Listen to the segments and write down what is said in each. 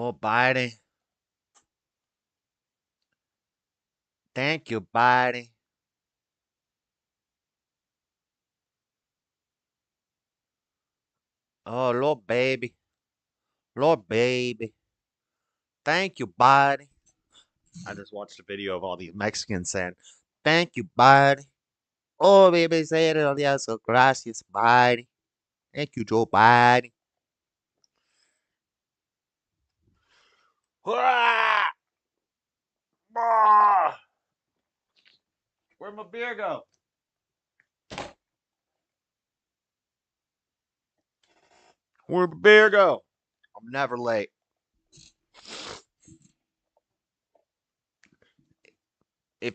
Oh, Biden. Thank you, Biden. Oh, Lord, baby. Lord, baby. Thank you, Biden. I just watched a video of all these Mexicans saying, thank you, Biden. Oh, baby, say it. Yes, gracias, Biden. Thank you, Joe Biden. Ah! Ah! Where'd my beer go? Where'd my beer go? I'm never late. If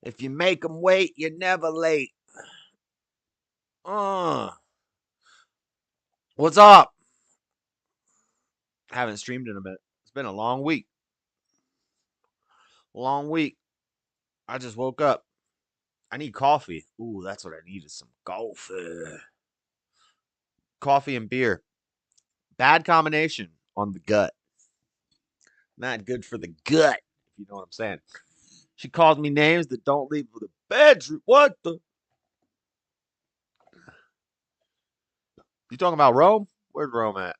if you make them wait, you're never late. Uh, what's up? Haven't streamed in a minute. It's been a long week. Long week. I just woke up. I need coffee. Ooh, that's what I need is some coffee. Coffee and beer. Bad combination on the gut. Not good for the gut, if you know what I'm saying. She calls me names that don't leave the bedroom. What the? You talking about Rome? Where's Rome at?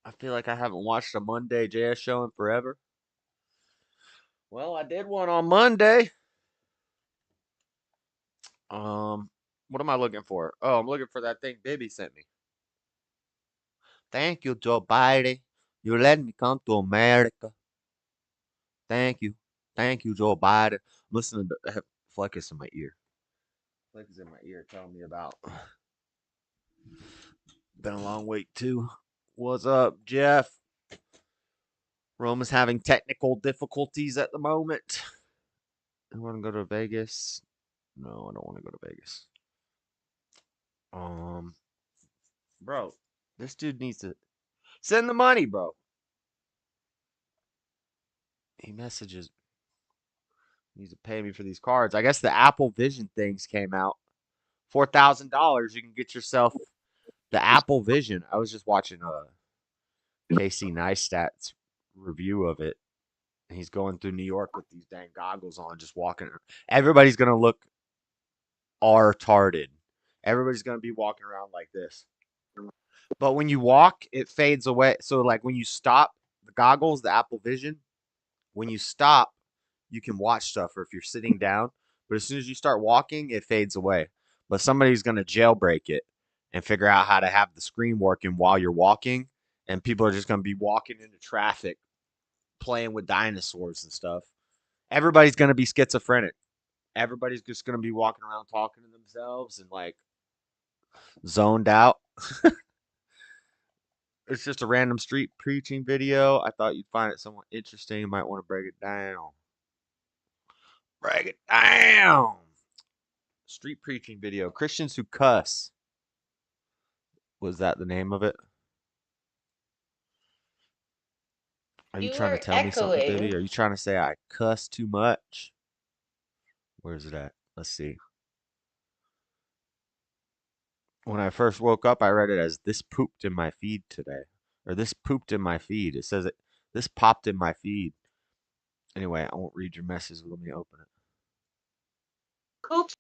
I feel like I haven't watched a Monday JS show in forever. Well, I did one on Monday. What am I looking for? Oh, I'm looking for that thing Baby sent me. Thank you, Joe Biden. You let me come to America. Thank you. Thank you, Joe Biden. I'm listening to Fleck is in my ear. Fleck is in my ear telling me about. Been a long week, too. What's up, Jeff? Rome is having technical difficulties at the moment. I want to go to Vegas. No, I don't want to go to Vegas. Um, bro, this dude needs to send the money, bro. He messages needs to pay me for these cards. I guess the Apple Vision things came out. $4,000. You can get yourself the Apple Vision. I was just watching Casey Neistat's review of it. And he's going through New York with these dang goggles on, just walking. Everybody's gonna look retarded. Everybody's gonna be walking around like this. But when you walk, it fades away. So like when you stop, the goggles, the Apple Vision, when you stop, you can watch stuff or if you're sitting down. But as soon as you start walking, it fades away. But somebody's gonna jailbreak it and figure out how to have the screen working while you're walking. And people are just gonna be walking into traffic, playing with dinosaurs and stuff. Everybody's gonna be schizophrenic. Everybody's just gonna be walking around talking to themselves and like zoned out. It's just a random street preaching video. I thought you'd find it somewhat interesting. You might want to break it down. Break it down. Street preaching video. Christians who cuss. Was that the name of it? Are you You trying to were tell me something, echoing. Bibby? Are you trying to say I cuss too much? Where's it at? Let's see. When I first woke up, I read it as this pooped in my feed today. Or this pooped in my feed. It says it. This popped in my feed. Anyway, I won't read your message. Let me open it. Oops.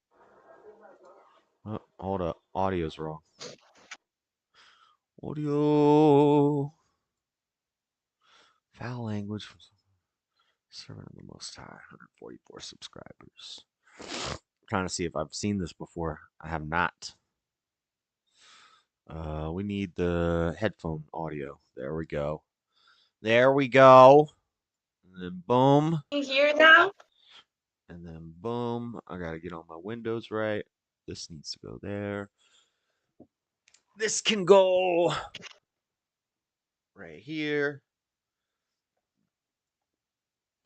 Oh, hold up. Audio's wrong. Audio. Foul language from servant of the Most High. 144 subscribers. Trying to see if I've seen this before. I have not. We need the headphone audio. There we go. There we go. And then boom. Can you hear now? And then boom. I gotta get all my windows right. This needs to go there. This can go right here.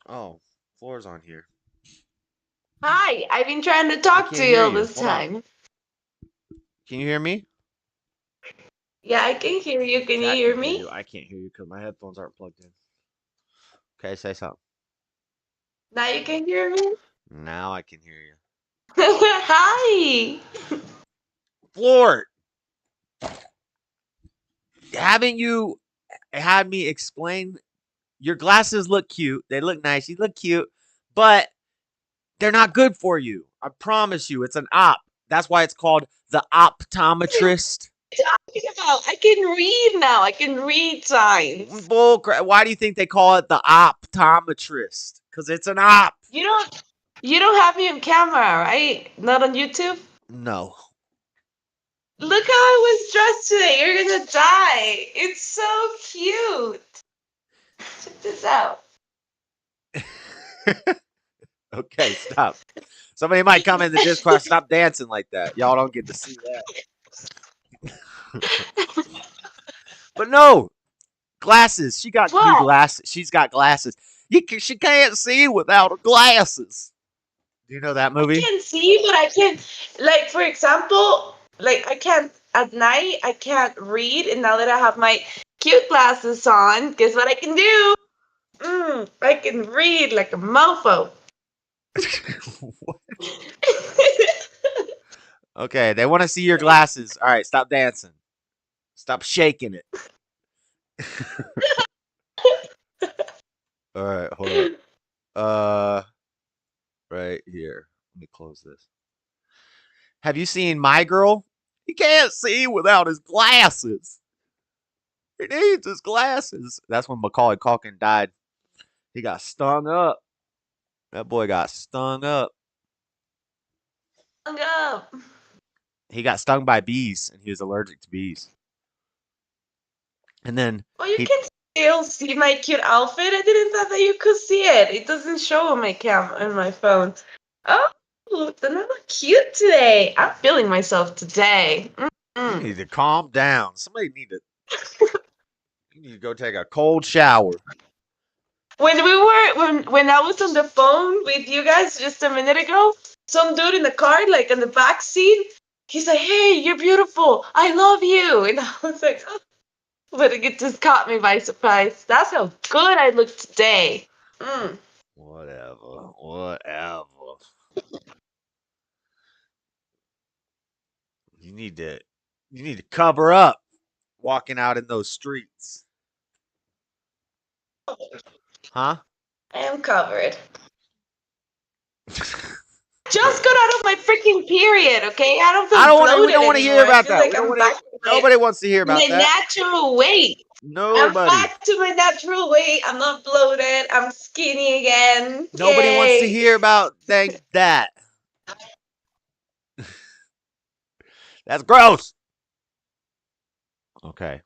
Oh, floor's on here. Hi, I've been trying to I talk to can't you hear all you. this Hold on. time. Can you hear me? Yeah, I can hear you. Can you Chat hear can hear me? you. I can't hear you because my headphones aren't plugged in. Okay, say something. Now you can hear me? Now I can hear you. Hi! Floor, haven't you had me explain? Your glasses look cute. They look nice. You look cute, but they're not good for you. I promise you. It's an op. That's why it's called the optometrist. Talking about? I can read now. I can read signs. Bull crap. Why do you think they call it the optometrist? Because it's an op. You don't have me on camera, right? Not on YouTube? No. Look how I was dressed today. You're gonna die. It's so cute. Check this out. Okay, stop. Somebody might come in the Discord. Stop dancing like that. Y'all don't get to see that. But no, glasses. She got new What? glasses. She's got glasses. She can't see without her glasses. Do you know that I movie? can see, but I can, like, for example, like, I can't, at night, I can't read, and now that I have my cute glasses on, guess what I can do? I can read like a mofo. Okay, they want to see your glasses. All right, stop dancing. Stop shaking it. All right, hold up. Right here. Let me close this. Have you seen My Girl? He can't see without his glasses. He needs his glasses. That's when Macaulay Culkin died. He got stung up. That boy got stung up. Hung up. He got stung by bees, and he was allergic to bees. And then Well, you he can still see my cute outfit. I didn't thought that you could see it. It doesn't show on my on my phone. Oh, then I look cute today. I'm feeling myself today. you need to calm down. Somebody need to you need to go take a cold shower. When I was on the phone with you guys just a minute ago, some dude in the car, like in the back seat, he's like, "Hey, you're beautiful. I love you," and I was like, oh. But it just caught me by surprise. That's how good I look today. Whatever. You need to cover up walking out in those streets. Huh? I am covered. Just got out of my freaking period, okay? I don't feel We bloated don't want to hear anymore. I about feel that. like I'm back to Nobody wants to hear my about that. natural weight. I'm Nobody. back to my natural weight. I'm not bloated. I'm skinny again. Nobody wants to Yay. hear about that. That's gross. Okay.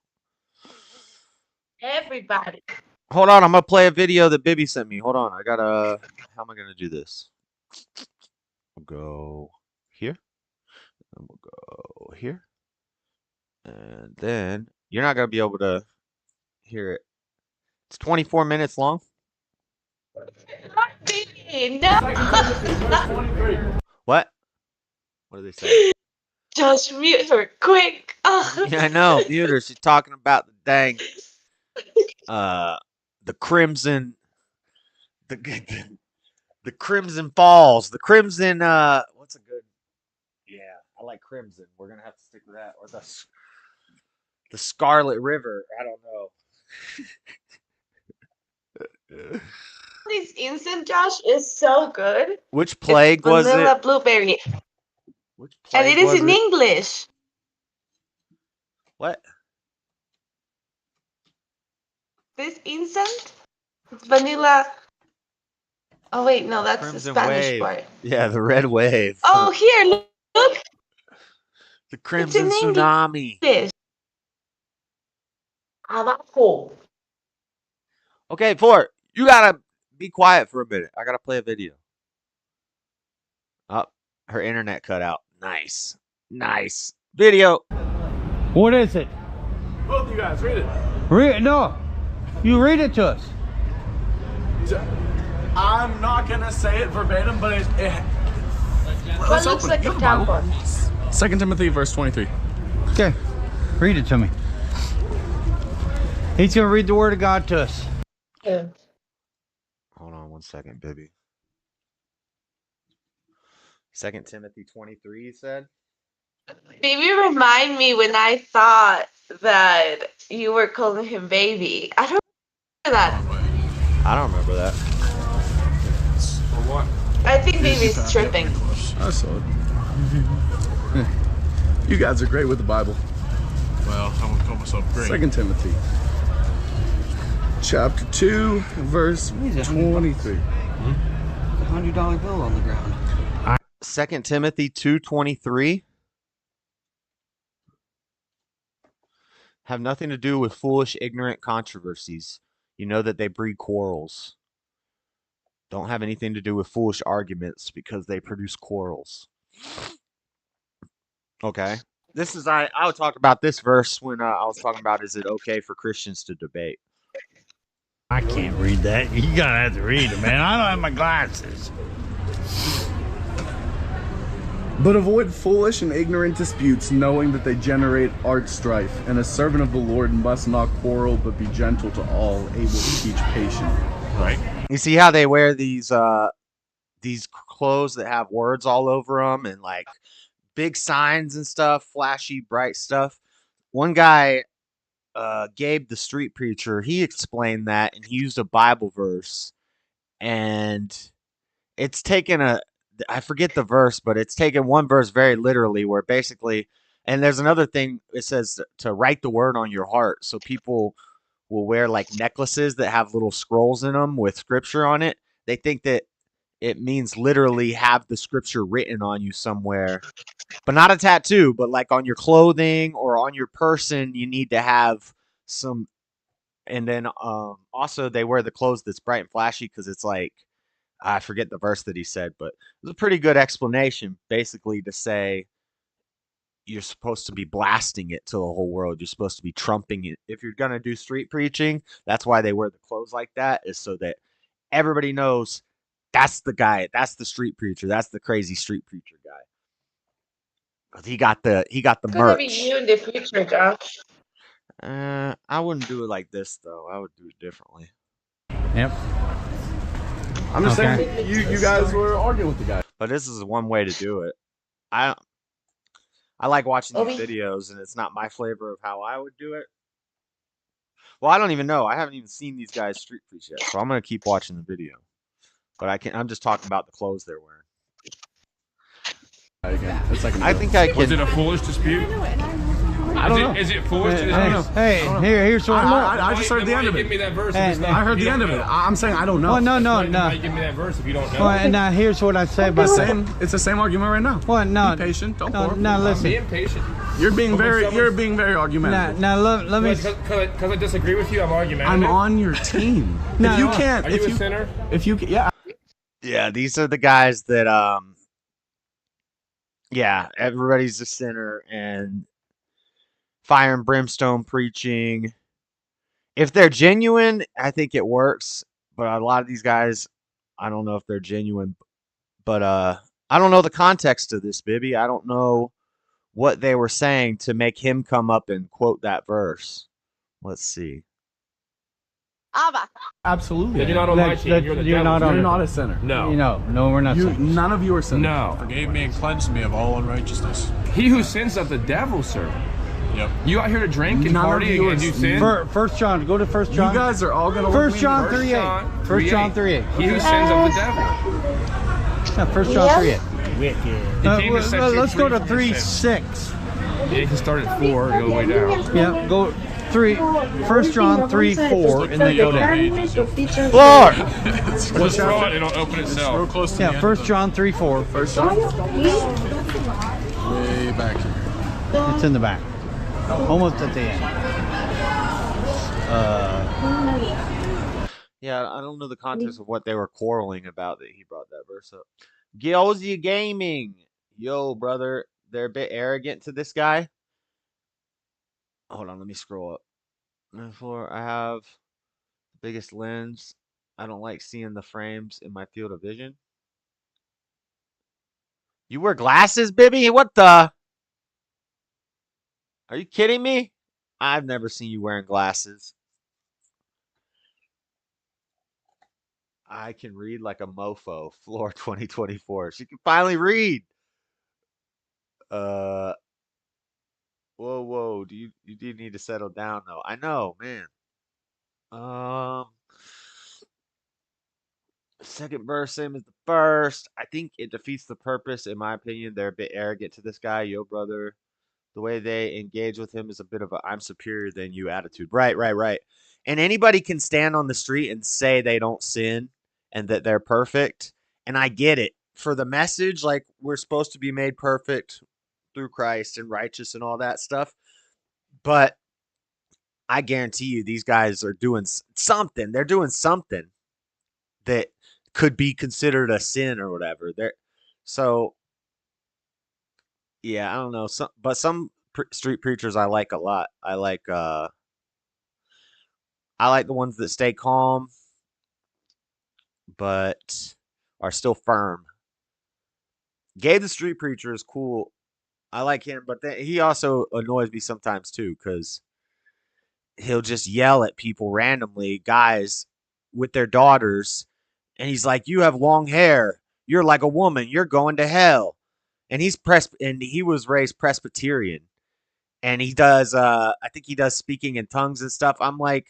Everybody. Hold on, I'm gonna play a video that Bibby sent me. Hold on, I gotta. How am I gonna do this? We'll go here, and we'll go here, and then you're not gonna be able to hear it. It's 24 minutes long. No. What? What do they say? Just mute her quick. Yeah, I know. Mute her. She's talking about the dang, the crimson, the Crimson Falls, the Crimson. What's a good? Yeah, I like Crimson. We're gonna have to stick with that, or the Scarlet River. I don't know. This instant Josh is so good. Which It's plague was vanilla it? blueberry. Which And plague it is was in it? English. What? This instant? It's vanilla. Oh wait, no, that's the Crimson Spanish Wave. part. Yeah, the red wave. Oh, here, look. The It's Crimson in Tsunami. English. Abajo. Okay, Fort, you gotta be quiet for a minute. I gotta play a video. Oh, her internet cut out. Nice. Video. What is it? Both of you guys, read it. Read it. No, you read it to us. I'm not gonna say it verbatim, but it What let's looks open like it. You a have a Bible? tampon? 2 Timothy verse 23. Okay, read it to me. He's gonna read the word of God to us. Yeah. Hold on 1 second, baby. 2 Timothy 23, you said? Maybe remind me when I thought that you were calling him baby. I don't remember that. I don't remember that. For what? I think baby's tripping. I saw it. You guys are great with the Bible. Well, I wouldn't call myself great. 2 Timothy. Chapter 2, verse 23. $100 bill on the ground. 2 Timothy 2:23. Have nothing to do with foolish, ignorant controversies. You know that they breed quarrels. Don't have anything to do with foolish arguments because they produce quarrels. Okay. This is I would talk about this verse when I was talking about is it okay for Christians to debate? I can't read that. You gotta have to read it, man. I don't have my glasses. But avoid foolish and ignorant disputes, knowing that they generate art strife. And a servant of the Lord must not quarrel, but be gentle to all, able to teach patiently. Right. You see how they wear these clothes that have words all over them and like big signs and stuff, flashy, bright stuff. One guy, Gabe the street preacher, he explained that and he used a Bible verse, and it's taken I forget the verse, but it's taken one verse very literally where basically, and there's another thing, it says to write the word on your heart. So people will wear like necklaces that have little scrolls in them with scripture on it. They think that it means literally have the scripture written on you somewhere, but not a tattoo, but like on your clothing or on your person, you need to have some. And then also they wear the clothes that's bright and flashy because it's like, I forget the verse that he said, but it was a pretty good explanation, basically to say you're supposed to be blasting it to the whole world. You're supposed to be trumping it. If you're gonna do street preaching, that's why they wear the clothes like that, is so that everybody knows that's the guy, that's the street preacher, that's the crazy street preacher guy. 'Cause he got the Gonna be merch. you in the future, Josh. I wouldn't do it like this though. I would do it differently. Yep. I'm just Okay. saying, you guys were arguing with the guy. But this is one way to do it. I like watching these Obi. videos, and it's not my flavor of how I would do it. Well, I don't even know. I haven't even seen these guys street preach yet, so I'm gonna keep watching the video. But I'm just talking about the clothes they're wearing. Again, it's like I think I Was it can. a foolish dispute? I don't know. Is it foolish to Hey, dispute? here's what. I just heard the end of Give me it. that verse. Hey, if it's hey. not- I heard you the don't end of it. know. I'm saying I don't know. Well, no. Why give me that verse if you don't know? Well, now here's what I say about that. It's the same argument right now. Well, no. Be patient. Don't No, pour. now I'm listen. being patient. You're being But when very someone's- argumentative. Now let me. Because I disagree with you, I'm argumentative. I'm on your team. No, if you no. can't, Are you a sinner? yeah. Yeah, these are the guys that yeah, everybody's a sinner and fire and brimstone preaching. If they're genuine, I think it works. But a lot of these guys, I don't know if they're genuine. But I don't know the context of this, Bibby. I don't know what they were saying to make him come up and quote that verse. Let's see. Abba. Absolutely. Then you're not on my team. You're the you're devil. not on You're it. not a sinner. No. No, we're not. saying. None of you are sinners. No. Forgave me and cleansed me of all unrighteousness. He who sins of the devil, sir. Yep. You out here to drink and None of party you and are do sin? First John, go to First You John. guys are all gonna. First John First 3:8. John First John 3:8. He who sins of the devil. Yeah, First John Yeah. 3:8. He came to set you Let's go free to from your 3:6. Yeah, you can start at 4 and go way down. Yeah, go 3. First John 3:4, and then go down. Lord! Just throw it, it'll open Real itself. close to the Yeah, end First of John 3:4. First John. the, way back here. It's in the back, almost at the end. Yeah, I don't know the context of what they were quarreling about that he brought that verse up. Gilzy Gaming. Yo, brother. They're a bit arrogant to this guy. Hold on, let me scroll up. Therefore, I have the biggest lens. I don't like seeing the frames in my field of vision. You wear glasses, Bibby? What the? Are you kidding me? I've never seen you wearing glasses. I can read like a mofo. Floor 2024. She can finally read. Whoa. You do need to settle down though. I know, man. Um, second verse, same as the first. I think it defeats the purpose, in my opinion. They're a bit arrogant to this guy, yo brother. The way they engage with him is a bit of a "I'm superior than you" attitude. Right. And anybody can stand on the street and say they don't sin and that they're perfect. And I get it. For the message, like we're supposed to be made perfect through Christ and righteous and all that stuff. But I guarantee you, these guys are doing something. They're doing something that could be considered a sin or whatever. So yeah, I don't know. But some street preachers I like a lot. I like the ones that stay calm, but are still firm. Gabe the street preacher is cool. I like him, but he also annoys me sometimes too, because he'll just yell at people randomly, guys with their daughters, and he's like, "You have long hair. You're like a woman. You're going to hell." And he was raised Presbyterian, and he does. I think he does speaking in tongues and stuff. I'm like,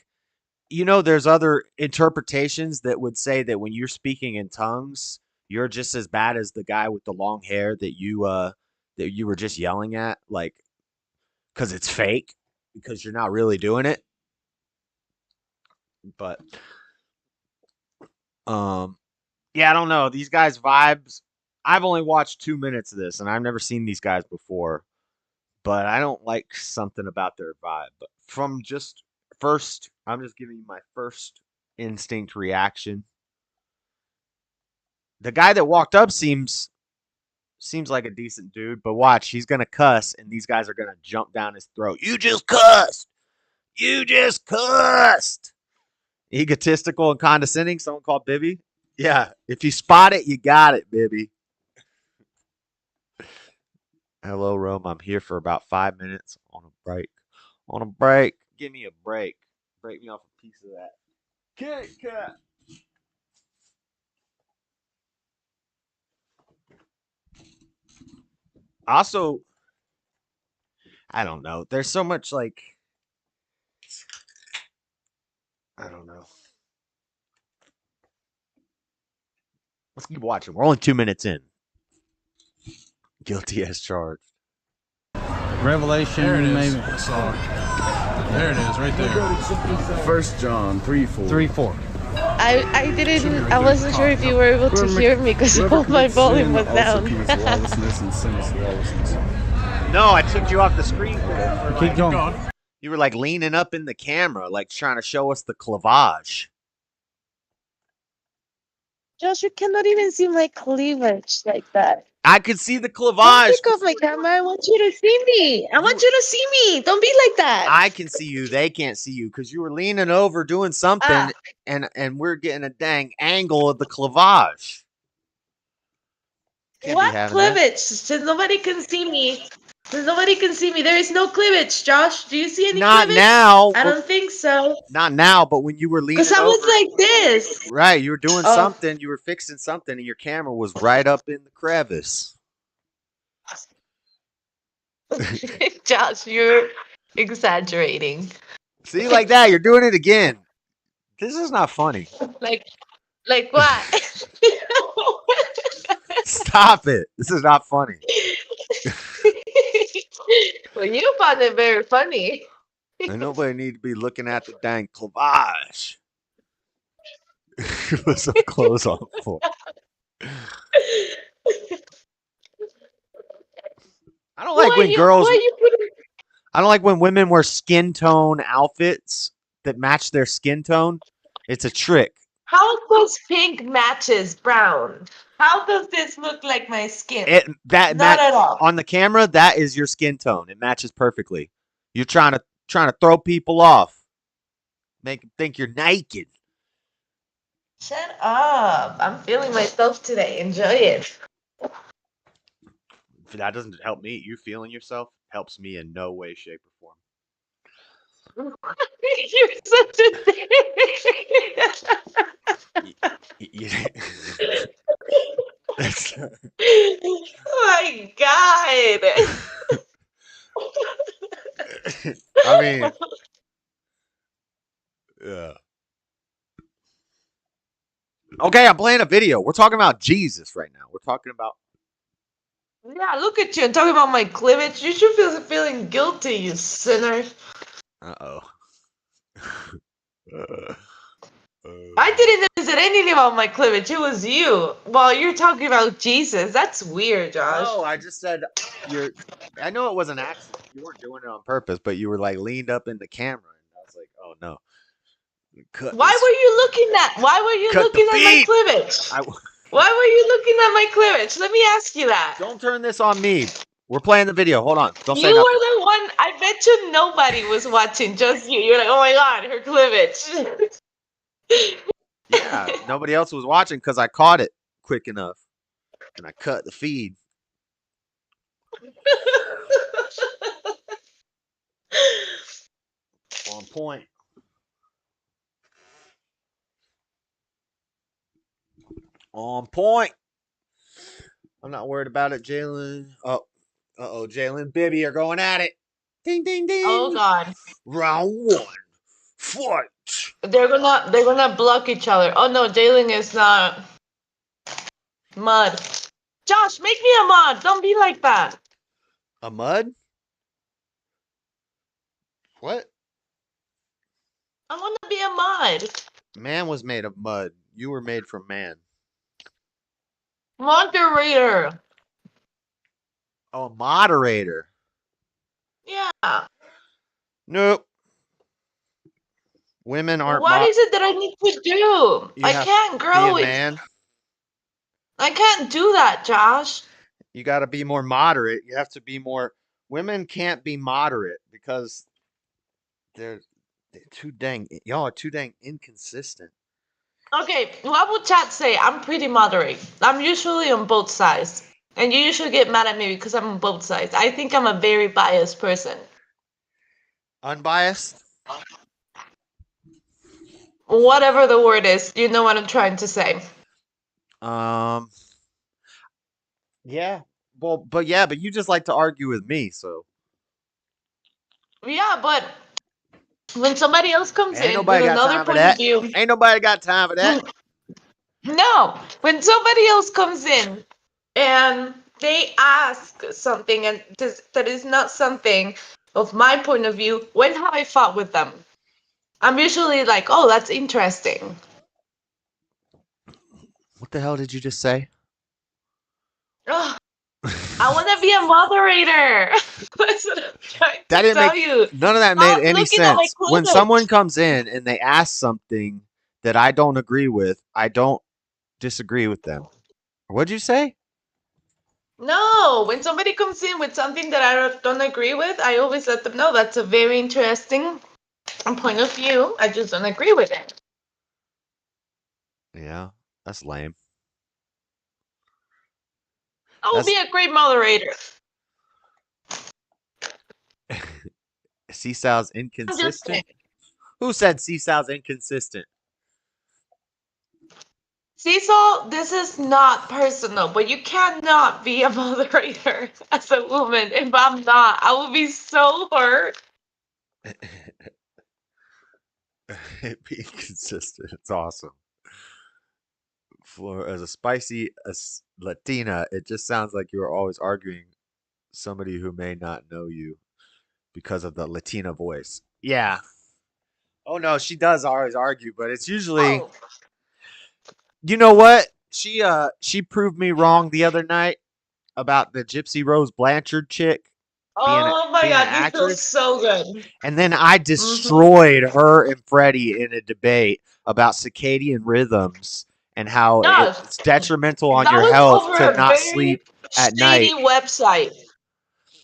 there's other interpretations that would say that when you're speaking in tongues, you're just as bad as the guy with the long hair that you were just yelling at, like, because it's fake, because you're not really doing it. But yeah, I don't know. These guys' vibes. I've only watched 2 minutes of this, and I've never seen these guys before. But I don't like something about their vibe. But from just first, I'm just giving you my first instinct reaction. The guy that walked up seems like a decent dude, but watch, he's gonna cuss, and these guys are gonna jump down his throat. You just cussed. You just cussed. Egotistical and condescending. Someone called Bibby. Yeah, if you spot it, you got it, Bibby. Hello, Rome. I'm here for about 5 minutes on a break. On a break. Give me a break. Break me off a piece of that Kit Kat. Also, I don't know. There's so much like, I don't know. Let's keep watching. We're only 2 minutes in. Guilty as charged. Revelation, There it is. maybe. I saw it. There it is, right there. 1 John 3:4. 3-4. I wasn't sure if you were able to hear me because all my volume was down. Lawlessness and sinless lawlessness. No, I took you off the screen. Keep going. You were like leaning up in the camera, like trying to show us the cleavage. Josh, you cannot even see my cleavage like that. I could see the Don't cleavage. take off my camera. I want you to see me. I want you to see me. Don't be like that. I can see you. They can't see you because you were leaning over doing something, and we're getting a dang angle of the cleavage. Can't be What having that. cleavage? Since nobody can see me. There is no cleavage, Josh. Do you see any Not cleavage? now. I don't think so. Not now, but when you were leaning Because I over. was like this. Right, you were doing Oh. something. You were fixing something, and your camera was right up in the crevice. Josh, you're exaggerating. See, like that, you're doing it again. This is not funny. Like what? Stop it. This is not funny. Well, you found it very funny. And nobody need to be looking at the dang cleavage. Put some clothes on for. I don't like when girls. I don't like when women wear skin tone outfits that match their skin tone. It's a trick. How does pink matches brown? How does this look like my skin? Not at all. On the camera, that is your skin tone. It matches perfectly. You're trying to throw people off, make them think you're naked. Shut up! I'm feeling myself today. Enjoy it. That doesn't help me. You feeling yourself helps me in no way, shape, or form. You're such a Oh my god! I mean, yeah. Okay, I'm playing a video. We're talking about Jesus right now. We're talking about. Yeah, look at you. I'm talking about my cleavage. You should feel feeling guilty, you sinner. Uh-oh. I didn't visit anything about my cleavage. It was you. While you're talking about Jesus. That's weird, Josh. No, I just said you're. I know it was an accident. You weren't doing it on purpose, but you were like leaned up in the camera, and I was like, "Oh no, cut Why this, were you looking at? Why were you cut the looking at my feed." cleavage? I Why were you looking at my cleavage? Let me ask you that. don't turn this on me. We're playing the video. Hold on. Don't You say nothing. were the one. I bet you nobody was watching, just you. You're like, oh my god, her cleavage. Yeah, nobody else was watching because I caught it quick enough, and I cut the feed. On point. On point. I'm not worried about it, Jalen. Oh, Jalen, Bibby are going at it. Ding, ding, ding. Oh god, Round one. Fight. they're gonna block each other. Oh no, Jalen is not mud. Josh, make me a mod. Don't be like that. A mud? What? I want to be a mod. Man was made of mud. You were made from man. Moderator. Oh, a moderator. Yeah. Nope. Women aren't What is it that I need to do? You I have can't to grow be a it. man. I can't do that, Josh. You got to be more moderate. You have to be more. Women can't be moderate because they're too dang. Y'all are too dang inconsistent. Okay, what would chat say? I'm pretty moderate. I'm usually on both sides. And you usually get mad at me because I'm on both sides. I think I'm a very biased person. Unbiased. Whatever the word is, you know what I'm trying to say. Yeah. Well, but you just like to argue with me, so. Yeah, but when somebody else comes Ain't in with nobody got another time for point of that. view, Ain't nobody got time for that. no, when somebody else comes in and they ask something and that is not something of my point of view, when have I fought with them? I'm usually like, oh, that's interesting. What the hell did you just say? Ugh, I want to be a moderator. That's what I'm trying That to didn't tell make you. none of that Stop made any looking at my sense. When cleavage. someone comes in and they ask something that I don't agree with, I don't disagree with them. What'd you say? No, when somebody comes in with something that I don't agree with, I always let them know that's a very interesting point of view. I just don't agree with it. Yeah, that's lame. I will be a great moderator. Seesaw's I'm just inconsistent. saying. Who said Seesaw's inconsistent? Seesaw, this is not personal, but you cannot be a moderator as a woman if I'm not. I will be so hurt. Be inconsistent. It's awesome. For as a spicy Latina, it just sounds like you are always arguing somebody who may not know you because of the Latina voice. Yeah. Oh no, she does always argue, but it's usually Oh, you know what? She proved me wrong the other night about the Gypsy Rose Blanchard chick oh my being an god, this feels actress. so good. And then I Mm-hmm. destroyed her and Freddie in a debate about circadian rhythms and how Yes, it's detrimental on that your was health over to a not very sleep at shady night. website.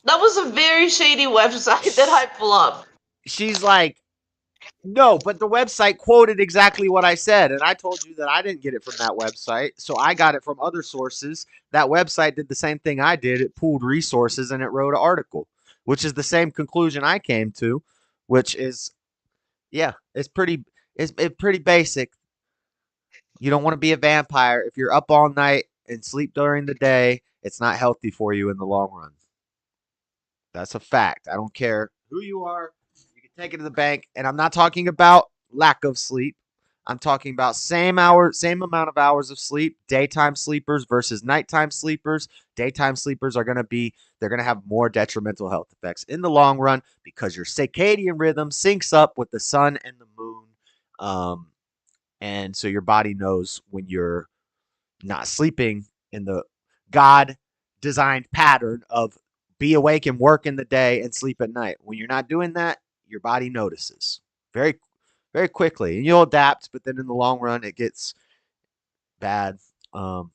That was a very shady website that I pulled up. She's like, no, but the website quoted exactly what I said. And I told you that I didn't get it from that website. So I got it from other sources. That website did the same thing I did. It pooled resources and it wrote an article, which is the same conclusion I came to, which is, yeah, it's pretty basic. You don't want to be a vampire. If you're up all night and sleep during the day, it's not healthy for you in the long run. That's a fact. I don't care who you are. You can take it to the bank. And I'm not talking about lack of sleep. I'm talking about same amount of hours of sleep. Daytime sleepers versus nighttime sleepers. Daytime sleepers are they're gonna have more detrimental health effects in the long run because your circadian rhythm syncs up with the sun and the moon, and so your body knows when you're not sleeping in the God designed pattern of be awake and work in the day and sleep at night. When you're not doing that, your body notices very, very quickly, and you'll adapt. But then in the long run, it gets bad. Um,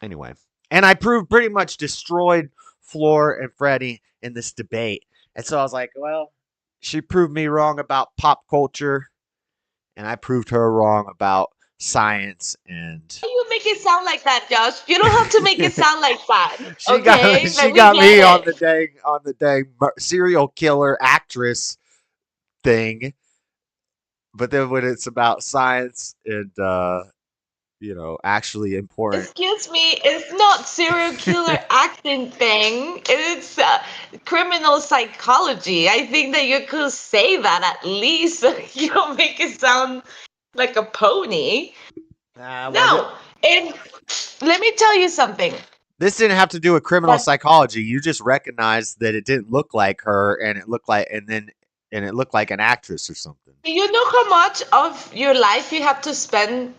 anyway, and I pretty much destroyed Floor and Freddie in this debate, and so I was like, well, she proved me wrong about pop culture, and I proved her wrong about science and You make it sound like that, Josh. You don't have to make it sound like that. she got Okay? she But we got get me it. on the dang serial killer actress thing. But then when it's about science and actually important. Excuse me, it's not serial killer acting thing. It's criminal psychology. I think that you could say that at least. You don't make it sound like a pony. Well, No. And let me tell you something. this didn't have to do with criminal That psychology. You just recognized that it didn't look like her, and it looked like an actress or something. Do you know how much of your life you have to spend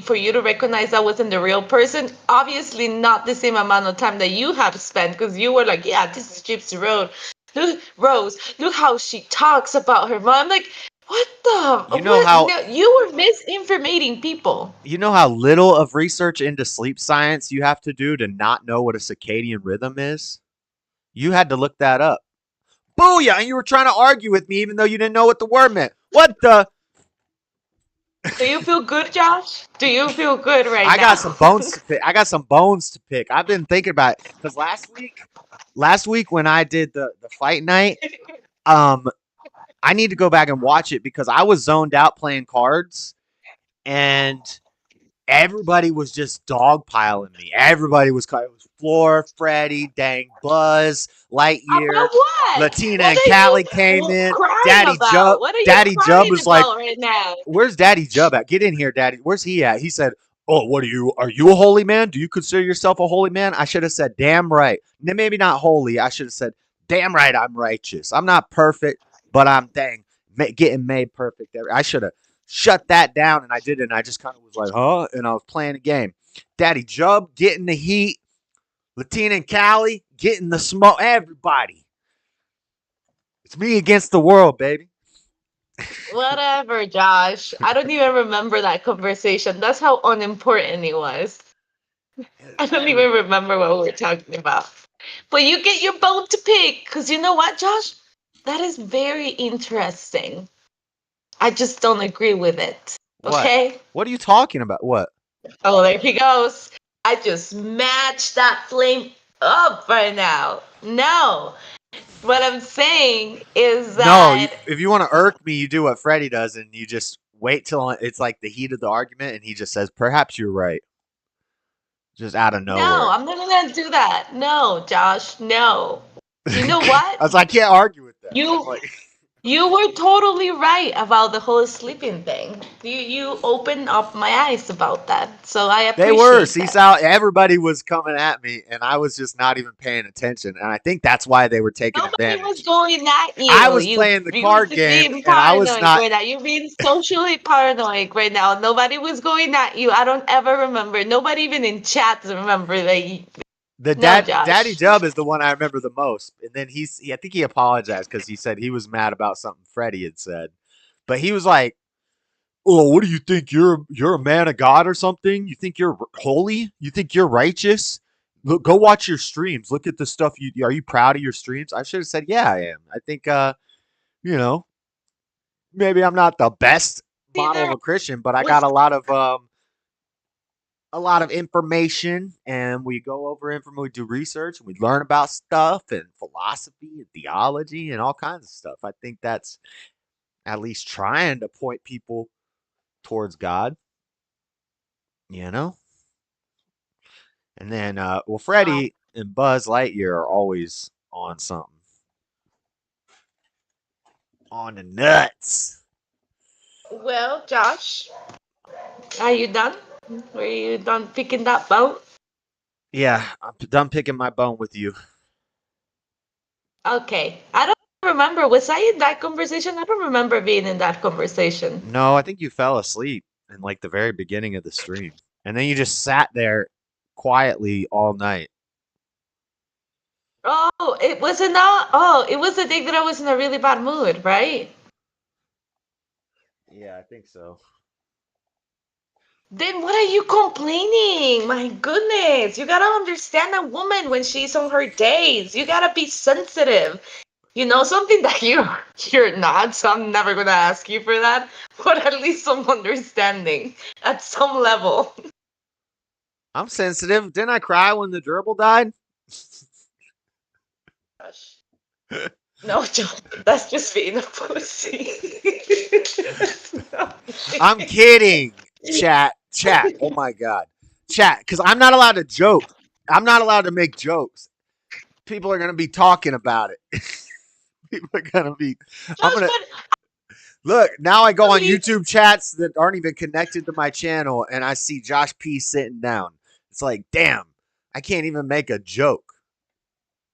for you to recognize that wasn't the real person? Obviously, not the same amount of time that you have spent because you were like, "Yeah, this is Gypsy Road. Look, Rose. Look how she talks about her mom." I'm like, what the? You know What? how No, you were misinformating people. you know how little of research into sleep science you have to do to not know what a circadian rhythm is? You had to look that up. Booyah! And you were trying to argue with me even though you didn't know what the word meant. What the? Do you feel good, Josh? Do you feel good right I got now? some bones to pick. I got some bones to pick. I've been thinking about it because last week when I did the fight night, um, I need to go back and watch it because I was zoned out playing cards, and everybody was just dogpiling me. Everybody was it was Floor, Freddy, dang Buzz, Lightyear, About what? Latina, What and are you Callie came in. crying about? What are you Daddy Jub crying was like, about right now? "Where's Daddy Jub at? Get in here, Daddy. Where's he at?" He said, "Oh, what are you? Are you a holy man? Do you consider yourself a holy man?" I should have said, "Damn right." Maybe not holy. I should have said, "Damn right, I'm righteous. I'm not perfect, but I'm getting made perfect." I should have shut that down, and I didn't. I just kind of was like, "Huh?" And I was playing a game. Daddy Jub getting the heat. Latina and Callie getting the smoke. Everybody. It's me against the world, baby. Whatever, Josh. I don't even remember that conversation. That's how unimportant it was. I don't even remember what we were talking about. But you get your boat to pick, because you know what, Josh? That is very interesting. I just don't agree with it. What? Okay? What are you talking about? What? Oh, there he goes. I just matched that flame up right now. No. What I'm saying is No, that if you want to irk me, you do what Freddie does, and you just wait till it's like the heat of the argument, and he just says, "Perhaps you're right," just out of no, nowhere. I'm not gonna do that. No, Josh, no. You know I what? was like, I can't argue with that. You Like, you were totally right about the whole sleeping thing. You opened up my eyes about that. So I they were. appreciate See, that. Sal, everybody was coming at me, and I was just not even paying attention. And I think that's why they were taking Nobody was advantage. going at I you. was You playing the you were card just game, being and I was paranoid not. right now. You're being socially paranoid right now. Nobody was going at you. I don't ever remember. Nobody even in chats remember that. No, Daddy Josh. Jub is the one I remember the most. And then I think he apologized because he said he was mad about something Freddie had said. But he was like, "Oh, what do you think? You're a man of God or something? You think you're holy? You think you're righteous? Look, go watch your streams. Look at the stuff you are. You proud of your streams?" I should have said, "Yeah, I am. I think you know, maybe I'm not the best model of Either a Christian, but I got was a lot of information, and we go over information. We do research, and we learn about stuff and philosophy and theology and all kinds of stuff. I think that's at least trying to point people towards God, you know." And then, well, wow. Freddie and Buzz Lightyear are always on something. On the nuts. Well, Josh, are you done? Were you done picking that bone? Yeah, I'm done picking my bone with you. Okay. I don't remember. Was I in that conversation? I don't remember being in that conversation. No, I think you fell asleep in like the very beginning of the stream. And then you just sat there quietly all night. Oh, it was not. Oh, it was the day that I was in a really bad mood, right? Yeah, I think so. Then what are you complaining? My goodness, you gotta understand a woman when she's on her days. You gotta be sensitive. You know something that you're not, so I'm never gonna ask you for that. But at least some understanding at some level. I'm sensitive. Didn't I cry when the gerbil died? Gosh. No, John, that's just being a pussy. I'm kidding. Chat. Oh my god. Chat, because I'm not allowed to joke. I'm not allowed to make jokes. People are gonna be talking about it. People are gonna be. I'm gonna look now. I go on YouTube chats that aren't even connected to my channel, and I see Josh P sitting down. It's like, damn, I can't even make a joke.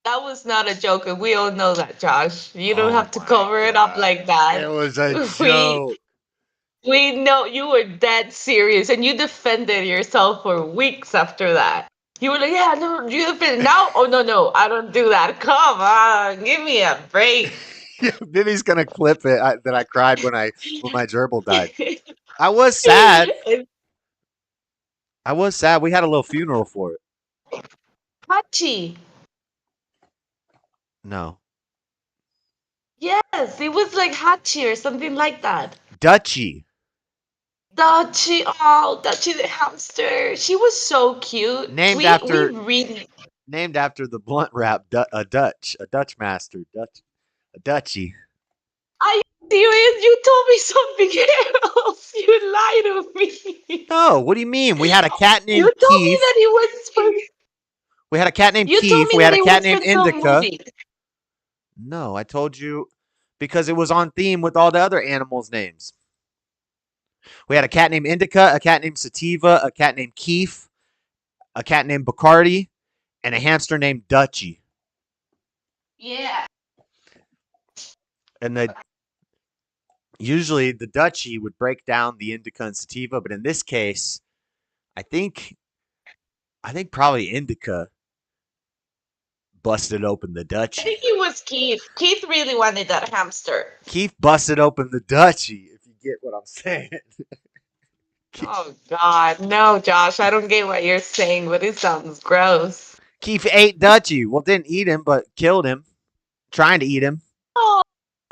That was not a joke, and we all know that, Josh. You don't Oh have to my cover it up God. like that. It was a We joke. we know you were dead serious, and you defended yourself for weeks after that. You were like, "Yeah, no, you defend now." Oh no, I don't do that. Come on, give me a break. Vinny's gonna clip it that I cried when my gerbil died. I was sad. I was sad. We had a little funeral for it. Hachi. No. Yes, it was like Hachi or something like that. Dutchie. Dutchie the hamster. She was so cute. Named We after really. the blunt wrap a Dutch master, a Dutchie. Are you serious? You told me something else. You lied to me. No, what do you mean? We had a cat You named told me Keith. that he was from. We had a cat named You told Keith. me We that had a it cat was named from some Indica. movie. No, I told you because it was on theme with all the other animals' names. We had a cat named Indica, a cat named Sativa, a cat named Keith, a cat named Bacardi, and a hamster named Dutchie. Yeah. And usually the Dutchie would break down the Indica and Sativa, but in this case, I think probably Indica busted open the I Dutchie. think it was Keith. Keith really wanted that hamster. Keith busted open the Dutchie, if you get what I'm saying. Oh God, no, Josh, I don't get what you're saying, but it sounds gross. Keith ate Dutchie. Well, didn't eat him, but killed him. Trying to eat him. Oh,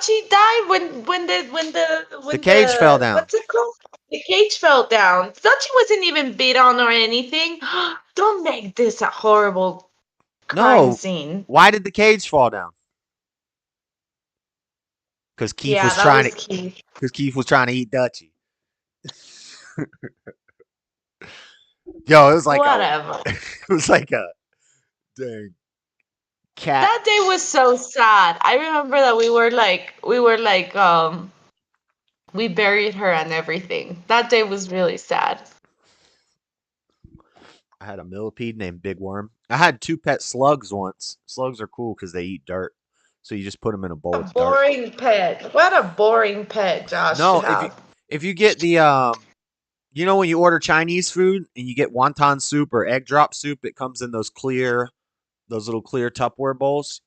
she died when The cage fell down. What's it called? The cage fell down. Thought she wasn't even bit on or anything. Don't make this a horrible crime scene. Why did the cage fall down? Because Keith was trying to. Because Keith was trying to eat Dutchie. Yo, it was like whatever. It was like a dang cat. That day was so sad. I remember that we buried her and everything. That day was really sad. I had a millipede named Big Worm. I had 2 pet slugs once. Slugs are cool because they eat dirt. So you just put them in a bowl with dirt. Boring pet. What a boring pet, Josh. No, if you get the you know when you order Chinese food and you get wonton soup or egg drop soup, it comes in those little clear Tupperware bowls.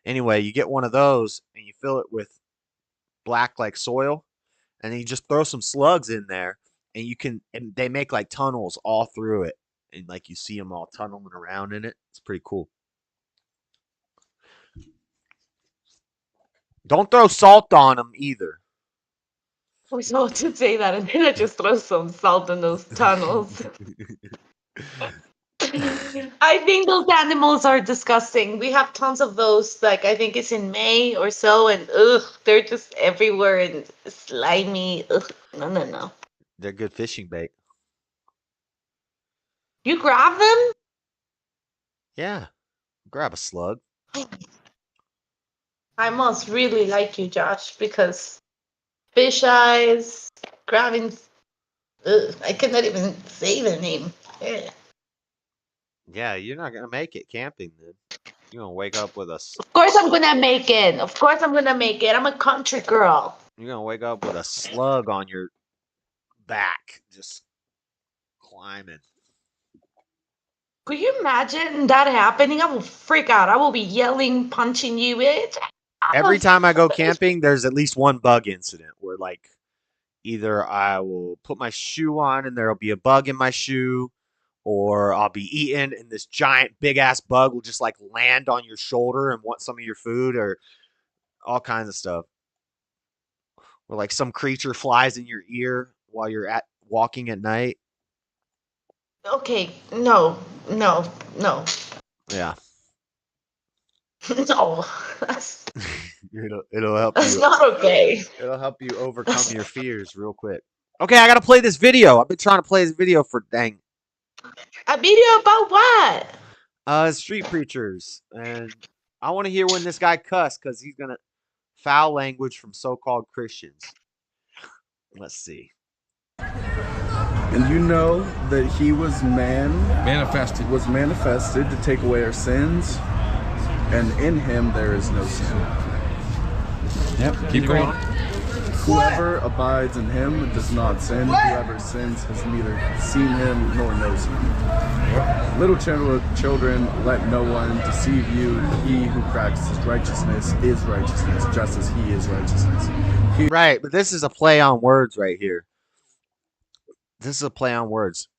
Anyway, you get one of those and you fill it with black like soil, and then you just throw some slugs in there, and they make like tunnels all through it, and like you see them all tunneling around in it. It's pretty cool. Don't throw salt on them either. I was about to say that, and then I just throw some salt in those tunnels. I think those animals are disgusting. We have tons of those. Like I think it's in May or so, and they're just everywhere and slimy. Ugh, no. They're good fishing bait. You grab them? Yeah, grab a slug. I must really like you, Josh, because fish eyes, grabbing. Ugh, I could not even say the name. Ugh. Yeah, you're not gonna make it camping then. You're gonna wake up with Of course, I'm gonna make it. Of course, I'm gonna make it. I'm a country girl. a slug on your back, just climbing. Could you imagine that happening? I will freak out. I will be yelling, punching you. Every time I go camping, there's at least one bug incident where like either I will put my shoe on and there'll be a bug in my shoe, or I'll be eating and this giant big ass bug will just like land on your shoulder and want some of your food, or all kinds of stuff. Or like some creature flies in your ear while you're at walking at night. Okay, no, no, no, Yeah. no. That's It'll help that's you. not okay. It'll help you overcome your fears real quick. Okay, I gotta play this video. I've been trying to play this video for dang. A video about what? Street preachers, and I want to hear when this guy cuss because he's gonna foul language from so-called Christians. Let's see. And you know that he was manifested to take away our sins, and in him there is no sin. Yep. Keep going. Whoever abides in him does not sin. Whoever sins has neither seen him nor knows him. Little children, let no one deceive you. He who practices righteousness is righteousness, just as he is righteousness. Right, but this is a play on words right here. This is a play on words.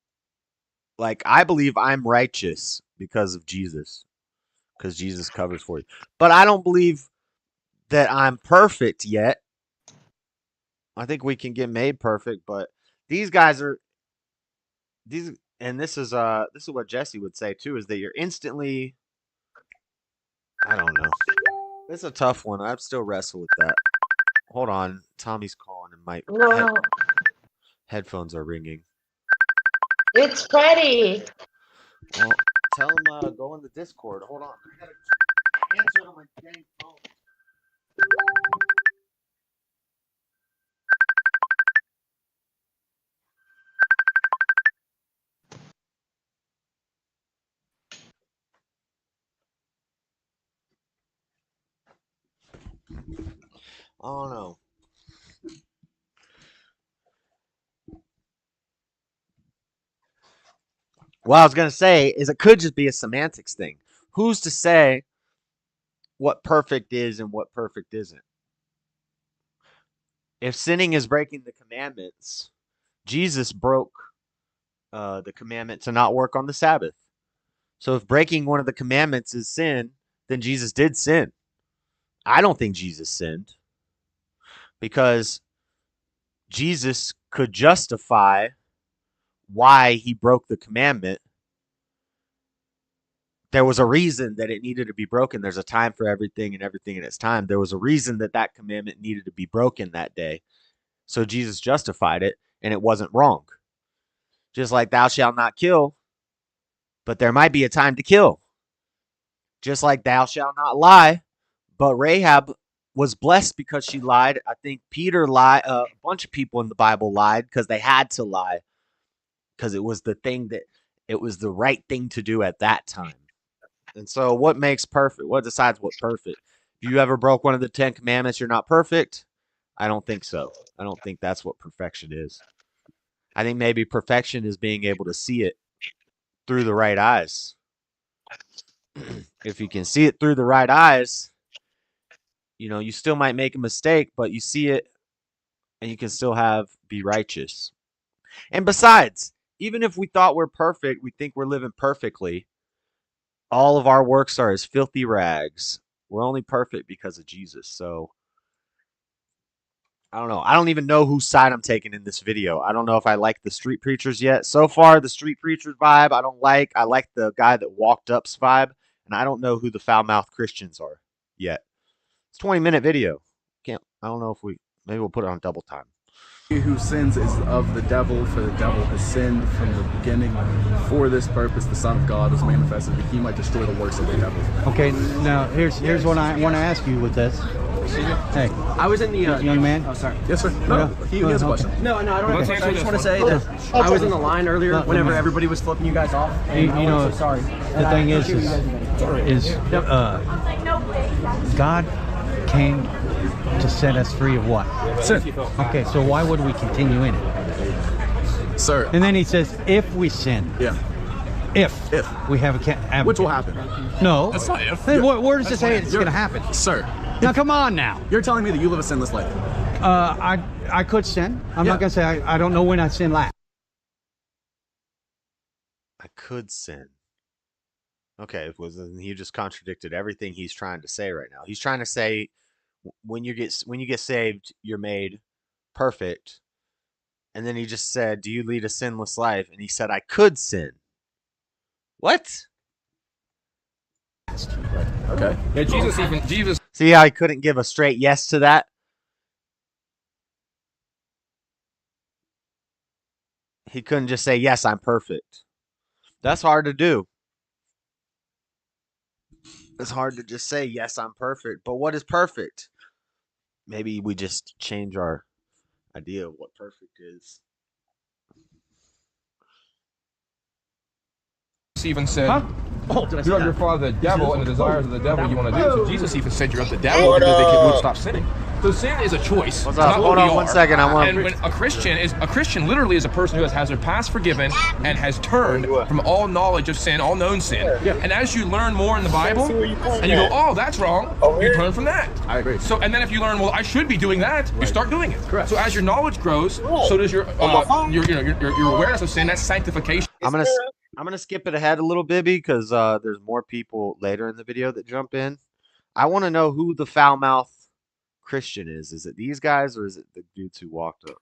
Like, I believe I'm righteous because of Jesus, because Jesus covers for you. But I don't believe that I'm perfect yet. I think we can get made perfect, but these guys are and this is what Jesse would say too, is that you're instantly, I don't know. It's a tough one. I still wrestle with that. Hold on, Tommy's calling and my No, headphones are ringing. it's Freddy. Well, tell him go in the Discord. Hold on, I gotta answer it on my dang phone. I don't know. What I was gonna say is it could just be a semantics thing. Who's to say what perfect is and what perfect isn't? If sinning is breaking the commandments, Jesus broke the commandment to not work on the Sabbath. So if breaking one of the commandments is sin, then Jesus did sin. I don't think Jesus sinned because Jesus could justify why he broke the commandment. There was a reason that it needed to be broken. There's a time for everything and everything in its time. There was a reason that that commandment needed to be broken that day. So Jesus justified it, and it wasn't wrong. Just like thou shalt not kill, but there might be a time to kill. Just like thou shalt not lie, but Rahab was blessed because she lied. I think Peter lied. A bunch of people in the Bible lied because they had to lie because it was it was the right thing to do at that time. And so what makes perfect? What decides what perfect? If you ever broke one of the 10 commandments, you're not perfect? I don't think so. I don't think that's what perfection is. I think maybe perfection is being able to see it through the right eyes. If you can see it through the right eyes, you still might make a mistake, but you see it and you can still be righteous. And besides, even if we thought we're perfect, we think we're living perfectly, all of our works are as filthy rags. We're only perfect because of Jesus. So I don't know. I don't even know whose side I'm taking in this video. I don't know if I like the street preachers yet. So far, the street preachers vibe I don't like. I like the guy that walked up's vibe, and I don't know who the foul-mouthed Christians are yet. It's a 20-minute video. I don't know if maybe we'll put it on double time. He who sins is of the devil, for the devil has sinned from the beginning. For this purpose, the Son of God was manifested that he might destroy the works of the devil. Okay, now here's what I want to ask you with this. Hey, I was in the young man. Oh, sorry. Yes, sir. No, he has a question. No, I don't have a question. I just want to say Hold that I was in the line earlier whenever everybody was flipping you guys off. You know, so sorry. The thing is God came to set us free of what? Sin. Okay, so why would we continue in it? Sir. And then he says, if we sin. Yeah. If we have a advocate. Which will happen. No. That's not if. Hey, where does it say it's going to happen? Sir. Now, come on now. You're telling me that you live a sinless life. I could sin. I'm not going to say I don't know when I sin last. I could sin. Okay, he just contradicted everything he's trying to say right now. He's trying to say when you get saved, you're made perfect. And then he just said, "Do you lead a sinless life?" And he said, "I could sin." What? Okay. Yeah, Jesus. See how I couldn't give a straight yes to that? He couldn't just say, "Yes, I'm perfect." That's hard to do. It's hard to just say, "Yes, I'm perfect." But what is perfect? Maybe we just change our idea of what perfect is. Even said, Huh? Oh, "You're of your father, the devil, and the desires of the devil you want to do." So Jesus even said, "You're of the devil," because they won't stop sinning. So sin is a choice. What's up? Hold on 1 second. And when a Christian literally is a person who has their past forgiven and has turned from all knowledge of sin, all known sin. Yeah. And as you learn more in the Bible, and you go, "Oh, that's wrong," you turn from that. I agree. So, and then if you learn, "Well, I should be doing that," you start doing it. Correct. So as your knowledge grows, so does your awareness of sin. That's sanctification. I'm gonna skip it ahead a little bit because there's more people later in the video that jump in. I want to know who the foul mouth Christian is. Is it these guys or is it the dudes who walked up?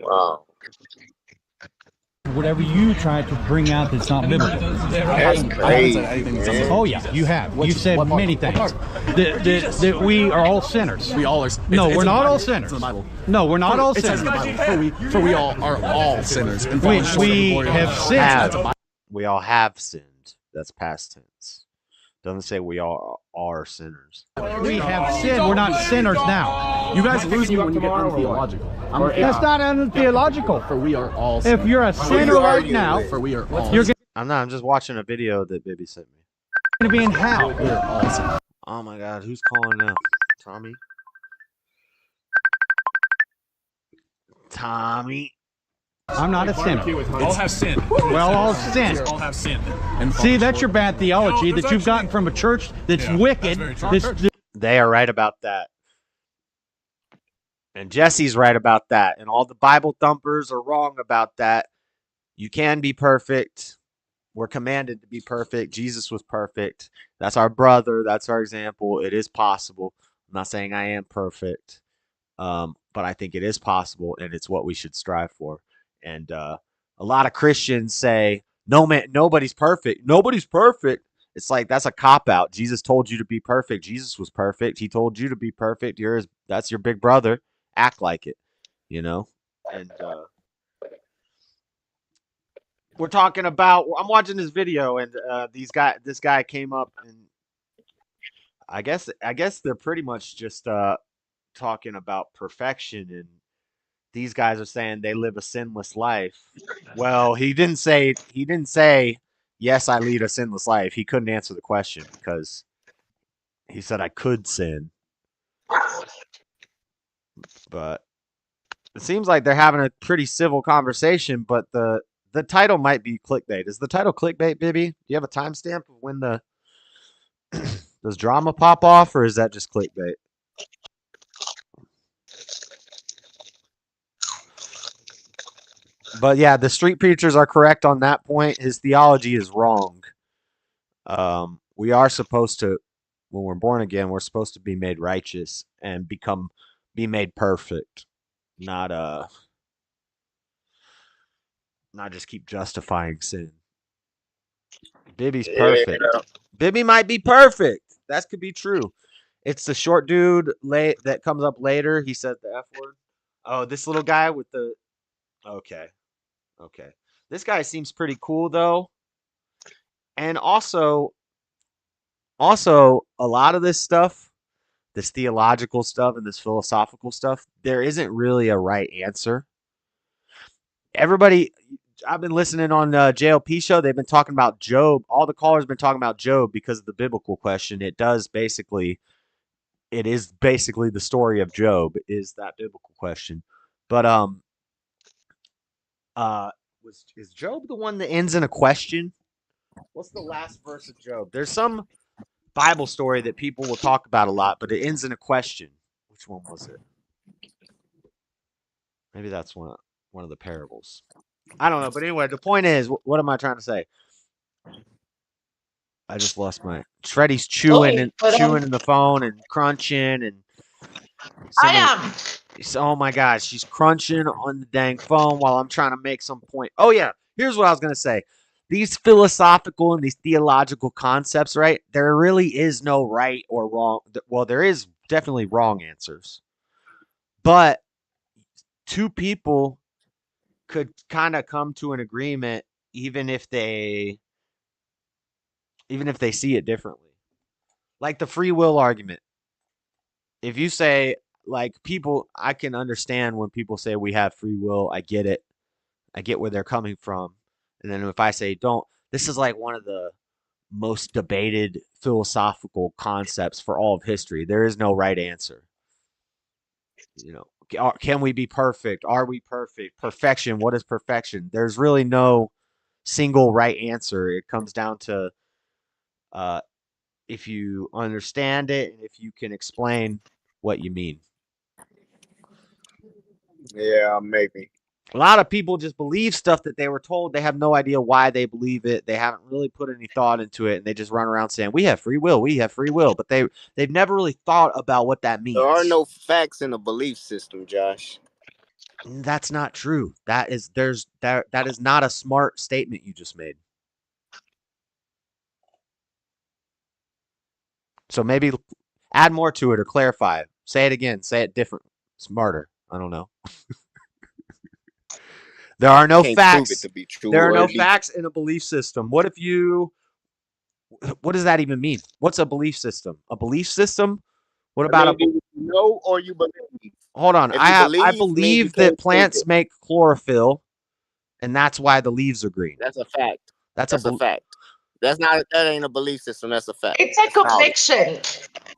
Wow. Whatever you try to bring out that's not biblical. That's crazy. Oh yeah, you have. You've said many things. That we are all sinners. We all are. No, we're not all sinners. It's in the Bible. No, we're not all It says sinners. in the Bible. For we all are all sinners. And fallen short of the We glory of have God. sinned. We all have sinned. That's past tense. Doesn't say we all are sinners. We have sinned. We're not sinners now. You guys lose me when you get untheological. That's not untheological. For we are all sinners. If you're a sinner right now, For we are all you're sinners. I'm just watching a video that Bibby sent me. going to be in hell. We are all sinners. Oh my God, who's calling now? Tommy? Tommy? I'm not a sinner. All have sinned. Well, all sin. All have sinned. And See, that's your bad theology No, there's that you've gotten actually- from a church that's Yeah, wicked. that's very true. They are right about that. And Jesse's right about that. And all the Bible thumpers are wrong about that. You can be perfect. We're commanded to be perfect. Jesus was perfect. That's our brother. That's our example. It is possible. I'm not saying I am perfect. But I think it is possible, and it's what we should strive for. And a lot of Christians say, "No man, nobody's perfect. Nobody's perfect." It's like that's a cop out. Jesus told you to be perfect. Jesus was perfect. He told you to be perfect. That's your big brother. Act like it, you know. And we're talking about. I'm watching this video, and this guy came up, and I guess they're pretty much just talking about perfection, and these guys are saying they live a sinless life. Well, he didn't say, yes, I lead a sinless life. He couldn't answer the question because he said I could sin. But it seems like they're having a pretty civil conversation, but the title might be clickbait. Is the title clickbait, Bibby? Do you have a timestamp of when does drama pop off, or is that just clickbait? But yeah, the street preachers are correct on that point. His theology is wrong. We are supposed to, when we're born again, we're supposed to be made righteous and be made perfect, not just keep justifying sin. Bibby's perfect. Bibby might be perfect. That could be true. It's the short dude that comes up later. He said the F word. Oh, this little guy with the. Okay. Okay. This guy seems pretty cool though. And also a lot of this stuff, this theological stuff and this philosophical stuff, there isn't really a right answer. Everybody, I've been listening on JLP show. They've been talking about Job. All the callers have been talking about Job because of the biblical question. It is basically the story of Job is that biblical question. But is Job the one that ends in a question? What's the last verse of Job? There's some Bible story that people will talk about a lot, but it ends in a question. Which one was it? Maybe that's one of the parables. I don't know, but anyway, the point is, what am I trying to say? I just lost my. Shreddy's chewing in the phone and crunching and. I am. Oh my gosh, she's crunching on the dang phone while I'm trying to make some point. Oh yeah, here's what I was gonna say. These philosophical and these theological concepts, right? There really is no right or wrong. Well, there is definitely wrong answers, but two people could kind of come to an agreement even if they see it differently. Like the free will argument. If you say like people, I can understand when people say we have free will. I get it. I get where they're coming from. And then if I say don't, this is like one of the most debated philosophical concepts for all of history. There is no right answer. You know, can we be perfect? Are we perfect? Perfection. What is perfection? There's really no single right answer. It comes down to if you understand it and if you can explain what you mean. Yeah, maybe. A lot of people just believe stuff that they were told. They have no idea why they believe it. They haven't really put any thought into it, and they just run around saying, we have free will, but they've never really thought about what that means. There are no facts in a belief system, Josh. That's not true. That is not a smart statement you just made. So maybe add more to it or clarify. Say it again. Say it different. Smarter. I don't know. There are no facts. There are no facts in a belief system. What does that even mean? What's a belief system? A belief system? What about you know or you believe? Hold on. I believe that plants make chlorophyll, and that's why the leaves are green. That's a fact. That's a fact. That ain't a belief system. That's a fact. It's a conviction.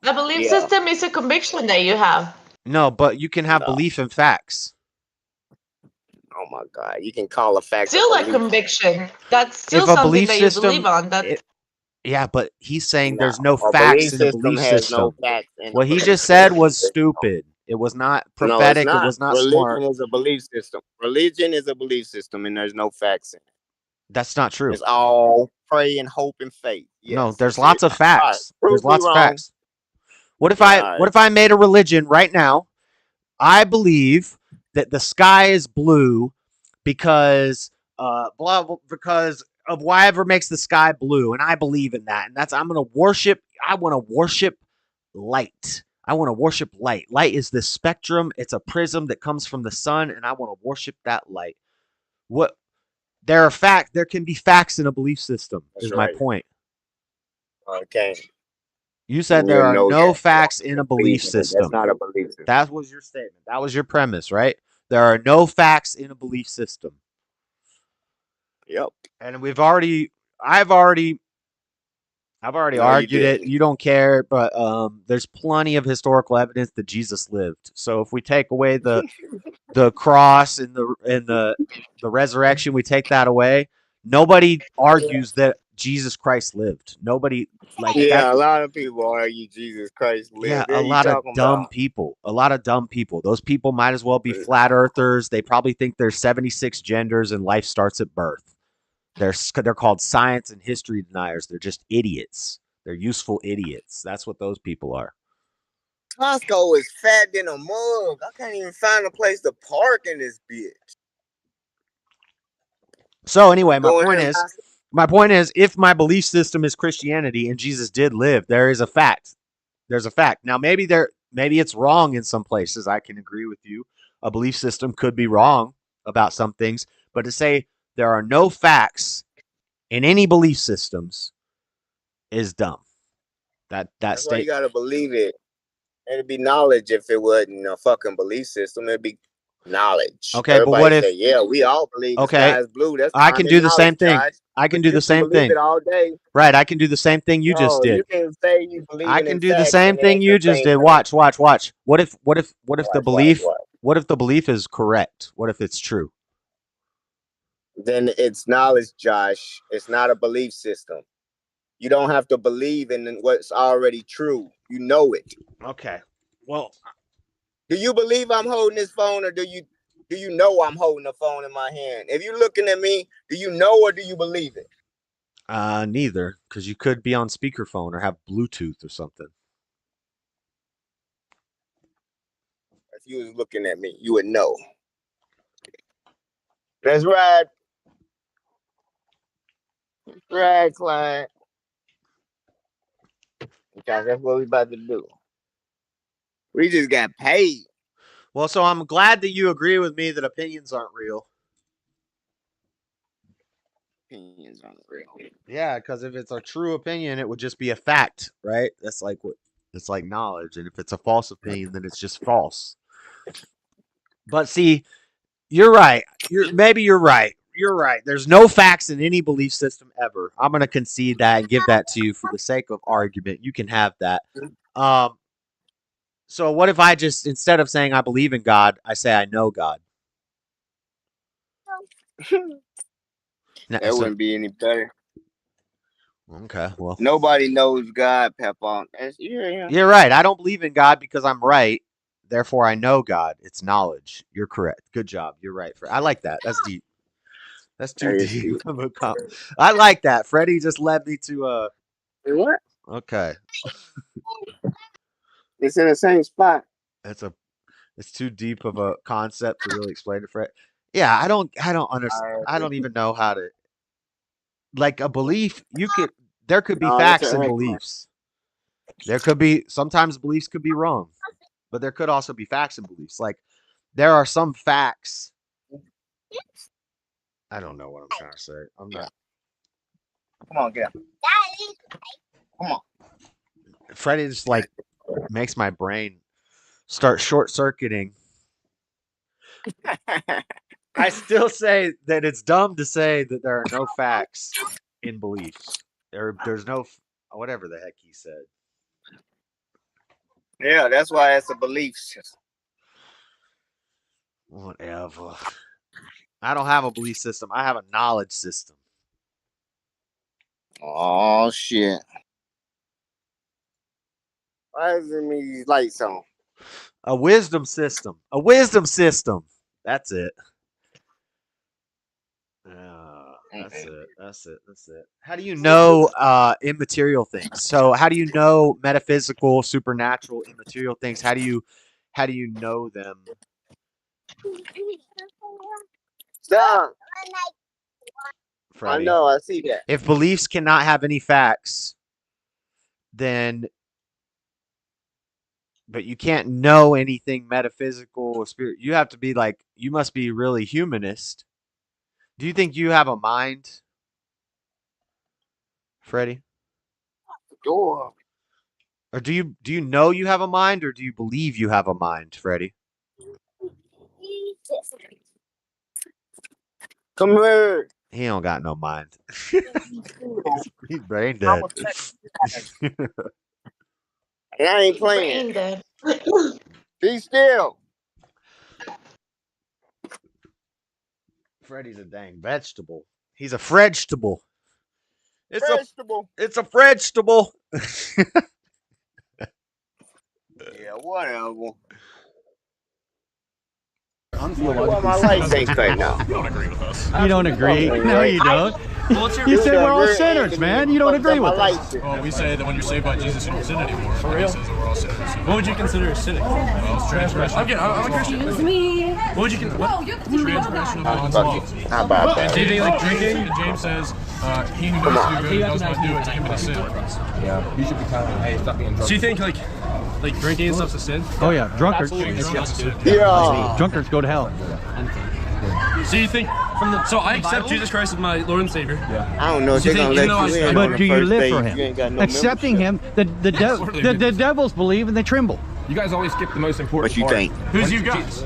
The belief system is a conviction that you have. No, but you can have belief in facts. Oh my God! You can call a fact still a conviction. That's still something that you believe on. Yeah, but he's saying there's no facts in the belief system. What he just said was stupid. It was not prophetic. It was not smart. Religion is a belief system. Religion is a belief system, and there's no facts in it. That's not true. It's all pray and hope and faith. Yes. No, there's lots of facts. There's lots of facts. What if I made a religion right now? I believe that the sky is blue because because of whatever makes the sky blue, and I believe in that, and I want to worship light. I want to worship light. Light is this spectrum. It's a prism that comes from the sun, and I want to worship that light. There can be facts in a belief system. That's my point. Okay. You said there are no facts in a belief system. That's not a belief system. That was your statement. That was your premise, right? There are no facts in a belief system. Yep. And I've already argued it. You don't care, but there's plenty of historical evidence that Jesus lived. So if we take away the cross and the resurrection, we take that away. Nobody argues that Jesus Christ lived. Nobody a lot of people argue Jesus Christ lived. Yeah, a lot of dumb people. A lot of dumb people. Those people might as well be flat earthers. They probably think there's 76 genders and life starts at birth. They're called science and history deniers. They're just idiots. They're useful idiots. That's what those people are. Costco is fat than a mug. I can't even find a place to park in this bitch. So anyway, my point is, if my belief system is Christianity and Jesus did live, there is a fact. There's a fact. Now maybe it's wrong in some places. I can agree with you. A belief system could be wrong about some things, but to say there are no facts in any belief systems is dumb. That's why you gotta believe it. It'd be knowledge if it wasn't a fucking belief system. It'd be knowledge. Okay, everybody but what if? Say, yeah, we all believe the sky is blue. That's I can do the same thing. Josh. I can do the same thing. It all day. Right, I can do the same thing you just did. You can say you believe. I can do the same thing you just did. Watch. What if the belief? What if the belief is correct? What if it's true? Then it's knowledge, Josh. It's not a belief system. You don't have to believe in what's already true. You know it. Okay. Well, do you believe I'm holding this phone, or do you know I'm holding a phone in my hand? If you're looking at me, do you know or do you believe it? Neither, because you could be on speakerphone or have Bluetooth or something. If you was looking at me, you would know. Let's ride. Right, client. Because that's what we about to do. We just got paid. Well, so I'm glad that you agree with me that opinions aren't real. Opinions aren't real. Yeah, because if it's a true opinion, it would just be a fact, right? That's like it's like knowledge, and if it's a false opinion, then it's just false. But see, you're right. Maybe you're right. You're right. There's no facts in any belief system ever. I'm going to concede that and give that to you for the sake of argument. You can have that. So what if I just, instead of saying I believe in God, I say I know God? That wouldn't be any better. Okay, well. Nobody knows God, Pepon. You're right. I don't believe in God because I'm right. Therefore, I know God. It's knowledge. You're correct. Good job. You're right. I like that. That's deep. That's too deep of a comment. I like that. Freddie just led me to what? Okay. It's in the same spot. It's too deep of a concept to really explain to Fred. Yeah, I don't understand. I don't even know how to, like, a belief. There could be facts in beliefs. Sometimes beliefs could be wrong, but there could also be facts in beliefs. Like, there are some facts. I don't know what I'm trying to say. I'm not. Come on, get up. Come on. Freddie just like makes my brain start short circuiting. I still say that it's dumb to say that there are no facts in beliefs. There's no whatever the heck he said. Yeah, that's why it's a belief system. Whatever. I don't have a belief system. I have a knowledge system. Oh shit! Why isn't these lights on? A wisdom system. A wisdom system. That's it. That's it. How do you know immaterial things? So how do you know metaphysical, supernatural, immaterial things? How do you know them? Stop. Freddie. I know, I see that. If beliefs cannot have any facts, then but you can't know anything metaphysical or spirit. You have to be like, you must be really humanist. Do you think you have a mind, Freddie? Door. Or do you know you have a mind, or do you believe you have a mind, Freddie? Come here. He don't got no mind. He's brain dead. I ain't playing. Brain dead. Be still. Freddie's a dang vegetable. He's a vegetable. It's vegetable. It's a vegetable. Yeah, whatever. Well, my lights ain't cut now. You don't agree with us. You don't agree? No, you don't. You said we're all sinners, man. You don't agree with us. Well, we say that when you're saved by Jesus, you don't sin anymore. For real? Says that we're all sinners. What would you consider a sin? Well, transgression. I'm a Christian. Excuse me. What would you consider? Transgression of God's How law. about that? Do you think like drinking? James says, "He who knows to do good does not do it, to him it is sin." Yeah, you should be telling him, hey, stop being drunk. So you think like drinking and stuff's a sin? Oh yeah, drunkards. Yeah. Drunkards go to hell. So you think so I accept Jesus Christ as my Lord and Savior. Yeah. I don't know if they're gonna let you in. But do you live for You ain't got him? no Accepting membership. him, the devils believe and they tremble. You guys always skip the most important What you part. think? Who's you guys?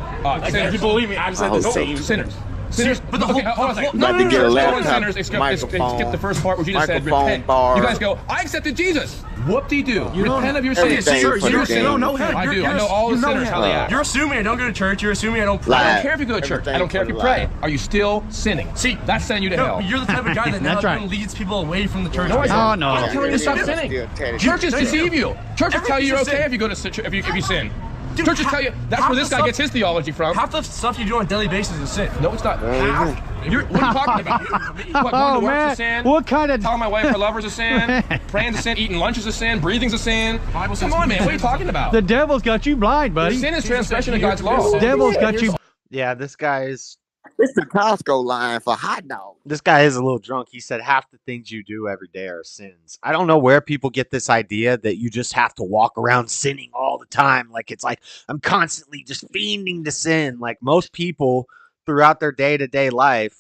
Sinners. You believe me? I've said this. so. Sinners. But the whole, hold on a second. About to get a laptop, Sinners, skip the first part where you just said microphone repent. bar. You guys go, I accepted Jesus. Whoop-de-doo. Repent of your sins. Everything You're for the a sinner. game. don't know him. I do. I know all the sinners how they act. You're assuming I don't go to church. You're assuming I don't pray. I don't care if you go to church. I don't care if you pray. Are you still sinning? See, That's sending you to hell. you're the type of guy that now That's right. leads people away from the church. No, I don't. Oh, no. I'm telling you to stop sinning. Churches deceive you. Churches tell you you're okay if you go to if you sin. Dude, Churches tell you that's where this guy gets his theology from. Half the stuff you do on a daily basis is sin. No, it's not. Half. What are you talking about? What, going Oh to work's a man, sin? what kind of? Telling my wife her lover's a sin. Praying's a sin. Eating lunch is a sin. Breathing's a sin. Come on, man. What are you talking about? The devil's got you blind, buddy. Sin is transgression of God's law. The devil's got you. Yeah, this guy is It's the Costco line for hot dog. this guy is a little drunk. He said half the things you do every day are sins. I don't know where people get this idea that you just have to walk around sinning all the time. Like it's like I'm constantly just fiending to sin. Like most people throughout their day-to-day life,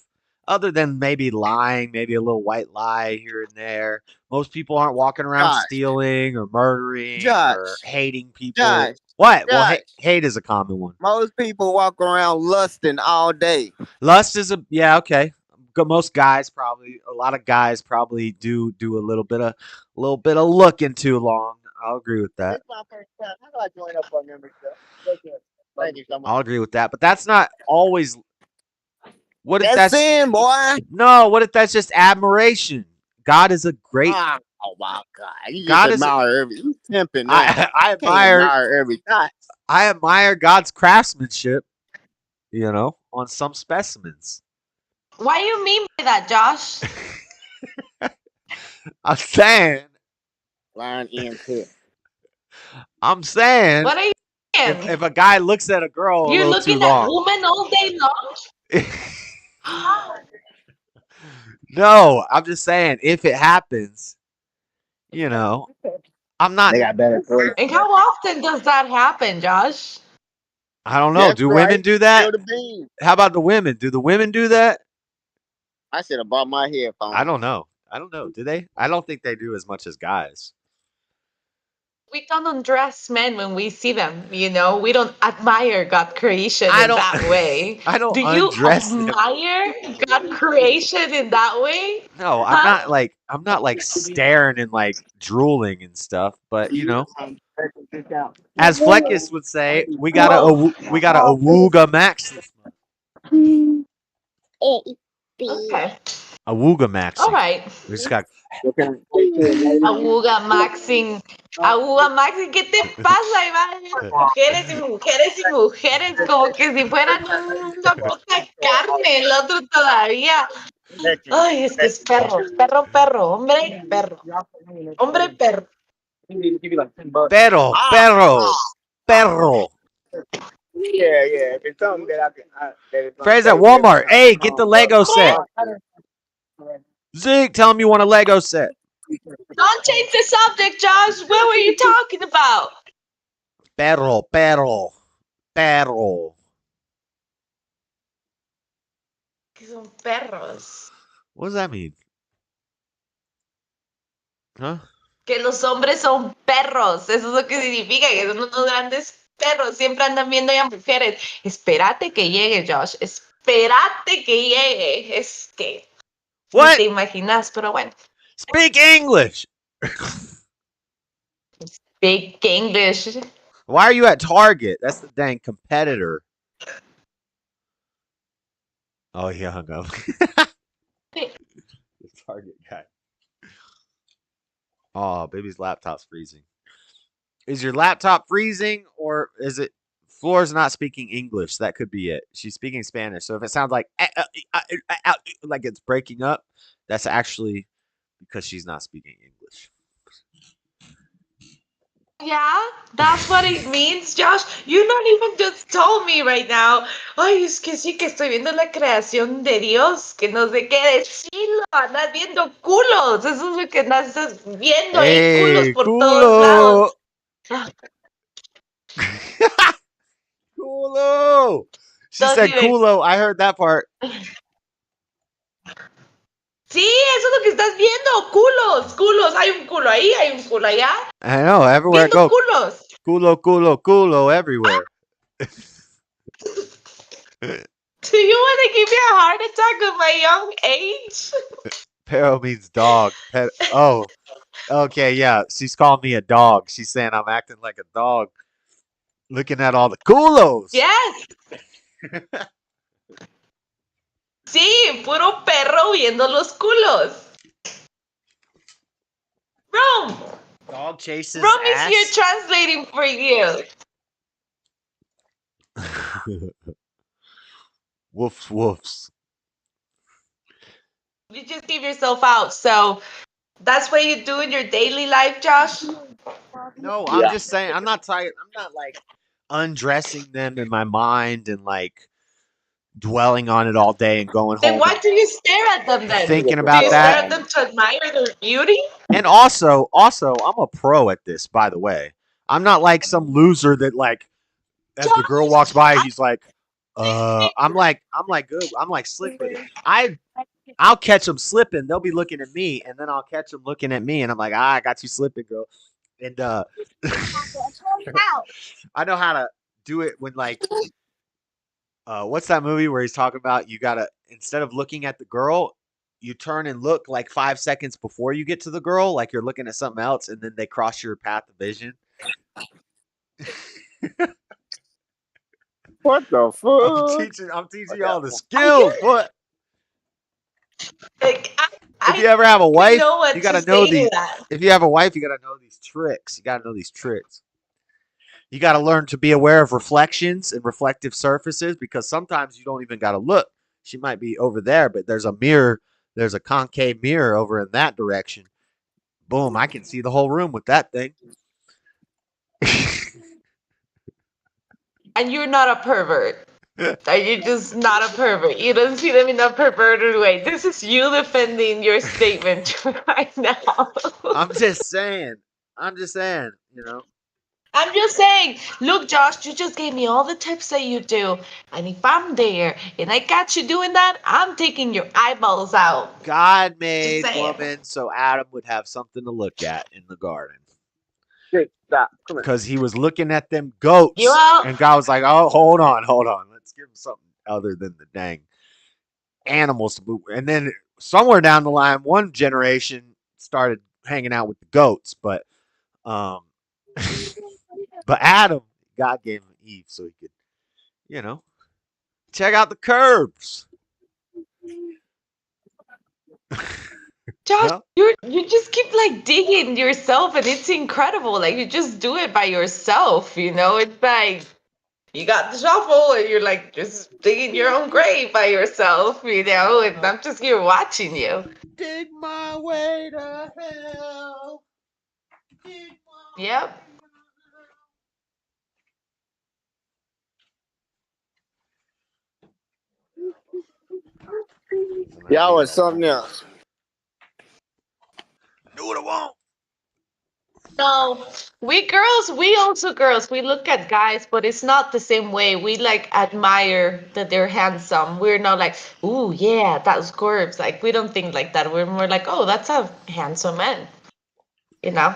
other than maybe lying, maybe a little white lie here and there, most people aren't walking around Josh. stealing or murdering Josh. or hating people. Josh. What? Well, Josh. hate is a common one. Most people walk around lusting all day. Lust is okay. Most guys probably, a lot of guys probably do a little bit of looking too long. I'll agree with that. It's my first time. How do I join up on membership? Thank you so much. I'll agree with that. But that's not always. What if That's that's sin, boy. no? What if that's just admiration? God is a great. Oh my God! You God just is- admire every. You tempting. I Can't admire every guy. I admire God's craftsmanship. On some specimens. Why you mean by that, Josh? I'm saying. Line in too. I'm saying. What are you saying? If a guy looks at a girl You're a little too looking at long. women all day long? No, I'm just saying if it happens, I'm not. They got better choices. And how often does that happen, Josh? I don't know. That's Do right. women do that? Spill the beans. How about the women? Do the women do that? I should have bought my headphones. I don't know. Do they? I don't think they do as much as guys. We don't undress men when we see them, We don't admire God creation I in don't- that way. I don't Do you undress them. admire God creation in that way? No, I'm not like staring and like drooling and stuff. But as Fleckus would say, we got a awooga max this month. Okay. Awooga max. All right. We just got. Awuga Maxing. Awuga Maxing, ¿qué te pasa, Iván? Mujeres y mujeres, como que si fueran una puta carne, el otro todavía. Ay, es que es perro, hombre, perro. Hombre, perro. Perro. Yeah. If it's something that I can. Friends at Walmart. Hey, get the Lego set. Zeke, tell him you want a Lego set. Don't change the subject, Josh. What were you talking about? Perro. Que son perros. What does that mean? Huh? Que los hombres son perros. Eso es lo que significa, que son unos grandes perros. Siempre andan viendo a mujeres. Espérate que llegue, Josh. Espérate que llegue. Es que What? ni te imaginas, pero bueno. Speak English. Big English. Why are you at Target? That's the dang competitor. Oh, he hung up. The Target guy. Oh, baby's laptop's freezing. Is your laptop freezing, or is it Flora's not speaking English? That could be it. She's speaking Spanish. So if it sounds like it's breaking up, that's actually because she's not speaking English. Yeah, that's what it means, Josh. You not even just told me right now. Ay, es que sí que estoy viendo la creación de Dios, que no sé qué decirlo. Andas viendo culos. Eso es lo que andas viendo ahí, culos Hey, por todos culo. lados. Ah, Culo. She don't said even. culo. I heard that part. Sí, eso es lo que estás viendo. Culos, culos. Hay un culo ahí, hay un culo allá. I know. Everywhere I Viendo go. culos. Culo, culo, culo everywhere. Do you want to give me a heart attack at my young age? Pero means dog. Pet. Oh, okay. Yeah. She's calling me a dog. She's saying I'm acting like a dog. Looking at all the culos. Yes. Sí, puro perro viendo los culos. Rome. Dog chases Rome is here ass. translating for you. Woofs, woofs. You just give yourself out. So that's what you do in your daily life, Josh? No, I'm just saying. I'm not tired. I'm not like undressing them in my mind and like dwelling on it all day and going Then home why and do you stare at them then? thinking Do about you stare that. at them to admire their beauty? And also, I'm a pro at this, by the way. I'm not like some loser that like as the girl walks by, he's like, I'm like good. I'm like slick with it. I'll catch them slipping. They'll be looking at me, and then I'll catch them looking at me, and I'm like, I got you slipping, girl. And I know how to do it when like what's that movie where he's talking about you gotta instead of looking at the girl, you turn and look like 5 seconds before you get to the girl, like you're looking at something else, and then they cross your path of vision. What the fuck? I'm teaching y'all the skills. What? Like, If you ever have a wife, know what you to gotta know say to these. that. If you have a wife, you gotta know these tricks. You gotta know these tricks. You gotta learn to be aware of reflections and reflective surfaces because sometimes you don't even gotta look. She might be over there, but there's a mirror. There's a concave mirror over in that direction. Boom! I can see the whole room with that thing. And you're not a pervert. You're just not a pervert. You don't see them in a perverted way. This is you defending your statement right now. I'm just saying. I'm just saying. You know. I'm just saying, look, Josh, you just gave me all the tips that you do. And if I'm there and I catch you doing that, I'm taking your eyeballs out. God Just made saying. woman so Adam would have something to look at in the garden. Stop. Come here. Because he was looking at them goats. You out? And God was like, oh, hold on. Let's give him something other than the dang animals to move. And then somewhere down the line, one generation started hanging out with the goats. But but Adam, God gave him Eve so he could, you know, check out the curves. Josh, No? you just keep like digging yourself and it's incredible. Like you just do it by yourself, you know? It's like you got the shovel and you're like just digging your own grave by yourself, you know, and I'm just here watching you. Dig my way to hell. Yep. Y'all was something else. Do what I want. No, we also girls, we look at guys, but it's not the same way. We like admire that they're handsome. We're not like, ooh, yeah, that's Corbs. Like, we don't think like that. We're more like, oh, that's a handsome man. You know?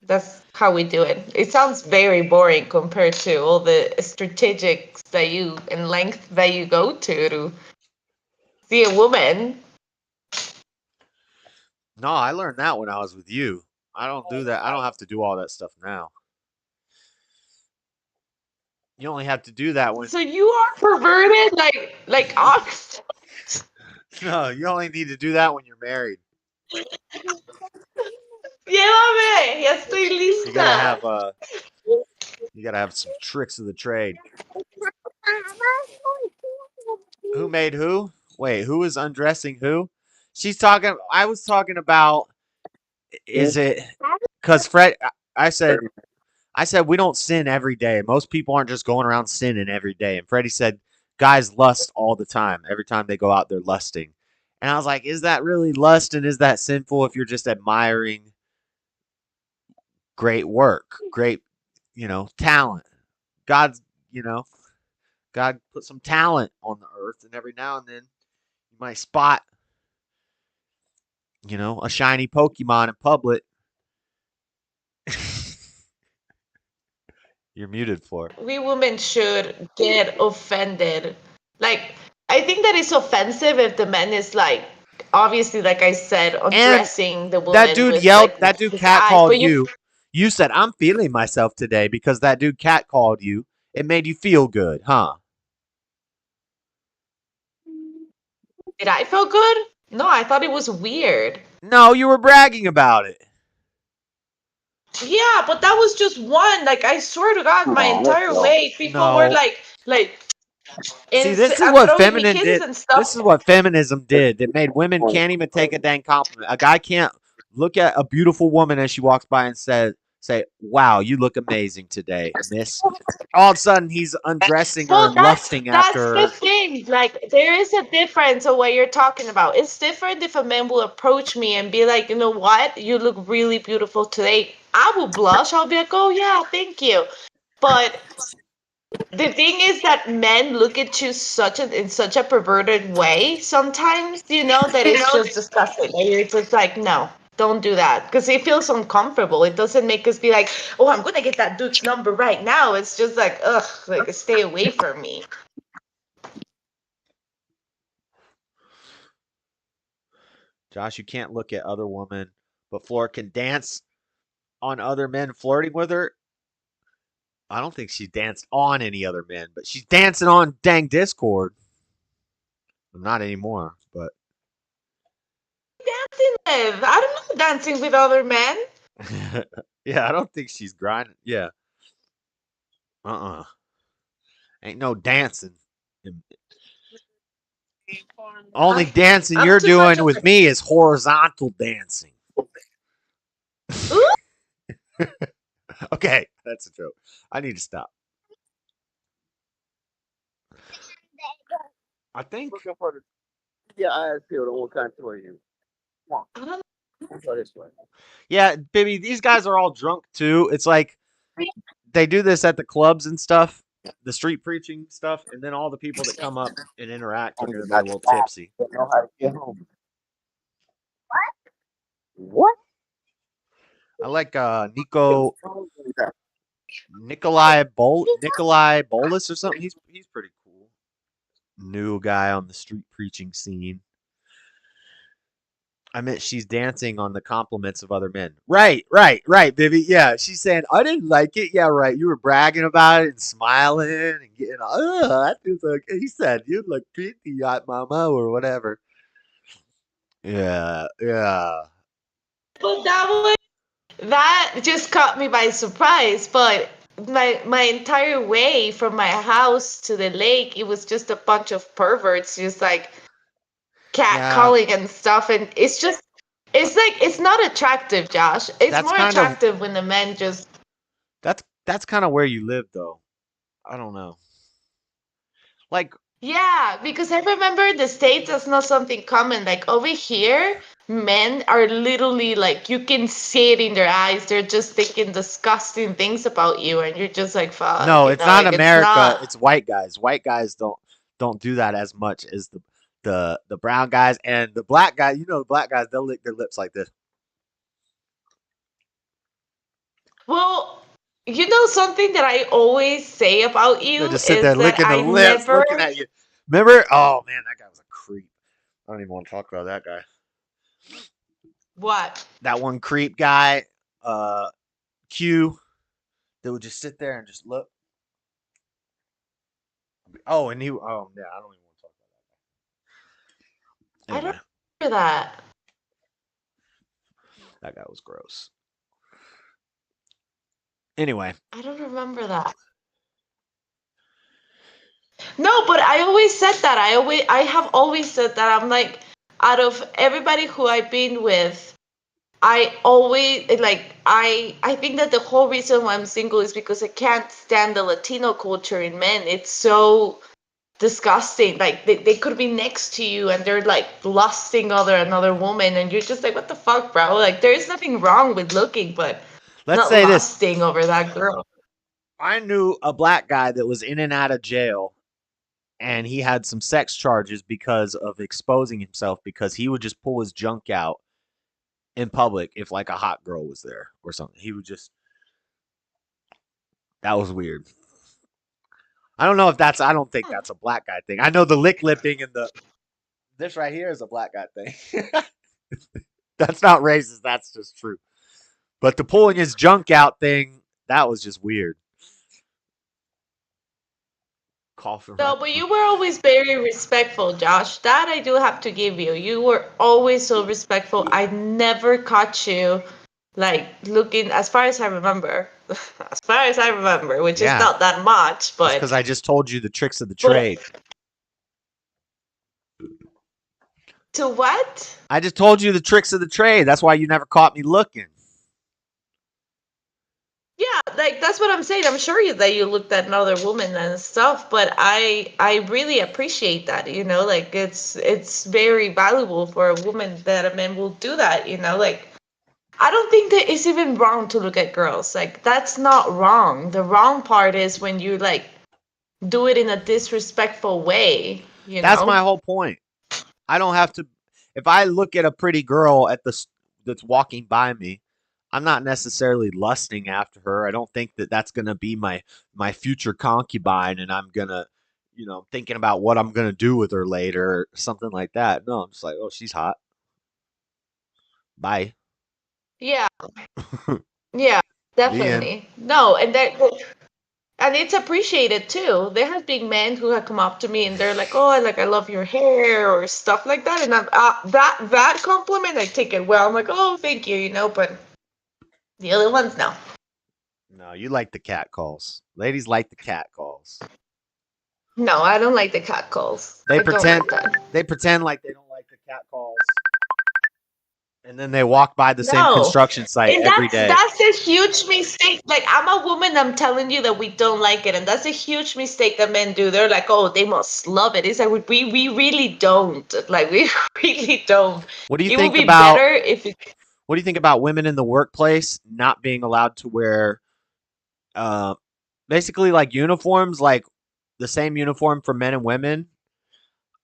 That's how we do it. It sounds very boring compared to all the strategics that you and length that you go to see a woman. No, I learned that when I was with you. I don't do that. I don't have to do all that stuff now. You only have to do that when So you are perverted, like ox. no, you only need to do that when you're married. Llévame, ya estoy You gotta lista. have some tricks of the trade. Who made who? Wait, who is undressing who? I was talking about is it cuz Fred I said I said we don't sin every day. Most people aren't just going around sinning every day. And Freddie said guys lust all the time. Every time they go out, they're lusting. And I was like, is that really lust and is that sinful if you're just admiring great work, great, talent? God's, God put some talent on the earth, and every now and then you might spot, a shiny Pokemon in public. You're muted, Floor. We women should get offended. Like, I think that it's offensive if the man is like, obviously, like I said, undressing the woman. That dude with, yelled. like, That dude his cat eyes, called but you. You said I'm feeling myself today because that dude cat called you. It made you feel good, huh? Did I feel good? No, I thought it was weird. No, you were bragging about it. Yeah, but that was just one. Like, I swear to God, my entire way, people were like. See, this is what feminine did. This is what feminism did. It made women can't even take a dang compliment. A guy can't look at a beautiful woman as she walks by and say, "Wow, you look amazing today, miss." All of a sudden, he's undressing her and lusting after her. That's the thing. Like, there is a difference of what you're talking about. It's different if a man will approach me and be like, you know what, you look really beautiful today. I will blush. I'll be like, oh yeah, thank you. But the thing is that men look at you in such a perverted way sometimes, that it's just disgusting. And you're just like, no, don't do that. Because it feels uncomfortable. It doesn't make us be like, oh, I'm going to get that dude's number right now. It's just like, ugh, like, stay away from me. Josh, you can't look at other women, but Flora can dance on other men flirting with her. I don't think she's danced on any other men, but she's dancing on dang Discord. Not anymore, but Dancing with? I don't know dancing with other men. yeah, I don't think she's grinding. Yeah. Ain't no dancing. Only dancing you're doing with me is horizontal dancing. Okay, that's a joke. I need to stop. I think. Yeah, I feel what kind of you. Go this way. Yeah, baby, these guys are all drunk too. It's like they do this at the clubs and stuff, the street preaching stuff, and then all the people that come up and interact are going to be a little tipsy. Don't know how to get home. What? I like Nikolai Bolas or something. He's pretty cool. New guy on the street preaching scene. I meant she's dancing on the compliments of other men. Right, Vivi. Yeah, she's saying, I didn't like it. Yeah, right. You were bragging about it and smiling and getting, that feels like, he said, you look pretty hot, mama, or whatever. Yeah. But that just caught me by surprise. But my entire way from my house to the lake, it was just a bunch of perverts, just like catcalling and stuff, and it's not attractive, Josh. It's more attractive when the men just. That's kind of where you live, though. I don't know. Like. Yeah, because I remember the States, that's not something common. Like over here, men are literally like, you can see it in their eyes. They're just thinking disgusting things about you, and you're just like, fuck. No, it's not America. It's white guys. White guys don't do that as much as the brown guys and the black guys. The black guys, they'll lick their lips like this. Well, something that I always say about you they just sit there licking the lips, looking at you. Remember? Oh man, that guy was a creep. I don't even want to talk about that guy. What? That one creep guy, Q, that would just sit there and just look. Oh, and I don't even want to talk about that guy. Anyway. I don't remember that. That guy was gross. Anyway. I don't remember that. No, but I always said that. I have always said that. I'm like, out of everybody who I've been with, I always like I think that the whole reason why I'm single is because I can't stand the Latino culture in men. It's so disgusting. Like they could be next to you and they're like lusting over another woman and you're just like, what the fuck, bro? Like there is nothing wrong with looking, but Let's not say this. lusting over that girl. I knew a black guy that was in and out of jail, and he had some sex charges because of exposing himself, because he would just pull his junk out in public if like a hot girl was there or something. He would just, that was weird. I don't know if that's, I don't think that's a black guy thing. I know the lipping and this right here is a black guy thing. That's not racist. That's just true. But the pulling his junk out thing, that was just weird. Coughing. No, but you were always very respectful, Josh. That I do have to give you. You were always so respectful. I never caught you like looking, as far as I remember, which is not that much, but because I just told you the tricks of the trade. To what? I just told you the tricks of the trade. That's why you never caught me looking. Yeah, like that's what I'm saying. I'm sure that you looked at another woman and stuff, but I really appreciate that, you know, like it's very valuable for a woman that a man will do that, you know, like I don't think that it's even wrong to look at girls. Like that's not wrong. The wrong part is when you like do it in a disrespectful way, you know. That's my whole point. I don't have to, if I look at a pretty girl that's walking by me, I'm not necessarily lusting after her. I don't think that that's going to be my future concubine and I'm going to, you know, thinking about what I'm going to do with her later or something like that. No, I'm just like, oh, she's hot. Bye. Yeah. Yeah, definitely. No, and it's appreciated too. There have been men who have come up to me and they're like, "Oh, I love your hair" or stuff like that, and that compliment I take it well. I'm like, "Oh, thank you," you know. But the other ones, no. No, you like the cat calls. Ladies like the cat calls. No, I don't like the cat calls. They I pretend. don't like that. They pretend like they don't like the cat calls. And then they walk by the same No. construction site And every day. that's a huge mistake. Like I'm a woman, I'm telling you that we don't like it, and that's a huge mistake that men do. They're like, "Oh, they must love it." It's like we really don't. Like we really don't. What do you It think would be about? better if it. What do you think about women in the workplace not being allowed to wear, basically like uniforms, like the same uniform for men and women?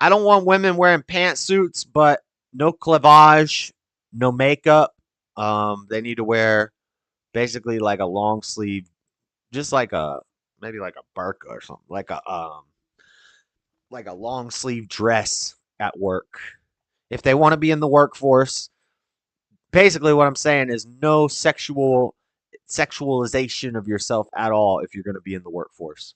I don't want women wearing pantsuits, but no cleavage, no makeup. They need to wear basically like a long sleeve, just like maybe like a burqa or something, like a long sleeve dress at work. If they want to be in the workforce, basically what I'm saying is no sexualization of yourself at all if you're going to be in the workforce.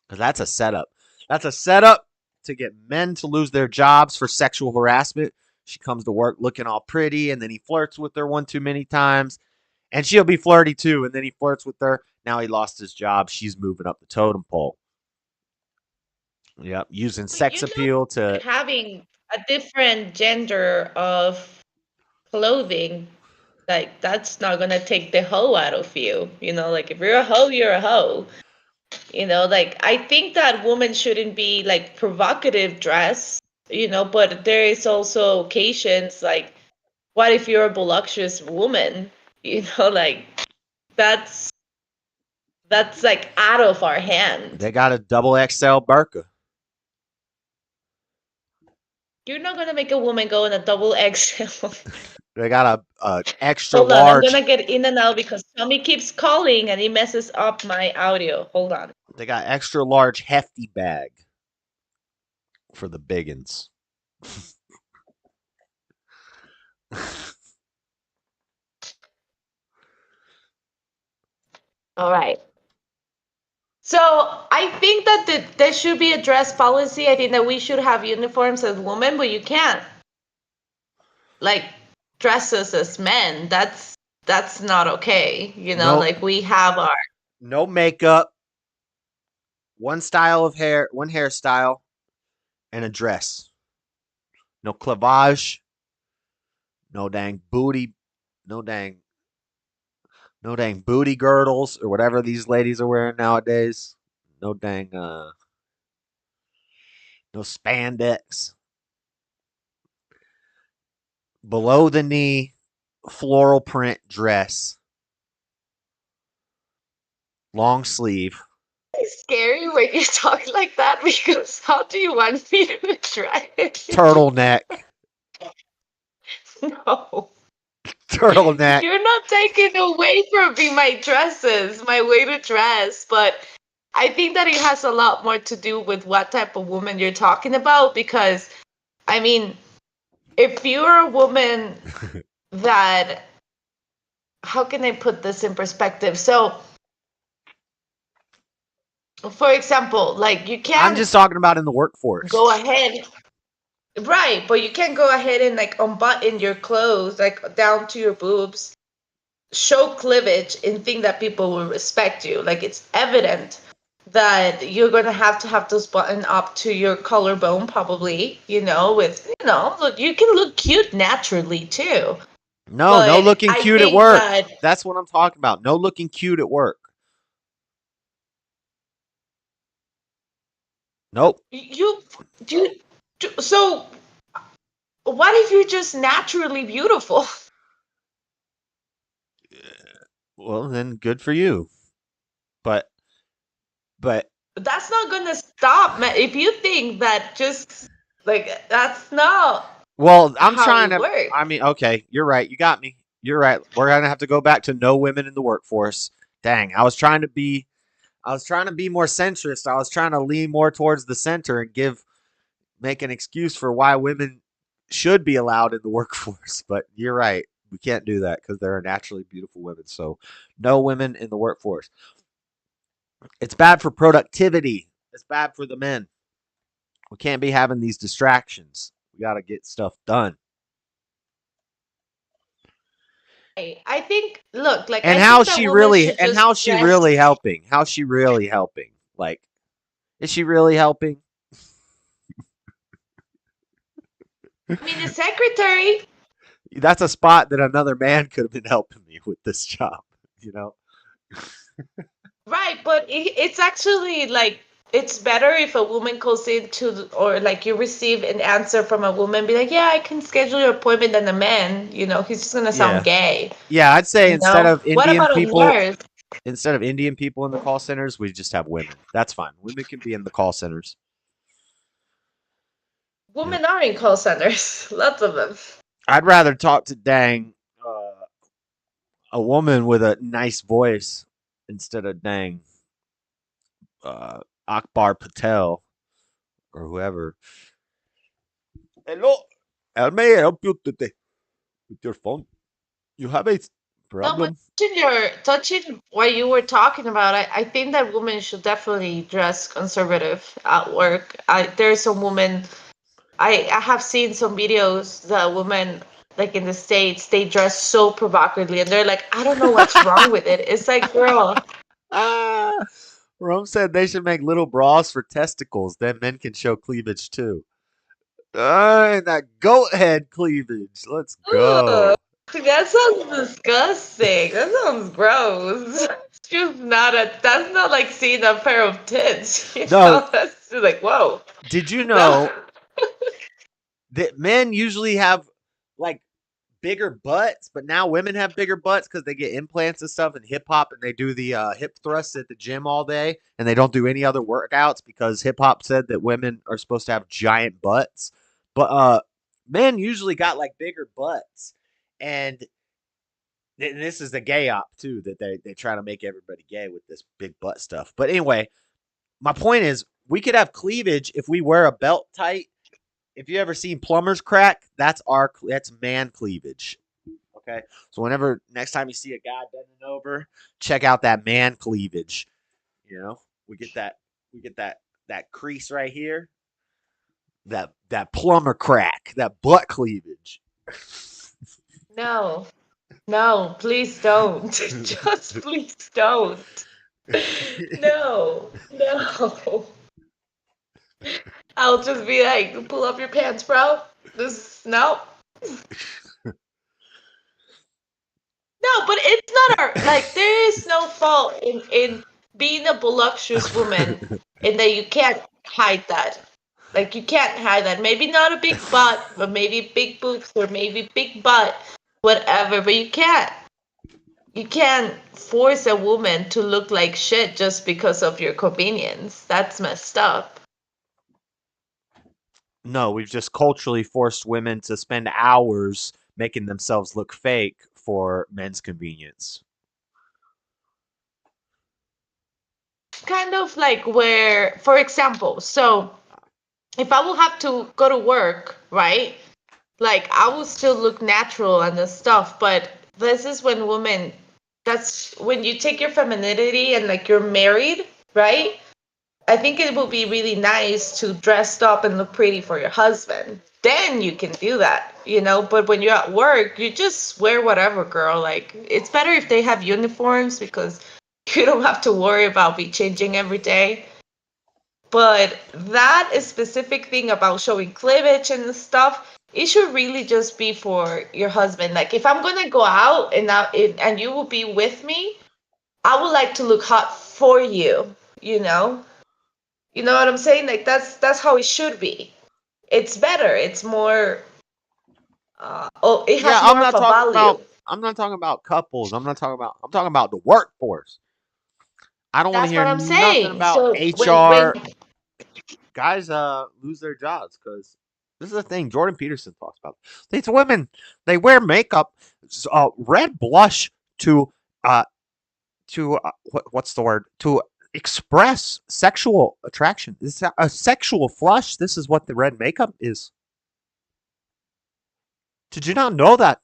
Because that's a setup. That's a setup to get men to lose their jobs for sexual harassment. She comes to work looking all pretty, and then he flirts with her one too many times. And she'll be flirty too, and then he flirts with her. Now he lost his job. She's moving up the totem pole. Yep, using sex appeal to having a different gender of clothing, like that's not gonna take the hoe out of you. You know, like if you're a hoe, you're a hoe. You know, like I think that women shouldn't be like provocative dress, you know, but there is also occasions like what if you're a voluptuous woman? You know, like that's like out of our hand. They got a double XL burqa. You're not gonna make a woman go in a double XL. They got a extra Hold on, large. I'm gonna get in and out because Tommy keeps calling and he messes up my audio. Hold on. They got extra large hefty bag for the biggins. All right. So I think that there should be a dress policy. I think that we should have uniforms as women, but you can't like dresses as men. That's not okay. You know, like we have our no makeup, one style of hair, one hairstyle, and a dress. No cleavage, No dang booty. No dang. No dang booty girdles or whatever these ladies are wearing nowadays. No dang. No spandex. Below the knee, floral print dress, long sleeve. It's scary when you talk like that because how do you want me to try it? Turtleneck. No. Turtleneck. You're not taking away from me my dresses, my way to dress, but I think that it has a lot more to do with what type of woman you're talking about because, I mean, if you're a woman that, how can I put this in perspective? So, for example, like you I'm can't just talking about in the workforce. go ahead. Right, but you can't go ahead and like unbutton your clothes like down to your boobs, show cleavage, and think that people will respect you. Like it's evident that you're gonna have to have those button up to your collarbone, probably. With look, you can look cute naturally too. No But looking I cute at think work. that That's what I'm talking about. No looking cute at work. Nope. you so what if you're just naturally beautiful? Well, then good for you. But That's not gonna stop, man. If you think that just like that's not well, I'm how trying it to. works. I mean, okay, you're right. You got me. You're right. We're gonna have to go back to no women in the workforce. Dang, I was trying to be more centrist. I was trying to lean more towards the center and make an excuse for why women should be allowed in the workforce. But you're right. We can't do that because there are naturally beautiful women. So no women in the workforce. It's bad for productivity. It's bad for the men. We can't be having these distractions. We got to get stuff done. I think, look, like And I how's think that she women really? should And just how's she rest. really helping? How's she really helping? Like, is she really helping? I mean, the secretary, That's a spot that another man could have been helping me with this job. You know. right? But it's actually like it's better if a woman calls in or like you receive an answer from a woman, be like, yeah, I can schedule your appointment, than a man. He's just gonna sound Yeah. gay. Yeah, I'd say What about a nurse? instead of Indian people in the call centers, we just have women. That's fine. Women can be in the call centers. Yep. Women are in call centers, lots of them. I'd rather talk to a woman with a nice voice instead of Akbar Patel or whoever. Hello, how may I help you today with your phone? You have a No, but problem? touching what you were talking about, I think that women should definitely dress conservative at work. There's some women I have seen some videos that women like in the States, they dress so provocatively and they're like, I don't know what's wrong with it. It's like, girl, Ah, Rome said they should make little bras for testicles. Then men can show cleavage too. And that goat head cleavage. Let's ugh, go. that sounds disgusting. That sounds gross. That's not like seeing a pair of tits. No, That's just like, whoa. did you No. know that men usually have like bigger butts, but now women have bigger butts because they get implants and stuff in hip hop and they do the hip thrusts at the gym all day and they don't do any other workouts because hip hop said that women are supposed to have giant butts. But men usually got like bigger butts. And this is the gay op too, that they try to make everybody gay with this big butt stuff. But anyway, my point is we could have cleavage if we wear a belt tight. If you ever seen plumbers crack, that's man cleavage. Okay, so whenever next time you see a guy bending over, check out that man cleavage. We get that crease right here, that plumber crack, that butt cleavage. No. No, please don't. Just please don't. No. No. I'll just be like, pull up your pants, bro. No. No, but it's not our like. There is no fault in being a voluptuous woman, and that you can't hide that. Like you can't hide that. Maybe not a big butt, but maybe big boobs or maybe big butt, whatever. But you can't force a woman to look like shit just because of your convenience. That's messed up. No, we've just culturally forced women to spend hours making themselves look fake for men's convenience. Kind of like where, for example, so if I will have to go to work, right? Like I will still look natural and the stuff, but this is when women, that's when you take your femininity and like you're married, right? I think it would be really nice to dress up and look pretty for your husband. Then you can do that, But when you're at work, you just wear whatever, girl. Like it's better if they have uniforms because you don't have to worry about be changing every day. But that specific thing about showing cleavage and stuff, it should really just be for your husband. Like if I'm gonna go out and you will be with me, I would like to look hot for you. You know, you know what I'm saying? Like that's how it should be. It's better. It's more. It Yeah, has more of a value. I'm not talking about couples. I'm talking about the workforce. I don't want to That's hear what I'm nothing saying. about So when HR. Guys lose their jobs because this is the thing Jordan Peterson talks about. These women, they wear makeup, red blush to uh what's the word, to express sexual attraction. This is a sexual flush. This is what the red makeup is. Did you not know that?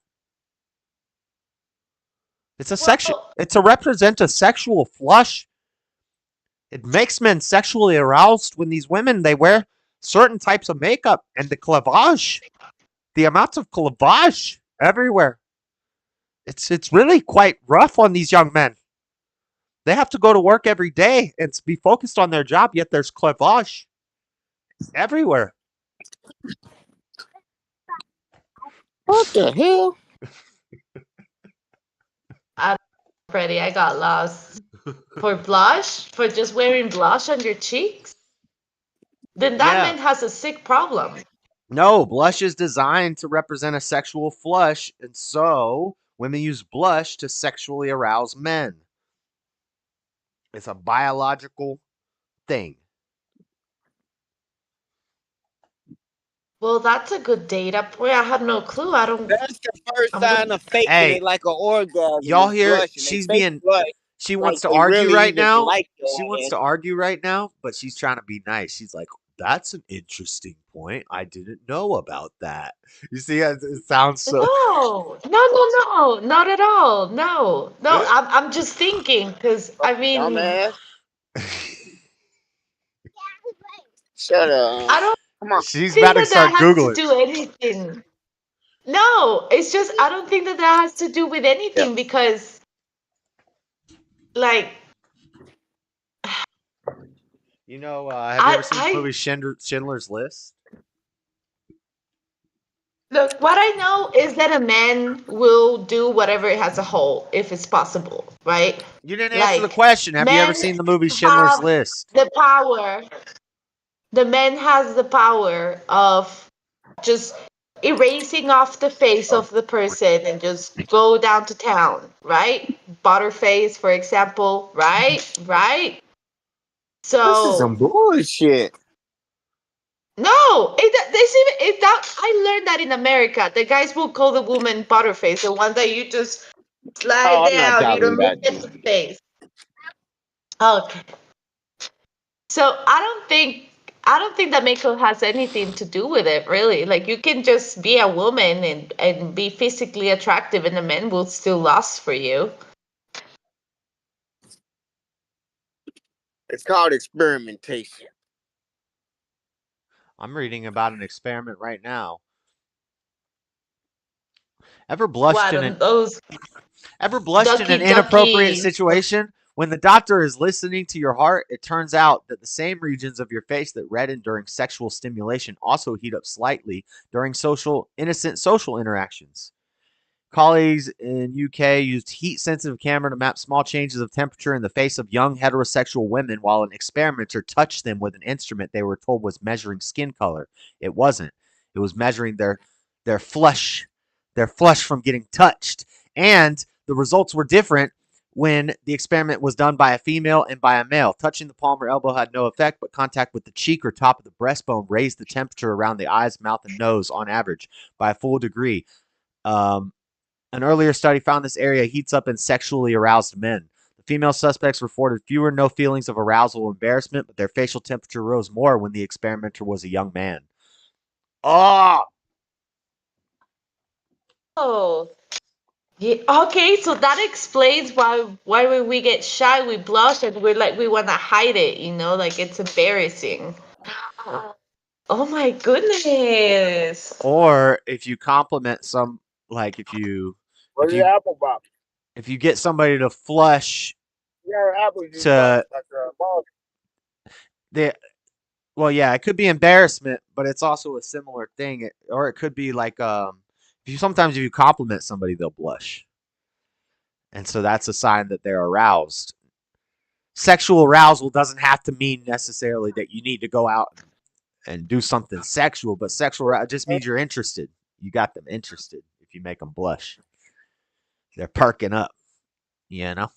well, It's to represent a sexual flush. It makes men sexually aroused when these women, they wear certain types of makeup and the cleavage, the amounts of cleavage everywhere. It's really quite rough on these young men. They have to go to work every day and be focused on their job, yet there's cleavage everywhere. What the hell? Freddie, I got lost. For blush? For just wearing blush on your cheeks? Then that Yeah. man has a sick problem. No, blush is designed to represent a sexual flush, and so women use blush to sexually arouse men. It's a biological thing. Well, that's a good data point. I have no clue. I don't. That's the first I'm sign gonna. of faking Hey, it like an orgasm y'all is hear blushing. They she's fake being blush she like wants to they argue really right even now. like She your wants ass. to argue right now, but she's trying to be nice. She's like, "That's an interesting point. I didn't know about that." You see, it sounds so. No, no, no, no, not at all. No, no. I'm just thinking because I mean, Dumbass. Shut up. I don't Come on. She's about think to that that start has to googling. do anything. No, it's just I don't think that that has to do with Yeah. anything because, like, You know, have you ever seen the I movie Schindler's List? look. What I know is that a man will do whatever it has a hole if it's possible, right? You didn't answer the Like, question. Have you ever men seen the movie Schindler's have List? the power. The man has the power of just erasing off the face of the person and just go down to town, right? Butterface, for example, right? Right? This is So some bullshit. no, this even it that I learned that in America, the guys will call the woman Butterface, the one that you just slide Oh, I'm not down, you talking don't look about at you. the face. Okay. So I don't think that makeup has anything to do with it, really. Like you can just be a woman and be physically attractive, and the men will still lust for you. It's called experimentation. I'm reading about an experiment right now. Ever blushed What in on an those Ever blushed in an ducky inappropriate ducky? situation? When the doctor is listening to your heart, it turns out that the same regions of your face that redden during sexual stimulation also heat up slightly during innocent social interactions, Colleagues in UK used heat-sensitive camera to map small changes of temperature in the face of young heterosexual women while an experimenter touched them with an instrument they were told was measuring skin color. It wasn't. It was measuring their flesh from getting touched. And the results were different when the experiment was done by a female and by a male. Touching the palm or elbow had no effect, but contact with the cheek or top of the breastbone raised the temperature around the eyes, mouth, and nose on average by a full degree. An earlier study found this area heats up in sexually aroused men. The female suspects reported fewer no feelings of arousal or embarrassment, but their facial temperature rose more when the experimenter was a young man. Oh! Oh. Yeah, okay, so that explains why when we get shy, we blush and we're like we want to hide it, like it's embarrassing. Oh my goodness. Or if you compliment some, like if you apple box? If you get somebody to flush to well, yeah, it could be embarrassment, but it's also a similar thing. Or it could be like if you compliment somebody, they'll blush, and so that's a sign that they're aroused. Sexual arousal doesn't have to mean necessarily that you need to go out and do something sexual, but sexual arousal just means you're interested. You got them interested if you make them blush. They're perking up, Y'all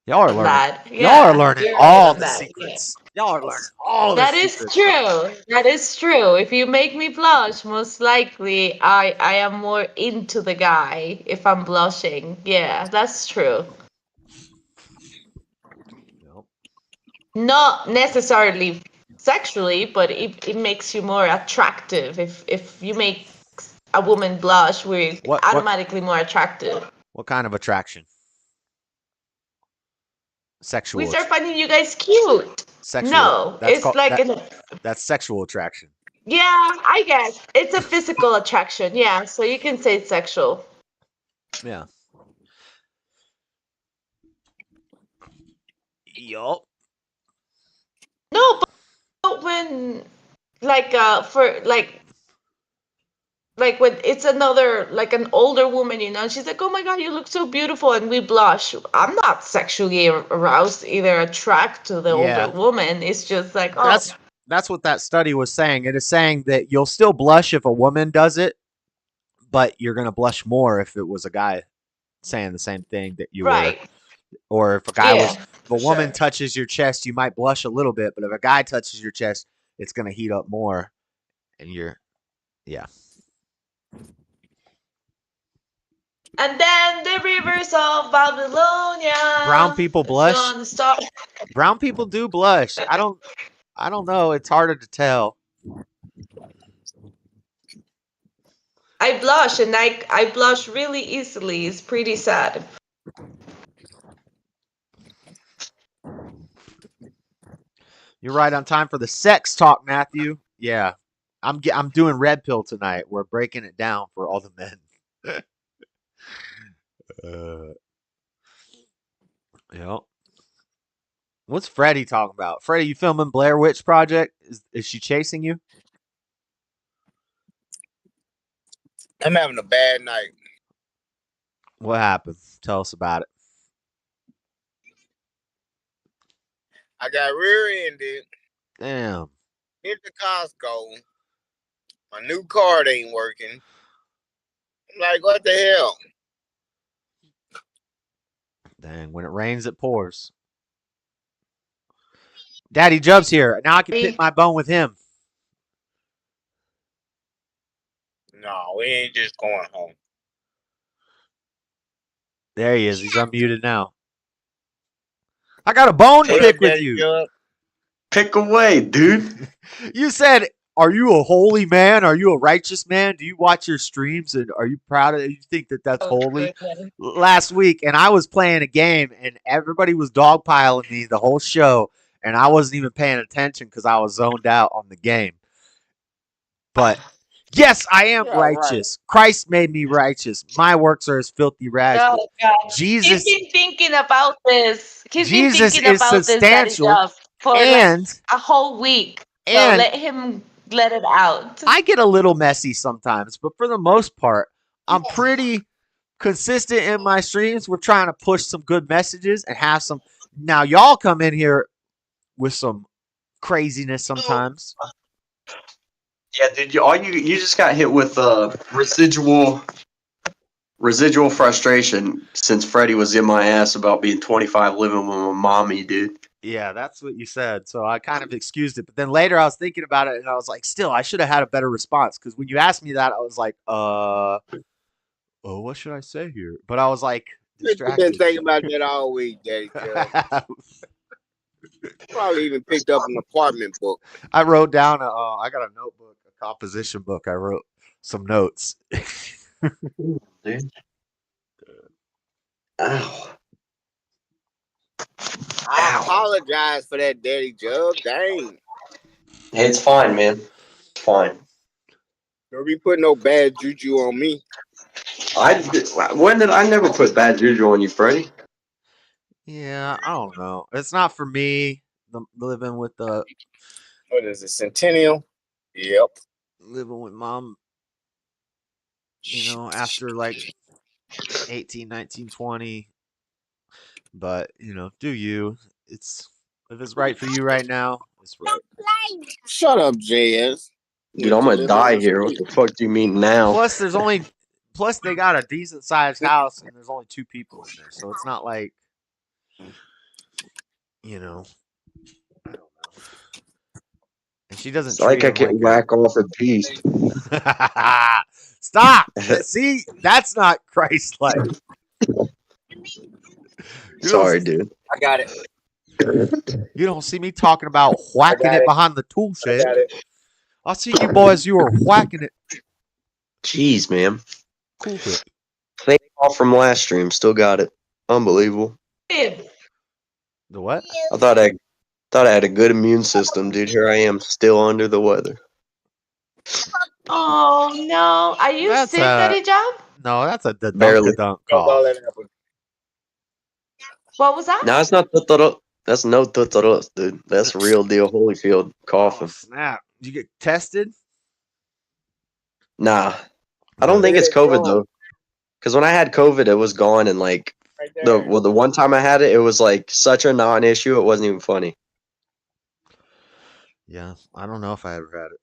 are learning. Y'all are learning all the secrets. Y'all are learning all the secrets. That is true. If you make me blush, most likely I am more into the guy if I'm blushing. Yeah, that's true. Yep. Not necessarily sexually, but it makes you more attractive. If you make a woman blush, we're automatically more attractive. What kind of attraction? Sexual. We start finding you guys cute. Sexual. No, it's like that's sexual attraction. Yeah, I guess it's a physical attraction. Yeah, so you can say it's sexual. Yeah. Yup. No, but when when it's another an older woman, she's like, "Oh my God, you look so beautiful," and we blush. I'm not sexually aroused, either attracted to the older woman. It's just like, oh. That's what that study was saying. It is saying that you'll still blush if a woman does it, but you're gonna blush more if it was a guy saying the same thing that you were. Or if a woman touches your chest, you might blush a little bit, but if a guy touches your chest, it's gonna heat up more, and yeah. And then the rivers of Babylonia. Brown people blush. Brown people do blush. I don't know. It's harder to tell. I blush, and I blush really easily. It's pretty sad. You're right on time for the sex talk, Matthew. Yeah, I'm doing red pill tonight. We're breaking it down for all the men. Yep. What's Freddie talking about? Freddie, you filming Blair Witch Project? Is she chasing you? I'm having a bad night. What happened? Tell us about it. I got rear-ended. Damn. Hit the Costco. My new card ain't working. I'm like, what the hell? Dang, when it rains, it pours. Daddy Jub's here. Now I can pick my bone with him. No, we ain't just going home. There he is. He's unmuted now. I got a bone to pick with you. Pick away, dude. You said, are you a holy man? Are you a righteous man? Do you watch your streams and are you proud of it? You think that that's holy? Last week, and I was playing a game and everybody was dogpiling me the whole show, and I wasn't even paying attention because I was zoned out on the game. But yes, I am righteous. Right. Christ made me righteous. My works are as filthy rags. Oh, God. Jesus, he's been thinking about this. Jesus is substantial for and a whole week. So let him let it out. I get a little messy sometimes, but for the most part, I'm pretty consistent in my streams. We're trying to push some good messages and have some. Now, y'all come in here with some craziness sometimes. Yeah, dude. You just got hit with residual frustration since Freddie was in my ass about being 25 living with my mommy, dude. Yeah, that's what you said. So I kind of excused it. But then later I was thinking about it and I was like, still, I should have had a better response. Because when you asked me that, I was like, oh, what should I say here? But I was like, You've been thinking about that all week, Daddy Joe. Probably even picked up an apartment book. I wrote down I got a notebook, a composition book. I wrote some notes. Dude. Ow. I apologize for that, Daddy Joe. Dang. Hey, it's fine, man. It's fine. Don't be putting no bad juju on me. When did I never put bad juju on you, Freddie? Yeah, I don't know. It's not for me. Living with the. What is it, Centennial? Yep. Living with mom. You know, after like 18, 19, 20. But, you know, do you. If it's right for you right now, it's right. Shut up, JS. Dude, I'm gonna die here. What the fuck do you mean now? Plus they got a decent sized house and there's only 2 people in there. So it's not like, you know, I don't know. And she doesn't It's like I can whack off in peace. Stop! See, that's not Christ-like. Sorry, dude. I got it. You don't see me talking about whacking it behind the tool shed. I see you boys, you are whacking it. Jeez, man. Cool it. Thank off from last stream. Still got it. Unbelievable. The what? I thought I had a good immune system, dude. Here I am, still under the weather. Oh no! Are you sick, Daddy Job? No, that's a Barely. dunk cough. What was that? No, it's not tutoro. That's no tutoros, dude. That's real deal Holyfield coughing. Oh, snap. Did you get tested? Nah. I don't think it's COVID though. Because when I had COVID, it was gone, and like the one time I had it, it was like such a non-issue. It wasn't even funny. Yeah, I don't know if I ever had it.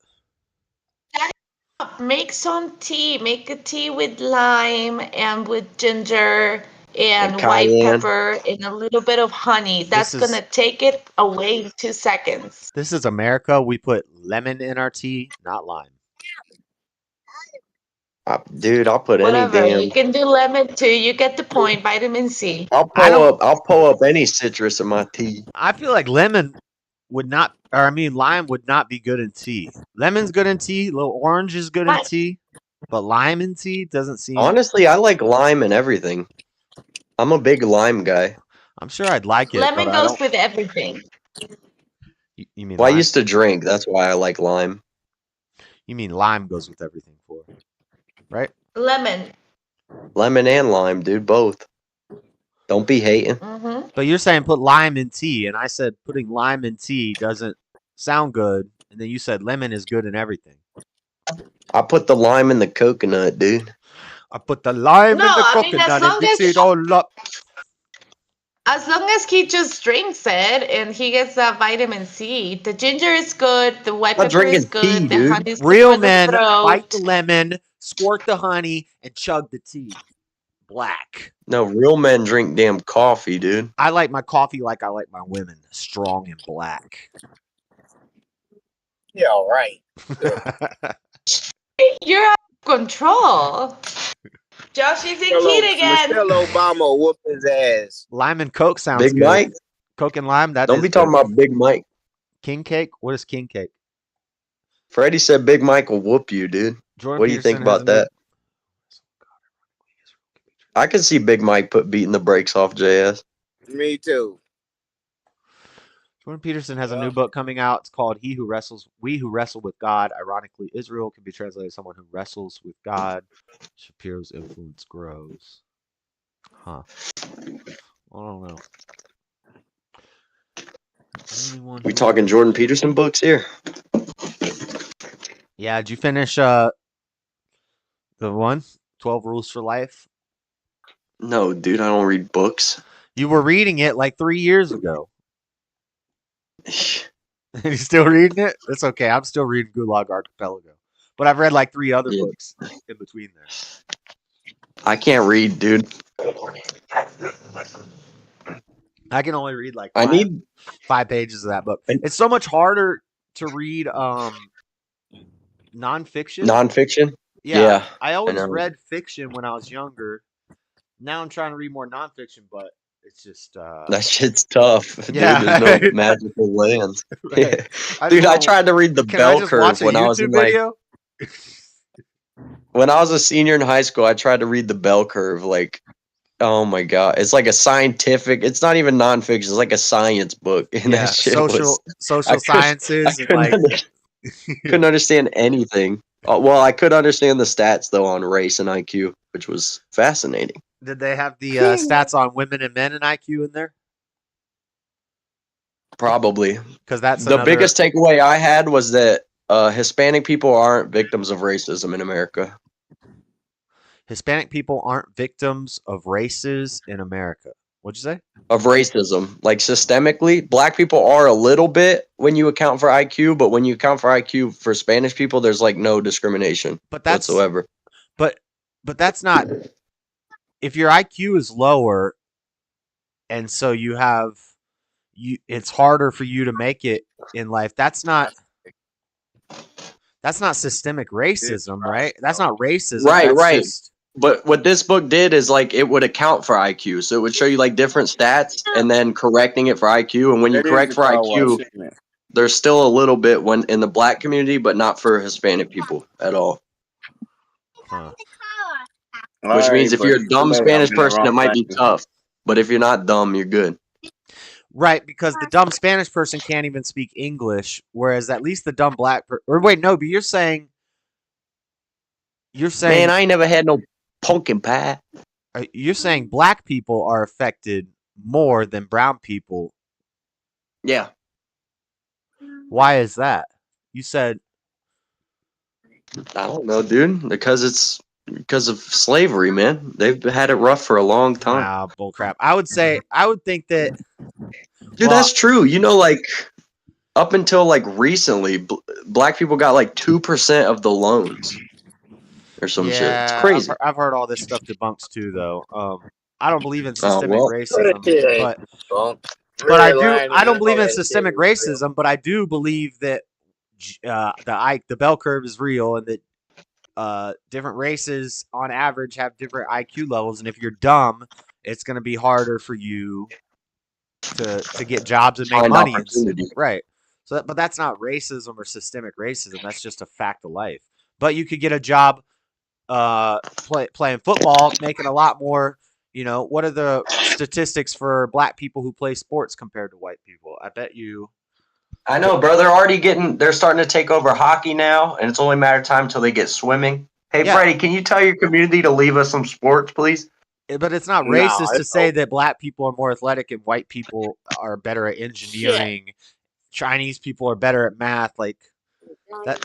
Make some tea. Make a tea with lime and with ginger and white pepper and a little bit of honey. That's gonna take it away in 2 seconds. This is America. We put lemon in our tea, not lime. Dude, I'll put Whatever. any damn. You can do lemon too. You get the point. Vitamin C. I'll pull up any citrus in my tea. I feel like lime would not be good in tea. Lemon's good in tea. Little orange is good in tea, but lime in tea doesn't seem. Honestly, I like lime and everything. I'm a big lime guy. I'm sure I'd like it. Lemon goes with everything. You mean? Well, I used to drink. That's why I like lime. You mean lime goes with everything for, right? Lemon. Lemon and lime, dude, both. Don't be hating. Mm-hmm. But you're saying put lime in tea, and I said putting lime in tea doesn't sound good, and then you said lemon is good in everything. I put the lime in the coconut, dude. I put the lime in the coconut and mix it all up. As long as he just drinks it and he gets that vitamin C, the ginger is good, the white pepper is good, the honey is good. Real men bite the lemon, squirt the honey, and chug the tea. Black. No, real men drink damn coffee, dude. I like my coffee like I like my women, strong and black. Yeah, all right. You're out of control. Josh is in heat again. Michelle Obama whooped his ass. Lime and Coke sounds Big good. Mike? Coke and lime, that Don't be talking about Big Mike. King cake? What is king cake? Freddie said Big Mike will whoop you, dude. Jordan what do you think about that? I can see Big Mike beating the brakes off JS. Me too. Jordan Peterson has a new book coming out. It's called We Who Wrestle with God. Ironically, Israel can be translated as someone who wrestles with God. Shapiro's influence grows. Huh. I don't know. We talking Jordan Peterson books here? Yeah, did you finish the one 12 Rules for Life? No, dude, I don't read books. You were reading it like 3 years ago. You still reading it? It's okay. I'm still reading Gulag Archipelago. But I've read like 3 other Yeah. books in between there. I can't read, dude. I can only read like I need 5 pages of that book. It's so much harder to read nonfiction. nonfiction. Yeah, I I always know. read fiction when I was younger. Now I'm trying to read more nonfiction, but it's just That shit's tough, dude. Yeah. There's no magical lands. Right. Dude, I tried to read the Can I bell just curve watch a when I was in YouTube video? when I was a senior in high school. I tried to read the bell curve. Like, oh my god, it's like a scientific. It's not even nonfiction. It's like a science book, and Yeah, that shit social I sciences and like couldn't understand anything. Well, I could understand the stats though on race and IQ, which was fascinating. did they have the stats on women and men and IQ in there? Probably. Because that's The another biggest takeaway I had was that Hispanic people aren't victims of racism in America. Hispanic people aren't victims of races in America. What'd you say? Of racism. Like systemically, black people are a little bit when you account for IQ, but when you account for IQ for Spanish people, there's like no discrimination But that's whatsoever. but that's not if your IQ is lower and so it's harder for you to make it in life. That's not systemic racism, right? That's not racism. Right, That's right. just But what this book did is like it would account for IQ. So it would show you like different stats and then correcting it for IQ. And when you correct for IQ, there's still a little bit when in the black community, but not for Hispanic people at all. Which means if you're a dumb Spanish person, it might be tough. But if you're not dumb, you're good. right, because the dumb Spanish person can't even speak English, whereas at least the dumb black or wait, no, but you're saying Man, I ain't never had no pumpkin pie. you're saying black people are affected more than brown people. Yeah. Why is that? You said I don't know, dude. Because of slavery, man. They've had it rough for a long time. Wow, bullcrap. I would think that Dude, that's true. You know, like up until like recently, black people got like 2% of the loans or some shit. It's crazy. I've heard all this stuff debunked too, though. I don't believe in systemic racism, but I don't believe in systemic racism, but I do believe that the bell curve is real and that different races on average have different IQ levels, and if you're dumb, it's going to be harder for you to get jobs and make Find money. Right. So, but that's not racism or systemic racism. That's just a fact of life. But you could get a job playing football, making a lot more. You know, what are the statistics for black people who play sports compared to white people? I bet you. I know, bro. They're starting to take over hockey now, and it's only a matter of time until they get swimming. Hey, Yeah. Freddie, can you tell your community to leave us some sports, please? But it's not racist to say that black people are more athletic and white people are better at engineering. Chinese people are better at math. Like that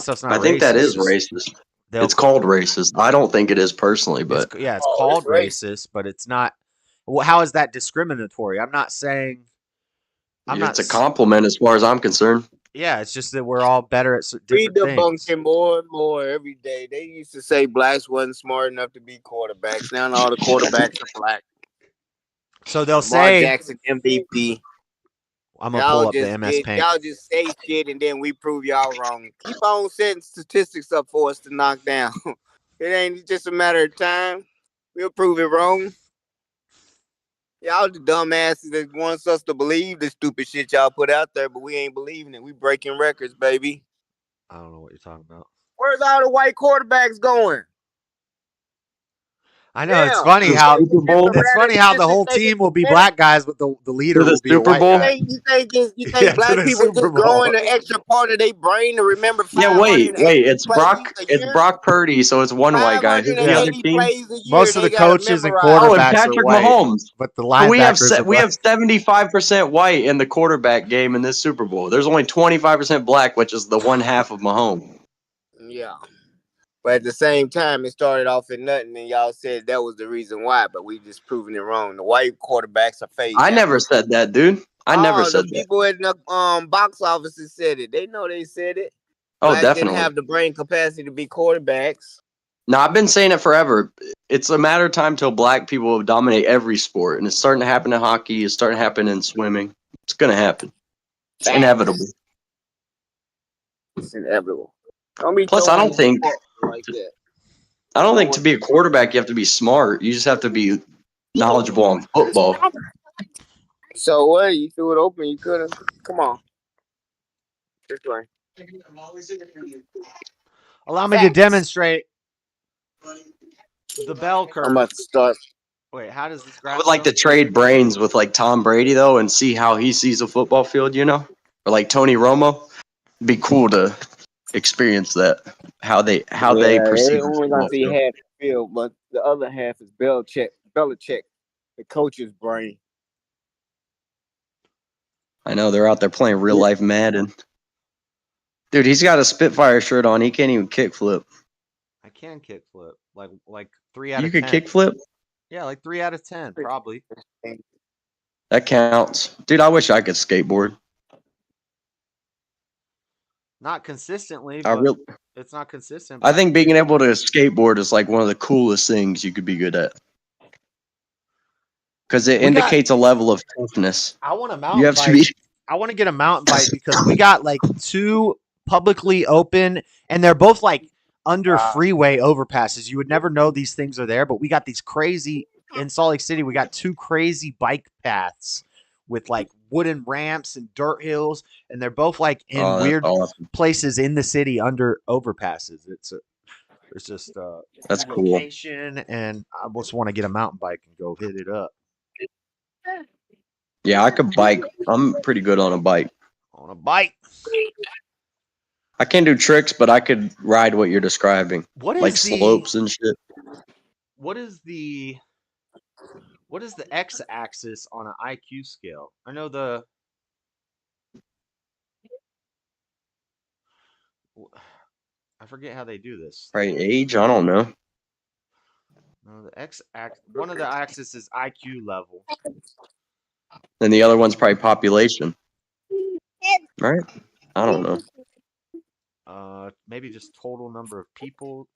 stuff's not racist. I think that is racist. It's called racist. I don't think it is personally, but it's called racist, but it's not. Well, how is that discriminatory? I'm not saying. It's a compliment as far as I'm concerned. Yeah, it's just that we're all better at different things. Debunking more and more every day. They used to say blacks wasn't smart enough to be quarterbacks. Now all the quarterbacks are black. So they'll Lamar say Jackson MVP. I'm gonna pull up the MS Paint. Y'all just say shit and then we prove y'all wrong. Keep on setting statistics up for us to knock down. It ain't just a matter of time. We'll prove it wrong. Y'all the dumbasses that wants us to believe the stupid shit y'all put out there, but we ain't believing it. We breaking records, baby. I don't know what you're talking about. Where's all the white quarterbacks going? I know it's funny how the whole team will be black guys, but the leader will be a white guy. You think black people just growing an extra part of their brain to remember? Yeah, wait, it's Brock Purdy, so it's one white guy. Who's the other team? Most of the coaches and quarterbacks and Patrick are white, Mahomes. But the linebackers we have 75% white in the quarterback game in this Super Bowl. There's only 25% black, which is the one half of Mahomes. Yeah. But at the same time, it started off at nothing, and y'all said that was the reason why. But we just proving it wrong. The white quarterbacks are fading. I never said that, dude. I never said the that. people at the box offices said it. They know they said it. Oh, Blacks definitely. didn't have the brain capacity to be quarterbacks. No, I've been saying it forever. It's a matter of time till black people will dominate every sport, and it's starting to happen in hockey. It's starting to happen in swimming. It's going to happen. It's inevitable. It's inevitable. Don't be Plus, I don't think like that. I don't think to be a quarterback you have to be smart. You just have to be knowledgeable on football. So what? You threw it open. You could have. Come on. This way. Allow me to demonstrate the bell curve. I'm about to start. Wait, how does this graph? I would like to trade brains with like Tom Brady though, and see how he sees a football field. You know, or like Tony Romo. It'd be cool to experience that. How they perceive. They only gonna see half the field, but the other half is Belichick, the coach's brain. I know they're out there playing real life Madden. Dude, he's got a Spitfire shirt on. He can't even kickflip. I can kickflip like 3 out You of could 10. kickflip? Yeah, like 3 out of 10, probably. That counts. Dude, I wish I could skateboard. Not consistently, but it's not consistent. I think being able to skateboard is like one of the coolest things you could be good at. Because it indicates a level of toughness. I want a mountain bike. I want to get a mountain bike because we got like 2 publicly open, and they're both like under freeway overpasses. You would never know these things are there, but we got these crazy in Salt Lake City. We got 2 crazy bike paths with like wooden ramps and dirt hills, and they're both like in weird places in the city under overpasses. It's just that's cool. Location, and I just want to get a mountain bike and go hit it up. Yeah, I could bike. I'm pretty good on a bike. On a bike. I can't do tricks, but I could ride what you're describing. What is like slopes and shit. What is the x-axis on an IQ scale? I know I forget how they do this. Right, age? I don't know. No, the x-axis. One of the axes is IQ level. And the other one's probably population. Right? I don't know. Maybe just total number of people.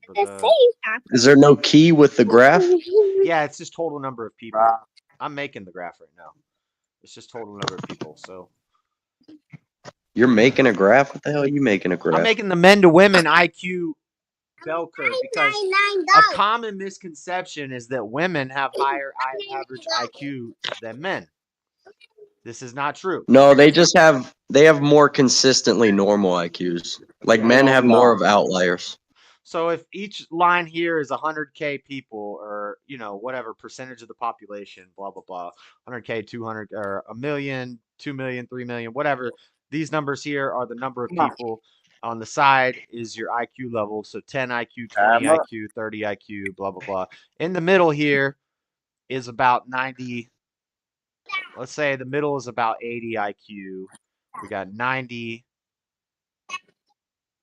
Is there no key with the graph? Yeah, it's just total number of people. I'm making the graph right now. It's just total number of people. So you're making a graph? What the hell are you making a graph? I'm making the men to women IQ bell curve because a common misconception is that women have higher average IQ than men. This is not true. No, they have more consistently normal IQs. Like men have more of outliers. So if each line here is 100K people, or whatever percentage of the population, blah blah blah, 100K, 200, or 1 million, 2 million, 3 million, whatever. These numbers here are the number of people. On the side is your IQ level. So 10 IQ, 20 IQ, 30 IQ, blah blah blah. In the middle here is about 90. Let's say the middle is about 80 IQ. We got 90.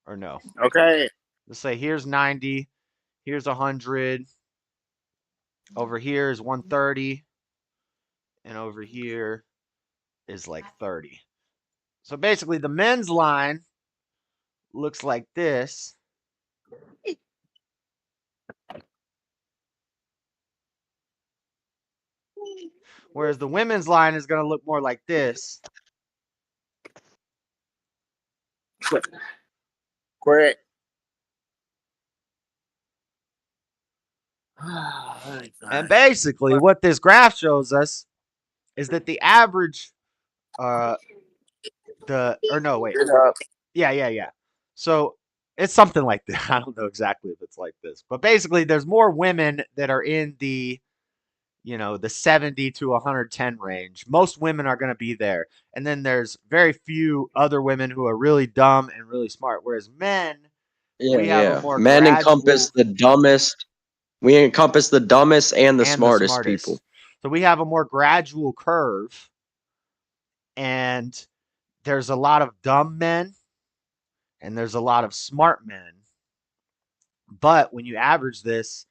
Or no. Okay. Let's say here's 90. Here's 100. Over here is 130. And over here is like 30. So basically the men's line looks like this. Whereas the women's line is going to look more like this. Correct. And basically what this graph shows us is that the average Yeah. So it's something like this. I don't know exactly if it's like this, but basically there's more women that are in the the 70 to 110 range. Most women are going to be there. And then there's very few other women who are really dumb and really smart. Whereas men, we have a more men encompass the dumbest. We encompass the dumbest and the smartest people. So we have a more gradual curve. And there's a lot of dumb men. And there's a lot of smart men. But when you average this,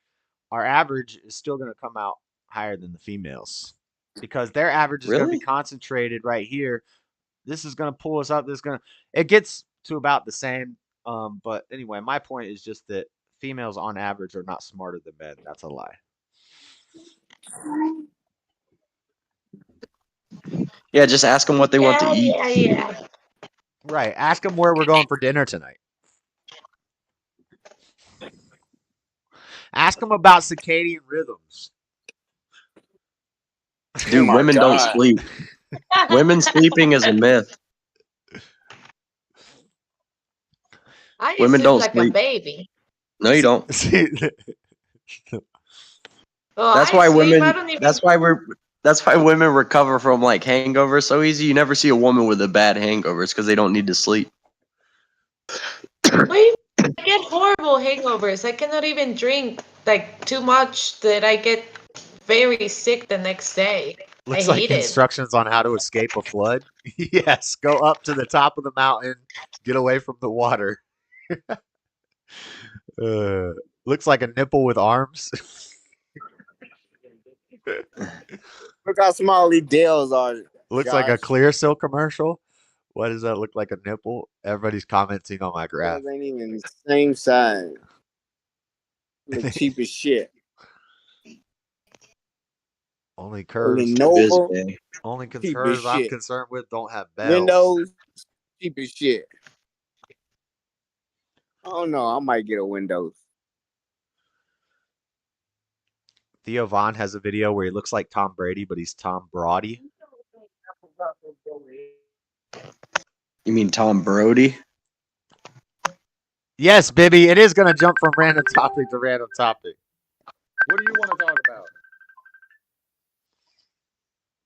our average is still going to come out higher than the females because their average is going to be Really? concentrated right here. This is going to pull us up. It gets to about the same. But anyway, my point is just that females on average are not smarter than men. That's a lie. Yeah, just ask them what they want to eat. Yeah. Right. Ask them where we're going for dinner tonight. Ask them about circadian rhythms. Dude, women don't sleep. Women sleeping is a myth. I Women sleep don't like sleep. a baby. No, you don't. Oh, That's I why sleep. women. I don't even. That's why women recover from like hangovers so easy. You never see a woman with a bad hangover. It's because they don't need to sleep. Wait, I get horrible hangovers. I cannot even drink like too much that I get very sick the next day. Looks I like hate it. instructions on how to escape a flood. Yes, go up to the top of the mountain, get away from the water. Looks like a nipple with arms. Look how small these Dells are. Looks like a Josh. Clear Silk commercial. Why does that look like a nipple? Everybody's commenting on my graph. Those ain't even the same size. Look cheap as shit. Only curves. Noble, Only cheap as curves I'm shit. concerned with don't have bells. Windows, cheap as shit. I don't know. I might get a Windows. Theo Vaughn has a video where he looks like Tom Brady, but he's Tom Brody. You mean Tom Brody? Yes, Bibby, it is going to jump from random topic to random topic. What do you want to talk about?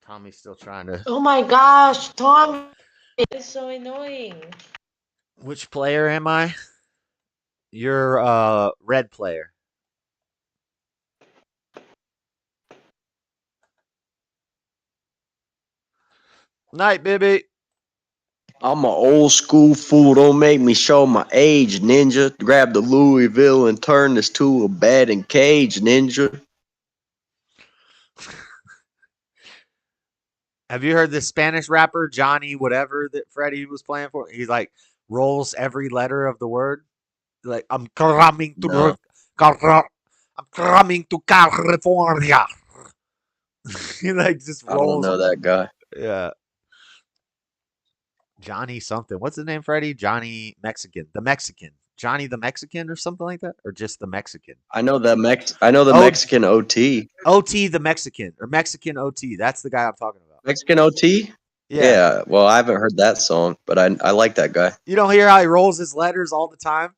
Tommy's still trying to... Oh my gosh, Tom is so annoying. Which player am I? You're red player. Night, Bibby. I'm an old school fool. Don't make me show my age, ninja. Grab the Louisville and turn this to a batting cage, ninja. Have you heard this Spanish rapper, Johnny whatever, that Freddie was playing for? He like rolls every letter of the word. Like, I'm coming to California. He like just rolls. I don't know that guy. Yeah. Johnny something. What's his name, Freddie? Johnny Mexican. The Mexican. Johnny the Mexican or something like that? Or just the Mexican? I know the Mexican OT. OT the Mexican. Or Mexican OT. That's the guy I'm talking about. Mexican OT? Yeah. Well, I haven't heard that song, but I like that guy. You don't hear how he rolls his letters all the time?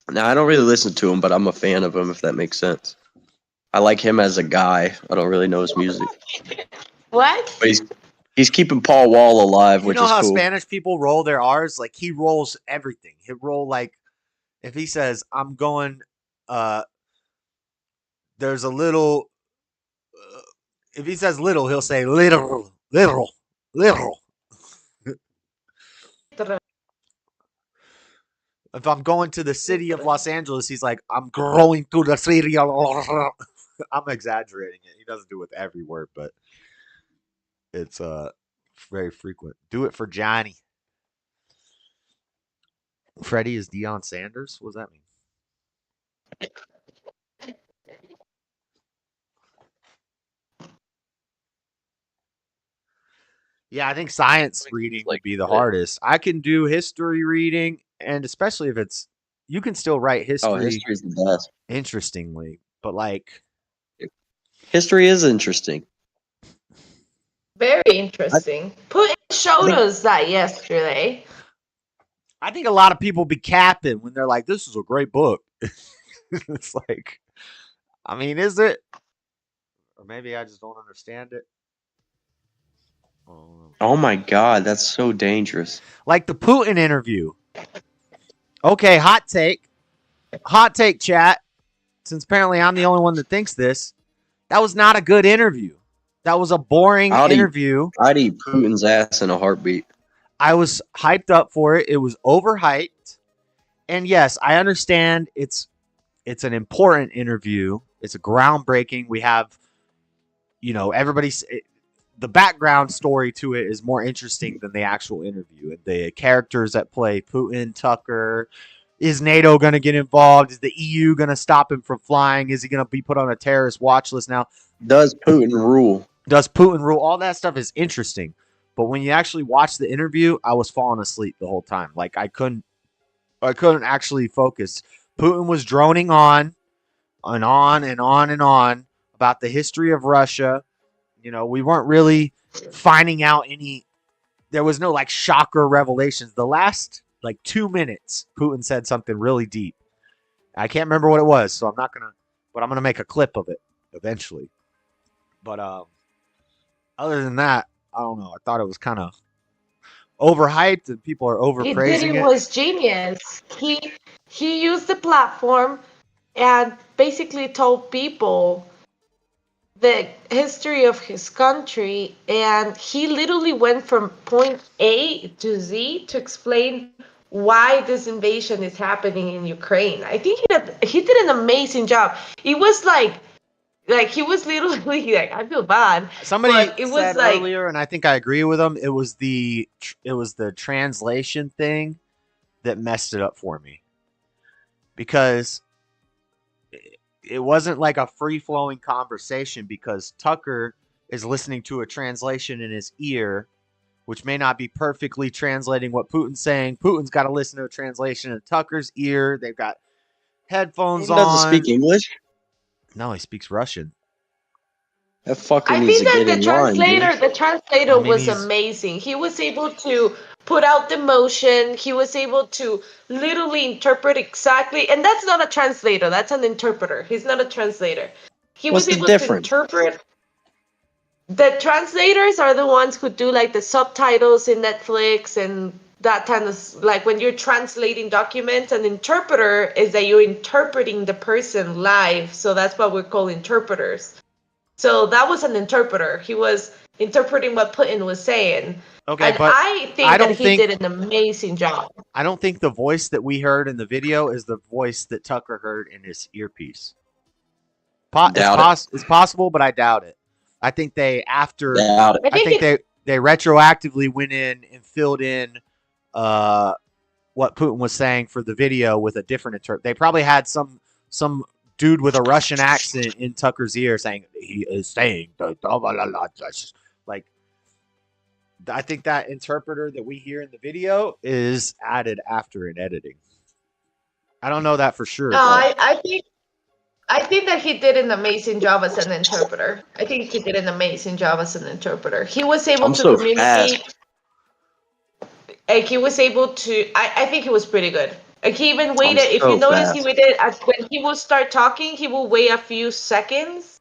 Now, I don't really listen to him, but I'm a fan of him, if that makes sense. I like him as a guy. I don't really know his music. What? But he's keeping Paul Wall alive, which is cool. You know how Spanish people roll their R's? Like, he rolls everything. He'll roll, like, if he says, I'm going, there's a little, if he says little, he'll say little. If I'm going to the city of Los Angeles, he's like, I'm going to the city of I'm exaggerating it. He doesn't do it with every word, but it's very frequent. Do it for Johnny. Freddie is Deion Sanders? What does that mean? Yeah, I think science reading would be the hardest. I can do history reading, and especially if it's, you can still write history. Oh, history's the best. Interestingly, but like, history is interesting. Very interesting. Putin showed us that yesterday. I think a lot of people be capping when they're like, this is a great book. It's like, I mean, is it? Or maybe I just don't understand it. Oh my God, that's so dangerous. Like the Putin interview. Okay, hot take. Hot take, chat. Since apparently I'm the only one that thinks this. That was not a good interview. That was a boring interview. I'd eat Putin's ass in a heartbeat. I was hyped up for it. It was overhyped. And yes, I understand it's an important interview. It's a groundbreaking. We have, everybody's the background story to it is more interesting than the actual interview. The characters that play Putin, Tucker. Is NATO going to get involved? Is the EU going to stop him from flying? Is he going to be put on a terrorist watch list now? Does Putin rule? Does Putin rule? All that stuff is interesting. But when you actually watch the interview, I was falling asleep the whole time. Like I couldn't actually focus. Putin was droning on and on and on and on about the history of Russia. We weren't really finding out any. There was no like shocker revelations. The last 2 minutes, Putin said something really deep. I can't remember what it was, so I'm not gonna. But I'm gonna make a clip of it eventually. But other than that, I don't know. I thought it was kind of overhyped and people are overpraising it. He was genius. He used the platform and basically told people the history of his country, and he literally went from point A to Z to explain why this invasion is happening in Ukraine. I think he did an amazing job. It was like he was literally like, I feel bad. Somebody it said was like, earlier, and I think I agree with them. It was the translation thing that messed it up for me, because it wasn't like a free-flowing conversation, because Tucker is listening to a translation in his ear, which may not be perfectly translating what Putin's saying. Putin's got to listen to a translation in Tucker's ear. They've got headphones on. He doesn't speak English? No, he speaks Russian. That fucker I needs think to that get in line, dude. the translator was amazing. He was able to put out the motion. He was able to literally interpret exactly, and that's not a translator. That's an interpreter. He's not a translator. He What's was the able difference? to interpret. The translators are the ones who do like the subtitles in Netflix and that kind of like when you're translating documents. An interpreter is that you're interpreting the person live. So that's what we call interpreters. So that was an interpreter. He was interpreting what Putin was saying. Okay, and but I think he did an amazing job. I don't think the voice that we heard in the video is the voice that Tucker heard in his earpiece. It's possible, but I doubt it. I think they I think they retroactively went in and filled in what Putin was saying for the video with a different interpret. They probably had some dude with a Russian accent in Tucker's ear saying he is saying like. I think that interpreter that we hear in the video is added after in editing. I don't know that for sure. No, I think that he did an amazing job as an interpreter. I think he did an amazing job as an interpreter. He was able to communicate. Like he was able to. I think he was pretty good. Like he even waited. If you notice, he waited when he will start talking. He will wait a few seconds,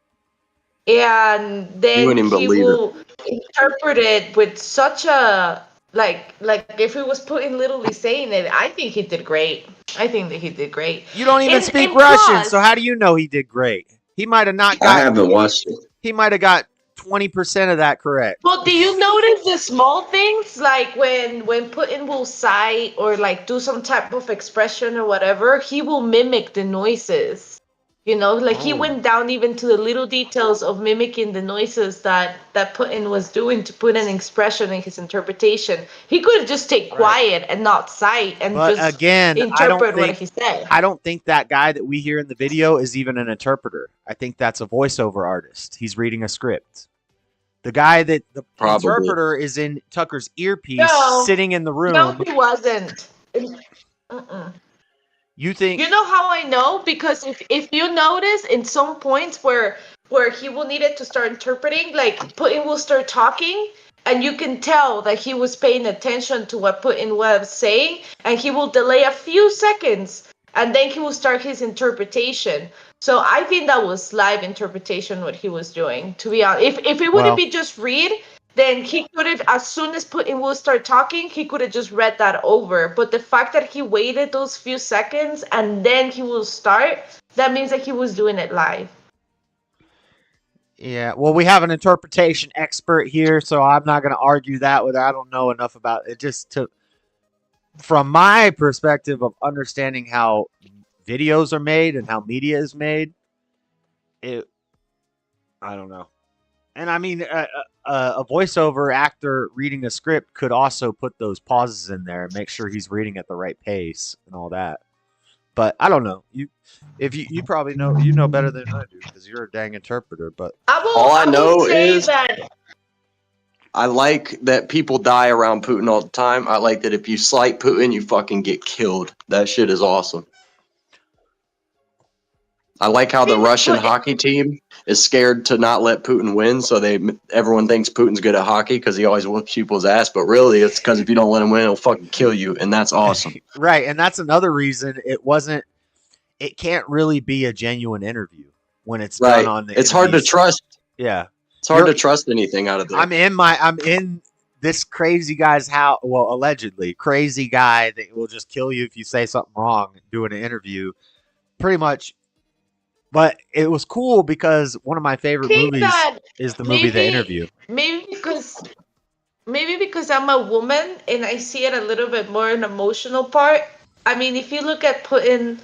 and then he will interpret it with such a like if he was Putin literally saying it. I think he did great. I think that he did great. You don't even speak Russian, so how do you know he did great? He might have not got. I haven't watched it. He might have got 20% of that correct. Well, do you notice the small things like when Putin will sigh or like do some type of expression or whatever, he will mimic the noises. He went down even to the little details of mimicking the noises that Putin was doing to put an expression in his interpretation. He could have just stayed quiet and not sigh and just interpret what he said. I don't think that guy that we hear in the video is even an interpreter. I think that's a voiceover artist. He's reading a script. The guy the interpreter is in Tucker's earpiece, sitting in the room. No, he wasn't. You think? You know how I know? Because if you notice in some points where he will need it to start interpreting, like Putin will start talking, and you can tell that he was paying attention to what Putin was saying, and he will delay a few seconds, and then he will start his interpretation. So I think that was live interpretation what he was doing. To be honest, if it wouldn't be just read, then he could have, as soon as Putin will start talking, he could have just read that over. But the fact that he waited those few seconds and then he will start, that means that he was doing it live. Yeah, well, we have an interpretation expert here, so I'm not going to argue that with her. I don't know enough about it. from my perspective of understanding how videos are made and how media is made, I don't know. And I mean, a voiceover actor reading a script could also put those pauses in there and make sure he's reading at the right pace and all that. But I don't know. You probably know better than I do because you're a dang interpreter. But all I know is that I like that people die around Putin all the time. I like that if you slight Putin, you fucking get killed. That shit is awesome. I like how the Russian hockey team is scared to not let Putin win, so everyone thinks Putin's good at hockey because he always whoops people's ass. But really, it's because if you don't let him win, he'll fucking kill you, and that's awesome. Right, and that's another reason it can't really be a genuine interview when it's done on the. It's hard to trust. Yeah, it's hard to trust anything out of there. I'm in this crazy guy's house. Well, allegedly crazy guy that will just kill you if you say something wrong doing an interview. Pretty much. But it was cool because one of my favorite movies is the movie The Interview. Maybe because I'm a woman and I see it a little bit more an emotional part. I mean, if you look at Putin,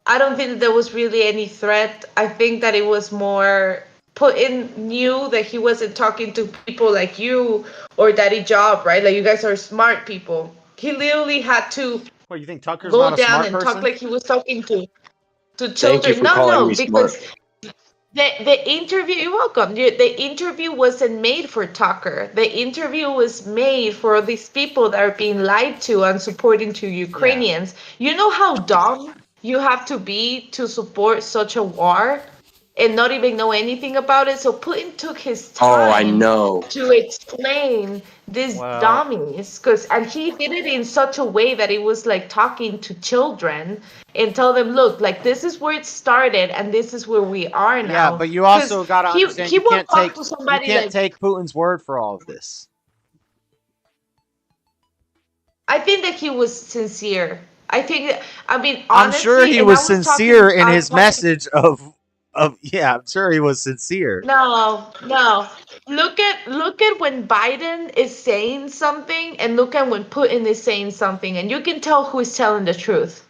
I don't think there was really any threat. I think that it was more Putin knew that he wasn't talking to people like you or Daddy Job, right? Like you guys are smart people. He literally had to you think Tucker's go not a down smart and person? talk like he was talking to children. Thank you for calling me because smart. the interview, you're welcome. The interview wasn't made for Tucker. The interview was made for these people that are being lied to and supporting to Ukrainians. Yeah. You know how dumb you have to be to support such a war and not even know anything about it? So Putin took his time to explain these dummies, and he did it in such a way that it was like talking to children and tell them, look, like this is where it started and this is where we are now. Yeah, but you also got to understand you can't take Putin's word for all of this. I think that he was sincere. Honestly, I'm sure he was sincere in his message of I'm sure he was sincere. No. Look at when Biden is saying something and look at when Putin is saying something, and you can tell who is telling the truth.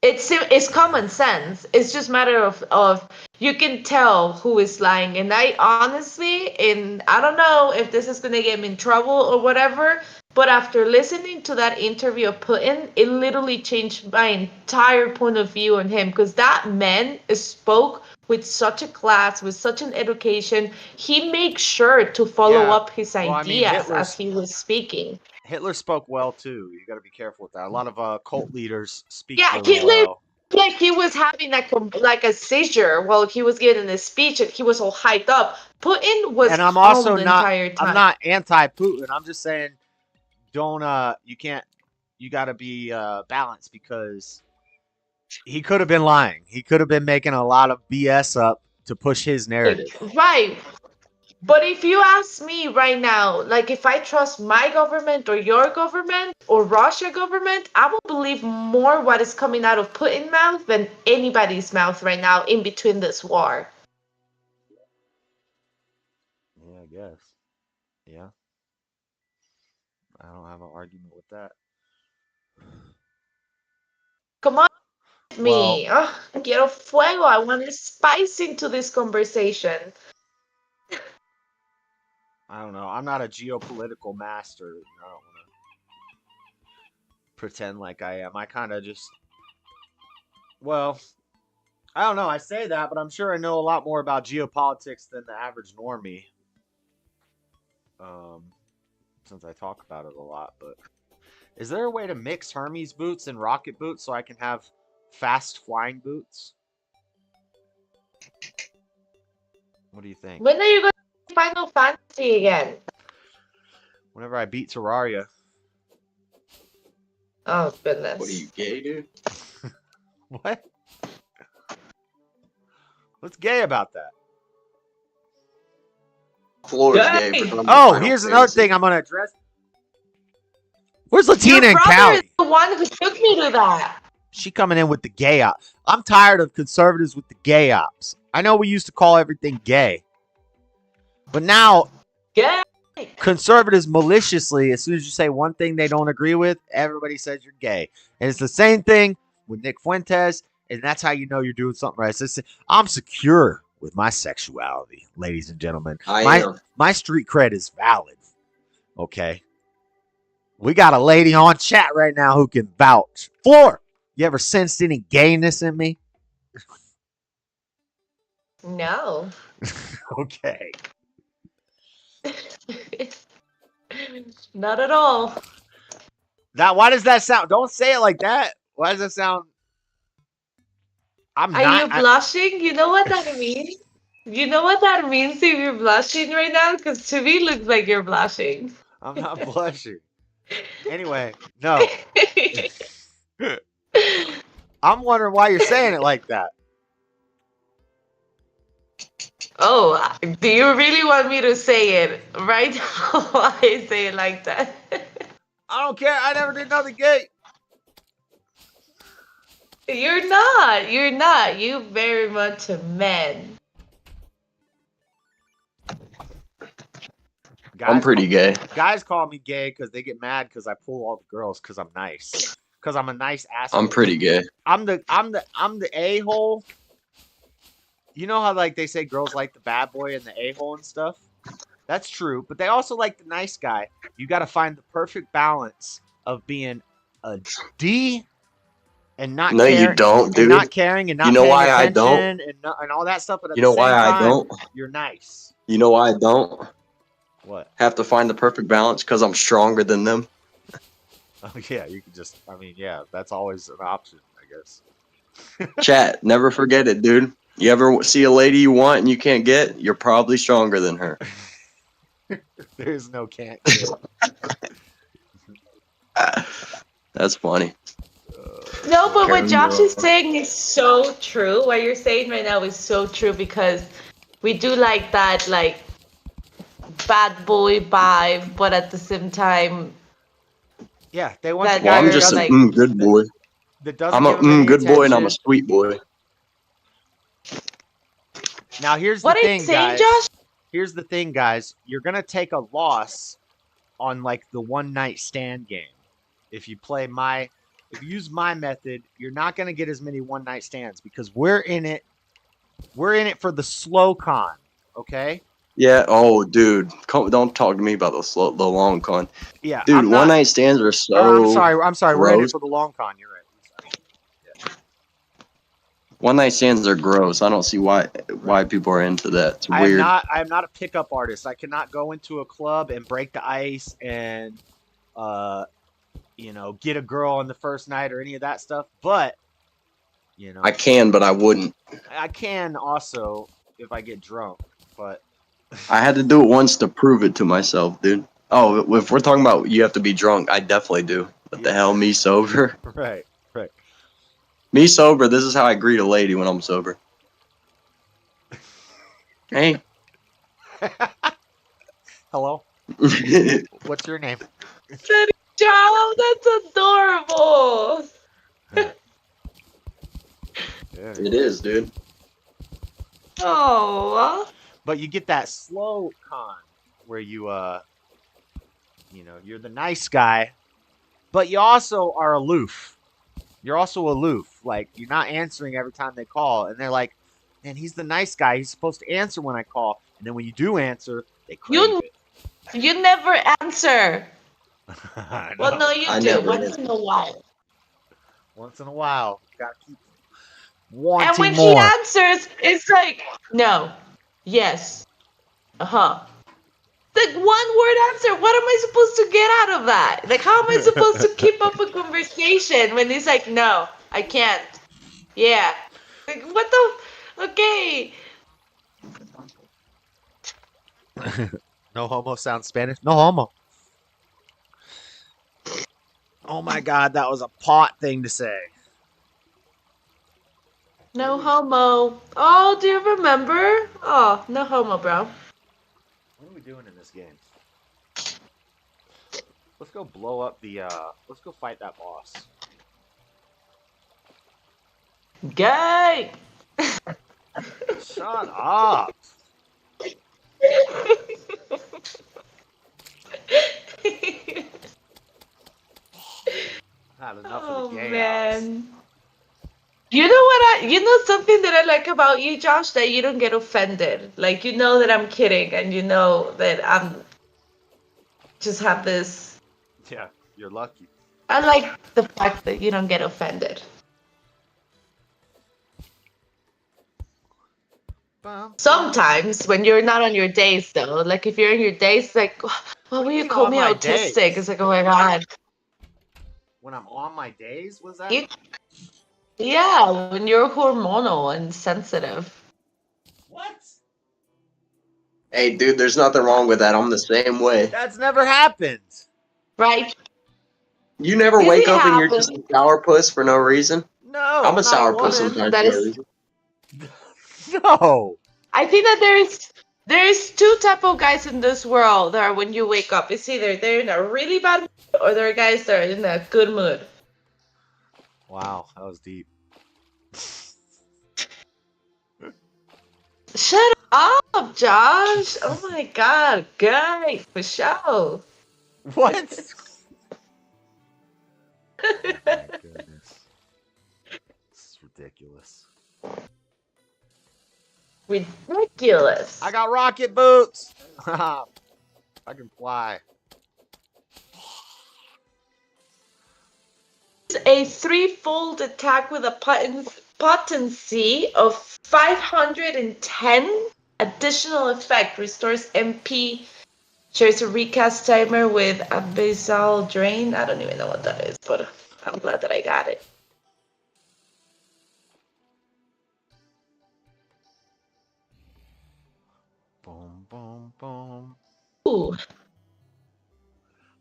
It's common sense. It's just a matter of you can tell who is lying. And I honestly, and I don't know if this is gonna get me in trouble or whatever, but after listening to that interview of Putin, it literally changed my entire point of view on him, because that man spoke with such a class, with such an education. He makes sure to follow up his ideas as he was speaking. Hitler spoke well too. You got to be careful with that. A lot of cult leaders speak well. Like he was having like a seizure while he was giving a speech, and he was all hyped up. Putin was, and I'm also the entire time. I'm not anti-Putin. I'm just saying, you got to be balanced, because he could have been lying. He could have been making a lot of BS up to push his narrative. Right. But if you ask me right now, like if I trust my government or your government or Russia government, I will believe more what is coming out of Putin's mouth than anybody's mouth right now in between this war. Yeah, I guess. Yeah. I don't have an argument with that. Come on with me. Quiero fuego. I want to spice into this conversation. I don't know. I'm not a geopolitical master. I don't want to pretend like I am. I kind of just... Well, I don't know. I say that, but I'm sure I know a lot more about geopolitics than the average normie. Since I talk about it a lot. But is there a way to mix Hermes boots and rocket boots so I can have fast flying boots? What do you think? When are you going to Final Fantasy again? Whenever I beat Terraria. Oh, goodness. What are you, gay, dude? What? What's gay about that? Floor's gay. Here's another thing I'm going to address. Where's Latina and Callie? Your brother is the one who took me to that. She coming in with the gay ops. I'm tired of conservatives with the gay ops. I know we used to call everything gay. But now, Conservatives maliciously, as soon as you say one thing they don't agree with, everybody says you're gay. And it's the same thing with Nick Fuentes, and that's how you know you're doing something right. I'm secure with my sexuality, ladies and gentlemen. I am. My street cred is valid. Okay. We got a lady on chat right now who can vouch. Floor, you ever sensed any gayness in me? No. Okay. Not at all. Why does that sound? Don't say it like that. Why does that sound? Are you blushing? You know what that means? You know what that means if you're blushing right now? Because to me, it looks like you're blushing. I'm not blushing. Anyway, no. I'm wondering why you're saying it like that. Oh, do you really want me to say it right now? Why I say it like that? I don't care. I never did nothing gay. You're not. You're not. You very much a man. I'm pretty gay. Guys call me gay because they get mad because I pull all the girls because I'm nice. Because I'm a nice asshole. I'm pretty gay. I'm the a-hole. You know how like they say girls like the bad boy and the a-hole and stuff? That's true, but they also like the nice guy. You got to find the perfect balance of being a D and not No, caring, you don't, dude. and not caring and not you know paying why I attention don't? and all that stuff. But at You know the same why time, I don't? You're nice. You know why I don't? What? Have to find the perfect balance because I'm stronger than them. Oh yeah, you can just. I mean, yeah, that's always an option, I guess. Chat, never forget it, dude. You ever see a lady you want and you can't get? You're probably stronger than her. There's no can't get. That's funny. No, but what Josh is saying is so true. What you're saying right now is so true because we do like that, like bad boy vibe, but at the same time, yeah, they want that the guy. Well, I'm just like, a good boy. That doesn't I'm give him a any good boy and I'm a attention. sweet boy. Now here's the what are you thing, saying, guys. Josh? Here's the thing, guys. You're gonna take a loss on like the one night stand game. If you use my method, you're not gonna get as many one night stands because we're in it for the slow con. Okay? Yeah. Oh, dude, don't talk to me about the long con. Yeah, dude. One night stands are so. I'm sorry. Gross. We're in it for the long con. You're right. One night stands are gross. I don't see why people are into that. It's weird. I am not a pickup artist. I cannot go into a club and break the ice and get a girl on the first night or any of that stuff. But I can, but I wouldn't. I can also if I get drunk, but I had to do it once to prove it to myself, dude. Oh, if we're talking about you have to be drunk, I definitely do. What the hell, me sober? Right. Me sober, this is how I greet a lady when I'm sober. Hey. Hello. What's your name? Child, that's adorable. It is, dude. Oh. But you get that slow con where you're the nice guy, but you also are aloof. You're also aloof. Like, you're not answering every time they call. And they're like, man, he's the nice guy. He's supposed to answer when I call. And then when you do answer, they crave it. You never answer. Well, no, you do. Once in a while. Once in a while. Gotta keep wanting and when more. he answers, it's like, no, yes, uh-huh. Like, one word answer. What am I supposed to get out of that? Like, how am I supposed to keep up a conversation when he's like, no, I can't. Yeah. Like, what the? Okay. No homo sounds Spanish? No homo. Oh my God, that was a pot thing to say. No homo. Oh, do you remember? Oh, no homo, bro. What are we doing in this game? Let's go blow up the, let's go fight that boss. Gay! Shut up! Had enough of Oh the gay hours. man. You know something that I like about you, Josh, that you don't get offended. Like you know that I'm kidding and you know that I'm just have this. Yeah, you're lucky. I like the fact that you don't get offended. Sometimes when you're not on your days though, like if you're on your days, like why will you call on me my autistic? days? It's like, oh my god. When I'm on my days, was that? You, yeah, when you're hormonal and sensitive. What? Hey, dude, there's nothing wrong with that. I'm the same way. That's never happened. Right? You never Does wake it up and you're happen? just a sourpuss for no reason? No, I'm a not a sourpuss woman. sometimes That for no is reason. No. I think that there's two type of guys in this world that are when you wake up. It's either they're in a really bad mood or there are guys that are in a good mood. Wow, that was deep. Shut up, Josh. Oh my god, guy, for sure. What? Oh my goodness. This is ridiculous. Ridiculous. I got rocket boots. I can fly. A threefold attack with a potency of 510. Additional effect restores MP. Shares a recast timer with abyssal drain. I don't even know what that is, but I'm glad that I got it. Boom, boom, boom. Ooh.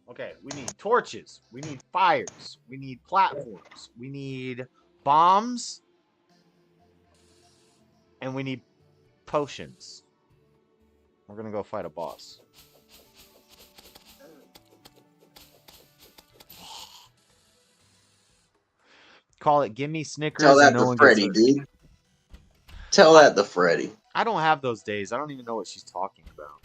Okay, we need torches. We need fires. We need platforms. We need bombs. And we need potions. We're going to go fight a boss. Call it Gimme Snickers. Tell that and no to one Freddy, gets hurt. dude. Tell that to Freddy. I don't have those days. I don't even know what she's talking about.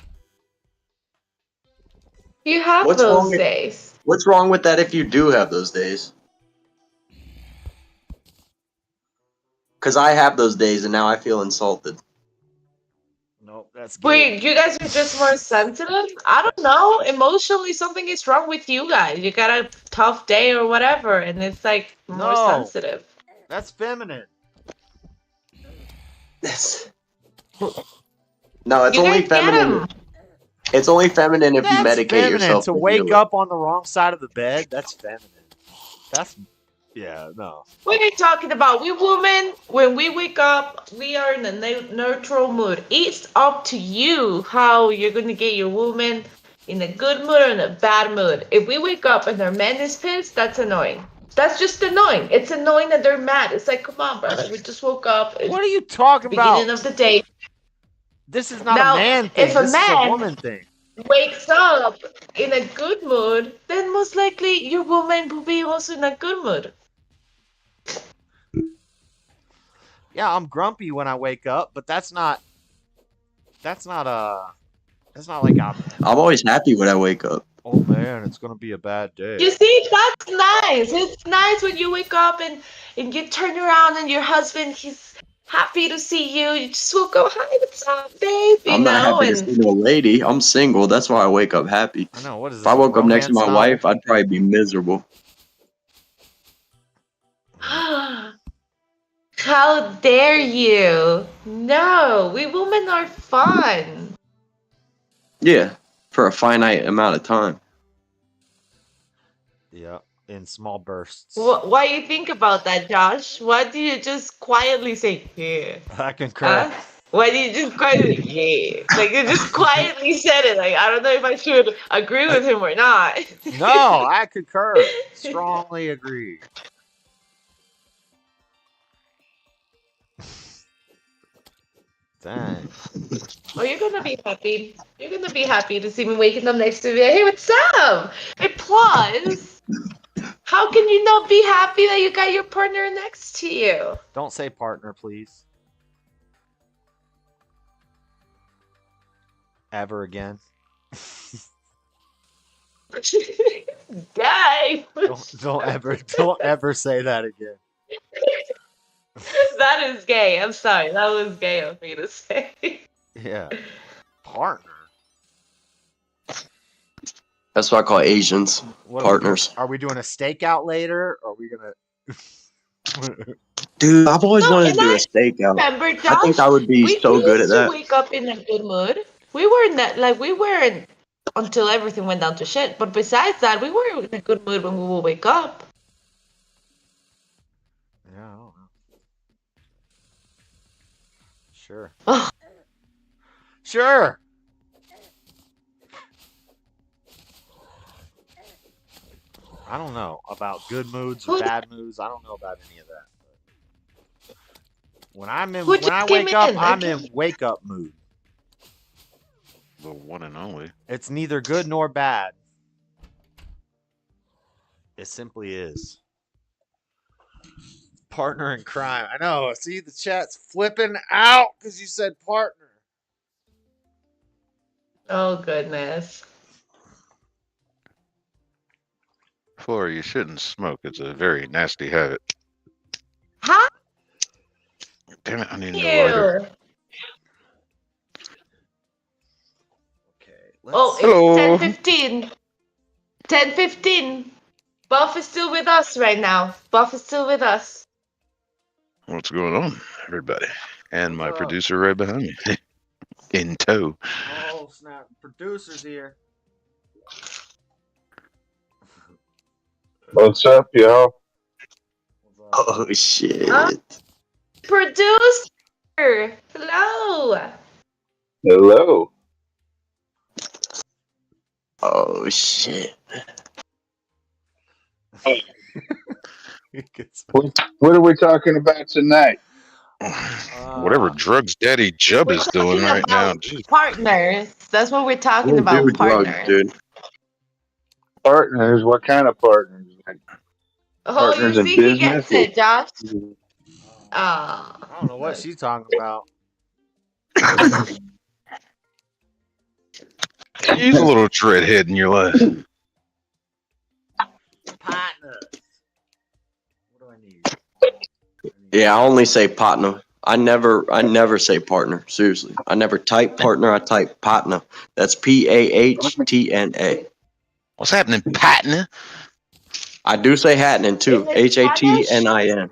You have What's those wrong days. What's wrong with that if you do have those days? Because I have those days and now I feel insulted. Nope, that's gay. Wait, you guys are just more sensitive? I don't know. Emotionally, something is wrong with you guys. You got a tough day or whatever, and it's like more sensitive. That's feminine. No, it's You only guys get feminine. 'em. It's only feminine if you That's medicate feminine. yourself To to wake heal it. up on the wrong side of the bed, that's feminine. That's, yeah, no. What are you talking about? We women, when we wake up, we are in a neutral mood. It's up to you how you're going to get your woman in a good mood or in a bad mood. If we wake up and their man is pissed, that's annoying. That's just annoying. It's annoying that they're mad. It's like, come on, brother. We just woke up. What are you talking Beginning about? of the day. This is not Now, a man thing. if a This is a man woman thing. wakes up in a good mood, then most likely your woman will be also in a good mood. Yeah, I'm grumpy when I wake up, but that's not like I'm always happy when I wake up. Oh man, it's gonna be a bad day. You see, that's nice. It's nice when you wake up and you turn around and your husband, he's happy to see you. You just will go, hi, what's up, babe? I'm not happy to see no lady. I'm single. That's why I wake up happy. I know, what is If this, I a woke up next to romance my novel? wife, I'd probably be miserable. How dare you? No, we women are fun. Yeah, for a finite amount of time. Yeah, in small bursts. Why you think about that, Josh? Why do you just quietly say, yeah? I concur. Huh? Why do you just quietly, yeah? Like, you just quietly said it. Like, I don't know if I should agree with him or not. No, I concur. Strongly agree. Dang. Oh, you're gonna be happy. You're gonna be happy to see me waking up next to me. Hey, what's up? Hey, plus, how can you not be happy that you got your partner next to you? Don't say partner, please. Ever again. Gay. Don't ever say that again. That is gay. I'm sorry. That was gay of me to say. Yeah. Partner. That's what I call Asians. What Partners. Are we doing a stakeout later? Or are we gonna? Dude, I've always wanted to do a stakeout. Remember, Josh? I think I would be so we good at used that. to wake up in a good mood. We weren't until everything went down to shit. But besides that, we were in a good mood when we would wake up. Yeah, I don't know. Sure. Sure. I don't know about good moods or bad moods. I don't know about any of that. But when I wake up, I'm in wake up mood. The one and only. It's neither good nor bad. It simply is. Partner in crime. I know. See, the chat's flipping out because you said partner. Oh, goodness. Flora, you shouldn't smoke. It's a very nasty habit. Huh? Damn it, I need a new lighter. Oh, it's 10:15. 10:15. Buff is still with us right now. Buff is still with us. What's going on, everybody? And my producer right behind me. In tow. Oh, snap. Producer's here. What's up, y'all? Oh, shit. Producer! Hello! Hello. Oh, shit. What are we talking about tonight? Whatever drugs Daddy Jub is doing right now. Geez. Partners. That's what we're talking about, partners. Dude. Partners? What kind of partners? Oh, Partners you in see, he business? gets it, Josh. I don't know what she's talking about. He's a little dreadhead in your life. Partner. What do I need? Yeah, I only say partner. I never say partner. Seriously. I never type partner. I type partner. That's PAHTNA. What's happening, partner? I do say happening too. HATNIN.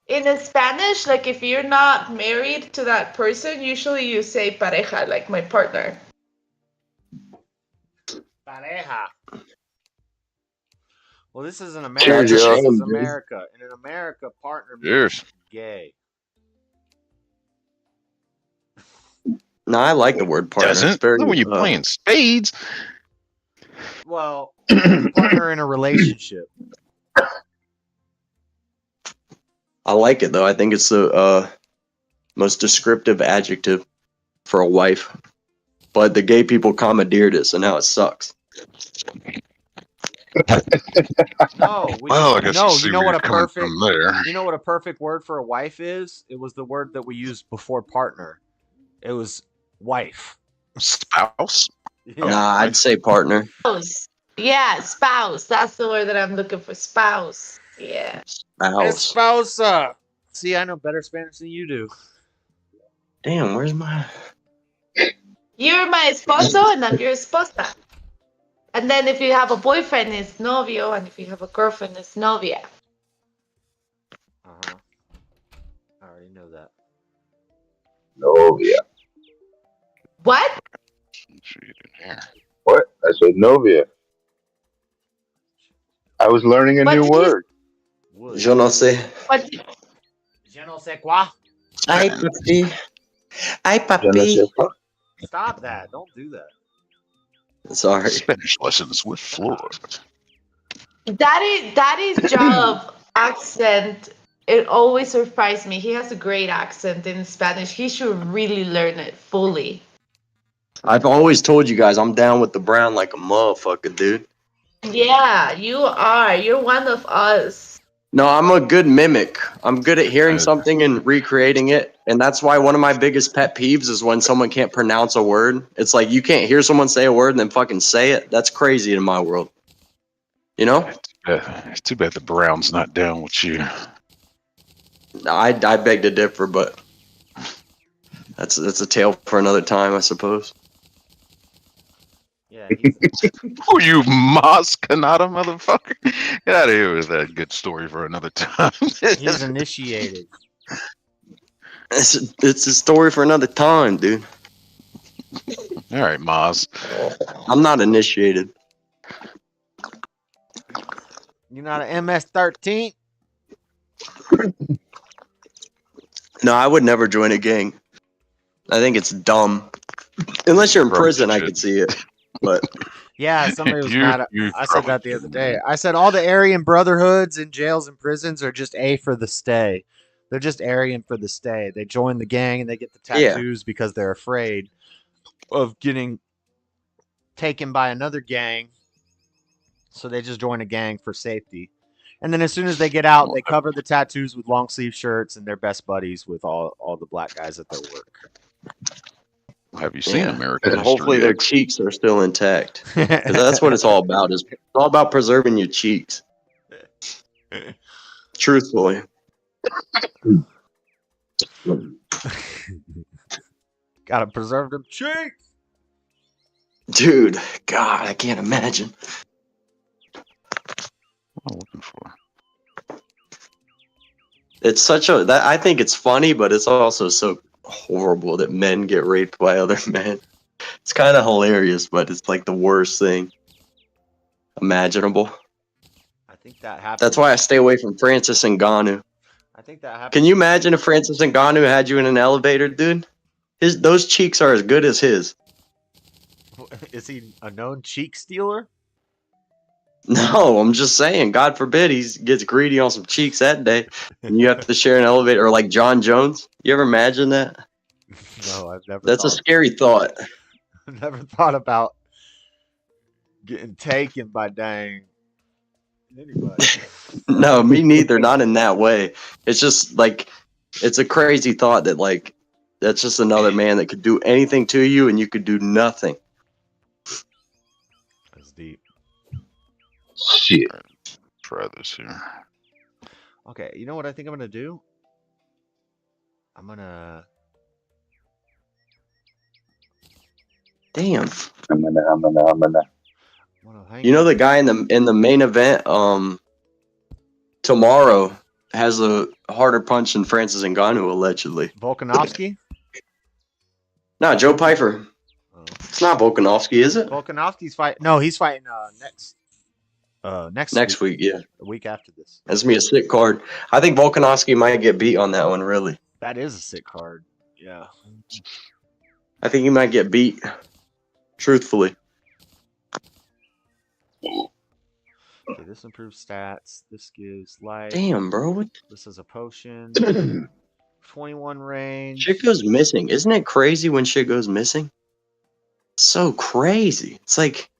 In Spanish, like if you're not married to that person, usually you say pareja, like my partner. Pareja. Well, this isn't America. Cheers, This y'all. is America. And in America, partner means gay. No, I like the word partner. It's Doesn't? very, Not when you're playing spades. Well, partner in a relationship. I like it though. I think it's the most descriptive adjective for a wife. But the gay people commandeered it, so now it sucks. No, Well, I guess you see you know where what you're a coming perfect from there. you know what a perfect word for a wife is? It was the word that we used before partner. It was wife. Spouse? Yeah. Nah, I'd say partner. Spouse. Yeah, spouse. That's the word that I'm looking for. Spouse. Yeah. Spouse. Esposa. See, I know better Spanish than you do. Damn, where's my... You're my esposo and I'm your esposa. And then if you have a boyfriend, it's novio. And if you have a girlfriend, it's novia. Uh-huh. I already know that. Novia. What? What? I said novia. I was learning a What new did you- word. Je ne sais. What? Je ne sais quoi. Ay, papi. Ay, Je ne sais papi. pas. Stop that. Don't do that. Sorry. Spanish lessons with Flora. Daddy's job accent, it always surprised me. He has a great accent in Spanish. He should really learn it fully. I've always told you guys I'm down with the brown like a motherfucker, dude. Yeah, you are. You're one of us. No, I'm a good mimic. I'm good at hearing something and recreating it. And that's why one of my biggest pet peeves is when someone can't pronounce a word. It's like you can't hear someone say a word and then fucking say it. That's crazy in my world. You know? It's too bad the Browns not down with you. I beg to differ, but that's a tale for another time, I suppose. Yeah, Who you, Maz Kanata, motherfucker? Get out of here with that good story for another time. he's initiated. It's a story for another time, dude. All right, Maz. I'm not initiated. You're not an MS-13? No, I would never join a gang. I think it's dumb. Unless you're in prison, I could see it. But yeah, somebody was mad at I said that the other day. I said all the Aryan Brotherhoods in jails and prisons are just A for the stay. They're just Aryan for the stay. They join the gang and they get the tattoos because they're afraid of getting taken by another gang. So they just join a gang for safety. And then as soon as they get out, they cover the tattoos with long sleeve shirts and they're best buddies with all the black guys at their work. Have you seen American and History hopefully their X? cheeks are still intact. Because that's what it's all about. It's all about preserving your cheeks. Truthfully. Gotta preserve them cheeks. Dude, God, I can't imagine. What am I looking for? It's such a I think it's funny, but it's also so horrible that men get raped by other men. It's kind of hilarious, but it's like the worst thing imaginable. I think that happens. That's why I stay away from Francis Ngannou. I think that happens. Can you imagine if Francis Ngannou had you in an elevator, dude? Those cheeks are as good as his. Is he a known cheek stealer? No, I'm just saying, God forbid he gets greedy on some cheeks that day and you have to share an elevator, or like John Jones. You ever imagine that? No, I've never. That's a scary thought. I've never thought about getting taken by dang anybody. No, me neither. Not in that way. It's just like, it's a crazy thought that like, that's just another man that could do anything to you and you could do nothing. That's deep. Shit. Try this here. Okay, you know what I think I'm gonna do? I'm gonna. Damn. I'm gonna. You know the guy in the main event tomorrow has a harder punch than Francis Ngannou allegedly. Volkanovski? No, Joe Pyfer. It's not Volkanovski, is it? Volkanovski's fight. No, he's fighting next week. Yeah, the week after this. That's gonna be a sick card. I think Volkanovski might get beat on that one. Really, that is a sick card. Yeah, I think he might get beat. Truthfully. Okay, this improves stats. This gives life. Damn, bro. This is a potion. 21 range. Shit goes missing. Isn't it crazy when shit goes missing? It's so crazy. It's like.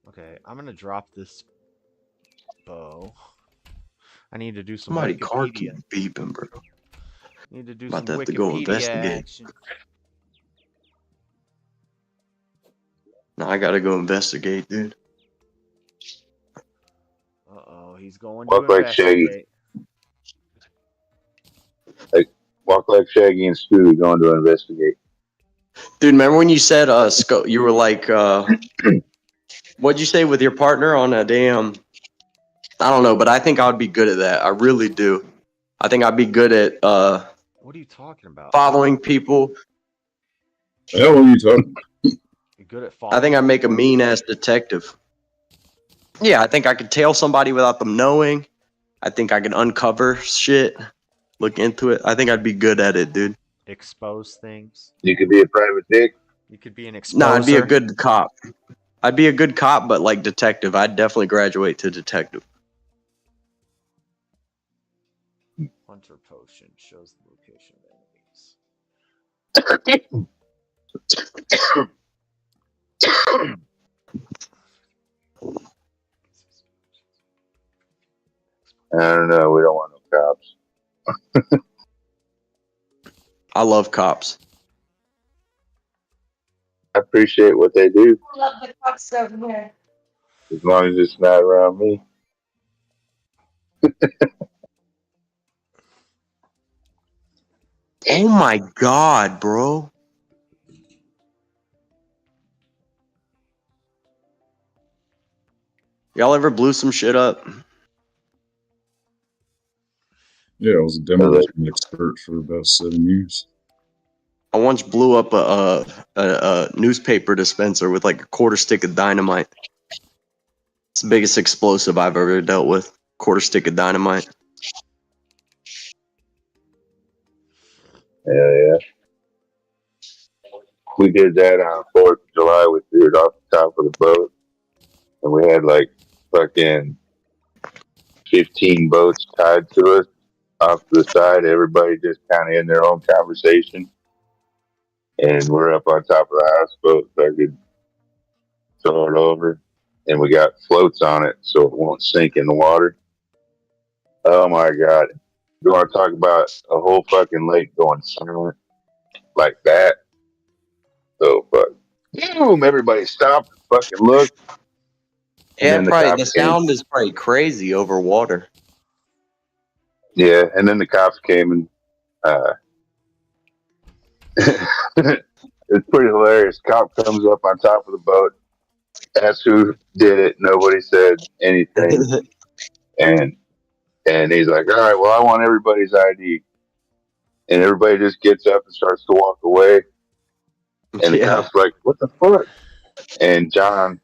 Okay, I'm gonna drop this bow. I need to do some Somebody Wikipedia. car keep beeping, bro. Need to do About some to have to go Wikipedia investigate. action. No, I gotta go investigate, dude. Uh-oh, he's going Walk to like Shaggy. investigate. Like, walk like Shaggy and Scooby going to investigate. Dude, remember when you said you were like what'd you say with your partner on a damn I don't know, but I think I would be good at that. I really do. I think I'd be good at what are you talking about? Following people. Yeah, what are you talking about? You're good at following. I think I'd make a mean ass detective. Yeah, I think I could tail somebody without them knowing. I think I could uncover shit, look into it. I think I'd be good at it, dude. Expose things. You could be a private dick. You could be an exposer. No, I'd be a good cop. I'd be a good cop, but like detective. I'd definitely graduate to detective. Hunter potion shows the location of enemies. I don't know. We don't want no cops. I love cops. I appreciate what they do. I love the hot stuff here. As long as it's not around me. Oh my god, bro. Y'all ever blew some shit up? Yeah, I was a demolition expert for about 7 years. I once blew up a newspaper dispenser with like a quarter stick of dynamite. It's the biggest explosive I've ever dealt with. Quarter stick of dynamite. Yeah. We did that on 4th of July. We threw it off the top of the boat. And we had like fucking 15 boats tied to us off to the side. Everybody just kind of in their own conversation. And we're up on top of the houseboat so I could throw it over. And we got floats on it so it won't sink in the water. Oh my God. You want to talk about a whole fucking lake going silent like that? So, but boom, everybody stopped and fucking looked. And Yeah, then the probably the cops came. sound is probably crazy over water. Yeah, and then the cops came and it's pretty hilarious. Cop comes up on top of the boat, asks who did it. Nobody said anything, and he's like, "All right, well, I want everybody's ID," and everybody just gets up and starts to walk away. And the cop's like, "What the fuck?" And John,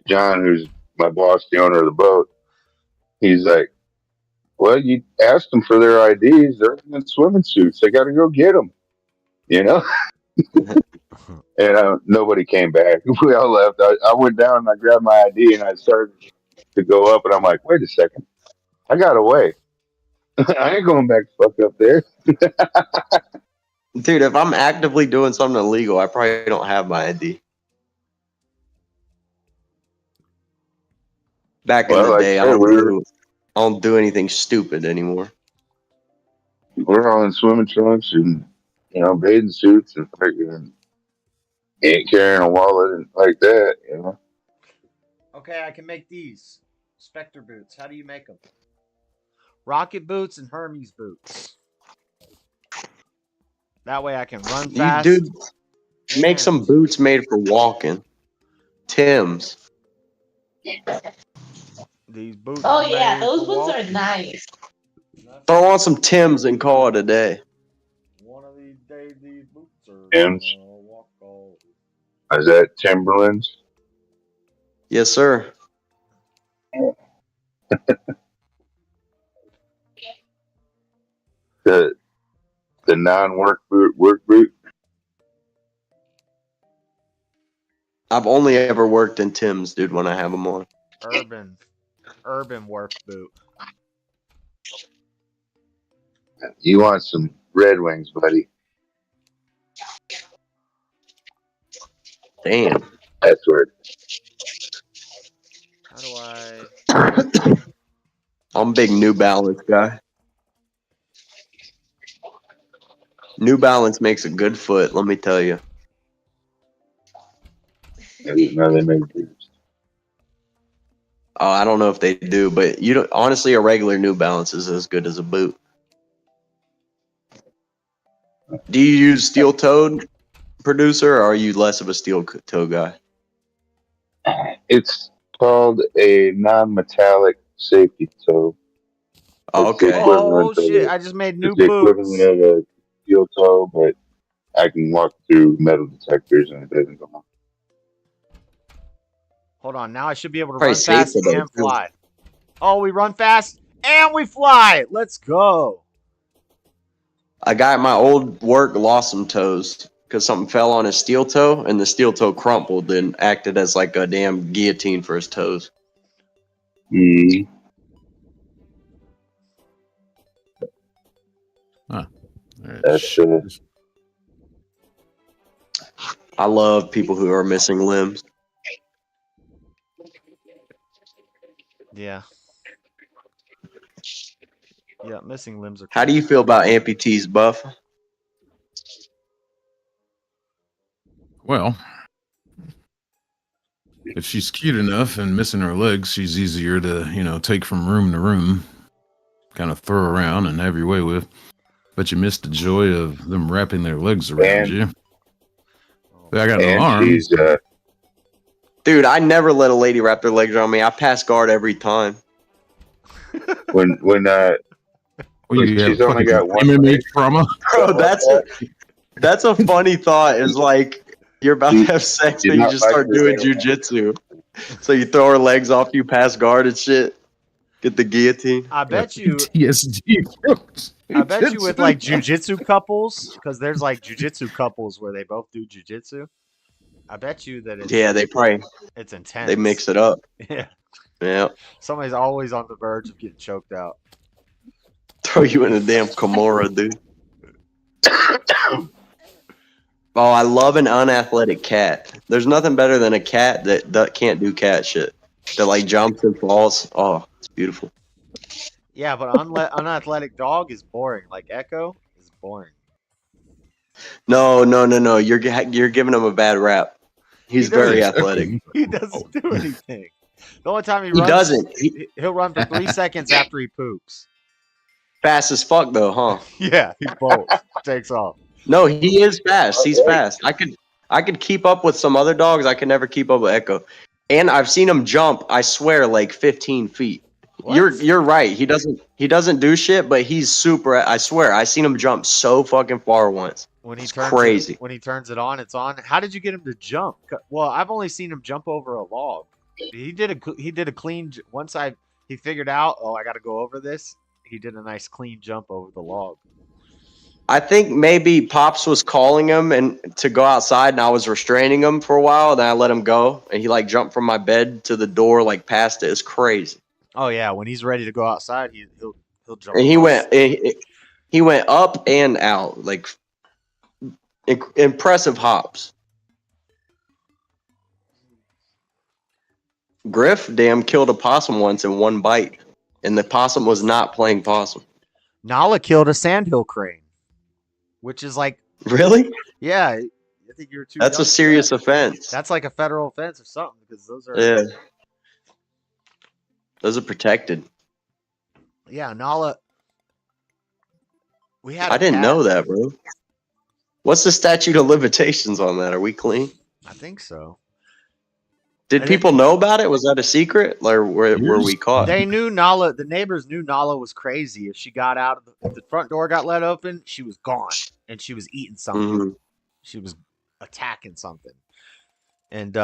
who's my boss, the owner of the boat, he's like, "Well, you asked them for their IDs. They're in swimming suits. They got to go get them." You know? And nobody came back. We all left. I went down and I grabbed my ID and I started to go up and I'm like, wait a second. I got away. I ain't going back to fuck up there. Dude, if I'm actively doing something illegal, I probably don't have my ID. Back in the day, I don't do anything stupid anymore. We're all in swimming trunks and, bathing suits and fucking ain't carrying a wallet and like that, Okay, I can make these. Spectre boots. How do you make them? Rocket boots and Hermes boots. That way I can run fast. Dude, make some boots made for walking. Tim's. These boots. Oh yeah, those boots are nice. Throw on some Tim's and call it a day. One of these days, these boots are Tim's. walk all. Is that Timberlands? Yes, sir. The non-work boot, work boot. I've only ever worked in Tim's, dude, when I have them on. Urban work boot. You want some Red Wings, buddy? Damn. That's where. How do I? I'm a big New Balance guy. New Balance makes a good foot, let me tell you. I didn't know they made boots. Oh, I don't know if they do, but honestly, a regular New Balance is as good as a boot. Do you use steel-toed, producer, or are you less of a steel-toe guy? It's called a non-metallic safety toe. Okay. Oh shit! I just made new it's the boots. equivalent of a steel toe, but I can walk through metal detectors and it doesn't go on. Hold on, now I should be able to Probably run fast safer, and fly. Oh, we run fast and we fly. Let's go. A guy at my old work lost some toes because something fell on his steel toe, and the steel toe crumpled and acted as like a damn guillotine for his toes. Mm. Huh. That's I love people who are missing limbs. Yeah. Yeah, missing limbs are cool. How do you feel about amputees, Buff? Well, if she's cute enough and missing her legs, she's easier to, take from room to room, kind of throw around and have your way with. But you missed the joy of them wrapping their legs around you. I got no arms. Dude, I never let a lady wrap their legs around me. I pass guard every time. When she's only got one MMA leg. trauma. Bro, that's a funny thought. Is like you're about to have sex, but you just start doing jujitsu. So you throw her legs off, you pass guard and shit. Get the guillotine. I bet you. PTSD. I bet you with like jujitsu couples, because there's like jujitsu couples where they both do jujitsu. I bet you that it's they probably it's intense. They mix it up. Yeah. Yeah. Somebody's always on the verge of getting choked out. Throw you in a damn Kimura, dude. Oh, I love an unathletic cat. There's nothing better than a cat that can't do cat shit. That like jumps and falls. Oh, it's beautiful. Yeah, but unathletic dog is boring. Like Echo is boring. No. You're giving him a bad rap. He's very athletic. He doesn't do anything. The only time he runs, doesn't. He'll run for 3 seconds after he poops. Fast as fuck though, huh? Yeah, he bolts, takes off. No, he is fast. He's fast. I could keep up with some other dogs. I could never keep up with Echo. And I've seen him jump, I swear, like 15 feet. What? You're right. He doesn't do shit, but he's super. I swear, I seen him jump so fucking far once. When he it's turns crazy. When he turns it on, it's on. How did you get him to jump? Well, I've only seen him jump over a log. He did a clean. Once he figured out, I got to go over this. He did a nice clean jump over the log. I think maybe Pops was calling him and to go outside, and I was restraining him for a while. And then I let him go, and he like jumped from my bed to the door, like past it. It's crazy. Oh yeah, when he's ready to go outside, he'll jump. And he went up and out, like impressive hops. Griff killed a possum once in one bite, and the possum was not playing possum. Nala killed a sandhill crane, which is like really? Yeah, I think you're too. That's a serious offense. That's like a federal offense or something because those are. Yeah. Those are protected. Yeah, Nala. I didn't know that, bro. What's the statute of limitations on that? Are we clean? I think so. Did people know about it? Was that a secret? Or were we caught? They knew Nala. The neighbors knew Nala was crazy. If she got out of if the front door got let open, she was gone, and she was eating something. Mm-hmm. She was attacking something, and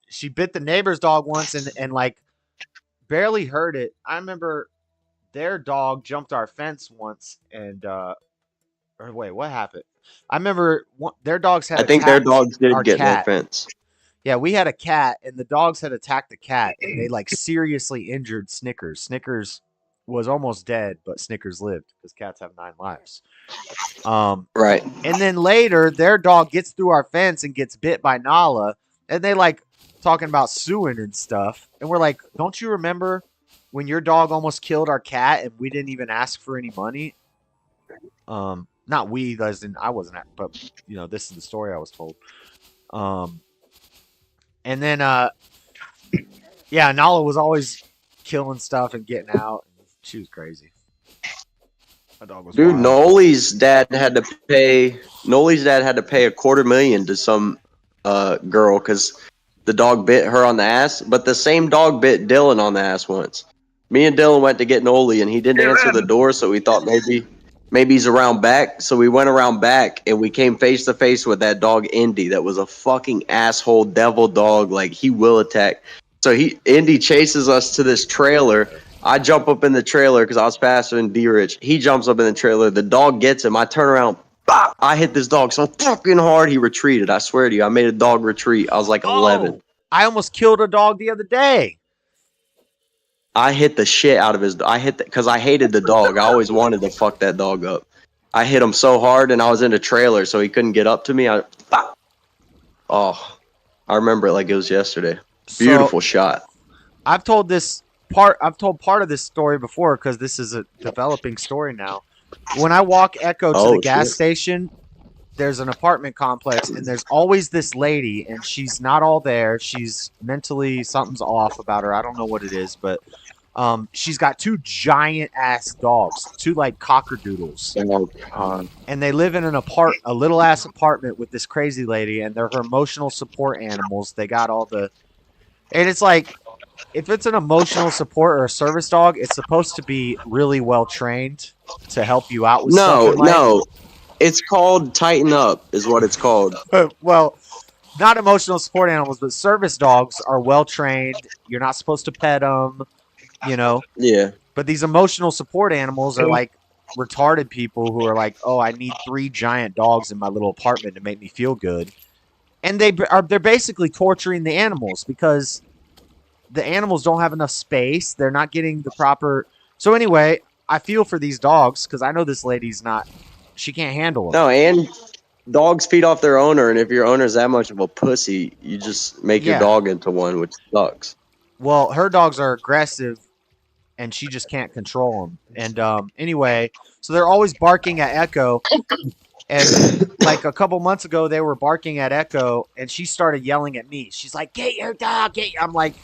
she bit the neighbor's dog once, and like barely hurt it. I remember their dog jumped our fence once, and or wait, what happened? I remember their dogs had. I think their dogs did get their fence. Yeah, we had a cat, and the dogs had attacked the cat, and they like seriously injured Snickers. Snickers was almost dead, but Snickers lived because cats have 9 lives. Right. And then later, their dog gets through our fence and gets bit by Nala, and they like talking about suing and stuff. And we're like, "Don't you remember when your dog almost killed our cat, and we didn't even ask for any money?" Not we, as in I wasn't, but this is the story I was told. And then, yeah, Nala was always killing stuff and getting out. She was crazy. That dog was Dude, wild. Noli's dad had to pay $250,000 to some girl because the dog bit her on the ass. But the same dog bit Dylan on the ass once. Me and Dylan went to get Noli, and he didn't answer the door, so we thought maybe he's around back. So we went around back, and we came face to face with that dog Indy. That was a fucking asshole devil dog. Like, he will attack. So Indy chases us to this trailer. I jump up in the trailer because I was faster than D-Rich. He jumps up in the trailer. The dog gets him. I turn around. Bop! I hit this dog so fucking hard he retreated. I swear to you, I made a dog retreat. I was like 11. I almost killed a dog the other day. I hit the shit out of his. Because I hated the dog. I always wanted to fuck that dog up. I hit him so hard, and I was in a trailer, so he couldn't get up to me. I remember it like it was yesterday. Beautiful shot. I've told part of this story before because this is a developing story now. When I walk Echo to the gas station, there's an apartment complex, and there's always this lady, and she's not all there. She's mentally, something's off about her. I don't know what it is, but she's got 2 giant ass dogs, 2 like cockerdoodles, and they live in a little ass apartment with this crazy lady, and they're her emotional support animals. They got all the, and it's like, if it's an emotional support or a service dog, it's supposed to be really well trained to help you out with stuff in life. No. It's called Tighten Up, is what it's called. Well, not emotional support animals, but service dogs are well trained. You're not supposed to pet them, you know. Yeah. But these emotional support animals are like retarded people who are like, oh, I need 3 giant dogs in my little apartment to make me feel good, and they're basically torturing the animals because the animals don't have enough space. They're not getting the proper. So anyway, I feel for these dogs because I know this lady's not. She can't handle them. No, and dogs feed off their owner, and if your owner's that much of a pussy, you just make your dog into one, which sucks. Well, her dogs are aggressive, and she just can't control them. And anyway, so they're always barking at Echo. And like a couple months ago, they were barking at Echo, and she started yelling at me. She's like, "Get your dog!" I'm like,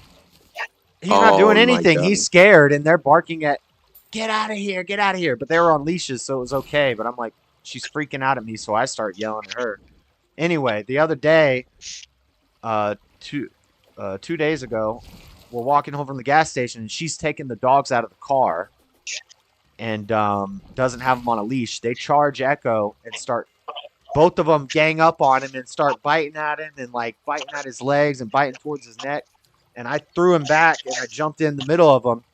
he's not doing anything. He's scared, and they're barking at, "Get out of here! Get out of here!" But they were on leashes, so it was okay. But I'm like, she's freaking out at me, so I start yelling at her. Anyway, the other day, 2 days ago, we're walking home from the gas station, and she's taking the dogs out of the car and doesn't have them on a leash. They charge Echo and start, both of them gang up on him and start biting at him and like biting at his legs and biting towards his neck. And I threw him back, and I jumped in the middle of them.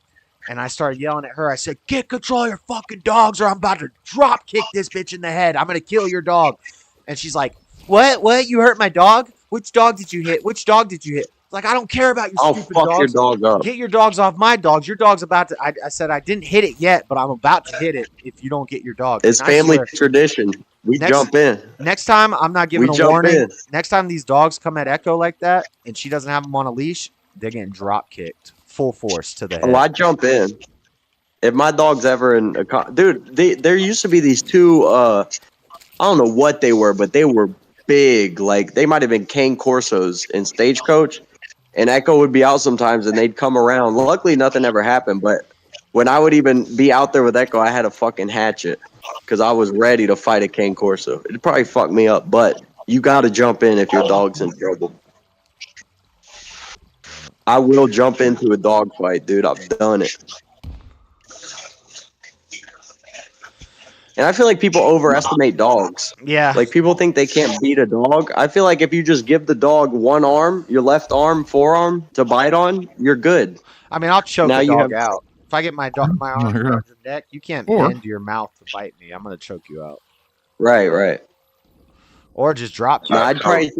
And I started yelling at her. I said, "Get control of your fucking dogs, or I'm about to drop kick this bitch in the head. I'm going to kill your dog." And she's like, What? You hurt my dog? Which dog did you hit? Which dog did you hit? It's like, I don't care about your stupid dogs. I'll fuck your dog up. Get your dogs off my dogs. Your dog's about to... I said I didn't hit it yet, but I'm about to hit it if you don't get your dog. It's family tradition. We jump in. Next time, I'm not giving a warning. Next time these dogs come at Echo like that, and she doesn't have them on a leash, they're getting drop kicked. Full force to the head. Oh, I jump in. If my dog's ever in a dude, there used to be these 2 I don't know what they were, but they were big. Like they might have been cane corsos in Stagecoach, and Echo would be out sometimes and they'd come around. Luckily nothing ever happened, but when I would even be out there with Echo, I had a fucking hatchet because I was ready to fight a cane corso. It'd probably fuck me up, but you gotta jump in if your dog's in trouble. I will jump into a dog fight, dude. I've done it. And I feel like people overestimate dogs. Yeah. Like people think they can't beat a dog. I feel like if you just give the dog one arm, your left arm, forearm to bite on, you're good. I mean, I'll choke a dog out. If I get my arm around your neck, you can't bend your mouth to bite me. I'm going to choke you out. Right. Or just drop you. No, I'd probably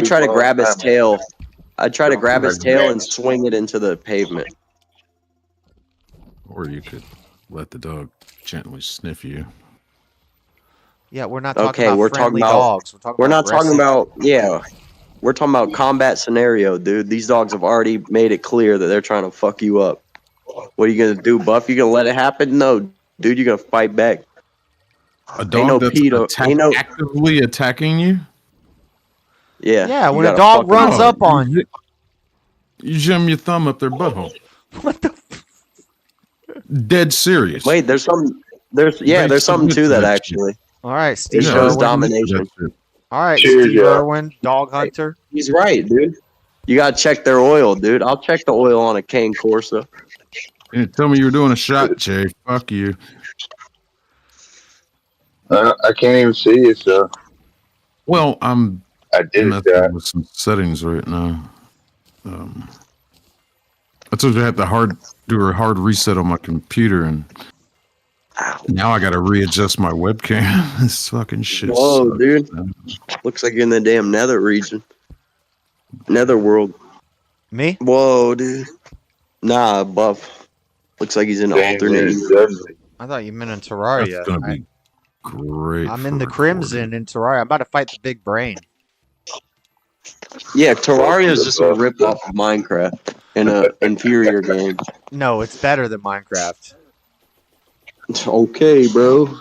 try to grab his tail. I'd try to grab his tail and swing it into the pavement. Or you could let the dog gently sniff you. Yeah, we're not talking about friendly dogs. We're not talking about combat scenario, dude. These dogs have already made it clear that they're trying to fuck you up. What are you gonna do, Buff? You gonna let it happen? No, dude. You gonna fight back. A dog that's actively attacking you? Yeah. Yeah, when a dog runs up on you. You jam your thumb up their butthole. What the? Dead serious. Wait, there's something to that actually. All right, Steve. It shows domination. All right, Steve Irwin, dog hunter. He's right, dude. You gotta check their oil, dude. I'll check the oil on a cane Corsa. Yeah, tell me you're doing a shot, Jay. Fuck you. I can't even see it, so. Well, I did messing with some settings right now. I told you I had to do a hard reset on my computer, and now I got to readjust my webcam. This fucking shit. Whoa, sucks, dude! Man. Looks like you're in the damn Nether region, Nether world. Me? Whoa, dude! Nah, Buff. Looks like he's in alternate. I thought you meant in Terraria. That's gonna be great. I'm in the Crimson in Terraria. I'm about to fight the big brain. Yeah, Terraria is just a rip-off of Minecraft in an inferior game. No, it's better than Minecraft. Okay, bro.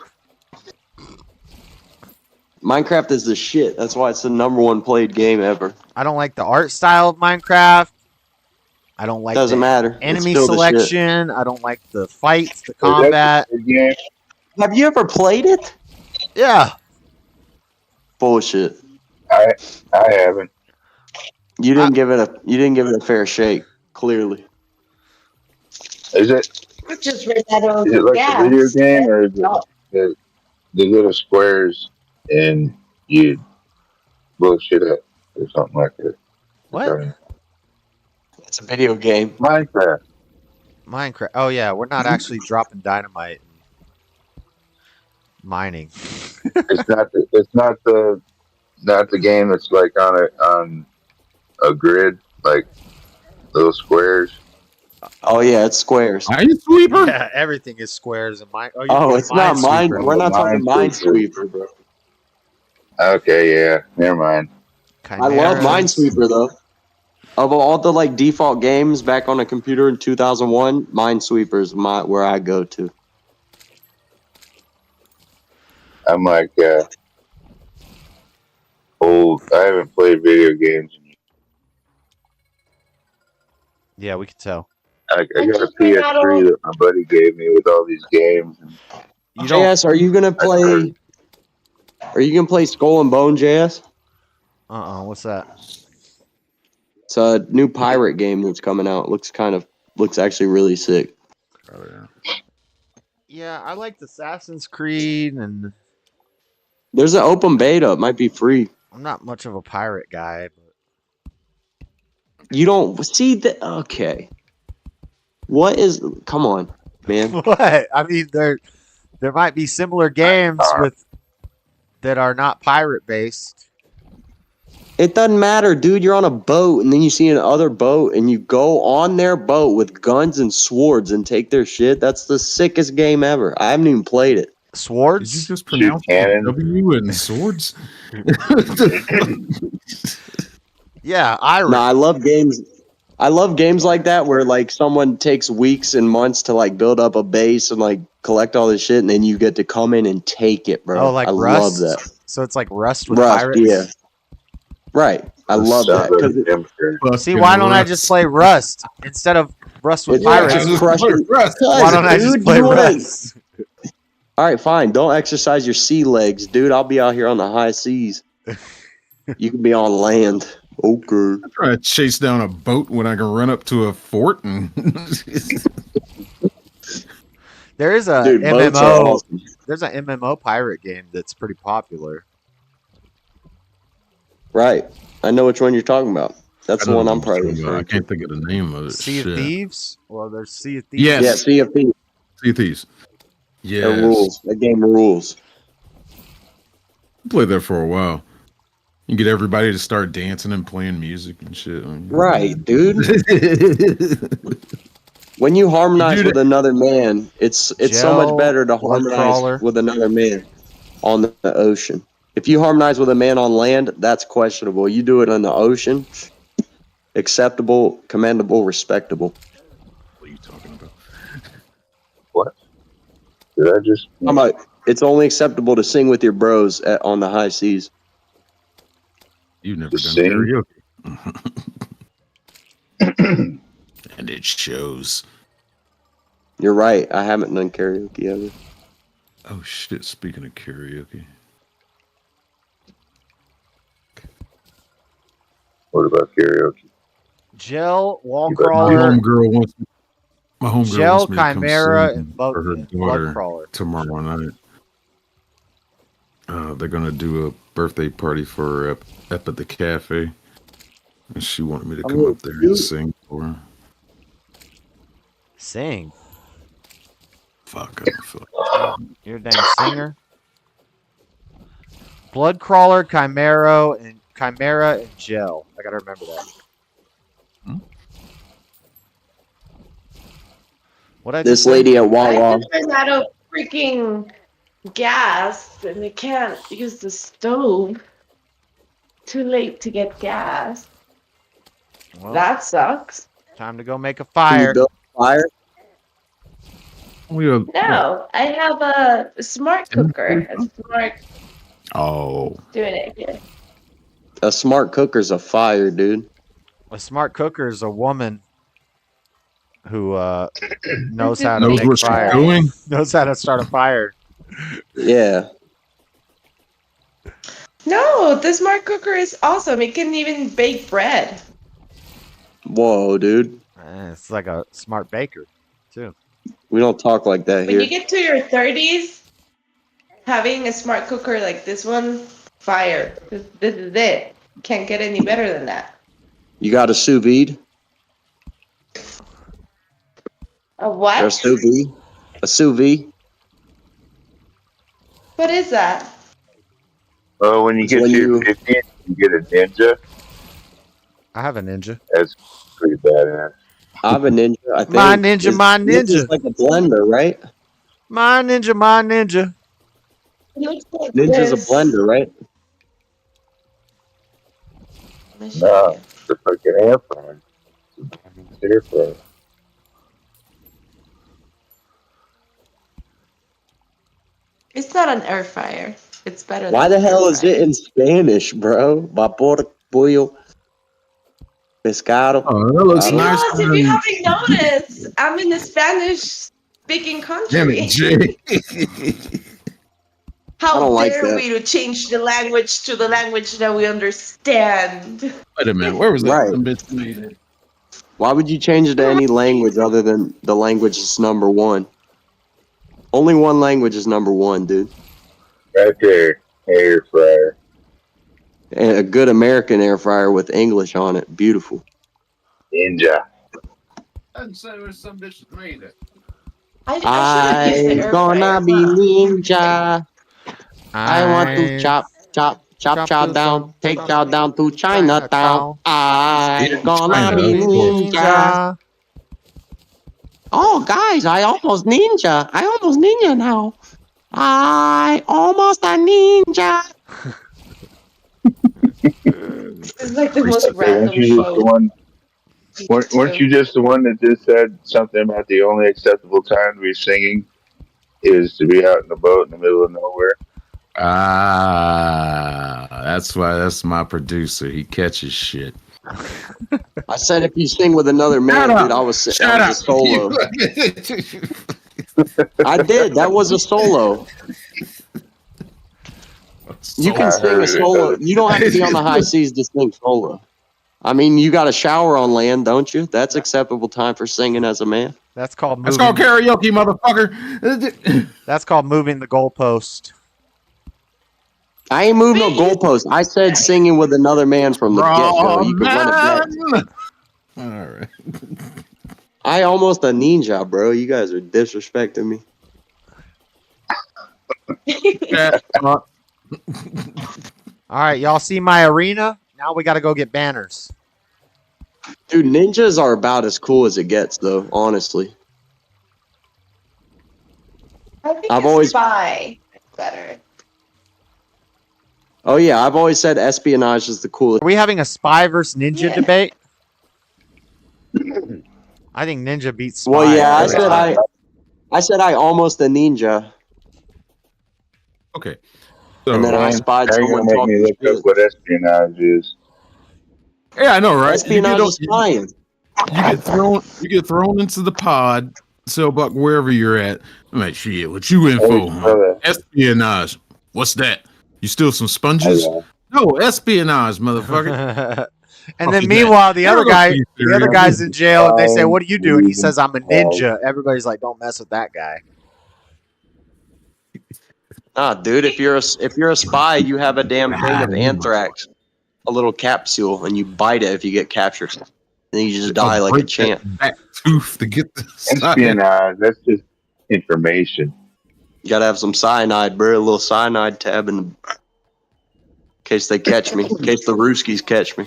Minecraft is the shit. That's why it's the #1 played game ever. I don't like the art style of Minecraft. I don't like Doesn't the matter. It's enemy still the shit. selection. I don't like the fights, the combat. Have you ever played it? Yeah. Bullshit. I haven't. You didn't give it a fair shake. Clearly. Is it? I just read that on Is it like gas. a video game, or is it the little squares and you bullshit up or something like that? What? It's a video game. Minecraft. Minecraft. Oh yeah, we're not actually dropping dynamite and mining. It's not the game that's like on a grid, like little squares. Oh yeah, it's squares. Minesweeper? Yeah, everything is squares and mine. Oh, it's not mine. We're not talking Minesweeper. Minesweeper, bro. Okay, yeah, never mind. I love Minesweeper though. Of all the like default games back on a computer in 2001, Minesweeper is where I go to. I'm like old. I haven't played video games. Yeah, we could tell. I got a PS3 that my buddy gave me with all these games. JS, are you gonna play? Are you gonna play Skull and Bone, JS? What's that? It's a new pirate game that's coming out. Looks actually really sick. Oh yeah. Yeah, I liked Assassin's Creed, and There's an open beta. It might be free. I'm not much of a pirate guy. But You don't see the okay. What is? Come on, man. what? I mean, there might be similar games that are not pirate based. It doesn't matter, dude. You're on a boat, and then you see another boat, and you go on their boat with guns and swords and take their shit. That's the sickest game ever. I haven't even played it. Swords? Did you just pronounce W and swords? Yeah, Irish. No, I love games. I love games like that where like someone takes weeks and months to like build up a base and like collect all this shit, and then you get to come in and take it, bro. Oh, like I Rust? love that. So it's like Rust with Rust, pirates? yeah. Right. I love that. See, why don't I just play Rust instead of Rust with pirates? Why don't I just play Rust? All right, fine. Don't exercise your sea legs, dude. I'll be out here on the high seas. You can be on land. Okay. I'm trying to chase down a boat when I can run up to a fort and. There is a Dude, boats are MMO. awesome. There's an MMO pirate game that's pretty popular. Right. I know which one you're talking about. That's the I one don't I'm know probably which one, referring I to. can't think of the name of it. Sea of Shit. Thieves? Well, there's Sea of Thieves. Yes. Yeah, Sea of Thieves. Sea of Thieves. Yeah. That rules. That game rules. Played that for a while. You get everybody to start dancing and playing music and shit. Right, dude. When you harmonize with another man, it's so much better to harmonize with another man on the ocean. If you harmonize with a man on land, that's questionable. You do it on the ocean, acceptable, commendable, respectable. What are you talking about? What? Did I just? It's only acceptable to sing with your bros on the high seas. You've never done Sing? karaoke. And it shows. You're right. I haven't done karaoke ever. Oh shit, speaking of karaoke. What about karaoke? Gel, Wall My Crawler, homegirl wants me Gel, to come Chimera, sing and for her Blood daughter Crawler. tomorrow night. They're gonna do a birthday party for her up at the cafe, and she wanted me to come up there and sing for her. Sing. Fuck, I don't feel like it. You're a dang singer. Blood Crawler, Chimera, and Gel. I gotta remember that. This lady at Wawa. I just ran out of freaking gas, and they can't use the stove. Too late to get gas. Well, That sucks. time to go make a Can fire. you build a fire? We have, No, I have a smart cooker. A smart Oh. Doing it here. A smart cooker's a fire, dude. A smart cooker is a woman who knows how to Knows make what she's fire. doing? Knows how to start a fire. Yeah. No, the smart cooker is awesome. It can even bake bread. Whoa, dude. It's like a smart baker, too. We don't talk like that When here. you get to your 30s, having a smart cooker like this one, fire. This is it. Can't get any better than that. You got a sous vide? A what? Or a sous vide? A sous vide? What is that? Oh, when you It's get when to your you- 50, you get a Ninja. I have a Ninja. That's pretty badass. I have a Ninja. I think. My Ninja, my Ninja. Ninja's like a blender, right? My Ninja, my Ninja. It looks like Ninja's a this. blender, right? Let me show No, you. it's a fucking air fryer. It's an air fryer. It's not an air fryer. It's better Why than the an hell air is fryer. it in Spanish, bro? Vapor, pollo, pescado. Oh, that looks nice. Because if you haven't noticed, I'm in a Spanish-speaking Damn country. it, Jay. I How don't like dare that. we to change the language to the language that we understand? Wait a minute. Where was that Right. son of a bitch made at? Why would you change it to any language other than the language is number one? Only one language is number one, dude. Right there, air fryer. And a good American air fryer with English on it. Beautiful. Ninja. I didn't say where some bitch made it. I should have used the I'm air gonna fryer. be ninja. I want to I chop Chop chow to down, some- take chop chow to down to Chinatown. I'm Yeah, gonna China, be of course. ninja. Oh, guys, I almost ninja now. I almost a ninja. This is like the most Okay, random weren't you just the show. one? Weren't you just the one that just said something about the only acceptable time to be singing is to be out in a boat in the middle of nowhere? That's why that's my producer. He catches shit. I said if you sing with another man, Shut up. dude, I was Shut a up. solo. I did. That was a solo. You can sing a solo. You don't have to be on the high seas to sing solo. I mean, you got a shower on land, don't you? That's acceptable time for singing as a man. That's called That's moving. called karaoke, motherfucker. That's called moving the goalpost. I ain't moved no goalpost. I said singing with another man from the get-go. You can run it back. All right. I almost a ninja, bro. You guys are disrespecting me. All right, y'all see my arena? Now we got to go get banners. Dude, ninjas are about as cool as it gets, though, honestly. I think I've a always- spy is better. Oh, yeah, I've always said espionage is the coolest. Are we having a spy versus ninja Yeah. debate? I think ninja beats spy. Well, yeah, every time. I said I almost a ninja, Okay. So, and then I spied Now you're someone gonna make me talking look up shit. what espionage is. yeah, I know, right? Espionage is spying. You get thrown into the pod, Sellbuck, wherever you're at. I'm like, shit, what you in Hey, for? Huh? brother. Espionage. What's that? You steal some sponges? Hey, No, espionage, motherfucker. And then Fucking meanwhile, the that. other Never guy, go see the other Terraria. guy's in jail, and they say, "What do you do?" And he says, "I'm a ninja." Everybody's like, "Don't mess with that guy." Nah, dude, if you're a spy, you have a damn thing of anthrax, a little capsule, and you bite it if you get captured. Then you just die like a Break champ. that back tooth to get the Espionage, that's just information. You gotta have some cyanide, bro. A little cyanide tab in case they catch me. In case the Ruskies catch me.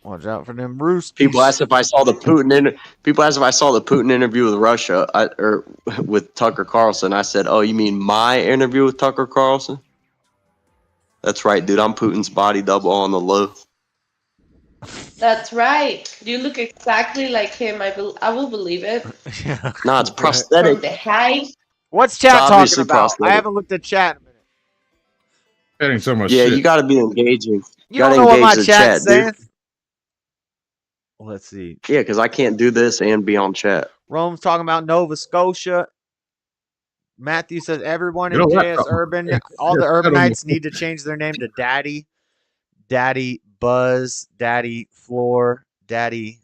Watch out for them roosters. People asked if I saw the Putin interview with Russia or with Tucker Carlson. I said, "Oh, you mean my interview with Tucker Carlson?" That's right, dude. I'm Putin's body double on the low. That's right. You look exactly like him. I will believe it. No, it's prosthetic. From the height. What's It's chat talking obviously about? I prosthetic. haven't looked at chat in a minute. That ain't so much Yeah, shit. you got to be engaging. You Got don't to know what my engage the chat's chat, dude. saying? Let's see. Yeah, because I can't do this and be on chat. Rome's talking about Nova Scotia. Matthew says everyone in You know what? JS Urban, all the Urbanites need to change their name to Daddy, Daddy Buzz, Daddy Floor, Daddy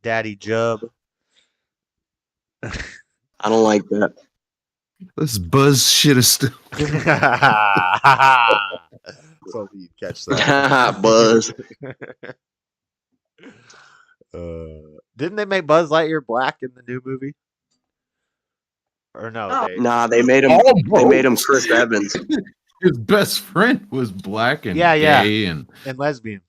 Jub. I don't like that. This buzz shit is still. So you catch that. Buzz. Didn't they make Buzz Lightyear black in the new movie? Or no? Nah, they made him. They made him Chris Evans. His best friend was black and gay and lesbian.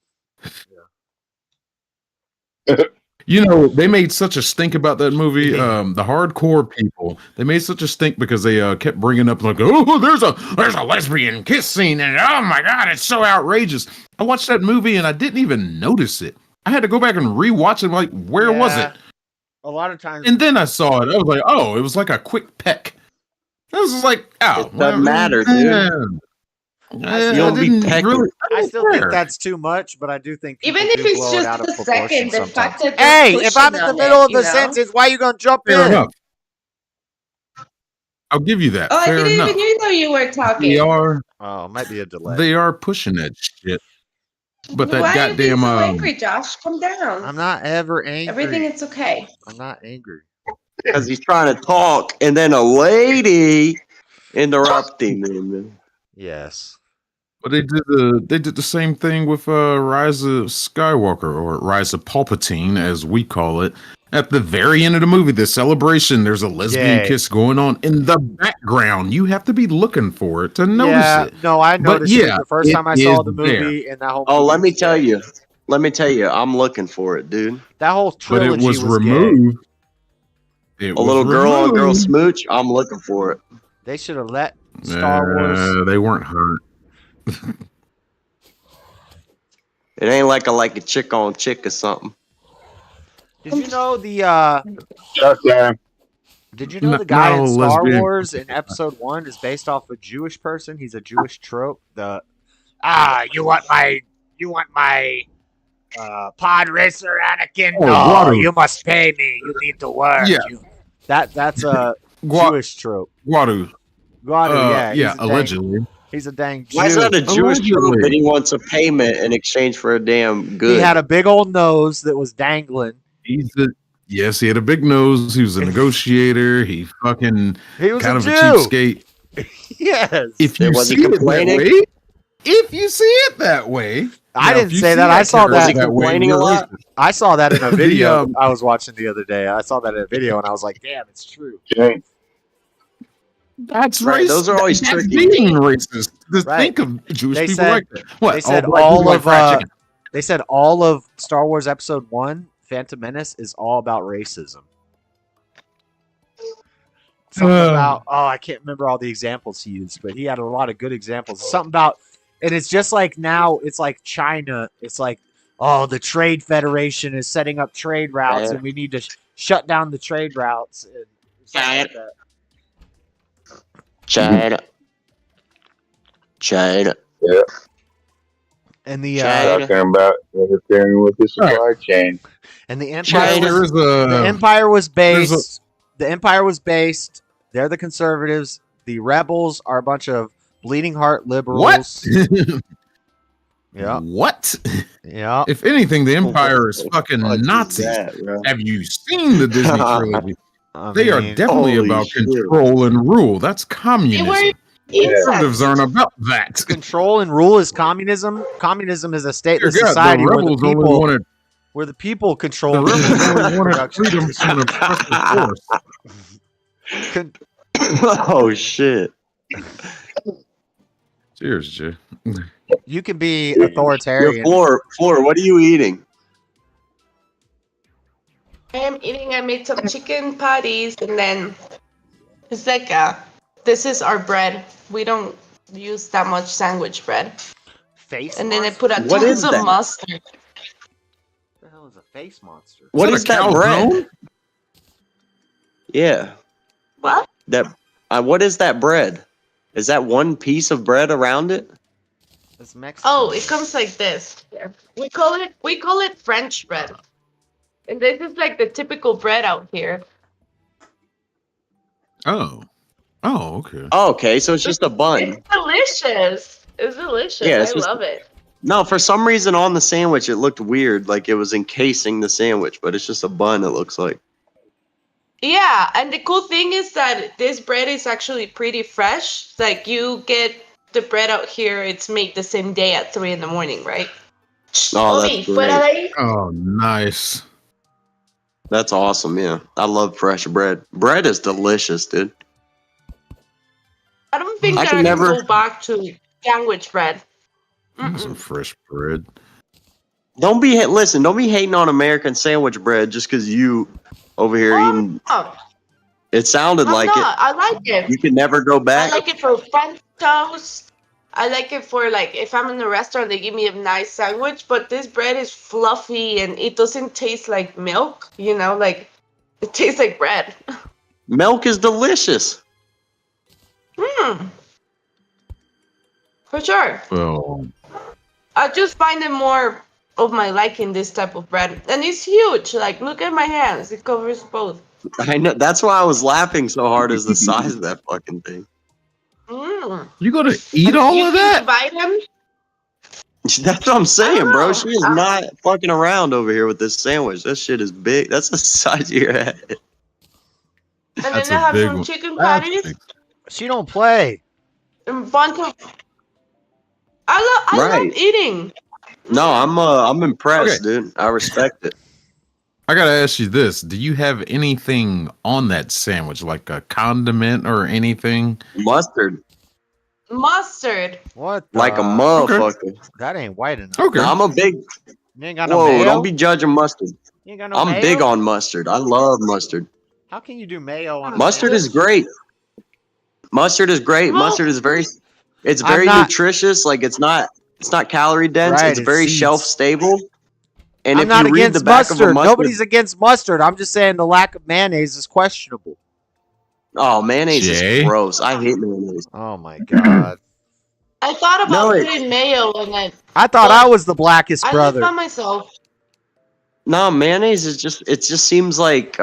You know, they made such a stink about that movie. The hardcore people, they made such a stink because they kept bringing up like, oh, there's a lesbian kiss scene, and oh my god, it's so outrageous. I watched that movie and I didn't even notice it. I had to go back and rewatch it. Like, where was it? A lot of times. And then I saw it. I was like, oh, it was like a quick peck. I was just like, oh, it doesn't matter, dude. I still think that's too much, but I do think even if it's just a second, the fact that hey, if I'm in the middle of a sentence, why are you gonna jump in? Enough. I'll give you that. Oh, I Fair didn't enough. even know you were talking. They are. Oh, it might be a delay. They are pushing that shit. But that Why goddamn. are you so angry, Josh? Calm down. I'm not ever angry. Everything is okay. I'm not angry. Because he's trying to talk, and then a lady interrupting him. Yes. But they did the same thing with Rise of Skywalker, or Rise of Palpatine, as we call it. At the very end of the movie, the celebration, there's a lesbian kiss going on in the background. You have to be looking for it to notice it. No, I noticed it the first time I saw is the movie, and that whole. Oh, let me tell you. Let me tell you, I'm looking for it, dude. That whole trilogy But it was was removed. Gay. A little girl on girl smooch. I'm looking for it. They should have let Star Wars. They weren't hurt. It ain't like a chick on chick or something. Did you know the Shutdown. Did you know the guy in Star Wars in Episode 1 is based off a Jewish person? He's a Jewish trope. You want my pod racer, Anakin? Oh, No, Guadu. you must pay me. You need to work. Yeah. That's a Jewish trope. Guadu. Guadu, yeah, allegedly. He's a dang Jew. Why is that a Jewish trope Allegedly. that he wants a payment in exchange for a damn good? He had a big old nose that was dangling. Yes, he had a big nose. He was a negotiator. He was kind of a a Jew. cheapskate. Yes. If you Was he see it that complaining? way, I now, didn't if you say see that. I saw character that. complaining a lot? I saw that in a video The, I was watching the other day. I saw that in a video and I was like, damn, it's true. That's Right, racist. those are always That's tricky. being racist. To Right. think of Jewish They people said- like that. What? They said black all people like of fried chicken. they said all of Star Wars Episode 1, Phantom Menace, is all about racism. Something about I can't remember all the examples he used, but he had a lot of good examples. Something about, and it's just like now, it's like China. It's like, oh, the Trade Federation is setting up trade routes, Yeah. and we need to shut down the trade routes. And something like that. China. Yeah. And the China. Talking about interfering with the supply chain. and the Empire China. was, There's the a Empire was there's a- based. The Empire was based. They're the conservatives. The rebels are a bunch of bleeding heart liberals. what? Yeah, What? yeah. If anything, the Empire is fucking What is Nazis. that, bro? Have you seen the Disney trilogy? I They are mean, definitely holy about shit. control and rule. That's They communism. were Conservatives insects. aren't about that. control and rule is communism. Communism is a Dear stateless God, society the where the rebels only people wanted control the rebels only wanted production. freedom from an oppressive force. Con- Oh shit! Cheers, Jay. you can be Your authoritarian. floor. What are you eating? I made some chicken patties, and then it's like this is our bread. We don't use that much sandwich bread. Face And then I mask? put a What is tons that? of mustard. hell is a face monster? What is that bread? Yeah. What? What is that bread? Is that one piece of bread around it? It's Mexican. Oh, it comes like this. Yeah. We call it French bread. And this is like the typical bread out here. Oh. Oh, okay. Oh, okay, so it's just a bun. It's delicious. It's delicious. Yeah, I love it. No, for some reason on the sandwich it looked weird, like it was encasing the sandwich, but it's just a bun, it looks like. Yeah, and the cool thing is that this bread is actually pretty fresh. Like you get the bread out here, it's made the same day at 3 a.m, right? Oh, that's great. Oh, nice. That's awesome, yeah. I love fresh bread. Bread is delicious, dude. I don't think I can can never- go back to sandwich bread. Some fresh bread. Don't be hating on American sandwich bread just because you over here eating. Oh, It sounded I'm like not. it. I like it. You can never go I back. like it for French toast. I like it for like if I'm in a restaurant, they give me a nice sandwich, but this bread is fluffy and it doesn't taste like milk. You know, like it tastes like bread. Milk is delicious. For sure. Well, I just find it more of my liking, this type of bread, and it's huge. Like, look at my hands; it covers both. I know. That's why I was laughing so hard. Is the size of that fucking thing? you gonna eat all You of can that? divide them. That's what I'm saying, bro. She is not fucking around over here with this sandwich. That shit is big. That's the size of your head. And That's then I a have big some one. chicken That's patties big. She don't play. and a bunch of. I love Right. eating. No, I'm impressed, Okay. dude. I respect it. I gotta ask you this: do you have anything on that sandwich, like a condiment or anything? Mustard, Mustard. What? like a the- motherfucker. That ain't white enough. Okay. No, I'm a big. You ain't got no Whoa, mayo? don't be judging mustard. You ain't got no I'm mayo? big on mustard. I love mustard. How can you do mayo on a Mustard is great. Mustard is great. Well- Mustard is it's I'm very not- nutritious. Like it's not calorie dense. Right, it's it very seeds. shelf stable. And I'm if not you read against the back of a mustard. mustard, Nobody's against mustard. I'm just saying the lack of mayonnaise is questionable. oh, mayonnaise Jay? is gross. I hate mayonnaise. Oh my god. I thought about No, putting mayo in it. I thought I was the blackest I live brother. by myself. No, mayonnaise is it just seems like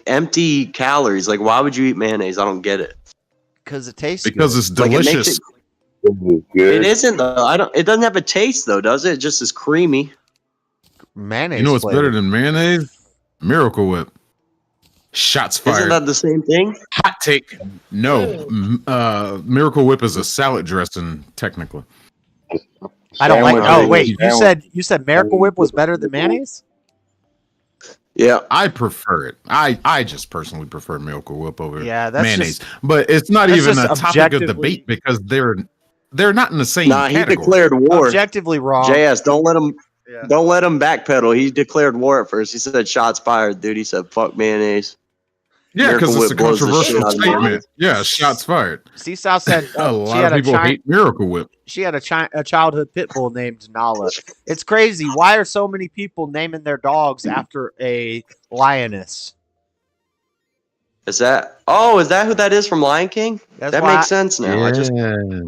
empty calories. Like why would you eat mayonnaise? I don't get it. Because it tastes Because good. it's Like, it makes delicious. It isn't though. It doesn't have a taste though, does it? It just is creamy. Mayonnaise You know what's flavor. better than mayonnaise? Miracle Whip. Shots Isn't fired. that the same thing? Hot take. No. Miracle Whip is a salad dressing, technically. I don't like. Sandwich Oh is wait, a sandwich. you said Miracle Whip was better than mayonnaise? Yeah. I prefer it. I just personally prefer Miracle Whip over Yeah, that's mayonnaise. just- but it's not that's even just a topic of objectively- debate because they're not in the same Nah, he category. declared war. Objectively wrong. JS, don't let him Yeah. don't let him backpedal. He declared war at first. He said shots fired, dude. He said fuck mayonnaise. Yeah, because Miracle it's a Whip blows the shit controversial out of statement. mayonnaise. Yeah, shots fired. Seasouth said A lot of people hate Miracle Whip. she had a childhood pit bull named Nala. It's crazy. Why are so many people naming their dogs after a lioness? Is that who that is from Lion King? That's That why makes sense now.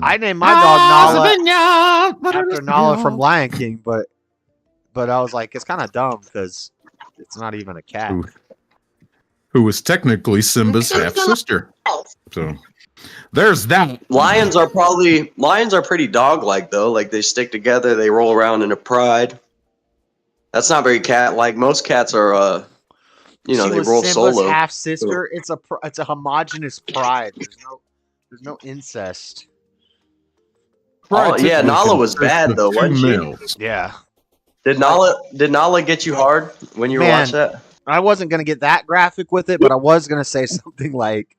I named my dog Nala after Nala from Lion King, but I was like, it's kind of dumb because it's not even a cat. Who was technically Simba's half sister. So there's that. Lions are pretty dog like though. Like they stick together, they roll around in a pride. That's not very cat like. Most cats are She they was roll Simba's solo. half sister. It's a homogenous pride. There's no incest. Oh, yeah, Nala was bad though, wasn't she? Yeah. Did Nala get you hard when you watched that? I wasn't gonna get that graphic with it, but I was gonna say something like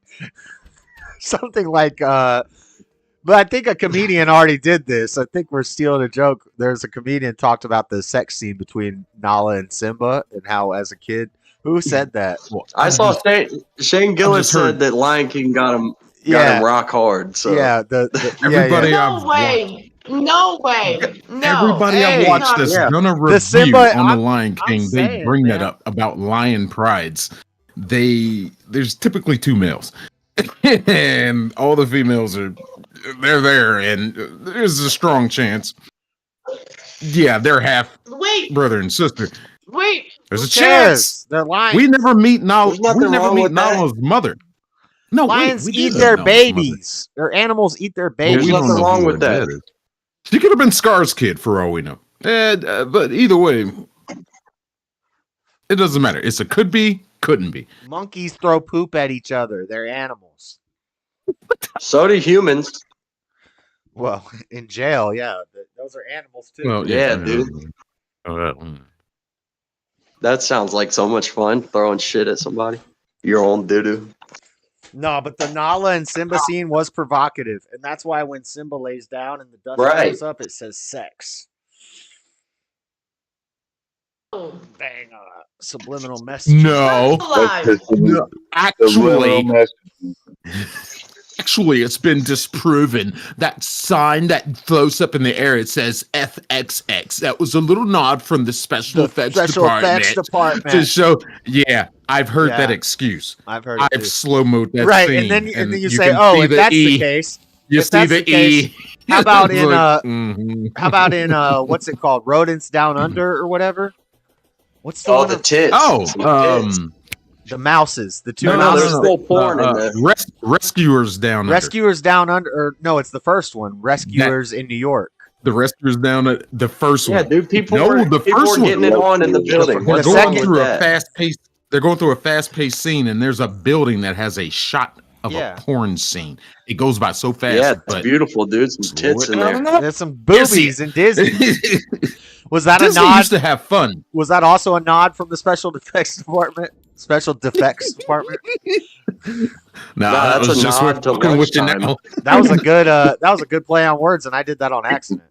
but I think a comedian already did this. I think we're stealing a joke. There's a comedian talked about the sex scene between Nala and Simba and how as a kid. Who said that? I saw Shane Gillis said that Lion King got him rock hard. So yeah, everybody No way. No way. No. Everybody I've Hey, watched that's yeah. done a The review Simba- on the I'm- Lion I'm King, they saying, bring that man. up about lion prides. There's typically 2 males, and all the females they're there, and there's a strong chance. Yeah, they're half Wait. brother and sister. Wait. There's Who a chance. cares? They're lions. We never meet There's nothing wrong with that. Nala's mother. No, Lions wait, we eat did their meet Nala's mother. babies. Their animals eat their But babies. we don't nothing know wrong who with her that. dad is. She could have been Scar's kid for all we know. But either way, it doesn't matter. It's a could be, couldn't be. Monkeys throw poop at each other. They're animals. So do humans. Well, in jail, yeah, those are animals too. Well, Yeah, dude. That sounds like so much fun, throwing shit at somebody. Your own doo-doo. No, but the Nala and Simba scene was provocative, and that's why when Simba lays down and the dust Right. goes up, it says sex. Oh. Dang, subliminal message. No. Alive. No, Subliminal actually, it's been disproven. That sign that floats up in the air, it says FXX. That was a little nod from the special effects department to show. Yeah, I've heard Yeah. that excuse. I've heard it I've too. slow-moed that Right, scene, and then you you say, can "Oh, see if the that's E. the case, You if see that's the the case, E. how about It's in like, how about in what's it called, Rodents Down Under or whatever? What's the Oh, one? the tits. The mouses, the two No, mouses. there's still porn in there. Rescuers Down Under. Rescuers Down Under, or no, it's the first one. Rescuers in New York. The Rescuers Down at the first one. Yeah, dude, people No, were, the people first were one. getting it on in the building. They're What's going wrong with through a that? fast-paced. They're going through a fast-paced scene, and there's a building that has a shot of Yeah. a porn scene. It goes by so fast. Yeah, it's but beautiful, dude. Some tits in there. There's some boobies in Disney. Was that Disney a nod? used to have fun. Was that also a nod from the special effects department? Special defects department. Nah, Nah, that that's was a just nod what to fucking with you lunchtime. now. That was a good. That was a good play on words, and I did that on accident.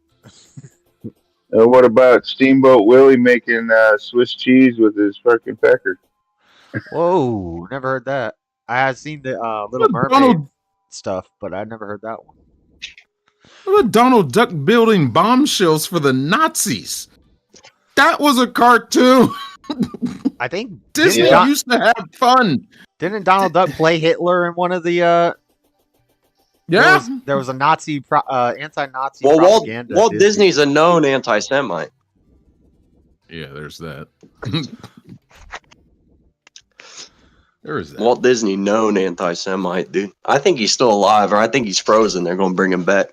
What about Steamboat Willie making Swiss cheese with his fucking pecker? Whoa, never heard that. I had seen the Little Mermaid Donald- stuff, but I never heard that one. What about Donald Duck building bombshells for the Nazis? That was a cartoon. I think Disney didn't, used to have fun. didn't Donald Duck play Hitler in one of the? Yeah. There was a Nazi anti-Nazi Well, propaganda. Walt Disney's a known anti-Semite. Yeah, there's that. There is that. Walt Disney, known anti-Semite, dude. I think he's still alive, or I think he's frozen. They're going to bring him back.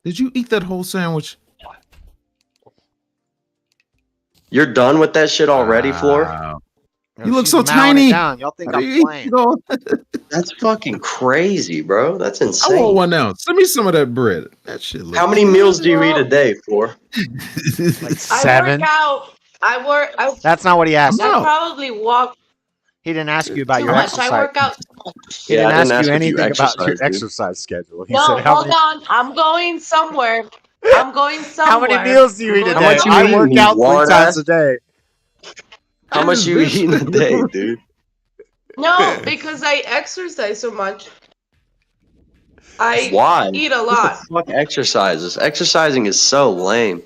Did you eat that whole sandwich? You're done with that shit already, Floor? Wow. No, You look she's so mowing it tiny. down. Y'all think How do I'm you eat playing? it all? That's fucking crazy, bro. That's I want insane. one now. Send me some of that bread. That shit looks How many meals do you eat a day, Floor? Like I 7. work out. I That's not what he asked. I probably walk He didn't ask you about too your much. exercise. I work out. He didn't Yeah, I ask didn't ask you if you anything about your exercise, dude. exercise schedule. He No, said, "How hold many, on. I'm going somewhere. I'm going somewhere. how many meals do you eat a I'm day? going much you I eat, work you out 3 lard times ass? a day." How much you eat in a day, dude? No, because I exercise so much. I Why? eat a Who lot. the fuck exercises? Exercising is so lame.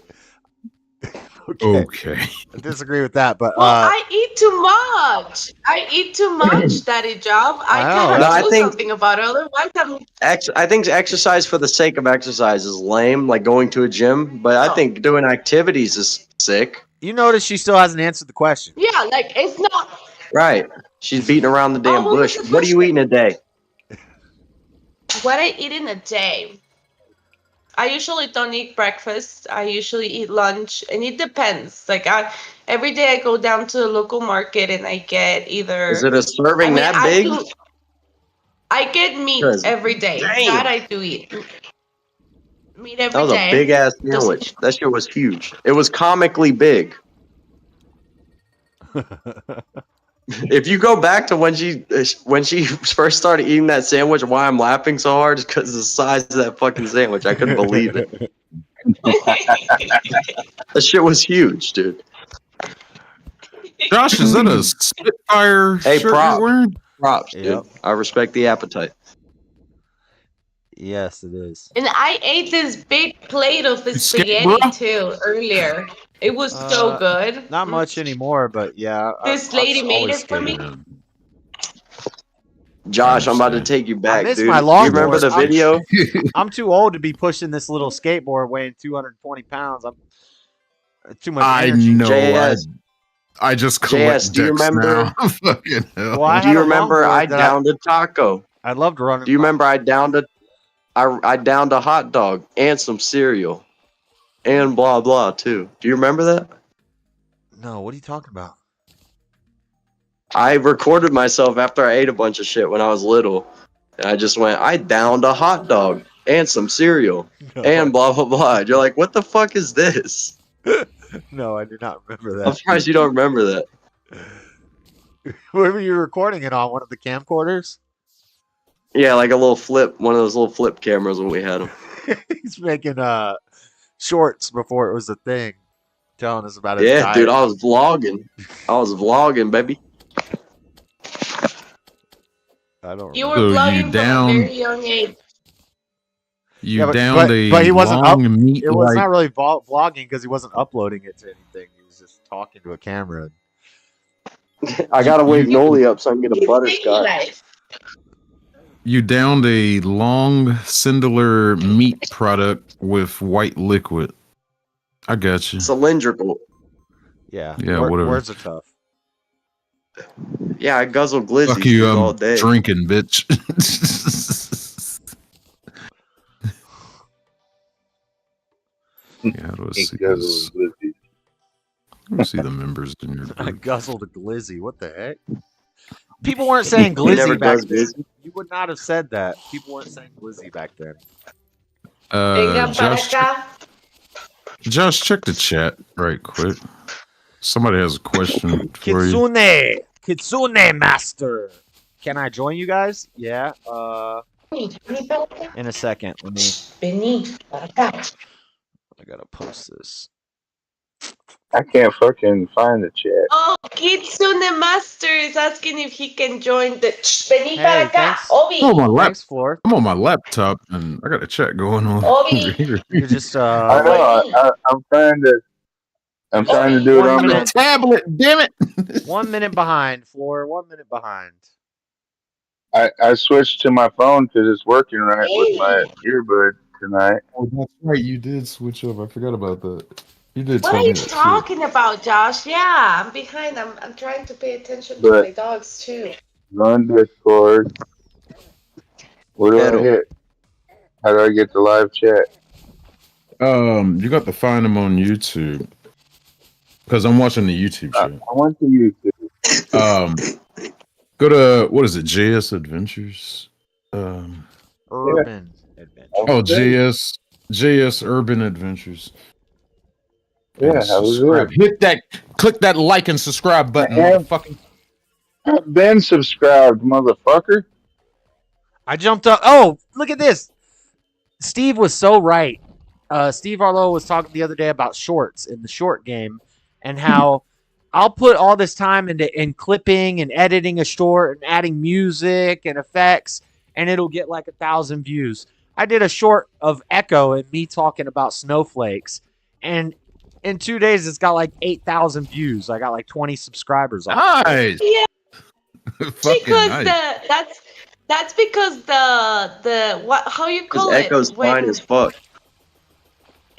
Okay. I disagree with that, but Well, I eat too much. I eat too much, Daddy Job. I Wow, gotta No, I do think- something about it. Otherwise, I'm I think exercise for the sake of exercise is lame, like going to a gym. But I think doing activities is sick. you notice she still hasn't answered the question. yeah, like it's not. Right. She's beating around the damn Oh, what was bush. the What do you eat in a day? What I eat in a day. I usually don't eat breakfast. I usually eat lunch, and it depends. Like every day I go down to the local market and I get either. Is it a serving that I big? do- I get meat 'Cause- every day. Damn. That I do eat. Meat every That was day. a big ass sandwich. That shit was huge. It was comically big. If you go back to when she first started eating that sandwich, why I'm laughing so hard is because the size of that fucking sandwich. I couldn't believe it. That shit was huge, dude. Josh, is that a Spitfire Hey, shirt prop. you're wearing? Props, dude. Yep. I respect the appetite. Yes, it is. And I ate this big plate of the spaghetti too earlier. It was so good. Not much anymore, but yeah. This lady made always it for me. skated. Josh, I'm about to take you I back, miss dude. my Do longboard. you remember the video? I'm too old to be pushing this little skateboard weighing 220 pounds. I'm too much I energy. know. JS. I just collect JS, do you decks remember? now. Fucking hell. Well, I Do had you a remember longboard I that downed a taco? I loved running. Do you remember I downed a hot dog and some cereal and blah blah too? Do you remember that? No, what are you talking about? I recorded myself after I ate a bunch of shit when I was little. And I just went, I downed a hot dog and some cereal and blah blah blah. And you're like, what the fuck is this? No, I do not remember that. I'm surprised you don't remember that. Where were you recording it on? One of the camcorders? Yeah, like a little flip, one of those little flip cameras when we had them. He's making shorts before it was a thing, telling us about his Yeah, diet. dude, I was vlogging, baby. I don't. You were So you vlogging from a down- very young age. You Yeah, downed a but he wasn't up. long meat It was like not really vlogging because he wasn't uploading it to anything. He was just talking to a camera. I gotta wake Noli up so I can get a butterscotch. you downed a long cindular meat product with white liquid. I got you. Cylindrical. Yeah. Yeah, whatever. Words are tough. Yeah, I guzzle glizzies Fuck you, all I'm day. drinking, bitch. Yeah, how do I see this? Let me see the members in your I group. guzzled a glizzy. What the heck? People weren't saying glizzy back then. glizzy. You would not have said that. People weren't saying glizzy back then. Venga para Josh, acá. Josh, check the chat right quick. Somebody has a question for you. Kitsune Master. Can I join you guys? Yeah. In a second. Let me. Vení para acá. I gotta post this. I can't fucking find the chat. Oh, Kitsune Master is asking if he can join the. Vení para acá, thanks. Obi. I'm on my Thanks, Floor. I'm on my laptop and I got a chat going on Obi. over here. You're just I know. I'm trying to. I'm trying to do it on on my a tablet, damn it. 1 minute behind, Floor. 1 minute behind. I switched to my phone because it's working right with my earbud tonight. Oh, that's right. You did switch up. I forgot about that. You did What tell are me you that talking about, Josh? Yeah, I'm behind. I'm trying to pay attention to But- my dogs too. Run Discord. Where do I hit? How do I get the live chat? too. You got to find them on YouTube. Because I'm watching the YouTube show. I went to YouTube. Go to what is it? JS Adventures. Urban Adventure. Oh, JS Urban Adventures. Yeah, And I was subscribe. Click that like and subscribe button, motherfucker. I've been subscribed, motherfucker. I jumped up. Oh, look at this. Steve was so right. Steve Arlo was talking the other day about shorts in the short game and how I'll put all this time in clipping and editing a short and adding music and effects, and it'll get like 1,000 views. I did a short of Echo and me talking about snowflakes, and in 2 days it's got like 8,000 views. I got like 20 subscribers. Nice. Yeah, Fucking because nice. that's because the what how you call it? Echo's fine as fuck.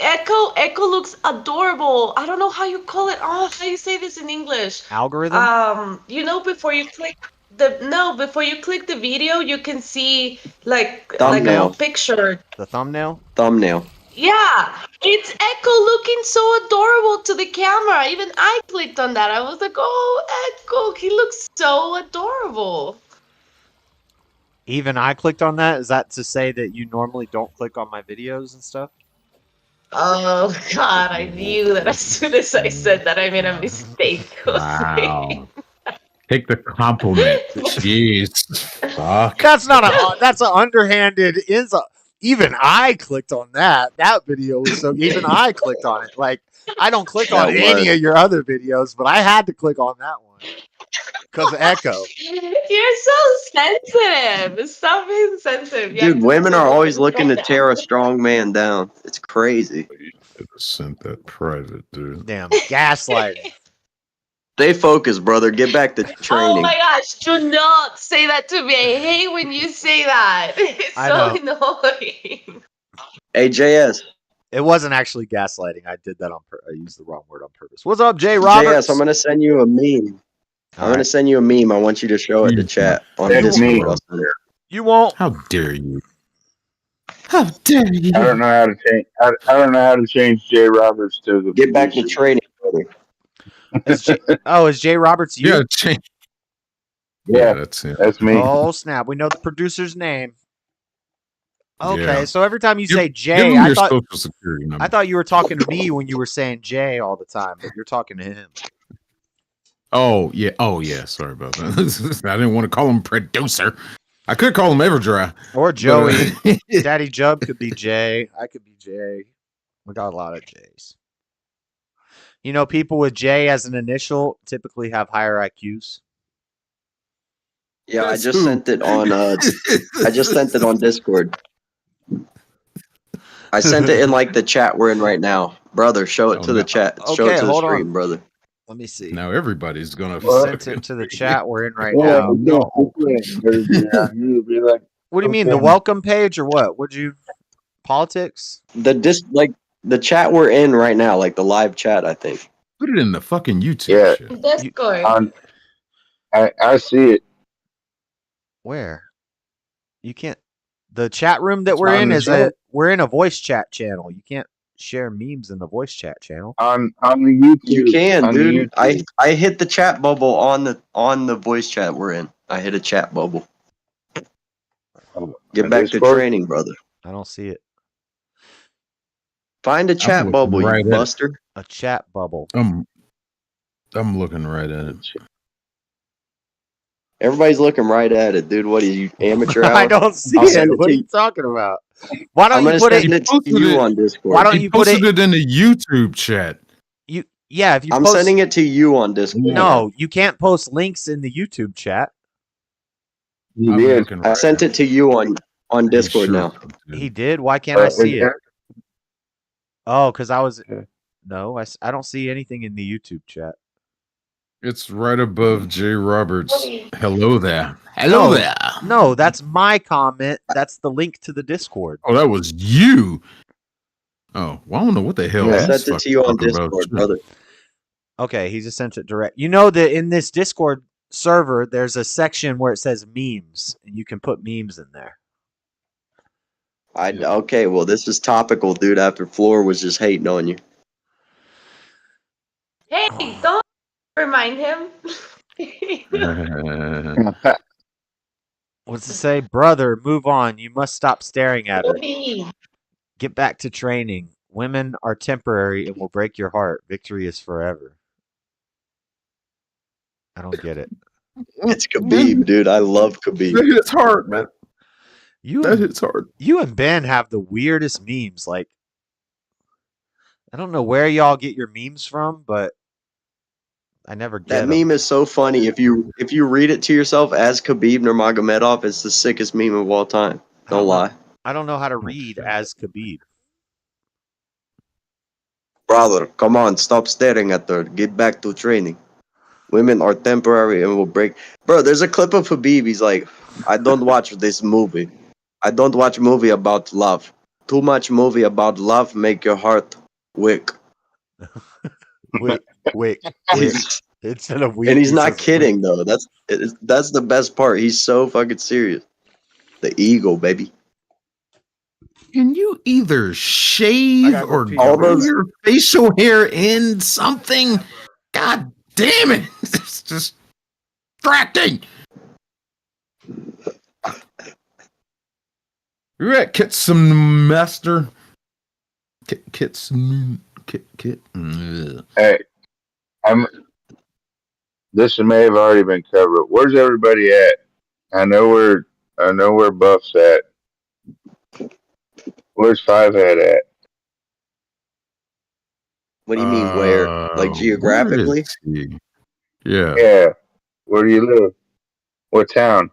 Echo looks adorable. I don't know how you call it. Oh, how you say this in English? Algorithm? You know, before you click the video, you can see like a Thumbnail. little picture. The thumbnail? Thumbnail. Yeah, it's Echo looking so adorable to the camera. Even I clicked on that. I was like, oh, Echo, he looks so adorable. Even I clicked on that? Is that to say that you normally don't click on my videos and stuff? Oh God, I knew that as soon as I said that I made a mistake. Wow. Take the compliment. Jeez. Fuck. That's an underhanded even I clicked on that. That video was so even I clicked on it. Like I don't click on That any was. of your other videos, but I had to click on that one. because of echo. You're so sensitive. Stop being sensitive. You have Dude, to women are always listen looking to right tear now. a strong man down. It's crazy. You should have sent that private, dude. Damn, gaslighting. Stay focused, brother. Get back to Oh training. my gosh, do not say that to me. I hate when you say that. It's I so know. annoying. Hey, JS. It wasn't actually gaslighting. I did that on I used the wrong word on purpose. What's up, Jay JS, Roberts? I'm going to send you a meme. I'm going to send you a meme. I want you to show it to chat on Discord. You won't. How dare you? How dare you? I don't know how to change. I don't know how to change Jay Roberts to the. Get back to training, brother. Is Jay Roberts you? Yeah, change. Yeah, that's it. That's me. Oh snap! We know the producer's name. Okay, Yeah. so every time you say Give Jay, him I your thought social security number. I thought you were talking to me when you were saying Jay all the time, but you're talking to him. Oh yeah. Sorry about that. I didn't want to call him producer. I could call him Everdry Or Joey. but, Daddy Jub could be Jay. I could be Jay. We got a lot of Jays. You know, people with J as an initial typically have higher IQs. Yeah, I just sent it on. I just sent it on Discord. I sent it in like the chat we're in right now, brother. Show it to the chat. Show it to the stream, brother. Let me see. Now everybody's gonna sent it to the chat we're in right now. What do you mean, the welcome page or what? Would you politics? The chat we're in right now, like the live chat. I think. Put it in the fucking YouTube. Yeah, Discord. I see it. Where? You can't. The chat room that It's we're on in the is chat. we're in a voice chat channel. You can't share memes in the voice chat channel. On the YouTube. You can, on the dude. YouTube. I hit the chat bubble on the voice chat we're in. I hit a chat bubble. Get back to training, brother. I don't see it. Find a chat bubble, you buster. A chat bubble. I'm looking right at it. Everybody's looking right at it, dude. What are you, amateur hour? I don't see it. What are you talking about? Why don't you put it? On Discord? Why don't you put posted it in the YouTube chat? If you I'm sending it to you on Discord. No, you can't post links in the YouTube chat. I sent it to you on Discord now. He did. Why can't I see it? Oh, because I was. No, I don't see anything in the YouTube chat. It's right above Jay Roberts. Hello there. Hello there. No, that's my comment. That's the link to the Discord. Oh, that was you. Oh, well, I don't know what the hell. I sent it to you on Discord, brother. Okay, he just sent it direct. You know that in this Discord server, there's a section where it says memes, and you can put memes in there. Okay, well, this is topical, dude. After Floor was just hating on you. Hey, don't remind him. What's it say? Brother, move on. You must stop staring at her. Get back to training. Women are temporary and will break your heart. Victory is forever. I don't get it. It's Khabib, dude. I love Khabib. That hits hard, man. That hits hard. You and Ben have the weirdest memes. Like, I don't know where y'all get your memes from, but I never get That them. meme is so funny. If you read it to yourself as Khabib Nurmagomedov, it's the sickest meme of all time. Don't lie. I don't know how to read as Khabib. Brother, come on, stop staring at her. Get back to training. Women are temporary and will break. Bro, there's a clip of Khabib. He's like, I don't watch this movie. I don't watch movie about love. Too much movie about love make your heart wick. Wick. Instead of weak. And he's not kidding though. That's the best part. He's so fucking serious. The ego, baby. Can you either shave or grow your facial hair in something? God damn it. It's just distracting. You're at Kitson Master. Kitson. Hey, this may have already been covered. Where's everybody at? I know where Buff's at. Where's Five Head at? What do you mean where? Like geographically? Yeah. Yeah. Where do you live? What town?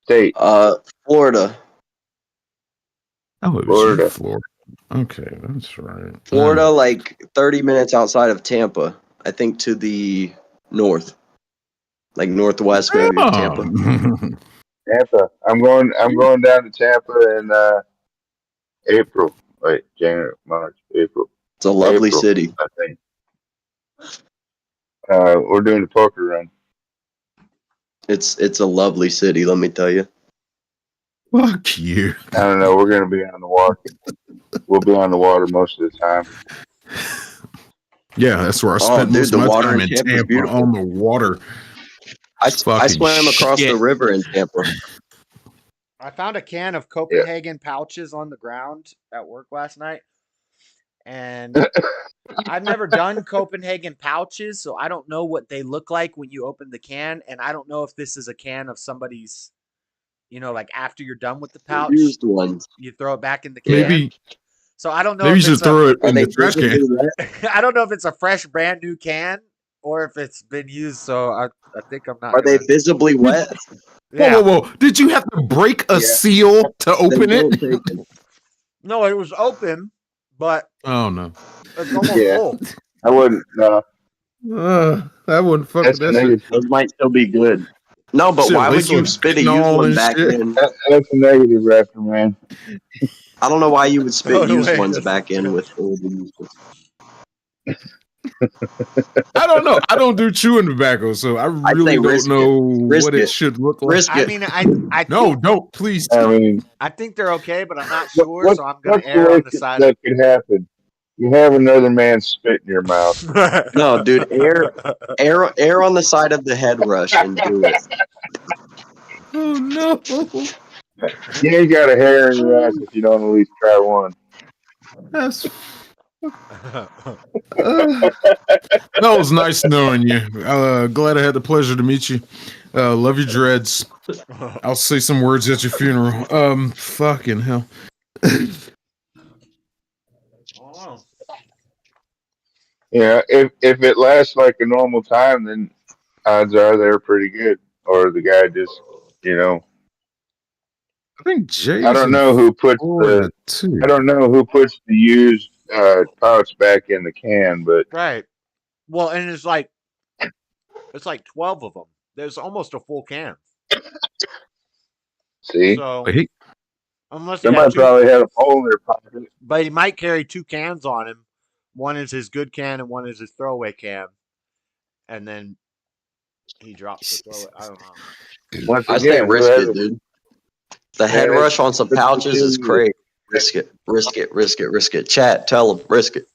State? Florida. Oh, it was Florida. you, Florida. Okay, that's right. Florida, like 30 minutes outside of Tampa. I think to the north, like northwest maybe of Tampa. Tampa. I'm going down to Tampa in April. Wait, January, March, April. It's a lovely April, city. I think. We're doing the poker run. It's a lovely city, let me tell you. Fuck you. I don't know. We're going to be on the water. We'll be on the water most of the time. Yeah, that's where I spent most of my time in Tampa beautiful. on the water. I swam across the river in Tampa. I found a can of Copenhagen pouches on the ground at work last night. And I've never done Copenhagen pouches, so I don't know what they look like when you open the can. And I don't know if this is a can of somebody's, like after you're done with the pouch, used ones. You throw it back in the can. Maybe. So I don't know. Maybe if you should throw it in the trash can. I don't know if it's a fresh, brand new can or if it's been used. So I think I'm not. Are they visibly wet? Yeah. Whoa! Did you have to break a seal to open it? No, it was open, but oh no, it's almost full. I wouldn't. I wouldn't fuck with that. Those might still be good. No, but Shit, why would you spit a used one back in? That's a negative, rapper, man. I don't know why you would spit used ones back in with old used ones. I don't know. I don't do chewing tobacco, so I really don't know what it should look like. I mean, I no, don't please. I think they're okay, but I'm not sure, so I'm going to err on the side. That could happen. You have another man spit in your mouth. No, dude, err on the side of the head rush and do it. Oh no! You ain't got a hair in your ass if you don't at least try one. That's. That was nice knowing you. Glad I had the pleasure to meet you. Love your dreads. I'll say some words at your funeral. Fucking hell. Yeah, if it lasts like a normal time, then odds are they're pretty good. Or the guy just, I think Jay. I don't know who puts the used pouch back in the can, but right. Well, and it's like 12 of them. There's almost a full can. See, so unless somebody probably had a hole in their pocket, but he might carry two cans on him. One is his good can and one is his throwaway can, and then he drops the throwaway. I don't know. I say risk it, dude. The head rush on some pouches is crazy. Risk it. Chat, tell them, risk it.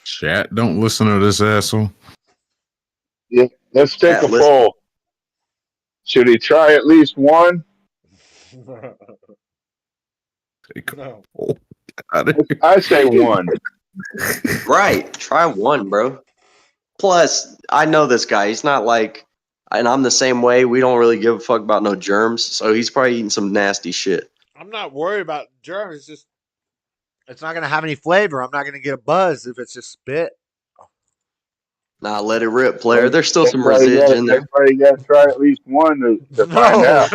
Chat, don't listen to this asshole. Yeah, let's take a poll. Should he try at least one? Take a poll. I say one. Right, try one, bro. Plus, I know this guy. He's not like, and I'm the same way. We don't really give a fuck about no germs, so he's probably eating some nasty shit. I'm not worried about germs. It's not gonna have any flavor. I'm not gonna get a buzz if it's just spit. Nah, let it rip, player. There's still some residual in there. Everybody got to try at least one to find out.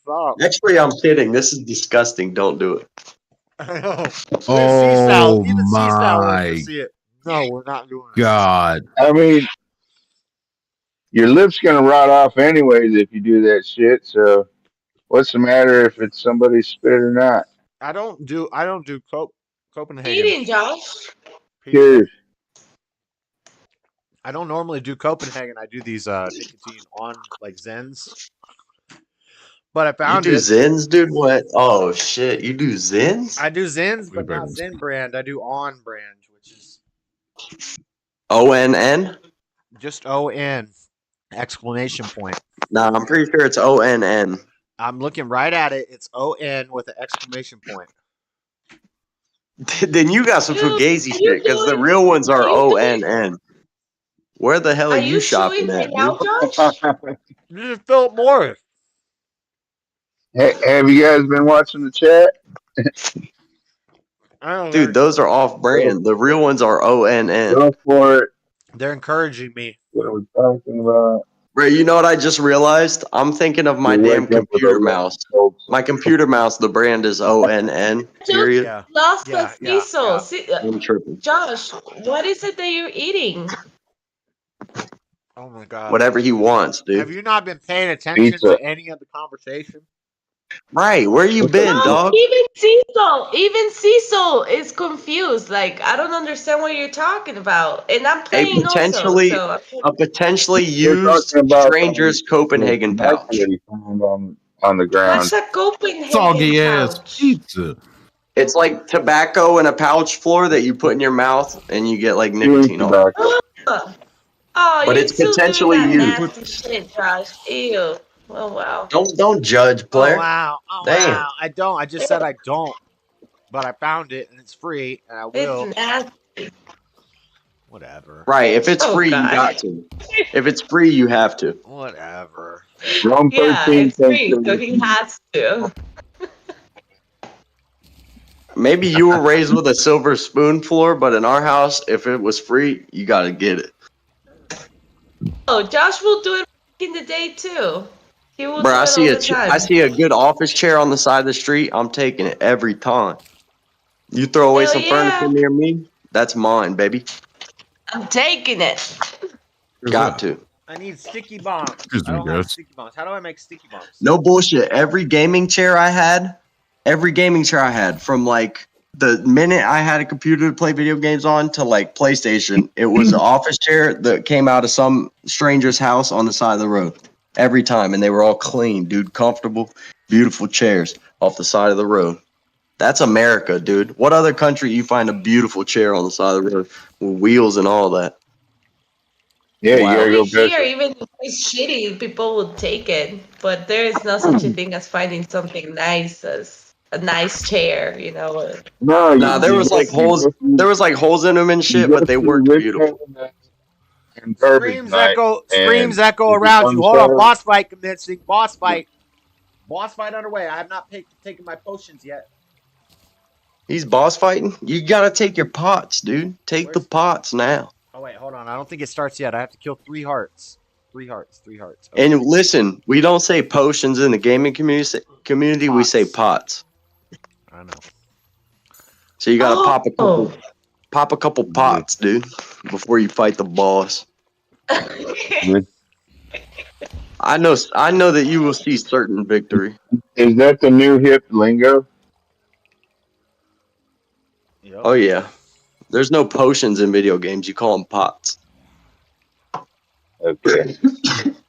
Stop. Actually, I'm kidding. This is disgusting. Don't do it. I know. Oh my! No, we're not doing it. God. I mean, your lip's gonna rot off anyways if you do that shit. So, what's the matter if it's somebody's spit or not? I don't do Copenhagen. Eating, Josh. Cheers. I don't normally do Copenhagen. I do these nicotine on like Zens. But I found you do Zens, dude? What? Oh shit! You do Zens? I do Zens, but not Zen brand. I do On brand, which is ONN. Just ON! Exclamation point. Nah, I'm pretty sure it's ONN. I'm looking right at it. It's ON with an exclamation point. Then you got some fugazi shit because the real ones are ONN. Where the hell are you shopping at? This is Philip Morris. Hey, have you guys been watching the chat? Dude, those are off brand. The real ones are ONN. Go for it. They're encouraging me. What are we talking about? Ray, you know what I just realized? I'm thinking of my You damn wake up with computer a mouse. cold My computer mouse, the brand is ONN, period. Yeah. Lost Yeah, the Cecil. I'm tripping. Josh, what is it that you're eating? Oh my god. Whatever he wants, Have dude. you not been paying attention Pizza. to any of the conversation? Right, where you been, No, dog? even Cecil is confused. Like, I don't understand what you're talking about. And I'm A playing also, so potentially We're used talking about stranger's Copenhagen the pouch. that he found on the ground. what's a Copenhagen Soggy ass pouch? pizza. It's like tobacco in a pouch floor that you put in your mouth and you get like Chewing nicotine off. tobacco. Oh, But you're it's still doing potentially that used. nasty shit, Josh. Ew. Oh wow. Don't judge, Oh player. wow. Oh Damn. wow. I don't. I just said I don't. But I found it and it's free and I will. It's nasty. Whatever. Right, if it's Oh free, you god. got to. If it's free, you have to. Whatever. Rome Yeah, 13 it's free, so he thinks has to. Maybe you were raised with a silver spoon floor, but in our house, if it was free, you got to get it. Oh, Josh will do it in the day too. He will Bro, do I it see all the time. I see a good office chair on the side of the street. I'm taking it every time. You throw away Hell some furniture yeah. near me, that's mine, baby. I'm taking it. Got to. I need sticky bombs. Excuse I me, don't have guys. sticky bombs. How do I make sticky bombs? No bullshit. Every gaming chair I had, from like the minute I had a computer to play video games on to like PlayStation, it was an office chair that came out of some stranger's house on the side of the road. Every time. And they were all clean, dude. Comfortable, beautiful chairs off the side of the road. That's America, dude. What other country you find a beautiful chair on the side of the road with wheels and all that? Yeah, you gotta go Over here, back. even if it's shitty, people will take it. But there is no such a thing as finding something nice as a nice chair, you know. No, Nah, there was like holes in them and shit, but they worked beautiful. And garbage Screams night. screams echo if you around you. Hold on, unsettle- boss fight commencing. Boss fight. Boss fight underway. I have not taken my potions yet. He's boss fighting? You gotta take your pots, dude. Take the pots now. Oh wait, hold on. I don't think it starts yet. I have to kill 3 hearts. 3 hearts. 3 hearts. Okay. And listen, we don't say potions in the gaming community. We say pots. I know. So you gotta pop a couple pots, dude, before you fight the boss. I know that you will see certain victory. Is that the new hip lingo? Yep. Oh yeah. There's no potions in video games. You call them pots. Okay.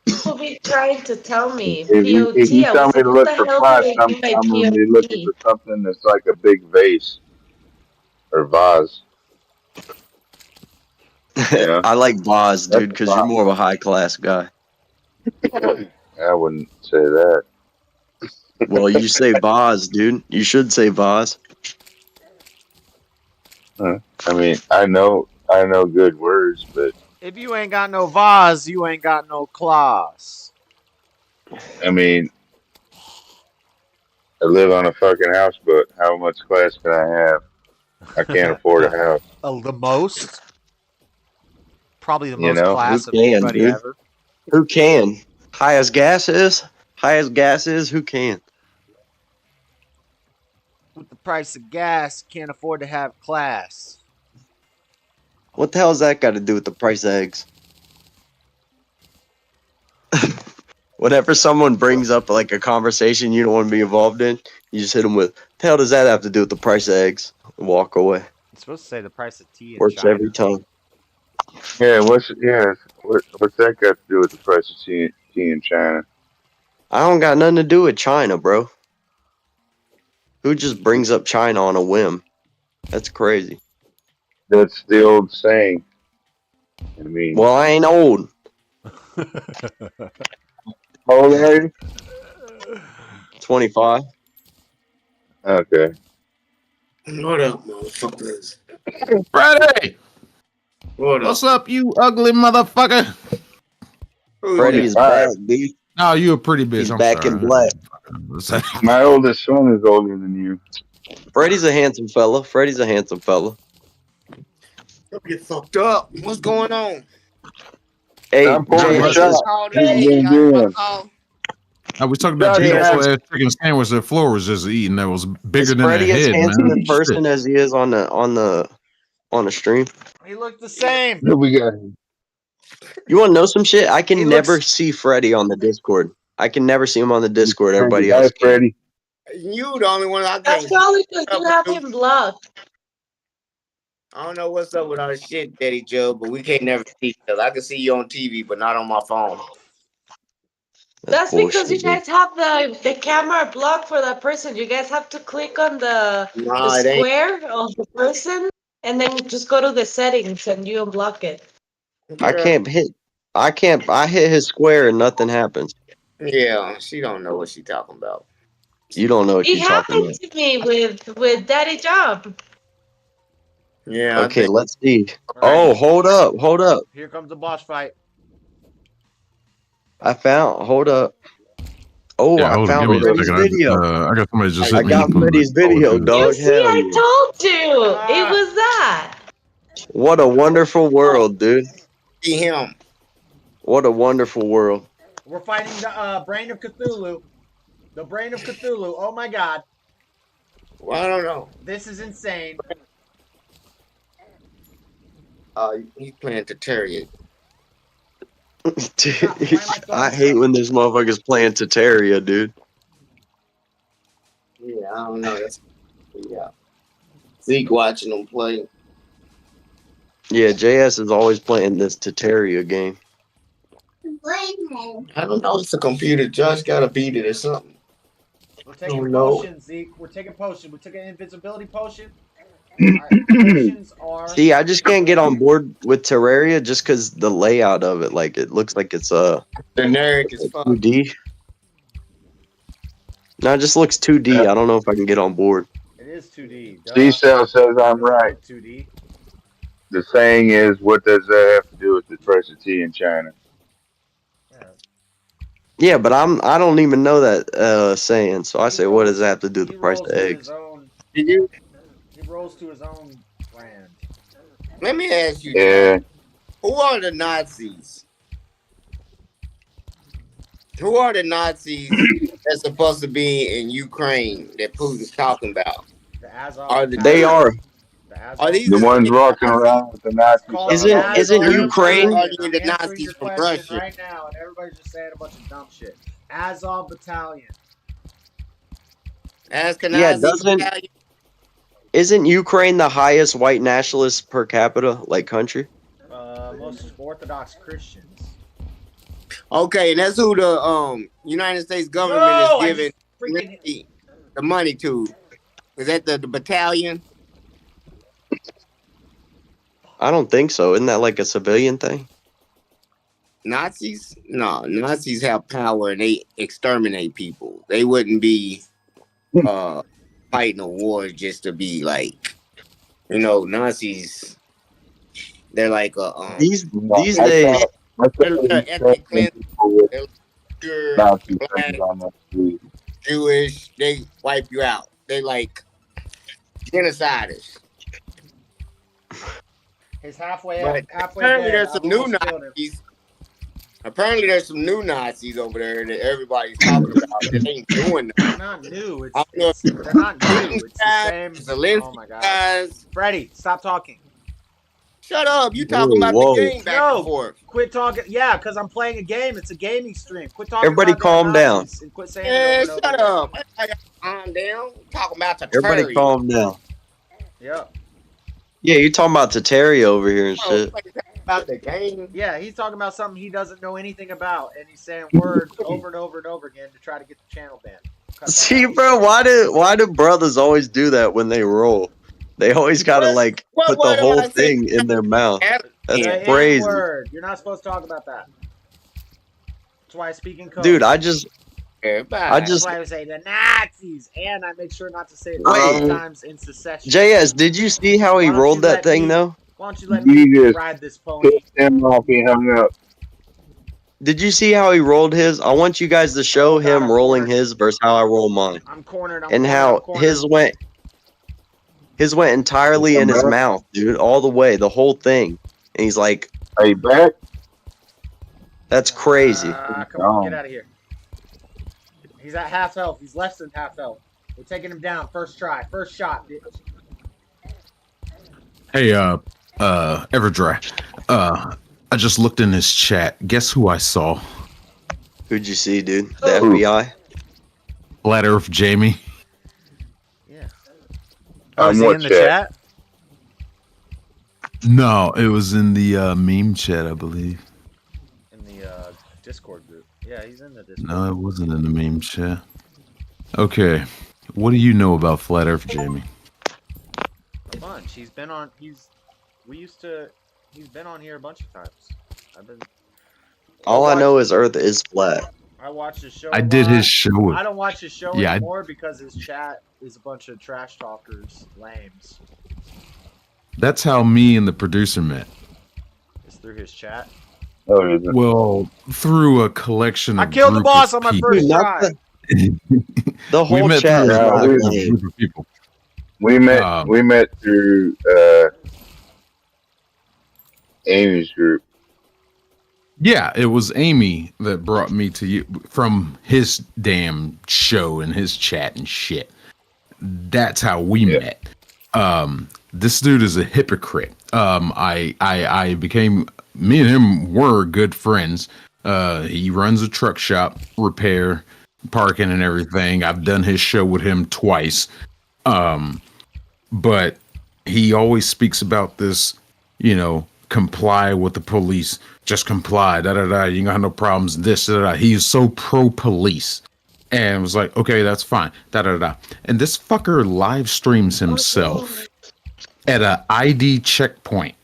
People be trying to tell me If you POT. I tell was me like, to what look the for hell pots, do I mean by I'm gonna be looking for something that's like a big vase or vase. Yeah. I like vase, dude, because you're more of a high class guy. I wouldn't say that. Well, you say vase, dude. You should say vase. I mean, I know good words, but If you ain't got no vase, you ain't got no claws. I mean, I live on a fucking houseboat. How much class can I have? I can't afford a house. The most? Probably the You most know, class who of can, anybody dude? ever. Who can? High as gas is, who can? With the price of gas, can't afford to have class. What the hell's that got to do with the price of eggs? Whenever someone brings up like a conversation you don't want to be involved in, you just hit them with, "The hell does that have to do with the price of eggs?" And walk away. It's supposed to say the price of tea in Works China. every time. Yeah, what's that got to do with the price of tea in China? I don't got nothing to do with China, bro. Who just brings up China on a whim? That's crazy. That's the old saying. I mean, Well, I ain't old. how old are you? 25. Okay. What up, motherfuckers? Freddie! What What's up, you ugly motherfucker? Freddie's back, dude. No, you a pretty bitch. He's I'm back sorry. in black. My oldest son is older than you. Freddie's a handsome fella. Don't get fucked up. What's going on? Hey, I'm pouring a JS shot. is Call How today. you Y'all doing? call. I was talking about Shut that JS up. is, ass chicken sandwich that Floor was just eating. That was bigger is than that Freddie as head, handsome in man. person Shit. as he is on the stream? He looked the same. What we got? You want to know some shit? I He can looks. never see Freddie on the Discord. I can never see him on the Discord. Freddie. Everybody Hi, else can. Freddie. You the only one I That's can't see. probably because you have him blocked. I don't know what's up with all this shit, Daddy Joe, but we can't never see each other. I can see you on TV, but not on my phone. That's because you bullshit, dude. guys have the camera blocked for that person. You guys have to click on the Nah, it ain't. square of the person and then just go to the settings and you unblock it. I Girl. can't hit. I hit his square and nothing happens. Yeah, she don't know what she talking about. You don't know what It you're talking happened about. to me with Daddy Job. Yeah, I Okay, think. let's see. All right. Oh, hold up. Here comes the boss fight. Hold up. Oh, Yeah, I hold on. Give found me a Freddie's second. video. I got somebody just I hit me got up on the Freddie's call video, too. You dog. see, Hell I yeah. told you. It was that. What a wonderful world, dude. See him. What a wonderful world. We're fighting the brain of Cthulhu. The brain of Cthulhu. Oh my god. Well, I don't know. This is insane. He's playing Terraria. I hate when this motherfucker's playing Terraria, dude. Yeah, I don't know. That's Zeke watching him play. Yeah, JS is always playing this Terraria game. I don't know. It's a computer. Josh got to beat it or something. We're taking no. potions, Zeke. We're taking potions. We took an invisibility potion. Right, potions are. See, I just can't get on board with Terraria just because the layout of it, like it looks like it's generic as fuck. 2D. No, it just looks 2D. I don't know if I can get on board. It is 2D. C-Cell says I'm right. 2D. The saying is, what does that have to do with the price of tea in China? Yeah, but I don't even know that saying. So I say, what does that have to do with the price of eggs? He rolls to his own brand. Let me ask you, Yeah. who are the Nazis? Who are the Nazis that's supposed to be in Ukraine that Putin's talking about? They are. Are these The ones rocking around with the Nazi Isn't Ukraine? Are they the I'm answering Nazis your from question Russia? right now, and everybody's just saying a bunch of dumb shit. Azov Battalion. Yeah, isn't Ukraine the highest white nationalist per capita like country? Most Orthodox Christians. Okay, and that's who the United States government is giving the money to. Is that the battalion? I don't think so. Isn't that like a civilian thing? Nazis? No, Nazis have power and they exterminate people. They wouldn't be fighting a war just to be like, Nazis. They're like these days. They're ethnic cleansing. They're pure black, Jewish. They wipe you out. They like genociders. He's halfway But halfway apparently dead. there's some new Nazis. Apparently there's some new Nazis over there that everybody's talking about. They ain't doing nothing. They're not new. They're not new. It's the same. Oh my god. Freddie, stop talking. Shut up. You talking about the game back and forth. Quit talking. Yeah, because I'm playing a game. It's a gaming stream. Quit talking Everybody about calm down. And quit saying it over shut and over up. Calm down. Talking about the Everybody calm down. Yeah. Yeah, you're talking about Terraria over here and shit. About the game. Yeah, he's talking about something he doesn't know anything about, and he's saying words over and over and over again to try to get the channel banned. See, bro, why do brothers always do that when they roll? They always gotta put the whole thing in their mouth. That's crazy. You're not supposed to talk about that. That's why I speak in code. Dude, I just That's why I say the Nazis, and I make sure not to say it 3 times in succession. JS, did you see how he rolled that thing though? Why don't you let me ride this pony? Him off, he hung up. Did you see how he rolled his? I want you guys to show him rolling his versus how I roll mine. I'm cornered. And how his went His went entirely in his mouth, dude, all the way, the whole thing. And he's like, "Are you back?" That's crazy. Come on, get out of here. He's at half health. He's less than half health. We're taking him down. First try. First shot, bitch. Hey, Everdry. I just looked in his chat. Guess who I saw? Who'd you see, dude? The FBI? Flat Earth Jamie. Yeah. Oh, is he in the chat? No, it was in the meme chat, I believe. In the Discord group. Yeah, he's in the Discord. No, it wasn't in the meme chat. Okay, what do you know about Flat Earth Jamie? A bunch. He's been on. He's been on here a bunch of times. All I know is Earth is flat. I watched his show. I did his show. I don't watch his show anymore because his chat is a bunch of trash talkers, lames. That's how me and the producer met. It's through his chat. Oh, is it? Well, through a collection of I killed the boss on my first try. The whole chat is a group of people. We met through Amy's group. Yeah, it was Amy that brought me to you from his damn show and his chat and shit. That's how we met. This dude is a hypocrite. I became, me and him were good friends. He runs a truck shop, repair, parking and everything. I've done his show with him twice. But he always speaks about this, comply with the police. Just comply, you ain't gonna have no problems, this, He's so pro-police. And was like, okay, that's fine, And this fucker live streams himself at a ID checkpoint.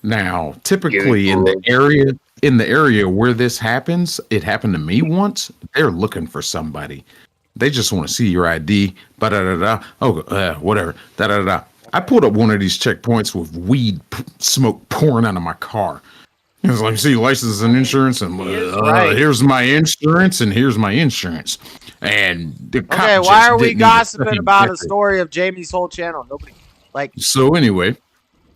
Now, typically in the area where this happens, it happened to me once, they're looking for somebody. They just want to see your ID, whatever, I pulled up one of these checkpoints with weed smoke pouring out of my car. It was like, see, license and insurance, and here's my insurance, and here's my insurance. And the cop okay, why are we gossiping about a story of Jamie's whole channel? Nobody like. So anyway,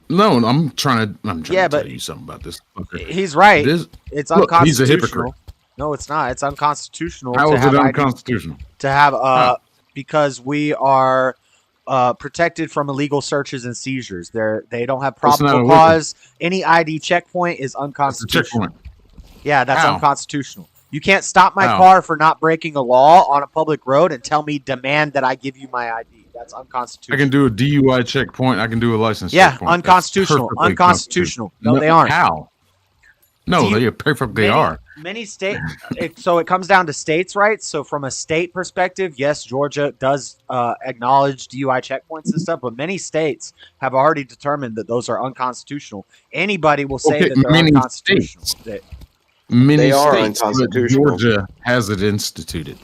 no, I'm trying to tell you something about this. Okay. He's right. It's unconstitutional. He's a hypocrite. No, it's not. It's unconstitutional. How is it unconstitutional? To have because we are protected from illegal searches and seizures. They don't have probable cause. Any ID checkpoint is unconstitutional. Yeah, that's unconstitutional. You can't stop my car for not breaking a law on a public road and demand that I give you my ID. That's unconstitutional. I can do a DUI checkpoint. I can do a license checkpoint. Yeah, unconstitutional. Unconstitutional. No, they aren't. How? No, they perfectly are. Many states, so it comes down to states' rights. So from a state perspective, yes, Georgia does acknowledge DUI checkpoints and stuff, but many states have already determined that those are unconstitutional. Anybody will say that they're unconstitutional. They are unconstitutional. Georgia has it instituted.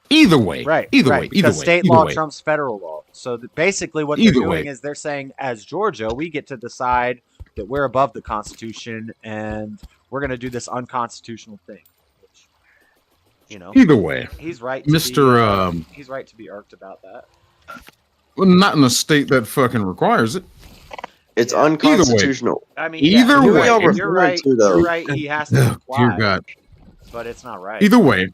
Either way, because state law trumps federal law. So basically what they're doing is they're saying, as Georgia, we get to decide that we're above the Constitution and we're going to do this unconstitutional thing. Which, either way, he's right. He's right to be irked about that. Well, not in a state that fucking requires it. It's unconstitutional. I mean, either way, you're right. You're right. He has to comply. Dear God. But it's not right. Either way,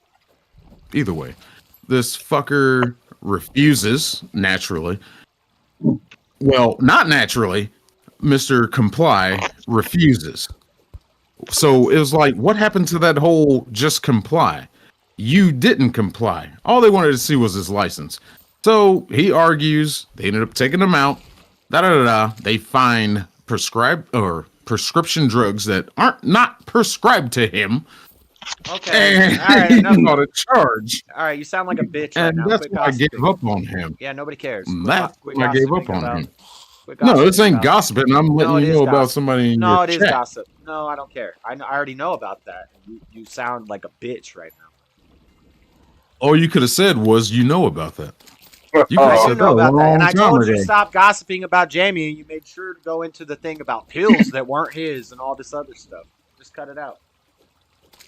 this fucker refuses naturally. Well, not naturally. Mr. Comply refuses. So it was like, what happened to that whole just comply? You didn't comply. All they wanted to see was his license. So he argues. They ended up taking him out. They find prescription drugs that aren't not prescribed to him. Okay. And all right, enough about a charge. All right, you sound like a bitch right now. That's why I gave up on him. Yeah, nobody cares. That's why I gave up on him. No, this ain't gossiping. I'm letting you know about somebody in your chat. No, it is gossip. No, I don't care. I already know about that. You sound like a bitch right now. All you could have said was, about that. You could have said that about that. And I told you to stop gossiping about Jamie, and you made sure to go into the thing about pills that weren't his and all this other stuff. Just cut it out.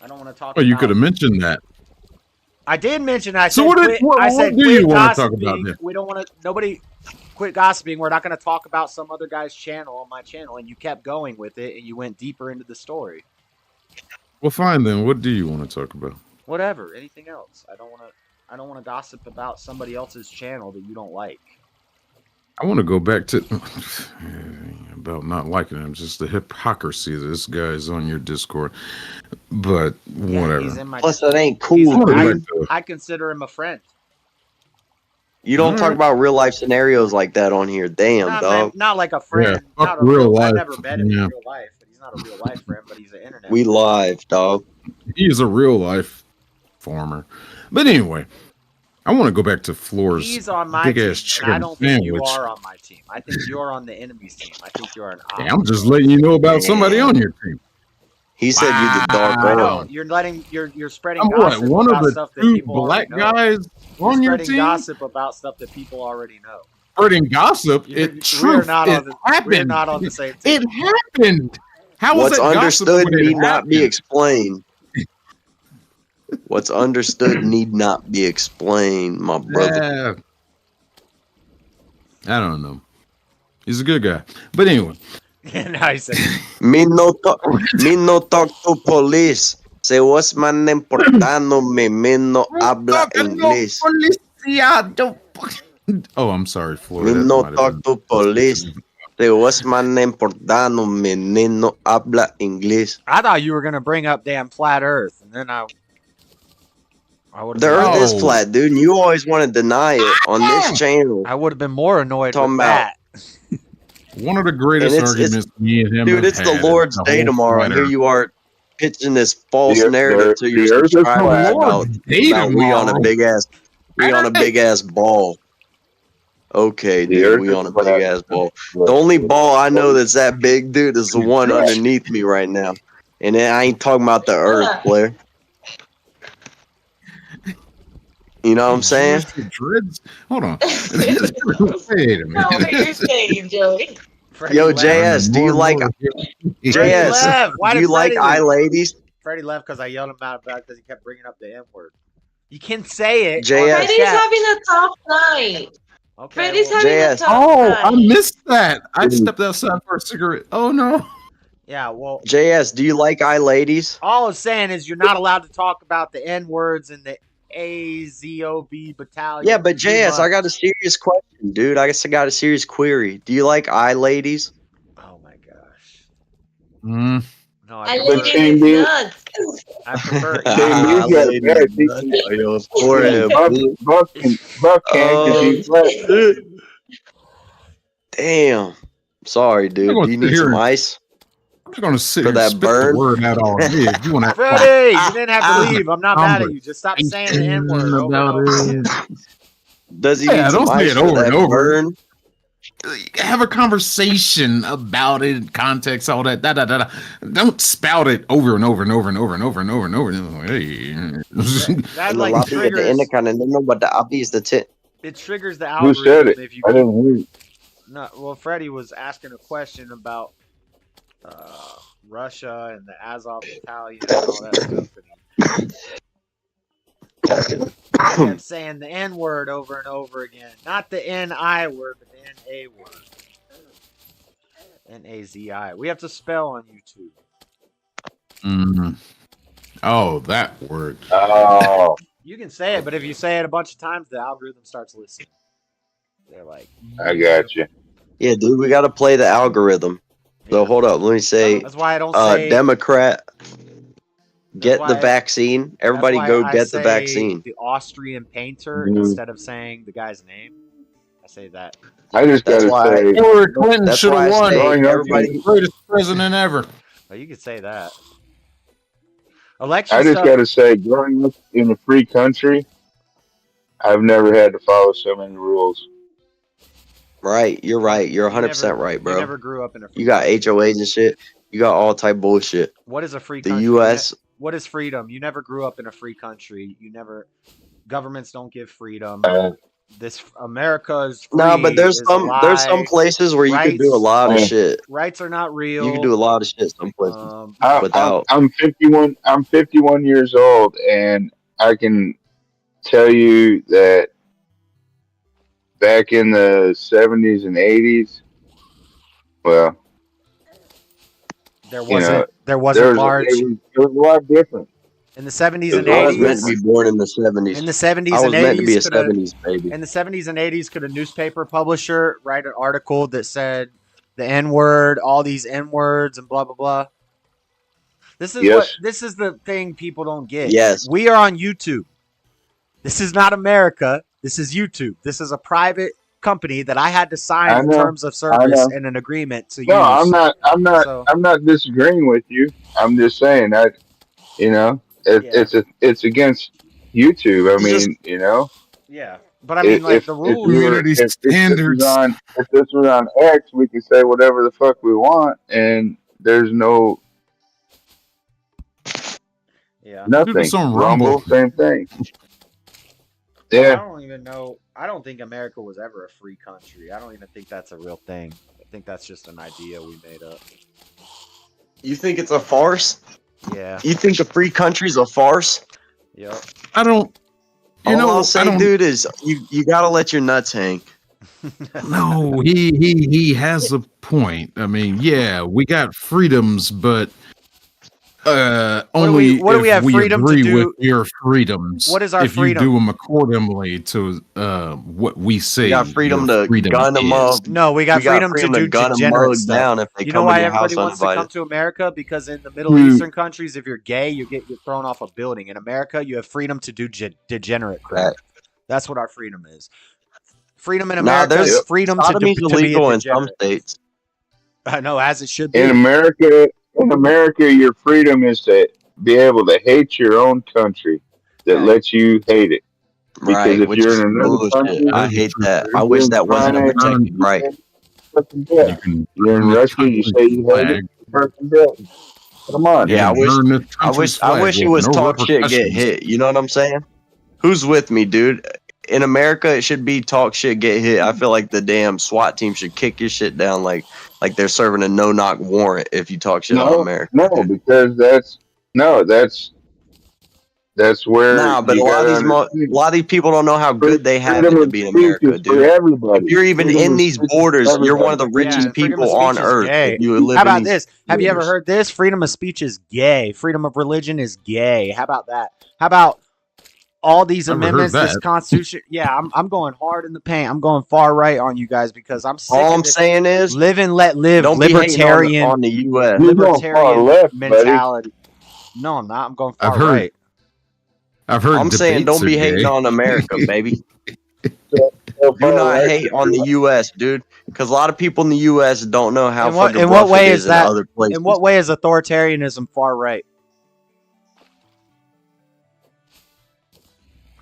I don't want to talk. Oh, you could have mentioned that. I did mention that. So what do you want to talk about then? We don't want to. Nobody. quit gossiping. We're not going to talk about some other guy's channel on my channel. And you kept going with it, and you went deeper into the story. Well, fine then. What do you want to talk about? Whatever. Anything else? I don't want to gossip about somebody else's channel that you don't like. I want to go back to about not liking him. Just the hypocrisy that this guy is on your Discord. But whatever. He's in my Plus, that ain't cool. I consider him a friend. You don't talk about real life scenarios like that on here. Damn, dog. Not like a friend. Yeah, not a real life. I never met him in real life, but he's not a real life friend, but he's an internet. We live, dog. He is a real life farmer. But anyway, I want to go back to Floor's He's on my big team, ass chicken and I don't think you sandwich. are on my team. I think you're on the enemy's team. I think you're an Hey, I'm just letting you know about somebody on your team. He said you the dark I know. one. You're spreading I'm gossip what, one about of stuff the that two people black already know. guys on You're your spreading team? gossip about stuff that people already know. Spreading gossip? We're Truth. not It on the, happened. We're not on the same team. It happened. How was What's it gossip understood when it need not be happened? explained. What's understood need not be explained, my brother. I don't know. He's a good guy. But anyway. Now he said, me no talk to police. Se vos man importándome, me no habla inglés. Oh, I'm sorry, Floyd. Me That no might have talk been- to police. Se vos man importándome, me no habla inglés. I thought you were gonna bring up damn flat Earth, and then I would. The Earth is flat, dude. And you always want to deny it on this channel. I would have been more annoyed Talking with about- that. One of the greatest And it's- arguments me and him Dude, have it's the had Lord's is Day whole tomorrow, flat and here Earth. you are pitching this false The- narrative the- to your the Earth is subscribers flat. about Lord's Day we on a tomorrow. big ass ball. Okay, The dude, Earth we is on a flat. big ass ball. The only ball I know that's that big, dude, is the one underneath me right now. And then I ain't talking about the Earth, Blair. You know what I'm saying? Dreads? Hold on. Wait a Know what minute. you're saying, Joey. Yo, JS, do you like JS? left. Why Do did you like Freddie eye leave? ladies? Freddie left because I yelled him out about because he kept bringing up the N word. You can say it. JS. on the Freddie's chat. having a tough night. Okay, Freddie's well, having a JS. tough Oh, I night. missed that. I stepped outside for a cigarette. Oh, no. yeah, well, JS, do you like eye ladies? all I'm saying is you're not allowed to talk about the N words and the AZOB battalion. Yeah, but JS, I got a serious question, dude. I guess I got a serious query. Do you like eye ladies? Oh my gosh. Mm. No, I I live prefer. in his nuts. I prefer. Ah, got ladies, bad teeth. nuts on your forehead, boo. Buck can't compete flat. Damn. Sorry, dude. I'm gonna Do you sit need here some and- ice? I'm not going to sit For here and that spit burn? the word out all day. If you want to Freddie, you didn't have to leave. I'm not mad at you. Just stop saying the N word over and about over. it. Does he Yeah, need don't some say ice it for over that and over. burn? Have a conversation about it, context, all that. Da, da, da, da. Don't spout it over and over and over and over and over and over and over. Hey. That And the like lobby at the end of kind of know what the obby is the tip. it triggers the Who said algorithm it? if you. I didn't hear it. No, well, Freddie was asking a question about Russia and the Azov battalion and all that stuff. And he kept saying the N word over and over again. Not the N-I word, but the N-A word. N-A-Z-I. We have to spell on YouTube. Mhm. Oh, that word. Oh, You can say it, but if you say it a bunch of times, the algorithm starts listening. They're like, I got you. Yeah, dude, we got to play the algorithm. So hold up, let me say, that's why I don't say. Democrat, get why the vaccine. Everybody that's go why I get the say vaccine. The Austrian painter Mhm. instead of saying the guy's name. I say that. I just That's gotta why- say, Hillary Clinton That's should why I have won. say Growing up everybody. The greatest president ever. Oh, you could say that. Election I just stuff. gotta say, growing up in a free country, I've never had to follow so many rules. Right, you're right. You're You 100% never- right, You bro. never grew up in a free You got country. HOAs and shit. You got all type bullshit. What is a free The country? U.S. What is freedom? You never grew up in a free country. You never. Governments don't give freedom. This America is free. No, but there's is a some lie. places where you can do a lot of Rights- shit. Rights are not real. You can do a lot of shit some places without. I'm 51. I'm 51 years old, and I can tell you that back in the 70s and 80s, well, There you know, wasn't large it was a lot different. in the 70s It and was a lot I was meant to 80s. be born in the 70s. In the 70s I and was meant to be a 80s, could a 70s baby. in the 70s and 80s, could a newspaper publisher write an article that said the N word, all these N words, and blah blah blah? This is Yes. this is the thing people don't get. Yes. We are on YouTube. This is not America. This is YouTube. This is a private company that I had to I sign know. terms of I service know. and an agreement to No, use. So I'm not disagreeing with you. I'm just saying that, you know, yeah, it's against YouTube. I It's just mean, you know, yeah. But I mean, like the rules. Community standards. if this was on X, we could say whatever the fuck we want, and there's no Yeah. Do nothing. this on Rumble, Rumble. same thing. I Yeah, don't even know. I don't think America was ever a free country. I don't even think that's a real thing. I think that's just an idea we made up. you think it's a farce? Yeah. You think a free country's a farce? Yep. I don't. You All know, I'll I say, don't. dude, is you gotta let your nuts hang. No, he has a point. I mean, yeah, we got freedoms, but only what do we if have we freedom to agree do? with your freedoms. What is our if freedom? you do them accordingly to what we say? We got freedom your to freedom gun them is. up. No, we got freedom to do gun them degenerate mug stuff. down if they You know come why in your everybody house wants to come uninvited. to America? Because in the Middle Eastern countries, if you're gay, you get thrown off a building. In America, you have freedom to do degenerate crap. That's what our freedom is. Freedom in Nah, America there's is freedom to sodomy's be a illegal in some degenerate. states. I know, as it should be. in America, your freedom is to be able to hate your own country that lets you hate it. Because Right, if which you're is in another bullshit. country, I hate that. I you're wish doing that wasn't a fine, protected right. you can you're in Russia, you say you hate it, person dead. Come on. Yeah, I wish it was talk shit get hit. You know what I'm saying? Who's with me, dude? In America, it should be talk shit get hit. I feel like the damn SWAT team should kick your shit down like they're serving a no knock warrant if you talk shit on America. No, because that's where Nah, but a lot of these people don't know how good they have it to be in America, dude. Everybody. If you're even in these borders, you're one of the richest people on earth. If you live How about in these this? Have you ever borders. heard this? Freedom of speech is gay. Freedom of religion is gay. How about that? How about all these Never heard amendments, this that. Constitution? Yeah, I'm going hard in the paint. I'm going far right on you guys because I'm sick All of I'm this saying is, live and let live, don't be hating libertarian, on the U.S. You're going far libertarian left, buddy. mentality. No, I'm not. I'm going far right. I've heard. I'm saying don't be hating on America, baby. Do not hate on the U.S., dude, because a lot of people in the U.S. don't know how fucking In what rough way it is in that? other places. In what way is authoritarianism far right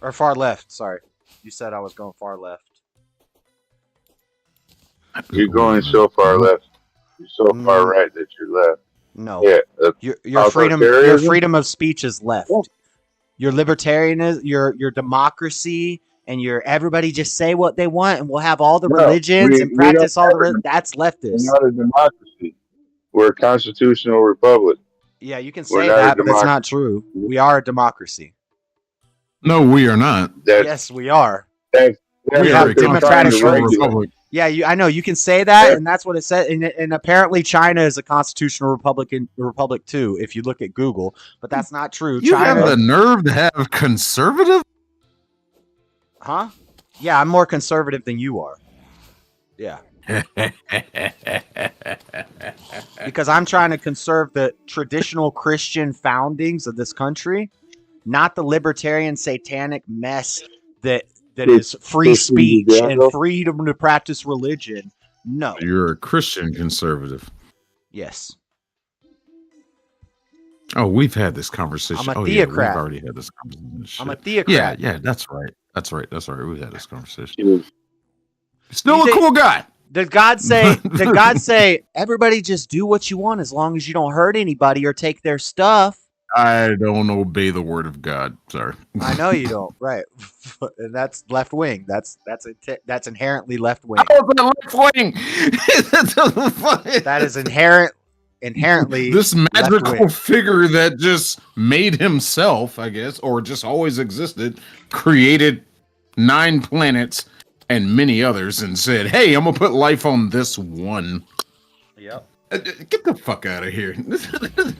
or far left? Sorry, you said I was going far left. You're going so far left. You're so far right that you're left. No. Yeah. Your freedom of speech is left. Your libertarianism, your democracy, and your everybody just say what they want, and we'll have all the religions and practice all the. That's leftist. We're not a democracy. We're a constitutional republic. Yeah, you can We're say not a that, but that's democracy. not true. We are a democracy. No, we are not. Yes, we are. That's We what have they're trying democratic to regulate. republic. Yeah, I know you can say that, and that's what it said. And apparently, China is a constitutional republic too. If you look at Google, but that's not true. You China, have the nerve to have conservative? huh? Yeah, I'm more conservative than you are. Yeah, because I'm trying to conserve the traditional Christian foundings of this country, not the libertarian satanic mess that is free speech and freedom to practice religion. No. You're a Christian conservative. Yes. Oh, we've had this conversation. I'm a Oh, theocrat. Yeah, we've already had this conversation. I'm a theocrat. Yeah, that's right. That's right. We've had this conversation. Still You a think- cool guy. Did God say? Did God say everybody just do what you want as long as you don't hurt anybody or take their stuff? I don't obey the word of God. Sorry. I know you don't. Right, and that's left wing. That's inherently left wing. How is that left wing? That is inherently This magical left-wing. figure that just made himself, I guess, or just always existed, created 9 planets, and many others and said, "Hey, I'm gonna put life on this one." Yep. Get the fuck out of here.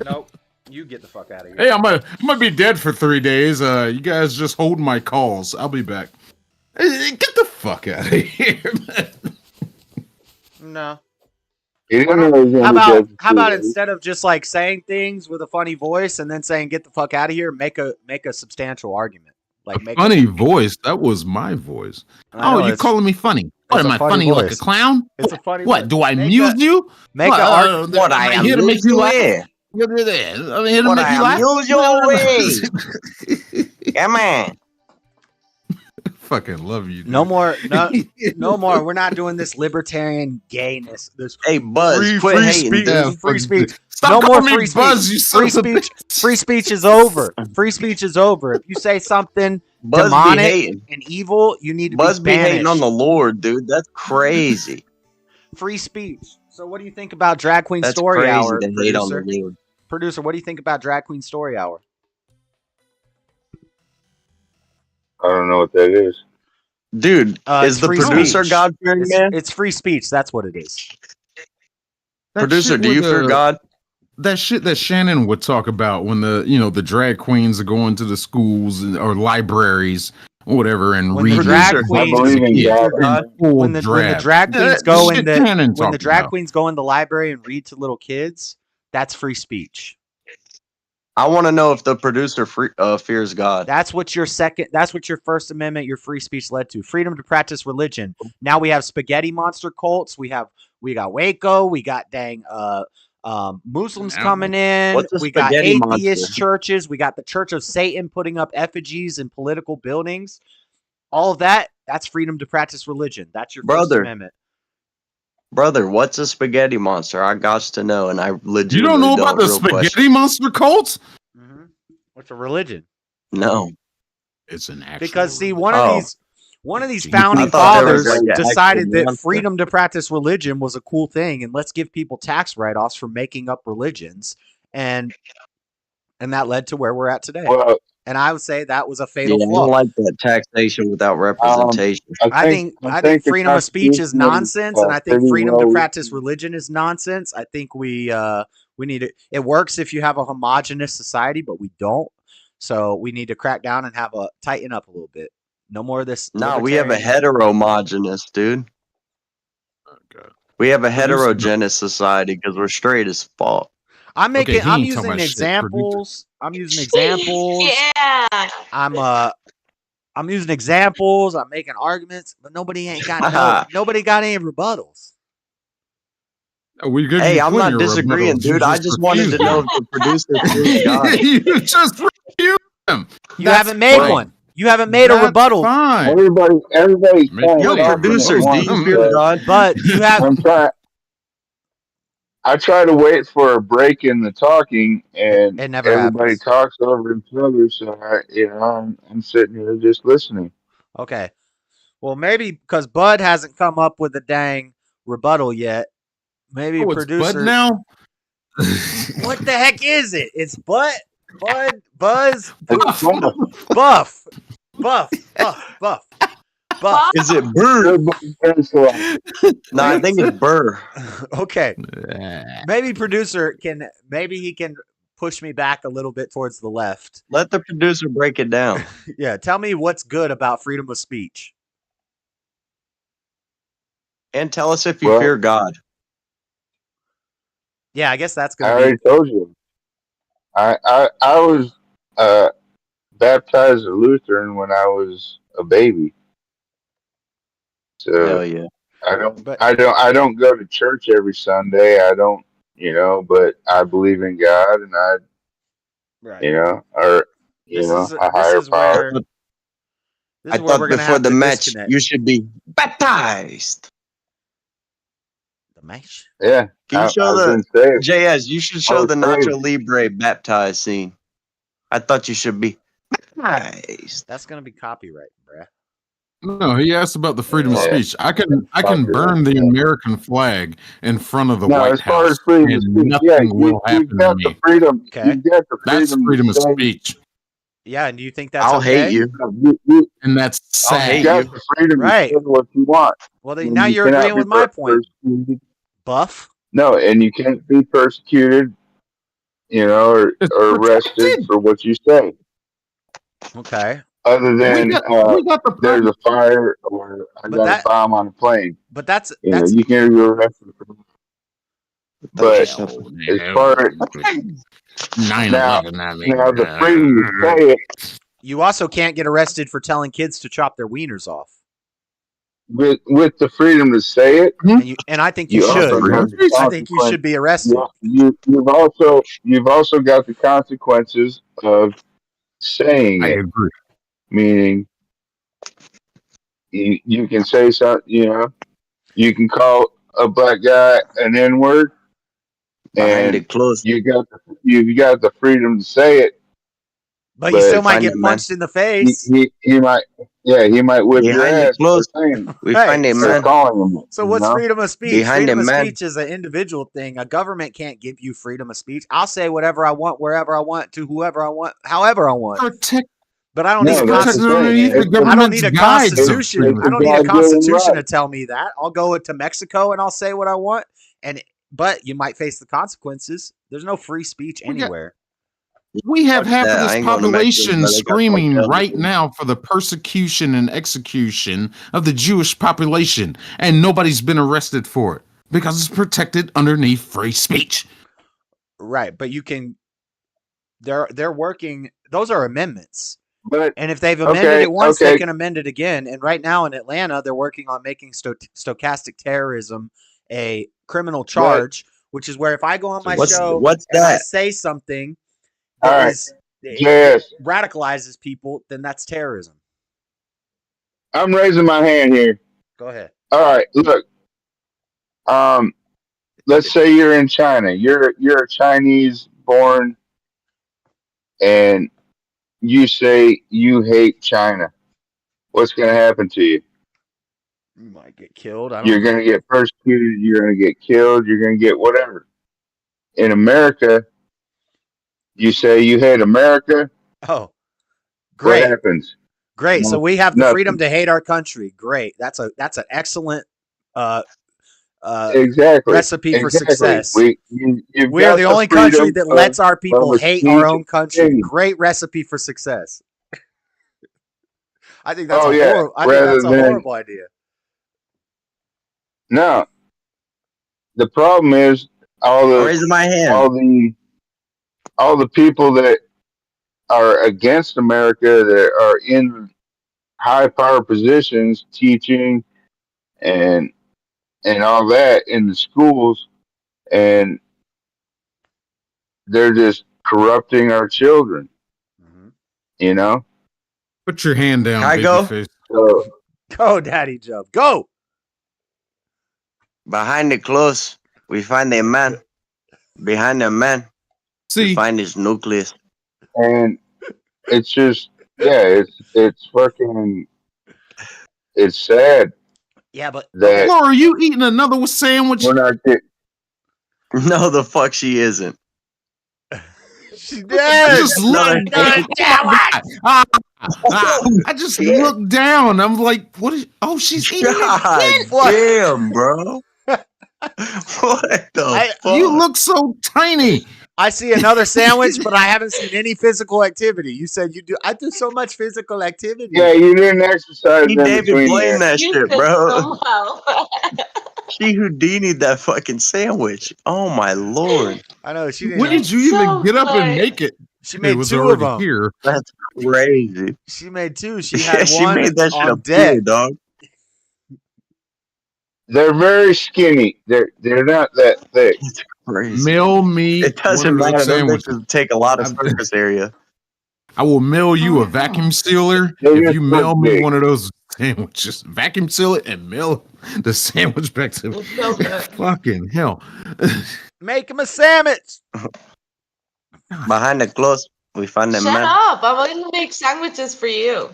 Nope. You get the fuck out of here. Hey, I'm gonna be dead for 3 days. You guys just hold my calls. I'll be back. Get the fuck out of here, man. No. How How about instead of just like saying things with a funny voice and then saying "get the fuck out of here," make a substantial argument. Like make Funny voice. That was my voice. I know, You calling me funny? What it's am a I funny funny like a voice. clown? It's a funny. What voice. do I Make amuse you? Make what, an argument. What I am here to make you laugh? Yeah. I'm here to What make I you laugh. amuse your way. Come on. Fucking love you. Dude. No more. No more. We're not doing this libertarian gayness. This hey Buzz, quit free hating, speech. dude. Free speech. Stop no more calling free me Buzz, speech. you son Free of a speech. Free speech is over. Free speech is over. If you say something Buzz be demonic hating. and evil, you need to Buzz be be banished. hating on the Lord, dude. That's crazy. Free speech. So, what do you think about Drag Queen That's Story crazy Hour, to hate on the producer? Lord. Producer, what do you think about Drag Queen Story Hour? I don't know what that is. Dude, is It's the free producer speech. God fearing man? It's free speech. That's what it is. Producer, do you fear God? That shit that Shannon would talk about when the drag queens are going to the schools or libraries or whatever and When reading. the drag queens, when the drag queens go in the drag queens go in the library and read to little kids, that's free speech. I want to know if the producer fears God. That's what your First Amendment, your free speech led to. Freedom to practice religion. Now we have spaghetti monster cults. We got Waco. We got Muslims coming in. We got atheist churches. We got the Church of Satan putting up effigies in political buildings. All of that's freedom to practice religion. That's your First Amendment. Brother, what's a spaghetti monster? I got to know, and I legitimately You don't know about the spaghetti monster cults? Mm-hmm. What's a religion? No, it's an actual. Because see, one of these founding fathers decided that freedom to practice religion was a cool thing, and let's give people tax write-offs for making up religions, and that led to where we're at today. Well, and I would say that was a fatal I flaw. don't like that taxation without representation. I think freedom of speech is nonsense, and I think freedom to practice religion is nonsense. I think we need it. It works if you have a homogenous society, but we don't. So we need to crack down and tighten up a little bit. No more of this. No, we have a heteromogenous, dude. Okay. We have a heterogeneous society because we're straight as fuck. I'm using examples. I'm using examples. Yeah. I'm using examples. I'm making arguments, but nobody got any rebuttals. Hey, I'm not disagreeing, dude. I just wanted to know if the producer fears God. You just refused him. You haven't made one. You haven't made a rebuttal. Fine. Everybody's Yo, producers, do you fear God? But you have. I try to wait for a break in the talking, and it never everybody happens. talks over each other. So I'm sitting here just listening. Okay, well maybe because Bud hasn't come up with a dang rebuttal yet. Maybe producer. Bud now. What the heck is it? It's Bud, Buzz, Buff. Is it Burr? No, I think it's Burr. Okay. Maybe producer can push me back a little bit towards the left. Let the producer break it down. Yeah, tell me what's good about freedom of speech. And tell us if you fear God. Yeah, I guess that's I gonna already told you. I was baptized a Lutheran when I was a baby. So hell yeah. I don't go to church every Sunday. I don't, but I believe in God, and I higher power. I thought before the match you should be baptized. The match? Yeah. Can you show the JS? You should show the Nacho Libre baptized scene. I thought you should be baptized. That's gonna be copyright, bruh. No, he asked about the freedom of speech. I can burn the American flag in front of the White House, and nothing will happen to me. Freedom. Okay. You get the freedom. That's freedom of speech. Yeah, and do you think that's I'll okay? hate you. And that's I'll sad. hate You got you. the freedom Right. to say what you want. Well, And now you you're cannot agreeing be with my point, persecuted. Buff. No, and you can't be persecuted, or It's arrested protected. for what you say. Okay. Other than We got the there's problem. a fire or I But got a that bomb on a plane. but that's You can't be arrested for that. But as far as 9/11. I mean, now the freedom to say it you also can't get arrested for telling kids to chop their wieners off. with the freedom to say it, And I think you you also should. got the I think you should be arrested. You've also got the consequences of saying I it. agree. Meaning, you can say something. You can call a black guy an N word, Behind and it closed. you got the freedom to say it. But you still might get punched in the face. He might whip your Behind it ass for closed. saying it. We Right. find it, For man. calling him. So what's freedom of speech? Behind Freedom it, of man. speech is an individual thing. A government can't give you freedom of speech. I'll say whatever I want, wherever I want, to whoever I want, however I want. Protect. But I don't need a Protected underneath the constitution. I don't government's need a guides of constitution. freedom. I don't need a God-given constitution right. to tell me that. I'll go to Mexico and I'll say what I want. But you might face the consequences. There's no free speech anywhere. We have half of I this ain't going to Mexico, population but they got screaming fucked up. right now for the persecution and execution of the Jewish population, and nobody's been arrested for it because it's protected underneath free speech. Right, but you can. They're working. Those are amendments. But And if they've amended it once, they can amend it again. And right now in Atlanta, they're working on making stochastic terrorism a criminal charge, which is where if I go on my show what's and I that? say something All that right. it radicalizes people, then that's terrorism. I'm raising my hand here. Go ahead. All right, look. Let's say you're in China. You're a Chinese born, and you say you hate China. What's going to happen to you? You might get killed. You're going to get persecuted. You're going to get killed. You're going to get whatever. In America, you say you hate America. Oh, great. What happens? Great. So we have the Nothing. freedom to hate our country. Great. That's an excellent Exactly. recipe for success. You've We are got the only country freedom that lets our people of hate our own speech country. and Great recipe for success. I think that's rather a than horrible idea. no. The problem is I'm raising my hand. all the people that are against America that are in high power positions, teaching and all that in the schools, and they're just corrupting our children. Put your hand down, Can I go? babyface. So, Go, Daddy Joe. Go. Behind the clothes, we find a man. Behind the man, we find his nucleus. and it's just it's fucking it's sad. Yeah, but that Laura, are you eating another sandwich? we're not getting. No, the fuck she isn't. She did. I just Another looked I just looked down. I'm like, what is? Oh, she's eating God it. damn, bro. What the fuck? You look so tiny. I see another sandwich, but I haven't seen any physical activity. You said you do. I do so much physical activity. Yeah, you didn't exercise He in David between Blaine there. that shit, bro. She Houdini'd that fucking sandwich. Oh my lord. I know she didn't. When did you even get up and make it? She It made was two of already them. here. That's crazy. She made two. She had She one made that shit on a deck. pool, dog. They're very skinny. They're not that thick. It's crazy. Mail me It doesn't one of those matter. Those sandwiches. bitches take a lot of surface area. I will mail you a vacuum sealer They if just you look mail me big. one of those sandwiches. Vacuum seal it and mail the sandwich back to me. It's so good. Fucking hell. Make him a sandwich. Behind the clothes, we find the Shut man. up. I'm going to make sandwiches for you.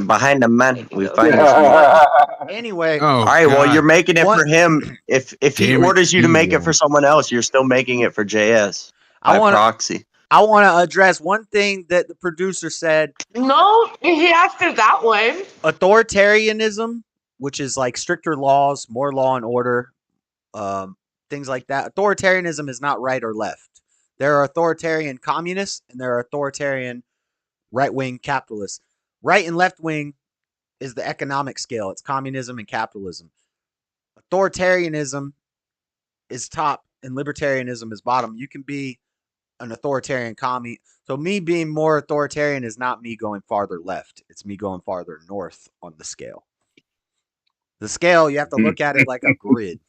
Behind the man, we find his nucleus. Anyway, Oh, All right, well, God. you're making it What- for him. If he Damn it, orders you to he make it won't. for someone else, you're still making it for JS I by want proxy. I want to address one thing that the producer said. No, he asked it that way. Authoritarianism, which is like stricter laws, more law and order, things like that. Authoritarianism is not right or left. There are authoritarian communists and there are authoritarian right-wing capitalists. Right and left-wing is the economic scale. It's communism and capitalism. Authoritarianism is top and libertarianism is bottom. You can be an authoritarian commie. So me being more authoritarian is not me going farther left. It's me going farther north on the scale. The scale, you have to look at it like a grid.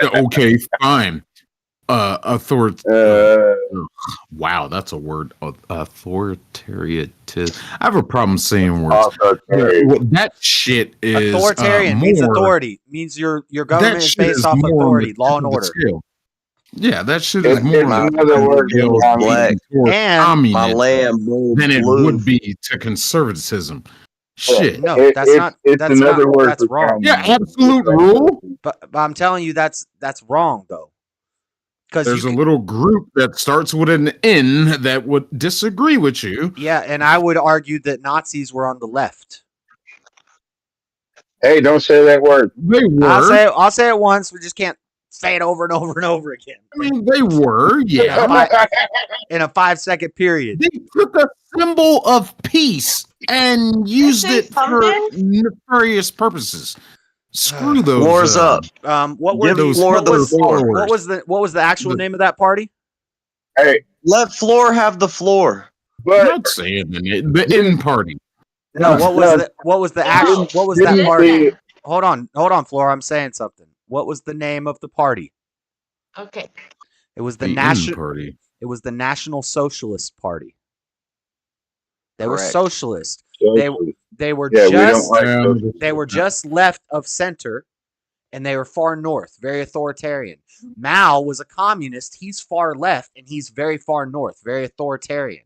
Okay, fine. Wow, that's a word. Authoritarian. I have a problem saying words. That shit is authoritarian. Means authority. Means your government is based off authority, law and order. Yeah, that shit is more another word black and my lamb than it would be to conservatism. Shit. No, that's not. That's another word. That's wrong. Yeah, absolute rule. But I'm telling you, that's wrong though. Because there's a little group that starts with an N that would disagree with you. Yeah, and I would argue that Nazis were on the left. Hey, don't say that word. They were. I'll say it once. We just can't say it over and over and over again. I mean, they were, yeah. In a 5-second period. They took a symbol of peace and used it for nefarious purposes. Screw those. Floor's up. What were those? What was the actual name of that party? Hey, let Floor have the floor. I'm not saying the N party. No, what was that party? Hold on, Floor. I'm saying something. What was the name of the party? Okay. It was the National Party. It was the National Socialist Party. They were Correct. socialist. They were they were just left of center, and they were far north, very authoritarian. Mao was a communist. He's far left, and he's very far north, very authoritarian.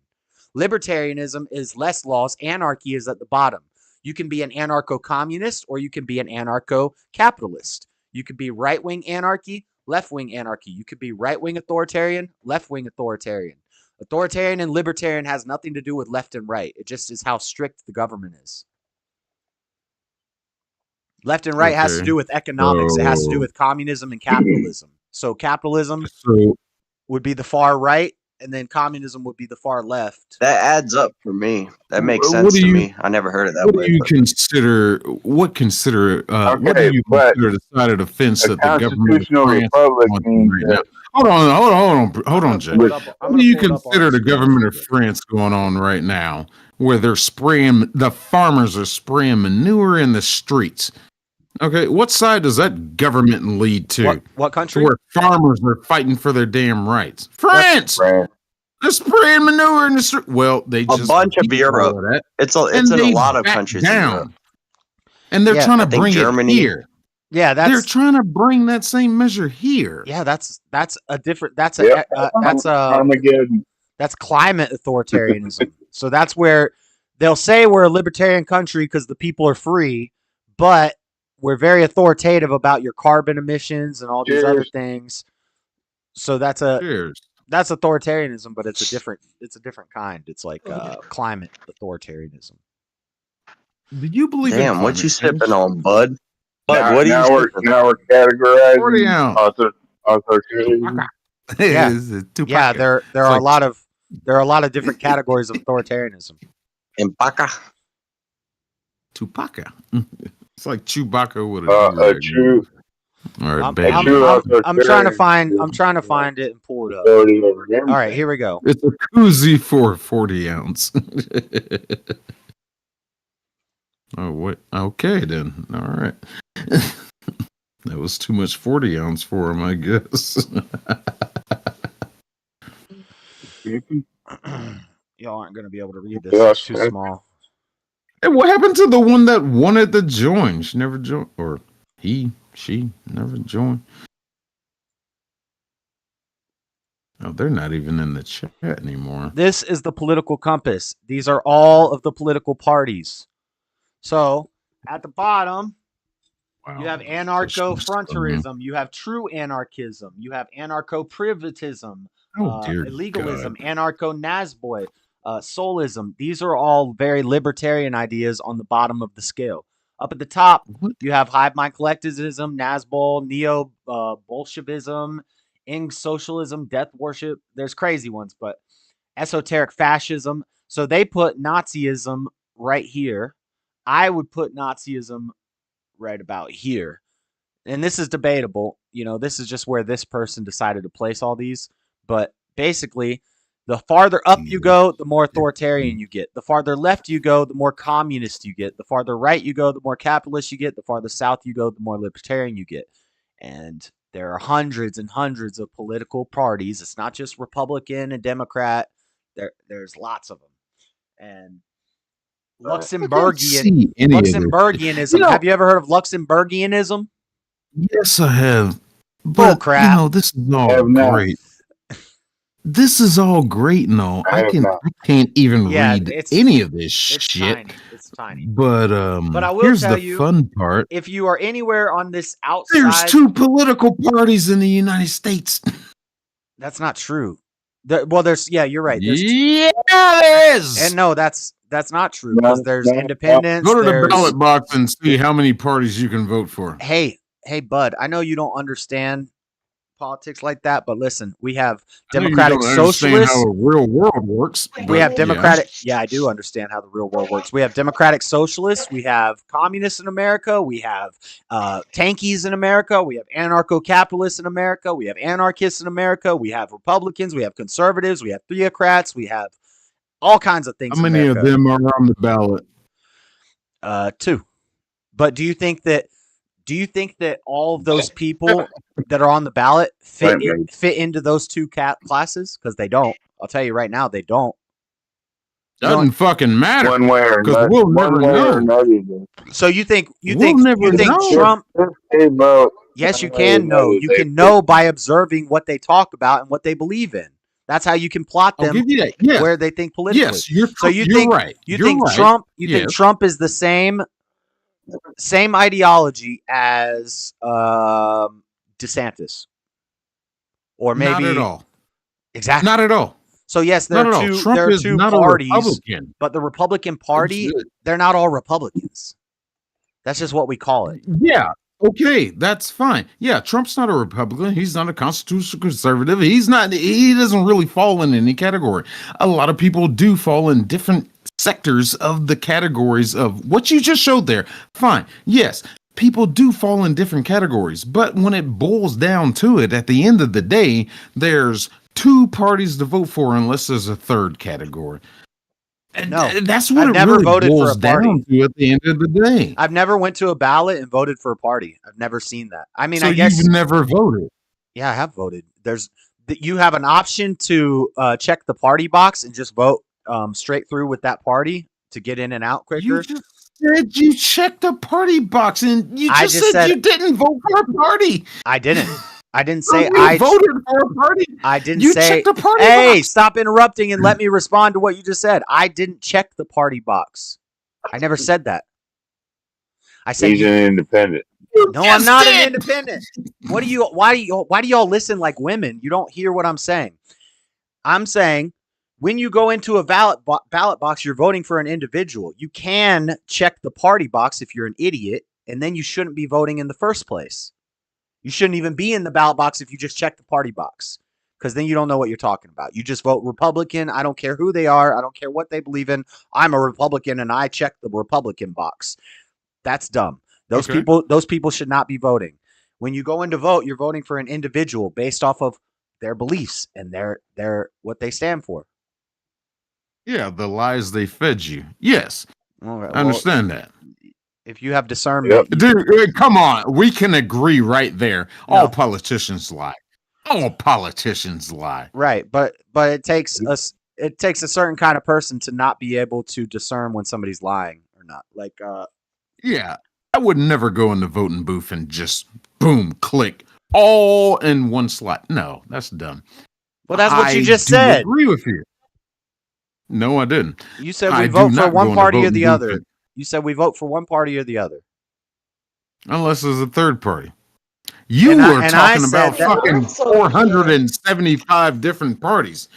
Libertarianism is less laws. Anarchy is at the bottom. You can be an anarcho-communist, or you can be an anarcho-capitalist. You could be right-wing anarchy, left-wing anarchy. You could be right-wing authoritarian, left-wing authoritarian. Authoritarian and libertarian has nothing to do with left and right. It just is how strict the government is. Left and right has to do with economics. It has to do with communism and capitalism. So capitalism would be the far right, and then communism would be the far left. That adds up for me. That makes sense to me. I never heard it that way. What do you consider the side of the fence that the government of France wants right now? Hold on, Jay. What do you consider the government of France going on right now, where the farmers are spraying manure in the streets? Okay, what side does that government lead to? What country? Where farmers are fighting for their damn rights. France! They're spraying manure in the street. Well, they just a bunch of Europe. It's in a lot of countries. And they're trying to bring Germany. it here. Yeah, they're trying to bring that same measure here. Yeah, that's a different. That's Armageddon. That's climate authoritarianism. So that's where they'll say we're a libertarian country because the people are free, but we're very authoritative about your carbon emissions and all these other things. So that's authoritarianism, but it's a different kind. It's like climate authoritarianism. Do you believe? Damn, what you sipping on, bud? Now we're categorizing authoritarianism. Yeah, there are a lot of different categories of authoritarianism. Empaka. Tupac. It's like Chewbacca with a true. All right, I'm trying to find it and pull it up. All right, here we go. It's a koozie for 40 ounce. Oh, wait. Okay, then. All right. That was too much 40 ounce for him, I guess. Y'all aren't going to be able to read this. It's too small. Hey, what happened to the one that wanted to join? She never joined. Or she never joined. Oh, they're not even in the chat anymore. This is the political compass. These are all of the political parties. So, at the bottom, you have anarcho-fronterism. You have true anarchism. You have anarcho-privatism, Oh dear illegalism, God. anarcho-nazboy, soulism. These are all very libertarian ideas on the bottom of the scale. Up at the top, you have hive mind collectivism, Nazbol, neo Bolshevism, Ing socialism, death worship. There's crazy ones, but esoteric fascism. So they put Nazism right here. I would put Nazism right about here. And this is debatable. You know, this is just where this person decided to place all these. But basically, the farther up you go, the more authoritarian you get. The farther left you go, the more communist you get. The farther right you go, the more capitalist you get. The farther south you go, the more libertarian you get. And there are hundreds and hundreds of political parties. It's not just Republican and Democrat. There's lots of them. And Luxembourgianism. You know, have you ever heard of Luxembourgianism? Yes, I have. Bull But crap. you know, this is all great. This is all great and all. I can't even read any of this shit. It's tiny. But I will here's tell the you, fun part. if you are anywhere on this outside, There's 2 political parties in the United States. That's not true. You're right. Yeah, there is. And no, that's not true because there's independence. Go to the ballot box and see how many parties you can vote for. Hey, bud, I know you don't understand politics like that, but listen, we have democratic socialists. How the real world works. We have democratic. Yeah, I do understand how the real world works. We have democratic socialists. We have communists in America. We have tankies in America. We have anarcho-capitalists in America. We have anarchists in America. We have Republicans. We have conservatives. We have theocrats. We have all kinds of things. How many of them are on the ballot? 2. But do you think that all of those people that are on the ballot fit into those 2 classes? Because they don't. I'll tell you right now, they don't. Doesn't fucking matter. One way or because we'll never know. So you think know. Trump? Yes, you can know. You can know by observing what they talk about and what they believe in. That's how you can plot them where they think politically. Yes, you're right. You think Trump? You think Trump is the same ideology as DeSantis, or maybe not at all. Exactly, not at all. So yes, there are 2 parties, but the Republican Party, they're not all Republicans. That's just what we call it. Yeah. Okay, that's fine. Yeah, Trump's not a Republican. He's not a constitutional conservative. He doesn't really fall in any category. A lot of people do fall in different sectors of the categories of what you just showed there. Fine. Yes, people do fall in different categories, but when it boils down to it, at the end of the day, there's 2 parties to vote for unless there's a third category. And that's what I've never really voted for a party to at the end of the day. I've never went to a ballot and voted for a party. I've never seen that. I mean, so I guess you've never voted. Yeah, I have voted. You have an option to check the party box and just vote straight through with that party to get in and out quicker. You just said you checked the party box and you just said you didn't vote for a party. I didn't. I didn't say I voted for a party. I didn't you say. Checked the party hey, box. Stop interrupting and let me respond to what you just said. I didn't check the party box. I never said that. I said he's an independent. No, I'm not an independent. Why do y'all listen like women? You don't hear what I'm saying. I'm saying when you go into a ballot box, you're voting for an individual. You can check the party box if you're an idiot, and then you shouldn't be voting in the first place. You shouldn't even be in the ballot box if you just check the party box, because then you don't know what you're talking about. You just vote Republican. I don't care who they are. I don't care what they believe in. I'm a Republican, and I check the Republican box. That's dumb. Those people should not be voting. When you go in to vote, you're voting for an individual based off of their beliefs and their what they stand for. Yeah, the lies they fed you. Yes, I understand that. If you have discernment, dude, come on, we can agree right there. No. All politicians lie. All politicians lie. Right, but it takes a certain kind of person to not be able to discern when somebody's lying or not. Like, yeah, I would never go in the voting booth and just boom, click all in one slot. No, that's dumb. Well, that's what you just said. I agree with you. No, I didn't. You said we vote for one party or the other. You said we vote for one party or the other. Unless there's a third party. You were and I talking said about that fucking 475 different parties.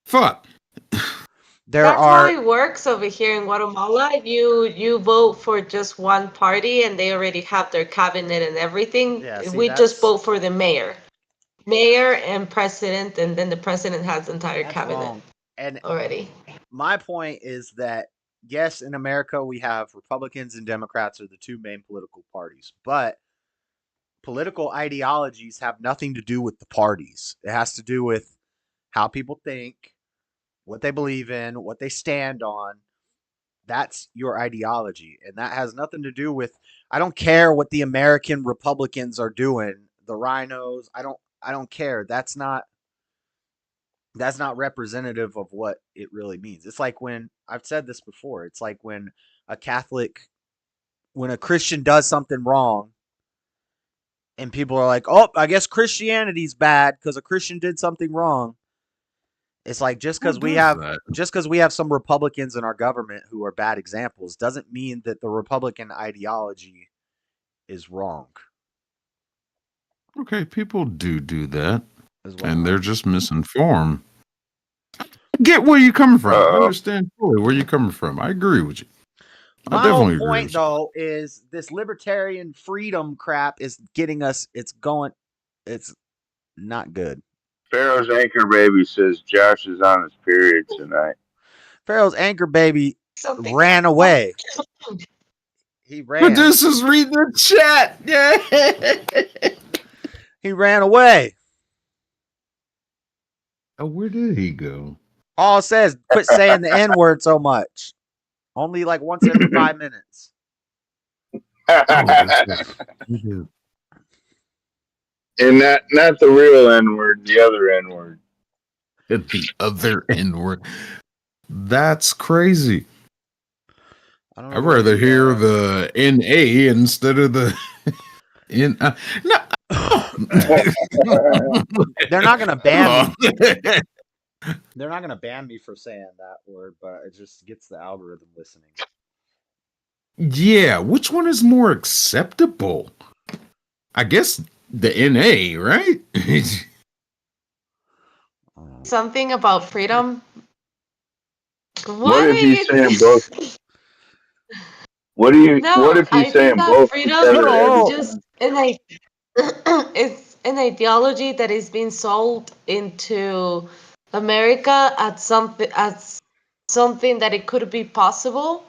Fuck. That's how it works over here in Guatemala. You vote for just one party, and they already have their cabinet and everything. Yeah, see, We just vote for the mayor and president, and then the president has the entire cabinet wrong. And already. my point is that yes, in America we have Republicans and Democrats are the two main political parties, but political ideologies have nothing to do with the parties. It has to do with how people think, what they believe in, what they stand on. That's your ideology, and that has nothing to do with. I don't care what the American Republicans are doing. The rhinos. I don't care. That's not representative of what it really means. It's like when I've said this before. It's like when a Catholic, when a Christian does something wrong, and people are like, "Oh, I guess Christianity's bad because a Christian did something wrong." It's like just because we have some Republicans in our government who are bad examples doesn't mean that the Republican ideology is wrong. Okay, people do that, well. and they're just misinformed. I get where you're coming from. I understand fully where you're coming from. I agree with you. I My definitely whole agree point, with you. though, is this libertarian freedom crap is getting us. It's not good. Pharaoh's anchor baby says Josh is on his period tonight. Pharaoh's anchor baby ran away. He ran. Producer's reading the chat. Yeah. He ran away. Oh, where did he go? All it says, quit saying the N-word so much. Only like once every 5 minutes. And not the real N-word, the other N-word. The other N-word. That's crazy. I'd rather hear the N-A instead of the N. No. They're not going to ban me. They're not going to ban me for saying that word, but it just gets the algorithm listening. Yeah, which one is more acceptable? I guess the NA, right? Something about freedom. What if he's saying both? What if he's saying both? Freedom is just it's an ideology that is being sold into America as something that it could be possible.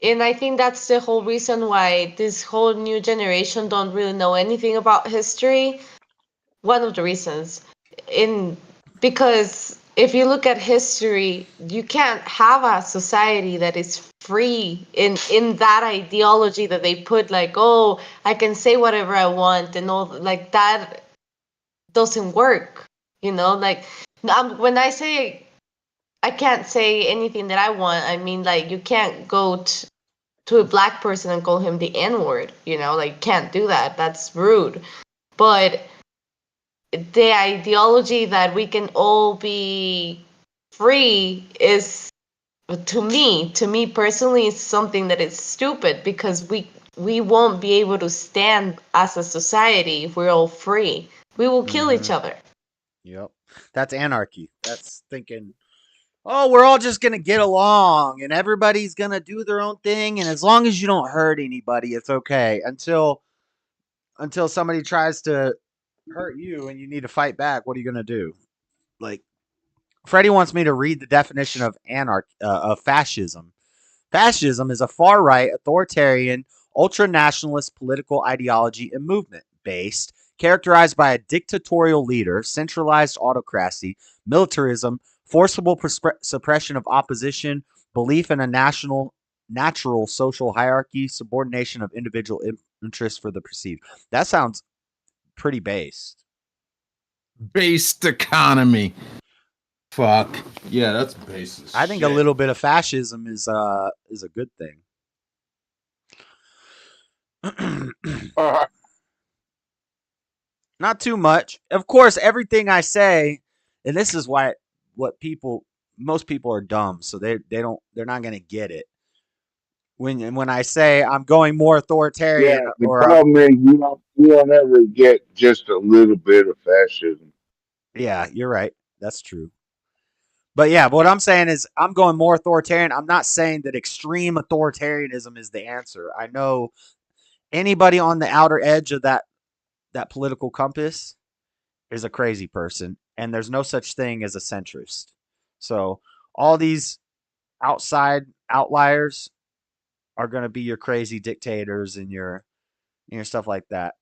And I think that's the whole reason why this whole new generation don't really know anything about history. One of the reasons. Because if you look at history, you can't have a society that is free in that ideology that they put, like, oh, I can say whatever I want and all, like, that doesn't work, like, when I say I can't say anything that I want, I mean, like, you can't go to a black person and call him the N-word, like, you can't do that. That's rude. But the ideology that we can all be free is, to me personally, is something that is stupid, because we won't be able to stand as a society if we're all free. We will kill each other. Yep. That's anarchy. That's thinking, oh, we're all just going to get along and everybody's going to do their own thing. And as long as you don't hurt anybody, it's okay. Until somebody tries to hurt you and you need to fight back, what are you going to do? Like, Freddie wants me to read the definition of of fascism. Fascism is a far-right, authoritarian, ultra-nationalist political ideology and movement based, characterized by a dictatorial leader, centralized autocracy, militarism, forcible suppression of opposition, belief in a natural social hierarchy, subordination of individual interests for the perceived. That sounds pretty based. Based economy. Fuck. Yeah, that's based. I think a little bit of fascism is a good thing. Not too much. Of course, everything I say, and this is why most people are dumb, so they're not going to get it. when I say I'm going more authoritarian, Yeah, the or problem is you don't ever get just a little bit of fascism. yeah, you're right. That's true. But yeah, what I'm saying is I'm going more authoritarian. I'm not saying that extreme authoritarianism is the answer. I know anybody on the outer edge of that political compass is a crazy person, and there's no such thing as a centrist. So all these outside outliers are going to be your crazy dictators and your stuff like that.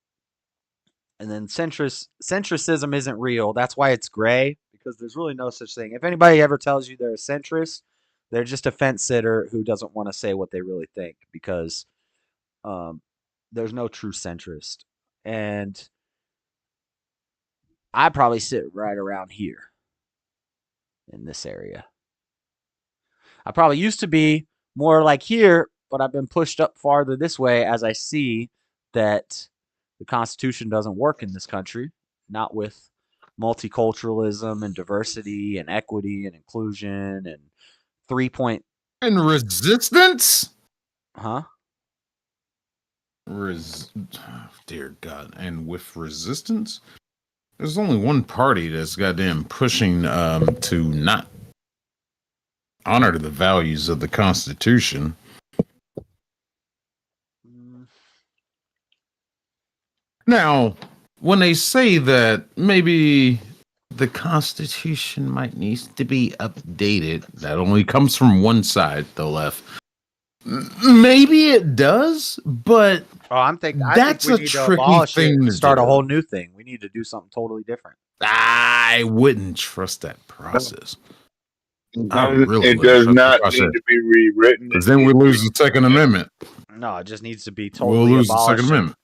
And then centricism isn't real. That's why it's gray, because there's really no such thing. If anybody ever tells you they're a centrist, they're just a fence sitter who doesn't want to say what they really think, because there's no true centrist. And I probably sit right around here in this area. I probably used to be more like here, but I've been pushed up farther this way as I see that the Constitution doesn't work in this country, not with multiculturalism and diversity and equity and inclusion and 3 point. And resistance? Huh? Dear God. And with resistance? There's only one party that's goddamn pushing to not honor the values of the Constitution. Now, when they say that maybe the Constitution might need to be updated, that only comes from one side, the left. Maybe it does, but I think that's we a need to tricky abolish it thing and to start a do. whole new thing. We need to do something totally different. I wouldn't trust that process. It does not need to be rewritten. Because then we lose the Second Amendment. No, it just needs to be totally We'll lose the abolished. Second Amendment.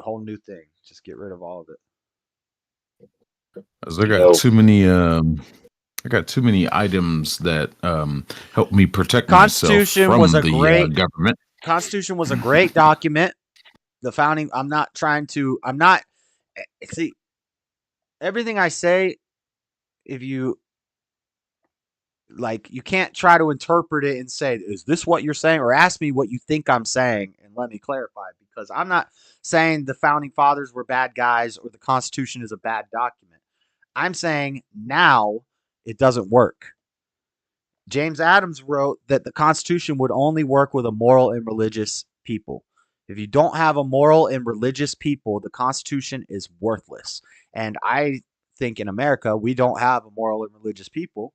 Whole new thing. Just get rid of all of it. Because I got too many. I got too many items that help me protect myself from the government. Constitution was a great document. The founding. I'm not. See, everything I say, if you like, you can't try to interpret it and say, is this what you're saying? Or ask me what you think I'm saying and let me clarify, because I'm not saying the founding fathers were bad guys or the Constitution is a bad document. I'm saying now it doesn't work. James Adams wrote that the Constitution would only work with a moral and religious people. If you don't have a moral and religious people, the Constitution is worthless. And I think in America, we don't have a moral and religious people.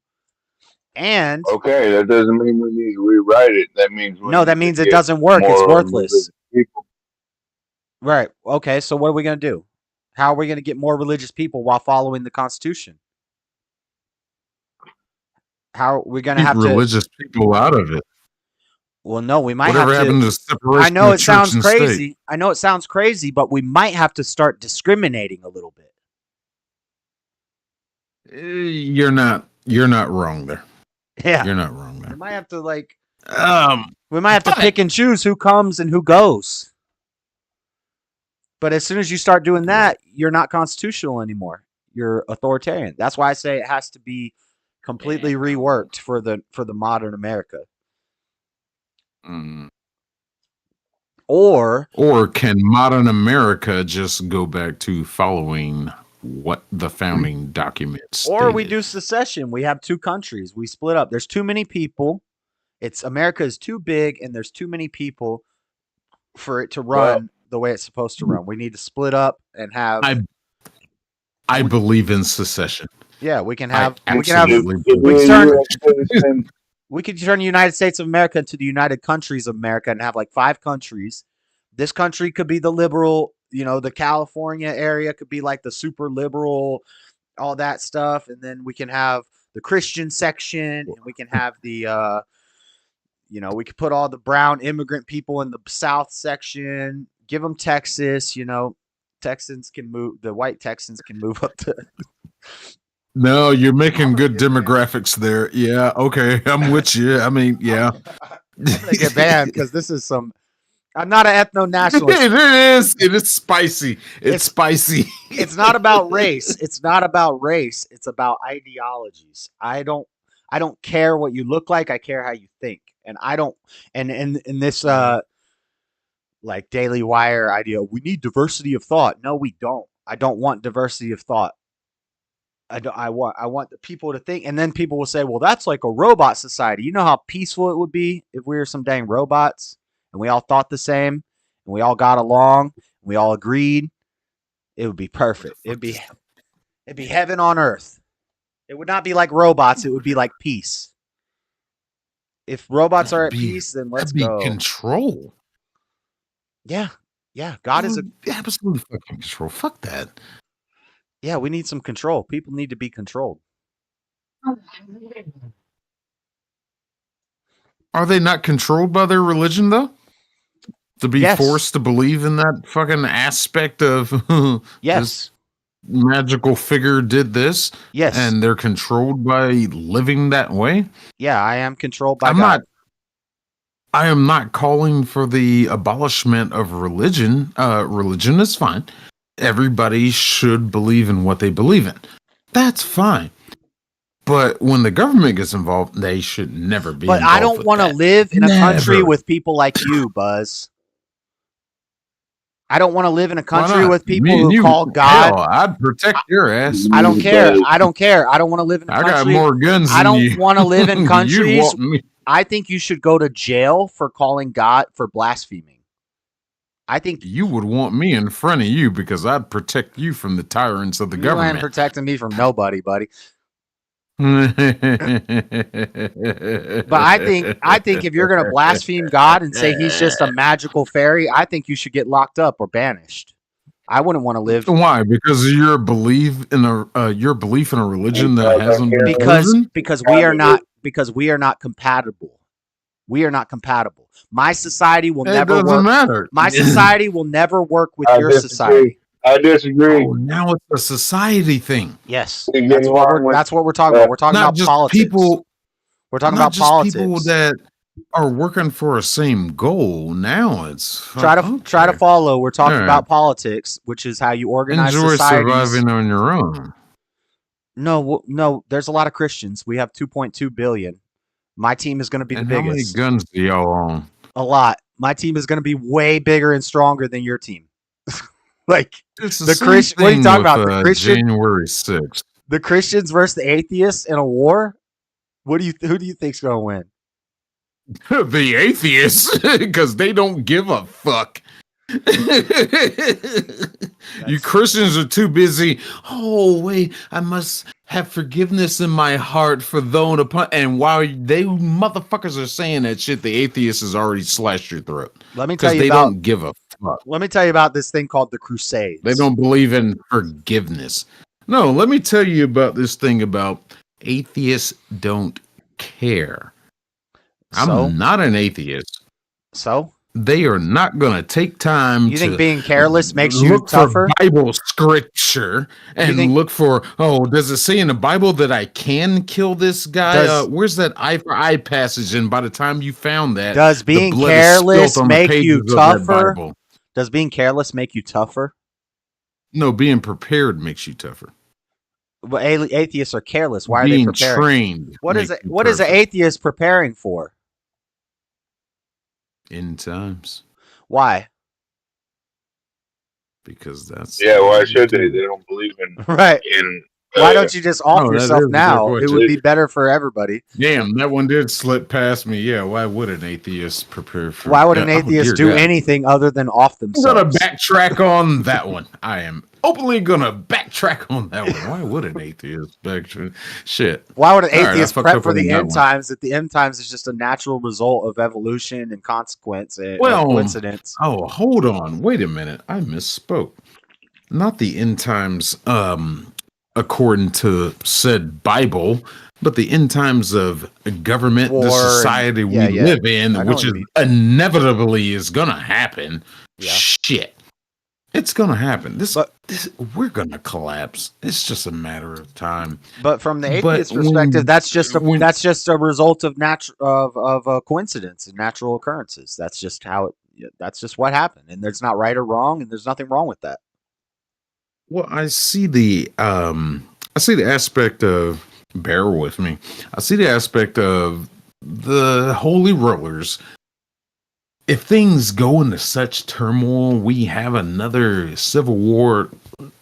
And okay, that doesn't mean we need to rewrite it. That means that means it doesn't work. It's worthless. Right. Okay. So what are we going to do? How are we going to get more religious people while following the Constitution? How are we going to have religious people out of it? Well, no, we might Whatever have to. Happened to separation I know of it sounds church and crazy. state? I know it sounds crazy, but we might have to start discriminating a little bit. You're not wrong there. Yeah, you're not wrong there. We might have to we might have to pick and choose who comes and who goes. But as soon as you start doing that, you're not constitutional anymore. You're authoritarian. That's why I say it has to be completely reworked for the modern America. Or can modern America just go back to following what the founding documents or we do secession. We have two countries. We split up. There's too many people. America is too big, and there's too many people for it to run the way it's supposed to run. We need to split up and have. I believe in secession. Yeah, we can have. We could turn the United States of America into the United Countries of America and have like 5 countries. This country could be the liberal. The California area could be like the super liberal, all that stuff. And then we can have the Christian section, and we can have the, we could put all the brown immigrant people in the South section, give them Texas, Texans can move, the white Texans can move up to. No, you're making good demographics there. Yeah. Okay. I'm with you. I mean, yeah. I'm going to get banned because this is I'm not an ethno-nationalist. It is spicy. It's spicy. It's not about race. It's not about race. It's about ideologies. I don't care what you look like. I care how you think. And I don't. And in this like Daily Wire idea, we need diversity of thought. No, we don't. I don't want diversity of thought. I want the people to think, and then people will say, well, that's like a robot society. You know how peaceful it would be if we were some dang robots and we all thought the same and we all got along and we all agreed. It would be perfect. It'd be heaven on earth. It would not be like robots. It would be like peace. If robots are at peace, then let's go. Control. Yeah. God is absolutely fucking control. Fuck that. Yeah, we need some control. People need to be controlled. Are they not controlled by their religion, though? To be forced to believe in that fucking aspect of this magical figure did this? Yes. And they're controlled by living that way? Yeah, I am controlled by God. I am not calling for the abolishment of religion. Religion is fine. Everybody should believe in what they believe in. That's fine. But when the government gets involved, they should never be involved. But I don't want to live in a country with people like you, Buzz. I don't want to live in a country with people who call God. Hell, I'd protect your ass. I don't care. I don't care. I don't want to live in a country. I got more guns than I you. don't want to live in countries. want me. I think you should go to jail for calling God for blaspheming. I think you would want me in front of you because I'd protect you from the tyrants of the government. You ain't protecting me from nobody, buddy. But I think if you're going to blaspheme God and say he's just a magical fairy, I think you should get locked up or banished. I wouldn't want to live. Why? Because of your belief in a religion that hasn't been because we are not compatible. We are not compatible. My society will never work. Doesn't matter. My society will never work with your society. I disagree. Oh, now it's a society thing. Yes, that's what we're talking about. We're talking about politics. We're talking about politics. People that are working for a same goal. Now it's try to follow. We're talking about politics, which is how you organize Enjoy societies. Surviving on your own. No. There's a lot of Christians. We have 2.2 billion. My team is going to be the biggest. How many guns do y'all own? A lot. My team is going to be way bigger and stronger than your team. Like the Christian. What are you talking about? The Christian. January 6th. The Christians versus the atheists in a war. Who do you think's going to win? The atheists, because they don't give a fuck. You Christians are too busy. Oh wait, I must have forgiveness in my heart for those upon. And while they motherfuckers are saying that shit, the atheist has already slashed your throat. Let me tell you they about. Don't give a fuck. Let me tell you about this thing called the Crusades. They don't believe in forgiveness. No, let me tell you about this thing about atheists don't care. I'm not an atheist. So? They are not going to take time. You think being careless makes you tougher? For Bible scripture and look for, does it say in the Bible that I can kill this guy? Where's that eye for eye passage? And by the time you found that, does being careless make you tougher? Does being careless make you tougher? No, being prepared makes you tougher. Well, atheists are careless. Why are they preparing? Trained. What is it? What is an atheist preparing for? End times. Why? Because that's why should they? They don't believe in right. Why don't you just off yourself now? It would be better for everybody. Damn, that one did slip past me. Yeah, why would an atheist prepare for? Why would an atheist do anything other than off themselves? I'm gonna backtrack on that one. I am openly gonna backtrack on that one. Why would an atheist backtrack? Shit. Why would an atheist prep for the end times? That the end times is just a natural result of evolution and consequence and coincidence. Oh, hold on. Wait a minute. I misspoke. Not the end times. According to said Bible, but the end times of government, the society we live in, which is inevitably is gonna happen. Yeah. Shit, it's gonna happen. We're gonna collapse. It's just a matter of time. But from the atheist perspective, that's just a result of coincidence and natural occurrences. That's just that's just what happened, and there's not right or wrong, and there's nothing wrong with that. Well, I see the aspect of, bear with me. I see the aspect of the holy rollers, if things go into such turmoil, we have another civil war.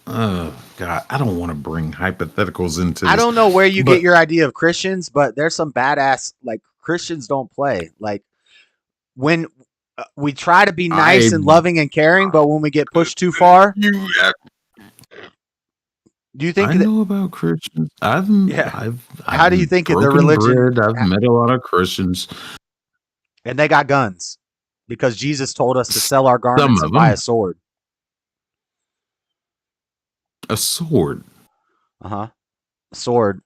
God, I don't want to bring hypotheticals into this. I don't know where you but get your idea of Christians, but there's some badass, like, Christians don't play. Like, when we try to be nice and loving and caring, but when we get pushed too far, do you think I know about Christians? How do you think of the broken religion? bread. I've met a lot of Christians. And they got guns because Jesus told us to sell our garments and buy a sword. A sword. A sword.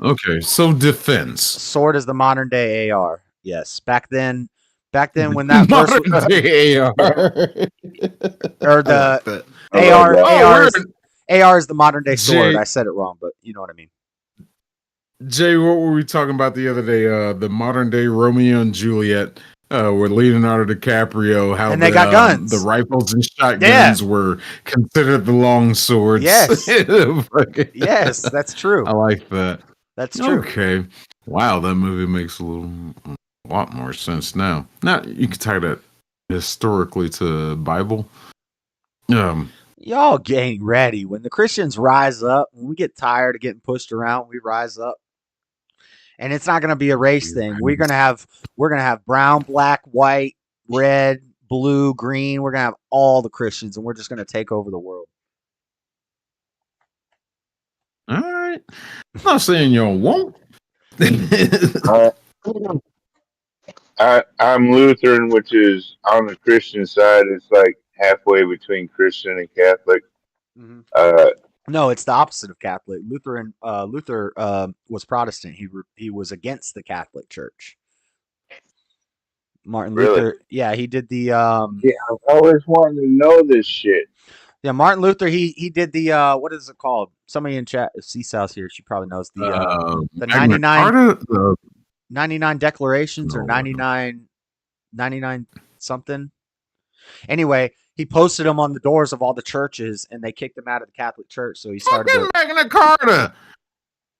Okay, so defense. Sword is the modern day AR. Yes, back then when that verse modern day AR or the like AR is the modern day sword. I said it wrong, but you know what I mean. Jay, what were we talking about the other day? The modern day Romeo and Juliet with Leonardo DiCaprio. How they got guns. The rifles and shotguns were considered the long swords. Yes, yes, that's true. I like that. That's true. Okay. Wow, that movie makes a lot more sense now. Now you can tie that historically to Bible. Y'all getting ready. When the Christians rise up, when we get tired of getting pushed around, we rise up. And it's not going to be a race thing. We're going to have brown, black, white, red, blue, green. We're going to have all the Christians, and we're just going to take over the world. All right. I'm not saying you won't. I'm Lutheran, which is on the Christian side. It's like halfway between Christian and Catholic. No, it's the opposite of Catholic. Luther was Protestant. He was against the Catholic Church. Martin Luther, yeah, he did the. Yeah, I've always wanted to know this shit. Yeah, Martin Luther, he did the what is it called? Somebody in chat, Seasouth here, she probably knows the 99 declarations or 99 something. Anyway, he posted them on the doors of all the churches, and they kicked him out of the Catholic Church. So he started Magna Carta.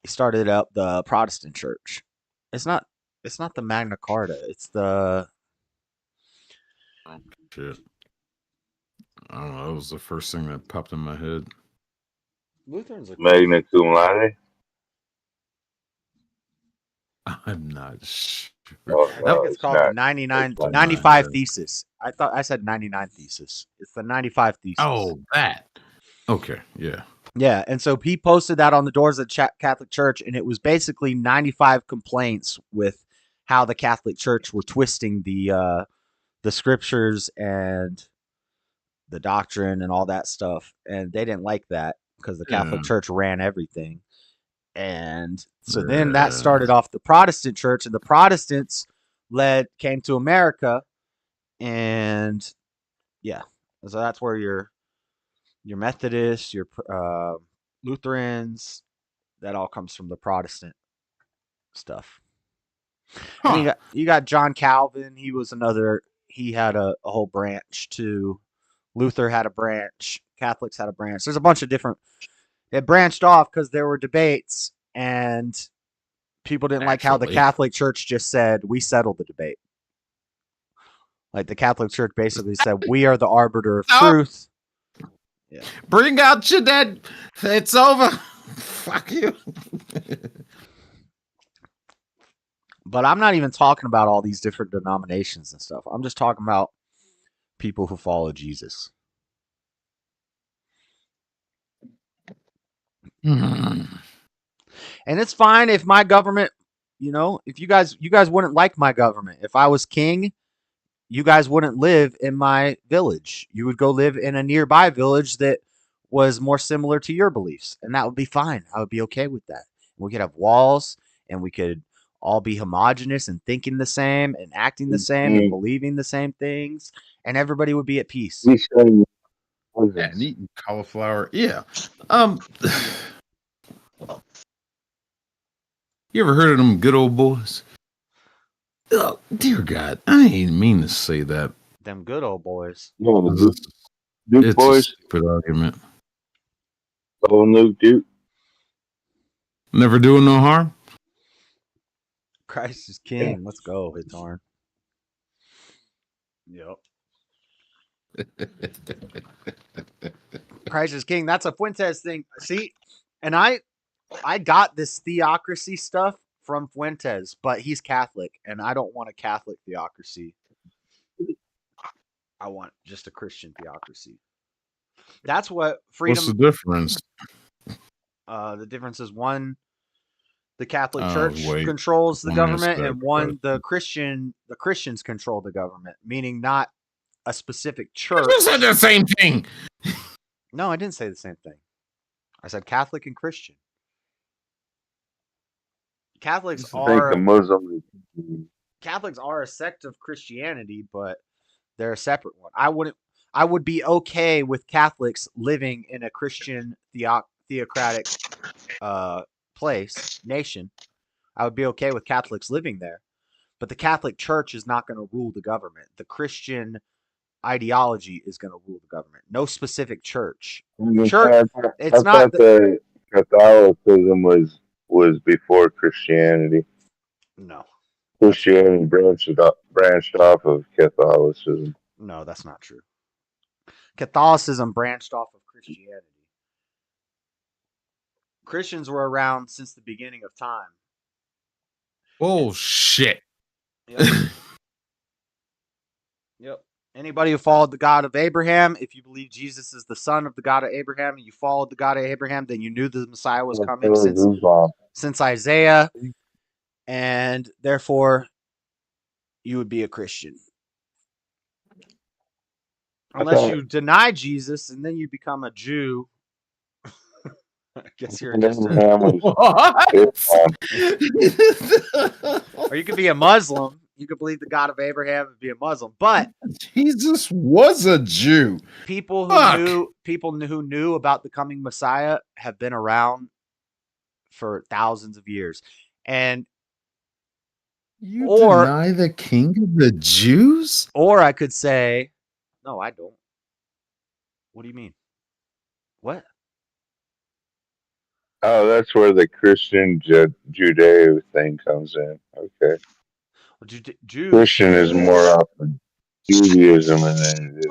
He started up the Protestant Church. It's not the Magna Carta. It's the shit. I don't know. That was the first thing that popped in my head. Lutherans are Magna cum laude. I'm not sure. I think it's called the 95 thesis. I said 99 thesis. It's the 95 thesis. Oh, that. Okay, yeah. Yeah, and so he posted that on the doors of the Catholic Church, and it was basically 95 complaints with how the Catholic Church were twisting the scriptures and the doctrine and all that stuff, and they didn't like that because the Catholic Church ran everything. And so then that started off the Protestant Church, and the Protestants came to America, and yeah, so that's where your Methodists, your Lutherans, that all comes from the Protestant stuff. And you got John Calvin. He was he had a whole branch too. Luther had a branch. Catholics had a branch. There's a bunch of different. It branched off because there were debates, and people didn't like how the Catholic Church just said, we settled the debate. Like the Catholic Church basically said, we are the arbiter of truth. Yeah. Bring out your dead. It's over. Fuck you. But I'm not even talking about all these different denominations and stuff. I'm just talking about people who follow Jesus. And it's fine if my government, if you guys wouldn't like my government. If I was king, you guys wouldn't live in my village. You would go live in a nearby village that was more similar to your beliefs, and that would be fine. I would be okay with that. We could have walls, and we could all be homogenous and thinking the same and acting the same and believing the same things, and everybody would be at peace. Yeah, and eating cauliflower. Yeah. You ever heard of them good old boys? Oh, dear God, I ain't mean to say that. Them good old boys. Duke boys. A stupid argument. Oh, no, Duke. Never doing no harm? Christ is king. Let's go, Hitarn. Yep. Christ is king. That's a Fuentes thing. See, and I got this theocracy stuff from Fuentes, but he's Catholic, and I don't want a Catholic theocracy. I want just a Christian theocracy. That's what freedom. What's the difference? The difference is one, the Catholic Church controls the government, and one, the Christians control the government, meaning not a specific church. You said the same thing. No, I didn't say the same thing. I said Catholic and Christian. Catholics are a sect of Christianity, but they're a separate one. I would be okay with Catholics living in a Christian theocratic nation. I would be okay with Catholics living there, but the Catholic Church is not going to rule the government. The Christian ideology is going to rule the government. No specific church. Church. I thought the Catholicism was before Christianity. No. Christianity branched off of Catholicism. No, that's not true. Catholicism branched off of Christianity. Christians were around since the beginning of time. Bullshit. Yep. Anybody who followed the God of Abraham, if you believe Jesus is the son of the God of Abraham, and you followed the God of Abraham, then you knew the Messiah was coming since Isaiah, and therefore you would be a Christian. Unless you deny Jesus and then you become a Jew. I guess you're just or you could be a Muslim. You could believe the God of Abraham and be a Muslim, but Jesus was a Jew. People who knew about the coming Messiah have been around for thousands of years, and deny the King of the Jews. Or I could say, no, I don't. What do you mean? What? Oh, that's where the Christian Judeo thing comes in. Okay. Christian is more often Judaism than it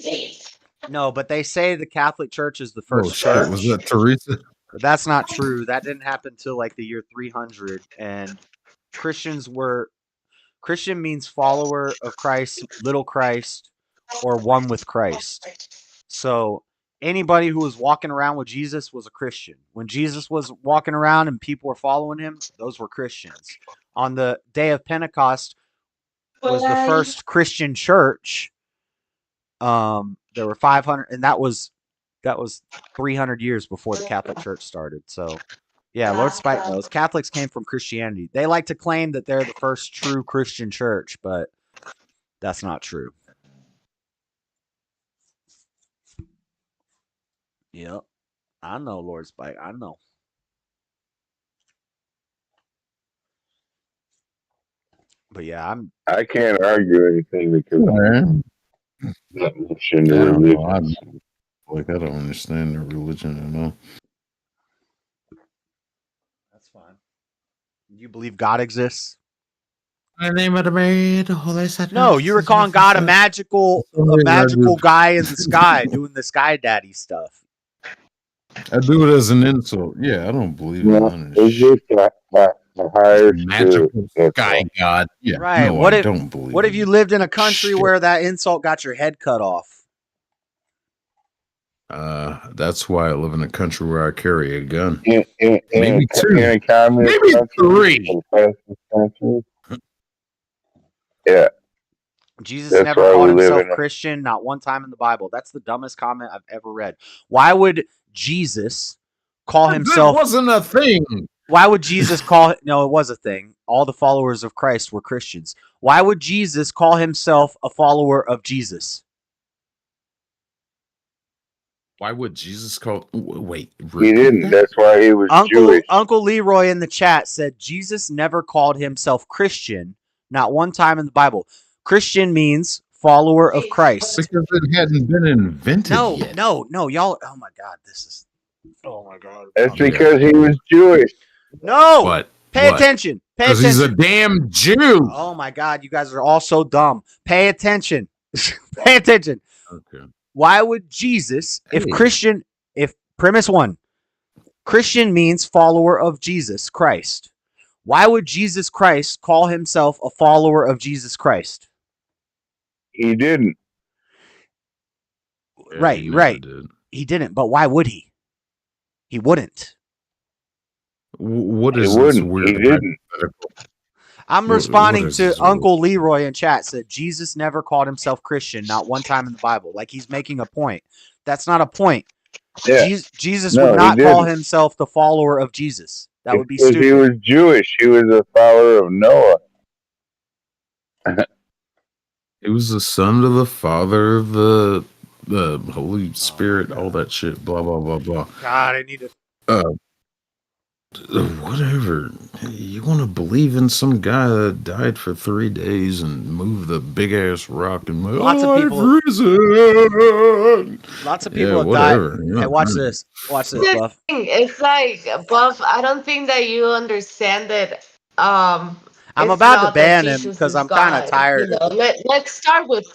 is. No, but they say the Catholic Church is the first church. Was that Teresa? But that's not true. That didn't happen till like the year 300, and Christian means follower of Christ, little Christ, or one with Christ. So anybody who was walking around with Jesus was a Christian. When Jesus was walking around and people were following him, those were Christians. On the day of Pentecost was the first Christian church. There were 500, and that was 300 years before the Catholic Church started. So, yeah, Lord Spike knows. Catholics came from Christianity. They like to claim that they're the first true Christian church, but that's not true. Yep. I know, Lord Spike. I know. But yeah, I can't argue anything because I'm not much into religion. I don't understand their religion at all. That's fine. You believe God exists? In the name of the Mary, the Holy Sacrifice. No, you were calling God a magical guy in the sky doing the sky daddy stuff. I do it as an insult. Yeah, I don't believe in none of It's just a higher magical sky god. Yeah, right. No, I don't believe. What if you lived in a country where that insult got your head cut off? That's why I live in a country where I carry a gun. Maybe two. Maybe three. Yeah. Jesus never called himself Christian, not one time in the Bible. That's the dumbest comment I've ever read. Why would Jesus call himself... That wasn't a thing. Why would Jesus call... No, it was a thing. All the followers of Christ were Christians. Why would Jesus call himself a follower of Jesus? Why would Jesus call... Wait. He didn't. That's why he was Jewish. Uncle Leroy in the chat said Jesus never called himself Christian, not one time in the Bible. Christian means follower of Christ. Because it hadn't been invented yet. No, y'all. Oh my God, this is. Oh my God. That's because he was Jewish. No. Pay attention. Because he's a damn Jew. Oh my God, you guys are all so dumb. Pay attention. Pay attention. Okay. Why would Jesus, if premise one, Christian means follower of Jesus Christ. Why would Jesus Christ call himself a follower of Jesus Christ? He didn't. Right. He didn't, but why would he? He wouldn't. What is this weird? He didn't. I'm responding to Uncle Leroy in chat. Said Jesus never called himself Christian, not one time in the Bible. Like he's making a point. That's not a point. Yeah. Jesus would not call himself the follower of Jesus. That would be stupid. He was Jewish. He was a follower of Noah. He was the son of the Father of the Holy Spirit, all that shit. Blah blah blah blah. God, I need to. Whatever. You want to believe in some guy that died for 3 days and moved the big ass rock and Lots of people. Lots of people have died. Hey, watch this. Watch this, Buff. It's like, Buff, I don't think that you understand that. I'm about to ban him because I'm kind of tired. Let's start with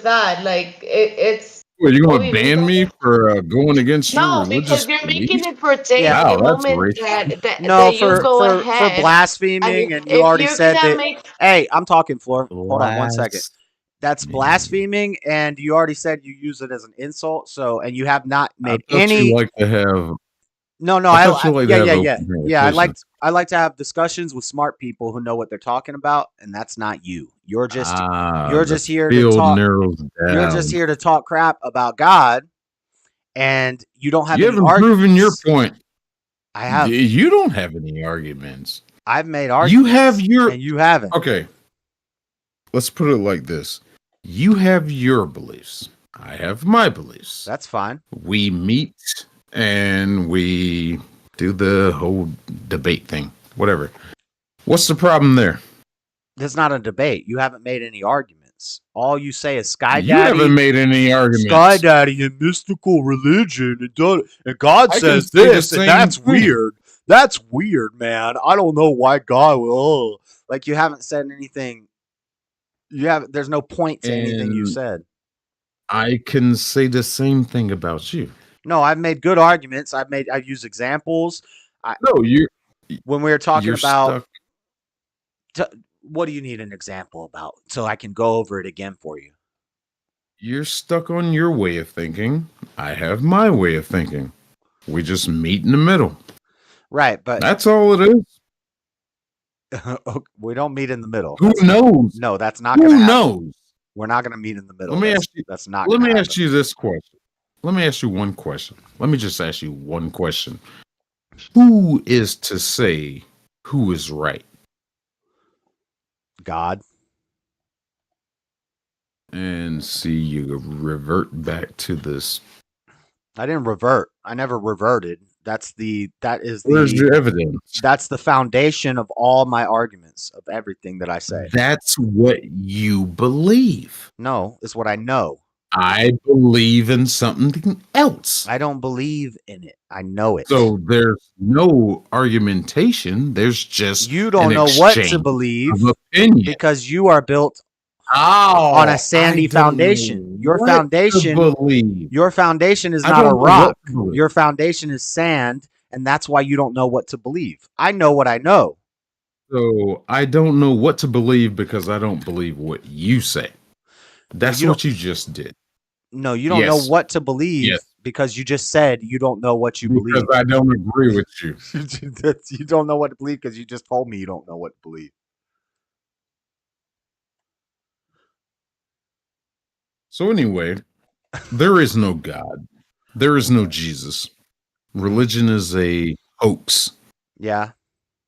that. Like it's. Well, you going to ban me for going against your religious because you're beliefs? making it pertain to the moment that you go ahead. For blaspheming, and you already said that. Hey, I'm talking, Floor. Hold on 1 second. That's blaspheming, and you already said you use it as an insult. So, and you have not made any. You like to have. No, yeah. I like to have discussions with smart people who know what they're talking about, and that's not you. You're just here to talk. You're just here to talk crap about God, and you don't have. You haven't proven your point. I have. You don't have any arguments. I've made arguments. You have your, and you haven't. Okay. Let's put it like this: you have your beliefs. I have my beliefs. That's fine. We meet. And we do the whole debate thing. Whatever. What's the problem there? There's not a debate. You haven't made any arguments. All you say is Sky Daddy. You haven't made any arguments. Sky Daddy and mystical religion. And God says this, and that's weird. That's weird, man. I don't know why God will. Like, you haven't said anything. There's no point to anything you said. I can say the same thing about you. No, I've made good arguments. I've used examples. When we were talking about what do you need an example about so I can go over it again for you? You're stuck on your way of thinking. I have my way of thinking. We just meet in the middle. Right, but that's all it is. We don't meet in the middle. Who knows? No, that's not going to happen. Who knows? We're not going to meet in the middle. Let me ask you. That's not. Let me ask you this question. Let me ask you one question. Let me just ask you one question. Who is to say who is right? God. And see, you revert back to this. I didn't revert. I never reverted. Where's your evidence? That's the foundation of all my arguments, of everything that I say. That's what you believe. No, it's what I know. I believe in something else. I don't believe in it. I know it. So there's no argumentation. There's just you don't know what to believe because you are built on a sandy foundation. Your foundation is not a rock. Your foundation is sand, and that's why you don't know what to believe. I know what I know. So I don't know what to believe because I don't believe what you say. That's what you just did. No, you don't know what to believe because you just said you don't know what you believe. Because I don't agree with you. You don't know what to believe because you just told me you don't know what to believe. So anyway, there is no God. There is no Jesus. Religion is a hoax. Yeah.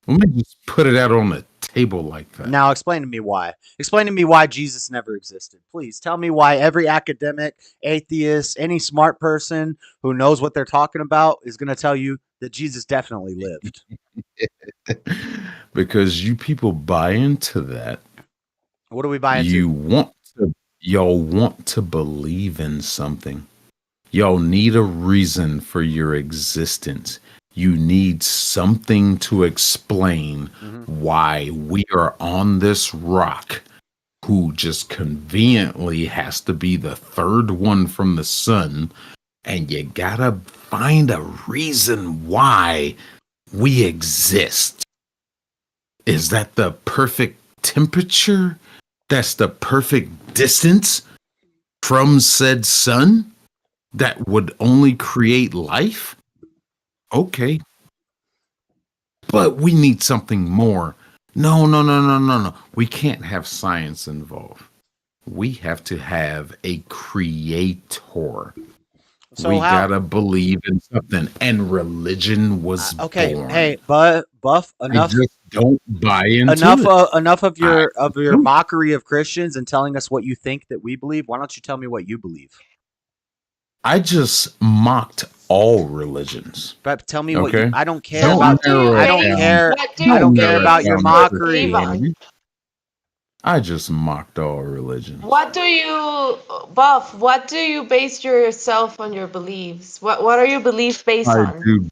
Let me just put it out on the table like that. Now explain to me why. Explain to me why Jesus never existed. Please tell me why every academic, atheist, any smart person who knows what they're talking about is going to tell you that Jesus definitely lived. Because you people buy into that. What do we buy into? Y'all want to believe in something. Y'all need a reason for your existence. You need something to explain why we are on this rock, who just conveniently has to be the third one from the sun, and you gotta find a reason why we exist. Is that the perfect temperature? That's the perfect distance from said sun that would only create life? Okay. But we need something more. No. We can't have science involved. We have to have a creator. So we how- gotta believe in something. And religion was okay. born. Hey, but Buff, enough. I just don't buy into Enough of your mockery of Christians and telling us what you think that we believe. Why don't you tell me what you believe? I just mocked all religions. But tell me what I don't care Don't about. narrow I it don't down. care. do I don't you care believe about your down mockery. Christianity. I just mocked all religions. What do you, Buff? What do you base yourself on your beliefs? What are your beliefs based on?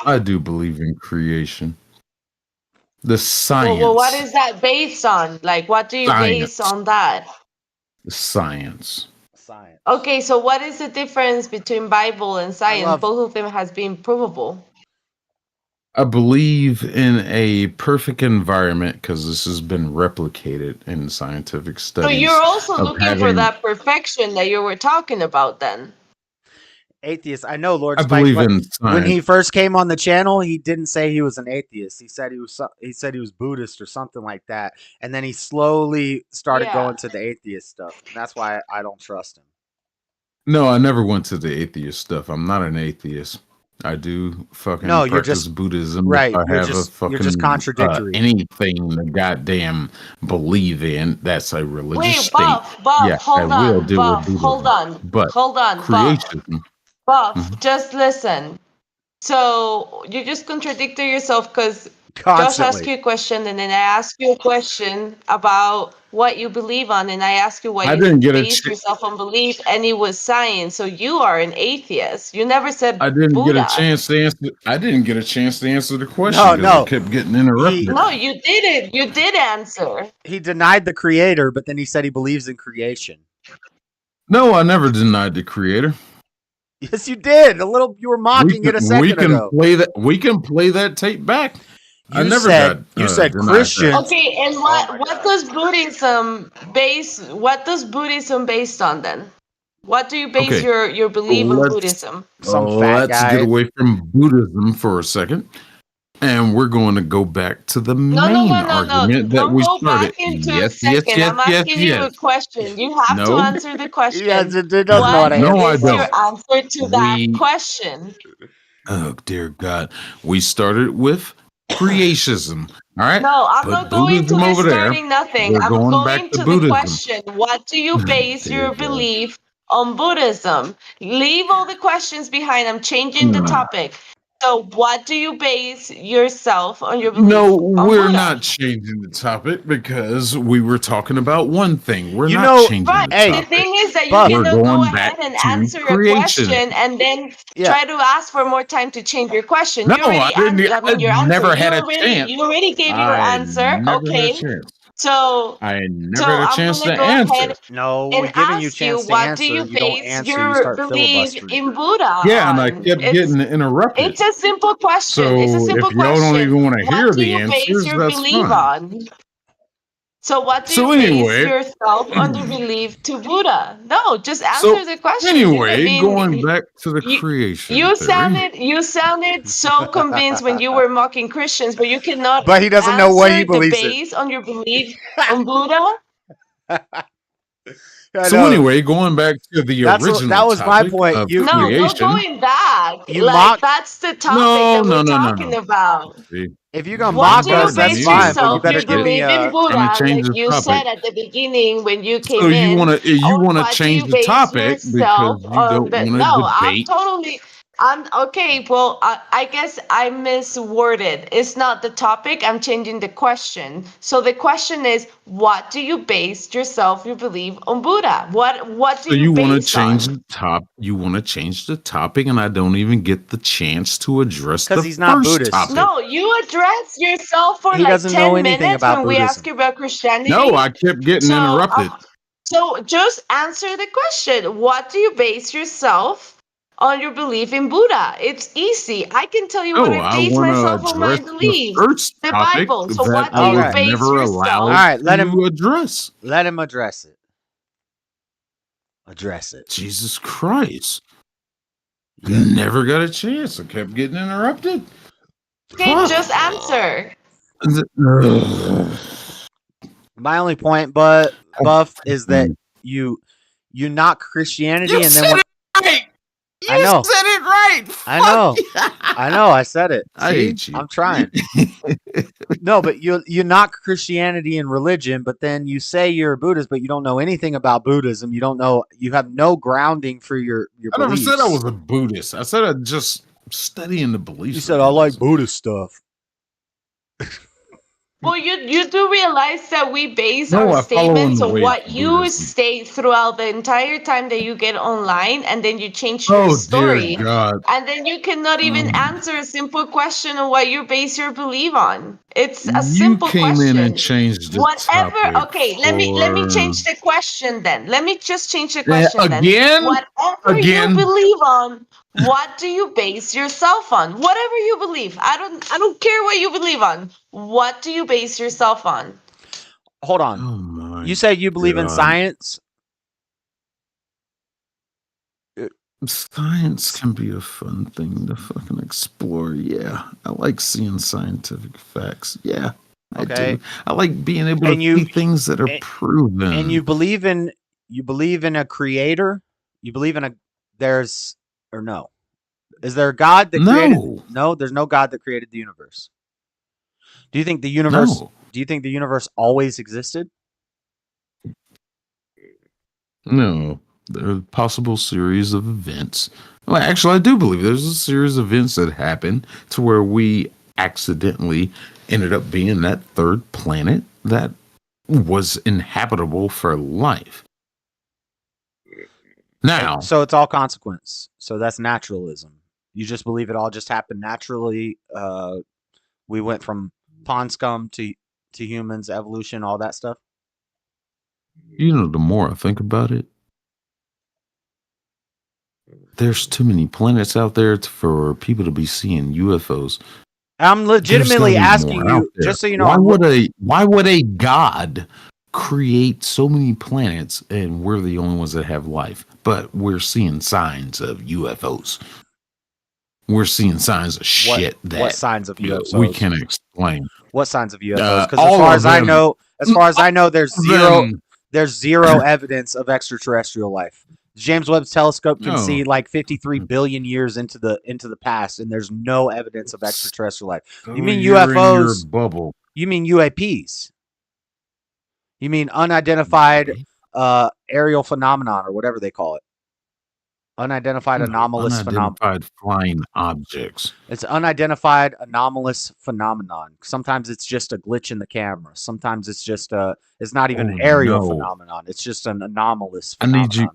I do believe in creation. The science. Well, what is that based on? Like, what do you base Science. on that? Science. Okay, so what is the difference between Bible and science? Both of them has been provable. I believe in a perfect environment because this has been replicated in scientific studies. So you're also of looking for having- that perfection that you were talking about then. Atheist. I know Lord I Spike. believe but in when he science. first came on the channel, he didn't say he was an atheist. He said he was Buddhist or something like that. And then he slowly started going to the atheist stuff. And that's why I don't trust him. No, I never went to the atheist stuff. I'm not an atheist. I do fucking No, you're practice just- Buddhism. right, If I you're have just- a fucking you're just contradictory. anything to goddamn believe in, that's a religious Wait, state. Buff, yeah, hold I will on, do Buff, with hold Buddhism. on, But hold on, Buff. creation. Buff, just listen. So you just contradicted yourself because Josh Constantly. asked you a question and then I asked you a question about what you believe on, and I asked you what I you didn't get a base ch- yourself on belief, and it was science. So you are an atheist. You never said I didn't Buddha. get a chance to answer. I didn't get a chance to answer the question because I kept getting interrupted. No, you didn't. You did answer. He denied the creator, but then he said he believes in creation. No, I never denied the creator. Yes, you did. You were mocking it a second ago. Play that. We can play that tape back. I You never said- got. you said denied Christians- that. Okay, and what does Buddhism base? What does Buddhism based on then? What do you base Okay. your belief on Let's- Buddhism? Let's get away from Buddhism for a second, and we're going to go back to the main argument that Don't we go started. back into a Yes, second. I'm asking you a question. You have to No. answer the question. Yes, it doesn't know how to No, I What is your don't. answer to that question? Oh dear God, we started with creationism. All right. No, I'm Put not going to Buddhism this over there. starting nothing. We're I'm going going back to to the Buddhism. question. What do you base your belief on Buddhism? Leave all the questions behind. I'm changing the topic. So what do you base yourself on your belief No, on we're Buddha? not changing the topic because we were talking about one thing. We're You not know- changing Right. the The topic. thing is that you But we're cannot go going ahead back and to answer a creation. question and then try to ask for more time to change your question. No, You already I didn't. your I answer. never had a You chance. already gave your I answer. never Okay. had a chance. So I so never had a I'm chance gonna to go answer. ahead No, and we're giving you a ask you, chance to what answer. do you You don't base answer, you your start belief filibustering. in Buddha Yeah, and I on? kept getting interrupted. It's a simple question. So It's a simple if y'all don't question. even want to hear What do the you base answers, your that's belief fine. on? So what do So you base anyway- yourself on the belief to Buddha? No, just answer So the question. anyway, going back to the creation You theory. sounded so convinced when you were mocking Christians, but you cannot. But he doesn't know what he answer believes the in. base on your belief on Buddha. I So know. anyway, going back to the original that was my topic point. of You- No, not creation. going back. You Like mock- that's the topic No, that no, we're no, no, talking no. about. See, If you're gonna What mock do you us, that's base fine. But you yourself? better You give me believe in a. Buddha, Gonna change like the you topic. said at the beginning when you came So you in. want to Or want to what do change you the base topic yourself because you on don't the- want No, to I'm debate. totally. I'm okay. Well, I guess I misworded. It's not the topic. I'm changing the question. So the question is, what do you base yourself, you believe, on Buddha? What do So you you want to base change on? the top? You want to change the topic, and I don't even get the chance to address the he's not first Buddhist. topic. No, you address yourself for He like doesn't know 10 anything minutes about when we ask Buddhism. you about Christianity. No, I kept getting interrupted. So just answer the question. What do you base yourself on your belief in Buddha? It's easy. I can tell you what No, I I base want to myself on my address the beliefs. first The topic Bible. So that what I do you was base never yourself? allowed All right, let him to address. Let him address it. Address it. Jesus Christ. Never got a chance. I kept getting interrupted. Okay, just answer. My only point, Buff, is that you knock Christianity You and then said when it right. I know. said it right. I know. I know. I said it. I See? hate you. I'm trying. No, but you knock Christianity and religion, but then you say you're a Buddhist, but you don't know anything about Buddhism. You don't know. You have no grounding for your I never beliefs. said I was a Buddhist. I said I just studying the beliefs. You said I like Buddhist stuff. Well, you do realize that we base No, our I follow in statements the on ways what of you Buddhism. state throughout the entire time that you get online, and then you change your Oh, story. dear God. And then you cannot even answer a simple question on what you base your belief on. It's a You simple came question. in and changed the Whatever. topic. Okay, let me change the question then. Let me just change the question Again? then. Whatever Again? you believe on, what do you base yourself on? Whatever you believe. I don't care what you believe on. What do you base yourself on? Hold on. Oh my You say you believe in God. science? Science can be a fun thing to fucking explore. Yeah, I like seeing scientific facts. Yeah, I Okay. do. I like being able And to see things that are proven. And you believe in a creator? You believe in a there's or no? Is there a God that created? No, there's no God that created the universe. Do you think the universe? No. Do you think the universe always existed? No, there are a possible series of events. Well, actually, I do believe there's a series of events that happened to where we accidentally ended up being that third planet that was inhabitable for life. Now, So it's all consequence. So that's naturalism. You just believe it all just happened naturally. We went from pond scum to humans, evolution, all that stuff. you know, the more I think about it, there's too many planets out there for people to be seeing UFOs. I'm legitimately asking you, just so you know. Why would a god create so many planets and we're the only ones that have life, but we're seeing signs of UFOs? We're seeing signs of shit what signs of UFOs? We can explain. What signs of UFOs? Because as far as I know, there's zero evidence of extraterrestrial life. The James Webb Telescope can see like 53 billion years into the past, and there's no evidence of extraterrestrial life. You mean UFOs? In your bubble. You mean UAPs? You mean unidentified aerial phenomenon or whatever they call it? Unidentified anomalous phenomenon. Unidentified flying objects. It's unidentified anomalous phenomenon. Sometimes it's just a glitch in the camera. Sometimes it's just it's not even an aerial phenomenon. It's just an anomalous phenomenon. I need you.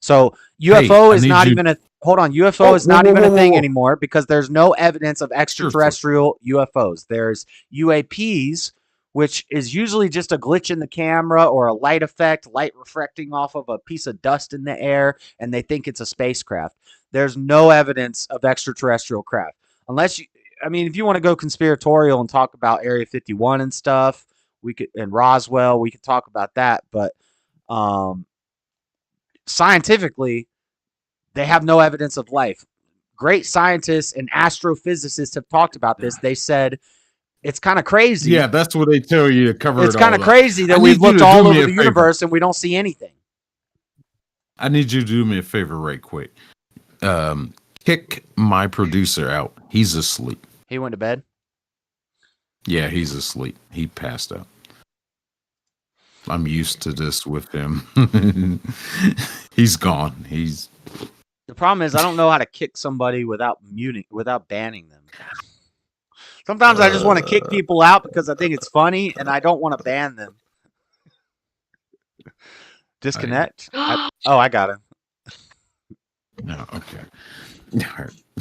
So UFO is not even a hold on. UFO is not even a thing anymore because there's no evidence of extraterrestrial UFOs. There's UAPs, which is usually just a glitch in the camera or a light effect, light reflecting off of a piece of dust in the air, and they think it's a spacecraft. There's no evidence of extraterrestrial craft. Unless you, I mean, if you want to go conspiratorial and talk about Area 51 and stuff, we could, and Roswell, we could talk about that. But scientifically, they have no evidence of life. Great scientists and astrophysicists have talked about this. They said it's kind of crazy. Yeah, that's what they tell you to cover it all. It's kind of crazy that we've looked all over the universe and we don't see anything. I need you to do me a favor right quick. Kick my producer out. He's asleep. He went to bed? Yeah, he's asleep. He passed out. I'm used to this with him. He's gone. The problem is I don't know how to kick somebody without banning them. Sometimes I just want to kick people out because I think it's funny and I don't want to ban them. Disconnect? I got him. No, okay.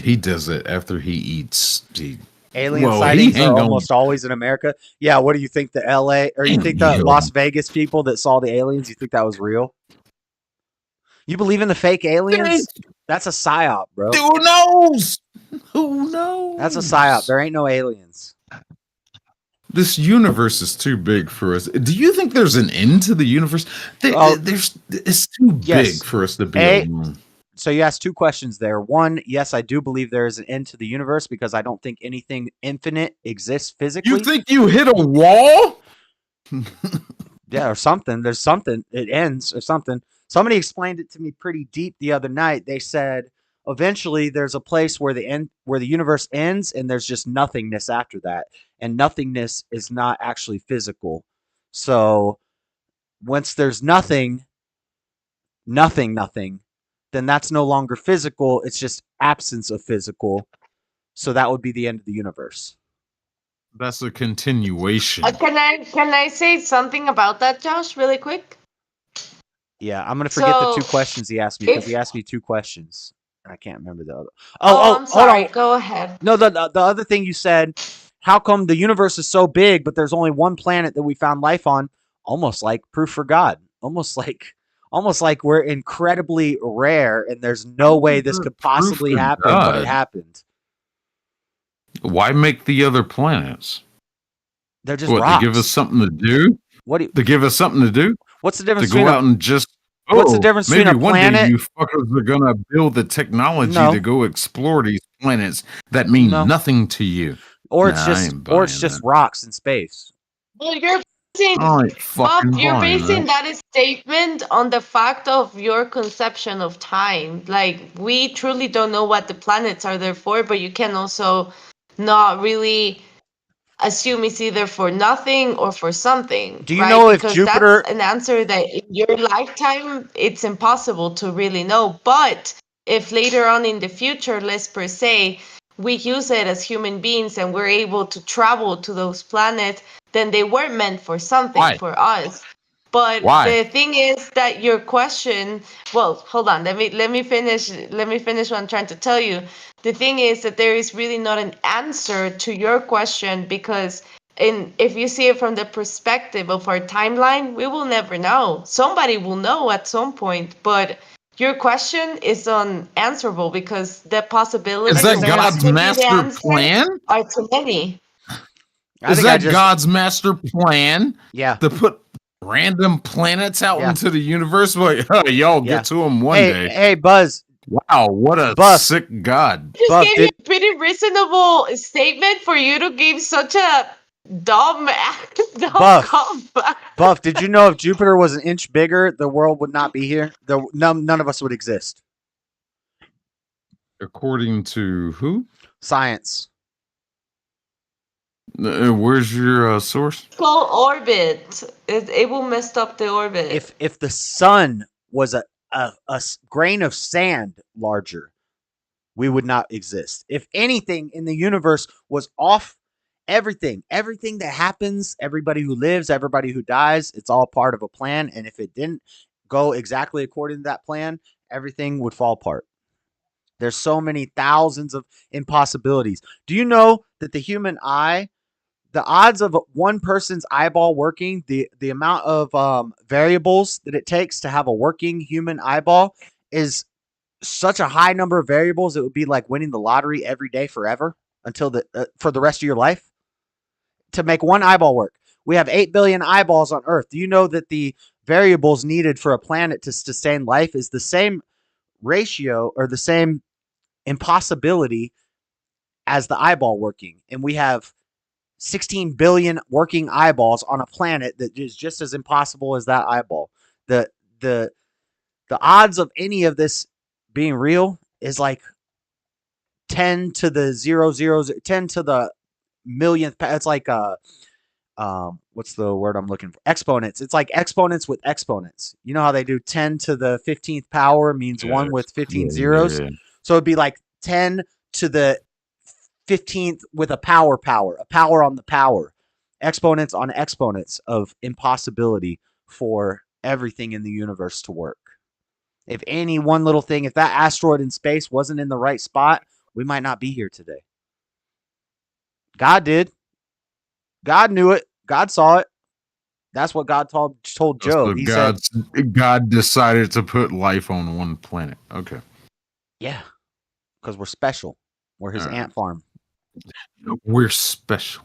He does it after he eats. Alien sightings are almost always in America. Yeah, what do you think? The LA or you think the Las Vegas people that saw the aliens? You think that was real? You believe in the fake aliens? That's a psyop, bro. Who knows? Who knows? That's a psyop. There ain't no aliens. This universe is too big for us. Do you think there's an end to the universe? It's too big for us to be alone. So you asked two questions there. One, yes, I do believe there is an end to the universe because I don't think anything infinite exists physically. You think you hit a wall? Yeah, or something. There's something. It ends or something. Somebody explained it to me pretty deep the other night. They said eventually there's a place where the universe ends and there's just nothingness after that. And nothingness is not actually physical. So once there's nothing, then that's no longer physical. It's just absence of physical. So that would be the end of the universe. That's a continuation. Can I say something about that, Josh, really quick? Yeah, I'm going to forget the two questions he asked me because he asked me two questions. I can't remember the other. I'm sorry. Hold on. Go ahead. No, the other thing you said, how come the universe is so big, but there's only one planet that we found life on? Almost like proof for God. Almost like we're incredibly rare and there's no way this could possibly happen, but it happened. Why make the other planets? They're just rocks. To give us something to do? To give us something to do? What's the difference to go out and just what's the difference between a planet? Maybe one day you fuckers are gonna build the technology to go explore these planets that mean nothing to you. Or it's just rocks in space. Well, you're basing that statement on the fact of your conception of time. Like, we truly don't know what the planets are there for, but you can also not really assume it's either for nothing or for something. Do you know if because Jupiter... that's an answer that in your lifetime, it's impossible to really know. But if later on in the future, let's per se, we use it as human beings and we're able to travel to those planets, then they were meant for something for us. But the thing is that your question, well, hold on, let me finish what I'm trying to tell you. The thing is that there is really not an answer to your question because if you see it from the perspective of our timeline, we will never know. Somebody will know at some point, but your question is unanswerable because the possibilities is that God's master plan are too many. Is that God's master plan? Yeah. To put random planets out into the universe? Like, y'all get to them one day. Hey, Buzz. Wow, what a sick God. Just gave you a pretty reasonable statement for you to give such a dumb comeback. Buff, did you know if Jupiter was an inch bigger, the world would not be here? None of us would exist. According to who? Science. Where's your source? It's called orbit. It will mess up the orbit. If the sun was a grain of sand larger, we would not exist. If anything in the universe was off, everything that happens, everybody who lives, everybody who dies, it's all part of a plan. And if it didn't go exactly according to that plan, everything would fall apart. There's so many thousands of impossibilities. Do you know that the human eye, the odds of one person's eyeball working, the amount of variables that it takes to have a working human eyeball is such a high number of variables, it would be like winning the lottery every day forever until for the rest of your life to make one eyeball work. We have 8 billion eyeballs on Earth. Do you know that the variables needed for a planet to sustain life is the same ratio or the same impossibility as the eyeball working? And we have 16 billion working eyeballs on a planet that is just as impossible as that eyeball. The odds of any of this being real is like 10 to the 10 to the millionth. It's like what's the word I'm looking for? Exponents. It's like exponents with exponents. You know how they do 10 to the 15th power means one with 15 zeros? Yeah. So it'd be like 10 to the 15th with a power, a power on the power. Exponents on exponents of impossibility for everything in the universe to work. If any one little thing, if that asteroid in space wasn't in the right spot, we might not be here today. God did. God knew it. God saw it. That's what God told Job. So He said, God decided to put life on one planet. Okay. yeah, because we're special. We're his ant farm. We're special.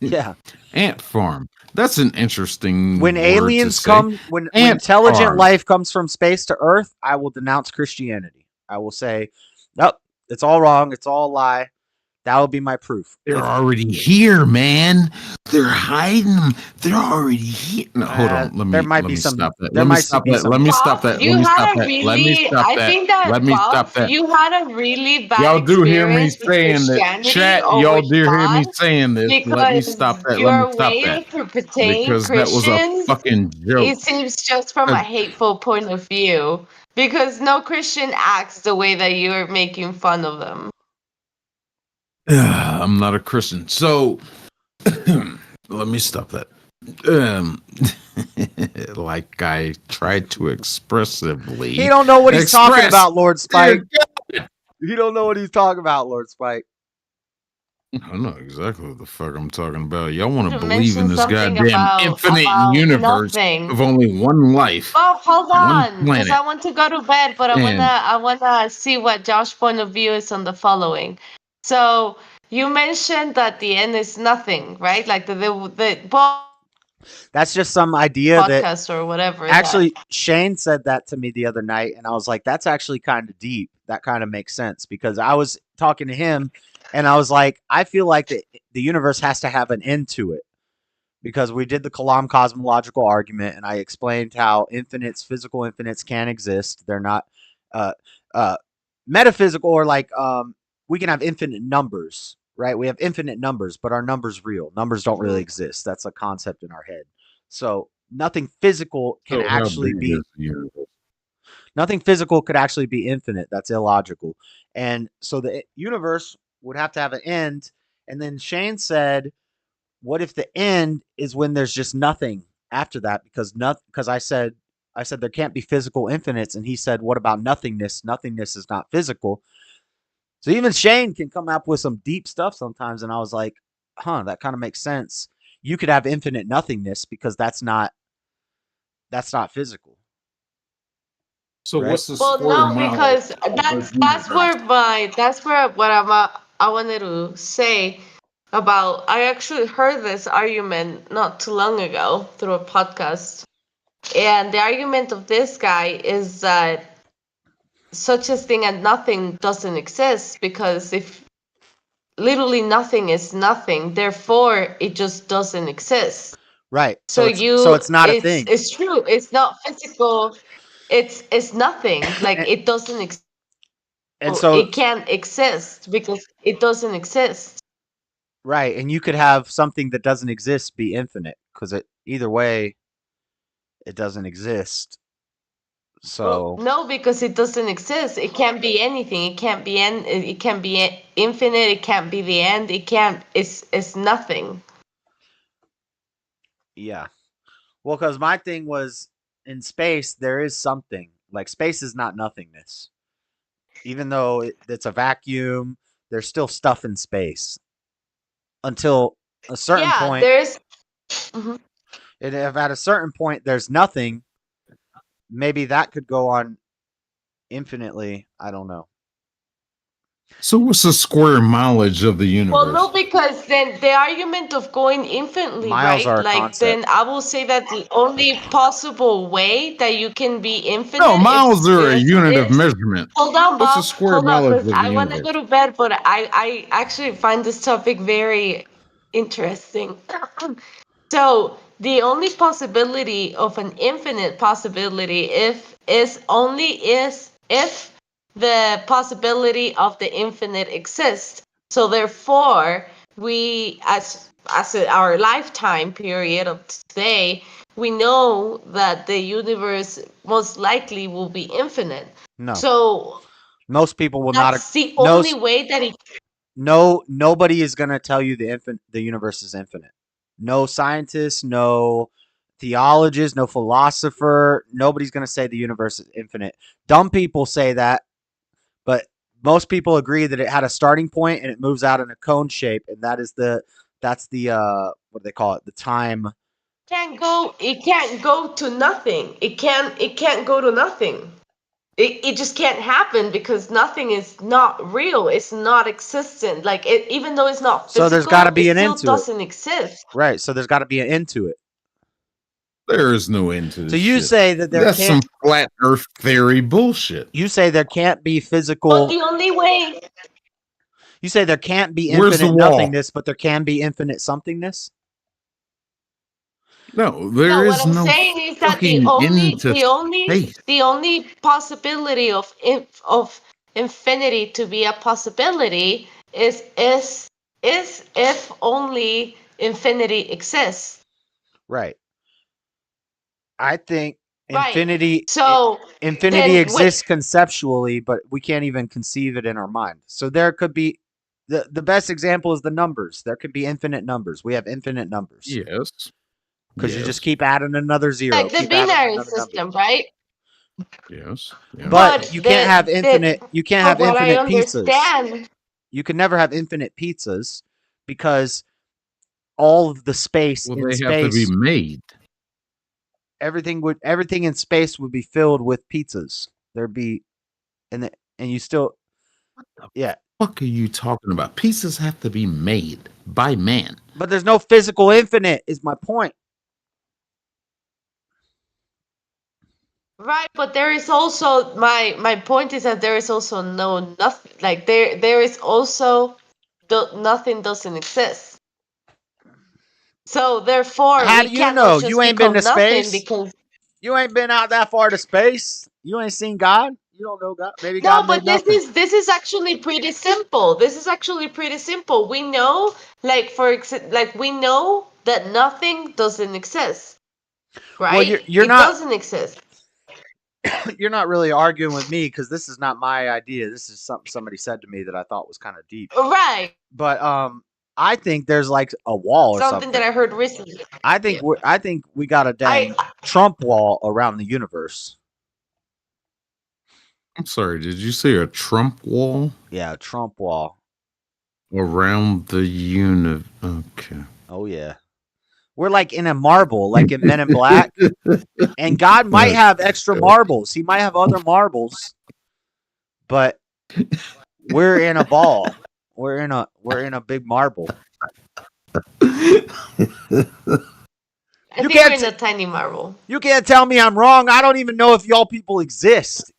Yeah. Ant farm. That's an interesting When word aliens to say. come, when intelligent farm. life comes from space to Earth, I will denounce Christianity. I will say, nope, it's all wrong. It's all a lie. That will be my proof. They're already here, man. They're hiding them. They're already here. No, hold on. Let me stop that. Let me stop that. Let me stop that. You Let me had stop a that. Let me really, stop I that. think that Let me stop that. you had a really bad Y'all do hear me experience with saying that. Christianity Chat, over y'all do hear me God saying this. Let me stop because that. Let me your stop way that. of interpreting Because that was a Christians, fucking joke. it seems just from a hateful point of view because no Christian acts the way that you're making fun of them. I'm not a Christian. So let me stop that. Like I tried to expressively. He don't know what he's talking about, Lord Spike. He don't know what he's talking about, Lord Spike. I know exactly what the fuck I'm talking about. Y'all want to You believe in mentioned this something goddamn infinite universe nothing. of only one life, Oh, hold one on, because planet. I want to go to bed, but And I wanna see what Josh's point of view is on the following. So you mentioned that the end is nothing, right? Like the That's just some idea that podcast or whatever. actually Shane said that to me the other night, and I was like, that's actually kind of deep. That kind of makes sense because I was talking to him and I was like, I feel like the universe has to have an end to it because we did the Kalam cosmological argument and I explained how infinites, physical infinites can exist. They're not uh, metaphysical or like we can have infinite numbers, right? We have infinite numbers, but are numbers real? Numbers don't really exist. That's a concept in our head. So nothing physical can actually be nothing physical could actually be infinite. That's illogical. And so the universe would have to have an end. And then Shane said, what if the end is when there's just nothing after that? Because I said there can't be physical infinites. And he said, what about nothingness? Nothingness is not physical. So even Shane can come up with some deep stuff sometimes. And I was like, that kind of makes sense. You could have infinite nothingness because that's not physical. so right? what's the well, square no, mile? because that's where what I wanted to say about. I actually heard this argument not too long ago through a podcast, and the argument of this guy is that such a thing as nothing doesn't exist because if literally nothing is nothing, therefore it just doesn't exist. Right. So it's not a thing. It's true. It's not physical. It's nothing. Like it doesn't exist. And so It can't exist because it doesn't exist. right, and you could have something that doesn't exist be infinite because either way it doesn't exist. Well, So no, because it doesn't exist. It can't be anything. It can't be It can't be infinite. It can't be the end. It can't. It's nothing. yeah. Well, because my thing was in space there is something like space is not nothingness. Even though it's a vacuum, there's still stuff in space until a certain point. There's. Mm-hmm. And if at a certain point there's nothing, maybe that could go on infinitely. I don't know. So what's the square mileage of the universe? Well, no, because then the argument of going infinitely, Miles right? are a Like concept. then I will say that the only possible way that you can be infinite. No, miles are a unit of measurement. Hold on, What's the Bob. square Hold on, mileage because of the I want to universe? go to bed, but I actually find this topic very interesting. So the only possibility of an infinite possibility if the possibility of the infinite exists. So therefore, we our lifetime period of today, we know that the universe most likely will be infinite. No. So most people will not. That's the only way that it. Nobody is going to tell you the universe is infinite. No scientist, no theologist, no philosopher. Nobody's going to say the universe is infinite. Dumb people say that, but most people agree that it had a starting point and it moves out in a cone shape, and that's the what do they call it? The time. It can't go to nothing. It can't go to nothing. It just can't happen because nothing is not real. It's not existent. Like even though it's not physical, so there's got to be it an still end to doesn't it. exist. Right. So there's got to be an end to it. There is no end to this. So you say that that's some flat Earth theory bullshit. You say there can't be physical. But the only way. You say there can't be infinite nothingness, but there can be infinite somethingness. No, there is no. What I'm saying is that the only possibility of infinity to be a possibility is if only infinity exists. Right. I think infinity exists conceptually, but we can't even conceive it in our mind. So there could be the best example is the numbers. There could be infinite numbers. We have infinite numbers. Yes. Because you just keep adding another zero. Like the binary system, right? Yes. But you can't have infinite. You can't have infinite pizzas. You can never have infinite pizzas because all of the space in they space have to be made. Everything in space would be filled with pizzas. There'd be, and you still, yeah. What are you talking about? Pizzas have to be made by man. But there's no physical infinite. Is my point. Right, but there is also my point is that there is also nothing. Like there is also nothing doesn't exist. So therefore, how do you know? You ain't been to space. Because you ain't been out that far to space. You ain't seen God. You don't know God. Maybe God. No, but this is actually pretty simple. We know, we know that nothing doesn't exist. Right? Well, it doesn't exist. You're not really arguing with me because this is not my idea. This is something somebody said to me that I thought was kind of deep. Right. But I think there's like a wall or something. Something that I heard recently. I think we got a dang Trump wall around the universe. I'm sorry, did you say a Trump wall? Yeah, a Trump wall. Around the universe. Okay. Oh, yeah. We're like in a marble, like in Men in Black. And God might have extra marbles. He might have other marbles. But we're in a ball. We're in a big marble. I think we're in a tiny marble. You can't tell me I'm wrong. I don't even know if y'all people exist.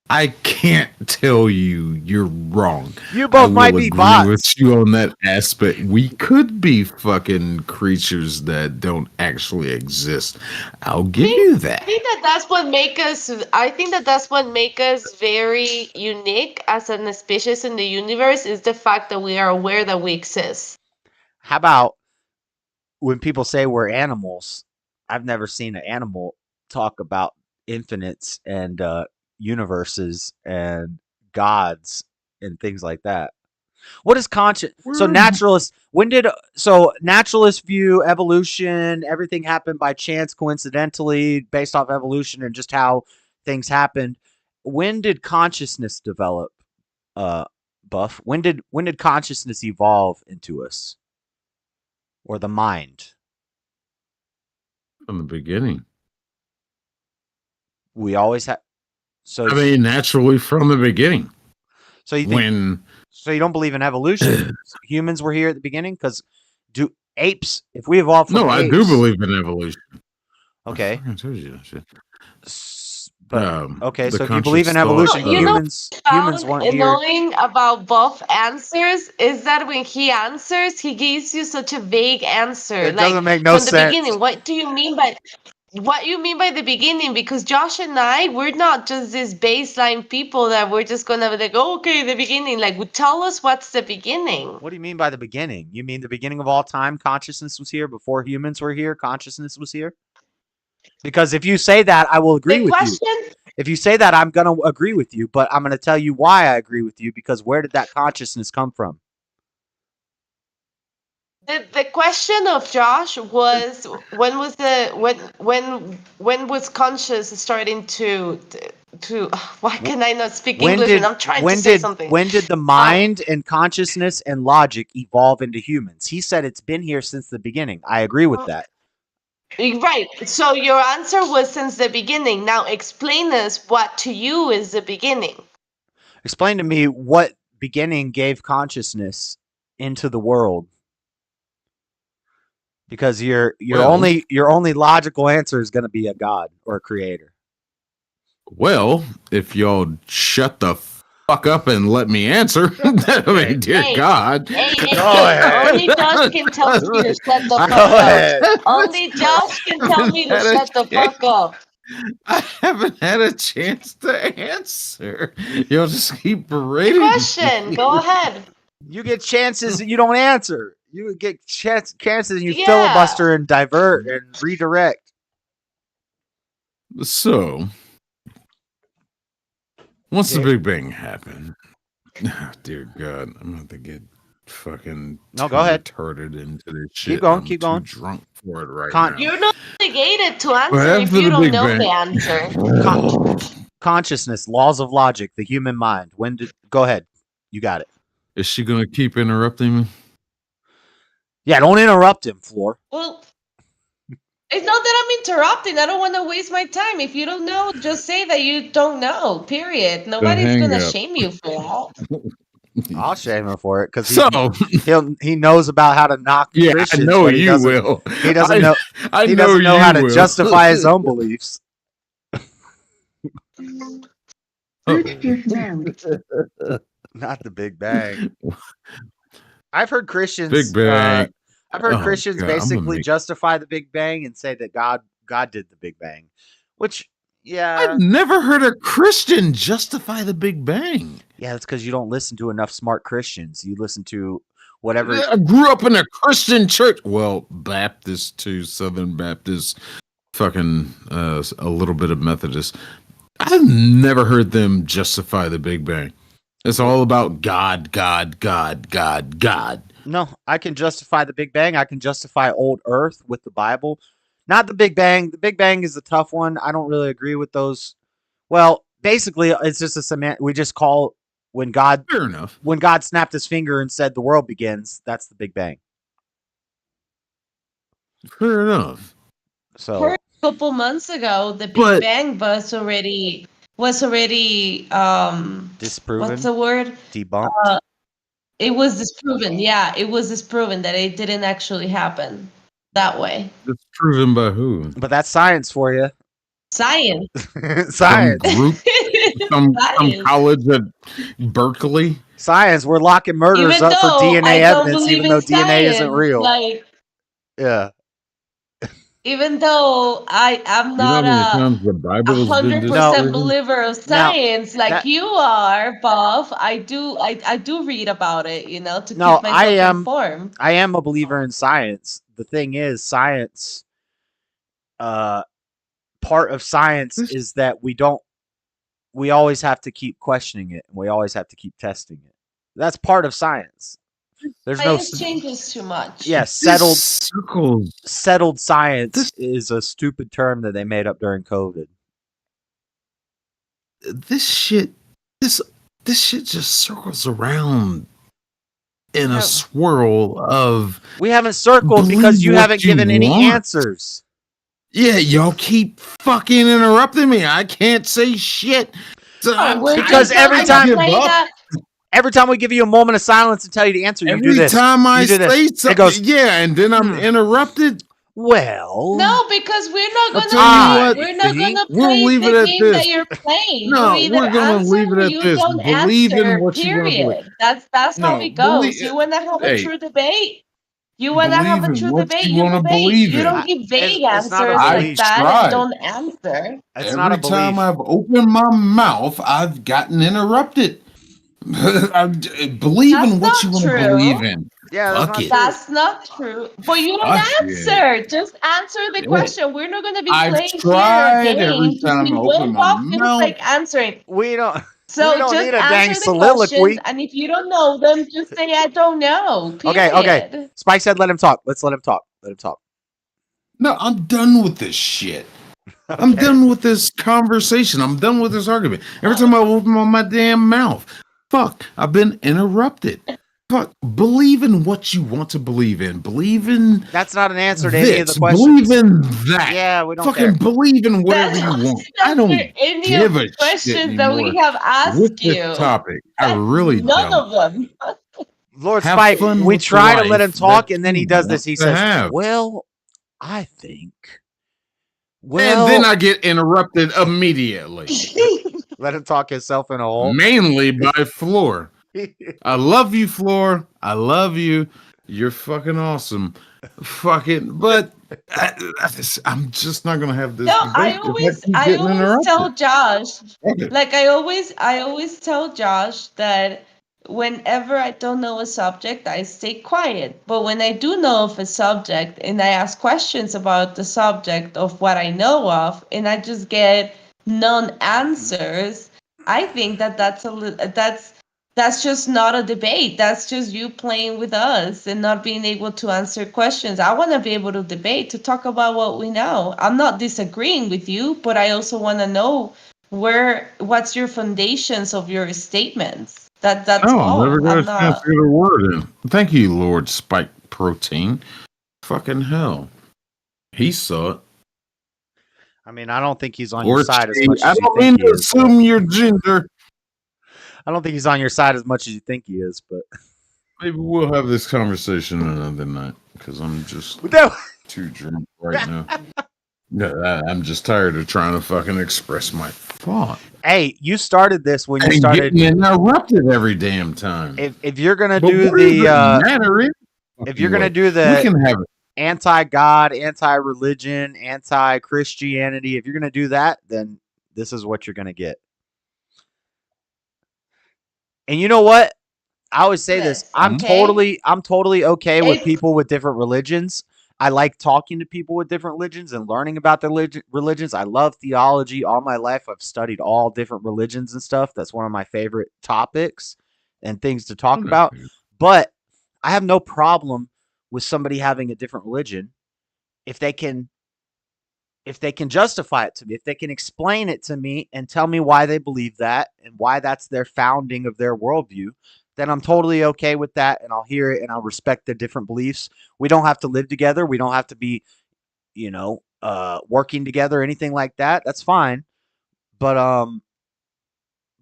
I can't tell you you're wrong. You both might be bots. With you on that aspect. We could be fucking creatures that don't actually exist. I'll give you that. I think that's what make us very unique as a species in the universe is the fact that we are aware that we exist. How about when people say we're animals? I've never seen an animal talk about infinites and universes and gods and things like that. What is conscious? So naturalists view evolution, everything happened by chance, coincidentally, based off evolution and just how things happened. When did consciousness develop, Buff? When did consciousness evolve into us? Or the mind? From the beginning. We always have. So I mean, naturally from the beginning. So you think, so you don't believe in evolution? Humans were here at the beginning because apes? If we evolved from apes, I do believe in evolution. Okay. I told you that shit. But okay, so if you believe in evolution, humans weren't here. Annoying about Buff answers is that when he answers, he gives you such a vague answer. It doesn't make no sense. From the beginning, what do you mean by? what you mean by the beginning, because Josh and I, we're not just this baseline people that we're just gonna be like, okay, the beginning. Like, tell us what's the beginning. What do you mean by the beginning? You mean the beginning of all time? Consciousness was here before humans were here. Consciousness was here. Because if you say that, I will agree with you. If you say that, I'm gonna agree with you. But I'm gonna tell you why I agree with you. Because where did that consciousness come from? The question of Josh was when was conscious starting to why can I not speak English and I'm trying to say something? When did the mind and consciousness and logic evolve into humans? He said it's been here since the beginning. I agree with that. Right. So your answer was since the beginning. Now explain us what to you is the beginning. Explain to me what beginning gave consciousness into the world. Because your only logical answer is going to be a god or a creator. Well, if y'all shut the fuck up and let me answer, I mean, dear God. Only Josh can tell me to shut the fuck up. Only Josh can tell me to shut the fuck up. I haven't had a chance to answer. Y'all just keep berating question. me. Go ahead. You get chances and you don't answer. You get chances and you filibuster and divert and redirect. So, once the Big Bang happened, oh, dear God, I'm going to get fucking go ahead. Retarded into this shit. Keep going, I'm keep going. Too drunk for it right now. You're not obligated to answer if you don't know the answer. Consciousness, laws of logic, the human mind. Go ahead. You got it. Is she going to keep interrupting me? Yeah, don't interrupt him, Floor. Well, it's not that I'm interrupting. I don't want to waste my time. If you don't know, just say that you don't know. Period. Nobody's going to shame you for that. I'll shame him for it because he knows about how to knock Christians. I know but he you will. He doesn't know. He doesn't know how to justify his own beliefs. Not the Big Bang. I've heard Christians. Big Bang. I've heard Christians basically justify the Big Bang and say that God did the Big Bang, which I've never heard a Christian justify the Big Bang. Yeah, that's because you don't listen to enough smart Christians. You listen to whatever. I grew up in a Christian church. Well, Baptist too, Southern Baptist, fucking a little bit of Methodist. I've never heard them justify the Big Bang. It's all about God, God, God, God, God. No, I can justify the Big Bang. I can justify old Earth with the Bible. Not the Big Bang. The Big Bang is a tough one. I don't really agree with those. Well, basically, it's just we just call when God. Fair enough. When God snapped his finger and said the world begins, that's the Big Bang. Fair enough. So a couple months ago, the Big Bang was already disproven. What's the word? Debunked. It was disproven. Yeah, it was disproven that it didn't actually happen that way. Disproven by who? But that's science for you. Science. Science. Some group, some college at Berkeley. Science. We're locking murderers up for DNA evidence, even though DNA isn't real. Yeah. Even though I'm not a 100% believer of science like you are, Buff, I do read about it, to keep myself informed. I am a believer in science. The thing is, science, part of science is that we always have to keep questioning it. And we always have to keep testing it. That's part of science. There's science changes too much. Yeah, settled science is a stupid term that they made up during COVID. This shit just circles around in a swirl of. We haven't circled because you haven't given any answers. Yeah, y'all keep fucking interrupting me. I can't say shit. Because every time we give you a moment of silence and tell you to answer, you do this. Every time I say something, and then I'm interrupted. Well, no, because we're not gonna play the game that you're playing. No, we're gonna leave it at this. Believe in what you want to believe. That's how it goes. You wanna have a true debate? You want to have a Believe in true what debate, you you want to debate. believe You in. don't give vague It's not a answers like belief. that tried. and don't answer. It's not a Every time belief. I've opened my mouth, I've gotten interrupted. Believe That's in what you not want to true. believe in. Yeah, that's Fuck not it. true. That's not true. But you don't Fuck it. answer. Just answer the Yeah. question. We're not going to be I've playing here a tried every game. time I open my Willpox feels mouth. like answering. We don't So need just a dang answer the questions, soliloquy. and if you don't know them, just say I don't know. Period. Okay. Spike said let him talk. Let's let him talk. Let him talk. No, I'm done with this shit. Okay. I'm done with this conversation. I'm done with this argument. Every time I open my damn mouth, fuck, I've been interrupted. Fuck, believe in what you want to believe in. Believe in That's not an answer to this. any of the questions. Believe in that. Yeah, we don't Fucking care. believe in whatever That's you not want. I don't any give of a the shit questions that anymore we have with asked this you. topic. I really None don't. of them. Lord Have Spike, fun we with the try to let him life talk, that and then he you does want this. He to says, have. "Well, I think." And then I get interrupted immediately. Let him talk himself in a hole. Mainly by Floor. I love you, Floor. I love you. You're fucking awesome. Fucking, but I'm just not gonna have this No, debate if I keep I getting always tell interrupted. Josh, Okay. like I always tell Josh that whenever I don't know a subject, I stay quiet. But when I do know of a subject and I ask questions about the subject of what I know of, and I just get non-answers, I think that that's just not a debate. That's just you playing with us and not being able to answer questions. I want to be able to debate, to talk about what we know. I'm not disagreeing with you, but I also want to know what's your foundations of your statements. That's No, I'm never all. got a I'm chance not. to get a word in. Thank you, Lord Spike Protein. Fucking hell. He saw it. I mean, I don't think he's on your Or side as she. much I as you don't think mean he to is. But assume your gender. I don't think he's on your side as much as you think he is. But Maybe we'll have this conversation another night because I'm just too drunk right now. Yeah, I'm just tired of trying to fucking express my thought. Hey, you started this when you And started. getting interrupted every damn time. If you're gonna But do what does it the matter? if you're gonna Anyway, do we the can have it. anti-God, anti-religion, anti-Christianity, if you're gonna do that, then this is what you're gonna get. And you know what? I always say this. I'm Okay. totally okay with It's people with different religions. I like talking to people with different religions and learning about their religions. I love theology. All my life, I've studied all different religions and stuff. That's one of my favorite topics and things to talk about. But I have no problem with somebody having a different religion if they can justify it to me, if they can explain it to me and tell me why they believe that and why that's their founding of their worldview, then I'm totally okay with that, and I'll hear it and I'll respect their different beliefs. We don't have to live together. We don't have to be, working together or anything like that. That's fine. But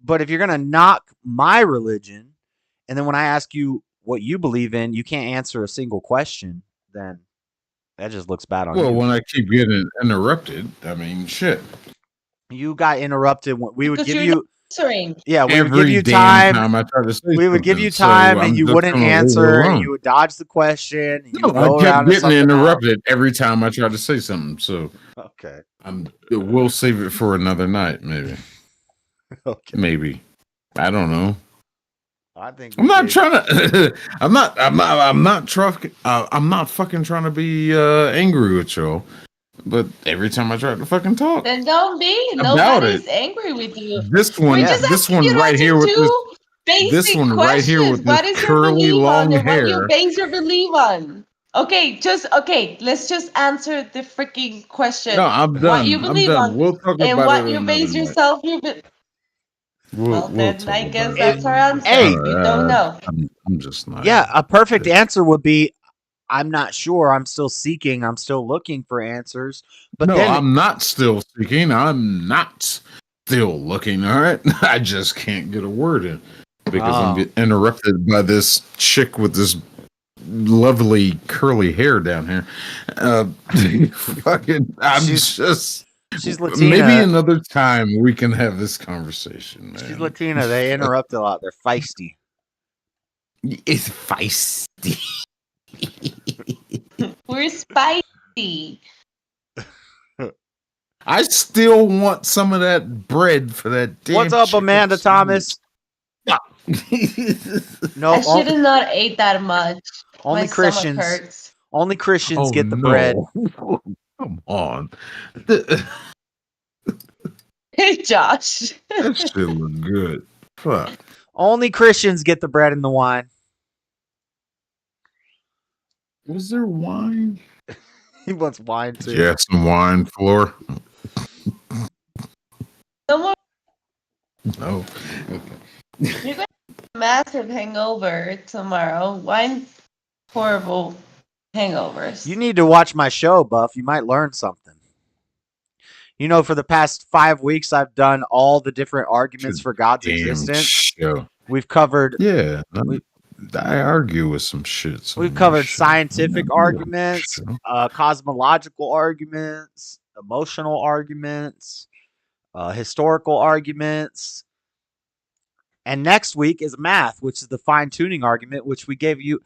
if you're gonna knock my religion, and then when I ask you what you believe in, you can't answer a single question, then that just looks bad on Well, you. when I keep getting interrupted, I mean, shit. You got interrupted when we would because give you're not you. answering. Yeah, we would give Every you damn time. time I try to say We would give something, you so time, and I'm you just wouldn't gonna leave it answer, and alone. you would dodge the question, and you No, would I go kept around to getting something else. interrupted every time I tried to say something. So Okay. We'll save it for another night, maybe. Okay. Maybe. I don't know. I think I'm not trying to. I'm not fucking trying to be angry with y'all. But every time I try to fucking talk Then don't be. about Nobody's it, angry with you. this We're one, just this asking one you to right answer here with two this basic one right here questions. with this What is your curly belief on, long and what you hair. base your belief on? Okay, let's just answer the freaking question. No, I'm What you done. I'm believe done. on, We'll talk and about it what you another base night. yourself. We'll Then talk I about guess it. that's our answer. Hey. We don't know. I'm just not. Yeah, a perfect answer would be, I'm not sure. I'm still seeking. I'm still looking for answers. But No, then, I'm not still seeking. I'm not still looking. All right. I just can't get a word in because I'm getting interrupted by this chick with this lovely curly hair down here. she's Latina. Maybe another time we can have this conversation, man. She's Latina. They interrupt a lot. They're feisty. It's feisty. We're spicy. I still want some of that bread for that damn What's up, chicken Amanda Thomas? No, I should have not ate that much. only My stomach Christians. hurts. Only Christians Oh, get the bread. no. Come on. Hey, Josh. That shit look good. Fuck. Only Christians get the bread and the wine. Was there wine? He wants wine too. Yeah, some wine, Floor. Someone, No. you're going to have a massive hangover tomorrow. Wine's horrible hangovers. You need to watch my show, Buff. You might learn something. You know, for the past 5 weeks, I've done all the different arguments for God's existence. Show. We've covered. Yeah. I argue with some shit. We've covered scientific arguments, cosmological arguments, emotional arguments, historical arguments. And next week is math, which is the fine-tuning argument, which we gave you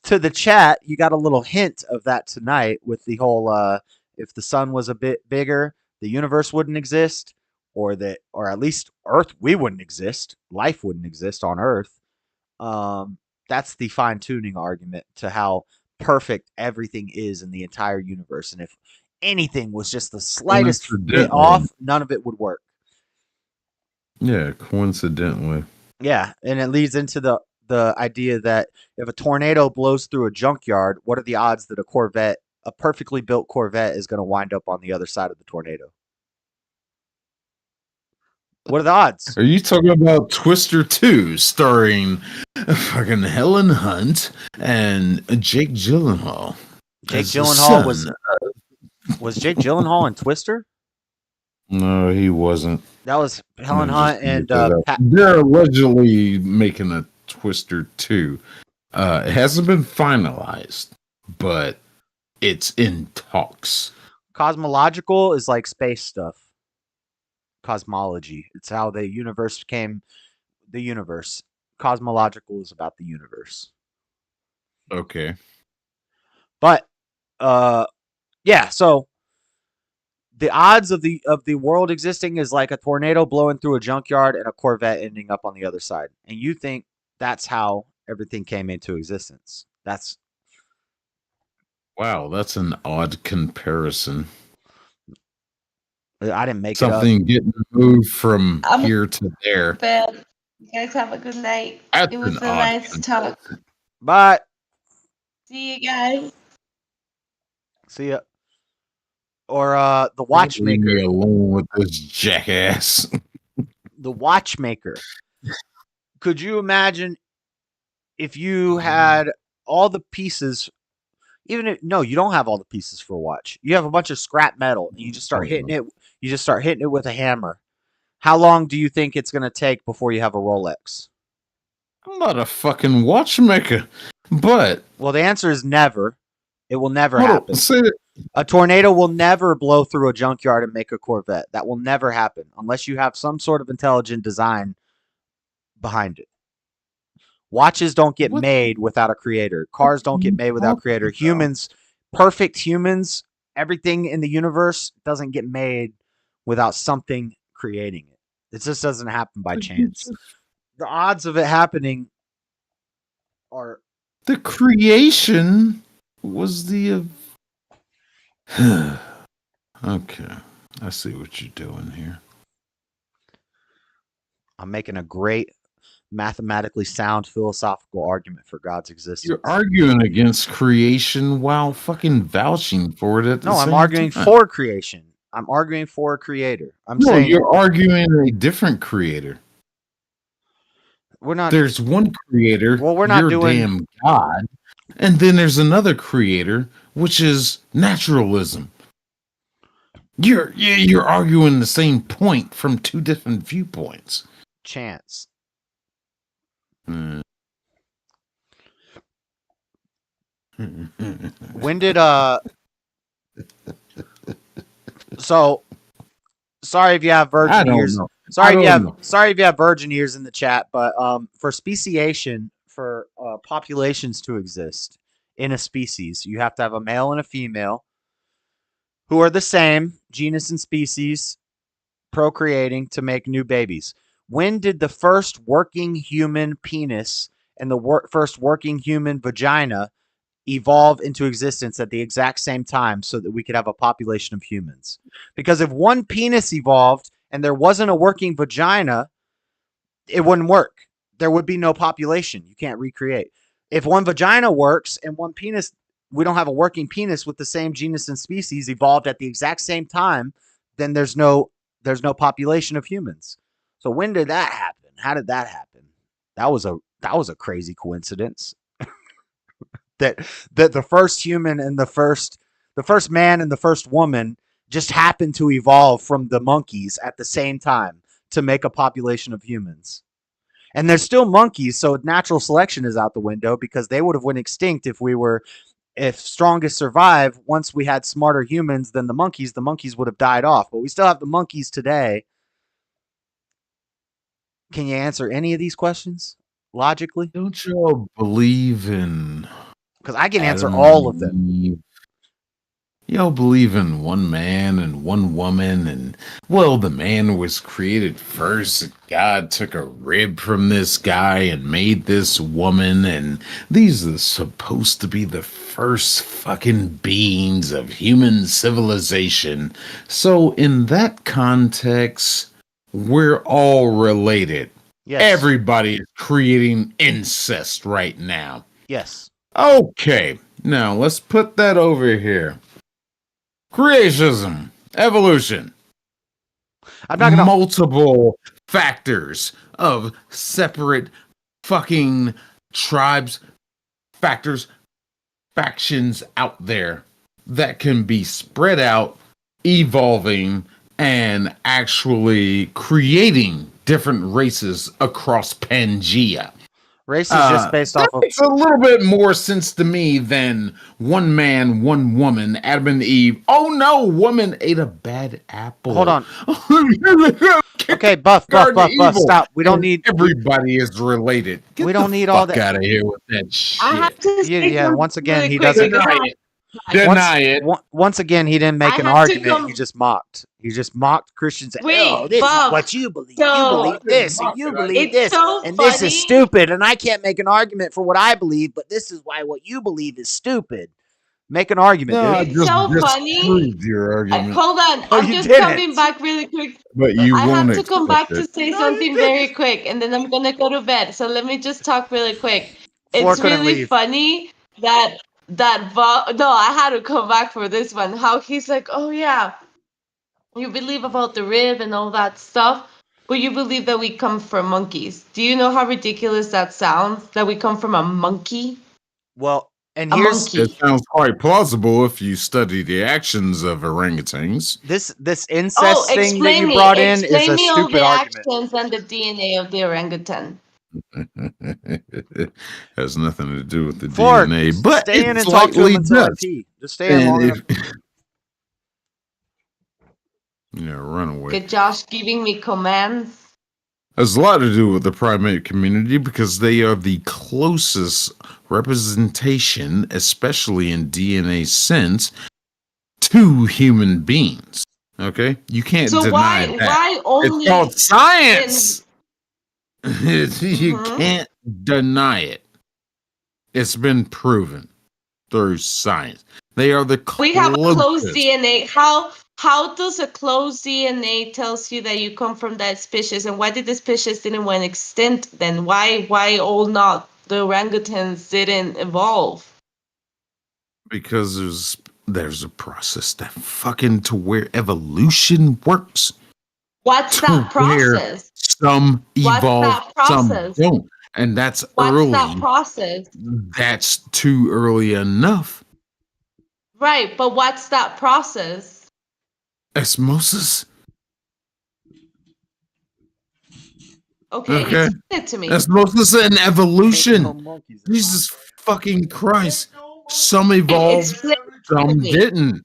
to the chat. You got a little hint of that tonight with the whole if the sun was a bit bigger, the universe wouldn't exist, or at least Earth, we wouldn't exist. Life wouldn't exist on Earth. That's the fine-tuning argument to how perfect everything is in the entire universe. And if anything was just the slightest bit off, none of it would work. Yeah, coincidentally. Yeah, and it leads into the idea that if a tornado blows through a junkyard, what are the odds that a perfectly built Corvette is going to wind up on the other side of the tornado? What are the odds? Are you talking about Twister 2 starring fucking Helen Hunt and Jake Gyllenhaal? Jake Gyllenhaal was Jake Gyllenhaal in Twister? No, he wasn't. That was Helen Hunt and they're allegedly making a Twister 2. It hasn't been finalized, but it's in talks. Cosmological is like space stuff. Cosmology. It's how the universe became the universe. Cosmological is about the universe. Okay. But yeah, so the odds of the world existing is like a tornado blowing through a junkyard and a Corvette ending up on the other side. And you think that's how everything came into existence. Wow, that's an odd comparison. I didn't make something getting moved from here to there. Bed. You guys have a good night. That's it was an a nice talk. Bye. See you guys. See ya. Or the watchmaker. Leave me alone with this jackass. The watchmaker. Could you imagine if you had all the pieces? No, you don't have all the pieces for a watch. You have a bunch of scrap metal, and you just start hitting it. You just start hitting it with a hammer. How long do you think it's going to take before you have a Rolex? I'm not a fucking watchmaker, but... Well, the answer is never. It will never happen. Say it. A tornado will never blow through a junkyard and make a Corvette. That will never happen unless you have some sort of intelligent design behind it. Watches don't get made without a creator. Cars don't get made without a creator. Humans, perfect humans, everything in the universe doesn't get made without something creating it. It just doesn't happen by chance. The odds of it happening are... The creation was the... Okay. I see what you're doing here. I'm making a great mathematically sound philosophical argument for God's existence. You're arguing against creation while fucking vouching for it at the same time. No, I'm arguing for creation. I'm arguing for a creator. I'm saying you're arguing a different creator. We're not. There's one creator. Well, we're not doing damn God, and then there's another creator, which is naturalism. You're arguing the same point from two different viewpoints. Chance. When did So sorry if you have virgin ears. Sorry if you have virgin ears in the chat, but for speciation, for populations to exist, in a species. You have to have a male and a female who are the same genus and species procreating to make new babies. When did the first working human penis and the first working human vagina evolve into existence at the exact same time so that we could have a population of humans? Because if one penis evolved and there wasn't a working vagina, it wouldn't work. There would be no population. You can't recreate. If one vagina works and one penis, we don't have a working penis with the same genus and species evolved at the exact same time, then there's no population of humans. So when did that happen? How did that happen? That was a crazy coincidence. that the first human and the first man and the first woman just happened to evolve from the monkeys at the same time to make a population of humans. And there's still monkeys, so natural selection is out the window because they would have went extinct if strongest survive. Once we had smarter humans than the monkeys would have died off. But we still have the monkeys today. Can you answer any of these questions logically? Don't y'all believe in... Because I can answer all of them. Y'all believe in one man and one woman, and well, the man was created first. God took a rib from this guy and made this woman, and these are supposed to be the first fucking beings of human civilization. So in that context, we're all related. Yes. Everybody is creating incest right now. Yes. Okay, now let's put that over here. Creationism, evolution. I'm not gonna... Multiple factors of separate fucking tribes, factors, factions out there that can be spread out, evolving, and actually creating different races across Pangea. Race is just based off of... It's a little bit more sense to me than one man, one woman, Adam and Eve. Oh no, woman ate a bad apple. Hold on. Okay, buff, stop. We don't need... Everybody is related. Get we don't the need fuck all that. out of here with that shit. I have to say once again, really he quick, doesn't... because Deny it. Once again, he didn't make I an have to argument. He just mocked. He just mocked Christians. Wait, Oh, this Bob, is what you believe. so- You believe this, and you believe It's this, so and this funny. is stupid. And I can't make an argument for what I believe, but this is why what you believe is stupid. Make an argument, No, dude. It's so funny. Prove your argument. Hold on, Oh, I'm you just didn't. coming back really quick. But you I won't have to come accept back to it. say something very quick, and then I'm gonna go to bed. So let me just talk really quick. Floor It's couldn't really leave. funny that no, I had to come back for this one. How he's like, oh yeah, you believe about the rib and all that stuff, but you believe that we come from monkeys. Do you know how ridiculous that sounds? That we come from a monkey? Well, and A here's monkey. It sounds quite plausible if you study the actions of orangutans. this incest thing that you brought in is Explain a me all stupid the argument. actions and the DNA of the orangutan. Has nothing to do with the Floor, DNA, but stay in it and talk to him slightly until I does. pee. Just stay in long enough. Yeah, run away. Good Josh giving me commands. Has a lot to do with the primate community because they are the closest representation, especially in DNA sense, to human beings. Okay? You can't So deny why that. why only It's called science! You Mhm. can't deny it. It's been proven through science. They are the we have a close closest. DNA? How does a close DNA tells you that you come from that species, and why did the species didn't went extinct then? Why all not the orangutans didn't evolve? Because there's a process that fucking to where evolution works. What's that Where process? some What's evolve, that some process? don't. And that's What's early. that process? That's too early enough. Right, but what's that process? Osmosis. Okay, Okay. explain it to me. Osmosis and evolution. Jesus fucking Christ. Some evolved, Explain it to some me. didn't.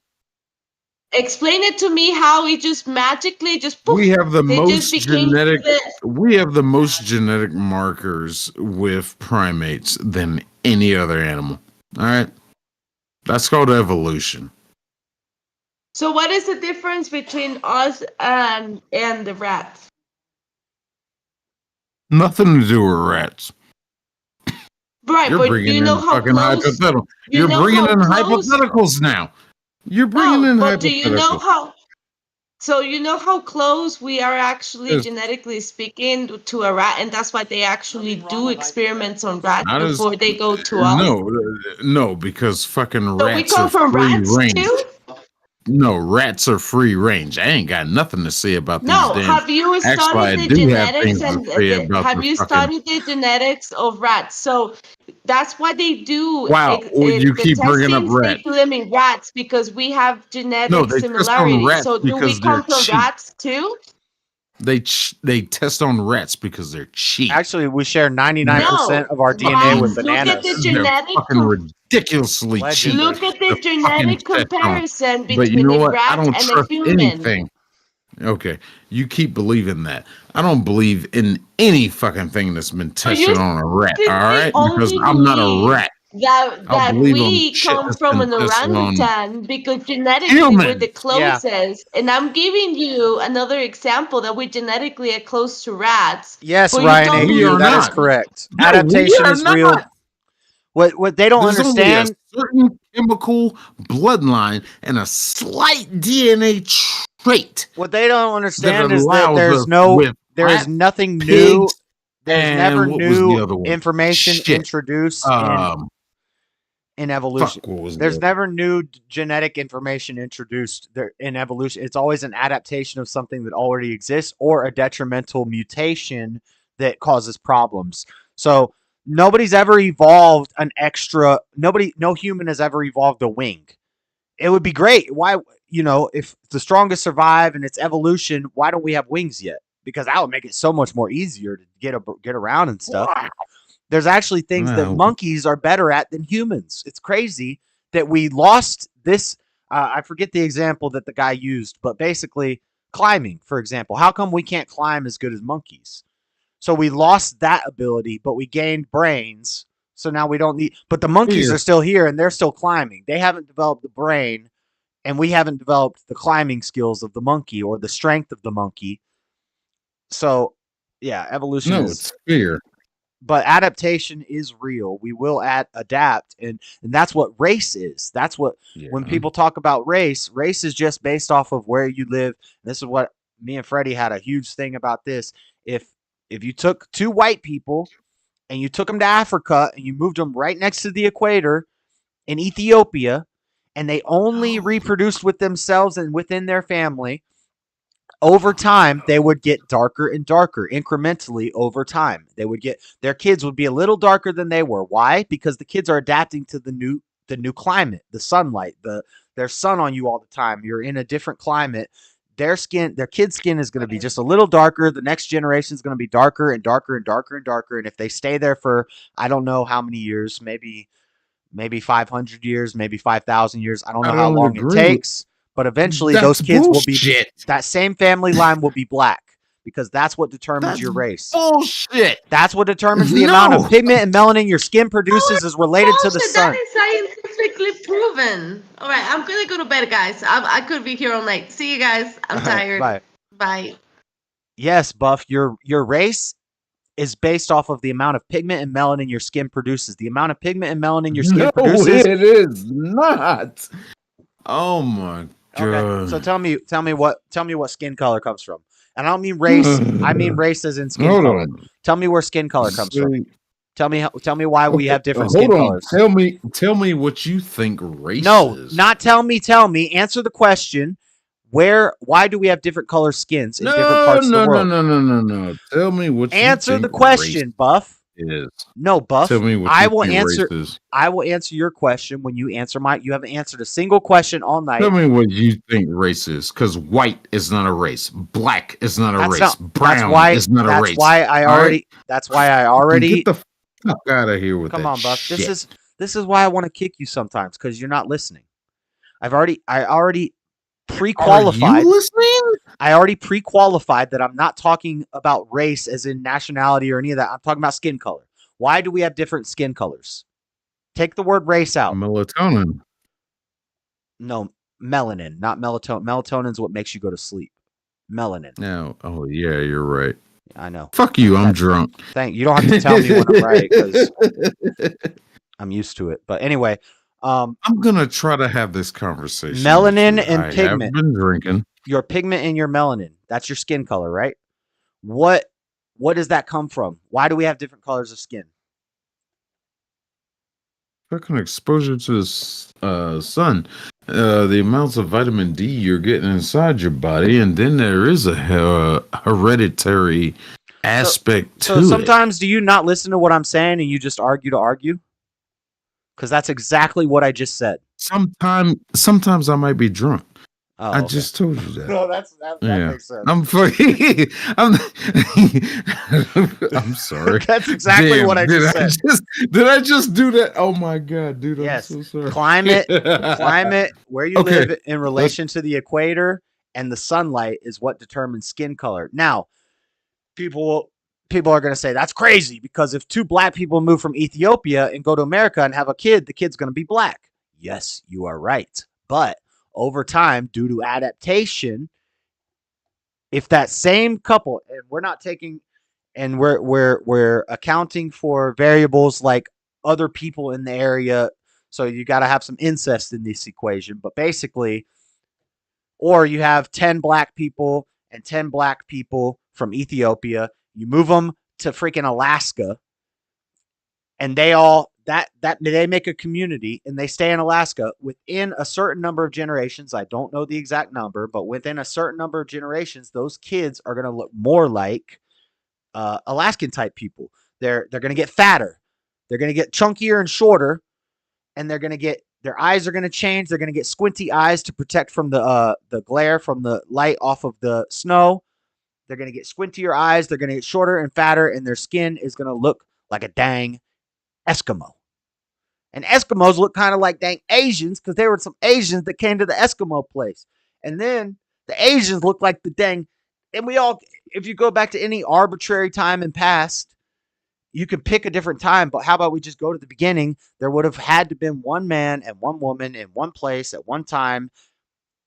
Explain it to me how it just magically just poof, We have the they most just became genetic this. we have the most genetic markers with primates than any other animal. All right? That's called evolution. So what is the difference between us and the rats? Nothing to do with rats. Right, You're but bringing you know in how fucking close? hypothetical. You You're know bringing how in close? hypotheticals now. You're bringing No, in but do you know hypotheticals. how? So you know how close we are actually Yes. genetically speaking to a rat, and that's why they actually do experiments on rats Not as before they go to us. no, because fucking So we rats come are from free rats range. too. No, rats are free range. I ain't got nothing to say about these No, damn. have you Actually, I studied the do have genetics things to and say about have the you fucking. studied the genetics of rats? So that's why they do Wow, you the keep bringing up testings. They rats. do them in rats because we have No, genetic they test on similarities. rats So do we because they're come from cheap. rats too? They test on rats because they're cheap. Actually, we share 99% No, of our DNA with look at the bananas. They're genetic. fucking ridiculously cheap. Legendary. Look at the to fucking genetic test on. comparison But you between know a what? I rat don't and a trust human. anything. Okay, you keep believing that. I don't believe in any fucking thing that's been tested on a rat. All right, because Only I'm not a believe rat. that I'll believe on we shit come that's from been an tested on orangutan because genetically we're the humans. closest. And I'm giving you another example that we genetically are close to rats. Yes, but Ryan you don't We AQ, are that is not. correct. No, we Adaptation are is real. not. What they don't There's only a understand. certain chemical bloodline and a slight DNA trait What they don't that understand is that allows us with there is rats, nothing new. pigs, There's and never what was the new other one? information Shit. introduced in evolution. Fuck, what was There's the never new genetic information introduced there in evolution. It's always an adaptation of something that already exists or a detrimental mutation that causes problems. So nobody's ever evolved an extra. No human has ever evolved a wing. It would be great. Why, if the strongest survive and it's evolution, why don't we have wings yet? Because that would make it so much more easier to get around and stuff. There's actually things that Well. monkeys are better at than humans. It's crazy that we lost this. I forget the example that the guy used, but basically climbing, for example. How come we can't climb as good as monkeys? So we lost that ability, but we gained brains. So now we don't need. But the monkeys are still here and they're still climbing. They haven't developed the brain, and we haven't developed the climbing skills of the monkey or the strength of the monkey. So, yeah, evolution No, is. it's fear. But adaptation is real. We will adapt, and that's what race is. That's what when people talk about race is just based off of where you live. And this is what me and Freddie had a huge thing about this. If you took two white people and you took them to Africa and you moved them right next to the equator in Ethiopia, and they only reproduced with themselves and within their family, over time, they would get darker and darker incrementally over time. Their kids would be a little darker than they were. Why? Because the kids are adapting to the new climate, the sunlight, there's sun on you all the time. You're in a different climate. Their kids' skin is going to be just a little darker. The next generation is going to be darker and darker and darker and darker. And if they stay there for, I don't know how many years, maybe 500 years, maybe 5,000 years. I don't know how long it takes. But eventually those kids will be, that same family line will be black because that's what determines your race. Bullshit. That's what determines the amount of pigment and melanin your skin produces is related to the sun. That is scientifically proven. All right, I'm going to go to bed, guys. I could be here all night. See you guys. I'm tired. Bye. Bye. Yes, Buff, your race is based off of the amount of pigment and melanin your skin produces. The amount of pigment and melanin your skin produces. No, it is not. Oh my God. Okay, so tell me what skin color comes from. And I don't mean race. I mean race as in skin color. On. Tell me where skin color comes from. Tell me why we have different Hold skin on. colors. Tell me what you think race is. Not tell me. Answer the question. Why do we have different color skins in different parts of the world? No. Tell me what you answer think the question, Buff. Is. No, Buff. Tell me what I you will think answer. race is. I will answer your question when you answer mine. You haven't answered a single question all night. Tell me what you think race is, because white is not a race, black is not a race, brown is not a race. That's why I already. Get the fuck out of here with that. Come on, Buff. Shit. This is why I want to kick you sometimes, because you're not listening. I already pre-qualified. Are you listening? I already pre-qualified that I'm not talking about race as in nationality or any of that. I'm talking about skin color. Why do we have different skin colors? Take the word race out. Melatonin. No, melanin, not melatonin. Melatonin is what makes you go to sleep. Melanin. No. Oh yeah, you're right. I know. Fuck you. I'm drunk. You don't have to tell me when I'm right because I'm used to it. But anyway, I'm gonna try to have this conversation. melanin with you. and I pigment. have been drinking. Your pigment and your melanin. That's your skin color, right? What does that come from? Why do we have different colors of skin? Fucking exposure to the sun, the amounts of vitamin D you're getting inside your body, and then there is a hereditary aspect to So sometimes do you not listen to what I'm saying and you just argue to argue? Because that's exactly what I just said. Sometimes I might be drunk. Oh, I okay. just told you that. No, that makes sense. I'm sorry. That's exactly what I just said. Did I just do that? Oh my god, dude! Yes. I'm so sorry. Climate, where you live in relation to the equator, and the sunlight is what determines skin color. Now, people are going to say that's crazy because if two black people move from Ethiopia and go to America and have a kid, the kid's going to be black. Yes, you are right. But over time, due to adaptation, if that same couple, and we're not taking, and we're accounting for variables like other people in the area, so you got to have some incest in this equation. But basically, or you have 10 black people and 10 black people from Ethiopia, you move them to freaking Alaska, and they make a community and they stay in Alaska within a certain number of generations. I don't know the exact number, but within a certain number of generations, those kids are going to look more like Alaskan type people. They're going to get fatter. They're going to get chunkier and shorter, and their eyes are going to change. They're going to get squinty eyes to protect from the glare from the light off of the snow. They're going to get squintier eyes. They're going to get shorter and fatter, and their skin is going to look like a dang Eskimo. And Eskimos look kind of like dang Asians because there were some Asians that came to the Eskimo place. And then the Asians look like the dang. And if you go back to any arbitrary time in past, you could pick a different time. But how about we just go to the beginning? There would have had to been one man and one woman in one place at one time.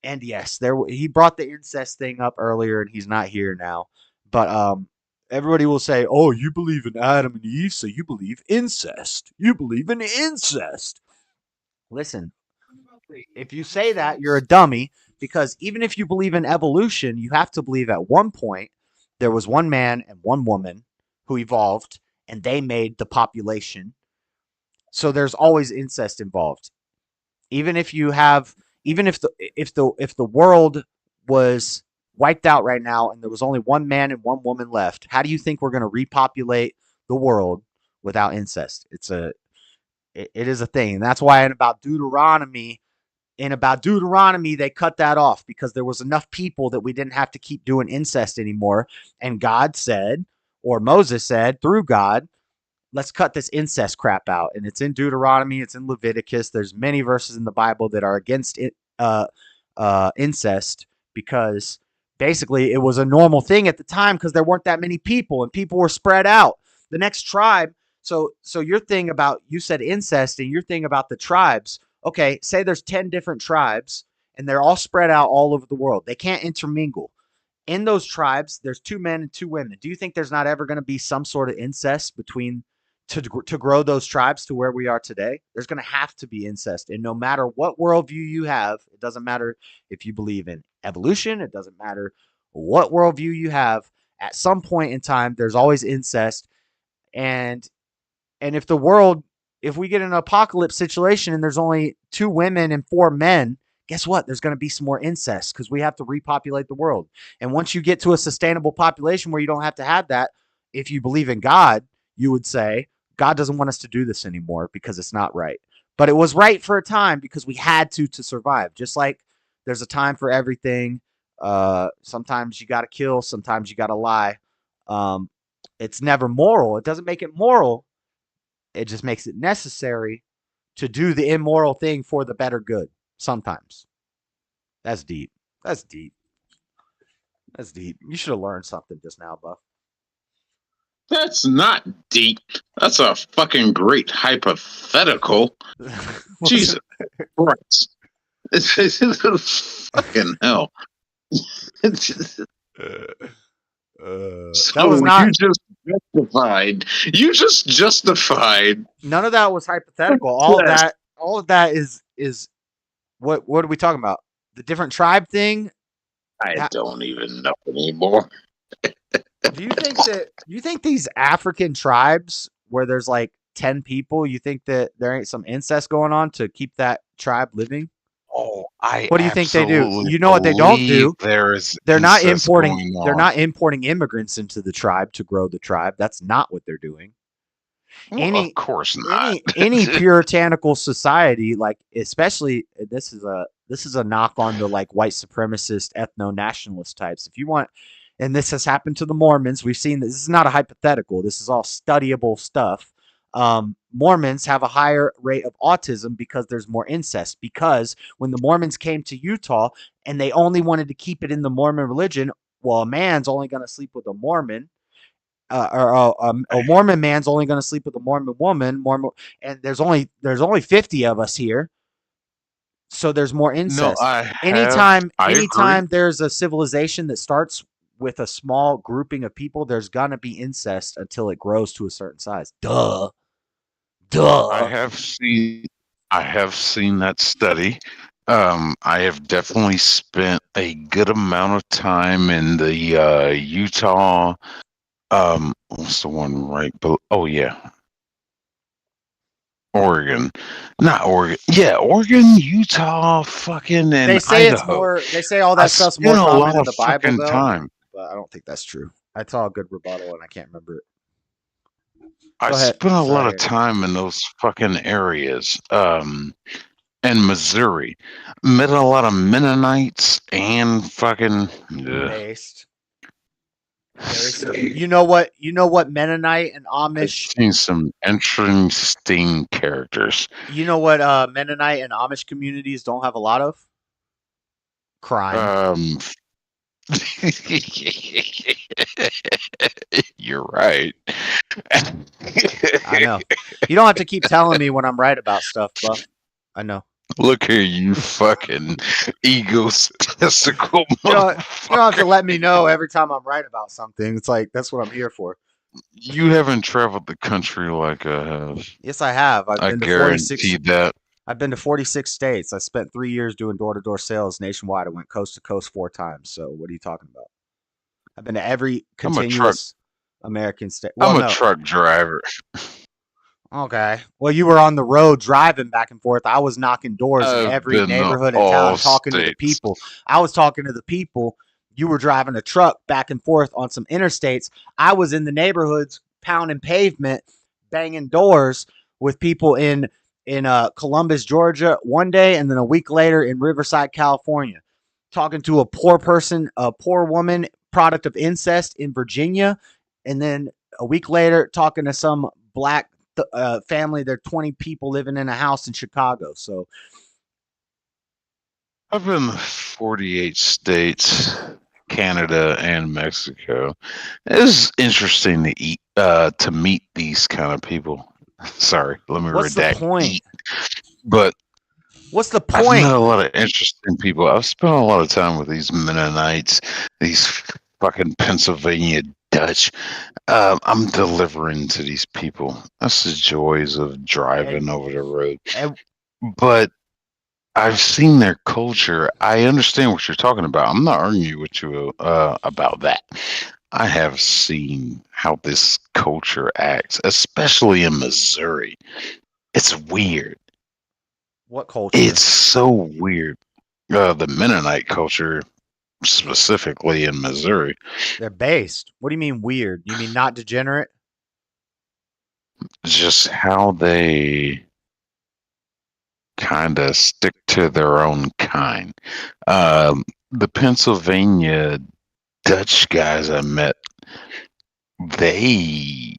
And yes, he brought the incest thing up earlier, and he's not here now. But everybody will say, "Oh, you believe in Adam and Eve, so you believe incest. You believe in incest." Listen, if you say that, you're a dummy, because even if you believe in evolution, you have to believe at one point there was one man and one woman who evolved, and they made the population. So there's always incest involved. Even if the world was wiped out right now and there was only one man and one woman left, how do you think we're going to repopulate the world without incest? It is a thing. And that's why in about Deuteronomy, they cut that off because there was enough people that we didn't have to keep doing incest anymore. And God said, or Moses said through God, let's cut this incest crap out. And it's in Deuteronomy, it's in Leviticus. There's many verses in the Bible that are against incest, because basically it was a normal thing at the time because there weren't that many people and people were spread out. The next tribe. So your thing about, you said incest, and your thing about the tribes. Okay, say there's 10 different tribes and they're all spread out all over the world. They can't intermingle. In those tribes, there's 2 men and 2 women. Do you think there's not ever going to be some sort of incest between to grow those tribes to where we are today? There's going to have to be incest. And no matter what worldview you have, it doesn't matter if you believe in evolution, it doesn't matter what worldview you have, at some point in time, there's always incest. And if we get an apocalypse situation and there's only 2 women and 4 men, guess what? There's going to be some more incest because we have to repopulate the world. And once you get to a sustainable population where you don't have to have that, if you believe in God, you would say, God doesn't want us to do this anymore because it's not right. But it was right for a time because we had to survive. Just like there's a time for everything. Sometimes you got to kill. Sometimes you got to lie. It's never moral. It doesn't make it moral. It just makes it necessary to do the immoral thing for the better good. Sometimes. That's deep. That's deep. That's deep. You should have learned something just now, Buff. That's not deep. That's a fucking great hypothetical. Jesus Christ. Fucking hell. That So was not. You just justified. None of that was hypothetical. All of that is what are we talking about? The different tribe thing. I don't even know anymore. Do you think these African tribes where there's like 10 people, you think that there ain't some incest going on to keep that tribe living? Oh, I What do you think they do? absolutely You know what they don't do? believe there is They're not incest importing going they're on. not importing immigrants into the tribe to grow the tribe. That's not what they're doing. Well, of course not. Any puritanical society, like especially this is a knock on the like white supremacist ethno-nationalist types. If you want, and this has happened to the Mormons, we've seen this is not a hypothetical. This is all studyable stuff. Mormons have a higher rate of autism because there's more incest. Because when the Mormons came to Utah and they only wanted to keep it in the Mormon religion, well, a man's only going to sleep with a Mormon. A Mormon man's only going to sleep with a Mormon woman. And there's only 50 of us here, so there's more incest. Anytime there's a civilization that starts with a small grouping of people, there's gonna be incest until it grows to a certain size. Duh. I have seen that study. I have definitely spent a good amount of time in the Utah. What's the one right below? Oh yeah, Oregon, not Oregon. Yeah, Oregon, Utah, fucking, and They say Idaho. it's more. They say all that stuff's more spent a common lot in of the Bible, fucking though. time. But I don't think that's true. I saw a good rebuttal, and I can't remember it. I Go ahead. spent a lot Sorry. of time in those fucking areas. In Missouri, met a lot of Mennonites and fucking. Based. You know what Mennonite and I've Amish. seen some interesting characters. You know what Mennonite and Amish communities don't have a lot of? Crime. You're right. I know. You don't have to keep telling me when I'm right about stuff, Buff. I know. Look here, you fucking egotistical You don't motherfucker. have to let me know every time I'm right about something. It's like that's what I'm here for. You haven't traveled the country like I have. Yes, I have. I I've been to guarantee 46. that. I've been to 46 states. I spent 3 years doing door-to-door sales nationwide. I went coast to coast 4 times. So what are you talking about? I've been to every continuous American state. Well, I'm a truck driver. Okay. Well, you were on the road driving back and forth. I was knocking doors in every neighborhood in town, talking to the people. I was talking to the people. You were driving a truck back and forth on some interstates. I was in the neighborhoods pounding pavement, banging doors with people in Columbus, Georgia one day, and then a week later in Riverside, California, talking to a poor person, a poor woman, product of incest in Virginia, and then a week later talking to some black family. There are 20 people living in a house in Chicago. So I've been to 48 states, Canada, and Mexico. It's interesting to to meet these kind of people. Sorry, let me what's the point? But what's the I've point? met a lot of interesting people. I've spent a lot of time with these Mennonites, these fucking Pennsylvania Dutch. I'm delivering to these people. That's the joys of driving over the road. But I've seen their culture. I understand what you're talking about. I'm not arguing with you about that. I have seen how this culture acts, especially in Missouri. It's weird. What culture? It's so weird. The Mennonite culture, specifically in Missouri. They're based. What do you mean weird? You mean not degenerate? Just how they kind of stick to their own kind. The Pennsylvania Dutch guys I met, they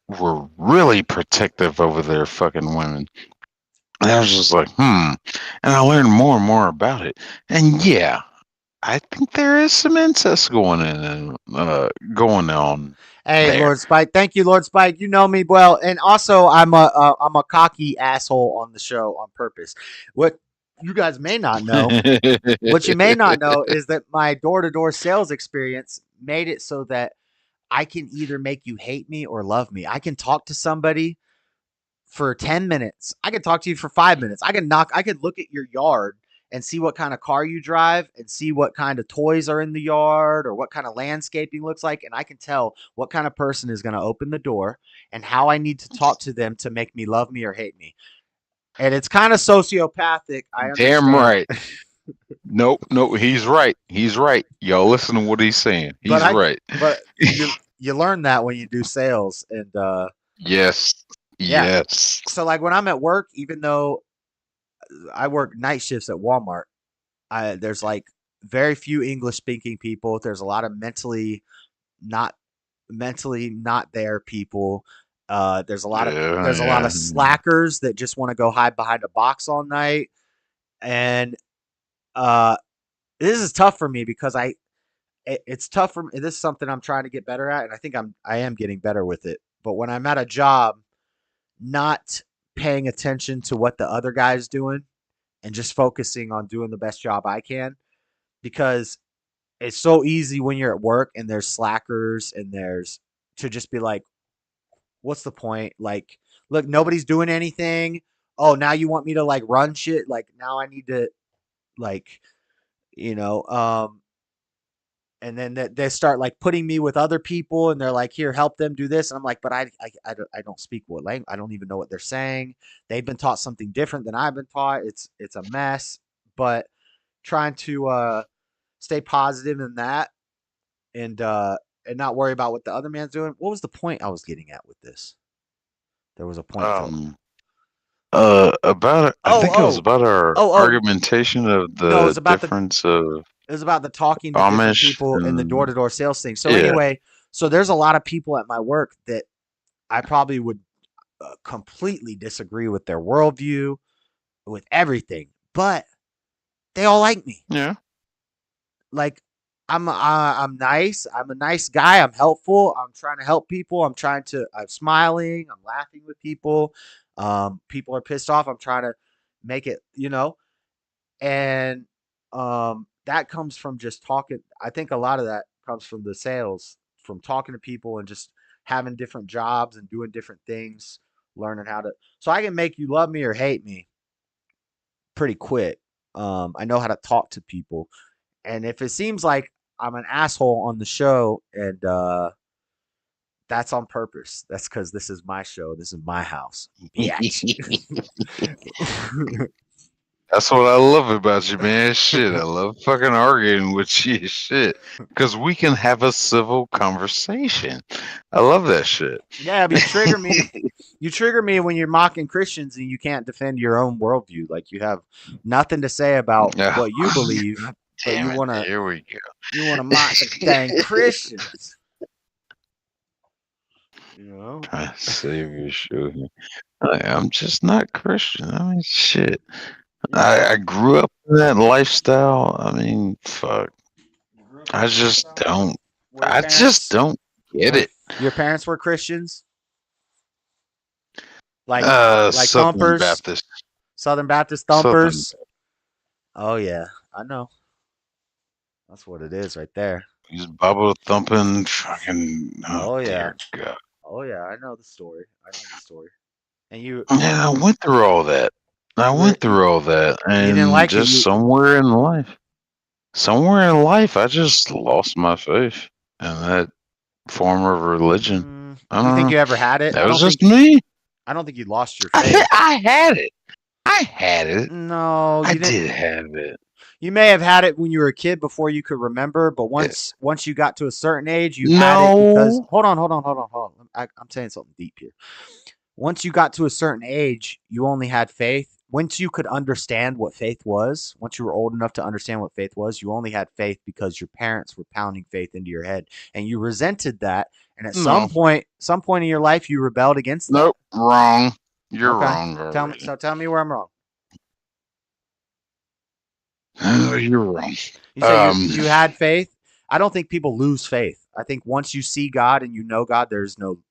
were really protective over their fucking women. And I was just like, And I learned more and more about it. And yeah, I think there is some incest going on. Hey, there. Lord Spike. Thank you, Lord Spike. You know me well. And also, I'm a cocky asshole on the show on purpose. What you guys may not know, what you may not know is that my door-to-door sales experience made it so that I can either make you hate me or love me. I can talk to somebody for 10 minutes. I could talk to you for 5 minutes. I could look at your yard and see what kind of car you drive and see what kind of toys are in the yard or what kind of landscaping looks like. And I can tell what kind of person is going to open the door and how I need to talk to them to make me love me or hate me. And it's kind of sociopathic. I understand. Damn right. Nope, he's right. He's right. Y'all listen to what he's saying. He's right. But you learn that when you do sales. And yes. yeah. Yes. So like when I'm at work, even though I work night shifts at Walmart, there's like very few English speaking people. There's a lot of mentally not there people. There's a lot of slackers that just want to go hide behind a box all night. And this is tough for me because it's tough for me. This is something I'm trying to get better at, and I think I am getting better with it. But when I'm at a job, not paying attention to what the other guy's doing and just focusing on doing the best job I can, because it's so easy when you're at work and there's slackers and there's to just be like, what's the point? Like, look, nobody's doing anything. Oh, now you want me to like run shit? Like now I need to like, and then they start like putting me with other people and they're like, here, help them do this. And I'm like, but I don't speak what language. I don't even know what they're saying. They've been taught something different than I've been taught. It's a mess, but trying to stay positive in that and not worry about what the other man's doing. What was the point I was getting at with this? There was a point. About I think it was about our argumentation of the difference of. It was about the talking to different people in the door-to-door sales thing. So anyway, so there's a lot of people at my work that I probably would completely disagree with their worldview, with everything, but they all like me. Yeah. Like I'm nice. I'm a nice guy. I'm helpful. I'm trying to help people. I'm smiling. I'm laughing with people. People are pissed off. I'm trying to make it, and that comes from just talking. I think a lot of that comes from the sales, from talking to people and just having different jobs and doing different things, learning how to. So I can make you love me or hate me pretty quick. I know how to talk to people, and if it seems like I'm an asshole on the show, and that's on purpose. That's because this is my show. This is my house. That's what I love about you, man. Shit, I love fucking arguing with you. Shit, because we can have a civil conversation. I love that shit. Yeah, but you trigger me. You trigger me when you're mocking Christians and you can't defend your own worldview. Like you have nothing to say about what you believe, but you want to. Here we go. You want to mock the dang Christians. Trying to save your show here. I'm just not Christian. I mean, shit. I grew up in that lifestyle. I mean, fuck. I just don't get it. Your parents were Christians? Like Southern thumpers? Baptist. Southern Baptist thumpers? Oh, yeah. I know. That's what it is right there. He's Bible thumping fucking. Oh yeah. Dear God. Oh yeah, I know the story. And you. Yeah, I went through all that. And didn't like just somewhere in life, I just lost my faith in that form of religion. Do you think you ever had it? That was just me. I don't think you lost your faith. I had it. No, I did have it. You may have had it when you were a kid before you could remember, but once you got to a certain age, you had it because hold on. I'm saying something deep here. Once you got to a certain age, you only had faith. Once you could understand what faith was, once you were old enough to understand what faith was, you only had faith because your parents were pounding faith into your head, and you resented that. And at some point in your life, you rebelled against that. Nope, wrong. You're wrong. Tell me where I'm wrong. You're wrong. You say you had faith. I don't think people lose faith. I think once you see God and you know God, there is no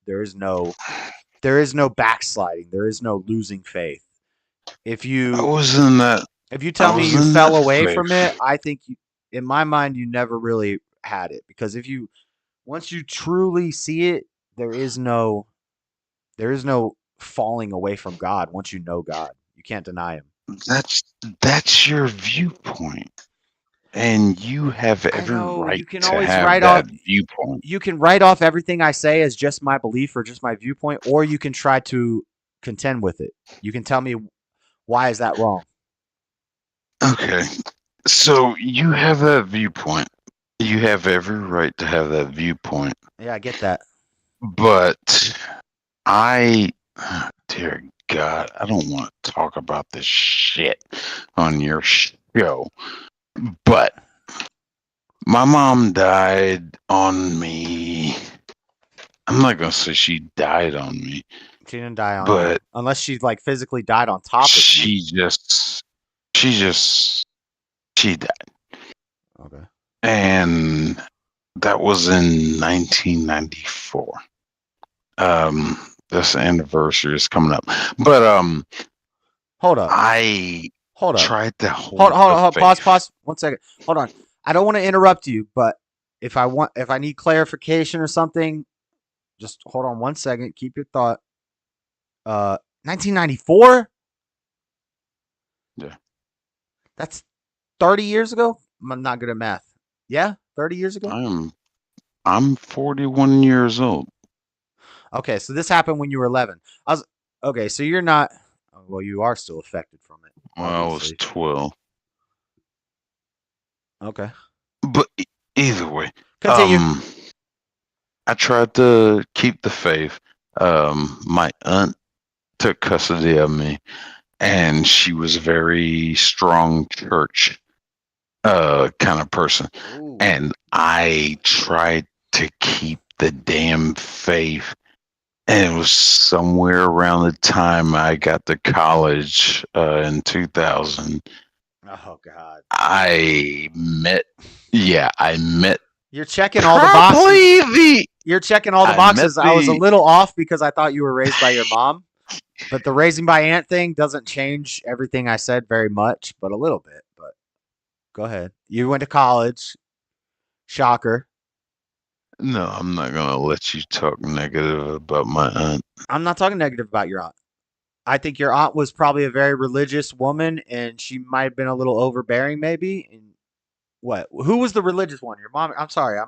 backsliding. There is no losing faith. If you I was in that If you tell I me was you in fell that away from faith. it, I think in my mind you never really had it, because once you truly see it, there is no falling away from God. Once you know God, you can't deny him. That's your viewpoint, and you have I every know right you can to always have write off that viewpoint. you can write off everything I say as just my belief or just my viewpoint, or you can try to contend with it. You can tell me why is that wrong. Okay, so you have that viewpoint. You have every right to have that viewpoint, Yeah, I get that. but I, dear God, I don't want to talk about this shit on your show, but my mom died on me. I'm not gonna say she died on me, She didn't die on you, but unless she like physically died on top of you. She died, Okay. and that was in 1994. This anniversary is coming up, but Hold up. I Hold up. tried to Hold hold the faith. pause 1 second. Hold on. I don't want to interrupt you, but if I need clarification or something, just hold on 1 second. Keep your thought. 1994? Yeah. That's 30 years ago? I'm not good at math. Yeah? 30 years ago? I'm 41 years old. Okay, so this happened when you were 11. Okay, so you're not. Well, you are still affected from it. When I was Obviously. 12. Okay. But either way, Continue. I tried to keep the faith. My aunt took custody of me, and she was a very strong church kind of person. Ooh. And I tried to keep the damn faith. And it was somewhere around the time I got to college in 2000. Oh God. I met. You're checking all the boxes. You're checking all the boxes. I was a the little off because I thought you were raised by your mom, but the raising by aunt thing doesn't change everything I said very much, but a little bit. But go ahead. You went to college. Shocker. No, I'm not gonna let you talk negative about my aunt. I'm not talking negative about your aunt. I think your aunt was probably a very religious woman, and she might have been a little overbearing, maybe. And what? Who was the religious one? Your mom? I'm sorry.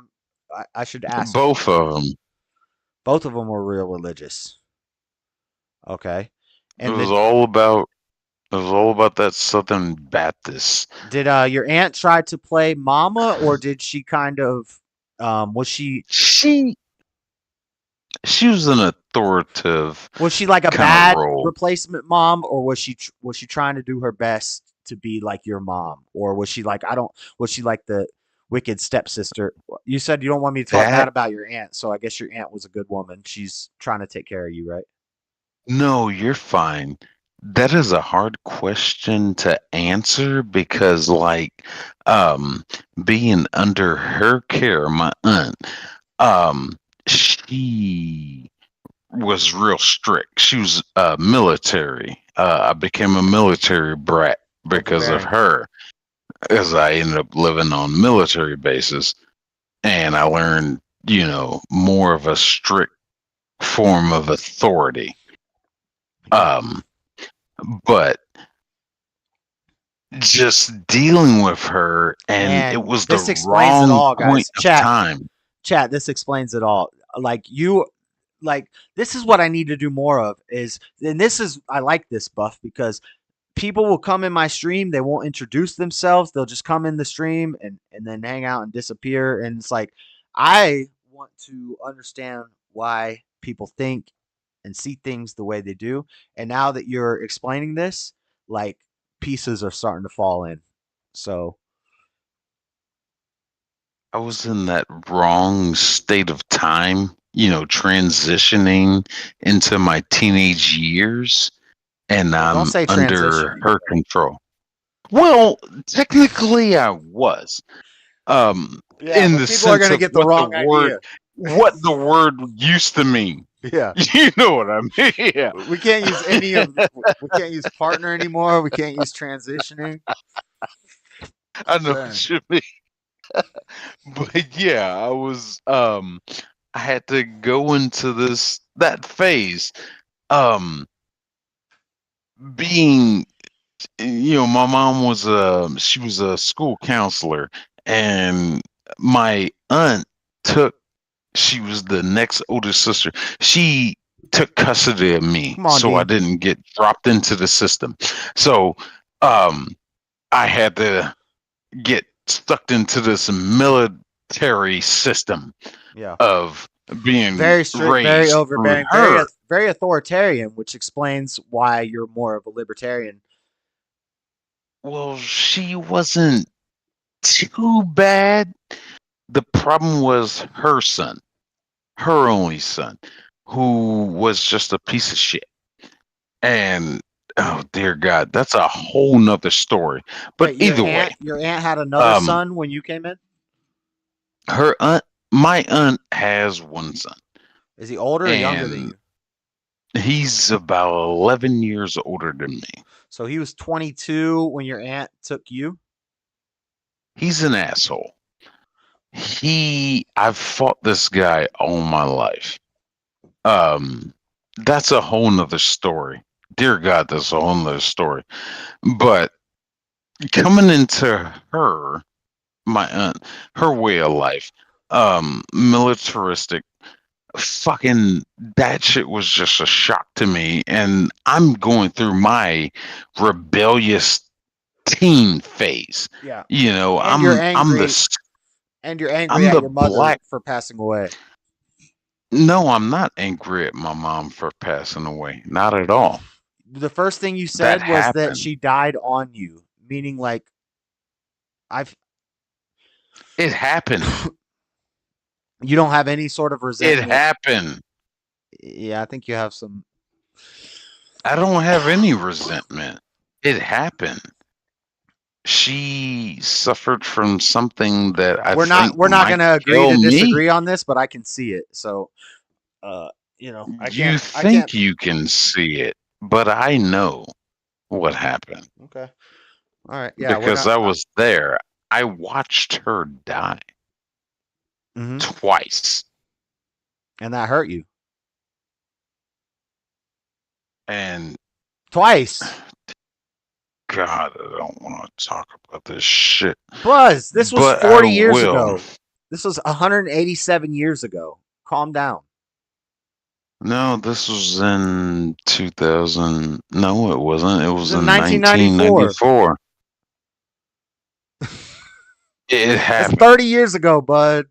I should ask. Both of them. Both of them were real religious. Okay. And it was all about that Southern Baptist. Did your aunt try to play mama, or did she kind of was she was an authoritative. Was she like a bad role. replacement mom, or was she trying to do her best to be like your mom, or was she like was she like the wicked stepsister? You said you don't want me to talk bad about your aunt, so I guess your aunt was a good woman. She's trying to take care of you, right? No, you're fine. That is a hard question to answer because, like, being under her care, my aunt, she was real strict. She was military. I became a military brat because of her, as I ended up living on military bases, and I learned, more of a strict form of authority. But just dealing with her, and it was this the explains it wrong all, guys. point of time. Chat, this explains it all. This is what I need to do more of I like this, Buff, because people will come in my stream, they won't introduce themselves, they'll just come in the stream and then hang out and disappear. And it's like, I want to understand why people think and see things the way they do. And now that you're explaining this, like, pieces are starting to fall in. So I was in that wrong state of time, transitioning into my teenage years, and I'm under her control. Well, technically I was. In the people are sense gonna of get the wrong idea. what the word used to mean. Yeah. You know what I mean? Yeah. We can't use any of. We can't use partner anymore. We can't use transitioning. I know Dang. what you mean. But yeah, I had to go into that phase. Being, my mom she was a school counselor, and my aunt she was the next oldest sister. She took custody of me, Come on, so I Dean. didn't get dropped into the system. So, I had to get stuck into this military system Yeah. of being Very strict, very raised through overbearing, her. very authoritarian, which explains why you're more of a libertarian. Well, she wasn't too bad. The problem was her son, her only son, who was just a piece of shit. And oh dear God, that's a whole nother story. But Wait, either way, your aunt had another son when you came in? my aunt has one son, Is he older or younger than and you? he's about 11 years older than me. So he was 22 when your aunt took you? He's an asshole. I've fought this guy all my life. That's a whole nother story. Dear God, that's a whole nother story. But coming into my aunt, her way of life, militaristic, fucking that shit was just a shock to me. And I'm going through my rebellious teen phase. Yeah. I'm you're I'm angry. the And you're angry I'm at the your mother black. for passing away. No, I'm not angry at my mom for passing away. Not at all. The first thing you said That was that happened. she died on you, meaning like It happened. You don't have any sort of resentment. It happened. Yeah, I think you have some. I don't have any resentment. It happened. She suffered from something that I We're think not might going to agree kill to me. disagree on this, but I can see it. So, I You can't. think you can see it, but I know what happened Okay. All right. Yeah, we're because not. I was there. I watched her die twice. And that hurt you. And twice. God, I don't want to talk about this shit. Buzz, this was But 40 I years will. ago. This was 187 years ago. Calm down. No, this was in 2000. No, it wasn't. It was in 1994. 1994. It happened. It's 30 years ago, bud.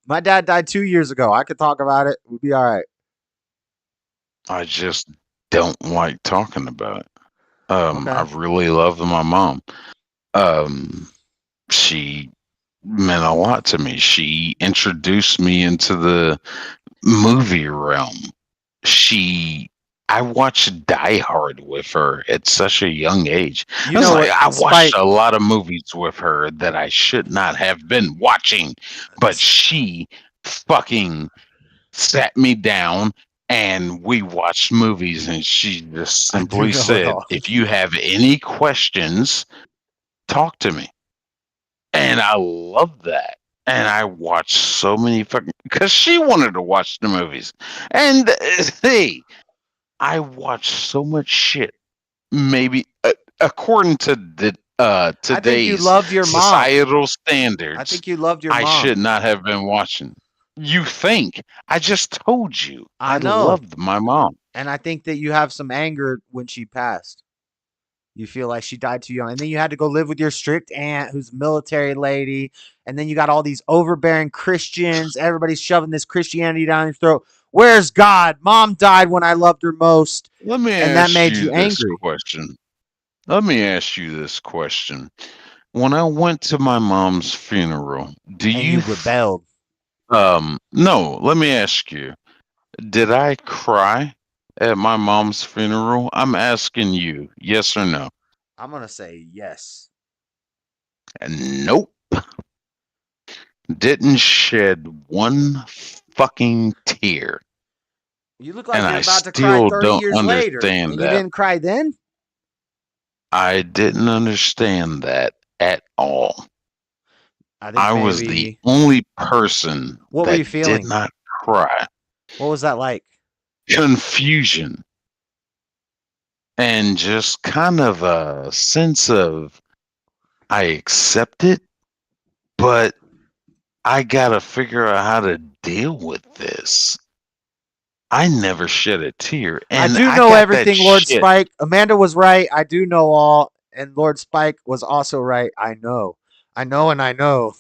My dad died 2 years ago. I could talk about it. We'll be all right. I just don't like talking about it. Okay. I really loved my mom. She meant a lot to me. She introduced me into the movie realm. I watched Die Hard with her at such a young age. I watched a lot of movies with her that I should not have been watching, but she fucking sat me down and we watched movies, and she just simply said, if you have any questions, talk to me. And I love that. And I watched so many because she wanted to watch the movies. And hey, I watched so much shit. Maybe according to today's societal standards, I think you loved your mom. I should not have been watching. You think? I just told you. I know. loved my mom. And I think that you have some anger when she passed. You feel like she died too young. And then you had to go live with your strict aunt who's a military lady. And then you got all these overbearing Christians. Everybody's shoving this Christianity down your throat. Where's God? Mom died when I loved her most. Let me ask you this question. Let me ask you this question. When I went to my mom's funeral, you rebelled? No, let me ask you. Did I cry at my mom's funeral? I'm asking you, yes or no? I'm going to say yes. Nope. Didn't shed one fucking tear. You look like and you're I about to cry still 30 don't years later. understand And you that. didn't cry then? I didn't understand that at all. I think I was the maybe. only person What were that you did feeling? not cry. What was that like? Confusion. And just kind of a sense of I accept it, but I gotta figure out how to deal with this. I never shed a tear, I and do I know got everything, that Lord shit. Spike. Amanda was right. I do know all. And Lord Spike was also right. I know. I know and I know.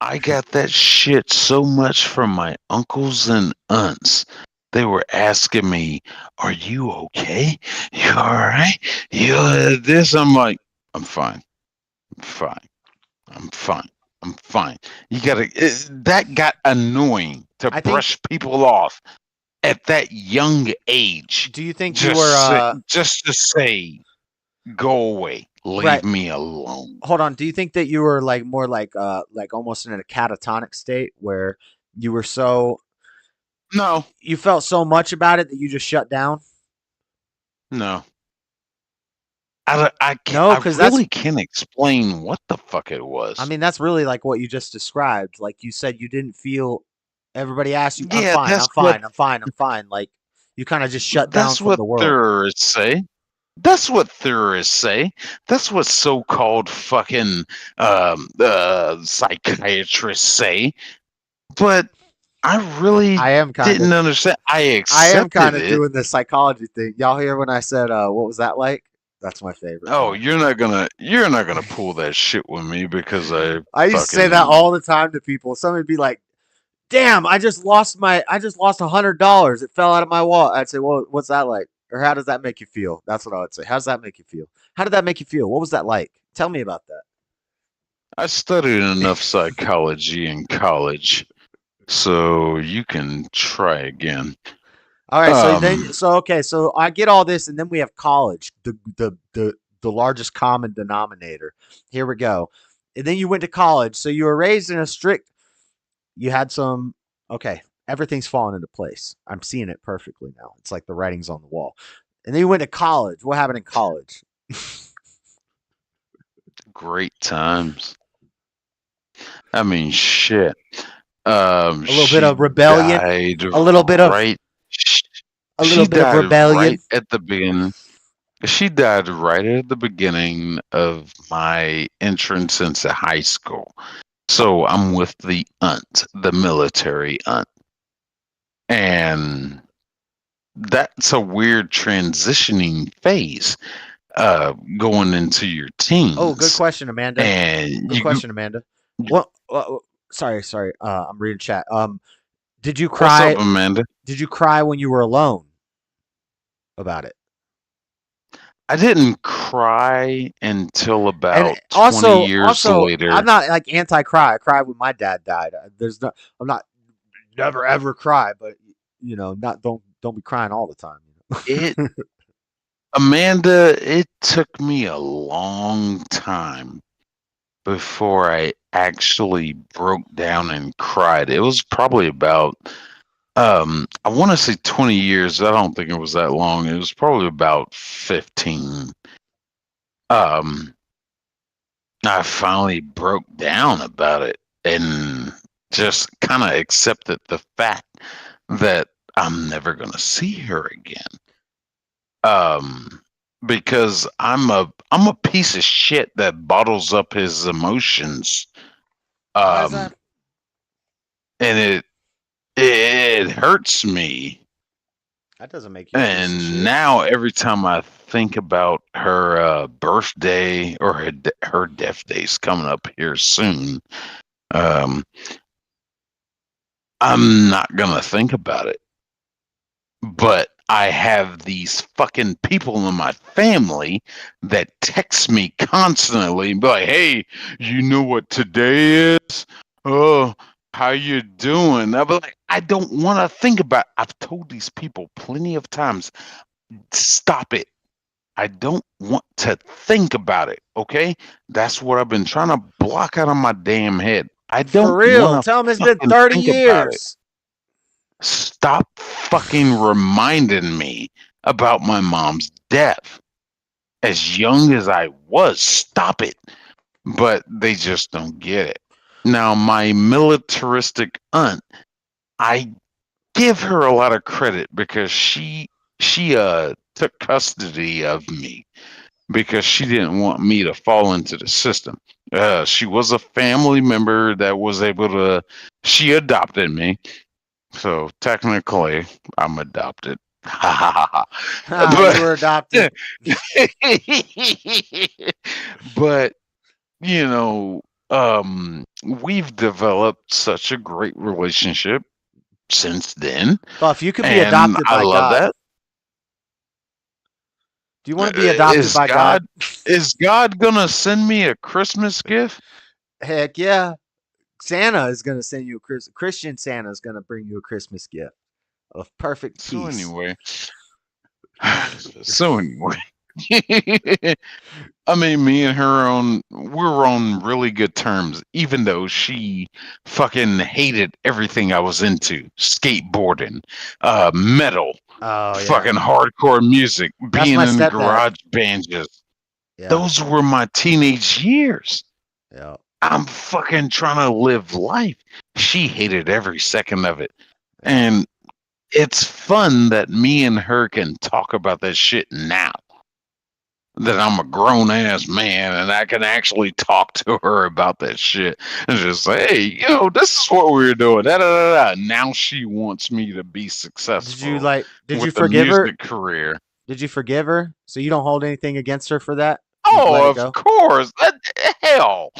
I got that shit so much from my uncles and aunts. They were asking me, "Are you okay? You all right? You this?" I'm like, "I'm fine. I'm fine. I'm fine. I'm fine." You gotta. That got annoying to I think. brush people off at that young age. Do you think you were Just to say, "Go away. right? Leave me alone." Hold on. Do you think that you were like more like almost in a catatonic state where you were so No. You felt so much about it that you just shut down? No. I No, I because really can't explain what the fuck it was. I mean, that's really like what you just described. Like you said, you didn't feel. Everybody asked you, "I'm Yeah, fine. that's I'm what fine. I'm fine. I'm fine." Like you kind of just shut down that's from what the world. theorists say. That's what theorists say. That's what so-called fucking psychiatrists say. But I really I am kind didn't of. understand. I I am kind accepted of it. doing the psychology thing. Y'all hear when I said, "What was that like?" That's my favorite. Oh, part. you're not gonna pull that shit with me because I used to say that all the time to people. Somebody would be like, "Damn, I just lost $100. It fell out of my wallet." I'd say, "Well, what's that like?" Or how does that make you feel? That's what I would say. How does that make you feel? How did that make you feel? What was that like? Tell me about that. I studied enough psychology in college, so you can try again. All right, so I get all this, and then we have college, the largest common denominator. Here we go. And then you went to college, so you were raised in a strict. You had some. Okay, everything's falling into place. I'm seeing it perfectly now. It's like the writing's on the wall. And then you went to college. What happened in college? Great times. I mean, shit. A little She bit of rebellion. died A little bit of right. a She little bit of died rebellion. right at the beginning. She died right at the beginning of my entrance into high school. So I'm with the aunt, the military aunt. And that's a weird transitioning phase, going into your teens. Oh, good question, Amanda. And Good question, Amanda. What? Sorry. I'm reading chat. Did you What's cry? up, Amanda? Did you cry when you were alone about it? I didn't cry until And about 20 also, years I'm later. not like anti-cry. I cried when my dad died. I'm not never ever cry, but not don't be crying all the time. It, Amanda, it took me a long time before I actually broke down and cried. It was probably about, I want to say 20 years. I don't think it was that long. It was probably about 15. I finally broke down about it and just kind of accepted the fact that I'm never going to see her again. Because I'm a piece of shit that bottles up his emotions. Why is that? And it hurts me. That doesn't make you a piece of shit. And now every time I think about her birthday or her death day's coming up here soon, I'm not gonna think about it. But I have these fucking people in my family that text me constantly and be like, "Hey, you know what today is? Oh, how you doing?" I'll be like, I don't want to think about it. I've told these people plenty of times, stop it. I don't want to think about it, okay? That's what I've been trying to block out of my damn head. I don't For real. want to Tell him it's been fucking 30 think about it. years. Stop fucking reminding me about my mom's death. As young as I was, stop it. But they just don't get it. Now, my militaristic aunt, I give her a lot of credit because she took custody of me because she didn't want me to fall into the system. She was a family member that was able to. She adopted me, so technically, I'm adopted. You were adopted. But you know, we've developed such a great relationship since then. Well, if you could be and adopted I by love God, that. do you want to be adopted by God? Is God gonna send me a Christmas gift? Heck yeah. Santa is going to send you a Christian Santa is going to bring you a Christmas gift of perfect peace. So anyway, I mean, me and her we're on really good terms, even though she fucking hated everything I was into: skateboarding, metal, fucking hardcore music, being in garage bands. Yeah. Those were my teenage years. Yeah. I'm fucking trying to live life. She hated every second of it. And it's fun that me and her can talk about that shit now. That I'm a grown ass man and I can actually talk to her about that shit and just say, hey, this is what we were doing. Da, da, da, da. Now she wants me to be successful. Did you with forgive the her? music career. Did you forgive her? So you don't hold anything against her for that? Oh, of course. Hell.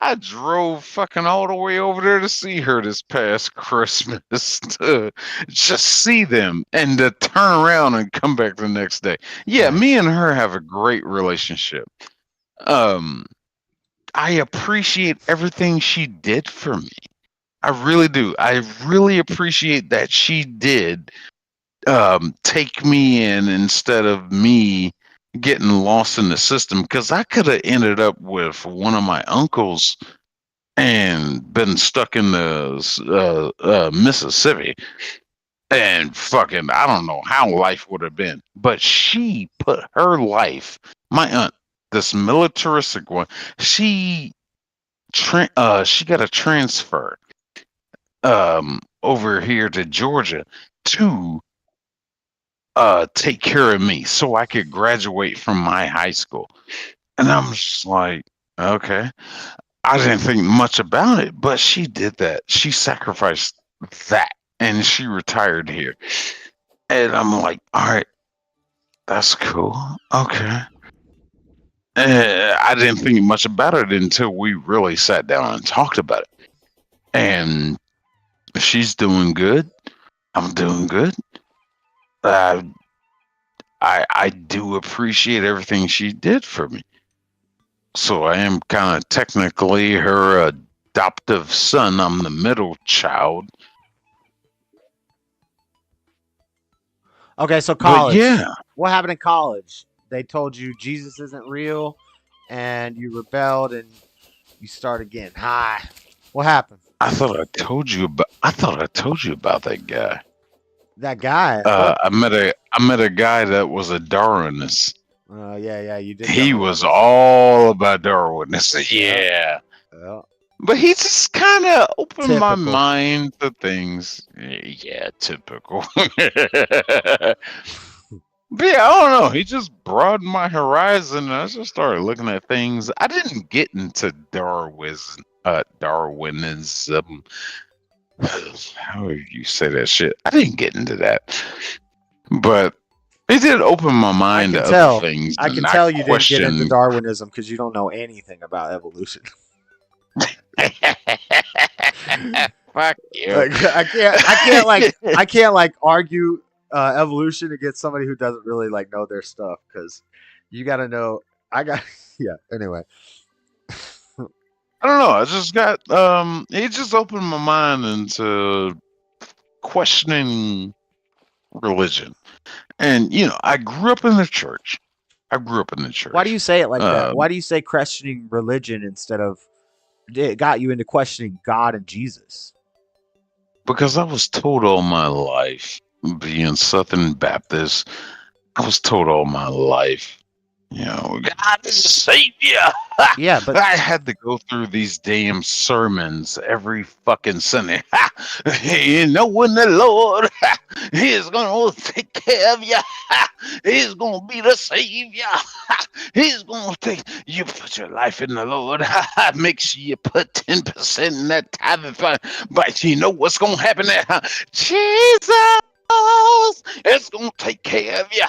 I drove fucking all the way over there to see her this past Christmas to just see them and to turn around and come back the next day. Yeah, me and her have a great relationship. I appreciate everything she did for me. I really do. I really appreciate that she did take me in instead of me getting lost in the system, because I could have ended up with one of my uncles and been stuck in the Mississippi and fucking, I don't know how life would have been. But she put her life, my aunt, this militaristic one, she got a transfer over here to Georgia to take care of me so I could graduate from my high school. And I'm just like, okay. I didn't think much about it, but she did that. She sacrificed that and she retired here. And I'm like, all right, that's cool. Okay. I didn't think much about it until we really sat down and talked about it. And she's doing good. I'm doing good. I do appreciate everything she did for me. So I am kind of technically her adoptive son. I'm the middle child. Okay, so college. But yeah. What happened in college? They told you Jesus isn't real, and you rebelled, and you start again. Hi. What happened? I thought I told you about that guy. That guy. I met a guy that was a Darwinist. Yeah, you did. He was all about Darwinism. Yeah. But he just kind of opened my mind to things. Yeah, typical. But yeah, I don't know. He just broadened my horizon, and I just started looking at things. I didn't get into Darwinism. How would you say that shit? I didn't get into that. But it did open my mind to other things. I can tell you didn't get into Darwinism because you don't know anything about evolution. Fuck you. I can't argue evolution against somebody who doesn't really know their stuff, because you got to know. Anyway. I don't know. I just got it just opened my mind into questioning religion. And I grew up in the church. Why do you say it like that? Why do you say questioning religion instead of it got you into questioning God and Jesus? because I was told all my life, being Southern Baptist, I was told all my life, you know, God is a savior. Yeah, but I had to go through these damn sermons every fucking Sunday. You know, when the Lord He is going to take care of you, He's going to be the savior. He's going to take you. Put your life in the Lord. Make sure you put 10% in that tithing fund. But you know what's going to happen there? Jesus is going to take care of you.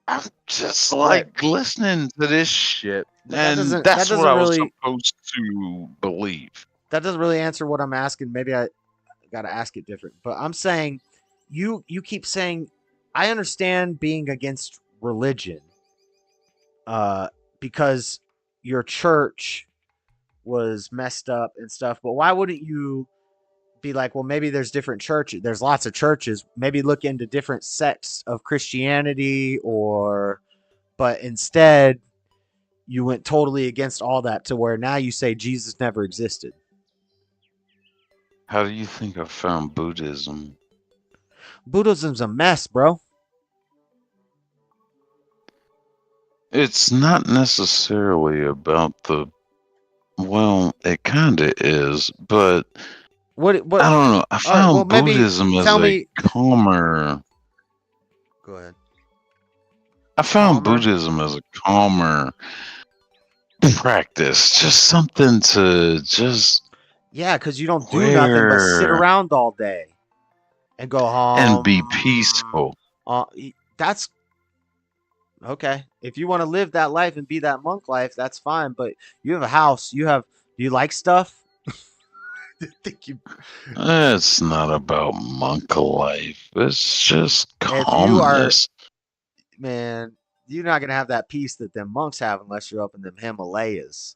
I'm just like listening to this shit, But that and doesn't that's what I was really supposed to believe. that doesn't really answer what I'm asking. Maybe I got to ask it different. But I'm saying you keep saying I understand being against religion because your church was messed up and stuff, but why wouldn't you be like, well, maybe there's different churches, there's lots of churches, maybe look into different sects of Christianity, but instead you went totally against all that to where now you say Jesus never existed. How do you think I found Buddhism? Buddhism's a mess, bro. It's not necessarily about well, it kind of is, but what I don't know. I found Buddhism as a calmer. Go ahead. I found Buddhism as a calmer practice, just something to just because you don't do nothing but sit around all day and go home and be peaceful. That's okay. If you want to live that life and be that monk life, that's fine. But you have a house. Do you like stuff? It's not about monk life. It's just calmness. Man, you're not gonna have that peace that them monks have unless you're up in them Himalayas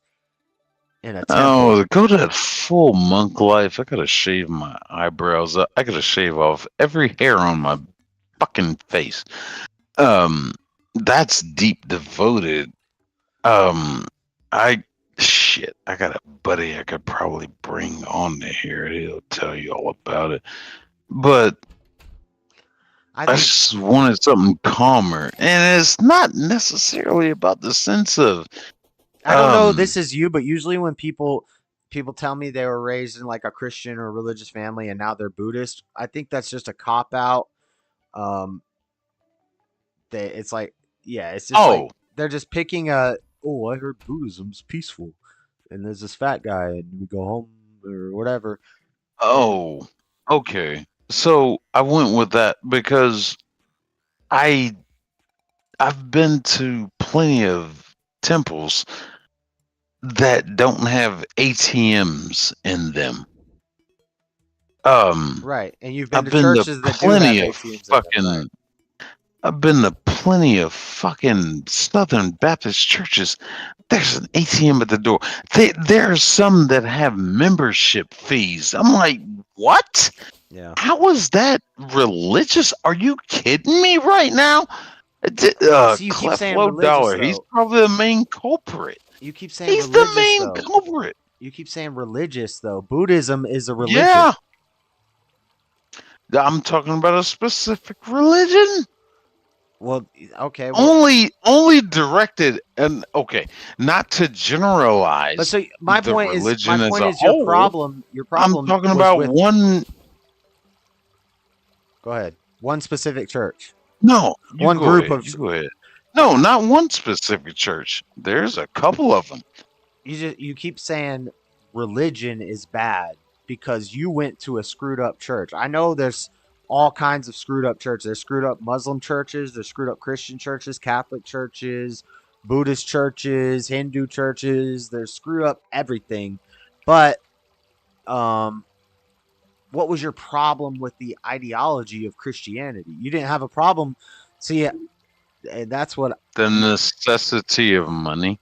in a temple. Oh, to go to full monk life, I gotta shave my eyebrows up. I gotta shave off every hair on my fucking face. That's deep devoted. I got a buddy I could probably bring on to here. He'll tell you all about it. But I just wanted something calmer, and it's not necessarily about the sense of. I don't know. This is you, but usually when people tell me they were raised in like a Christian or religious family and now they're Buddhist, I think that's just a cop out. It's like, it's just like they're just picking I heard Buddhism's peaceful, and there's this fat guy, and we go home or whatever. Oh, okay. So I went with that because I've been to plenty of temples that don't have ATMs in them. Right, and you've been to churches that do have ATMs in them, right? I've been to plenty of fucking Southern Baptist churches. There's an ATM at the door. There are some that have membership fees. I'm like, what? Yeah. How is that religious? Are you kidding me right now? You keep saying Cleflo religious, Dollar. though. He's probably the main culprit. You keep saying he's religious, the main though. culprit. You keep saying religious, though. Buddhism is a religion. Yeah. I'm talking about a specific religion. Well, okay. Only directed, and okay, not to generalize. But so my point is your problem. Your problem. I'm talking about one. Go ahead. One specific church. No, one group of. Go ahead. No, not one specific church. There's a couple of them. You keep saying religion is bad because you went to a screwed up church. I know there's all kinds of screwed up churches. There's screwed up Muslim churches. There's screwed up Christian churches, Catholic churches, Buddhist churches, Hindu churches. There's screwed up everything. But what was your problem with the ideology of Christianity? You didn't have a problem. See, that's what the necessity of money.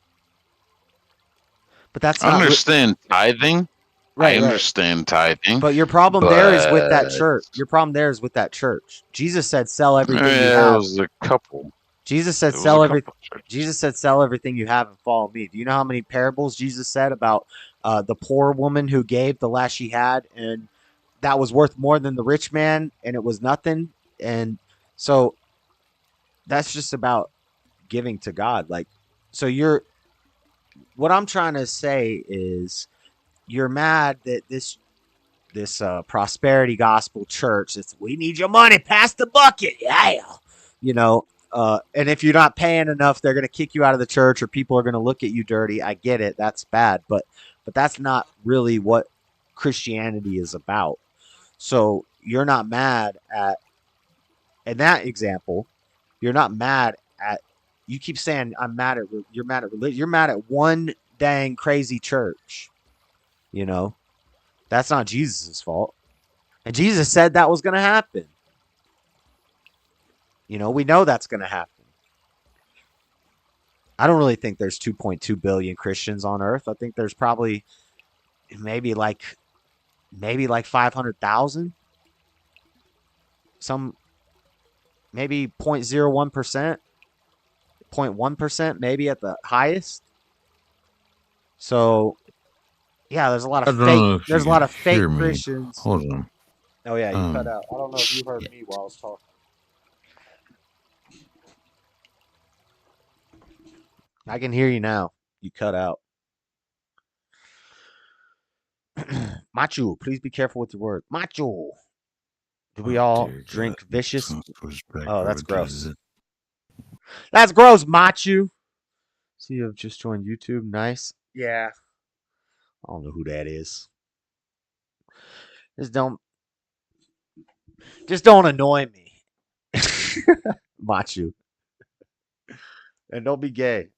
But that's I understand tithing. Right, I understand tithing. But your problem there is with that church. Your problem there is with that church. Jesus said, "Sell everything you have." There was a couple. Jesus said, "Sell everything." Jesus said, "Sell everything you have and follow me." Do you know how many parables Jesus said about the poor woman who gave the last she had, and that was worth more than the rich man, and it was nothing. And so that's just about giving to God. Like, so what I'm trying to say is you're mad that this prosperity gospel church, it's, we need your money, pass the bucket, yeah, you know. And if you're not paying enough, they're going to kick you out of the church, or people are going to look at you dirty. I get it, that's bad, but that's not really what Christianity is about. So you're not mad at, in that example, you're not mad at, you keep saying you're mad at religion. You're mad at one dang crazy church. You know, that's not Jesus' fault. And Jesus said that was going to happen. You know, we know that's going to happen. I don't really think there's 2.2 billion Christians on earth. I think there's probably maybe like 500,000. Some maybe 0.01%, 0.1% maybe at the highest. So yeah, there's a lot of fake Christians. Hold on. Oh yeah, you cut out. I don't know if you heard me while I was talking. I can hear you now. You cut out. Macho, please be careful with your words. Macho. Do we all drink vicious? Oh, that's gross. That's gross, Macho. See, you've just joined YouTube. Nice. Yeah. I don't know who that is. Just don't annoy me. Macho. And don't be gay.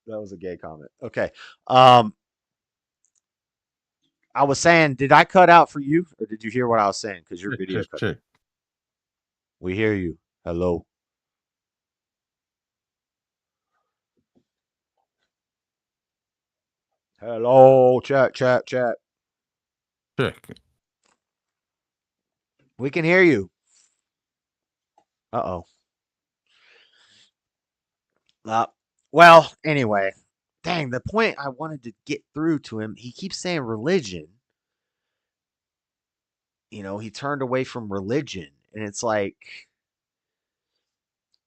That was a gay comment. Okay. I was saying, did I cut out for you, or did you hear what I was saying? Because your video cut out. We hear you. Hello. Hello. Check. Check. We can hear you. Uh-oh. Well, anyway. Dang, the point I wanted to get through to him, he keeps saying religion. You know, he turned away from religion. And it's like,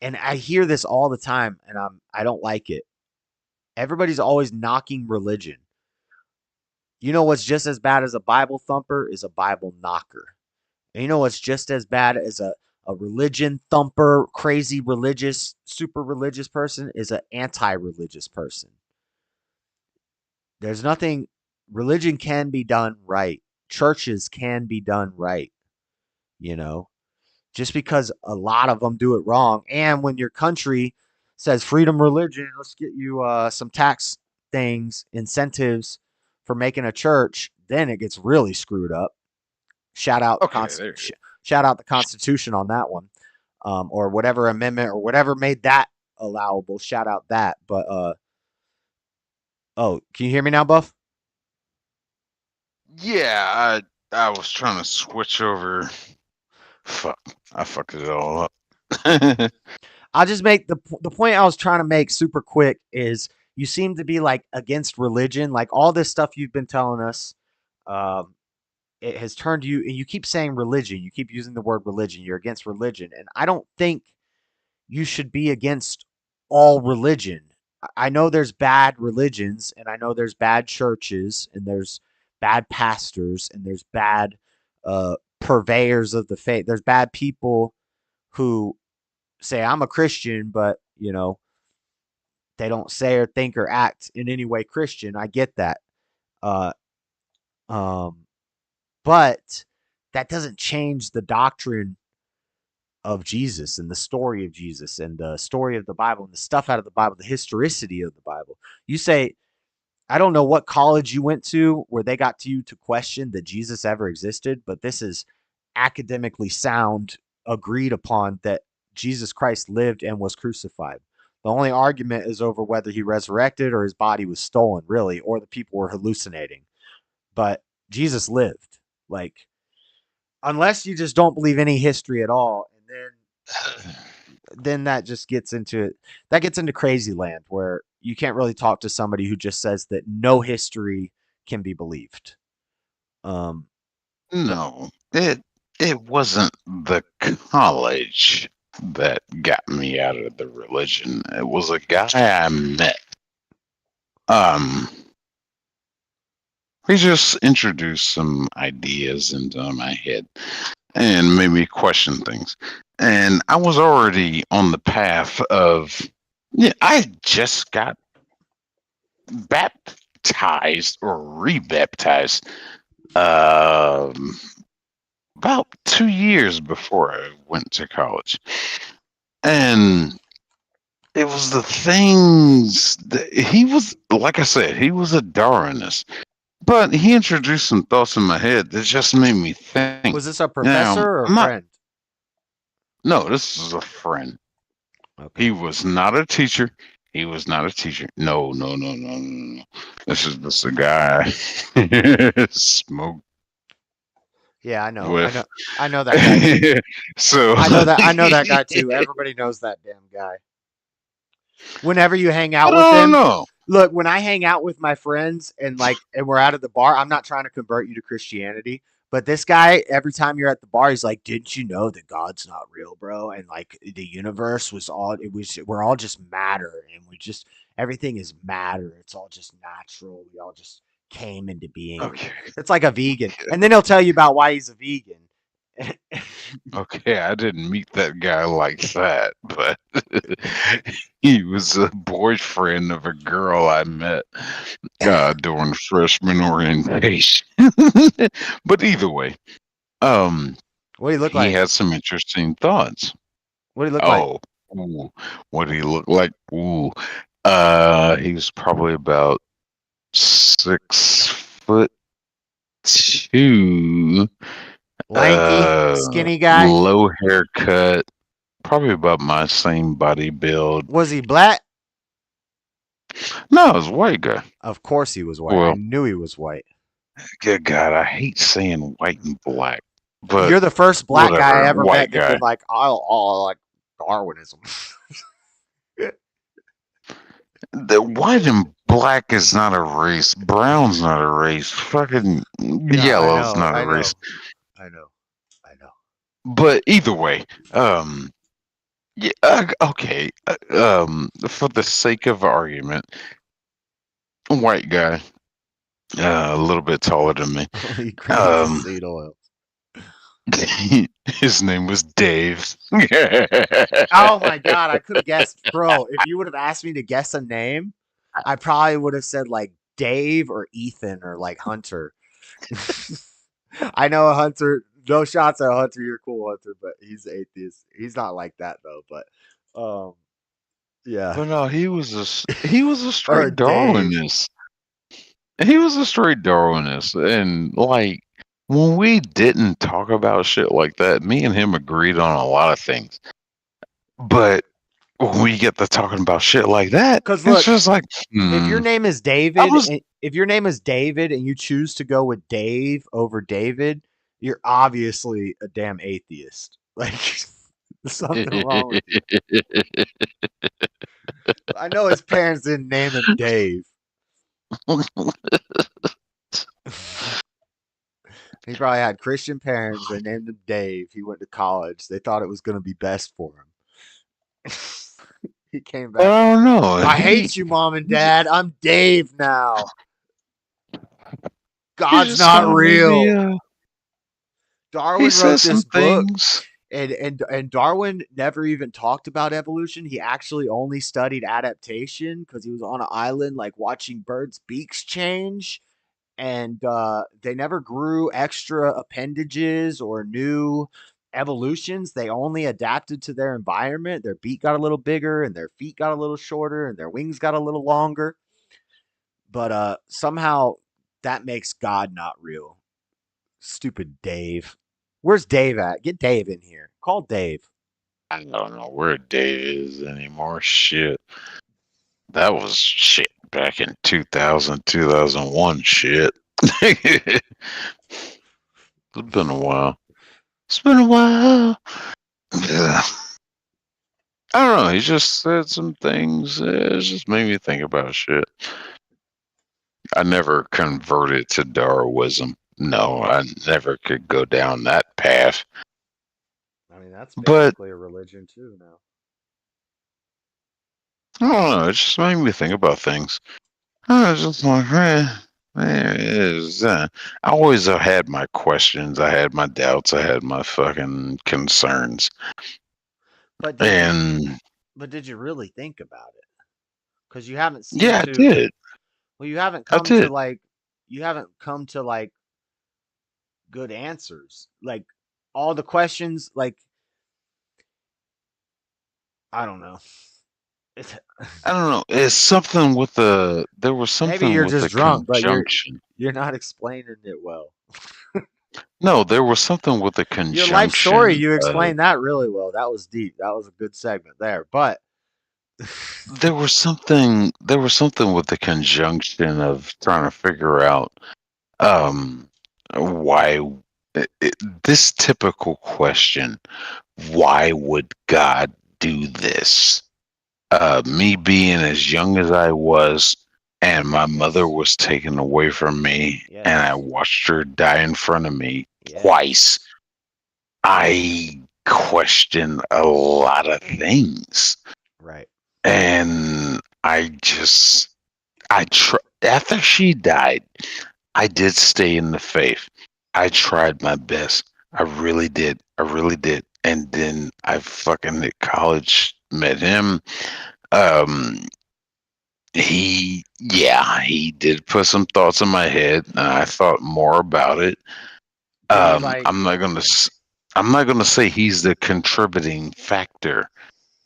and I hear this all the time, and I don't like it. Everybody's always knocking religion. You know what's just as bad as a Bible thumper is a Bible knocker. And you know what's just as bad as a religion thumper, crazy religious, super religious person is an anti-religious person. There's nothing, religion can be done right. Churches can be done right. You know, just because a lot of them do it wrong. And when your country says freedom religion, let's get you some tax things, incentives for making a church, then it gets really screwed up. Shout out the Constitution on that one, or whatever amendment or whatever made that allowable. Shout out that. But oh, can you hear me now, Buff? Yeah, I was trying to switch over. Fuck, I fucked it all up. I'll just make the point I was trying to make super quick is you seem to be like against religion, like all this stuff you've been telling us. It has turned you, and you keep saying religion. You keep using the word religion. You're against religion, and I don't think you should be against all religion. I know there's bad religions, and I know there's bad churches, and there's bad pastors, and there's bad purveyors of the faith. There's bad people who say I'm a Christian, but you know they don't say or think or act in any way Christian. I get that, but that doesn't change the doctrine of Jesus and the story of Jesus and the story of the Bible and the stuff out of the Bible, the historicity of the Bible. You say, I don't know what college you went to where they got to you to question that Jesus ever existed, but this is academically sound, agreed upon that Jesus Christ lived and was crucified. The only argument is over whether he resurrected or his body was stolen, really, or the people were hallucinating. But Jesus lived. Like, unless you just don't believe any history at all, and then that just gets into crazy land where you can't really talk to somebody who just says that no history can be believed. No, it wasn't the college that got me out of the religion. It was a guy I met. He just introduced some ideas into my head and made me question things. And I was already on the path of, yeah, I just got baptized or rebaptized about 2 years before I went to college. And it was the things that he was, like I said, he was a Darwinist. But he introduced some thoughts in my head that just made me think. Was this a Now, professor or a I'm not, friend? no, this is a friend. Okay. He was not a teacher. He was not a teacher. No. This is just a guy smoke Yeah, I know. with. I know that guy too. So I know that guy too. Everybody knows that damn guy. Whenever you hang out I with don't him, know. look, when I hang out with my friends and we're out at the bar, I'm not trying to convert you to Christianity, but this guy, every time you're at the bar, he's like, "Didn't you know that God's not real, bro? And like the universe we're all just matter, and everything is matter. It's all just natural. We all just came into being." Okay. It's like a vegan, and then he'll tell you about why he's a vegan. Okay, I didn't meet that guy like that, but he was a boyfriend of a girl I met during freshman orientation. But either way, What do you look he like? had some interesting thoughts. What do you look like? Ooh, what did he look like? Ooh, he was probably about 6'2". Lanky, skinny guy. Low haircut, probably about my same body build. Was he black? No, it was a white guy. Of course he was white. Well, I knew he was white. Good God, I hate saying white and black, but You're the first black whatever, guy I ever white met that's guy. been like, I like Darwinism. The white and black is not a race. Brown's not a race. Fucking yellow's not a race. I know. But either way, yeah, okay. For the sake of argument, a white guy, a little bit taller than me. He crazy seed oil. His name was Dave. Oh my God, I could have guessed, bro. If you would have asked me to guess a name, I probably would have said like Dave or Ethan or like Hunter. I know a Hunter. No shots at Hunter. You're cool, Hunter, but he's atheist. He's not like that though. But yeah. But no, he was a straight Or Dave. Darwinist. He was a straight Darwinist, and like when we didn't talk about shit like that, me and him agreed on a lot of things. But when we get to talking about shit like that, Because it's look, just like if your name is David, if your name is David, and you choose to go with Dave over David, you're obviously a damn atheist. Like there's something wrong with you. I know his parents didn't name him Dave. He probably had Christian parents. They named him Dave. He went to college. They thought it was going to be best for him. He came back. I don't know. I hate you, Mom and Dad. I'm Dave now. God's not real. Darwin wrote this book, and Darwin never even talked about evolution. He actually only studied adaptation because he was on an island, like watching birds' beaks change, and they never grew extra appendages or new evolutions. They only adapted to their environment. Their beak got a little bigger, and their feet got a little shorter, and their wings got a little longer. But somehow that makes God not real. Stupid Dave. Where's Dave at? Get Dave in here. Call Dave. I don't know where Dave is anymore. Shit. That was shit back in 2000, 2001 shit. It's been a while. It's been a while. Yeah. I don't know. He just said some things. It just made me think about shit. I never converted to Darwinism. no, I never could go down that path. I mean, that's But basically a religion too now. I don't know. It just made me think about things. I was just like, I always had my questions. I had my doubts. I had my fucking concerns. But did you really think about it? Because you haven't seemed Yeah, I to. did. Well, you haven't I come to did. like. You haven't come to like good answers. Like all the questions. Like I don't know. It's, I don't know. It's something with the. There was maybe something you're with just the drunk, but conjunction. you're not explaining it well. No, there was something with the Your life story, conjunction. you explained that really well. That was deep. That was a good segment there. But There was something. There was something with the conjunction of trying to figure out why this typical question. Why would God do this? Me being as young as I was, and my mother was taken away from me, and I watched her die in front of me twice. I questioned a lot of things. Right. And after she died, I did stay in the faith. I tried my best. I really did. I really did. And then I fucking at college met him. He did put some thoughts in my head, and I thought more about it. I'm not gonna say he's the contributing factor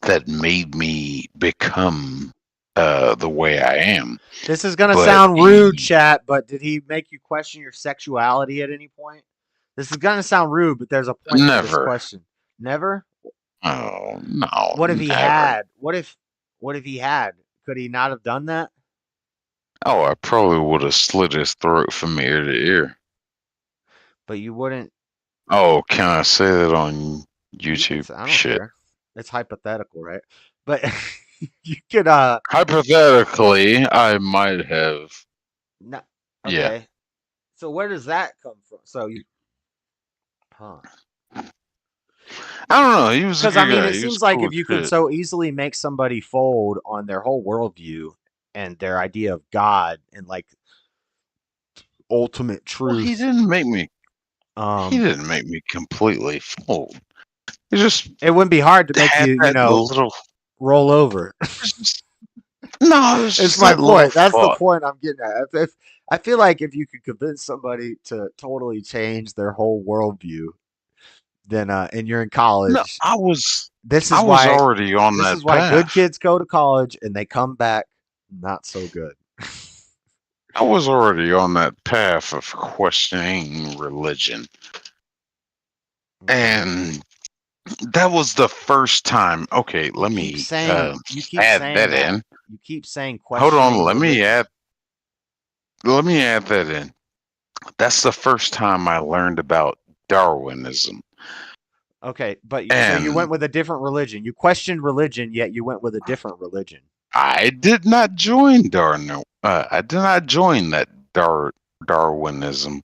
that made me become the way I am. This is gonna But sound rude, chat. But did he make you question your sexuality at any point? This is gonna sound rude, but there's a point to this never. question. Never? Oh no. What if he never. had? What if he had? Could he not have done that? Oh, I probably would have slit his throat from ear to ear. But you wouldn't. Oh, can I say that on YouTube? I don't Shit. care. It's hypothetical, right? But you could. Hypothetically, I might have. No, Yeah. okay. So where does that come from? So you. Huh. I don't know. He was a Because good I mean, guy. it He was seems like cool if as you could shit. so easily make somebody fold on their whole worldview and their idea of God and like ultimate Well, truth. he didn't make me. He didn't make me completely fold. He just. It wouldn't be hard to make you, little roll over. No, it's my point. That's the point I'm getting at. If I feel like if you could convince somebody to totally change their whole worldview, then and you're in college. No, I was. This is I was already on this that is why path. good kids go to college and they come back not so good. I was already on that path of questioning religion. And that was the first time. Okay, let me you keep add saying that in. You keep saying Hold on, let me religion. add that in. That's the first time I learned about Darwinism. Okay, but so you went with a different religion. You questioned religion, yet you went with a different religion. I did not join I did not join that Darwinism.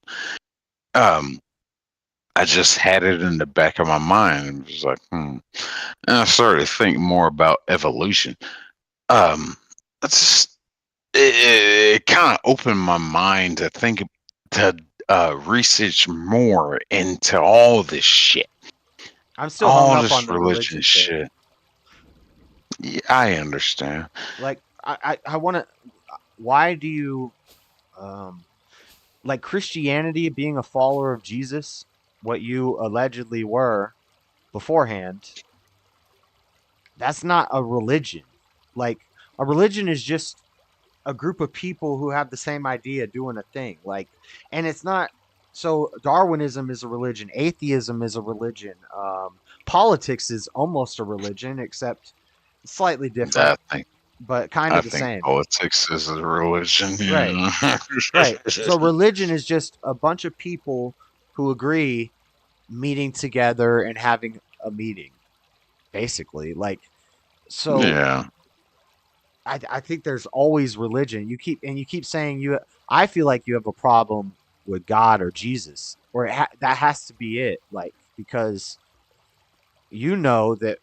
I just had it in the back of my mind and was like, And I started to think more about evolution. It kind of opened my mind to think to research more into all this shit. I'm still hung up this on the religion shit. Yeah, I understand. Like I want to. Why do you like Christianity being a follower of Jesus? What you allegedly were beforehand. That's not a religion. Like a religion is just a group of people who have the same idea doing a thing. Like, and it's not. So Darwinism is a religion. Atheism is a religion. Politics is almost a religion, except slightly different, but kind of the same. Politics is a religion. Right. Right. So religion is just a bunch of people who agree meeting together and having a meeting, basically. Like, so yeah. I think there's always religion. You keep saying I feel like you have a problem with God or Jesus, or that has to be it. Like, because you know that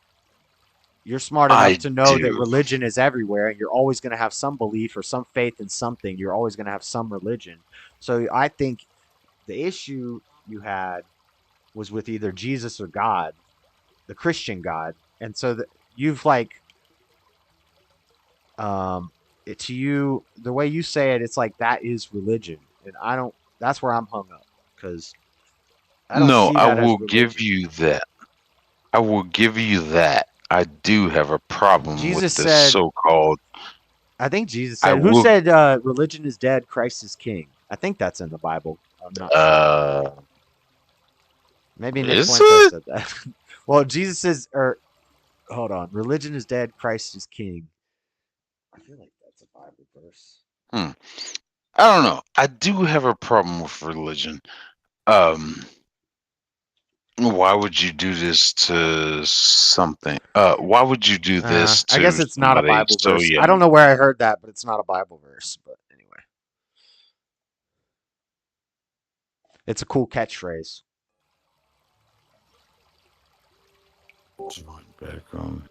you're smart enough I to know that do. religion is everywhere, and you're always going to have some belief or some faith in something. You're always going to have some religion. So I think the issue you had was with either Jesus or God, the Christian God, and so that you've like, to you, the way you say it, it's like that is religion, and I don't. That's where I'm hung up because I don't No, see I that as will give religion. you that. I will give you that. I do have a problem with Jesus this said, so-called. I think Jesus I said, "Who will. said religion is dead? Christ is king." I think that's in the Bible. I'm not sure. Uh, Maybe Nick is Fuentes it? said that. Well, Jesus says, or hold on, religion is dead. Christ is king. I feel like that's a Bible verse. Hmm. I don't know. I do have a problem with religion. Um, why would you do this to something? Why would you do this I guess to it's not a somebody Bible so verse. I don't young? know where I heard that, but it's not a Bible verse. But anyway, it's a cool catchphrase. Join back on.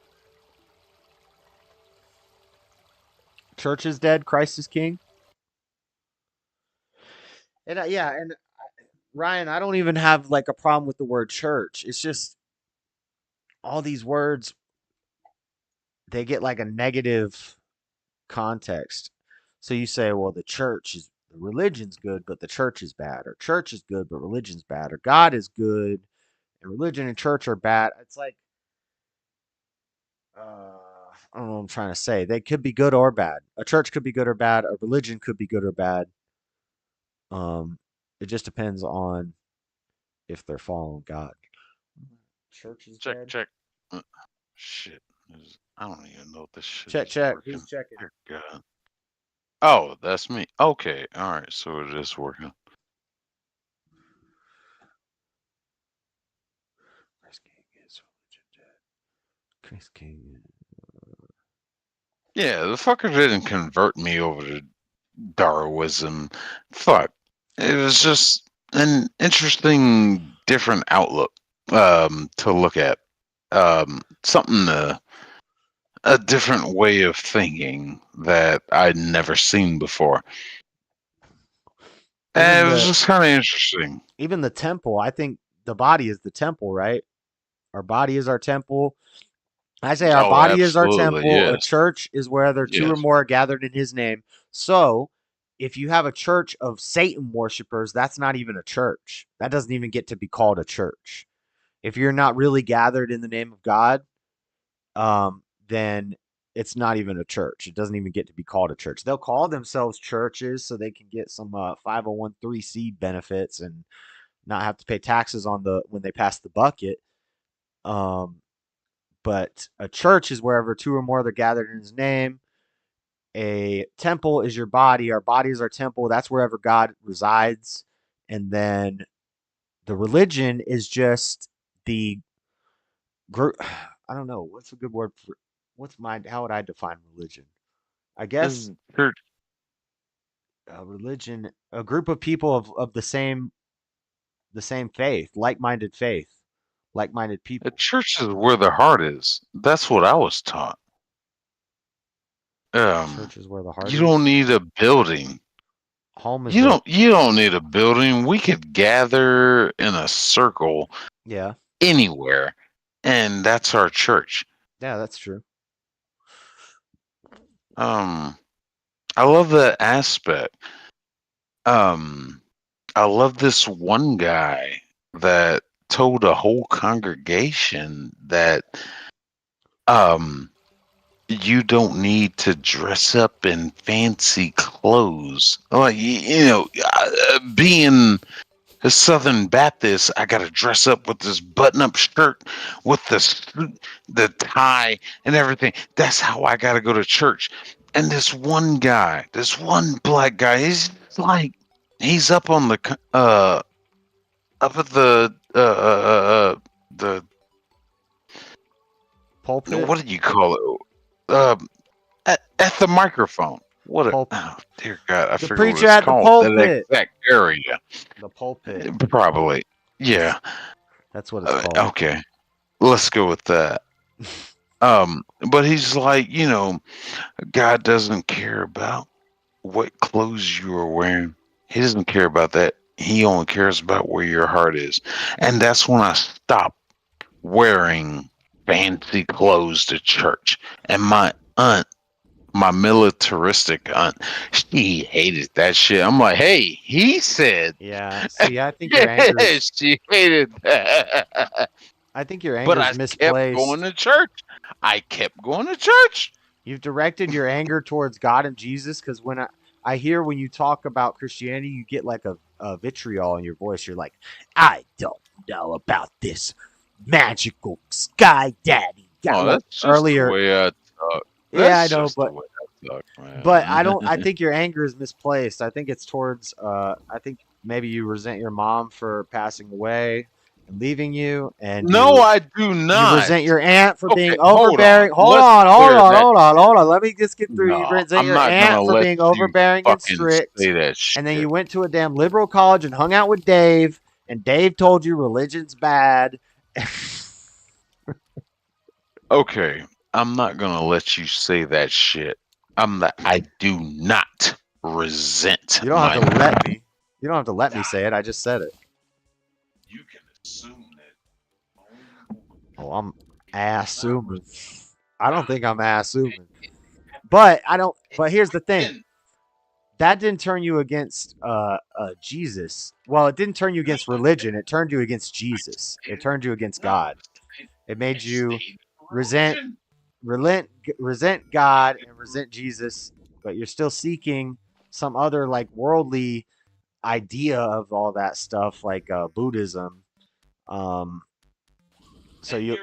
Church is dead. Christ is king. And yeah, and Ryan, I don't even have like a problem with the word church. It's just all these words, they get like a negative context. So you say, well, the religion's good, but the church is bad, or church is good, but religion's bad, or God is good and religion and church are bad. It's like, I don't know what I'm trying to say. They could be good or bad. A church could be good or bad. A religion could be good or bad. Um, it just depends on if they're following God. Church is Check, dead. check. Shit. I don't even know if this shit Check, is check. working. Who's checking? Dear God. Oh, that's me. Okay. All right. So it is working. Chris King is religion dead. Chris King. Yeah, the fucker didn't convert me over to Darwinism. Fuck. It was just an interesting, different outlook to look at. Something a different way of thinking that I'd never seen before. And it was just kind of interesting. Even the temple, I think the body is the temple, right? Our body is our temple. I say our Oh, body is our absolutely. temple. A Yes. church is where there two or Yes. more are gathered in his name. So if you have a church of Satan worshipers, that's not even a church. That doesn't even get to be called a church. If you're not really gathered in the name of God, then it's not even a church. It doesn't even get to be called a church. They'll call themselves churches so they can get some 501(c) benefits and not have to pay taxes on the when they pass the bucket. But a church is wherever two or more are gathered in his name. A temple is your body. Our body is our temple. That's wherever God resides. And then the religion is just the group. I don't know. What's a good word for how would I define religion? I guess religion, a group of people of the same faith, like-minded faith, like-minded people. A church is where the heart is. That's what I was taught. Church is where the heart You is. don't need a building. Home is You don't need a building. We could gather in a circle yeah. anywhere, and that's our church. Yeah, that's true. I love that aspect. I love this one guy that told a whole congregation that you don't need to dress up in fancy clothes. Like, being a Southern Baptist, I got to dress up with this button-up shirt, with the tie and everything. That's how I got to go to church. And this one guy, this one black guy, he's up on the up at the pulpit. What do you call it? At the microphone. What a Pulpit. oh, dear God! I The forget what preacher it's at the called. That pulpit. exact area. The pulpit. Probably. Yeah. That's what it's called. Okay. Let's go with that. But he's like, God doesn't care about what clothes you are wearing. He doesn't care about that. He only cares about where your heart is. And that's when I stopped wearing fancy clothes to church. And my aunt, my militaristic aunt, she hated that shit. I'm like, hey, he said. Yeah. See, I think your anger Yeah, is. she hated that. I think your But anger I is kept going misplaced. to church. I kept going to church. You've directed your anger towards God and Jesus because when I hear when you talk about Christianity, you get like a vitriol in your voice. You're like, I don't know about this magical sky daddy. Oh, Like that's just the earlier. way I talk. Yeah, I That's know, just the way I talk, man. but I think your anger is misplaced. I think it's towards I think maybe you resent your mom for passing away and leaving you, and No, I do you not. resent your aunt for being Okay, hold overbearing. on. Hold Let's on, hold clear on, that. hold on. Let me just get through. You No, resent I'm your not gonna aunt for let being you overbearing and fucking strict, say that and then you shit. went to a damn liberal college and hung out with Dave, and Dave told you religion's bad. Okay, I'm not gonna let you say that shit. I do not resent You don't have to my. let me. You don't have to let me say it. I just said it. You can assume that. Oh, I'm assuming. I don't think I'm assuming. But I don't. But here's the thing. That didn't turn you against Jesus. Well, it didn't turn you against religion. It turned you against Jesus. It turned you against God. It made you resent God and resent Jesus. But you're still seeking some other like worldly idea of all that stuff, like Buddhism. So you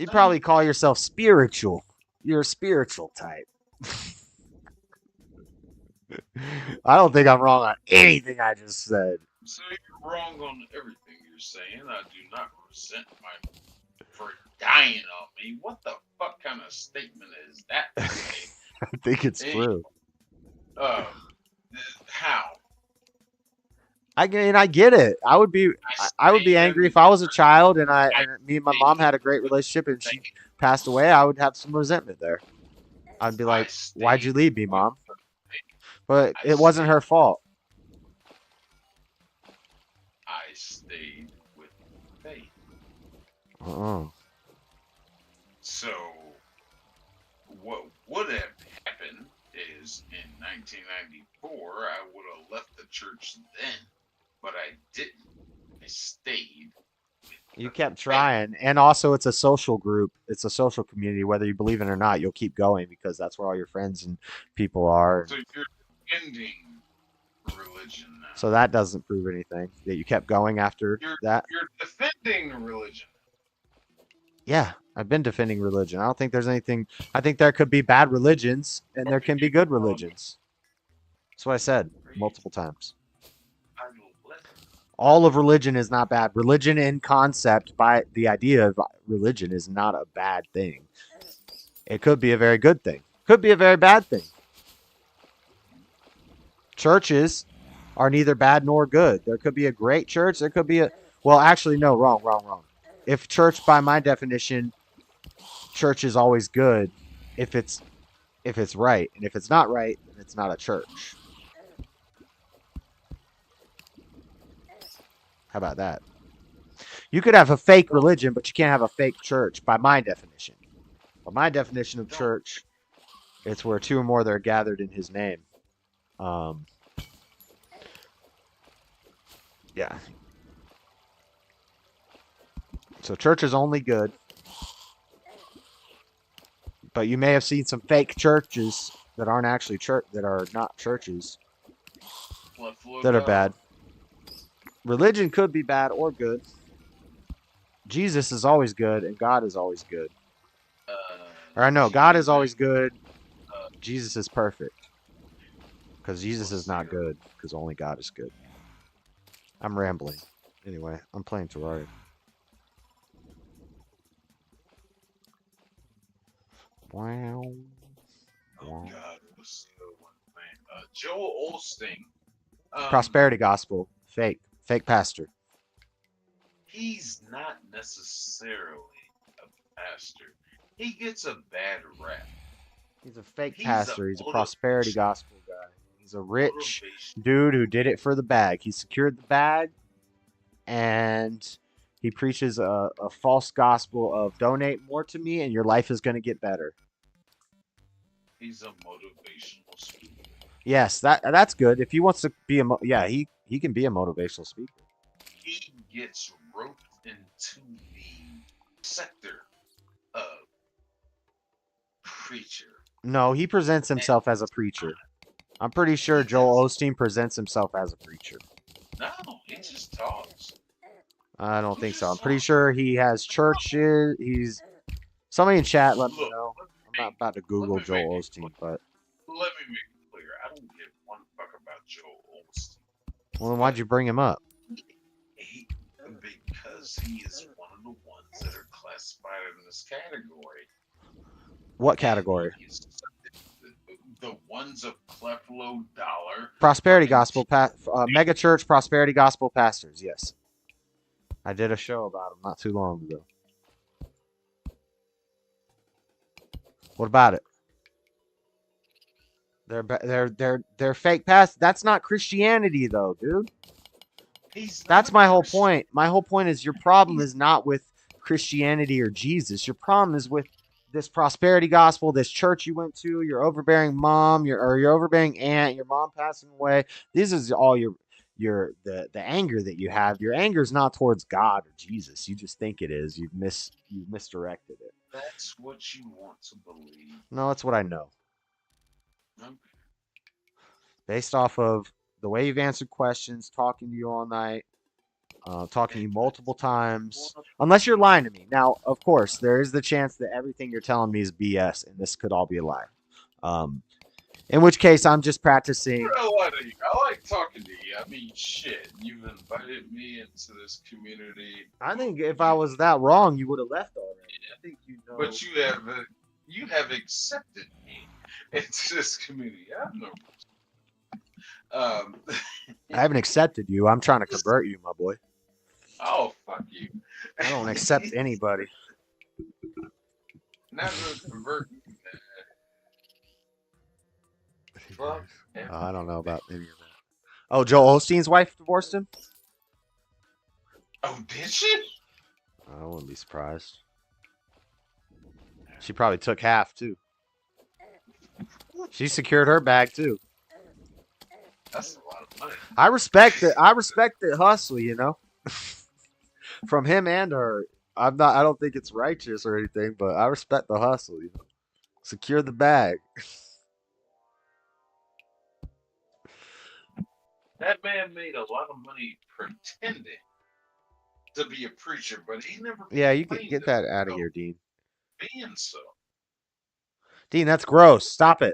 probably call yourself spiritual. You're a spiritual type. I don't think I'm wrong on anything I just said. So you're wrong on everything you're saying. I do not resent my for dying on me. What the fuck kind of statement is that? I think it's true. How? I get it. I would be angry if I was a child and me and my mom had a great relationship and she passed away. I would have some resentment there. I'd be like, "Why'd you leave me, Mom?" But it wasn't her fault. I stayed with faith. Oh. So what would have happened is in 1994 I would have left the church then, but I didn't. I stayed. You kept trying, and also it's a social group. It's a social community. Whether you believe it or not, you'll keep going because that's where all your friends and people are. So you're defending religion now. So that doesn't prove anything that you kept going after that. You're defending religion. Yeah, I've been defending religion. I don't think there's anything. I think there could be bad religions and there can be good religions. That's what I said multiple times. All of religion is not bad. Religion in concept, by the idea of religion, is not a bad thing. It could be a very good thing. Could be a very bad thing. Churches are neither bad nor good. There could be a great church. There could be a... Well, actually, no, wrong. If church, by my definition, church is always good if it's right. And if it's not right, then it's not a church. How about that? You could have a fake religion, but you can't have a fake church, by my definition. By my definition of church, it's where two or more that are gathered in his name. Yeah. So church is only good. But you may have seen some fake churches that aren't actually that are not churches that are bad. Religion could be bad or good. Jesus is always good and God is always good. Or I know God is always good. Jesus is perfect. Because Jesus is not good. Because only God is good. I'm rambling. Anyway, I'm playing Terraria. Wow. Oh God. What's the other one, man? Joel Osteen. Prosperity gospel. Fake pastor. He's not necessarily a pastor. He gets a bad rap. He's a fake He's pastor. He's a prosperity gospel guy. He's a rich motivation. dude who did it for the bag. He secured the bag, and he preaches a false gospel of donate more to me and your life is going to get better. He's a motivational speaker. Yes, that's good. If he wants to be he can be a motivational speaker. He gets roped into the sector of preacher. No, he presents himself as a preacher. I'm pretty sure Joel Osteen presents himself as a preacher. No, he just talks. I don't think so. I'm pretty sure he has churches. Somebody in chat let me know. I'm not about to Google Joel Osteen, but Let me make it clear. I don't give one fuck about Joel Osteen. well, then why'd you bring him up? Because he is one of the ones that are classified in this category. What category? The ones of Cleflo Dollar. Prosperity gospel, mega church prosperity gospel pastors. Yes, I did a show about them not too long ago. What about it? They're fake pastors. That's not Christianity though, dude. That's my whole point. My whole point is your problem is not with Christianity or Jesus. Your problem is with this prosperity gospel, this church you went to, your overbearing mom, your overbearing aunt, your mom passing away. This is all the anger that you have. Your anger is not towards God or Jesus. You just think it is. You've misdirected it. That's what you want to believe. No, that's what I know. Okay. Based off of the way you've answered questions, talking to you all night, talking to you multiple times, unless you're lying to me. Now, of course, there is the chance that everything you're telling me is BS, and this could all be a lie. In which case, I'm just practicing. I like talking to you. I mean, shit. You've invited me into this community. I think if I was that wrong, you would have left already. I think you know. But you have accepted me into this community. I have no. I haven't accepted you. I'm trying to convert you, my boy. Oh, fuck you. I don't accept anybody. Not really convert you. Fuck. I don't know about any of that. Oh, Joel Osteen's wife divorced him? Oh, did she? I wouldn't be surprised. She probably took half, too. She secured her bag, too. That's a lot of money. I respect the hustle, you know. From him and her. I don't think it's righteous or anything, but I respect the hustle, you know. Secure the bag. That man made a lot of money pretending to be a preacher, but he never. Yeah, you can get that out of here, Dean. Being so. Dean, that's gross. Stop it.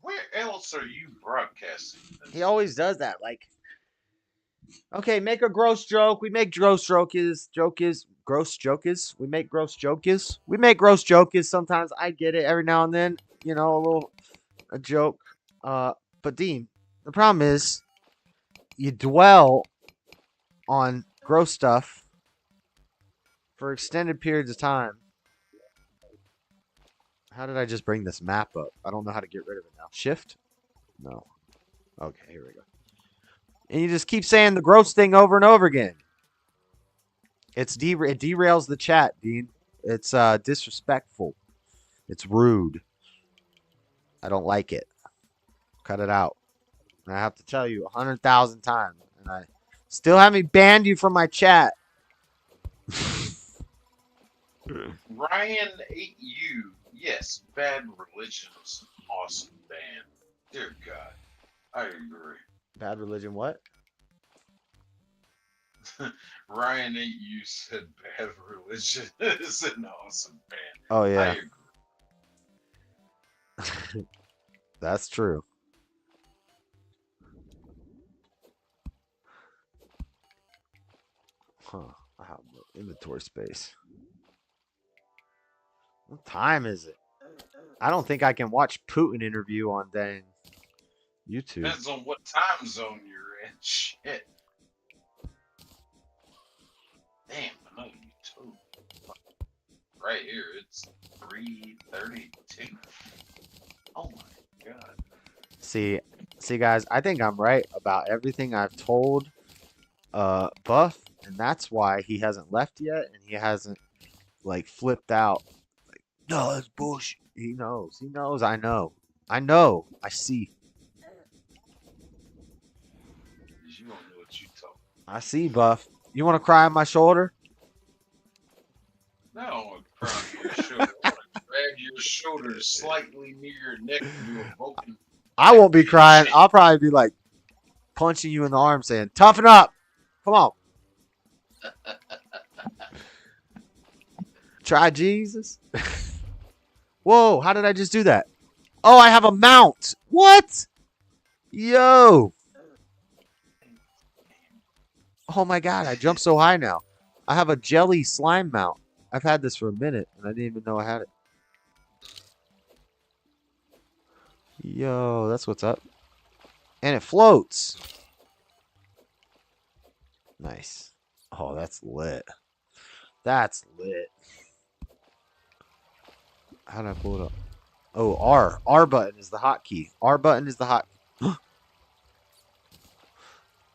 Where else are you broadcasting? He always does that. Like, okay, make a gross joke. We make gross jokes. We make gross jokes. We make gross jokes. Sometimes I get it every now and then. You know, a joke. But Dean, the problem is you dwell on gross stuff for extended periods of time. How did I just bring this map up? I don't know how to get rid of it now. Shift? No. Okay, here we go. And you just keep saying the gross thing over and over again. It derails the chat, Dean. It's disrespectful. It's rude. I don't like it. Cut it out. And I have to tell you 100,000 times. And I still haven't banned you from my chat. Ryan 8U. Yes, Bad Religion is an awesome band. Dear God. I agree. Bad Religion what? Ryan 8U said Bad Religion is an awesome band. Oh, yeah. I agree. That's true. Huh. I have no inventory space. What time is it? I don't think I can watch Putin interview on dang YouTube. Depends on what time zone you're in. Shit. Damn, I know YouTube. Right here, it's 3:32. Oh my god. See, guys, I think I'm right about everything I've told Buff, and that's why he hasn't left yet, and he hasn't like flipped out. Like, no, that's bullshit. He knows. He knows. I know. I know. I see. You don't know what you talk. I see, Buff. You want to cry on my shoulder? No, I don't want to cry on your shoulder. I want to grab your shoulder slightly near your neck and do a broken. I won't be crying. I'll probably be like punching you in the arm saying, toughen up. Come on. Try Jesus. Whoa, how did I just do that? Oh, I have a mount. What? Yo. Oh my god, I jumped so high now. I have a jelly slime mount. I've had this for a minute, and I didn't even know I had it. Yo, that's what's up. And it floats. Nice. Oh, that's lit. That's lit. How do I pull it up? Oh, R. R button is the hotkey. R button is the hot.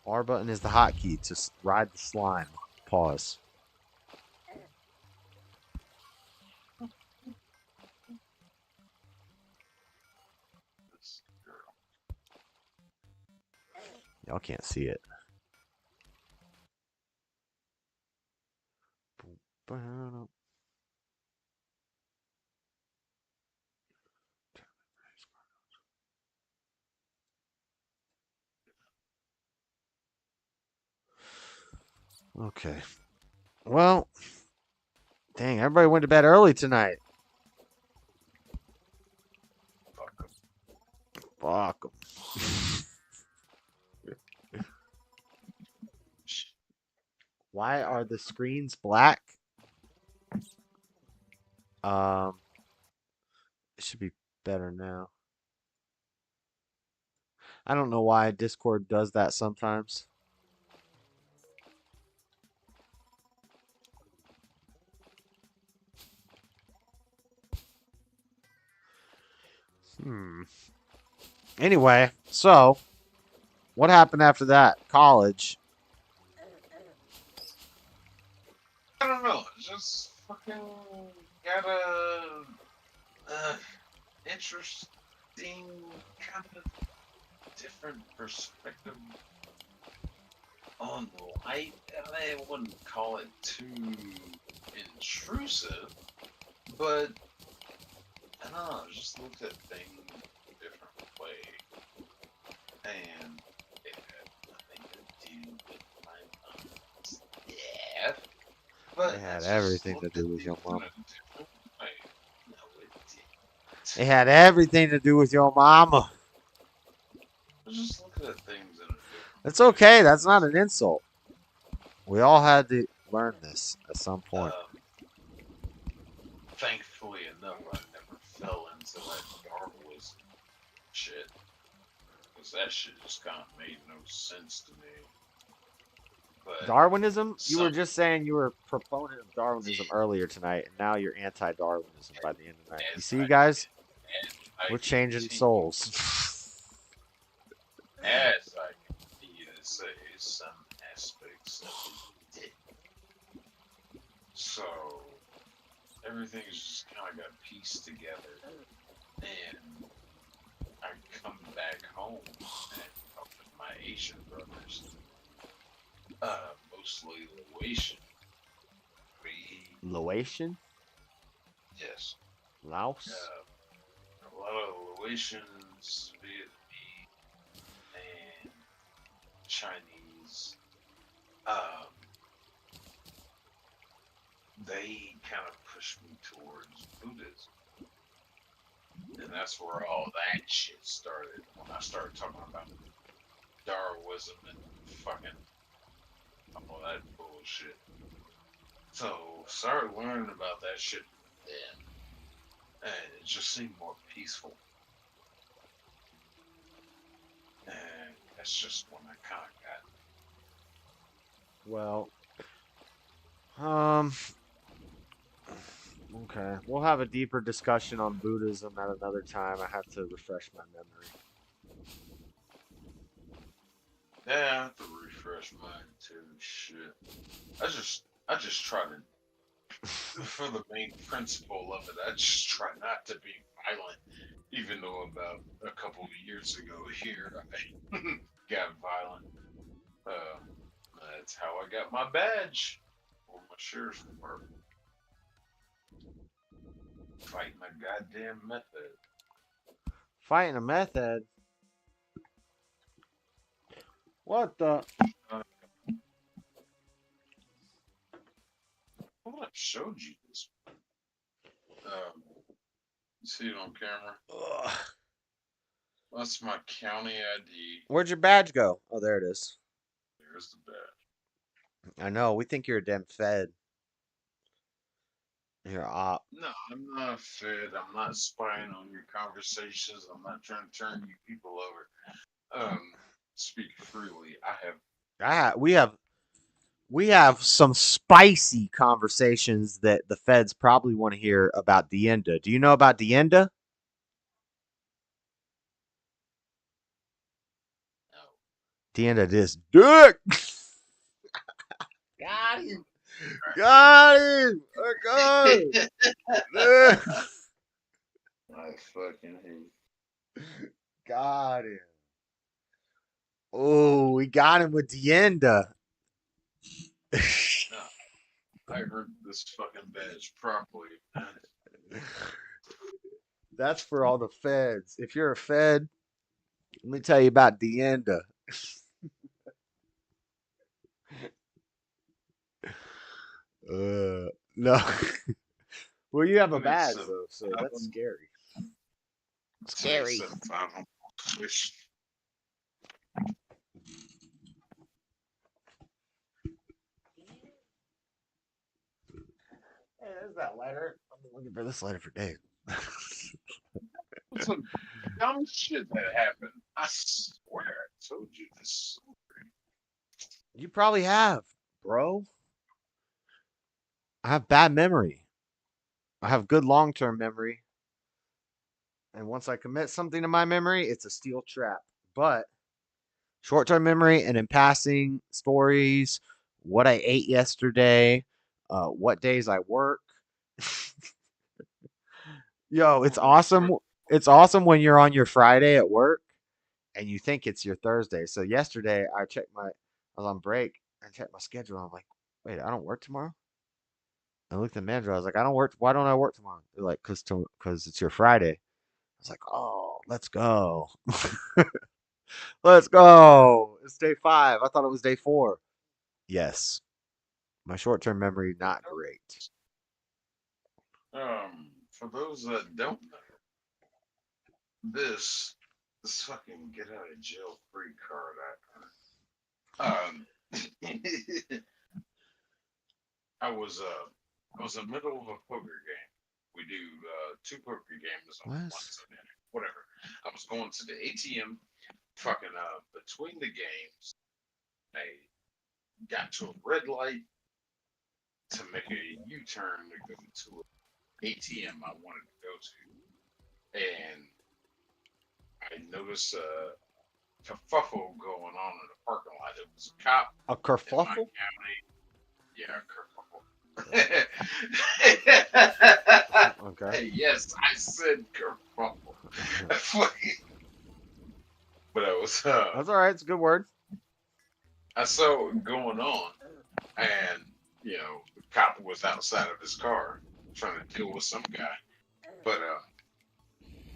R button is the hotkey to ride the slime. Pause. Y'all can't see it. Okay. Well, dang, everybody went to bed early tonight. Fuck them. Why are the screens black? It should be better now. I don't know why Discord does that sometimes. Anyway, so what happened after that? College. I don't know. Just fucking got a interesting kind of different perspective on life. I wouldn't call it too intrusive, but I don't know. Just looked at things a different way, and it had nothing to do with my death. But It had everything to do with your mama. It had everything to do with your mama. Just look at things in a It's okay. That's not an insult. We all had to learn this at some point. Thankfully enough, I never fell into that Darwinism shit. Because that shit just kind of made no sense to me. But Darwinism? You were just saying you were a proponent of Darwinism earlier tonight, and now you're anti-Darwinism by the end of the night. You see, guys? We're changing souls. as I continue to say, some aspects of it did. So, everything's just kind of got pieced together. And I come back home and talk with my Asian brothers. Mostly Laotian. Laotian? Yes. Laos? A lot of Laotians, Vietnamese, and Chinese. They kind of pushed me towards Buddhism. And that's where all that shit started. When I started talking about Darwinism and fucking all that bullshit. So, started learning about that shit then. And it just seemed more peaceful. And that's just when I kind of got. Well, okay. We'll have a deeper discussion on Buddhism at another time. I have to refresh my memory. Yeah, I have to refresh mine too. Shit. I just try to, for the main principle of it, I just try not to be violent. Even though about a couple of years ago here, I got violent. That's how I got my badge or my sheriff's department. Fighting a goddamn method. Fighting a meth head? What the? Well, I showed you this. You see it on camera? Ugh. That's my county ID. Where'd your badge go? Oh, there it is. There's the badge. I know. We think you're a damn fed. You're a op. No, I'm not fed. I'm not spying on your conversations. I'm not trying to turn you people over. Speak freely. We have some spicy conversations that the feds probably want to hear about Dienda. Do you know about Dienda? No. Dienda this dick. Got him. Got him. I fucking hate. Got him. Oh, we got him with Dienda. I heard this fucking badge properly. That's for all the feds. If you're a fed, let me tell you about Dienda. No. Well, you have a badge though, so that's scary. Scary. Hey, there's that letter. I've been looking for this letter for days. Some dumb shit that happened. I swear I told you this story. You probably have, bro. I have bad memory. I have good long-term memory. And once I commit something to my memory, it's a steel trap. But short-term memory and in passing stories, what I ate yesterday, what days I work. Yo, it's awesome. It's awesome when you're on your Friday at work and you think it's your Thursday. So yesterday I was on break. I checked my schedule. I'm like, wait, I don't work tomorrow. I looked at the manager. I was like, I don't work. Why don't I work tomorrow? They're like, cause it's your Friday. I was like, oh, let's go. Let's go. It's day 5. I thought it was day 4. Yes. My short-term memory, not great. For those that don't know, this fucking get out of jail free card I was in the middle of a poker game. We do 2 poker games on once a minute. Whatever. I was going to the ATM, fucking between the games. I got to a red light to make a U-turn to go to an ATM I wanted to go to, and I noticed a kerfuffle going on in the parking lot. It was a cop. A kerfuffle? Yeah, a kerfuffle. Okay. Yes, I said kerfuffle. But I was. That's all right. It's a good word. I saw it going on, and the cop was outside of his car trying to deal with some guy. But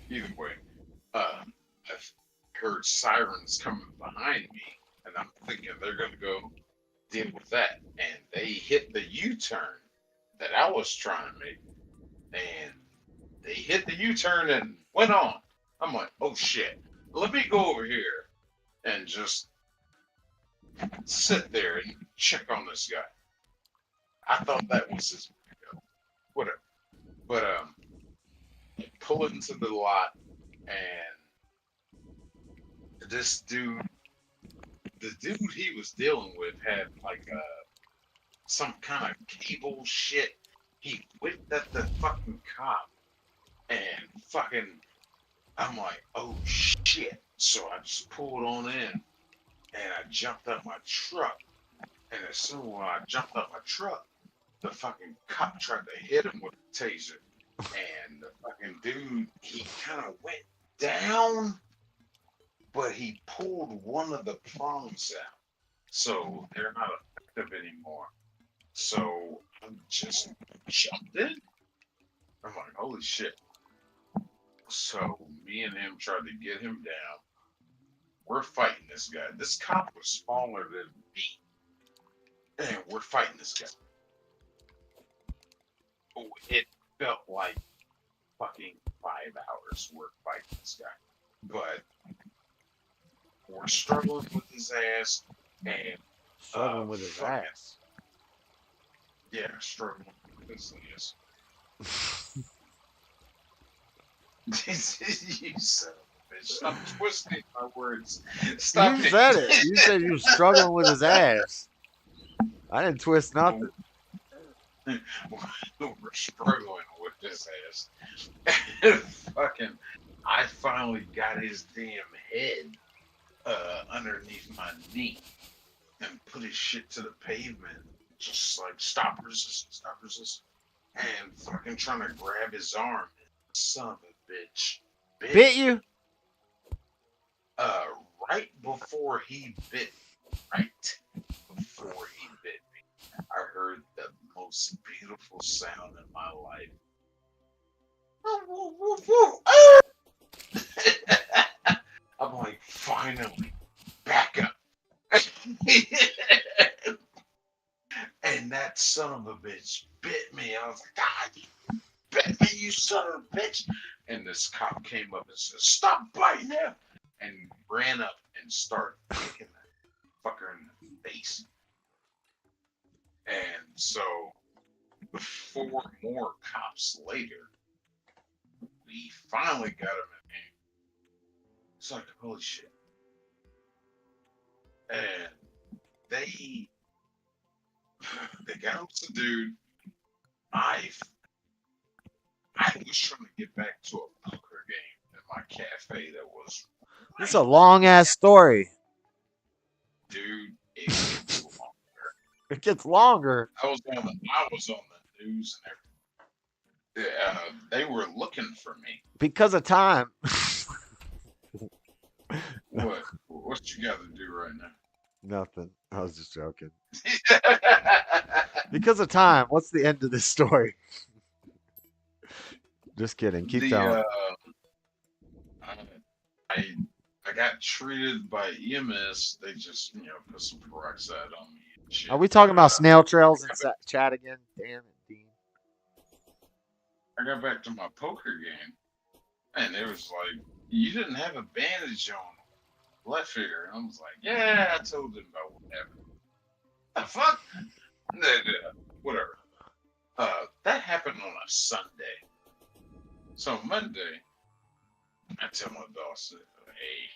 either way, I've heard sirens coming behind me, and I'm thinking they're going to go deal with that. And they hit the U-turn that I was trying to make, and they hit the U-turn and went on. I'm like, oh shit, let me go over here and just sit there and check on this guy. I thought that was his video. Whatever. But pull into the lot, and this dude, the dude he was dealing with had like some kind of cable shit. He whipped at the fucking cop, and fucking, I'm like, oh shit. So I just pulled on in, and I jumped out my truck. And as soon as I jumped out my truck, the fucking cop tried to hit him with a taser. And the fucking dude, he kind of went down, but he pulled one of the prongs out. So they're not effective anymore. So I just jumped in. I'm like, holy shit. So me and him tried to get him down. We're fighting this guy. This cop was smaller than me. And we're fighting this guy. Oh, it felt like fucking 5 hours we're fighting this guy. But we're struggling with his ass and struggling with his ass. Yeah, struggling with his ass. You son of a bitch. Stop twisting my words. Stop You said it. You said you were struggling with his ass. I didn't twist nothing. We're struggling with his ass. Fucking, I finally got his damn head underneath my knee and put his shit to the pavement. Just like, stop resisting, stop resisting. And fucking trying to grab his arm. Son of a bitch. Bit you? Right before he bit me. Right before he bit me. I heard the most beautiful sound in my life. I'm like, finally, back up. And that son of a bitch bit me. I was like, God, you bit me, you son of a bitch. And this cop came up and said, stop biting him. And ran up and started kicking that fucker in the face. And so, 4 more cops later, we finally got him in hand. It's like, holy shit. And they got him to dude. I was trying to get back to a poker game at my cafe that was. It's a long ass story. Dude, it gets longer. It gets longer. I was on the news and everything. They were looking for me. Because of time. What you got to do right now? Nothing. I was just joking. Because of time. What's the end of this story? Just kidding. Keep telling. I got treated by EMS. They just, put some peroxide on me. And shit. Are we talking about snail trails in chat again? Damn it, Dean. I got back to my poker game, and it was like, you didn't have a bandage on left finger. And I was like, yeah, I told them about what happened. The fuck? Whatever. That happened on a Sunday. So Monday, I tell my boss, hey,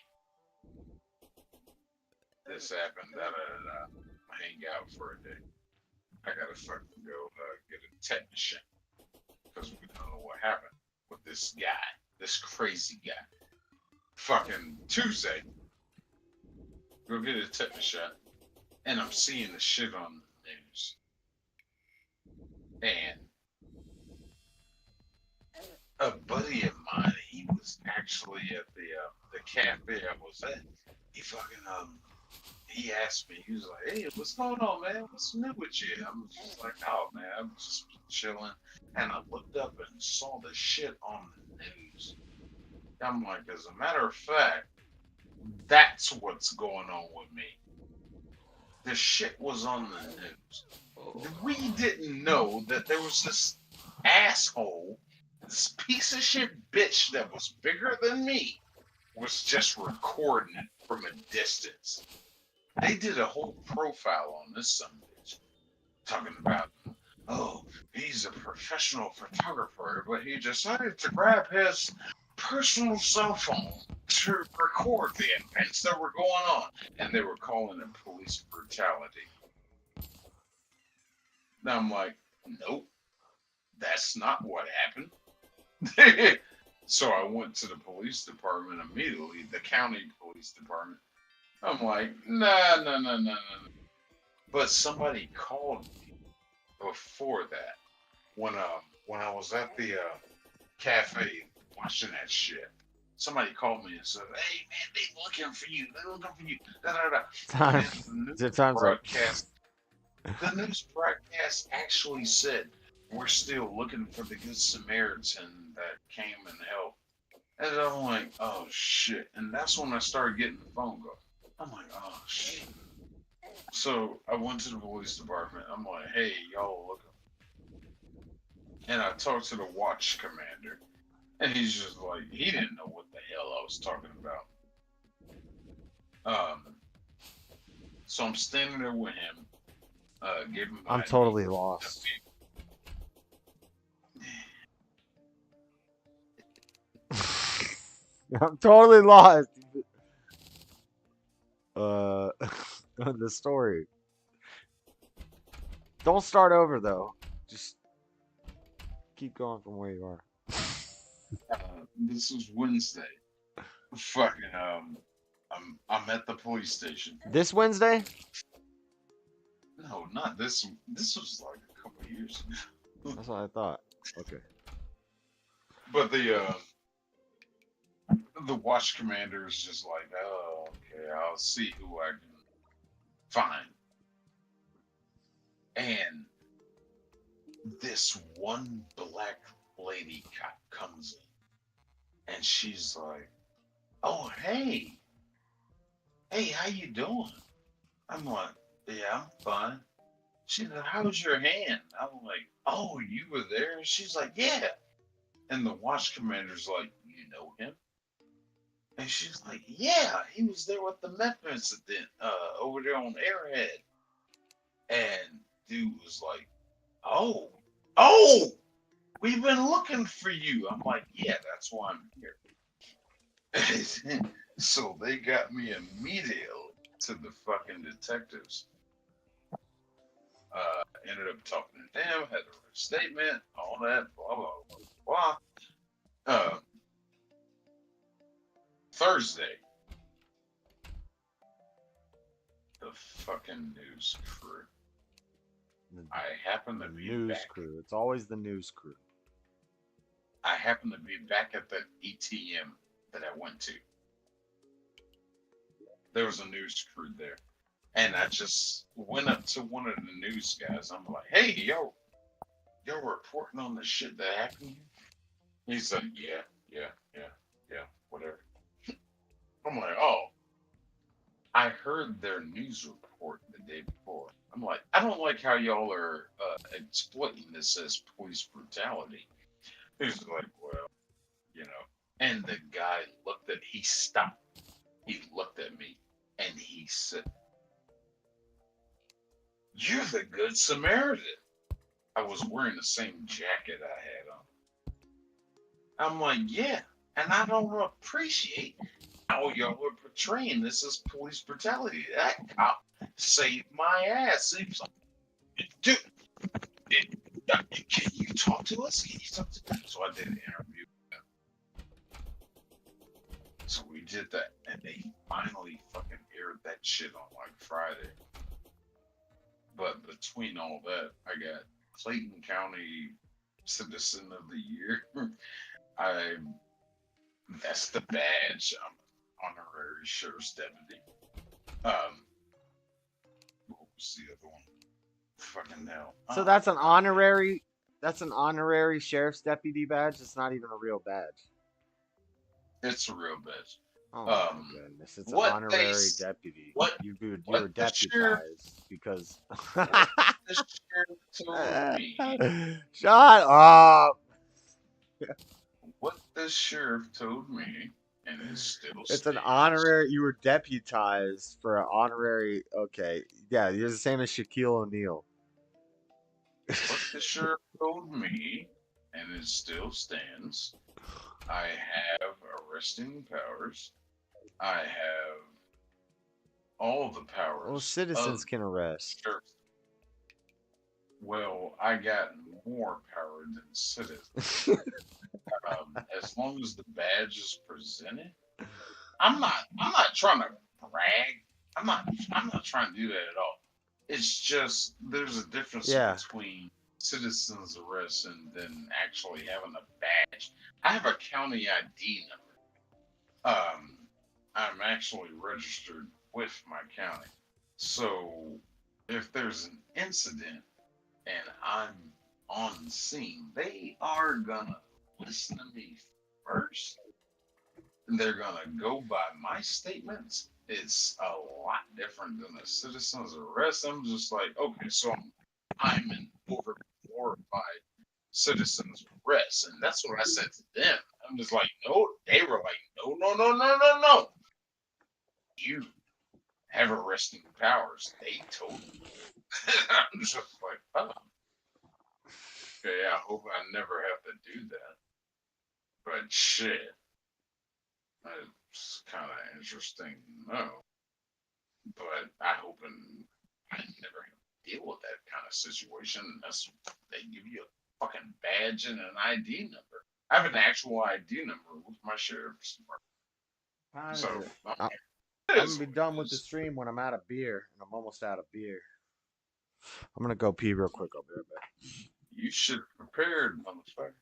this happened, I hang out for a day. I gotta fucking go get a tetanus shot. Because we don't know what happened with this guy, this crazy guy. Fucking Tuesday, go get a tetanus shot, and I'm seeing the shit on the news. And a buddy of mine, he was actually at the cafe I was at. He fucking he asked me, he was like, hey, what's going on, man? What's new with you? I'm just like, oh man, I'm just chilling. And I looked up and saw the shit on the news. I'm like, as a matter of fact, that's what's going on with me. The shit was on the news. We didn't know that there was this asshole, this piece of shit bitch that was bigger than me, was just recording it from a distance. They did a whole profile on this son of a bitch, talking about oh, he's a professional photographer, but he decided to grab his personal cell phone to record the events that were going on, and they were calling it police brutality. Now I'm like, nope, that's not what happened. So I went to the police department immediately, the county police department. I'm like, nah. But somebody called me before that when I was at the cafe watching that shit. Somebody called me and said, "Hey man, they looking for you. They looking for you." Da, da, da. Times, times up. The news broadcast actually said, "We're still looking for the Good Samaritan that came and helped." And I'm like, "Oh shit!" And that's when I started getting the phone call. I'm like, "Oh shit!" So I went to the police department. I'm like, "Hey, y'all looking?" And I talked to the watch commander, and he's just like, he didn't know what the hell I was talking about. So I'm standing there with him. Gave him. I'm totally lost. I'm totally lost. The story. Don't start over though. Just keep going from where you are. This was Wednesday. Fucking I'm at the police station. This Wednesday? No, not this. This was like a couple of years ago. That's what I thought. Okay. But the watch commander is just like, oh, okay, I'll see who I can find. And this one black lady cop comes in, and she's like, "Oh, hey, how you doing?" I'm like, "Yeah, I'm fine." She said, "How's your hand?" I'm like, "Oh, you were there?" She's like, "Yeah." And the watch commander's like, "You know him?" And she's like, "Yeah, he was there with the meth incident over there on Airhead." And dude was like, "Oh, we've been looking for you." I'm like, "Yeah, that's why I'm here." So they got me immediately to the fucking detectives. Ended up talking to them, had a statement, all that, blah, blah, blah, blah. Thursday, the fucking news crew. I happen to be news back. crew. It's always the news crew. I happen to be back at that ATM that I went to. There was a news crew there. And I just went up to one of the news guys. I'm like, "Hey, y'all reporting on the shit that happened to you?" He's like, yeah, whatever. I'm like, "Oh, I heard their news report the day before." I'm like, "I don't like how y'all are exploiting this as police brutality." He's like, "Well, you know." And the guy he stopped. He looked at me and he said, "You're the Good Samaritan." I was wearing the same jacket I had on. I'm like, "Yeah." And I don't appreciate how y'all are portraying this as police brutality. That cop saved my ass. He was like, "Dude, can you talk to us? Can you talk to us?" So I did an interview with them. So we did that, and they finally fucking aired that shit on like Friday. But between all that, I got Clayton County Citizen of the Year. That's the badge. I'm an honorary sheriff's deputy. What was the other one? Fucking hell. So that's an honorary. That's an honorary sheriff's deputy badge. It's not even a real badge. It's a real badge. Oh my goodness! It's an honorary deputy. You were deputized because. What the sheriff told me. Shut up. What the sheriff told me, and it's still. It's an honorary. You were deputized for an honorary. Okay, yeah, you're the same as Shaquille O'Neal. what the sheriff told me, and it still stands. I have arresting powers. I have all the powers. Well, citizens of can arrest. sheriff. Well, I got more power than citizens. As long as the badge is presented, I'm not trying to brag. I'm not trying to do that at all. It's just there's a difference Yeah. between citizens arrest and then actually having a badge. I have a county ID number. I'm actually registered with my county. So if there's an incident and I'm on scene, they are gonna listen to me first. They're gonna go by my statements. It's a lot different than a citizen's arrest. I'm just like, okay, so I'm an overglorified citizen's arrest, and that's what I said to them. I'm just like, no. They were like, no, no, no, no, no, no. You have arresting powers. They told me. I'm just like, oh. Okay, I hope I never have to do that. But shit, it's kind of interesting to know. But I hope I never have to deal with that kind of situation unless they give you a fucking badge and an ID number. I have an actual ID number with my sheriff's department. So I'm gonna be done with the stream when I'm out of beer, and I'm almost out of beer. I'm gonna go pee real quick. I'll be right back. You should have prepared, motherfucker.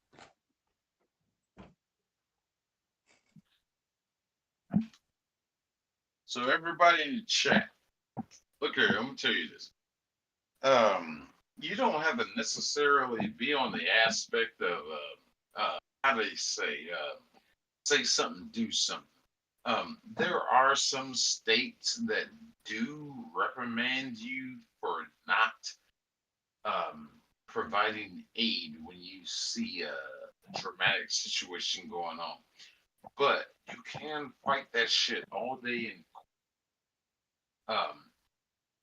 So everybody in the chat, look here, I'm gonna tell you this. You don't have to necessarily be on the aspect of how do they say something, do something. There are some states that do reprimand you for not providing aid when you see a dramatic situation going on. But you can fight that shit all day in court.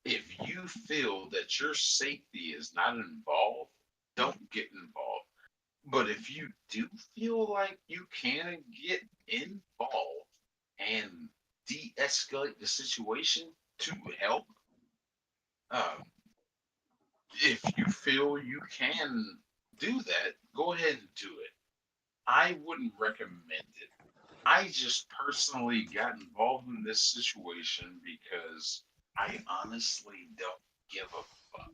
If you feel that your safety is not involved, don't get involved. But if you do feel like you can get involved and de-escalate the situation to help, if you feel you can do that, go ahead and do it. I wouldn't recommend it. I just personally got involved in this situation because I honestly don't give a fuck.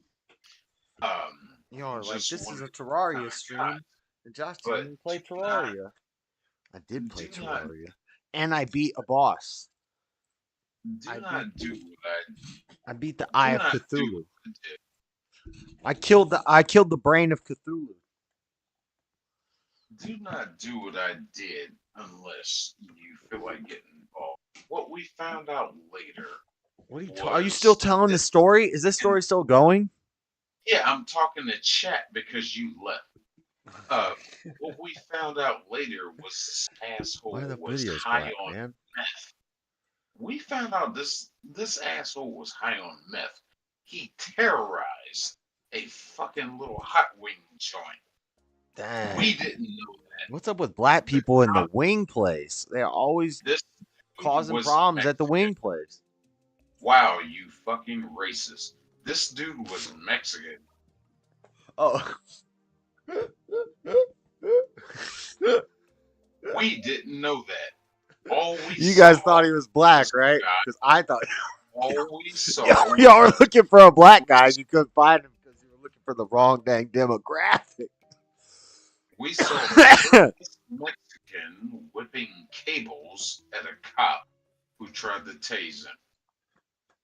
Y'all are like, Just this is wanted a to Terraria kinda stream, cut. and Josh But didn't even play do not, Terraria. I did play do not, Terraria, and I beat a boss. do not do what I beat the I Eye do of not do Cthulhu. what I did. I killed the brain of Cthulhu. Do not do what I did unless you feel like getting involved. What we found out later. What are you still telling the story? Is this story still going? Yeah, I'm talking to chat because you left. What we found out later was this asshole Why are the was videos high black, on man? meth. We found out this asshole was high on meth. He terrorized a fucking little hot wing joint. Dang. We didn't know that. What's up with black people in the wing place? They're always causing was problems at the wing place. Wow, you fucking racist. This dude was Mexican. Oh. We didn't know that. All we You guys saw thought he was black, right? Because I thought all we saw y'all were looking for a black guy. You couldn't find him because you were looking for the wrong dang demographic. We saw a Mexican whipping cables at a cop who tried to tase him.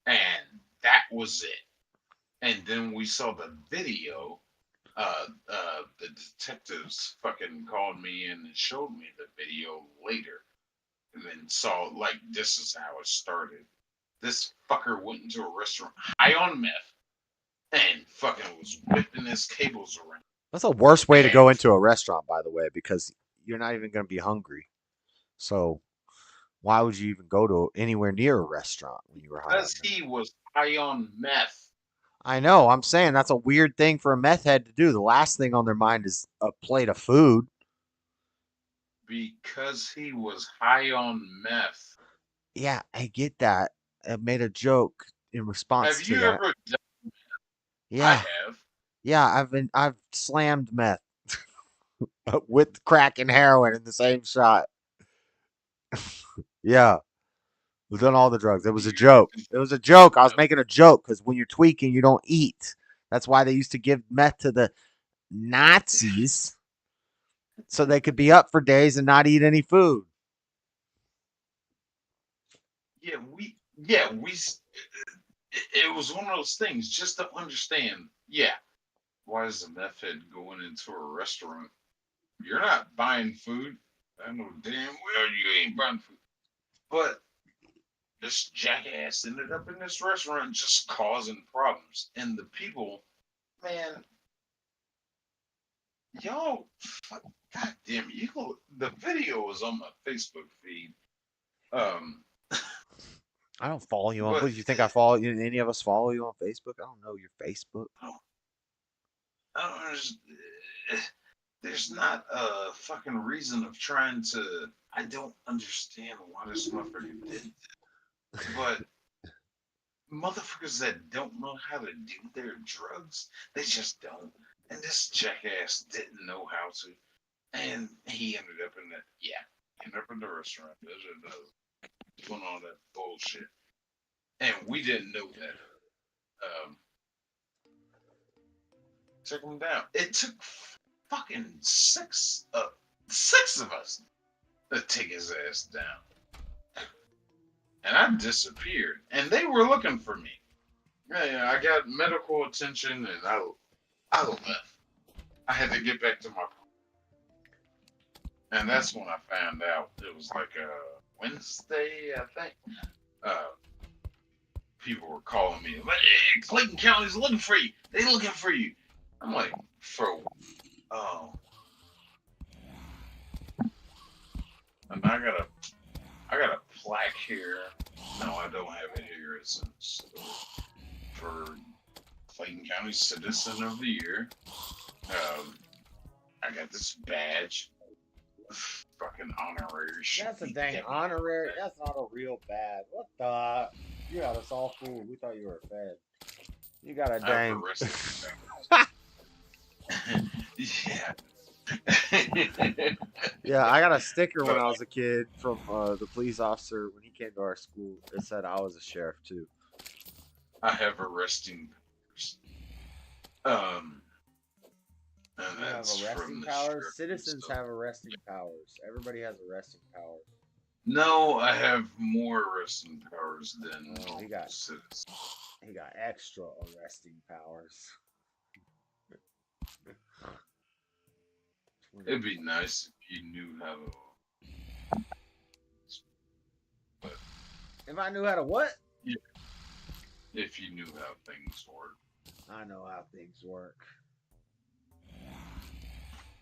And that was it. And then we saw the video. The detectives fucking called me in and showed me the video later. And then saw, like, this is how it started. This fucker went into a restaurant high on meth and fucking was whipping his cables around. That's the worst way to go into a restaurant, by the way, because you're not even going to be hungry. So why would you even go to anywhere near a restaurant when you were high? Because he was high on meth. I know. I'm saying that's a weird thing for a meth head to do. The last thing on their mind is a plate of food. Because he was high on meth. Yeah, I get that. I made a joke in response Have to you that. ever done? I Yeah, have. yeah. I've slammed meth with crack and heroin in the same shot. Yeah, we've done all the drugs. It was a joke. It was a joke. I was making a joke because when you're tweaking, you don't eat. That's why they used to give meth to the Nazis so they could be up for days and not eat any food. It was one of those things just to understand. Yeah, why is the meth head going into a restaurant? You're not buying food. I know damn well you ain't buying food. But this jackass ended up in this restaurant just causing problems. And the people, man, y'all, god damn it, the video is on my Facebook feed. I don't follow you on. But What do you think I follow you? Any of us follow you on Facebook? I don't know your Facebook. I don't understand. There's not a fucking reason of trying to. I don't understand why this motherfucker did this. But motherfuckers that don't know how to do their drugs, they just don't. And this jackass didn't know how to. And he ended up in ended up in the restaurant, doing all that bullshit. And we didn't know that. Took him down. It took fucking six of us to take his ass down. And I disappeared. And they were looking for me. Yeah, I got medical attention and I left. I had to get back to my car. And that's when I found out. It was like a Wednesday, I think. People were calling me. Like, hey, Clayton County's looking for you. They looking for you. I'm like, oh. And I got a plaque here. No, I don't have it here. It's for Clayton County Citizen of the Year. I got this badge. Fucking honorary shit. That's a dang honorary. That's not a real bad. What the? You got us all fooled. We thought you were a fed. You got a dang. Yeah. Yeah, I got a sticker when I was a kid from the police officer when he came to our school. It said I was a sheriff too. I have arresting powers. And You have that's arresting from the powers. sheriff. Citizens have arresting powers. Everybody has arresting powers. No, I have more arresting powers than he got citizens. He got extra arresting powers. It'd be nice if you knew how to. But if I knew how to what? Yeah. If you knew how things work. I know how things work.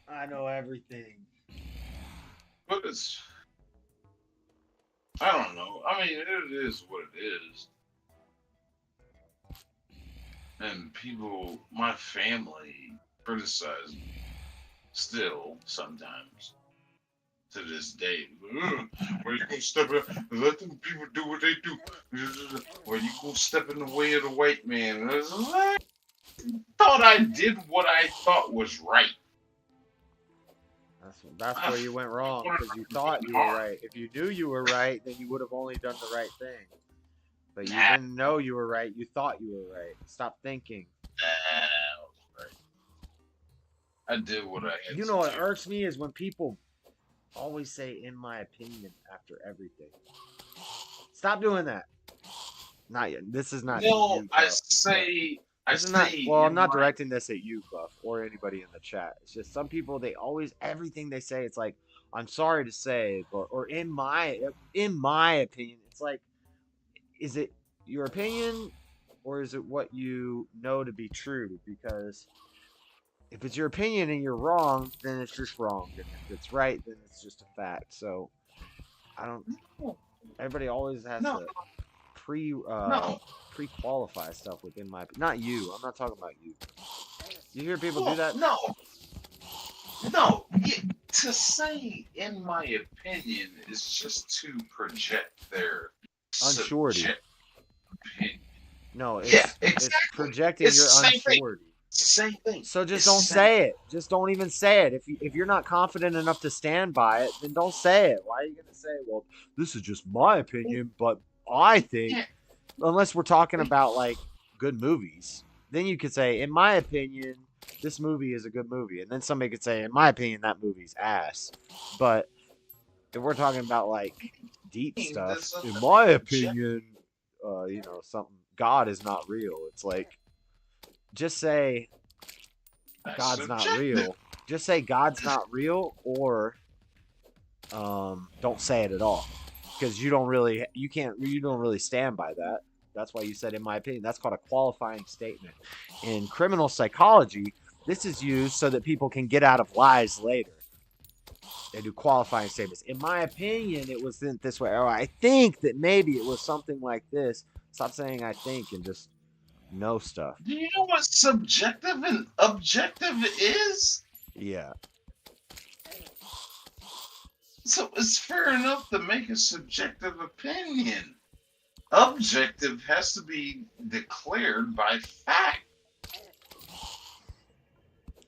I know everything. But I don't know. I mean, it is what it is. And people, my family, criticize me still sometimes to this day. Where you gonna step in? Let them people do what they do. Where you gonna step in the way of the white man? I thought I did what I thought was right. That's where you went wrong, because you thought you were right. If you knew you were right, then you would have only done the right thing. But you didn't know you were right. You thought you were right. Stop thinking. I did what I had. You know what irks me is when people always say "in my opinion" after everything. Stop doing that. Not yet. This is not. No, you, I say. This is not. Well, I'm not directing this at you, Buff, or anybody in the chat. It's just some people. They always everything they say. It's like, I'm sorry to say, or in my opinion. It's like, is it your opinion, or is it what you know to be true? Because if it's your opinion and you're wrong, then it's just wrong. And if it's right, then it's just a fact. So I don't. Everybody always has to No, pre-qualify stuff within my. Not you. I'm not talking about you. You hear people do well, that? no. To say, in my opinion, is just to project their Unsurety. subjective opinion. No, Yeah, it's exactly. projecting It's your the same thing. unsurety. It's the same thing. So just It's don't the same say it. Just don't even say it. If you're not confident enough to stand by it, then don't say it. Why are you gonna say, well, this is just my opinion, but I think, Yeah. unless we're talking about like good movies, then you could say, in my opinion, this movie is a good movie, and then somebody could say, in my opinion, that movie's ass. But if we're talking about like deep stuff, in my opinion, something God is not real. It's like, just say God's not real. Just say God's not real, or don't say it at all, because you don't really stand by that. That's why you said, in my opinion. That's called a qualifying statement. In criminal psychology, this is used so that people can get out of lies later. They do qualifying statements. In my opinion, it wasn't this way. Or I think that maybe it was something like this. Stop saying I think and just know stuff. Do you know what subjective and objective is? Yeah. So it's fair enough to make a subjective opinion. Objective has to be declared by fact.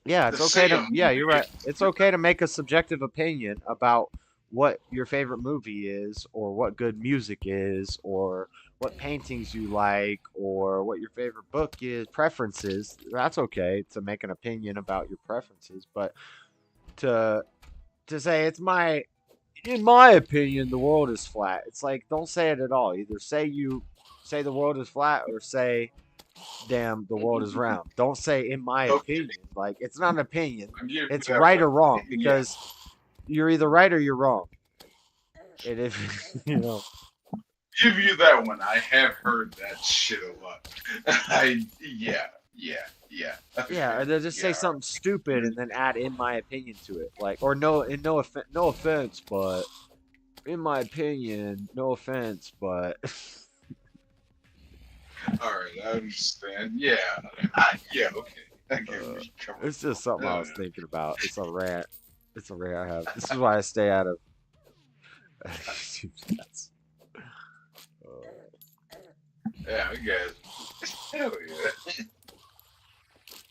Yeah, it's okay to. Yeah, you're right. It's okay to make a subjective opinion about what your favorite movie is, or what good music is, or what paintings you like, or what your favorite book is, preferences. That's okay to make an opinion about your preferences, but to say in my opinion, the world is flat. It's like, don't say it at all. Either say the world is flat, or say, damn, the world is round. Don't say, in my opinion. Like, it's not an opinion. It's right or wrong, because you're either right or you're wrong. And if Give you that one. I have heard that shit a lot. Yeah. Yeah, or they'll just say something stupid and then add "in my opinion" to it, like, or no offense, but in my opinion, no offense, but. All right, I understand. Yeah, okay. I get where you're coming It's just something I was thinking about. It's a rant. I have. This is why I stay out of. Yeah, I guess. Hell yeah.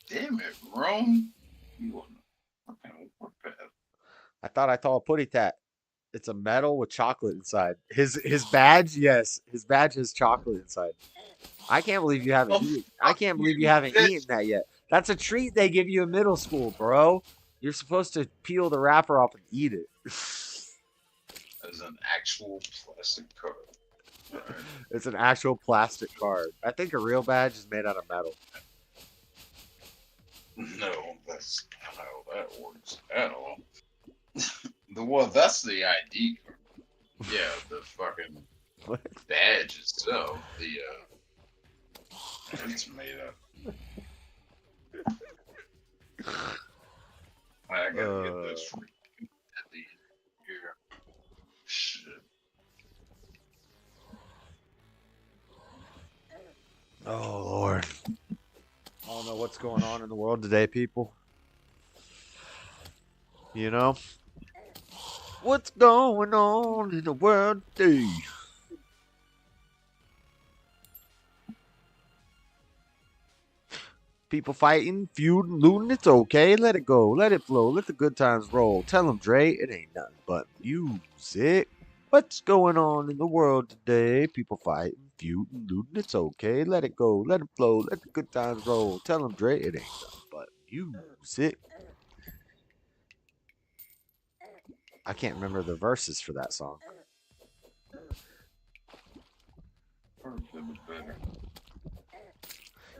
Damn it, Rome. You want to fucking warpath. I thought I saw a putty tat. It's a medal with chocolate inside. His badge, yes, his badge has chocolate inside. I can't believe you haven't eaten. I can't believe you haven't eaten that yet. That's a treat they give you in middle school, bro. You're supposed to peel the wrapper off and eat it. As an actual plastic card. Right. It's an actual plastic card. I think a real badge is made out of metal. No, that's not how that works at all. That's the ID card. Yeah, the fucking badge itself. It's made up. I gotta get this freaking at the end here. Shit. Oh, Lord. I don't know what's going on in the world today, people. You know? What's going on in the world today? People fighting, feuding, looting, it's okay. Let it go. Let it flow. Let the good times roll. Tell them, Dre, it ain't nothing but music. What's going on in the world today? People fighting, feuding, looting, it's okay. Let it go. Let it flow. Let the good times roll. Tell them, Dre, it ain't nothing but music. I can't remember the verses for that song.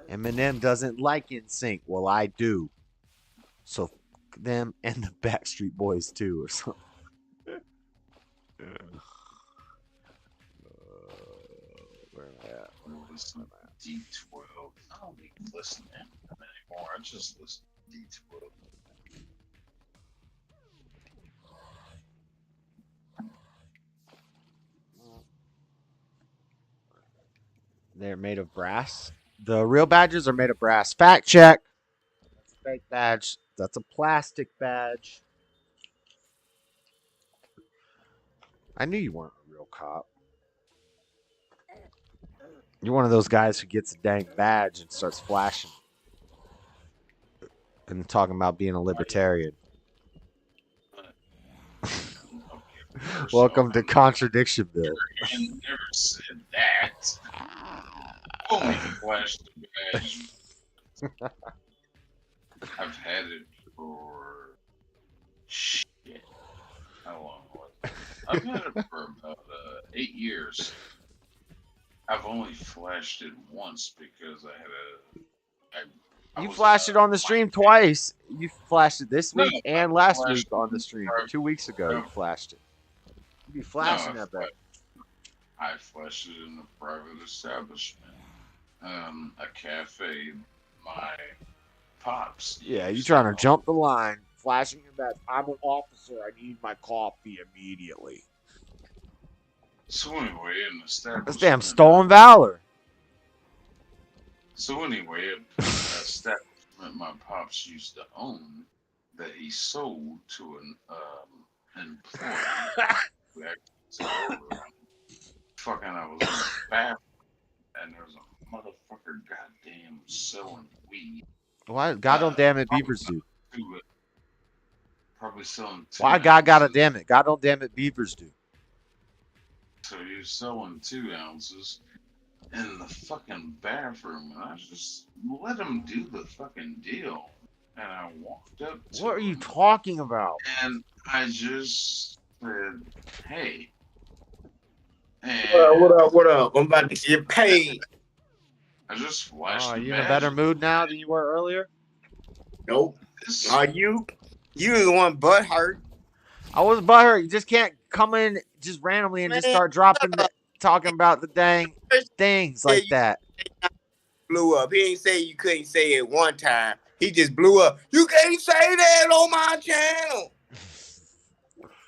Eminem doesn't like NSYNC. Well, I do. So f them and the Backstreet Boys too, or something. Where am I at? Listen to D12. I don't even listen to him anymore. I just listen to D12. They're made of brass. The real badges are made of brass. Fact check. That's a fake badge. That's a plastic badge. I knew you weren't a real cop. You're one of those guys who gets a dang badge and starts flashing and talking about being a libertarian. Welcome to Contradictionville. I never said that. Only flashed the badge. I've had it for shit. How long was it? I've had it for about 8 years. I've only flashed it once because I had You flashed it on the stream twice. You flashed it this week and last week on the stream. 2 weeks ago, you flashed it. You be flashing that back. I flashed it in a private establishment, a cafe. My pops. Yeah, you trying to jump the line, flashing your badge. I'm an officer. I need my coffee immediately. So anyway, an establishment. That's damn stolen valor. So anyway, an establishment my pops used to own that he sold to an employee. Who actually fucking, I was in the bathroom and there was a motherfucker goddamn selling weed. Why? God don't damn it, beavers do. Probably selling. Why God gotta damn it? God don't damn it, beavers do. So he was selling 2 ounces in the fucking bathroom, and I just let him do the fucking deal. And I walked up to What are you him, talking about? and I just said, "Hey." And What up? I'm about to get paid. I just flashed. Are the you in a badge. better mood now than you were earlier? Nope. Are you? You the one butt hurt. I wasn't butthurt. You just can't come in just randomly and just start dropping, talking about the dang things like that. Blew up. He ain't say you couldn't say it one time. He just blew up. You can't say that on my channel.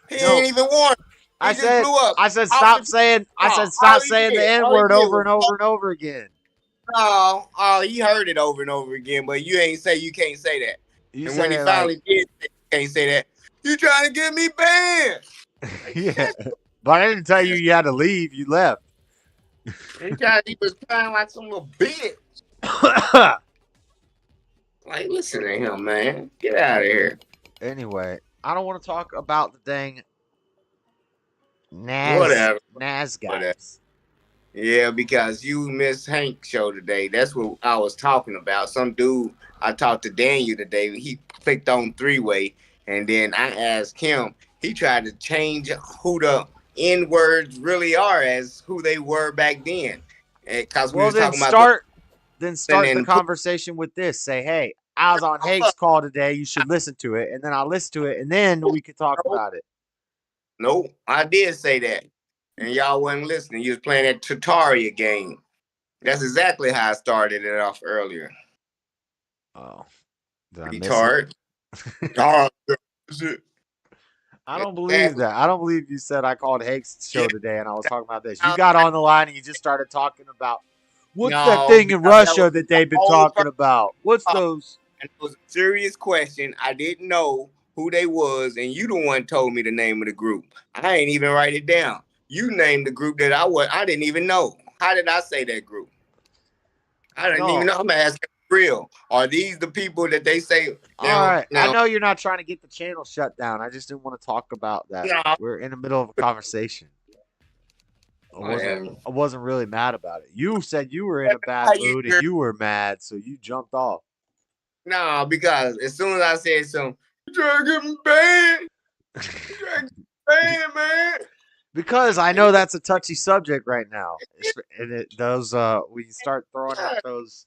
He ain't even warned. I said, stop saying. I said, stop saying the N word over and over and over again. Oh, he heard it over and over again, but you ain't say you can't say that. And when he finally did say you can't say that, you trying to get me banned. Yeah, but I didn't tell you you had to leave. You left. He was crying like some little bitch. Like, listen to him, man. Get out of here. Anyway, I don't want to talk about the dang Nas guys. Yeah, because you missed Hank's show today. That's what I was talking about. Some dude, I talked to Daniel today. He clicked on 3-way, and then I asked him. He tried to change who the N words really are as who they were back then. Because we was talking about start the conversation with this. Say, hey, I was on Hank's call today. You should listen to it, and then I'll listen to it, and then we can talk about it. Nope, I did say that. And y'all wasn't listening. You was playing that Terraria game. That's exactly how I started it off earlier. Oh. Did I miss retard. I don't believe that. I don't believe you said I called Hake's show today and I was talking about this. You got on the line and you just started talking about what's that thing in Russia that they've been talking about? What's those? And it was a serious question. I didn't know who they was, and you the one told me the name of the group. I ain't even write it down. You named the group that I didn't even know. How did I say that group? I didn't even know. I'm asking real. Are these the people that they say? All right. I know you're not trying to get the channel shut down. I just didn't want to talk about that. No. We're in the middle of a conversation. I wasn't really mad about it. You said you were in a bad mood and you were mad, so you jumped off. No, because as soon as I said something, you trying to get me banned? You trying to get me banned, man? Because I know that's a touchy subject right now. And when you start throwing out those,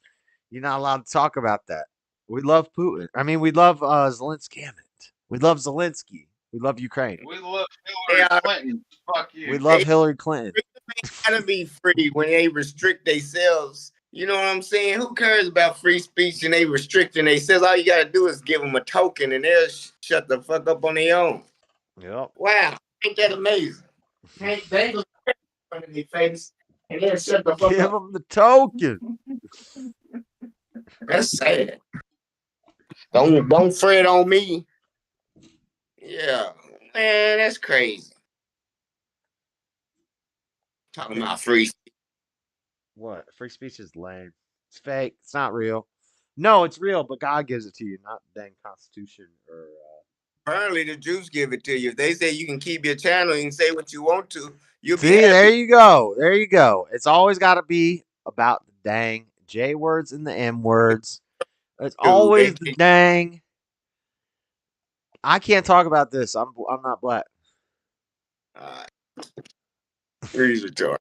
you're not allowed to talk about that. We love Putin. I mean, we love Zelensky. Damn it. We love Zelensky. We love Ukraine. We love Hillary Clinton. Fuck you. We love Hillary Clinton. They gotta be free when they restrict themselves. You know what I'm saying? Who cares about free speech and they restricting themselves? All you gotta do is give them a token and they'll shut the fuck up on their own. Yep. Wow. Ain't that amazing? They look in their face. And then shut the fuck Give up. them the token. That's sad. Don't fret on me. Yeah, man, that's crazy. Talking about free. What? Free speech is lame. It's fake. It's not real. No, it's real, but God gives it to you, not the dang Constitution or. Apparently, the Jews give it to you. If they say you can keep your channel and say what you want to, you'll be See, there happy. you go. There you go. It's always got to be about the dang J words and the M words. It's Dude, always the dang. I can't talk about this. I'm not black. Freeze retard.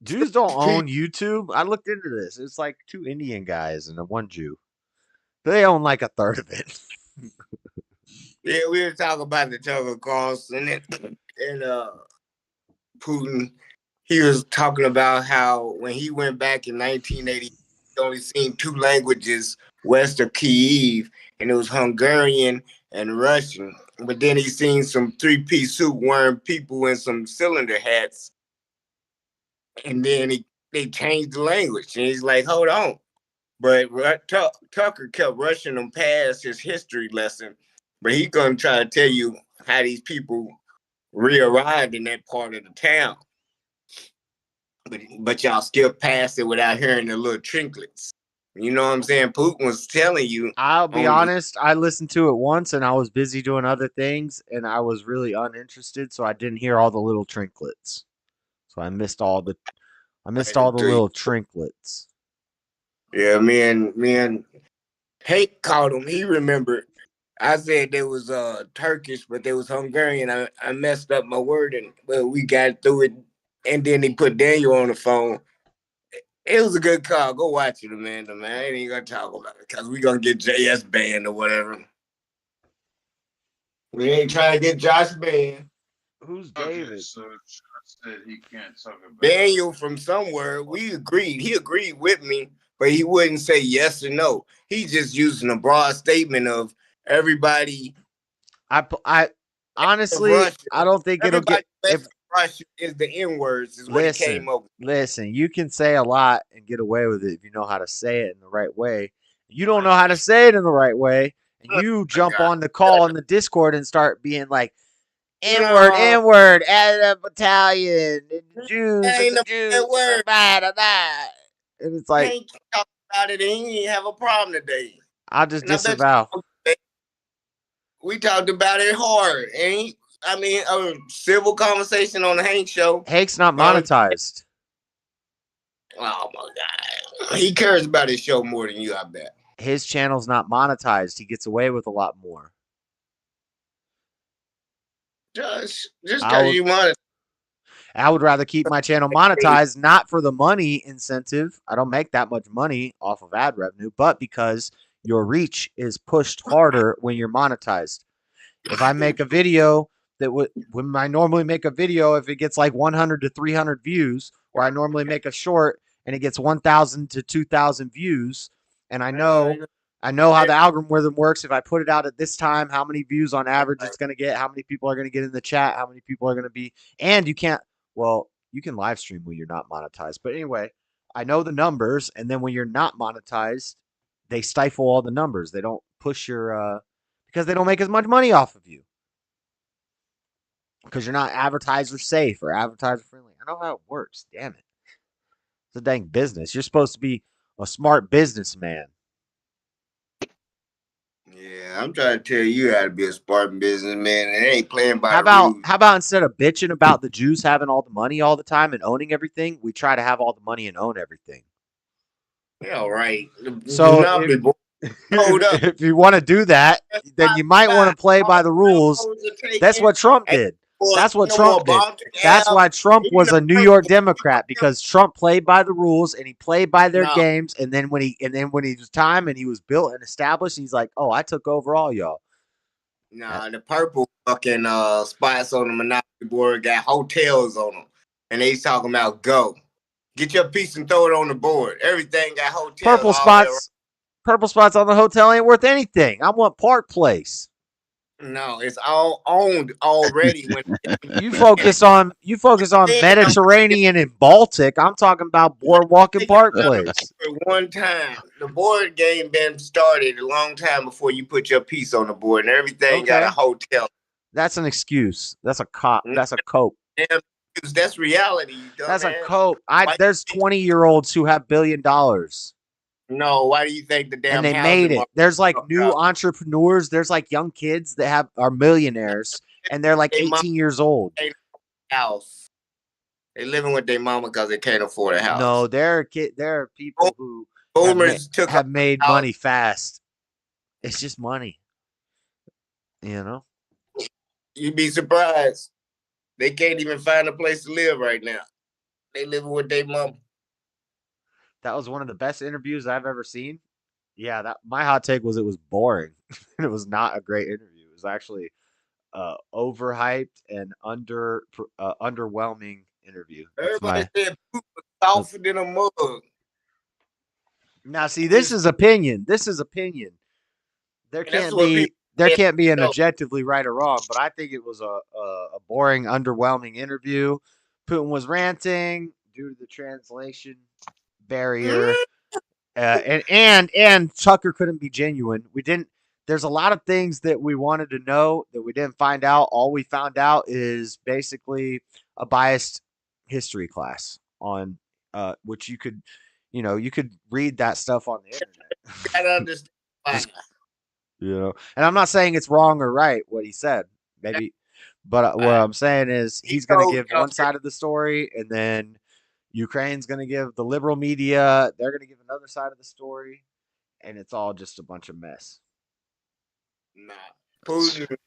Jews don't own YouTube. I looked into this. It's like 2 Indian guys and one Jew. They own like a third of it. Yeah, we were talking about the Tucker Carlson and Putin. He was talking about how when he went back in 1980, he only seen 2 languages west of Kyiv, and it was Hungarian and Russian. But then he seen some 3-piece suit wearing people in some cylinder hats, and then they changed the language, and he's like, "Hold on." But Tucker kept rushing him past his history lesson. But he's gonna try to tell you how these people re-arrived in that part of the town. But y'all skip past it without hearing the little trinklets. You know what I'm saying? Putin was telling you. I'll be honest, I listened to it once and I was busy doing other things and I was really uninterested, so I didn't hear all the little trinklets. So I missed all the little trinklets. Yeah, me and Hank called him. He remembered. I said they was Turkish, but they was Hungarian. I messed up my wording, but we got through it. And then they put Daniel on the phone. It was a good call. Go watch it, Amanda, man. I ain't even gonna talk about it because we gonna get JS banned or whatever. We ain't trying to get Josh banned. Who's David? Okay, so Josh said he can't talk about Daniel from somewhere. We agreed. He agreed with me, but he wouldn't say yes or no. He's just using a broad statement of everybody. I honestly, I don't think it'll get. If Russia is the N words is what he came up with. Listen, you can say a lot and get away with it if you know how to say it in the right way. You don't know how to say it in the right way, and you jump on the call in the Discord and start being like, N-word, add a battalion, and the Jews, and the Jews, bad. And it's like, ain't talking about it, and he didn't have a problem today. I'll just disavow. We talked about it hard, and a civil conversation on the Hank show. Hank's not monetized. Oh my God, he cares about his show more than you, I bet. His channel's not monetized. He gets away with a lot more. Just because you want. I would rather keep my channel monetized, not for the money incentive. I don't make that much money off of ad revenue, but because your reach is pushed harder when you're monetized. If I make a video when I normally make a video, if it gets like 100 to 300 views, or I normally make a short and it gets 1,000 to 2,000 views, and I know how the algorithm works. If I put it out at this time, how many views on average it's going to get, how many people are going to get in the chat, how many people are going to be, and you can live stream when you're not monetized. But anyway, I know the numbers, and then when you're not monetized, they stifle all the numbers. They don't push your, because they don't make as much money off of you. Because you're not advertiser safe or advertiser friendly. I know how it works. Damn it. It's a dang business. You're supposed to be a smart businessman. Yeah, I'm trying to tell you how to be a Spartan businessman, and it ain't playing by How the about rules. how about instead of bitching about the Jews having all the money all the time and owning everything, we try to have all the money and own everything. Yeah, all right. So if you want to do that, then you might want to play by the rules. That's what Trump did. That's what Trump did. That's why Trump was a New York Democrat, because Trump played by the rules and he played by their games. And then when he was time and he was built and established, he's like, "Oh, I took over all y'all." Nah, the purple fucking spots on the Monopoly board got hotels on them, and they talking about go get your piece and throw it on the board. Everything got hotels. Purple spots on the hotel ain't worth anything. I want Park Place. No, it's all owned already. When You focus on Mediterranean and Baltic. I'm talking about Boardwalk and Park Place. one time, the board game been started a long time before you put your piece on the board, and everything got a Okay. hotel. That's an excuse. That's a cop. That's a cope. Damn, that's reality, you dumbass. That's a cope. There's 20-year-olds who have $1 billion. No, why do you think the damn And they housing made it. market There's like fucked new up? entrepreneurs. There's like young kids that are millionaires, and they're like They 18 years old. house. They living with their mama because they can't afford a house. No, there are people who Boomers have made money fast. It's just money. You know? You'd be surprised. They can't even find a place to live right now. They living with their mama. That was one of the best interviews I've ever seen. Yeah, my hot take was it was boring. It was not a great interview. It was actually overhyped and underwhelming interview. Everybody said poop was softer than a mug. Now, see, this is opinion. There can't be an objectively right or wrong, but I think it was a boring, underwhelming interview. Putin was ranting due to the translation barrier, and Tucker couldn't be genuine. There's a lot of things that we wanted to know that we didn't find out. All we found out is basically a biased history class on which you could read that stuff on the internet. I gotta understand. And I'm not saying it's wrong or right what he said, maybe, but what I'm saying is he's going to give one side of the story, and then Ukraine's going to give the liberal media, they're going to give another side of the story, and it's all just a bunch of mess. Nah, Putin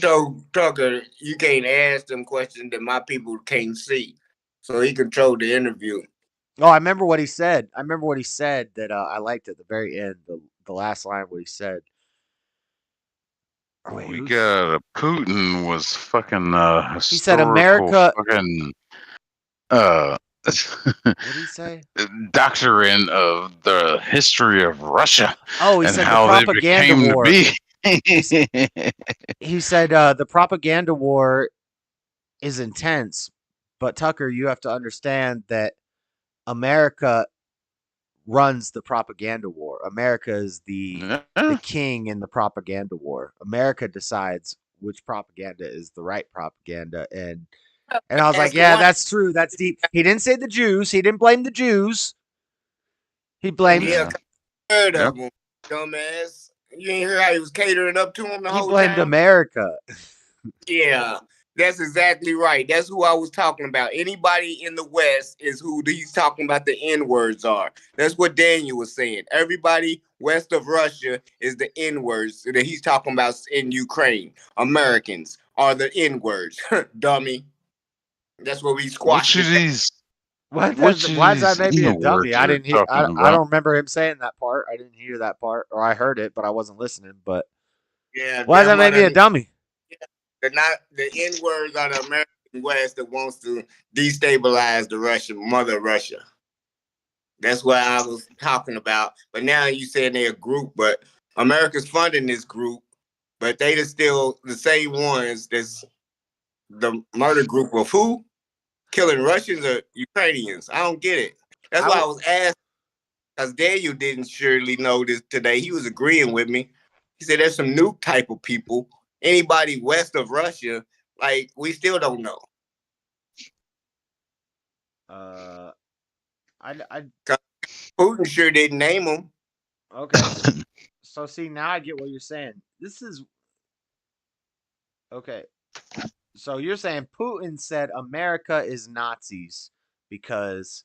told Tucker, you can't ask them questions that my people can't see, so he controlled the interview. Oh, I remember what he said. That I liked at the very end, the last line, what he said. Putin was fucking he said America fucking what did he say? Doctrine of the history of Russia. Oh, he and said how the propaganda they became war. To be. He said the propaganda war is intense, but Tucker, you have to understand that America runs the propaganda war. America is the king in the propaganda war. America decides which propaganda is the right propaganda, and I was like, yeah, that's true. That's deep. He didn't say the Jews. He didn't blame the Jews. He blamed. Heard of him, dumbass. You ain't hear how he was catering up to him the whole time? He blamed America. Yeah, that's exactly right. That's who I was talking about. Anybody in the West is who he's talking about the N-words are. That's what Daniel was saying. Everybody west of Russia is the N-words that he's talking about in Ukraine. Americans are the N-words. Dummy. That's what we squashed. Why does that make me a dummy? I didn't hear. I don't remember him saying that part. I didn't hear that part, or I heard it, but I wasn't listening. But yeah, why does that make me a dummy? They're not the N-words are the American West that wants to destabilize the mother Russia. That's what I was talking about. But now you saying they're a group, but America's funding this group, but they are still the same ones that's the murder group of who? Killing Russians or Ukrainians? I don't get it. That's why I was asking, because Daniel didn't surely know this today. He was agreeing with me. He said there's some new type of people. Anybody west of Russia, like, we still don't know. Putin sure didn't name them. Okay. So see, now I get what you're saying. This is okay. So you're saying Putin said America is Nazis because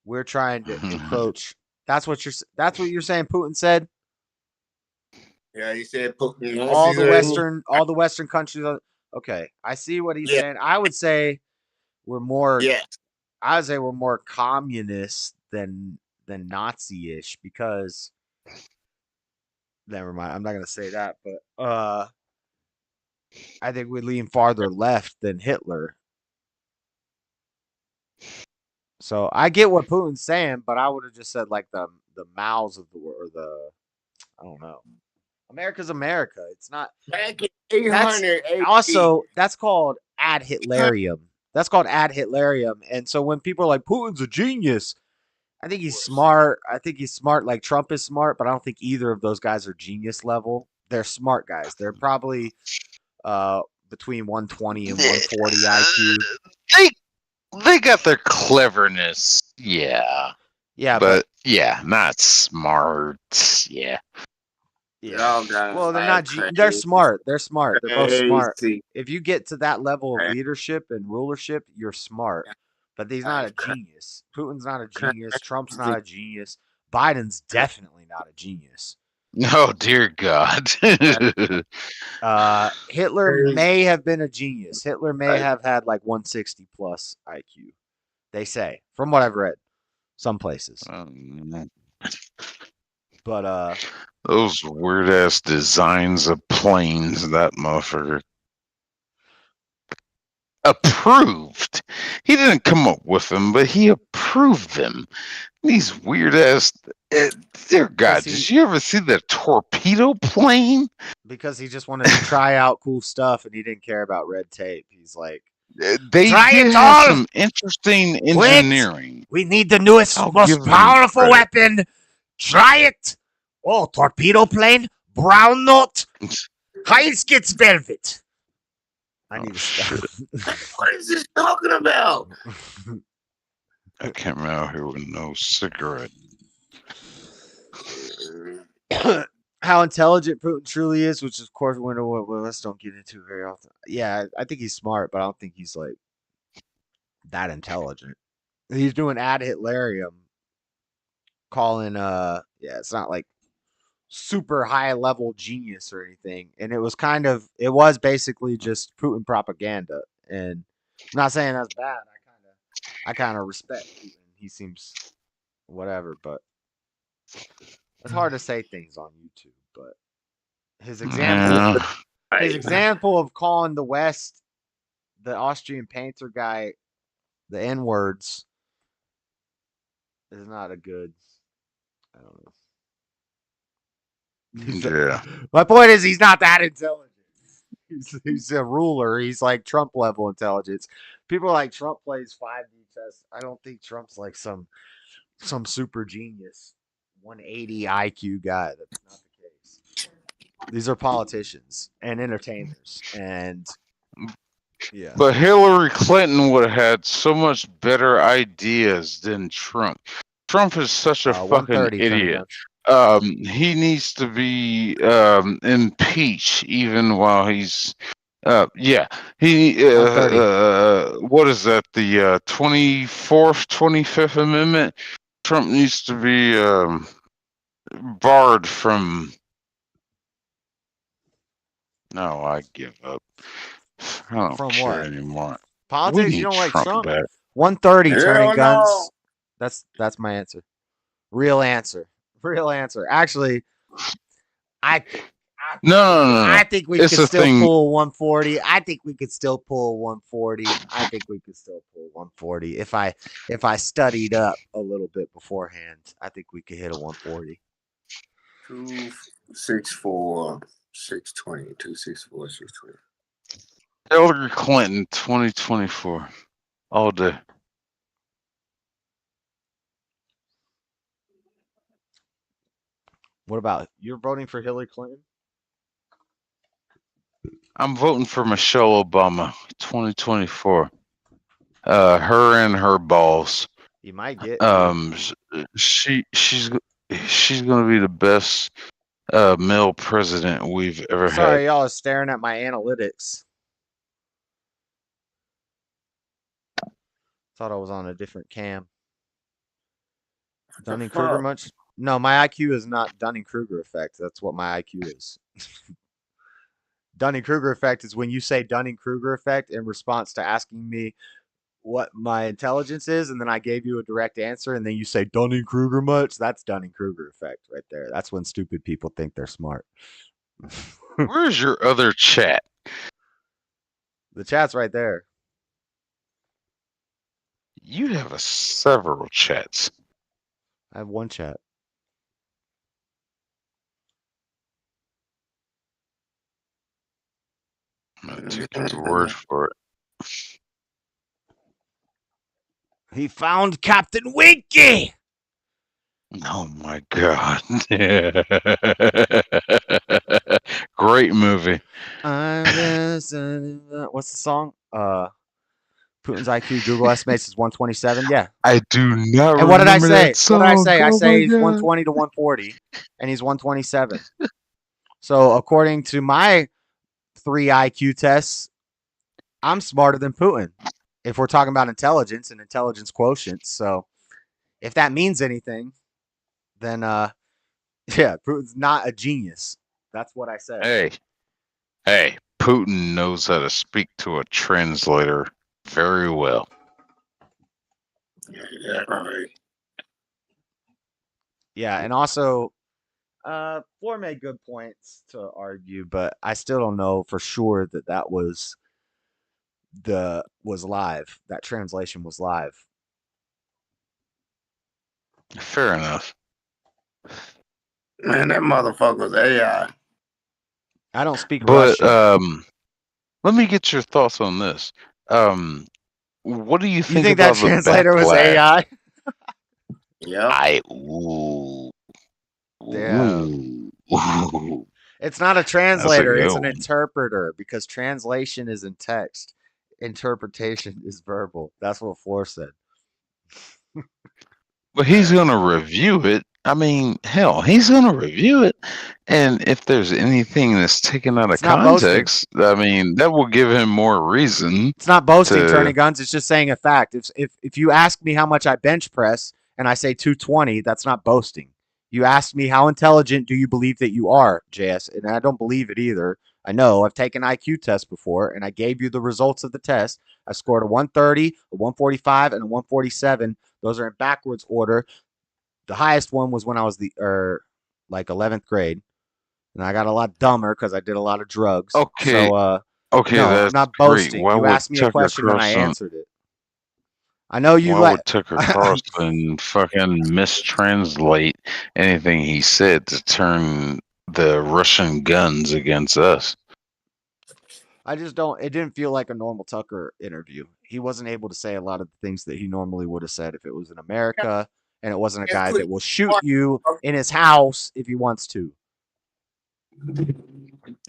we're trying to encroach. That's what you're saying Putin said? Yeah, he said Putin. All the Western countries. Okay, I see what he's saying. I would say we're more. Yes. I would say we're more communist than Nazi-ish because. Never mind. I'm not gonna say that, but I think we lean farther left than Hitler. So I get what Putin's saying, but I would have just said like the Maos of the world, or the I don't know. America's America. It's not. Back in That's 800 AD. also that's called ad Hitlerium. That's called ad Hitlerium. And so when people are like Putin's a genius, I think he's smart. I think he's smart like Trump is smart, but I don't think either of those guys are genius level. They're smart guys. They're probably between 120 and 140 IQ. They got their cleverness. Yeah. Yeah, but yeah, not smart. Yeah. Yeah. Well, they're not. They're smart. They're smart. They're both smart. Crazy. If you get to that level of leadership and rulership, you're smart. But he's not a genius. Putin's not a genius. Trump's not a genius. Biden's definitely not a genius. Oh dear God. Hitler may have been a genius. Hitler may have had like 160 plus IQ. They say, from what I've read, some places. But those weird ass designs of planes that motherfucker approved. He didn't come up with them, but he approved them. These weird ass. Dear God, did you ever see the torpedo plane? Because he just wanted to try out cool stuff and he didn't care about red tape. He's like, they try did it have all! some interesting engineering. We need the newest, I'll most give them powerful credit. weapon. Try it. Oh, torpedo plane, brown note, Heinz velvet. I need to stop. What is this talking about? I can't remember out here with no cigarette. How intelligent Putin truly is, which of course we let's don't get into very often. Yeah, I think he's smart, but I don't think he's like that intelligent. He's doing ad Hitlerium, calling it's not like super high level genius or anything. And it was basically just Putin propaganda. And I'm not saying that's bad. I kind of respect Putin. He seems whatever, but it's hard to say things on YouTube. But his example of calling the West, the Austrian painter guy, the N words is not a good. I don't know. Yeah. My point is, he's not that intelligent. He's a ruler. He's like Trump level intelligence. People are like Trump plays 5D chess. I don't think Trump's like some super genius 180 IQ guy. That's not the case. These are politicians and entertainers, and yeah. But Hillary Clinton would have had so much better ideas than Trump. Trump is such a fucking idiot. He needs to be impeached even while he's he what is that, the 24th 25th amendment? Trump needs to be barred from. No, I give up. I don't From care what? anymore. Politics? You don't like Trump? Back. 130 Hell turning guns. no. That's my answer. Real answer. Actually, No. I think we It's could a still thing. pull 140. I think we could still pull 140. I think we could still pull 140 if I studied up a little bit beforehand. I think we could hit a 140. 264, 620, 264, 620. Hillary Clinton 2024. All day. What about you're voting for Hillary Clinton? I'm voting for Michelle Obama 2024. Her and her balls. You might get. She's gonna be the best male president we've ever had. Sorry, y'all are staring at my analytics. Thought I was on a different cam. Dunning-Kruger much? No, my IQ is not Dunning-Kruger effect. That's what my IQ is. Dunning-Kruger effect is when you say Dunning-Kruger effect in response to asking me what my intelligence is, and then I gave you a direct answer, and then you say Dunning-Kruger much. That's Dunning-Kruger effect right there. That's when stupid people think they're smart. Where's your other chat? The chat's right there. You have several chats. I have one chat. Take your word for it. He found Captain Winky. Oh my god. Great movie. What's the song? Putin's IQ Google estimates is 127. Yeah. I do not And what did I remember say? that song. What did I say? I Oh say my he's God. 120 to 140, and he's 127. So according to my 3 IQ tests, I'm smarter than Putin. If we're talking about intelligence and intelligence quotients, so if that means anything, then yeah, Putin's not a genius. That's what I said. Hey, Putin knows how to speak to a translator very well. Yeah, right. Yeah, and also, Floor made good points to argue, but I still don't know for sure that was live. That translation was live. Fair enough. Man, that motherfucker's AI. I don't speak But Russian. let me get your thoughts on this. What do you think think that about the translator was backlash? AI? Yeah. Damn. It's not a That's a translator, good it's an one. interpreter because translation is in text. Interpretation is verbal. That's what Floor said. But he's going to review it. I mean, hell, he's going to review it. And if there's anything that's taken out of It's not boasting. context, I mean, that will give him more reason. It's not boasting, to... turning guns. It's just saying a fact. If you ask me how much I bench press and I say 220, that's not boasting. You asked me how intelligent do you believe that you are, JS, and I don't believe it either. I know I've taken IQ tests before, and I gave you the results of the test. I scored a 130, a 145, and a 147. Those are in backwards order. The highest one was when I was like 11th grade, and I got a lot dumber because I did a lot of drugs. Okay. So, okay, no, that's I'm not great. boasting. Why You would asked me a Tucker question and I Carlson? answered it. I know you Why would Tucker Carlson fucking mistranslate anything he said to turn the Russian guns against us? I just don't. It didn't feel like a normal Tucker interview. He wasn't able to say a lot of the things that he normally would have said if it was in America, and it wasn't a guy that will shoot you in his house if he wants to.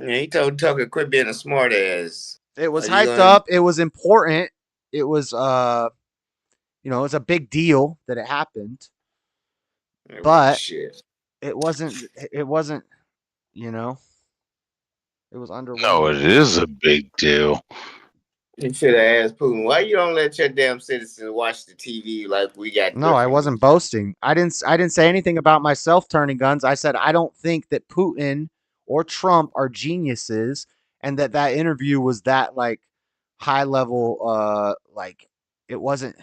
Yeah, he told Tucker quit being a smart ass. It was hyped up. It was important. It was it was a big deal that it happened. But it wasn't. It wasn't. It was underwhelming. No, it is a big deal. You should have asked Putin, why you don't let your damn citizens watch the TV like we got? No, I wasn't boasting. I didn't say anything about myself turning guns. I said I don't think that Putin or Trump are geniuses, and that interview was that like high level. Like it wasn't.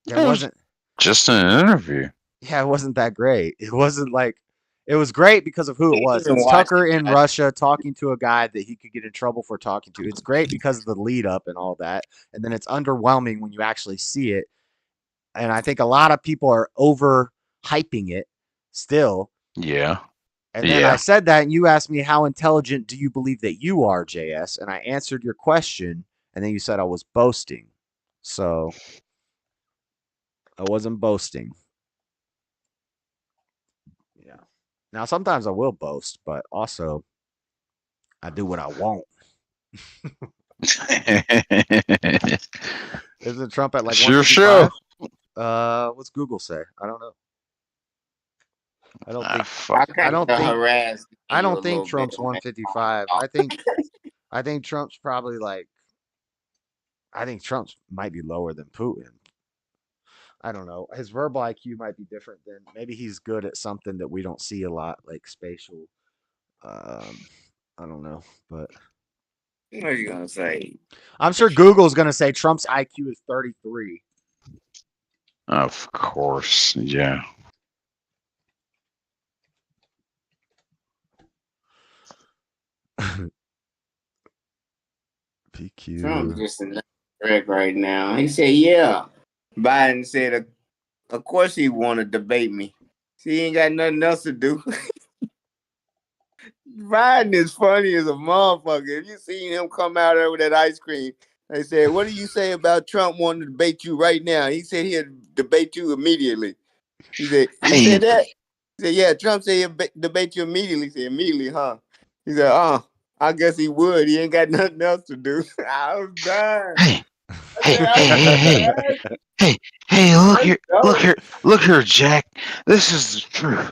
There wasn't just an interview. Yeah, it wasn't that great. It wasn't like. It was great because of who it was. It's Tucker in Russia talking to a guy that he could get in trouble for talking to. It's great because of the lead up and all that. And then it's underwhelming when you actually see it. And I think a lot of people are over hyping it still. Yeah. And then I said that, and you asked me, how intelligent do you believe that you are, JS? And I answered your question, and then you said I was boasting. So I wasn't boasting. Yeah. Now, sometimes I will boast, but also I do what I want. Isn't Trump at like sure show? What's Google say? I don't know. I don't think. I don't think Trump's 155. I think Trump's probably like. I think Trump's might be lower than Putin. I don't know. His verbal IQ might be different than maybe he's good at something that we don't see a lot, like spatial. I don't know, but what are you gonna say? I'm sure Google's gonna say Trump's IQ is 33. Of course, yeah. PQ. Trump's just a wreck right now. He said, "Yeah." Biden said, "Of course he want to debate me. See, he ain't got nothing else to do." Biden is funny as a motherfucker. If you seen him come out there with that ice cream, they said, "What do you say about Trump wanting to debate you right now?" He said he'd debate you immediately. He said that. He said, "Yeah, Trump said he'll debate you immediately." He said, "Immediately, huh?" He said, I guess he would. He ain't got nothing else to do." I was dying. Hey, look here, Jack. This is the truth.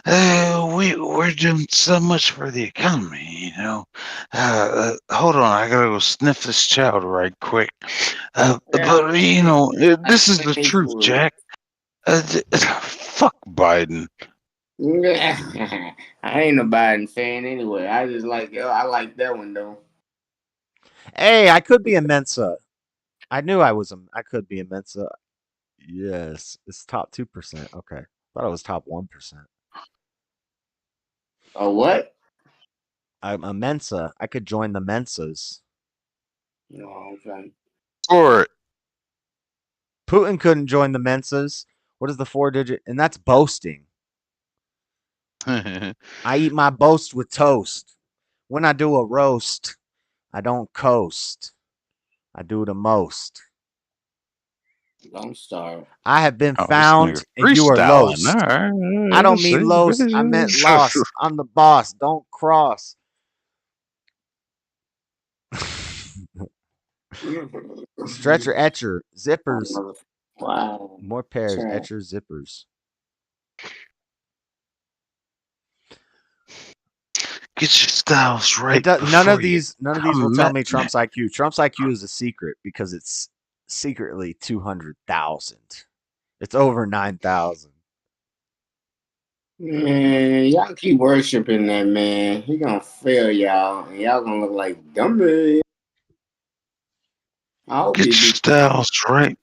We're doing so much for the economy, you know. Hold on, I gotta go sniff this child right quick. But you know, this is the truth, Jack. Fuck Biden. I ain't a Biden fan anyway. I just like I like that one though. Hey, I could be a Mensa. I knew I could be a Mensa. Yes, it's top 2%. Okay. Thought it was top 1%. A what? I'm a Mensa. I could join the Mensas. No, okay. Or Putin couldn't join the Mensas. What is the 4-digit? And that's boasting. I eat my boast with toast. When I do a roast, I don't coast. I do the most. Don't start. I have been this found nigga and you are freestyling. lost. All right, I don't see. mean lost. I meant lost. I'm the boss. Don't cross. Stretcher, etcher, zippers. Wow. More pairs, Sure. etcher, zippers. Get your styles right. None of these will tell met me Trump's IQ. Trump's IQ is a secret because it's secretly 200,000. It's over 9,000. Man, y'all keep worshiping that man. He gonna fail y'all, and y'all gonna look like dummies. I hope Get he your be. styles right.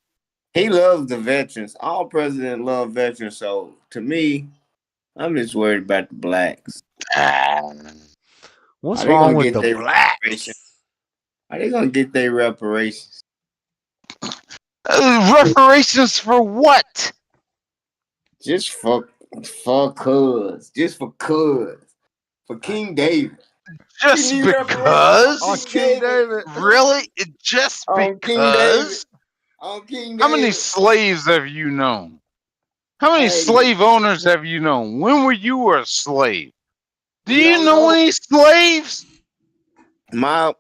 He loves the veterans. All presidents love veterans. So to me, I'm just worried about the blacks. What's wrong with the reparations? blacks? Are they gonna get their reparations? Reparations for what? Just for cuz. Just for cuz. For King David. Just You need reparations on because? King David. Really? Just On King David. because? On King David. How many slaves have you known? How many Hey. slave owners have you known? When were you a slave? Do We you don't know know. any slaves? My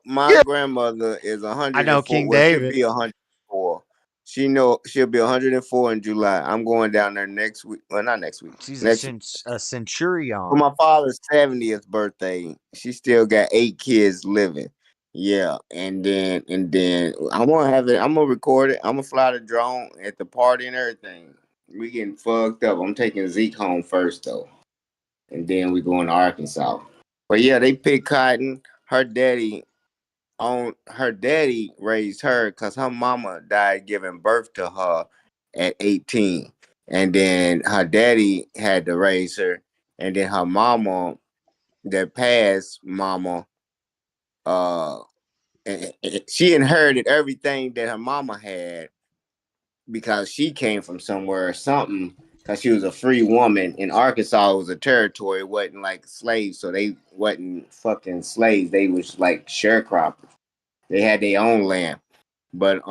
grandmother is 104. I know King Well, she'll David. be 104. She'll be 104 in July. I'm going down there next week. Well, not next week. She's Next a centurion. for my father's 70th birthday. She still got 8 kids living. Yeah, and then I'm gonna have it. I'm gonna record it. I'm gonna fly the drone at the party and everything. We getting fucked up. I'm taking Zeke home first though, and then we going to Arkansas. But yeah, they pick cotton. Her daddy raised her because her mama died giving birth to her at 18, and then her daddy had to raise her, and then her mama, that passed mama, uh she inherited everything that her mama had because she came from somewhere or something, because she was a free woman. In Arkansas, it was a territory. It wasn't like slaves, so they wasn't fucking slaves. They was like sharecroppers. They had their own land. But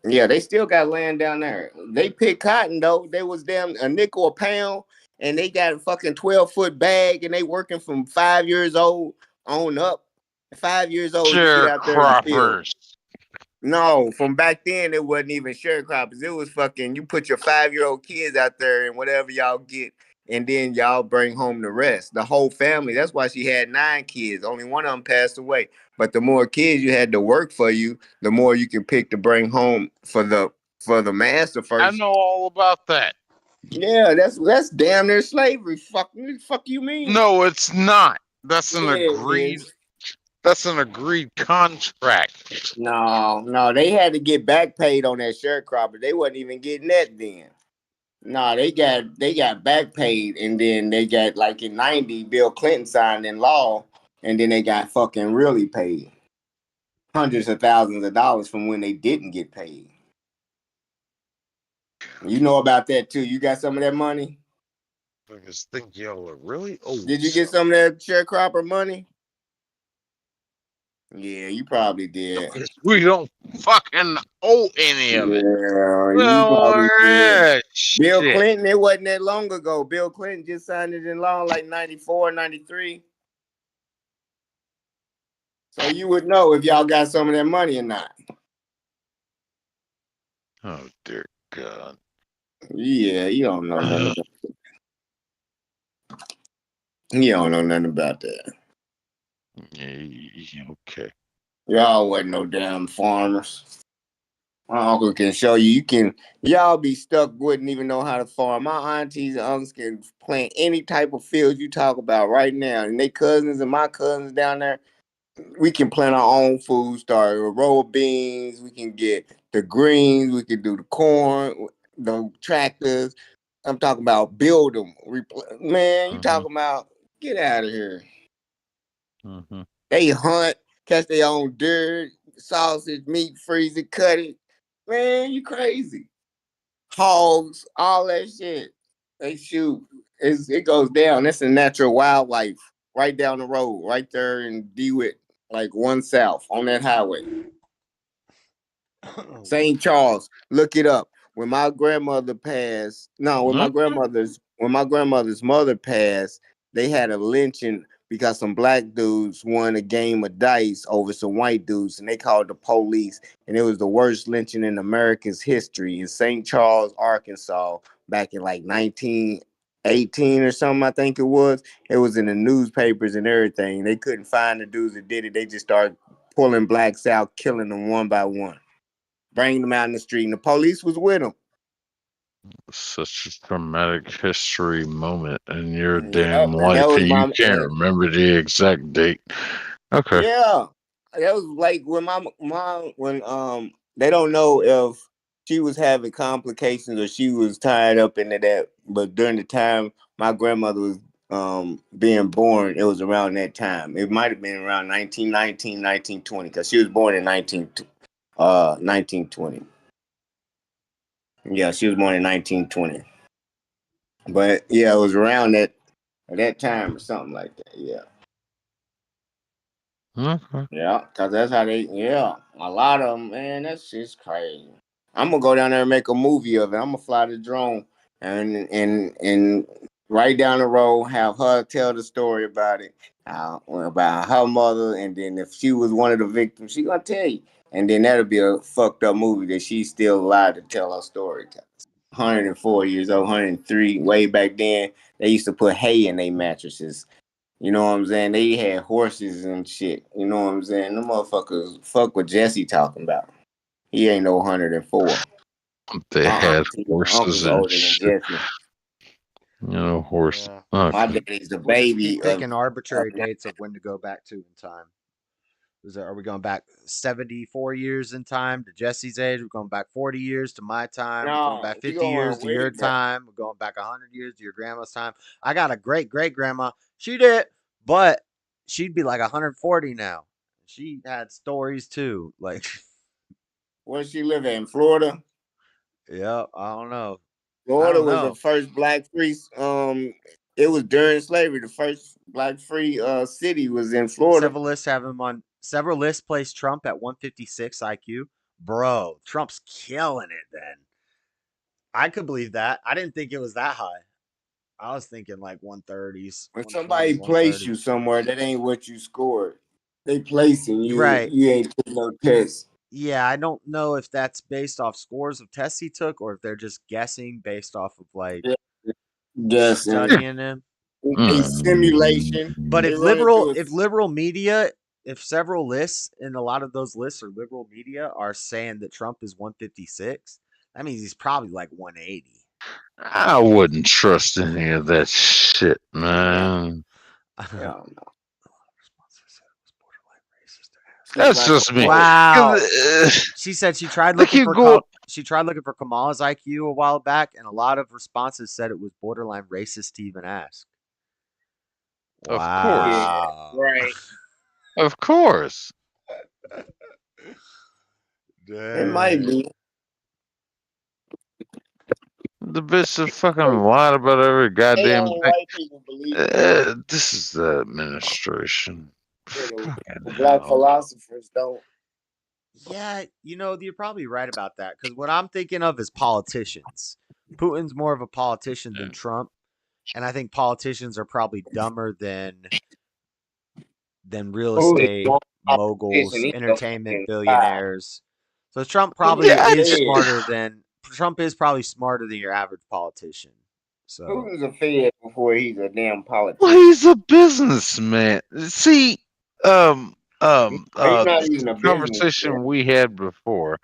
yeah, they still got land down there. They pick cotton though. They was damn a nickel a pound, and they got a fucking 12-foot bag, and they working from 5 years old on up. 5 years old, you get out there in the field. Sharecroppers. No, from back then it wasn't even sharecroppers. It was fucking, you put your 5-year-old kids out there and whatever y'all get, and then y'all bring home the rest. The whole family. That's why she had 9 kids. Only one of them passed away. But the more kids you had to work for you, the more you can pick to bring home for the master I first. know all about that. Yeah, that's damn near slavery. Fuck you mean? No, it's not. That's an Yeah, it agreed. is. That's an agreed contract. No, they had to get back paid on that sharecropper. They wasn't even getting that then. No, they got back paid, and then they got, like in '90, Bill Clinton signed in law, and then they got fucking really paid hundreds of thousands of dollars from when they didn't get paid. You know about that too. You got some of that money? motherfuckers think y'all are really old. Did you get some of that sharecropper money? Yeah, you probably did. We don't fucking owe any of it. Yeah, you No, probably did. Bill shit. Clinton, it wasn't that long ago. Bill Clinton just signed it in law like 94, 93. So you would know if y'all got some of that money or not. Oh, dear God. Yeah, you don't know nothing about that. You don't know nothing about that. Yeah, okay. Y'all wasn't no damn farmers. My uncle can show you. Y'all be stuck, wouldn't even know how to farm. My aunties and uncles can plant any type of field you talk about right now. And they cousins and my cousins down there, we can plant our own food, start a row of beans. We can get the greens. We can do the corn, the tractors. I'm talking about build them. Man, you talking about get out of here. They hunt, catch their own deer, sausage, meat, freeze it, cut it. Man, you crazy. Hogs, all that shit. They shoot. It goes down. That's a natural wildlife right down the road, right there in DeWitt, like 1 South on that highway. St. Charles, look it up. When my grandmother passed, when my grandmother's mother passed, they had a lynching because some black dudes won a game of dice over some white dudes, and they called the police, and it was the worst lynching in America's history in St. Charles, Arkansas, back in like 1918 or something, I think it was. It was in the newspapers and everything. They couldn't find the dudes that did it. They just started pulling blacks out, killing them one by one, bringing them out in the street, and the police was with them. Such a traumatic history moment in your Yep, damn and that life, was and you can't remember the exact date. Okay. Yeah, that was like when my mom, when they don't know if she was having complications or she was tied up into that, but during the time my grandmother was being born, it was around that time. It might have been around 1919, 1920, because she was born in 1920. Yeah, she was born in 1920. But yeah, it was around that time or something like that. Yeah. Yeah, because that's how a lot of them, man, that's just crazy. I'm going to go down there and make a movie of it. I'm going to fly the drone and right down the road, have her tell the story about it, about her mother, and then if she was one of the victims, she going to tell you. And then that'll be a fucked up movie that she's still alive to tell her story. 104 years old, 103, way back then, they used to put hay in their mattresses. You know what I'm saying? They had horses and shit. You know what I'm saying? The motherfuckers fuck what Jesse talking about. He ain't no 104. They had horses Uncle's and older than shit. Jesse. Horse. My Okay. daddy's the We'll just baby keep picking of arbitrary dates of when to go back to in time. Are we going back 74 years in time to Jesse's age? We're going back 40 years to my time. We're going No, back you 50 years going to way your back. time. We're going back 100 years to your grandma's time. I got a great great grandma. She did, but she'd be like 140 now. She had stories too. Like, Where she live in Florida? yeah, I don't know. Florida was the first black free. It was during slavery. The first black free city was in Florida. Several lists have him on. Several lists place Trump at 156 IQ. Bro, Trump's killing it. Then I could believe that. I didn't think it was that high. I was thinking like 130s. When somebody place you somewhere, that ain't what you scored. They placing you. Right. You ain't took no test. Yeah, I don't know if that's based off scores of tests he took or if they're just guessing based off of like studying him. A simulation. But if liberal media, if several lists and a lot of those lists are liberal media are saying that Trump is 156, that means he's probably like 180. I wouldn't trust any of that shit, man. No. That's just me. Wow. She said she tried looking for Kamala's IQ a while back, and a lot of responses said it was borderline racist to even ask. Of course. Yeah, right. Of course. It might be. The bitch that fucking lied about every They goddamn only thing. white people believe it. This is the administration. Yeah, Fucking the black hell. philosophers don't. Yeah, you're probably right about that. Because what I'm thinking of is politicians. Putin's more of a politician than Trump, and I think politicians are probably dumber than real Who is estate one moguls, politician? He's a entertainment fucking spy. billionaires. So Trump Putin's probably a is fed. probably smarter than your average politician. So Putin's a fed before he's a damn Well, politician. he's a businessman. See, He's not this even a businessman. conversation we had before,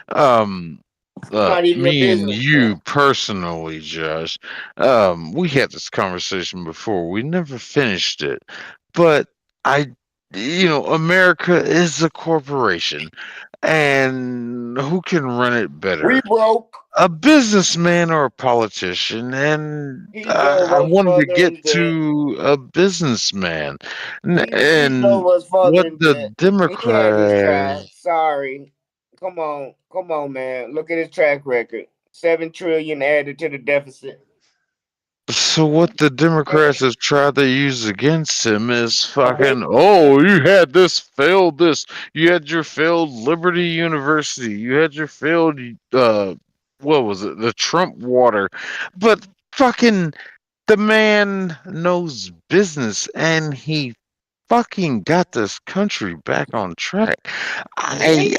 um, He's not even a me and businessman. you personally, Josh, we had this conversation before. We never finished it, but America is a corporation, and who can run it better? We broke. A businessman or a politician, and He drove I us wanted to further get in debt. to a businessman, He and drove us further what in the debt. He had his Democrats. time. Sorry. Come on, man. Look at his track record. 7 trillion added to the deficit. So what the Democrats have tried to use against him is fucking, oh, you had this, you had your failed Liberty University, you had your failed, what was it, the Trump water, but fucking the man knows business and he fucking got this country back on track. I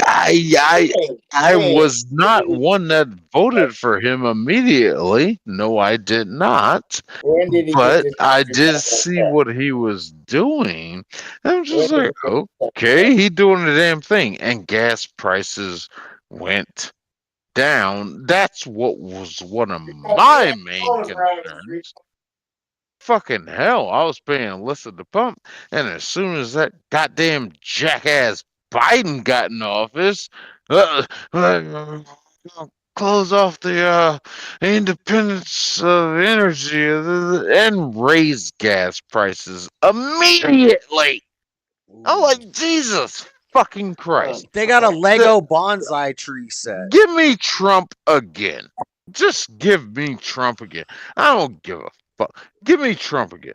was not one that voted for him immediately. No, I did not. When did he get But this I country did back on see track? what he was doing. And I'm When just did he like, get this country okay, back? he doing the damn thing. And gas prices went down. That's what was one of my main concerns. Fucking hell, I was paying less at the pump, and as soon as that goddamn jackass Biden got in office, uh, close off the independence of energy and raise gas prices immediately. I'm like, Jesus fucking Christ. they got a Lego bonsai tree set. Give me Trump again. Just give me Trump again. I don't give a fuck. Give me Trump again.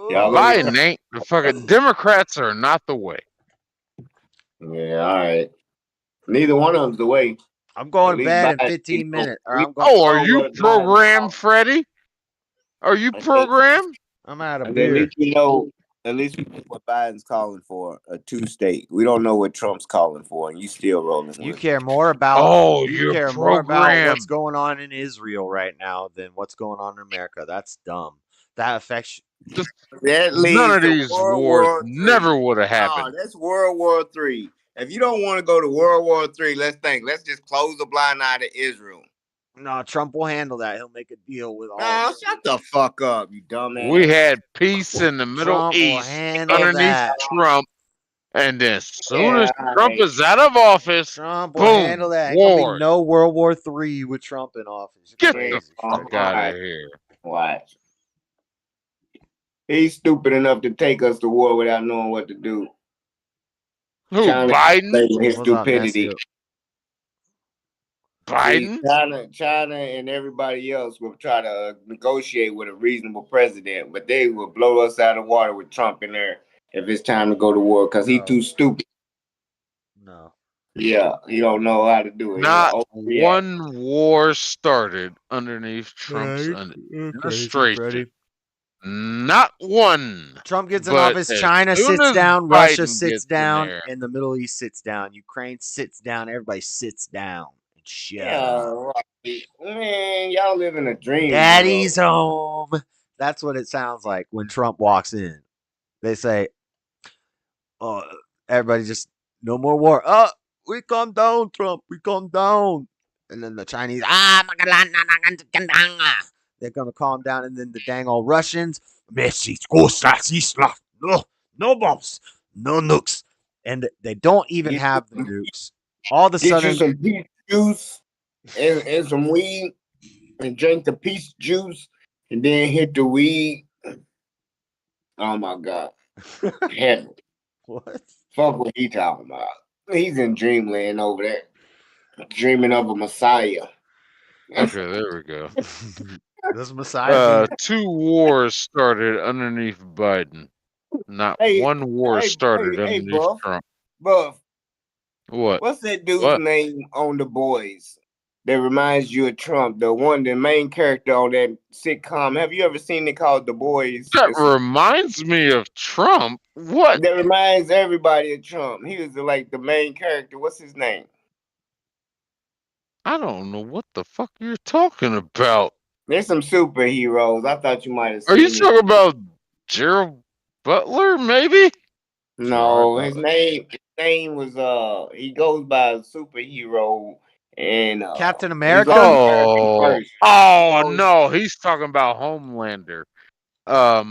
Biden ain't the fucking Democrats are not the way. Yeah, all right. Neither one of them's the way. I'm going to bed in Biden, 15 minutes. Or we I'm going. Oh, are know you what Biden's programmed, about. Freddie? Are you programmed? I'm out of At beer. least we know what Biden's calling for, a 2-state. We don't know what Trump's calling for, and you still rolling You with care more about Oh, you you're care more about what's programmed. going on in Israel right now than what's going on in America. That's dumb. That affects That None leads of to these World wars War never III. would have No, happened. that's World War III. If you don't want to go to World War III, let's think. Let's just close the blind eye to Israel. No, Trump will handle that. He'll make a deal with all. No, shut the fuck up, you dumbass. We had peace in the Middle Trump will East handle underneath that. Trump, and then as soon Yeah, as all Trump right. is out of office, Trump will handle boom, that. Ain't gonna be wars. no World War III with Trump in office. You're Get crazy. the fuck out of here. Watch. He's stupid enough to take us to war without knowing what to do. Who, China Biden? his stupidity. Biden? China and everybody else will try to negotiate with a reasonable president, but they will blow us out of water with Trump in there if it's time to go to war because he's too stupid. No. Yeah, he don't know how to do it. Not one war started underneath Trump's administration. Not one. Trump gets in But office, as China soon sits as down, Russia Biden sits gets in down, there, and the Middle East sits down. Ukraine sits down. Everybody sits down. And shut Yeah, up. right. Man, y'all live in a dream. Daddy's home. That's what it sounds like when Trump walks in. They say, "Oh, everybody just no more war." Oh, we calm down, Trump. We calm down. And then the Chinese, they're gonna calm down, and then the dang old Russians, no bombs, no nukes, and they don't even have the nukes. All of a Get sudden, you some peach juice and some weed, and drink the peach juice, and then hit the weed. Oh my God, heaven! What? Fuck what he talking about? He's in dreamland over there, dreaming of a Messiah. Okay, there we go. This misogyny. 2 wars started underneath Biden. Not one war started underneath Buff. Trump. Buff. What? What's that dude's What? name on The Boys that reminds you of Trump? The main character on that sitcom. Have you ever seen it called The Boys? That reminds me of Trump. What? That reminds everybody of Trump. He was like the main character. What's his name? I don't know what the fuck you're talking about. There's some superheroes. I thought you might have seen Are you it. talking about Gerald Butler, maybe? No, his name was he goes by a superhero and Captain he's America? like American first. No, he's talking about Homelander. I can't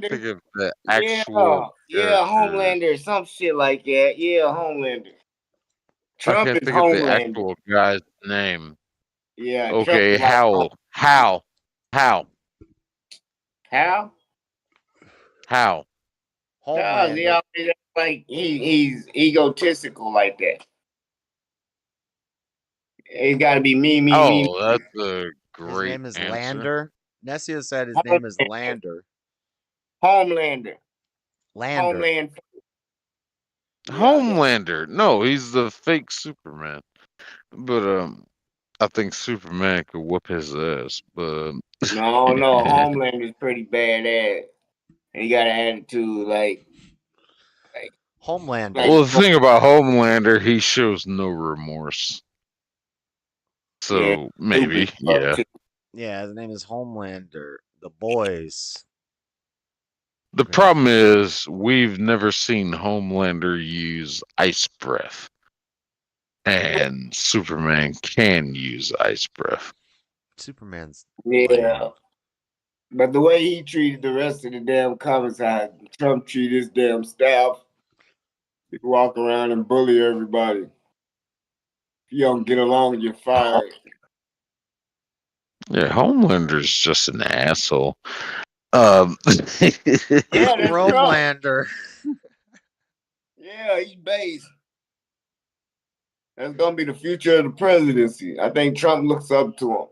Homelander. think of the actual Yeah, character. Homelander, some shit like that. Yeah, Homelander. I Trump can't is think of the Homelander. actual guy's name. Yeah. Okay, Trump is like Hal. How? Because he always like he's egotistical like that. It's got to be me. That's a great His name is answer. Lander. Nessia said his name is Lander. Homelander. Lander. Homeland. Homelander. No, he's the fake Superman. But I think Superman could whoop his ass. But No, Homeland is pretty badass. And he got an attitude like Homelander. Well, the thing about Homelander, he shows no remorse. So maybe, yeah. Yeah, his name is Homelander. The Boys. The problem is we've never seen Homelander use ice breath. And Superman can use ice breath. Superman's yeah. But the way he treated the rest of the damn comics, how Trump treated his damn staff, he walk around and bully everybody. If you don't get along, you're fired. Yeah, Homelander's just an asshole. Homelander. Yeah, he's base. That's gonna be the future of the presidency. I think Trump looks up to him.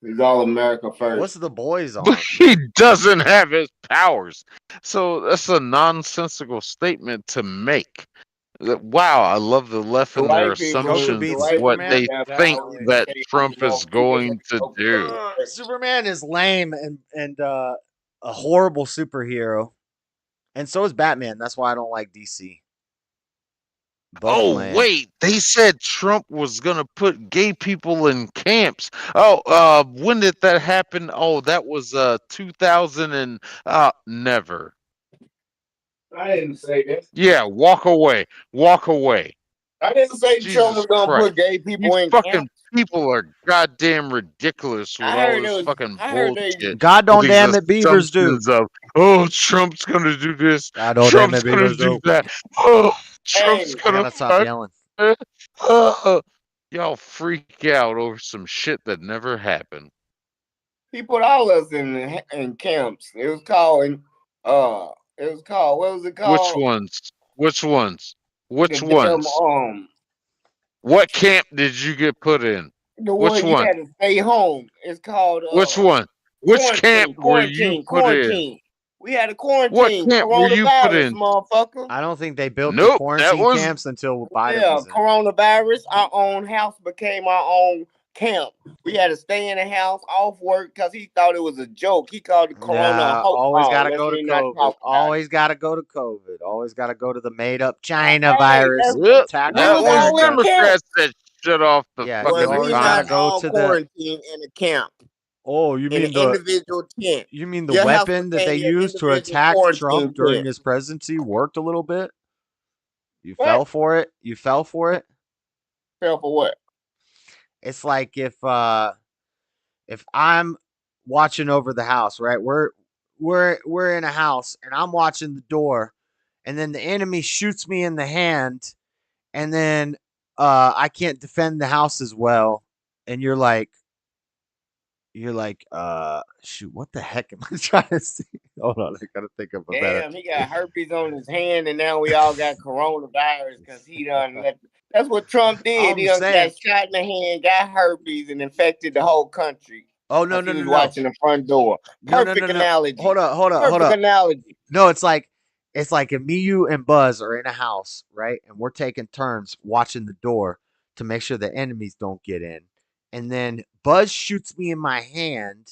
He's all America first. What's the Boys on? But he doesn't have his powers. So that's a nonsensical statement to make. Wow, I love the left and their assumptions of what they think that Trump is going to do. Superman is lame and a horrible superhero. And so is Batman. That's why I don't like DC. Both wait, they said Trump was gonna put gay people in camps. When did that happen? Oh, that was 2000 and never. I didn't say that. Yeah, walk away. I didn't say Jesus Trump was gonna Christ. put gay people These in fucking camp. people are goddamn ridiculous with all this fucking bullshit. God don't with these damn it, beavers do. assumptions of, Trump's gonna do this. God don't damn Trump's it, gonna beavers do do. that. Trump's I gonna gotta stop yelling. Y'all freak out over some shit that never happened. He put all us in camps. It was called what was it called? Which ones? What camp did you get put in? The Which one you one? had to stay home. It's called Which one? Which camp were you put in? We had a quarantine. What camp were you put in? Motherfucker. I don't think they built the Nope, quarantine that was- camps until Biden Yeah, was in. coronavirus. Our own house became our own camp. We had to stay in the house off work because he thought it was a joke. He called it corona. Nah, a hoax. always Oh, gotta let's go to really not COVID. talk about Always gotta go to COVID. Always gotta go to the made up China virus. Yep, attack that on was America. Democrats that shut off the Yeah, fucking you always gotta economy. go to the. quarantine in a camp. Oh, you In mean an the individual tent. you mean the Your house weapon that became they your used to individual attack quarantine Trump during tent. his presidency worked a little bit? You What? fell for it? You fell for it? Fell for what? It's like if I'm watching over the house, right? We're in a house and I'm watching the door, and then the enemy shoots me in the hand, and then I can't defend the house as well, and you're like, shoot, what the heck am I trying to see? Hold on, I gotta think of a better. Damn, he got herpes on his hand, and now we all got coronavirus because he done let That's what Trump did. I'm He got saying. shot in the hand, got herpes, and infected the whole country. Oh no, Like no, he no, was no. watching the front door. No, no, Perfect no, no. analogy. Hold up, hold up, hold Perfect up. analogy. No, it's like if me, you, and Buzz are in a house, right? And we're taking turns watching the door to make sure the enemies don't get in. And then Buzz shoots me in my hand,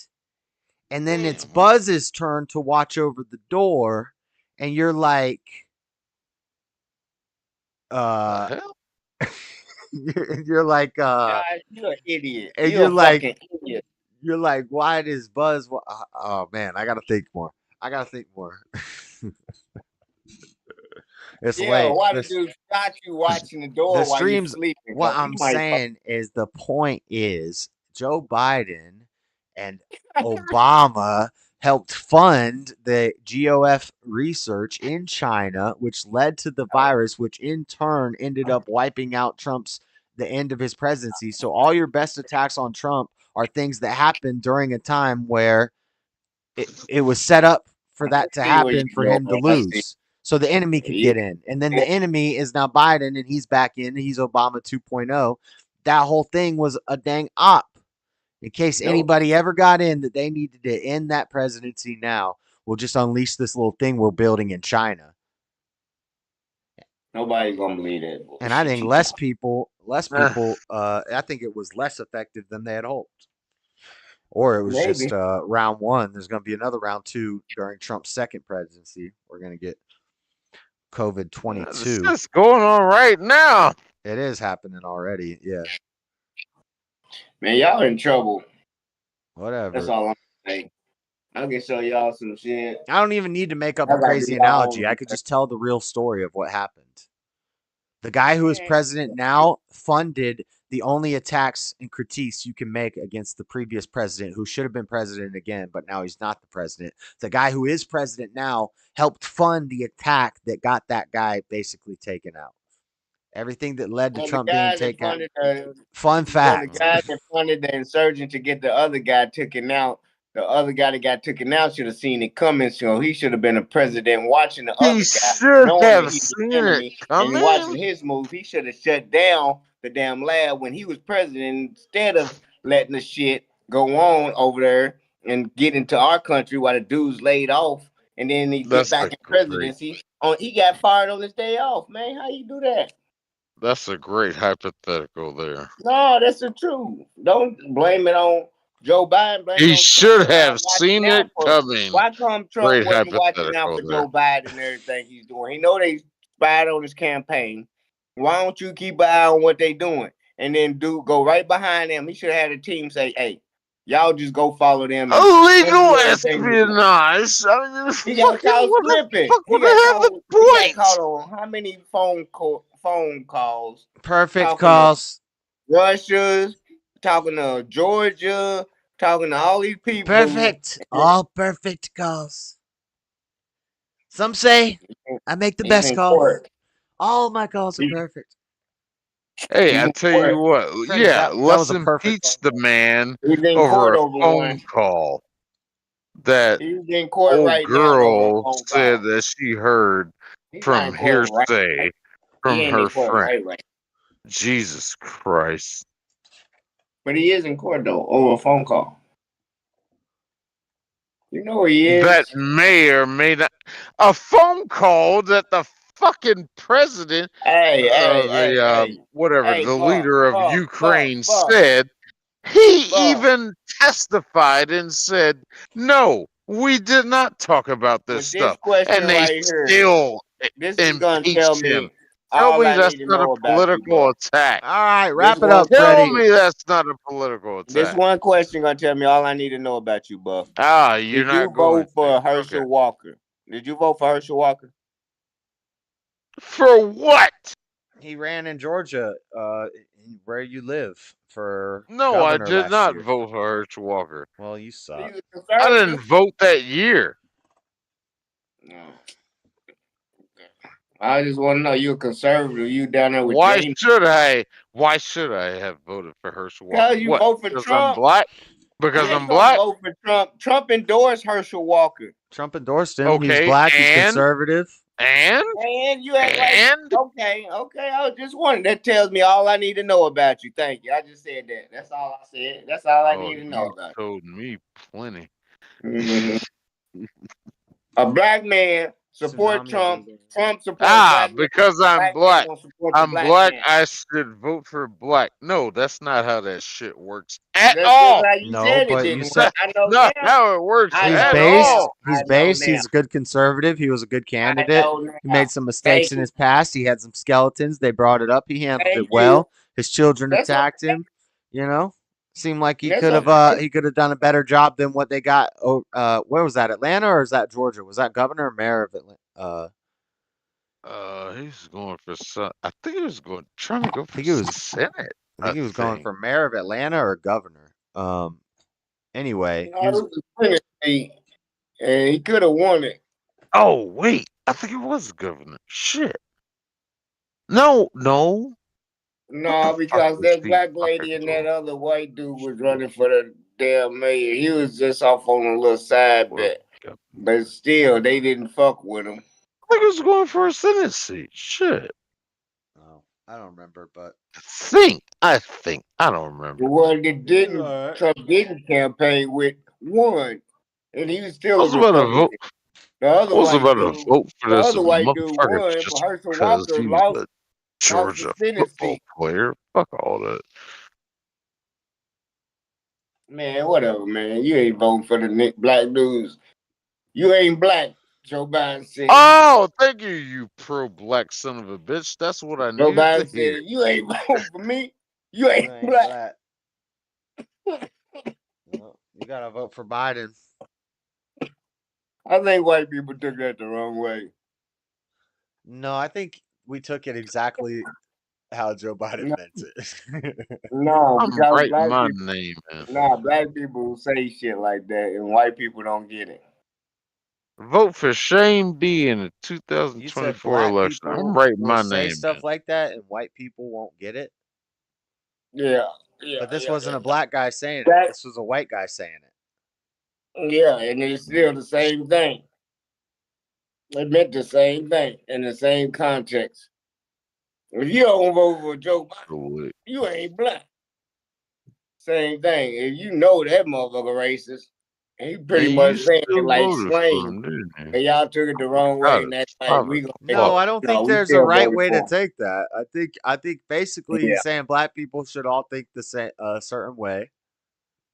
and then it's Buzz's turn to watch over the door, and you're like, The hell? you're like, God, you're an idiot. and You're you're a like, fucking idiot. you're like, why does Buzz? Oh man, I gotta think more. I gotta think more. It's Yeah, late. why the dude shot you watching the door The while you streams. sleeping? What Cause he I'm might fuck. saying is the point is Joe Biden and Obama helped fund the GOF research in China, which led to the virus, which in turn ended up wiping out the end of his presidency. So all your best attacks on Trump are things that happened during a time where it was set up for I that to see where you happen for him to going. I see. lose. So the enemy could Yeah. get in. And then the enemy is now Biden and he's back in. He's Obama 2.0. That whole thing was a dang op. In case Nope. anybody ever got in that they needed to end that presidency now, we'll just unleash this little thing we're building in China. Nobody's gonna believe that. And I think I think it was less effective than they had hoped. Or it was Maybe. just round one. There's going to be another round two during Trump's second presidency. We're going to get COVID 22. It's going on right now. It is happening already. Yeah. Man, y'all in trouble. Whatever. That's all I'm saying. I can show y'all some shit. I don't even need to make up a I gotta crazy do my analogy. own I could just tell the real story of what happened. The guy who is president now funded the only attacks and critiques you can make against the previous president who should have been president again, but now he's not the president. The guy who is president now helped fund the attack that got that guy basically taken out. Everything that led to Trump being taken out. Fun fact. The guy that funded the insurgent to get the other guy taken out, the other guy that got taken out should have seen it coming, so he should have been a president watching the other guy. Should knowing have that he's seen the enemy it coming. and watching his move. He should have shut down the damn lab when he was president instead of letting the shit go on over there and get into our country while the dude's laid off and then he get back in presidency. He got fired on his day off, man. How you do that? That's a great hypothetical there. No, that's the truth. Don't blame it on Joe Biden. He should have seen it coming. Why come Trump Great wasn't watching out for hypothetical there. Joe Biden and everything he's doing? He know they spied on his campaign. Why don't you keep an eye on what they doing? And then go right behind them. He should have had a team say, hey, y'all just go follow them. Illegal espionage. I mean, he got caught slipping. He got caught on how many phone calls? Perfect calls. Russia, talking to Georgia, talking to all these people. Perfect. All perfect calls. Some say I make the best calls. All my calls are perfect. Hey, I tell you what. Freddie, Yeah, that let's was a perfect impeach the man He's in over court a over phone one. call that He's in court old right now over a girl phone said call. that she heard He's from not in court right hearsay now. from He ain't her in court friend. right. Jesus Christ. But he is in court though, over a phone call. You know where he is. That may or may not. A phone call that the fucking president, the leader of Ukraine said, he even testified and said, no, we did not talk about this stuff. And they still impeached him. Tell me that's not a political attack. All right, wrap it up, Tell Freddie. me that's not a political attack. This one question gonna tell me all I need to know about you, Buff. You're Did not you going vote for to. Herschel Okay. Walker? Did you vote for Herschel Walker? For what? He ran in Georgia, where you live, for No, I governor did last not year. vote for Herschel Walker. Well, you suck. I didn't vote that year. No. I just want to know, you a conservative? You down there with Why James? should I? Why should I have voted for Herschel Walker? Because you What? vote for Because Trump. I'm black? Because I ain't I'm gonna black? vote for Trump. Trump endorsed Herschel Walker. Trump endorsed him. He's Okay, black. He's and? conservative. And you act like okay. I was just wondering. That tells me all I need to know about you. Thank you. I just said that. That's all I said. That's all I need to know about told me plenty. you. A black man support Tsunami Trump. vegan. Trump support black man. Because I'm Black man black. gonna support the I'm black black. man. I should vote for black. No, that's not how that shit works at That's just all. how you No, said it but you didn't said work. I know Not now. how it works I he's at know based. now. all. He's I know based. now. He's a good conservative. He was a good I candidate. know He now. made some mistakes Thank in you. his past. He had some skeletons. They brought it up. He handled it Thank you. well. His children That's attacked okay. him. You know, seemed like he That's could have. okay. He could have done a better job than what they got. Where was that? Atlanta or is that Georgia? Was that governor or mayor of Atlanta? He's going for some. I think he was trying to go I for think it was. Senate. I think he was going for mayor of Atlanta or governor. Anyway, No, he it was. was a Tennessee, and he could have won it. Oh wait, I think it was governor. Shit. No. No, Fuck because was that he black lady fucking and for? that other white dude was running for the damn mayor. He was just off on a little side bet. But still, they didn't fuck with him. I think he was going for a Senate seat. Shit. Oh, I don't remember, but I think. I don't remember. The one that Trump didn't campaign with won. And he was I still a was about to vote. Republican. The other I was white about to dude, vote for the this other white dude motherfucker won, just but Herschel because Walker he was lost a the Georgia Senate football seat. player. Fuck all that. Man, whatever, man. You ain't voting for the black dudes. You ain't black, Joe Biden said. Oh, thank you, you pro-black son of a bitch. That's what I Joe needed to Biden hear. said, you ain't voting for me. You ain't black. Well, you gotta vote for Biden. I think white people took that the wrong way. No, I think we took it exactly how Joe Biden meant it. No, I'm because writing black my people, name in. black people say shit like that, and white people don't get it. Vote for Shane B in the You said 2024 black election. I'm people writing will my say name stuff in. like that and white people won't get it. Yeah. But this wasn't a black guy saying it. Black, This was a white guy saying it. yeah, and it's still the same thing. It meant the same thing in the same context. If you don't vote for Joe Biden, you ain't black. Same thing. If you know that motherfucker racist, and he pretty And you much saying it still like voted for slang, him, didn't you? and y'all took it the wrong way, God, and that's like father, we gonna No, I don't think we there's a still right voted way to for him. take that. I think basically Yeah. he's saying black people should all think the same a certain way.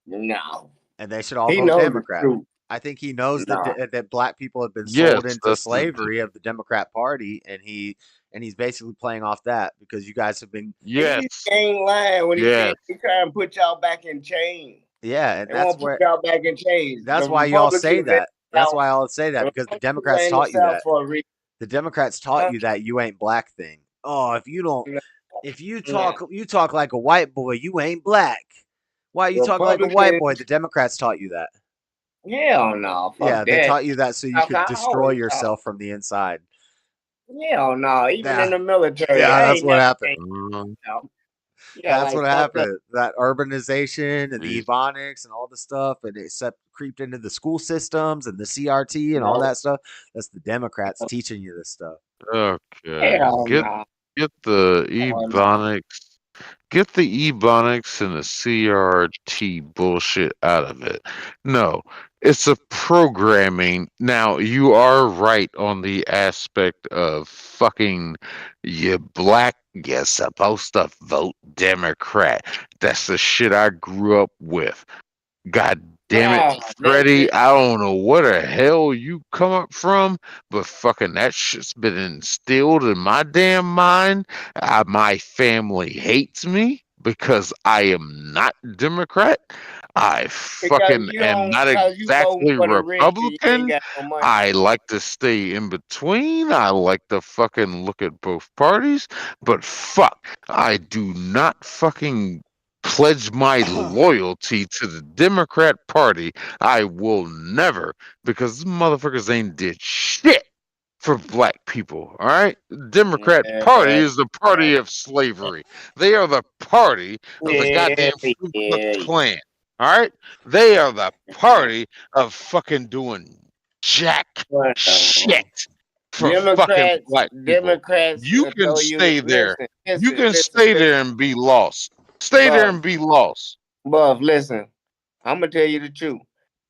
No. And they should all He vote knows the Democrat. truth. I think he knows No. that black people have been Yes, sold into that's the slavery of the Democrat Party, and he's basically playing off that because you guys have been He ain't lying when he said he trying to put y'all back in chains. yeah, and They want to put y'all back in chains. that's The why y'all Republicans say in the that. That's South, why y'all say that the because the Republicans Democrats in the taught you South that. for a reason. The Democrats taught you that you ain't black thing. Oh, if you talk like a white boy, you ain't black. Why you talk like a white boy? The Democrats taught you that. Hell no, fuck Yeah, they that. taught you that so you Fuck, could I destroy always talk. yourself from the inside. Hell no, even in the military, Yeah, I that's ain't what never happened. Yeah, That's like what fucked up. happened. That urbanization and the ebonics and all the stuff, and it creeped into the school systems and the CRT and all that stuff. That's the Democrats teaching you this stuff. Okay. Hell Get no. the Hell no. ebonics. Get the ebonics and the CRT bullshit out of it. No, it's a programming. Now, you are right on the aspect of fucking you black, you're supposed to vote Democrat. That's the shit I grew up with. God damn it, Freddie. I don't know where the hell you come up from, but fucking that shit's been instilled in my damn mind. My family hates me because I am not Democrat. I Because fucking you am don't, not because you voting exactly for the rich and you ain't Republican. got no money. I like to stay in between. I like to fucking look at both parties, but fuck, I do not fucking pledge my loyalty to the Democrat Party. I will never, because these motherfuckers ain't did shit for black people. All right, the Democrat Party is the party of slavery. They are the party of the goddamn Ku Klux Klan. All right, they are the party of fucking doing jack shit. for fucking Democrats, black people. Democrats You can throw you. stay there. You Listen, can stay there and be lost. Stay there and be lost. Buff, listen. I'm gonna tell you the truth.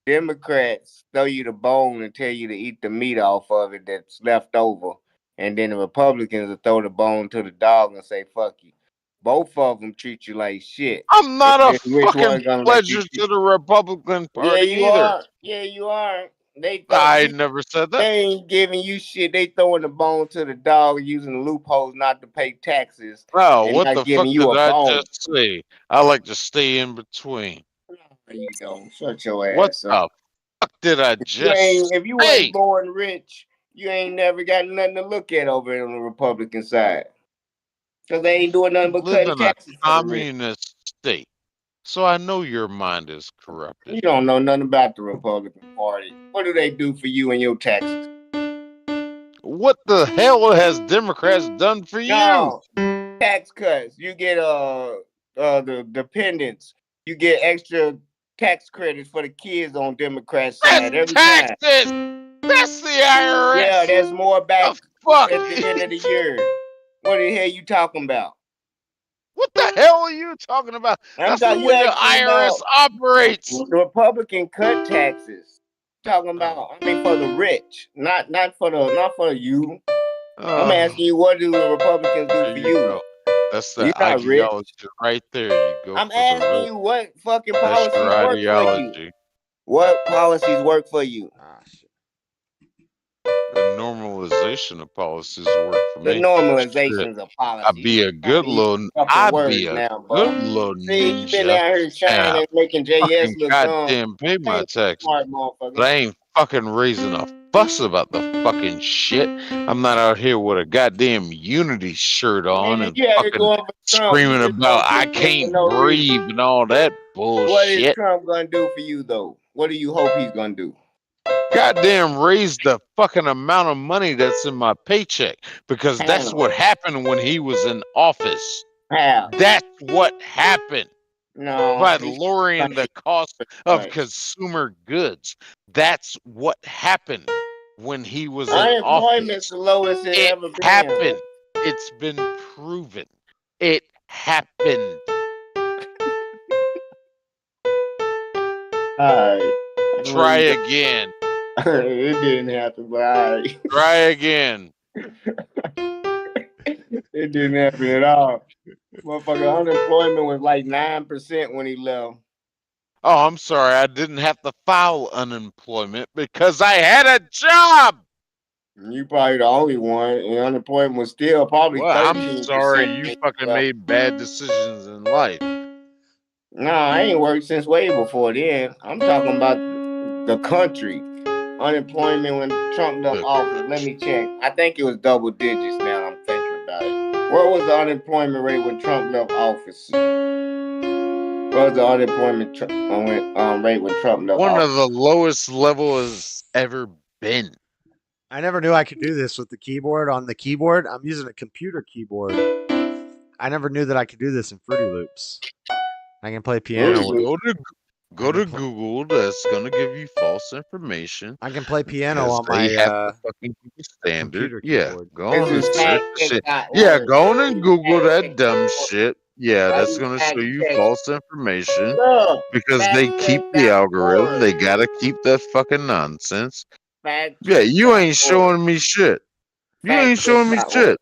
Democrats throw you the bone and tell you to eat the meat off of it that's left over, and then the Republicans will throw the bone to the dog and say "fuck you." Both of them treat you like shit. I'm not a Which one fucking gonna let you? pledger to the Republican Yeah, Party you either. are. Yeah, you are. I never said that. They ain't giving you shit. They throwing the bone to the dog using the loopholes not to pay taxes. Oh, And what not the giving fuck you did a I bone. just say? I like to stay in between. You don't. Shut your ass What up. the fuck did I just If you say? ain't born rich, you ain't never got nothing to look at over on the Republican side. Because they ain't doing nothing but Live cutting in a taxes for the rich. communist state, so I know your mind is corrupted. You don't know nothing about the Republican Party. What do they do for you and your taxes? What the hell has Democrats done for you? No, tax cuts. You get the dependents. You get extra tax credits for the kids on Democrats side every time. That's the IRS. Yeah, there's more back fuck? at the end of the year. What the hell you talking about? What the hell are you talking about? That's the way the IRS operates. The Republican cut taxes. Talking about, I mean, for the rich, not for you. I'm asking you, what do the Republicans do for you? Go. That's the You're not ideology rich. right there. You go. I'm asking you, what fucking policies your work ideology. for you? What policies work for you? The normalization of policies work for me. The normalizations of policies. I'd be a good little. See, you been out here shining, making JS look goddamn pay my taxes. But I ain't fucking raising a fuss about the fucking shit. I'm not out here with a goddamn Unity shirt on and fucking screaming about I can't breathe and all that bullshit. What is Trump gonna do for you though? What do you hope he's gonna do? Goddamn raise the fucking amount of money that's in my paycheck, because that's what happened when he was in office. That's what happened. No, by lowering the cost of consumer goods. That's what happened when he was in office. Unemployment's the lowest it ever been. Happened. It's been proven. It happened. All right. Try again. It didn't happen, but all right. Try again. It didn't happen at all. Motherfucker, unemployment was like 9% when he left. Oh, I'm sorry. I didn't have to file unemployment because I had a job. You probably the only one, and unemployment was still probably 13%. I'm sorry. You fucking made bad decisions in life. No, I ain't worked since way before then. I'm talking about the country. Unemployment when Trump left office. Let me check. I think it was double digits now I'm thinking about it. What was the unemployment rate when Trump left office? What was the unemployment rate when Trump left office? One of the lowest levels ever been. I never knew I could do this with the keyboard. On the keyboard, I'm using a computer keyboard. I never knew that I could do this in Fruity Loops. I can play piano. Go to Google. That's gonna give you false information. I can play piano on my fucking standard. Yeah, go on and search shit. Yeah, go on and Google that dumb shit. Yeah, that's gonna show you false information because they keep the algorithm. They gotta keep that fucking nonsense. Yeah, you ain't showing me shit. You ain't showing me shit.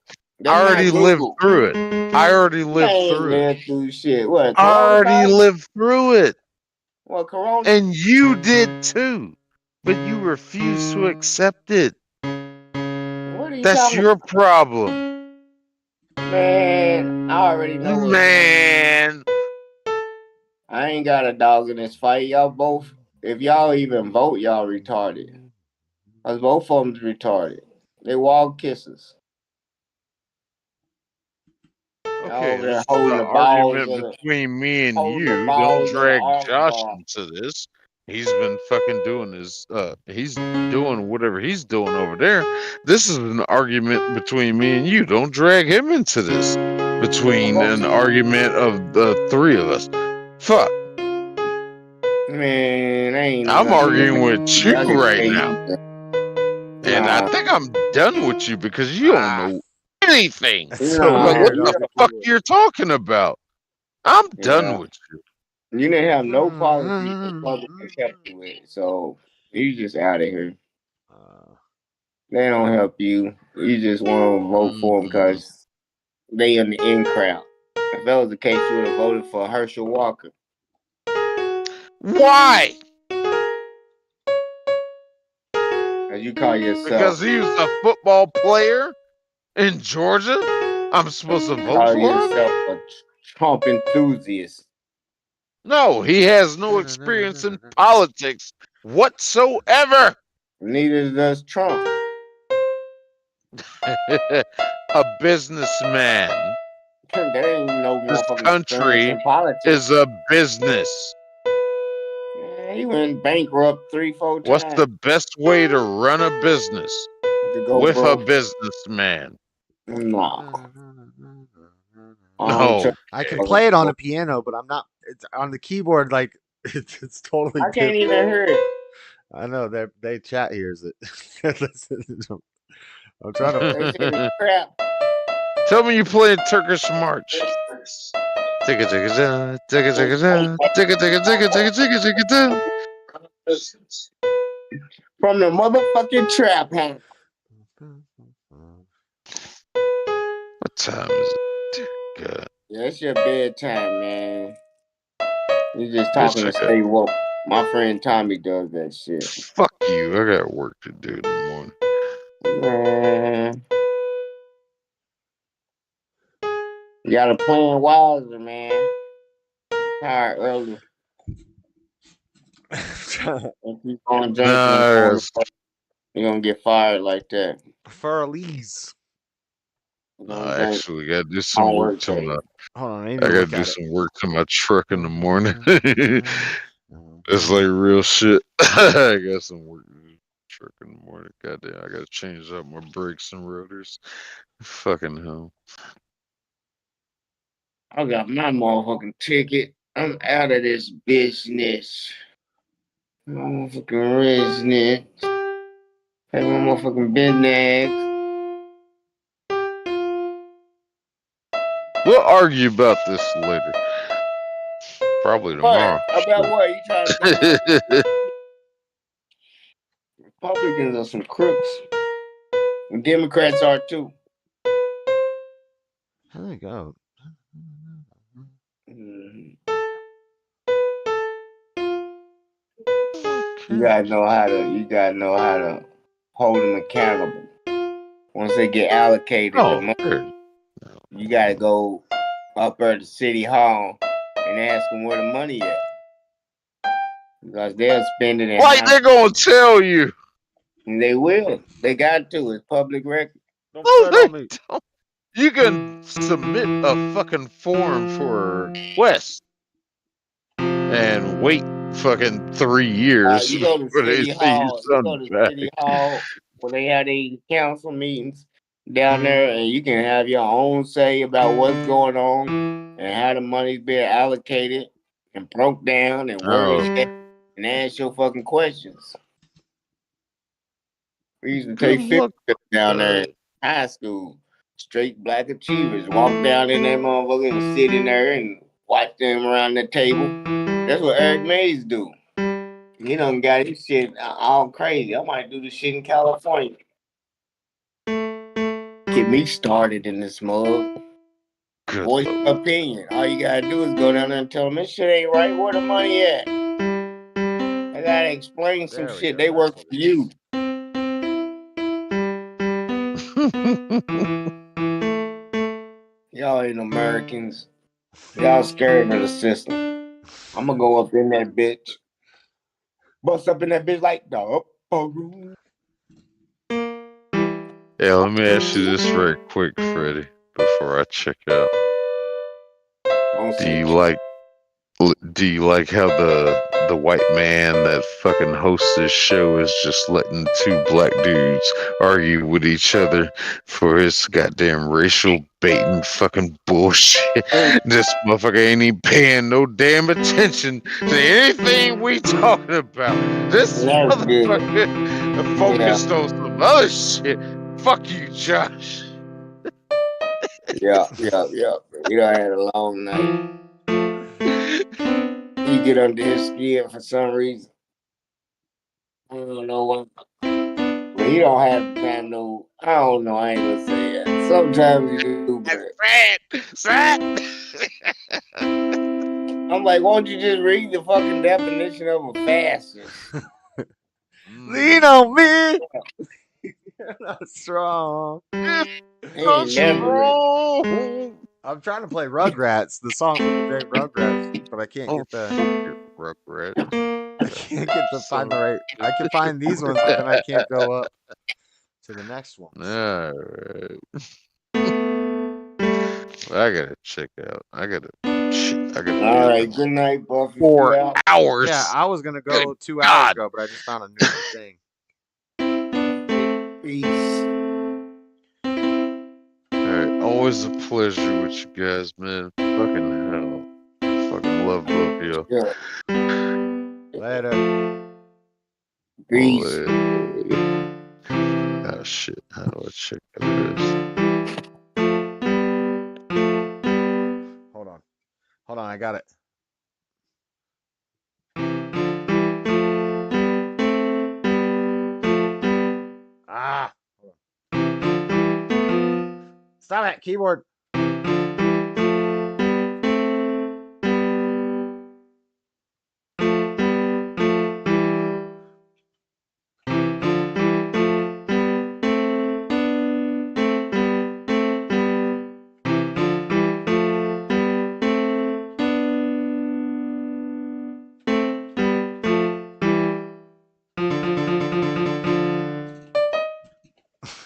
I already lived through it. I already lived through it. What? I already lived through it. Well, Corona. And you did too, but you refuse to accept it. That's your problem. Man, I already know. Man. I ain't got a dog in this fight. Y'all both, if y'all even vote, y'all retarded. Cause both of them's retarded. They wall kisses. Okay, this is the argument between me and you. Don't drag Josh into this. He's been fucking doing his, he's doing whatever he's doing over there. This is an argument between me and you. Don't drag him into this. Between an argument of the three of us. Fuck. Man, I'm arguing with you right now. And I think I'm done with you because you don't know anything so about weird. what the fuck you're talking about. I'm done with you. You didn't have no policy the Republicans helped you with, so you just out of here. They don't help you. You just want to vote for them because they in the in crowd. If that was the case, you would have voted for Herschel Walker. Why? As you call yourself. Because he was a football player in Georgia? I'm supposed to vote for him? Yourself a Trump enthusiast. No, he has no experience in politics whatsoever. Neither does Trump. A businessman. There ain't no This country is a business. Yeah, he went bankrupt 3-4 times. What's the best way to run a business? With a businessman. No. No. I can play it on a piano, but I'm not. It's on the keyboard. Like it's totally. I can't even hear it. I know they chat hears it. I'm trying to. Crap. Tell me you play a Turkish march. From the motherfucking trap house. What time is it? God. Yeah, it's your bedtime, man. You just talking to stay woke. My friend Tommy does that shit. Fuck you. I got work to do in the morning. Man. You gotta plan wiser, man. Tired early. If you going drinking, you're gonna get fired like that. For Elise. No, I actually gotta do some work to my. I gotta do some work to my truck in the morning. It's like real shit. I got some work to do to the truck in the morning. Goddamn, I gotta change up my brakes and rotors. Fucking hell. I got my motherfucking ticket. I'm out of this business. Motherfucking business. Hey, my motherfucking business. We'll argue about this later. Probably tomorrow. About what? You trying to Republicans are some crooks. And Democrats are too. How did it go? You gotta know how to hold them accountable. Once they get allocated the money, you gotta go up there to City Hall and ask them where the money at. Because they'll spend it in like they're gonna tell you. And they will. They got to. It's public record. You can submit a fucking form for West and wait fucking 3 years You go to before they City see your Hall. son back. City Hall where they have these council meetings down there, and you can have your own say about what's going on and how the money's being allocated and broke down and where it's at, and ask your fucking questions. We used to take 50 down there in high school. Straight black achievers walk down in that motherfucker and sit in there and watch them around the table. That's what Eric Mays do. He done got his shit all crazy. I might do this shit in California. Get me started in this mug. Voice opinion. All you gotta do is go down there and tell them this shit ain't right. Where the money at? I gotta explain some shit. They work for you. Y'all ain't Americans. Y'all scared of the system. I'm gonna go up in that bitch. Bust up in that bitch like the upper room. Yeah, let me ask you this very quick, Freddie, before I check out. Do you like how the white man that fucking hosts this show is just letting two black dudes argue with each other for his goddamn racial baiting fucking bullshit? This motherfucker ain't even paying no damn attention to anything we talking about. This motherfucker I'm focused on some other shit. Fuck you, Josh. Yeah. You done had a long night. You get under his skin for some reason. I don't know why. But he don't have the kind of, I don't know, I ain't gonna say that. Sometimes you do, but I'm like, why don't you just read the fucking definition of a fascist? Lean on me. You're not strong. Ain't never. I'm trying to play Rugrats, the song from the Dave Rugrats, but I can't get the Rugrat. I can't get to find the right. I can find these ones, but then I can't go up to the next ones. All right. I gotta check out. I gotta. All right. Good night, Buffy. 4 hours. Yeah, I was gonna go 2 hours ago, but I just found a new thing. Peace. Alright, always a pleasure with you guys, man. Fucking hell. I fucking love both of you. Yeah. Later. Peace. Oh shit, how do I check out this? Hold on, I got it. Ah. Stop it, keyboard.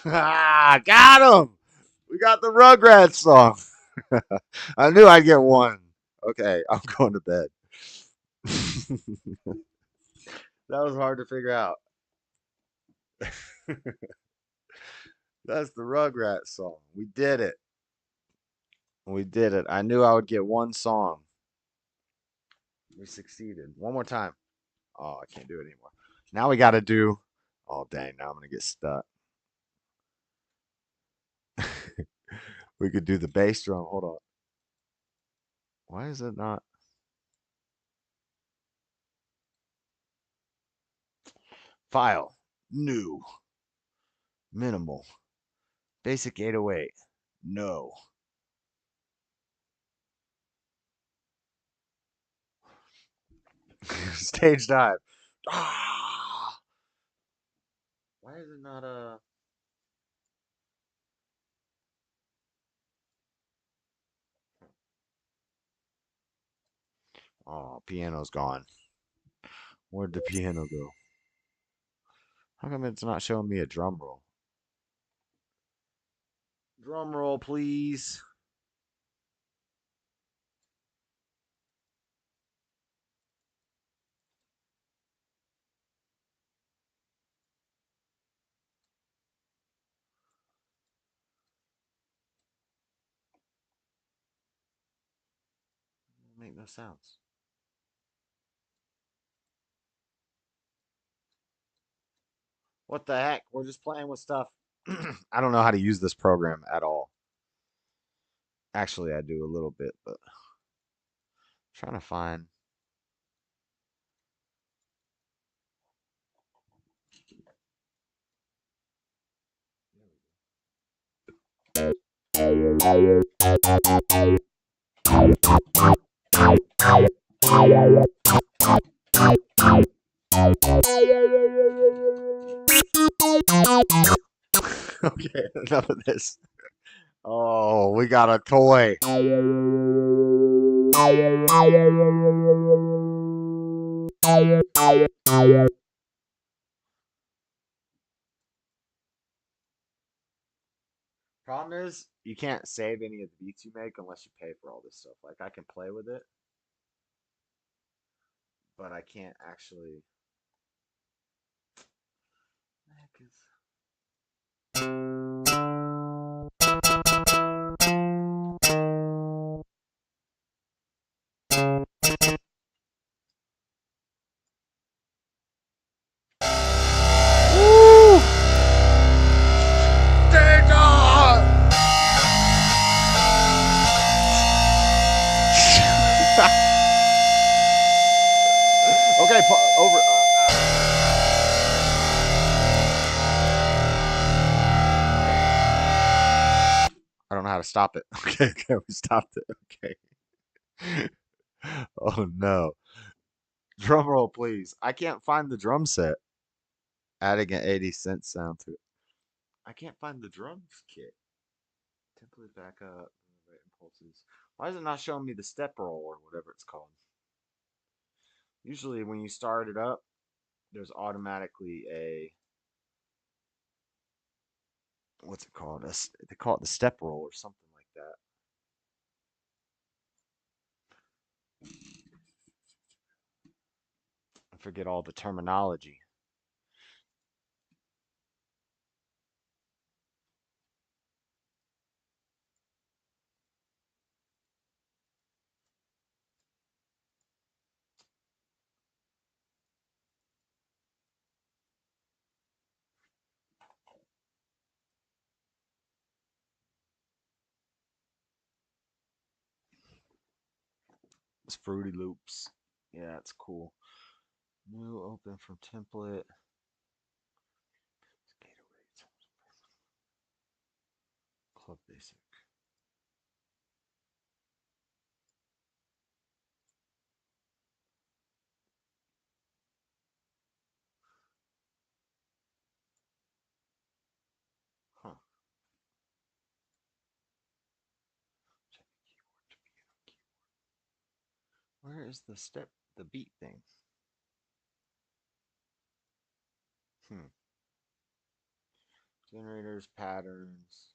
Ah, got him. We got the Rugrats song. I knew I'd get one. Okay, I'm going to bed. That was hard to figure out. That's the Rugrats song. We did it. We did it. I knew I would get one song. We succeeded. One more time. Oh, I can't do it anymore. Now we got to do. Oh, dang. Now I'm going to get stuck. We could do the bass drum. Hold on. Why is it not? File. New. Minimal. Basic 808. No. Stage dive. Ah! Why is it not a? Oh, piano's gone. Where'd the piano go? How come it's not showing me a drum roll? Drum roll, please. Make no sounds. What the heck? We're just playing with stuff. I don't know how to use this program at all. Actually, I do a little bit, but I'm trying to find. Okay, enough of this. Oh, we got a toy. Problem is, you can't save any of the beats you make unless you pay for all this stuff. Like, I can play with it, but I can't actually. I don't know how to stop it. Okay, we stopped it. Okay. Oh no. Drum roll, please. I can't find the drum set. Adding an 80-cent sound to it. I can't find the drums kit. Template back up. Impulses. Why is it not showing me the step roll or whatever it's called? Usually when you start it up, there's automatically a what's it called? They call it the step roll or something like that. I forget all the terminology. It's Fruity Loops. Yeah, it's cool. New open from template. Club basic. Huh. Where is the beat thing? Generators, patterns.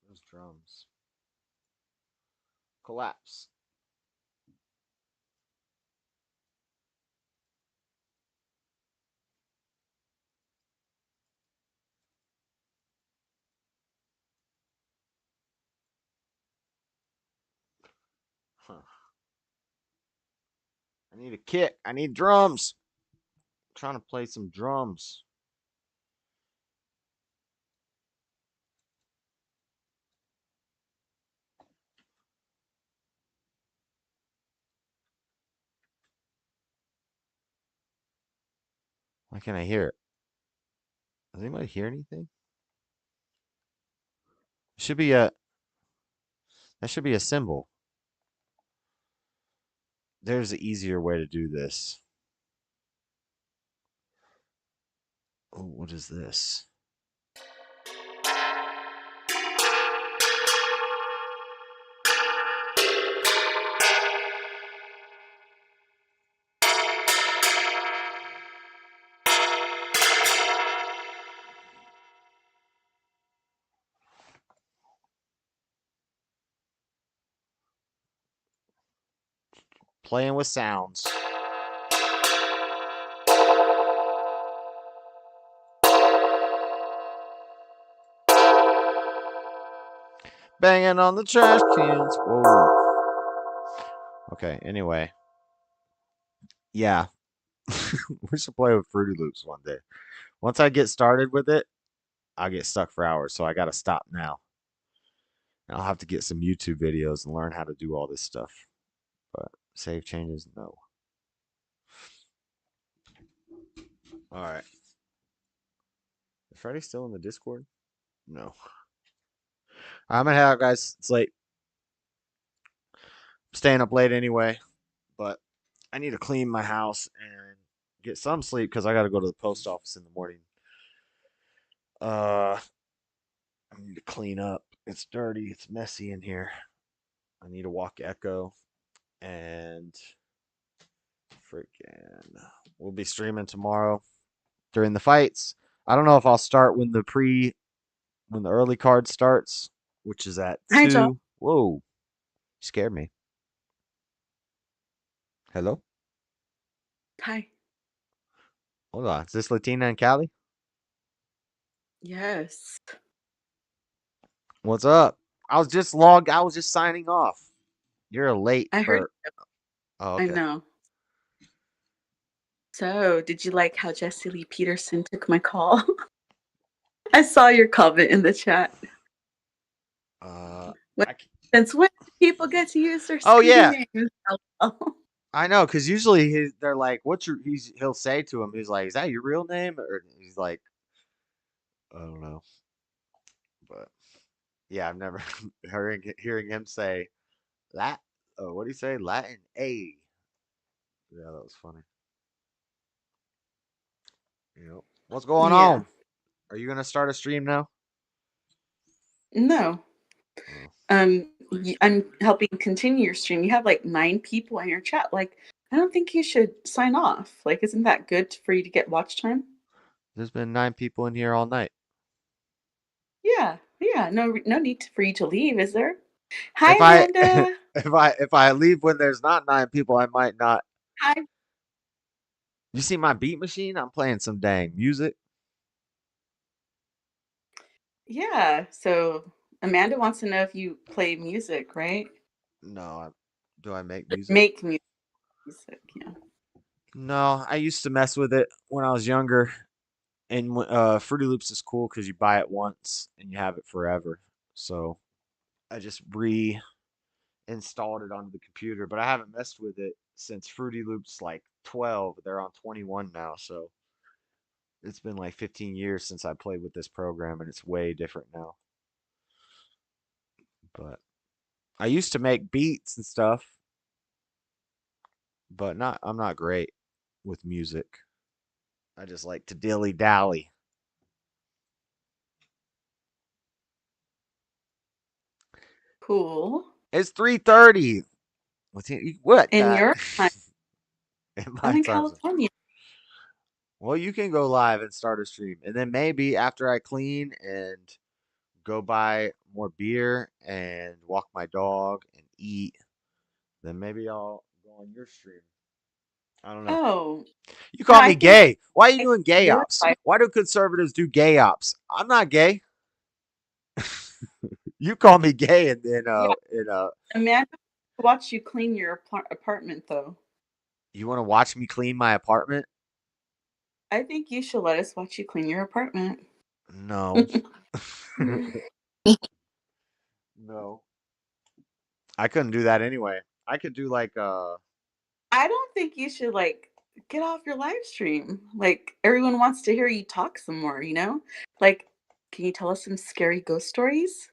Those drums. Collapse. Huh. I need a kit. I need drums. I'm trying to play some drums. Why can't I hear it? Does anybody hear anything? Should be a that should be a symbol. There's an easier way to do this. Oh, what is this? Playing with sounds. Banging on the trash cans. Whoa. Okay, anyway. Yeah. We should play with Fruity Loops one day. Once I get started with it, I'll get stuck for hours, so I gotta stop now. And I'll have to get some YouTube videos and learn how to do all this stuff. But save changes, no. Alright. Is Freddy still in the Discord? No. I'm gonna head out, guys. It's late. I'm staying up late anyway, but I need to clean my house and get some sleep because I gotta go to the post office in the morning. I need to clean up. It's dirty. It's messy in here. I need to walk Echo, and freaking, we'll be streaming tomorrow during the fights. I don't know if I'll start when the early card starts, which is at Hi, Joel. 2. Whoa, scared me. Hello. Hi. Hold on. Is this Latina and Cali? Yes. What's up? I was just signing off. You're late. I heard. Oh, I okay. know. So, did you like how Jesse Lee Peterson took my call? I saw your comment in the chat. Since when do people get to use their Oh, yeah. names? I know, because usually they're like, "What's your?" He'll say to him, "He's like, is that your real name?" Or he's like, I don't know. But yeah, I've never hearing him say Lat. Oh, what do you say? Latin A. Yeah, that was funny. Yep. What's going Yeah. on? Are you gonna start a stream now? No. Oh. I'm helping continue your stream. You have like 9 people in your chat. Like, I don't think you should sign off. Like, isn't that good for you to get watch time? There's been 9 people in here all night. Yeah, yeah. No need for you to leave, is there? Hi, If I Amanda. if I leave when there's not 9 people, I might not. Hi. You see my beat machine? I'm playing some dang music. Yeah. So Amanda wants to know if you play music, right? No, do I make music? Make music. Yeah. No, I used to mess with it when I was younger. And Fruity Loops is cool because you buy it once and you have it forever. So I just reinstalled it onto the computer, but I haven't messed with it since Fruity Loops like 12. They're on 21 now, so it's been like 15 years since I played with this program, and it's way different now. But I used to make beats and stuff, but I'm not great with music. I just like to dilly dally. Cool. It's 3:30. What? In your time, In I'm my in time zone. California. Well, you can go live and start a stream, and then maybe after I clean and go buy more beer and walk my dog and eat, then maybe I'll go on your stream. I don't know. Oh, You no, call I me think gay. Why are you doing gay you're ops? right. Why do conservatives do gay ops? I'm not gay. You call me gay and then Yeah, Amanda, watch you clean your apartment, though. you want to watch me clean my apartment? I think you should let us watch you clean your apartment. No. No. I couldn't do that anyway. I could do like I don't think you should like get off your live stream. Like everyone wants to hear you talk some more, you know? Like, can you tell us some scary ghost stories?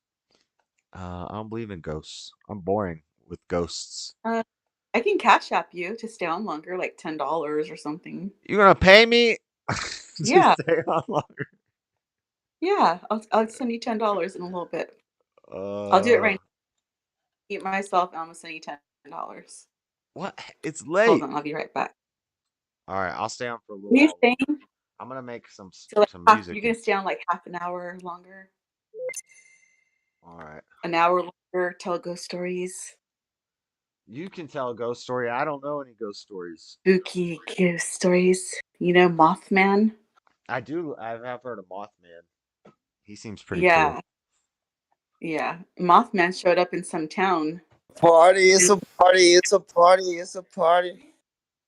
I don't believe in ghosts. I'm boring with ghosts. I can cash app you to stay on longer, like $10 or something. You gonna pay me to Yeah, stay on longer? yeah. I'll send you $10 in a little bit. I'll do it right now. Eat myself, and I'm gonna send you $10. What? It's Hold late. on, I'll be right back. All right, I'll stay on for a Are little you while longer. staying? I'm gonna make some So like music. you're gonna stay on like half an hour longer, All right. an hour longer, tell ghost stories. You can tell a ghost story. I don't know any ghost stories. Spooky ghost stories. You know Mothman? I do. I have heard of Mothman. He seems pretty cool. Yeah. Yeah. Mothman showed up in some town. Party, it's a party, it's a party, it's a party.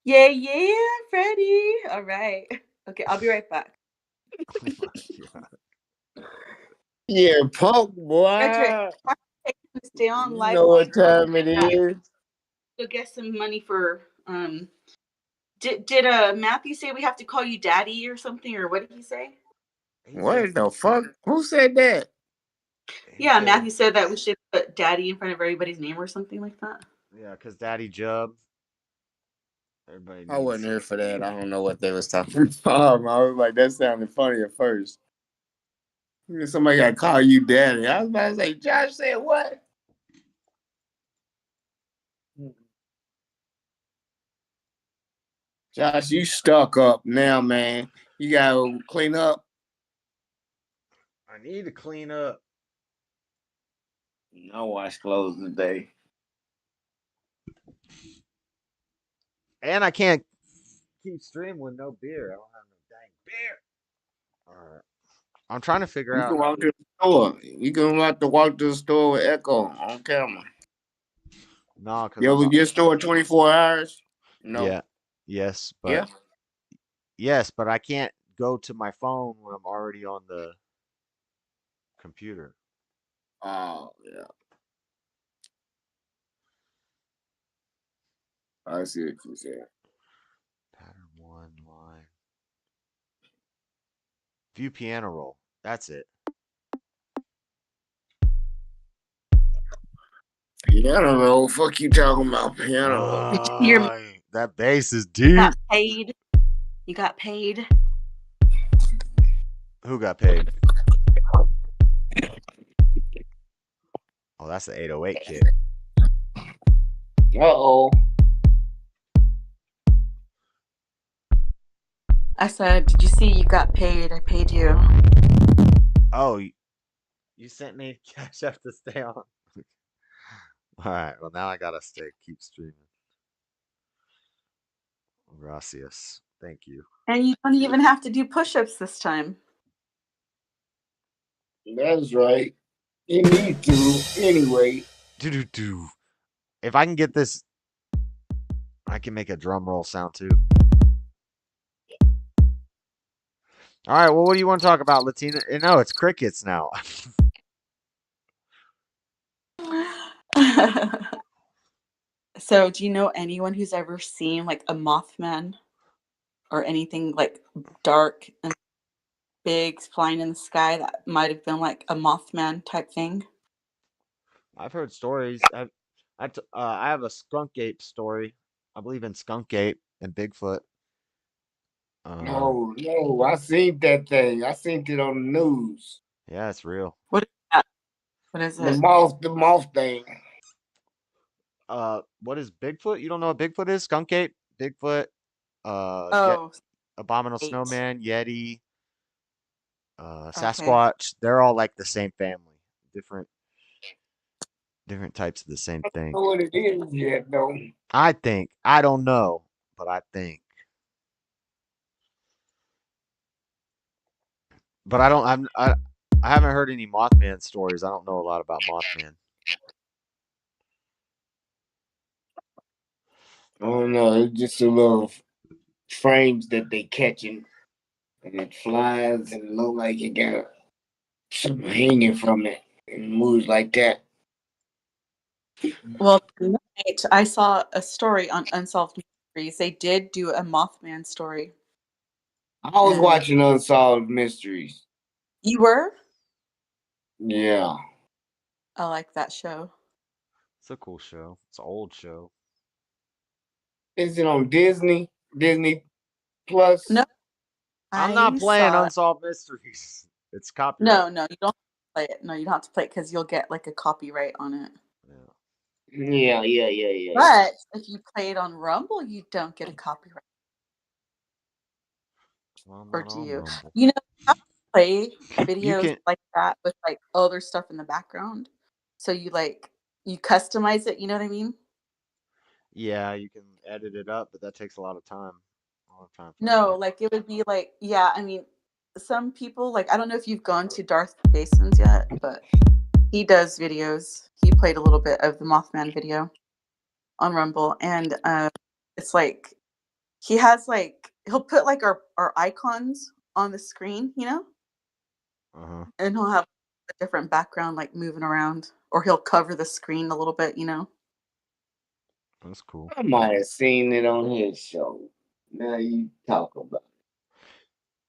Yeah, yeah, Freddie. All right. Okay, I'll be right back. Oh my god. Yeah, punk boy. Frederick, stay on You live know what longer. time it is. Go get some money for did Matthew say we have to call you daddy or something, or what did he say? What the fuck? Who said that? Yeah, Matthew said that we should put daddy in front of everybody's name or something like that. Yeah, because Daddy Jub. Everybody I wasn't needs. here for that. I don't know what they was talking about. I was like, that sounded funny at first. Somebody got to call you daddy. I was about to say, Josh said what? Josh, you stuck up now, man. You got to clean up. I need to clean up. I wash clothes today. And I can't keep streaming with no beer. I don't have no dang beer. All right. I'm trying to figure You out. can walk to the store. You can have to walk to the store with Echo on camera. No, because You I'm ever not. get store 24 hours? No. Yeah. Yes, but Yeah. yes, but I can't go to my phone when I'm already on the computer. Oh, yeah. I see what you said. Pattern 1 line. View piano roll. That's it. Piano roll. Fuck you talking about piano roll? That bass is You got deep. paid. You got paid. Who got paid? Oh, that's the 808 kit. Uh-oh. I said, did you see you got paid? I paid you. Oh, you sent me Cashapp to stay on. All right. Well, now I gotta keep streaming. Gracias. Thank you. And you don't even have to do push-ups this time. That's right. You need to anyway. Do. If I can get this, I can make a drum roll sound too. All right. Well, what do you want to talk about, Latina? No, it's crickets now. So, do you know anyone who's ever seen like a Mothman or anything like dark and big flying in the sky that might have been like a Mothman type thing? I've heard stories. I have a skunk ape story. I believe in skunk ape and Bigfoot. No, I seen that thing. I seen it on the news. Yeah, it's real. What is that? What is it? The moth thing. What is Bigfoot? You don't know what Bigfoot is? Skunk ape, Bigfoot, Oh, abominable eight. snowman, Yeti, Okay. Sasquatch. They're all like the same family. Different types of the same I thing. don't know what it is yet, though. I think. I don't know, but I think. But I haven't heard any Mothman stories. I don't know a lot about Mothman. I don't know. It's just a little frames that they catching, and it flies and look like it got something hanging from it and moves like that. Well, tonight I saw a story on Unsolved Mysteries. They did do a Mothman story. I was watching Unsolved Mysteries. You were? Yeah. I like that show. It's a cool show. It's an old show. Is it on Disney? Disney Plus? No. I'm not playing saw it. Unsolved Mysteries. It's copyright. No, you don't have to play it. No, you don't have to play it because you'll get like a copyright on it. Yeah. But if you play it on Rumble, you don't get a copyright. Well, Or do you? You know, you have to play videos like that with like other stuff in the background. So you customize it, you know what I mean? Yeah, you can edit it up, but that takes a lot of time. No, like it would be like, yeah, I mean, some people, like, I don't know if you've gone to Darth Jason's yet, but he does videos. He played a little bit of the Mothman video on Rumble, and it's like, he has like, he'll put like our icons on the screen, you know? And he'll have a different background, like moving around, or he'll cover the screen a little bit, you know? That's cool. I might have seen it on his show. Now you talk about it.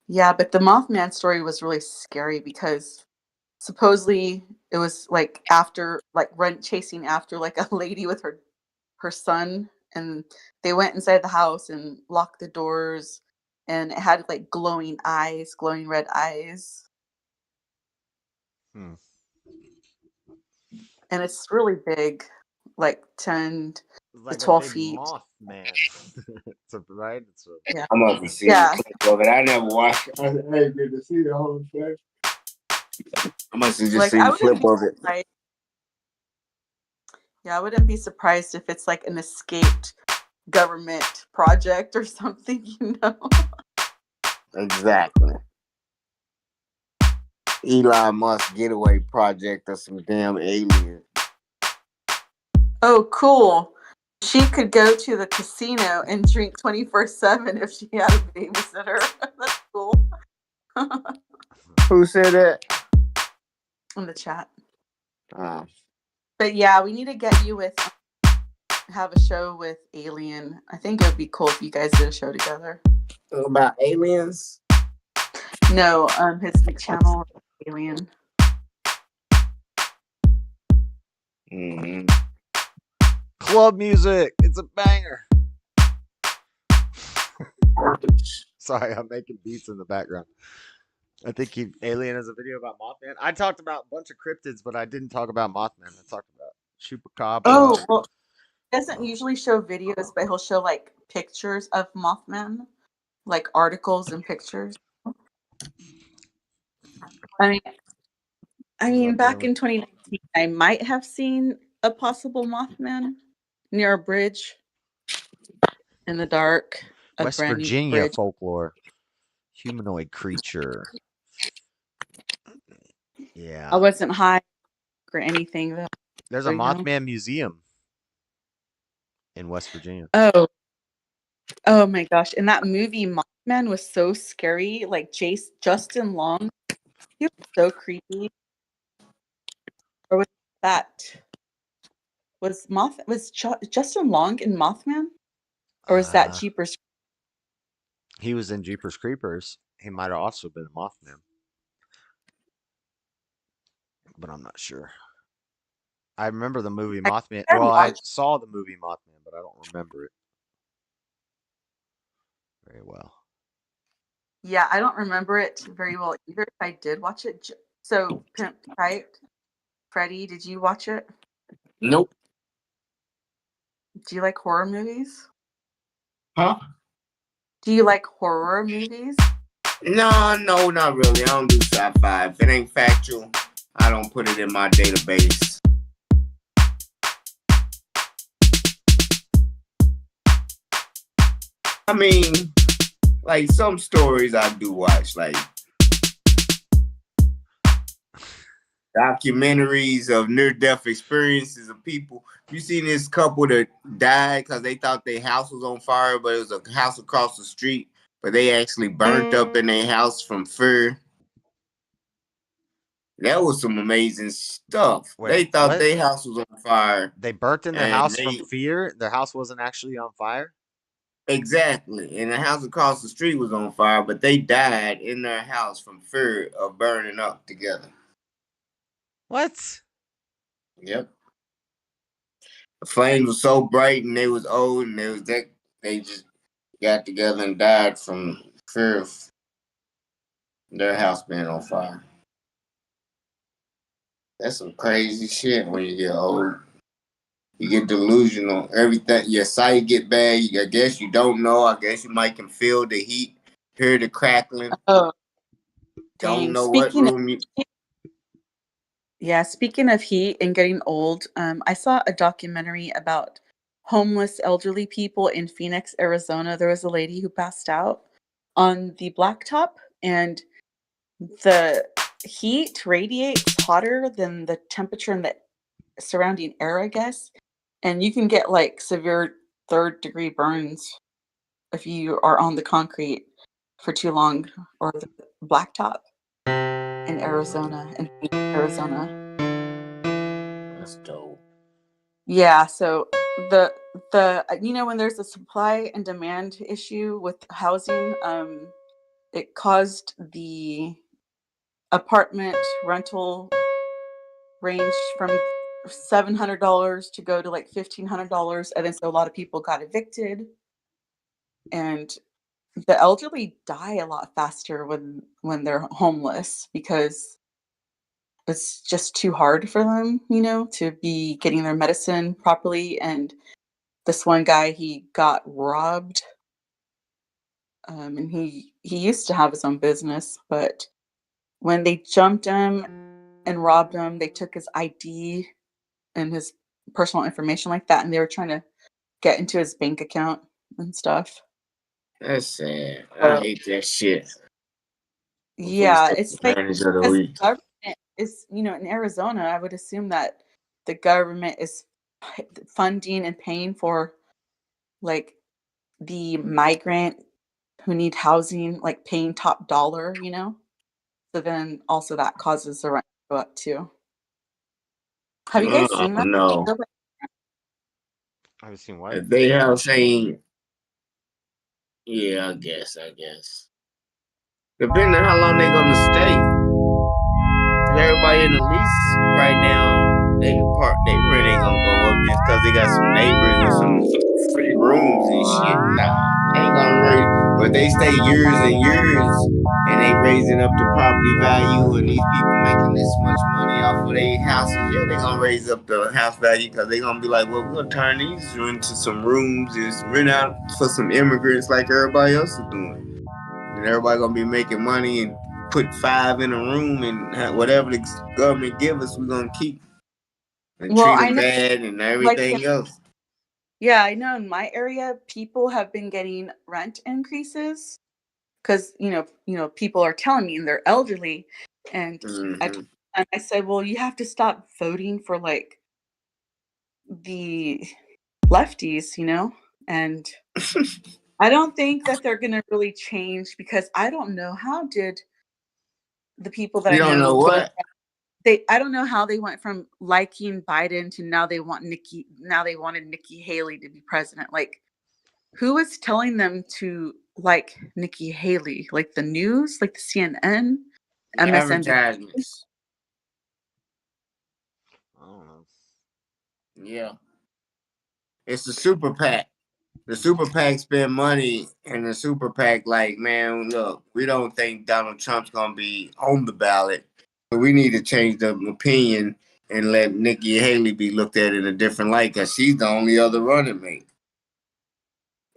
Yeah, but the Mothman story was really scary because supposedly it was like after, like chasing after like a lady with her son, and they went inside the house and locked the doors, and it had like glowing red eyes. And it's really big, like 10 like to 12 a big feet. Mothman. Right? Yeah. I must have seen a clip of it. I never watched it. I ain't get to see the whole thing. I must have just seen a clip of it. Yeah, I wouldn't be surprised if it's like an escaped government project or something, you know? Exactly. Elon Musk getaway project or some damn alien. Oh, cool. She could go to the casino and drink 24/7 if she had a babysitter. That's cool. Who said that? In the chat. But yeah, we need to get you have a show with Alien. I think it would be cool if you guys did a show together. About aliens? No, his channel Alien. Mm-hmm. club music. It's a banger. Sorry, I'm making beats in the background. I think Alien has a video about Mothman. I talked about a bunch of cryptids, but I didn't talk about Mothman. I talked about Chupacabra. Oh, well, he doesn't usually show videos, but he'll show like pictures of Mothman, like articles and pictures. I mean, back in 2019, I might have seen a possible Mothman near a bridge in the dark. A West brand new Virginia bridge. folklore. Humanoid creature. Yeah. I wasn't high or anything though. There's a Mothman museum in West Virginia. Oh my gosh. And that movie Mothman was so scary. Like Justin Long, he was so creepy. Or was that was Justin Long in Mothman? Or was that Jeepers? He was in Jeepers Creepers. He might have also been a Mothman. But I'm not sure. I remember the movie Mothman. Well, I saw the movie Mothman, but I don't remember it very well. Yeah, I don't remember it very well either. If I did watch it. So, Pimp, right? Freddie, did you watch it? Nope. Do you like horror movies? Huh? Do you like horror movies? No, not really. I don't do sci-fi. If it ain't factual, I don't put it in my database. I mean, like some stories I do watch, like documentaries of near-death experiences of people. You seen this couple that died because they thought their house was on fire, but it was a house across the street, but they actually burnt up in their house from fear. That was some amazing stuff. They thought their house was on fire. They burnt in their house from fear? Their house wasn't actually on fire? Exactly. And the house across the street was on fire, but they died in their house from fear of burning up together. What? Yep. The flames were so bright and they was old and they just got together and died from fear of their house being on fire. That's some crazy shit when you get old. You get delusional. Everything, your sight get bad. I guess you don't know. I guess you might can feel the heat, hear the crackling. Oh, don't know what room you. Yeah, speaking of heat and getting old, I saw a documentary about homeless elderly people in Phoenix, Arizona. There was a lady who passed out on the blacktop, and the heat radiates hotter than the temperature in the surrounding air, I guess. And you can get like severe third-degree burns if you are on the concrete for too long or the blacktop in Arizona. That's dope. Yeah, so the when there's a supply and demand issue with housing, it caused the apartment rental range from $700 to go to like $1,500, and then so a lot of people got evicted, and the elderly die a lot faster when they're homeless because it's just too hard for them, to be getting their medicine properly. And this one guy, he got robbed, and he used to have his own business, but when they jumped him and robbed him, they took his ID and his personal information like that, and they were trying to get into his bank account and stuff. That's sad. I hate that shit. Yeah, it's like as the government is, in Arizona, I would assume that the government is funding and paying for like the migrant who need housing, like paying top dollar, So then also that causes the rent to go up too. Have you guys seen that? No. Have you seen what? If they have saying, yeah, I guess. Depending on how long they're gonna stay. Everybody in the lease right now, they rent ain't gonna go up just because they got some neighbors with some free rooms and shit. Nah, ain't gonna raise. But they stay years and years, and they raising up the property value, and these people making this much money off of their houses. Yeah, they gonna raise up the house value because they gonna be like, well, we're gonna turn these into some rooms and rent out for some immigrants like everybody else is doing. And everybody gonna be making money and put 5 in a room, and whatever the government give us, we're gonna keep and Well, treat I them know, bad and like, everything else. yeah, I know in my area, people have been getting rent increases because people are telling me, and they're elderly, and Mm-hmm. I said, well, you have to stop voting for like the lefties, and I don't think that they're going to really change because I don't know how did the people that You I don't know know go. what? I don't know how they went from liking Biden to now they wanted Nikki Haley to be president. Like, who is telling them to like Nikki Haley? Like the news, like the CNN, MSNBC. Advertisements. I don't know. Yeah. It's the super PAC. The super PAC spend money, and the super PAC like, man, look, we don't think Donald Trump's gonna be on the ballot, so we need to change the opinion and let Nikki Haley be looked at in a different light because she's the only other running mate.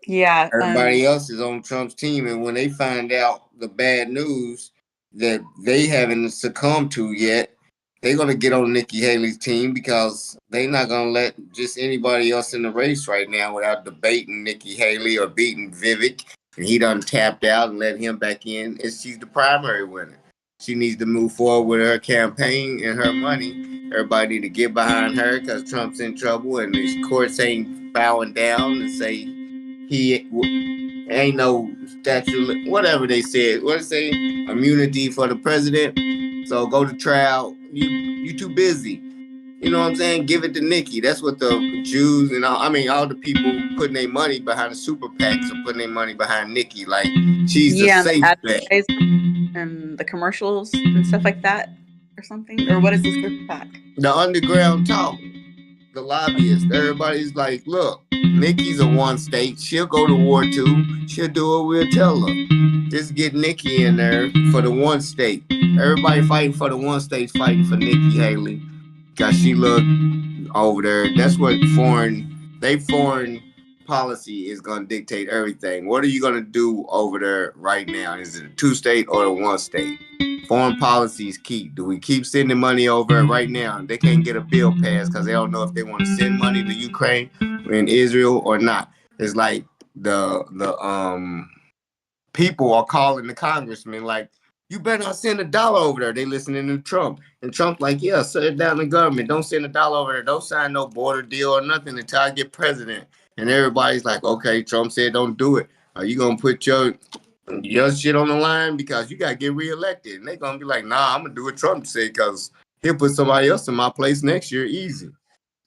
Yeah. Everybody else is on Trump's team, and when they find out the bad news that they haven't succumbed to yet, they're gonna get on Nikki Haley's team because they're not gonna let just anybody else in the race right now without debating Nikki Haley or beating Vivek, and he done tapped out and let him back in. She's the primary winner. She needs to move forward with her campaign and her money. Everybody need to get behind her because Trump's in trouble, and the courts ain't bowing down and say he ain't no statute, whatever they said. What they say? Immunity for the president. So go to trial. You too busy. You know what I'm saying? Give it to Nikki. That's what the Jews and all the people putting their money behind the super PACs are putting their money behind Nikki. Like, she's the safe bet. And the commercials and stuff like that, or something. Or what is the super PAC? The underground talk. The lobbyists. Everybody's like, look, Nikki's a one state. She'll go to war too. She'll do what we'll tell her. Just get Nikki in there for the one state. Everybody fighting for the one state, fighting for Nikki Haley because she look over there. That's what foreign policy is going to dictate everything. What are you going to do over there right now? Is it a 2-state or a 1-state? Foreign policy is key. Do we keep sending money over right now? They can't get a bill passed because they don't know if they want to send money to Ukraine and Israel or not. It's like the people are calling the congressman like, you better not send $1 over there. They listening to Trump. And Trump's like, yeah, shut it down the government. Don't send $1 over there. Don't sign no border deal or nothing until I get president. And everybody's like, okay, Trump said don't do it. Are you going to put your shit on the line because you got to get reelected? And they're going to be like, nah, I'm going to do what Trump said because he'll put somebody else in my place next year easy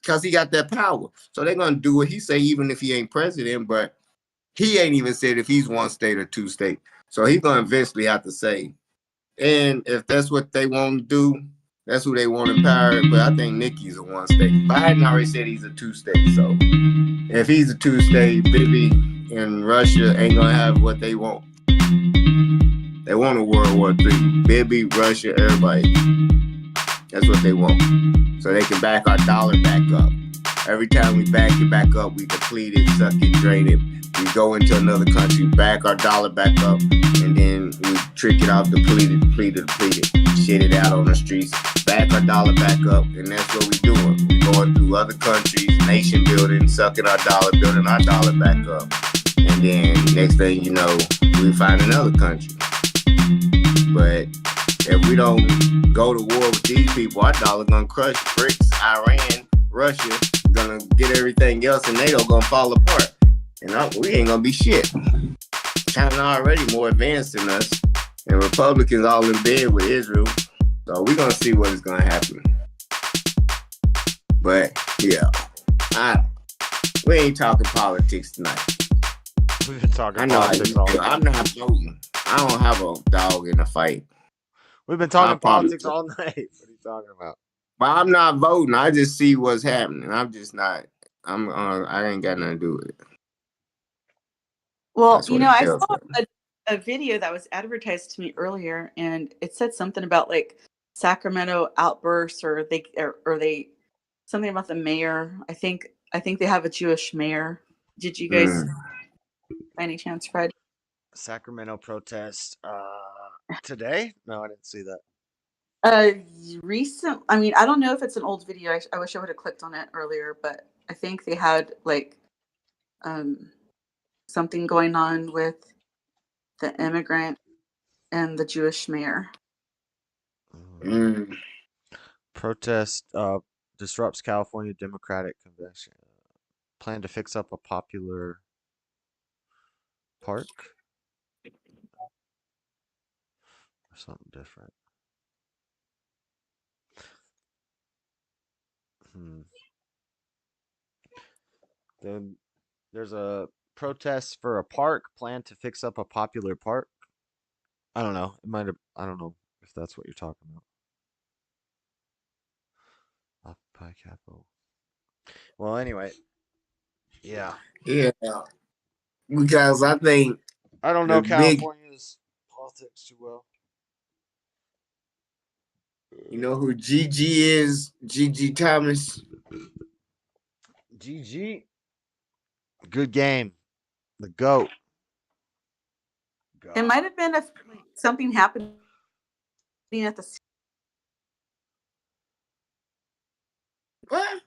because he got that power. So they're going to do what he say even if he ain't president, but he ain't even said if he's 1 state or 2 state. So he's going to eventually have to say. And if that's what they want to do, that's who they want in power. But I think Nikki's a 1 state. Biden already said he's a 2 state. So if he's a 2 state, Bibi and Russia ain't going to have what they want. They want a World War III. Bibi, Russia, everybody. That's what they want. So they can back our dollar back up. Every time we back it back up, we deplete it, suck it, drain it. We go into another country, back our dollar back up, and then we trick it out, deplete it, shit it out on the streets, back our dollar back up, and that's what we doing. We going through other countries, nation building, sucking our dollar, building our dollar back up. And then next thing you know, we find another country. But if we don't go to war with these people, our dollar gonna crush BRICS, Iran, Russia, gonna get everything else, and NATO gonna fall apart. And we ain't gonna be shit. China already more advanced than us, and Republicans all in bed with Israel. So we gonna see what is gonna happen. But yeah, we ain't talking politics tonight. We've been talking politics all night. I'm not voting. I don't have a dog in the fight. We've been talking politics all night. What are you talking about? But I'm not voting. I just see what's happening. I'm just not. I ain't got nothing to do with it. Well, That's what it I tells saw me. a video that was advertised to me earlier, and it said something about like Sacramento outbursts, or they something about the mayor. I think they have a Jewish mayor. Did you guys, by any chance, read? Sacramento protest today? No, I didn't see that. Recent. I mean, I don't know if it's an old video. I wish I would have clicked on it earlier, but I think they had like something going on with the immigrant and the Jewish mayor. Protest disrupts California Democratic Convention. Plan to fix up a popular park? Or something different. Then there's a protest for a park. Plan to fix up a popular park. I don't know. It might have. I don't know if that's what you're talking about. Occupy Capitol. Well, anyway, yeah. Yeah, because I think I don't know the big. California's politics too well. You know who Gigi is? Gigi Thomas. GG. Good game. The GOAT. It might have been something happening at the. What?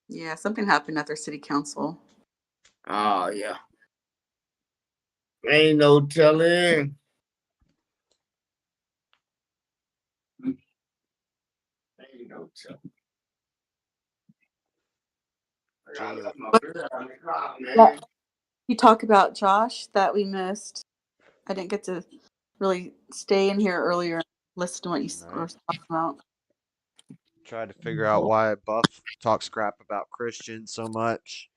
Yeah, something happened at their city council. Oh yeah. Ain't no telling. Ain't no telling. You talk about Josh that we missed. I didn't get to really stay in here earlier and listen to what you were talking about. Tried to figure out why Buff talks crap about Christians so much.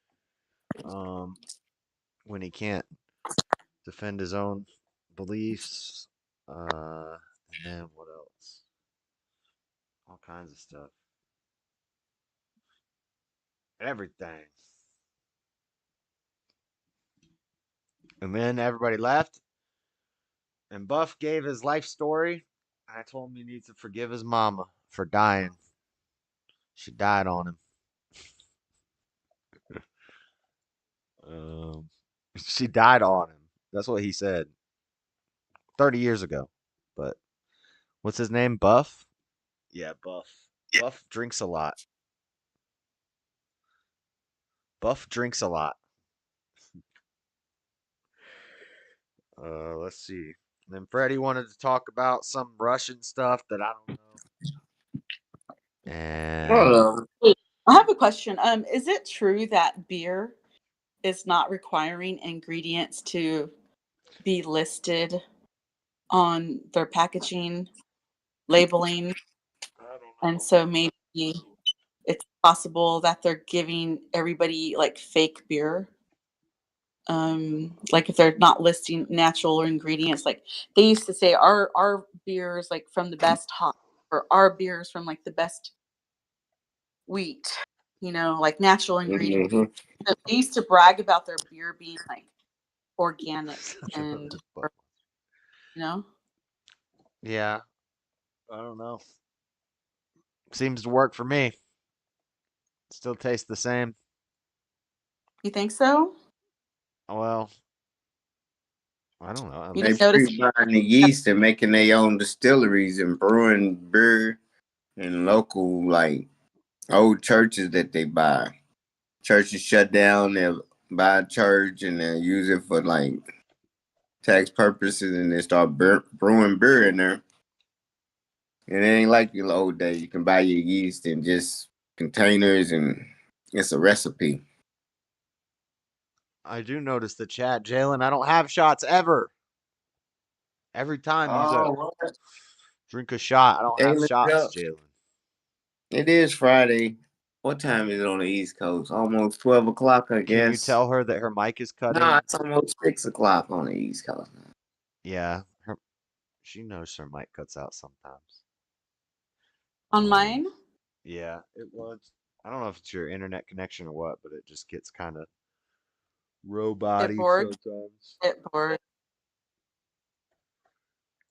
When he can't defend his own beliefs. And then what else? All kinds of stuff. Everything. And then everybody left. And Buff gave his life story. I told him he needs to forgive his mama for dying. She died on him. She died on him. That's what he said. 30 years ago. But what's his name? Buff? Yeah, Buff. Buff drinks a lot. Buff drinks a lot. Let's see. And then Freddie wanted to talk about some Russian stuff that I don't know. And I have a question. Is it true that beer is not requiring ingredients to be listed on their packaging, labeling? And so maybe it's possible that they're giving everybody like fake beer. Like if they're not listing natural ingredients, like they used to say our beers like from the best hop, or our beers from like the best wheat, like natural ingredients. So they used to brag about their beer being like organic and yeah, I don't know. Seems to work for me. Still tastes the same. You think so? Well, I don't know. They pre-buying the yeast and making their own distilleries and brewing beer in local like old churches that they buy. Churches shut down, they'll buy a church and they'll use it for like tax purposes, and they start brewing beer in there. And it ain't like the old days. You can buy your yeast in just containers and it's a recipe. I do notice the chat, Jalen. I don't have shots ever. Every time you drink a shot, I don't have shots, Jalen. It is Friday. What time is it on the East Coast? Almost 12 o'clock, I guess. Can you tell her that her mic is cut in? No, it's almost 6 o'clock on the East Coast. Yeah, she knows her mic cuts out sometimes. On mine? Yeah, it was. I don't know if it's your internet connection or what, but it just gets kind of It robot-y bored. sometimes. It bored.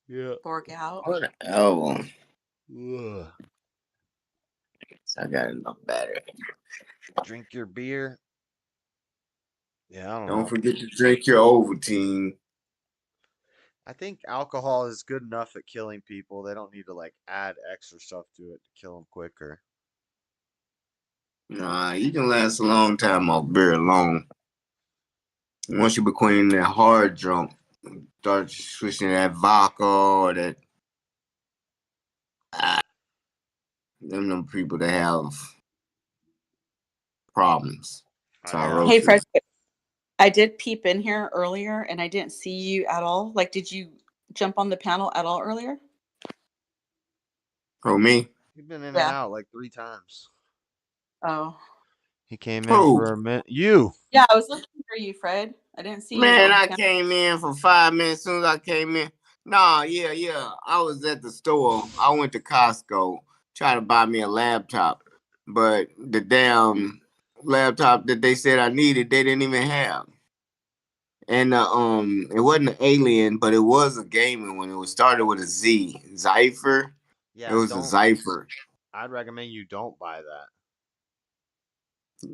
Yeah. Borg out. What? Oh, Ugh. I got enough battery. Drink your beer. Yeah, I don't Don't know. forget to drink your Ovaltine. I think alcohol is good enough at killing people. They don't need to like add extra stuff to it to kill them quicker. Nah, you can last a long time off beer alone. Once you become that hard drunk, start switching to that vodka or that. Them people that have problems. Hey, Fred. Cirrhosis. I did peep in here earlier, and I didn't see you at all. Like, did you jump on the panel at all earlier? Oh, me? You've been in and Yeah. out like 3 times. Oh. He came in Who? for a minute. You. Yeah, I was looking for you, Fred. I didn't see you Man, on the I panel. came in for 5 minutes. As soon as I came in, yeah. I was at the store. I went to Costco, trying to buy me a laptop, but the damn laptop that they said I needed, they didn't even have. And it wasn't an Alien, but it was a gaming one. It was started with a Z, Zypher. Yeah, It was a Zypher, I'd recommend you don't buy that.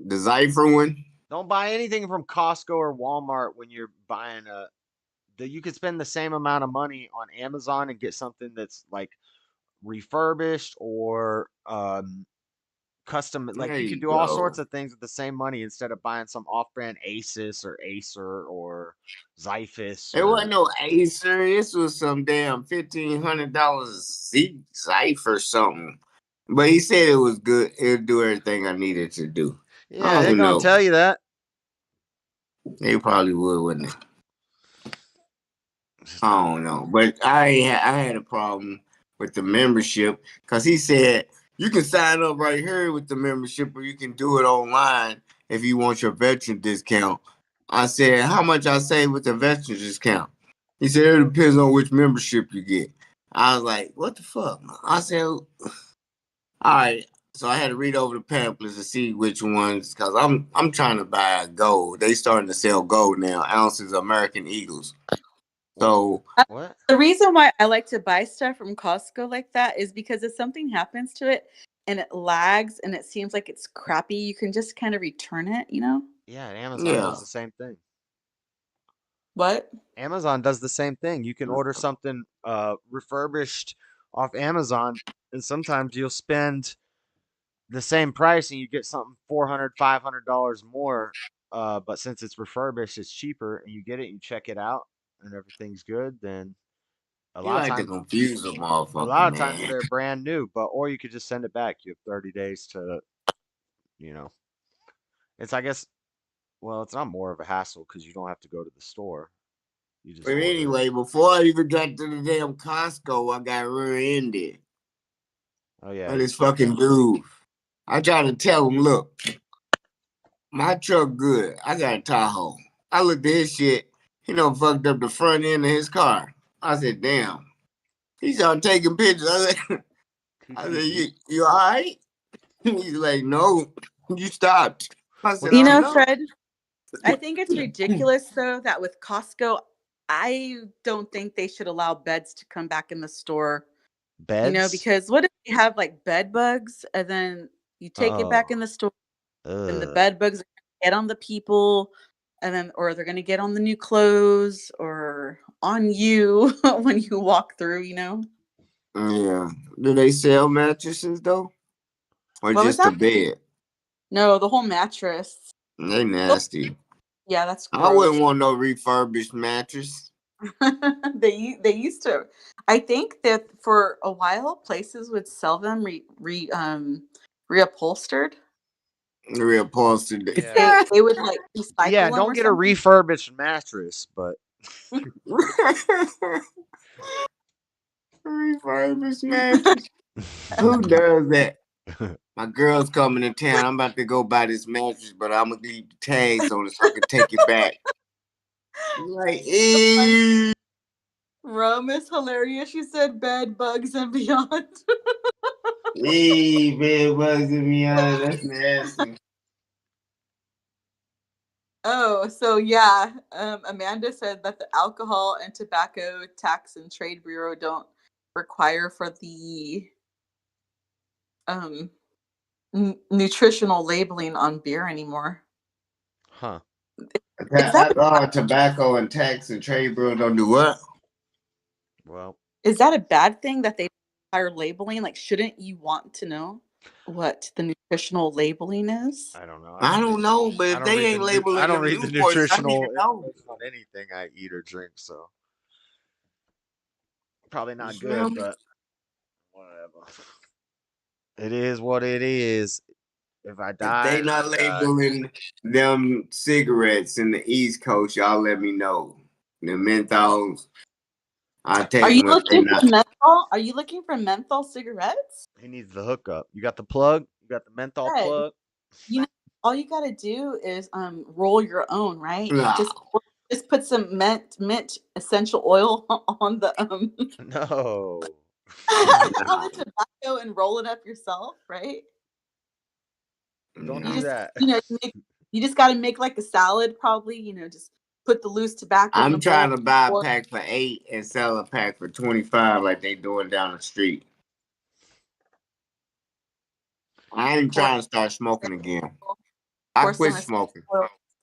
the Zypher one. Don't buy anything from Costco or Walmart when you're buying you could spend the same amount of money on Amazon and get something that's like refurbished or custom. Like There you could you do all sorts go. of things with the same money instead of buying some off-brand Asus or Acer or Xiphus It or wasn't no Acer. This was some damn $1,500 Z Zypher or something. But he said it was good. It'd do everything I needed to do. yeah, I they're don't gonna know. tell you that. They probably would, wouldn't they? I don't know. But I had a problem with the membership because he said you can sign up right here with the membership or you can do it online if you want your veteran discount. I said, how much I save with the veteran discount? He said, it depends on which membership you get. I was like, what the fuck? I said, all right. So I had to read over the pamphlets to see which ones, because I'm trying to buy gold. They starting to sell gold now, ounces of American Eagles. So what? The reason why I like to buy stuff from Costco like that is because if something happens to it and it lags and it seems like it's crappy, you can just kind of return it, you know? Yeah, Amazon does the same thing. What? Amazon does the same thing. You can order something refurbished off Amazon, and sometimes you'll spend the same price and you get something $400, $500 more. But since it's refurbished, it's cheaper, and you get it, you check it out, and everything's good. Then a you lot of like to times, confuse a a motherfucker, lot of times man. they're brand new. Or you could just send it back. You have 30 days to, you know. It's I guess, well, it's not more of a hassle because you don't have to go to the store. You just But order it. anyway, before I even got to the damn Costco, I got rear-ended Oh yeah. by this fucking dude. I tried to tell him, look, my truck good. I got a Tahoe. I looked at his shit. He done fucked up the front end of his car. I said, damn. He started taking pictures. I said, you all right? He's like, no, you stopped. I said, You oh know, no. Fred, I think it's ridiculous though that with Costco, I don't think they should allow beds to come back in the store. Beds? You know, because what if you have like bed bugs and then you take it back in the store and the bed bugs get on the people and then or they're gonna get on the new clothes or on you when you walk through, you know? Yeah. Do they sell mattresses though? Or What was just a that? bed? No, the whole mattress. They nasty. Yeah, that's I wouldn't gross. want no refurbished mattress. They used to. I think that for a while places would sell them reupholstered. Reupholstered. They would like recycle Yeah, them don't or get a something. refurbished mattress, but Refurbished mattress. Who does that? My girl's coming to town. I'm about to go buy this mattress, but I'm gonna leave the tags on it so I can take it back. Like, Rome is hilarious. She said bed bugs and beyond. Hey, bed bugs in me out. That's nasty. Oh, so yeah, Amanda said that the Alcohol and Tobacco Tax and Trade Bureau don't require for the nutritional labeling on beer anymore. Huh. I thought tobacco and tax and trade bureau don't do what? Well, is that a bad thing that they require labeling? Like, shouldn't you want to know what the nutritional labeling is? I don't know. I don't know, but if they ain't labeling I don't them read the Newports, I need nutritional to know. information on anything I eat or drink, so probably not You smell good, me? but whatever. It is what it is. If I If die, they not I die. labeling them cigarettes in the East Coast, y'all let me know. The menthols, I Are take you them if they looking not. for menthol? Are you looking for menthol cigarettes? He needs the hookup. You got the plug? You got the menthol Good. plug? You know, all you gotta do is roll your own, right? Nah. Just put some mint essential oil on the No. on the tobacco and roll it up yourself, right? Don't You do just that. you just gotta make like a salad, probably. Just put the loose tobacco in a I'm trying bowl. to buy a pack for $8 and sell a pack for $25 like they doing down the street. I ain't trying to start smoking again. I quit smoking.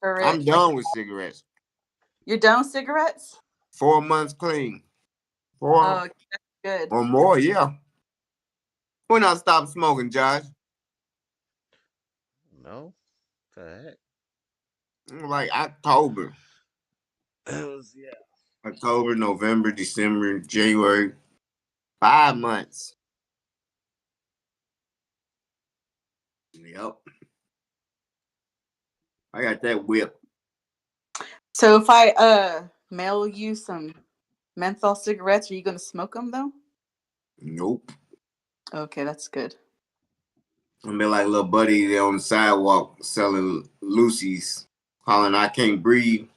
I'm done with cigarettes. You're done with cigarettes? 4 months clean. Oh, that's good. Or more, yeah. When I stop smoking, Josh? No. What the heck? Like October. Yeah. October, November, December, January. 5 months. Yep. I got that whip. So if I mail you some menthol cigarettes, are you gonna smoke them though? Nope. Okay, that's good. I be like little buddy there on the sidewalk selling Lucy's, hollering, "I can't breathe."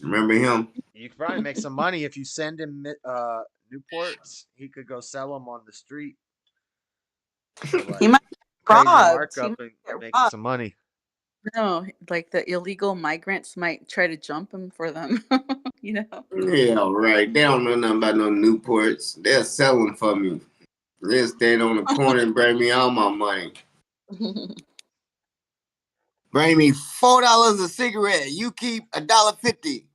Remember him? You could probably make some money if you send him Newports. He could go sell them on the street. For like He might get crazy robbed. He markup might and get making robbed. some money. No, like the illegal migrants might try to jump him for them. Yeah, right. They don't know nothing about no Newports. They'll sell them for me. They'll stand on the corner and bring me all my money. Bring me $4 a cigarette. You keep $1.50.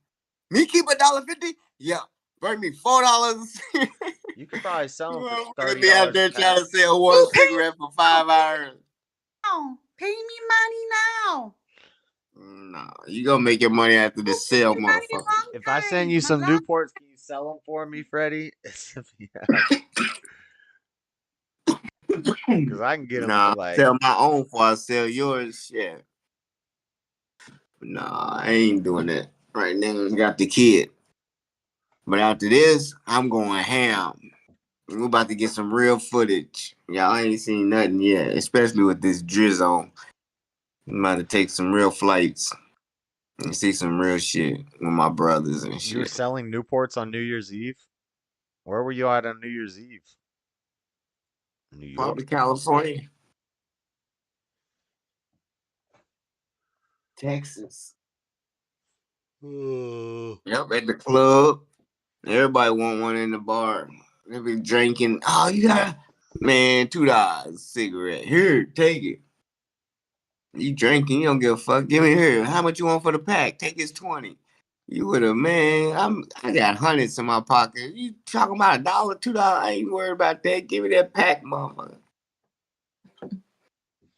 Me keep $1.50? Yeah. Bring me $4 a cigarette. You could probably sell them for Gonna $30 be out there a trying pack. to sell one cigarette for 5 hours. Now, pay me money now. Nah, you gonna make your money after the sale, motherfucker. If I send you some Newports, can you sell them for me, Freddie? Because I can get them Nah, for like. sell my own before I sell yours. Shit. Nah, I ain't doing that right now. I got the kid. But after this, I'm going ham. We're about to get some real footage. Y'all ain't seen nothing yet, especially with this drizzle. I'm about to take some real flights and see some real shit with my brothers and You were shit. selling Newports on New Year's Eve? Where were you at on New Year's Eve? New York. Probably California. Texas. Yep, at the club. Everybody want one in the bar. They be drinking. Oh, you got, man, $2 cigarette. Here, take it. You drinking, you don't give a fuck. Give me here. How much you want for the pack? Take his 20. You would have, man. I got hundreds in my pocket. You talking about $1, $2? I ain't worried about that. Give me that pack, motherfucker.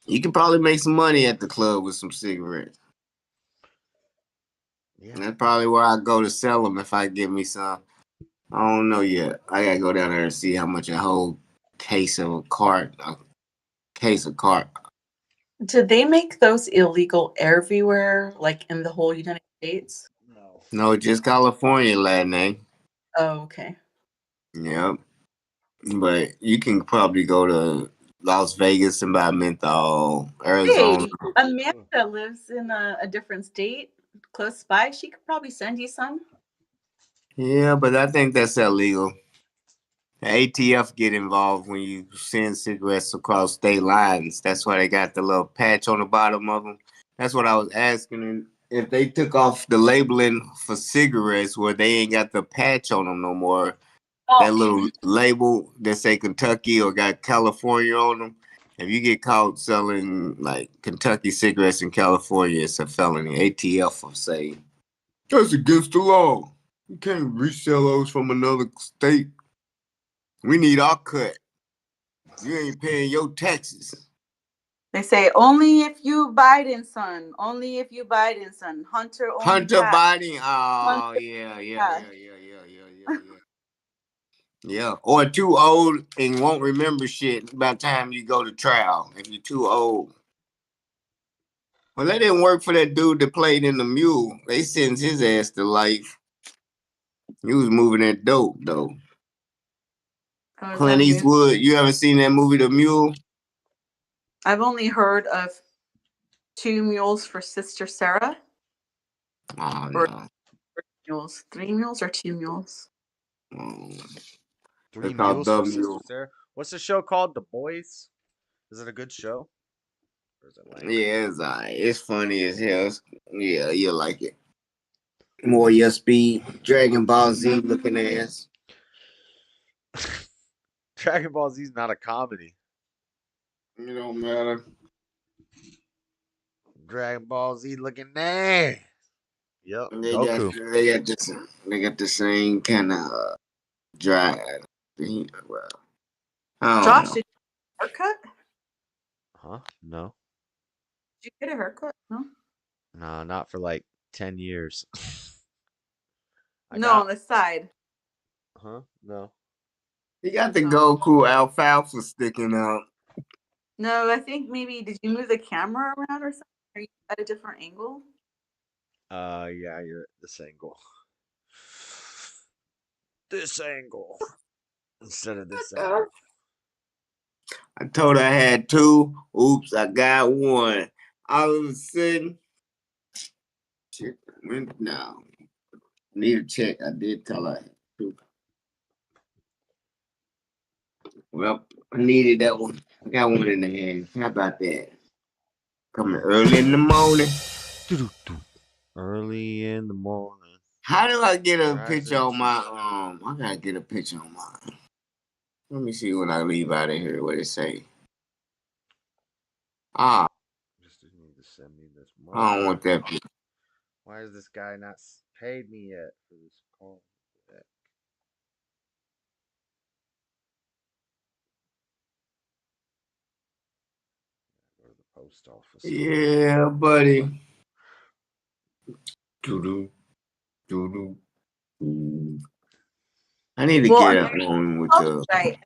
You can probably make some money at the club with some cigarettes. Yeah. And that's probably where I go to sell them if I get me some. I don't know yet. I gotta go down there and see how much a whole case of cart. Did they make those illegal everywhere, like in the whole United States? No, just California, Latin. Oh, okay. Yep. But you can probably go to Las Vegas and buy menthol, Arizona. Hey, Amanda lives in a different state close by. She could probably send you some. Yeah, but I think that's illegal. The ATF get involved when you send cigarettes across state lines. That's why they got the little patch on the bottom of them. That's what I was asking. If they took off the labeling for cigarettes where they ain't got the patch on them no more, that little label that say Kentucky or got California on them, if you get caught selling like Kentucky cigarettes in California, it's a felony. ATF will say, that's against the law. You can't resell those from another state. We need our cut. You ain't paying your taxes. They say only if you Biden, son. Only if you Biden, son. Hunter only. Hunter pass. Biden. Oh, yeah. Yeah. Or too old and won't remember shit by the time you go to trial if you're too old. Well, that didn't work for that dude that played in The Mule. They sentenced his ass to life. He was moving that dope, though. Clint Eastwood, you haven't seen that movie, The Mule? I've only heard of 2 mules for Sister Sarah. Oh, or no. 3 mules or 2 mules? 3 mules for Sister Sarah. What's the show called? The Boys? Is it a good show? Or is it lame? Yeah, it's alright. It's funny as hell. Yeah, you'll like it. More your speed, Dragon Ball Z looking ass. Dragon Ball Z is not a comedy. It don't matter. Dragon Ball Z looking there. Yep. They Goku. got the same kind of drive. Well, Josh, did you get a haircut? Huh? No. Did you get a haircut? No. No, not for like 10 years. On the side. Huh? No. He got the Goku alfalfa sticking out. No, I think maybe did you move the camera around or something? Are you at a different angle? Yeah, you're at this angle. This angle. Instead of this angle. I told her I had 2. Oops, I got 1. All of a sudden, shit went down. Need a check. I did tell her I had 2. Well, I needed that one. I got 1 in the hand. How about that? Coming early in the morning. Early in the morning. How do I get a picture on my I gotta get a picture on mine. Let me see when I leave out of here what it say. Just need to send me this money. I don't want that picture. Why has this guy not paid me yet for this call? Go to the post office. Yeah, buddy. Doo-doo. I need to get on with the. Right.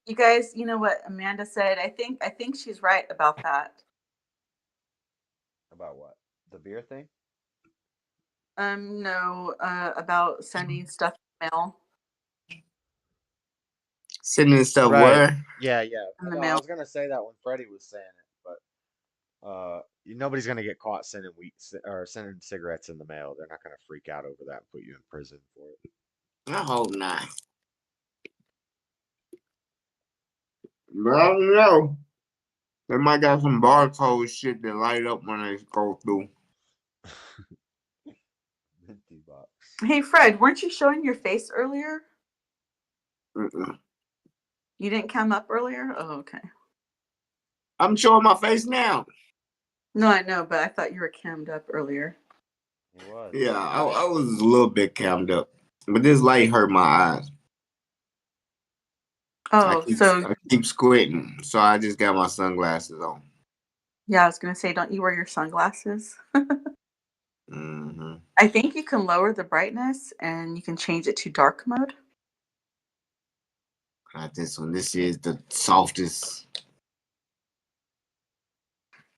You guys, you know what Amanda said? I think she's right about that. About what? The beer thing? No, about sending stuff in the mail. Sending stuff right. where? Yeah. In the No, mail. I was gonna say that when Freddie was saying it, but nobody's gonna get caught sending sending cigarettes in the mail. They're not gonna freak out over that and put you in prison for it. I hope not. But I don't know. They might got some barcode shit that light up when they go through. Hey Fred, weren't you showing your face earlier? Mm-mm. You didn't cam up earlier? Oh, okay. I'm showing my face now. No, I know, but I thought you were cammed up earlier. It was. Yeah, I was a little bit cammed up, but this light hurt my eyes. Oh, I keep squinting, so I just got my sunglasses on. Yeah, I was gonna say, don't you wear your sunglasses? Mm-hmm. I think you can lower the brightness and you can change it to dark mode. Not this one. This is the softest.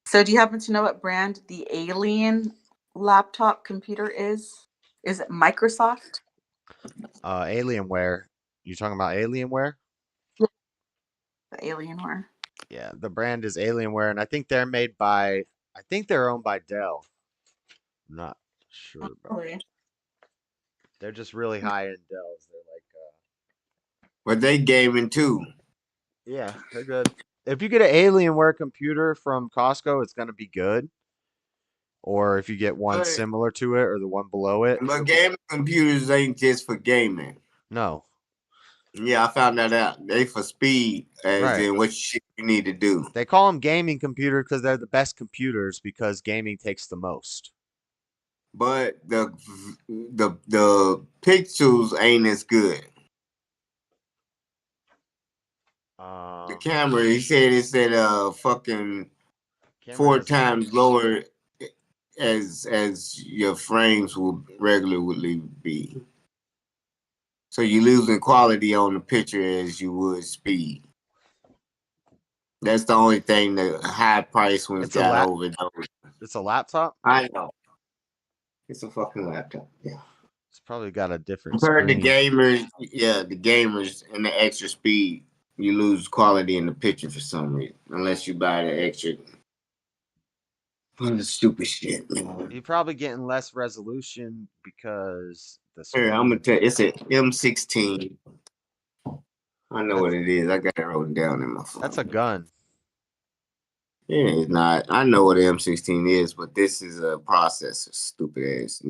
So do you happen to know what brand the Alien laptop computer is? Is it Microsoft? Alienware. You talking about Alienware? The Alienware. Yeah, the brand is Alienware, and I think they're owned by Dell. I'm not sure about that. They're just really high end Dells. They're like But they gaming too. Yeah, they're good. If you get an Alienware computer from Costco, it's gonna be good. Or if you get one But, similar to it or the one below it. but gaming computers ain't just for gaming. No. Yeah, I found that out. They for speed, as Right. in what shit you need to do. They call them gaming computers because they're the best computers because gaming takes the most. But the pixels ain't as good. The camera, he said it's at fucking 4 times lower as your frames would regularly be. So you're losing quality on the picture as you would speed. That's the only thing the high price ones got over those. It's a laptop? I know. It's a fucking laptop. Yeah. It's probably got a different Compared to screen. gamers, the gamers and the extra speed, you lose quality in the picture for some reason. Unless you buy the extra. The stupid shit, man. You're probably getting less resolution because the Here, I'm gonna tell you, it's an M16. I know what it is. I got it wrote down in my phone. That's a gun. Yeah, it's not. I know what an M16 is, but this is a processor. Stupid ass.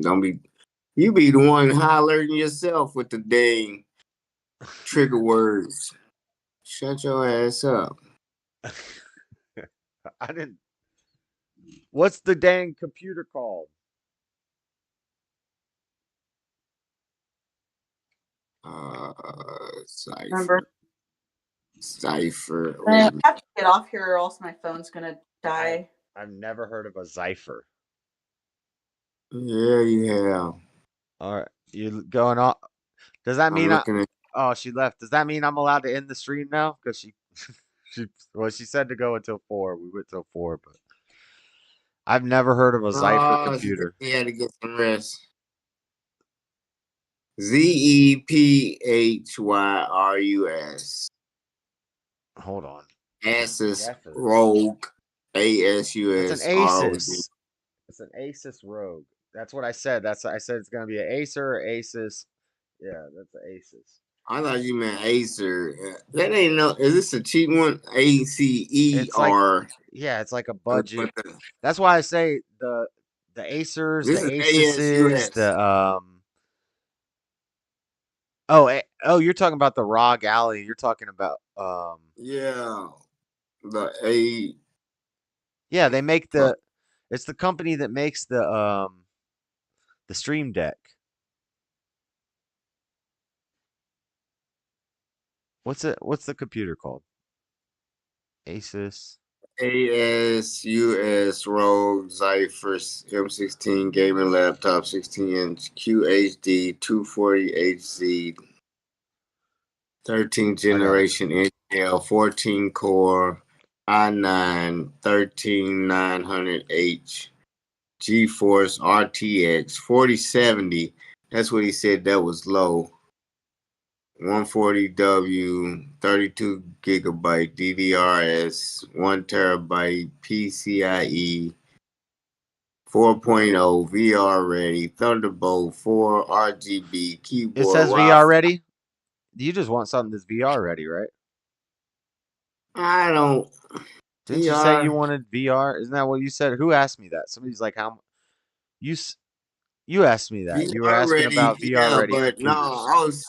You be the one hollering yourself with the dang trigger words. Shut your ass up. I didn't. What's the dang computer called? Cipher. Cipher. I have to get off here or else my phone's gonna die. I've never heard of a Cipher. Yeah, you have. All right, you going off? Does that mean Oh, she left. Does that mean I'm allowed to end the stream now? Because she said to go until 4. We went till 4, but I've never heard of a Cipher computer. He had to get some rest. ZEPHYRUS. Hold on. Asus Rogue. ASUS. It's an Asus. It's an Asus Rogue. That's what I said. I said it's gonna be an Acer or Asus. Yeah, that's an Asus. I thought you meant Acer. That ain't no. Is this a cheap one? ACER. Yeah, it's like a budget. That's why I say the Acers, This the is Asuses, ASUS. Oh, you're talking about the ROG Alley. You're talking about Yeah, the A. Yeah, they make it's the company that makes the Stream Deck. What's the computer called? Asus. ASUS Rogue Zyphers M16 gaming laptop, 16-inch QHD 240HZ, 13th generation Intel, 14 core i9 13900H, GeForce RTX 4070. That's what he said that was low. 140W, 32 gigabyte DDRS, 1 terabyte PCIe, 4.0 VR ready, Thunderbolt 4 RGB keyboard. It says VR ready. You just want something that's VR ready, right? I don't. Didn't you say you wanted VR? Isn't that what you said? Who asked me that? Somebody's like, how you asked me that. You were asking about VR ready but computers.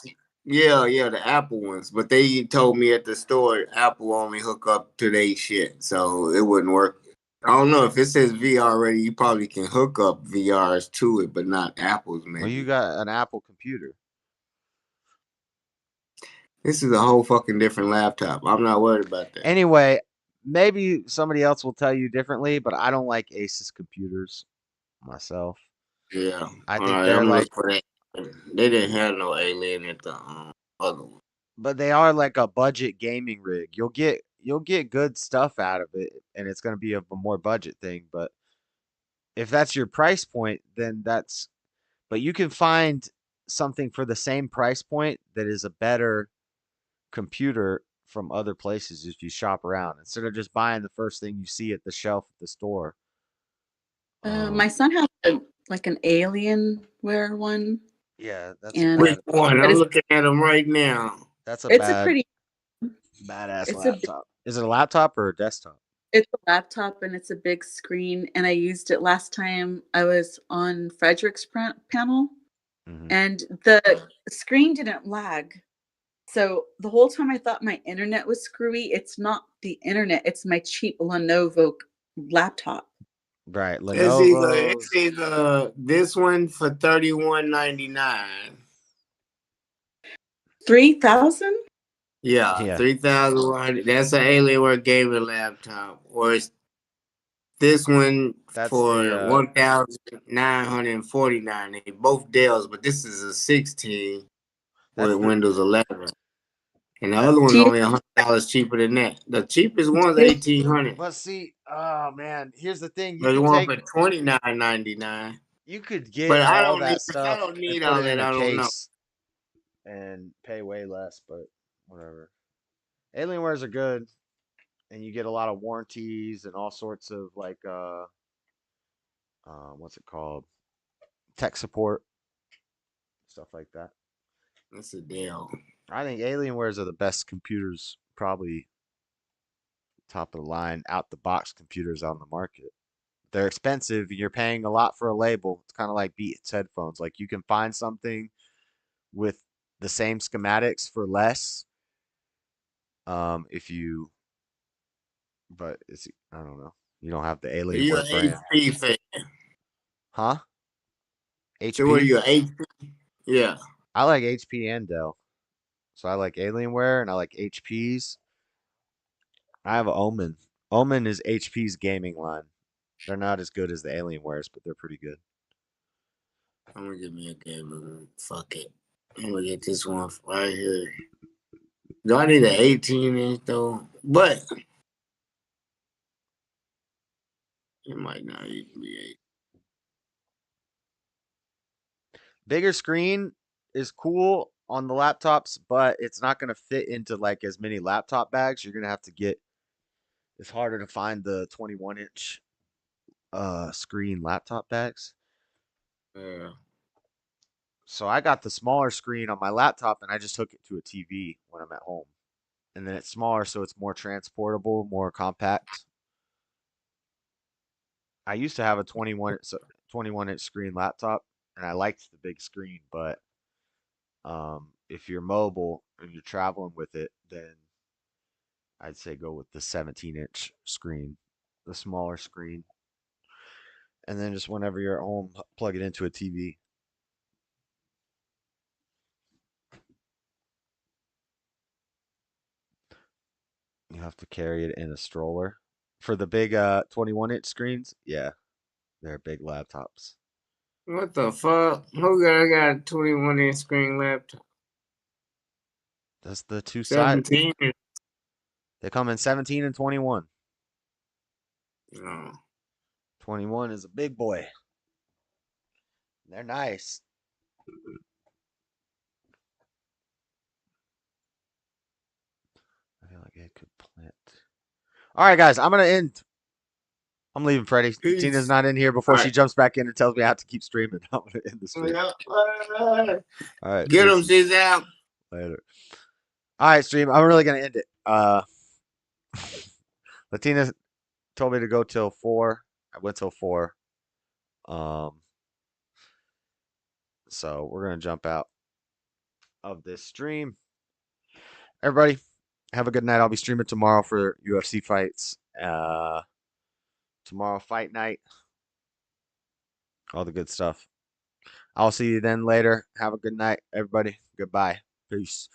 no, the Apple ones. But they told me at the store Apple only hook up to their shit, so it wouldn't work. I don't know if it says VR ready. You probably can hook up VRs to it, but not Apple's. Maybe. Well, you got an Apple computer. This is a whole fucking different laptop. I'm not worried about that. Anyway, maybe somebody else will tell you differently, but I don't like Asus computers myself. Yeah, I think they're like. They didn't have no Alien at the other one. But they are like a budget gaming rig. You'll get good stuff out of it, and it's going to be a more budget thing. But if that's your price point, then that's. But you can find something for the same price point that is a better computer from other places if you shop around instead of just buying the first thing you see at the shelf at the store. My son has like an Alienware one. Yeah, that's which one? I'm looking at them right now. That's a It's a pretty. badass It's a. laptop. Is it a laptop or a desktop? It's a laptop and it's a big screen. And I used it last time I was on Frederick's panel, and the screen didn't lag. So the whole time I thought my internet was screwy. It's not the internet. It's my cheap Lenovo laptop. Right, It's Lenovo's. either this one for $31.99. 3,000? Yeah, 3,100. That's an Alienware gaming laptop. Or it's this one for 1,949. They both Dells, but this is a 16 with Windows 11. And the other one's only $100 cheaper than that. The cheapest one's $1,800. But see, oh man, here's the thing: you There's could one take for $29.99. you could get But I all don't need. that I stuff don't and need put all it in that. a I don't know. case and pay way less. But whatever. Alienwares are good, and you get a lot of warranties and all sorts of like what's it called? Tech support, stuff like that. That's a deal. I think Alienwares are the best computers, probably top of the line, out the box computers on the market. They're expensive. You're paying a lot for a label. It's kind of like Beats headphones. Like you can find something with the same schematics for less. If you, but it's I don't know. You don't have the So you're Alienware an brand, HP fan. huh? So what are HP. you, HP? Yeah. I like HP and Dell. So I like Alienware and I like HP's. I have an Omen. Omen is HP's gaming line. They're not as good as the Alienwares, but they're pretty good. I'm gonna give me a game. Fuck it. I'm gonna get this one right here. Do I need an 18-inch though? But it might not even be 8. Bigger screen is cool on the laptops, but it's not going to fit into like as many laptop bags. You're going to have to get it's harder to find the 21-inch screen laptop bags. Yeah. So I got the smaller screen on my laptop and I just hook it to a TV when I'm at home. And then it's smaller so it's more transportable, more compact. I used to have a 21-inch screen laptop and I liked the big screen, but if you're mobile and you're traveling with it, then I'd say go with the 17-inch screen, the smaller screen. And then just whenever you're at home, plug it into a TV. You have to carry it in a stroller. For the big 21-inch screens, yeah, they're big laptops. What the fuck? I got a 21-inch screen laptop? That's the two side. 17. They come in 17 and 21. No. 21 is a big boy. They're nice. I feel like I could plant. All right, guys, I'm gonna end. I'm leaving, Freddie. Peace. Tina's not in here before she jumps back in and tells me I have to keep streaming. I'm gonna end the stream. All right, Get them, she's out. Later. All right, stream. I'm really gonna end it. Latina told me to go till 4. I went till 4. So we're gonna jump out of this stream. Everybody, have a good night. I'll be streaming tomorrow for UFC fights. Tomorrow fight night. All the good stuff. I'll see you then later. Have a good night, everybody. Goodbye. Peace.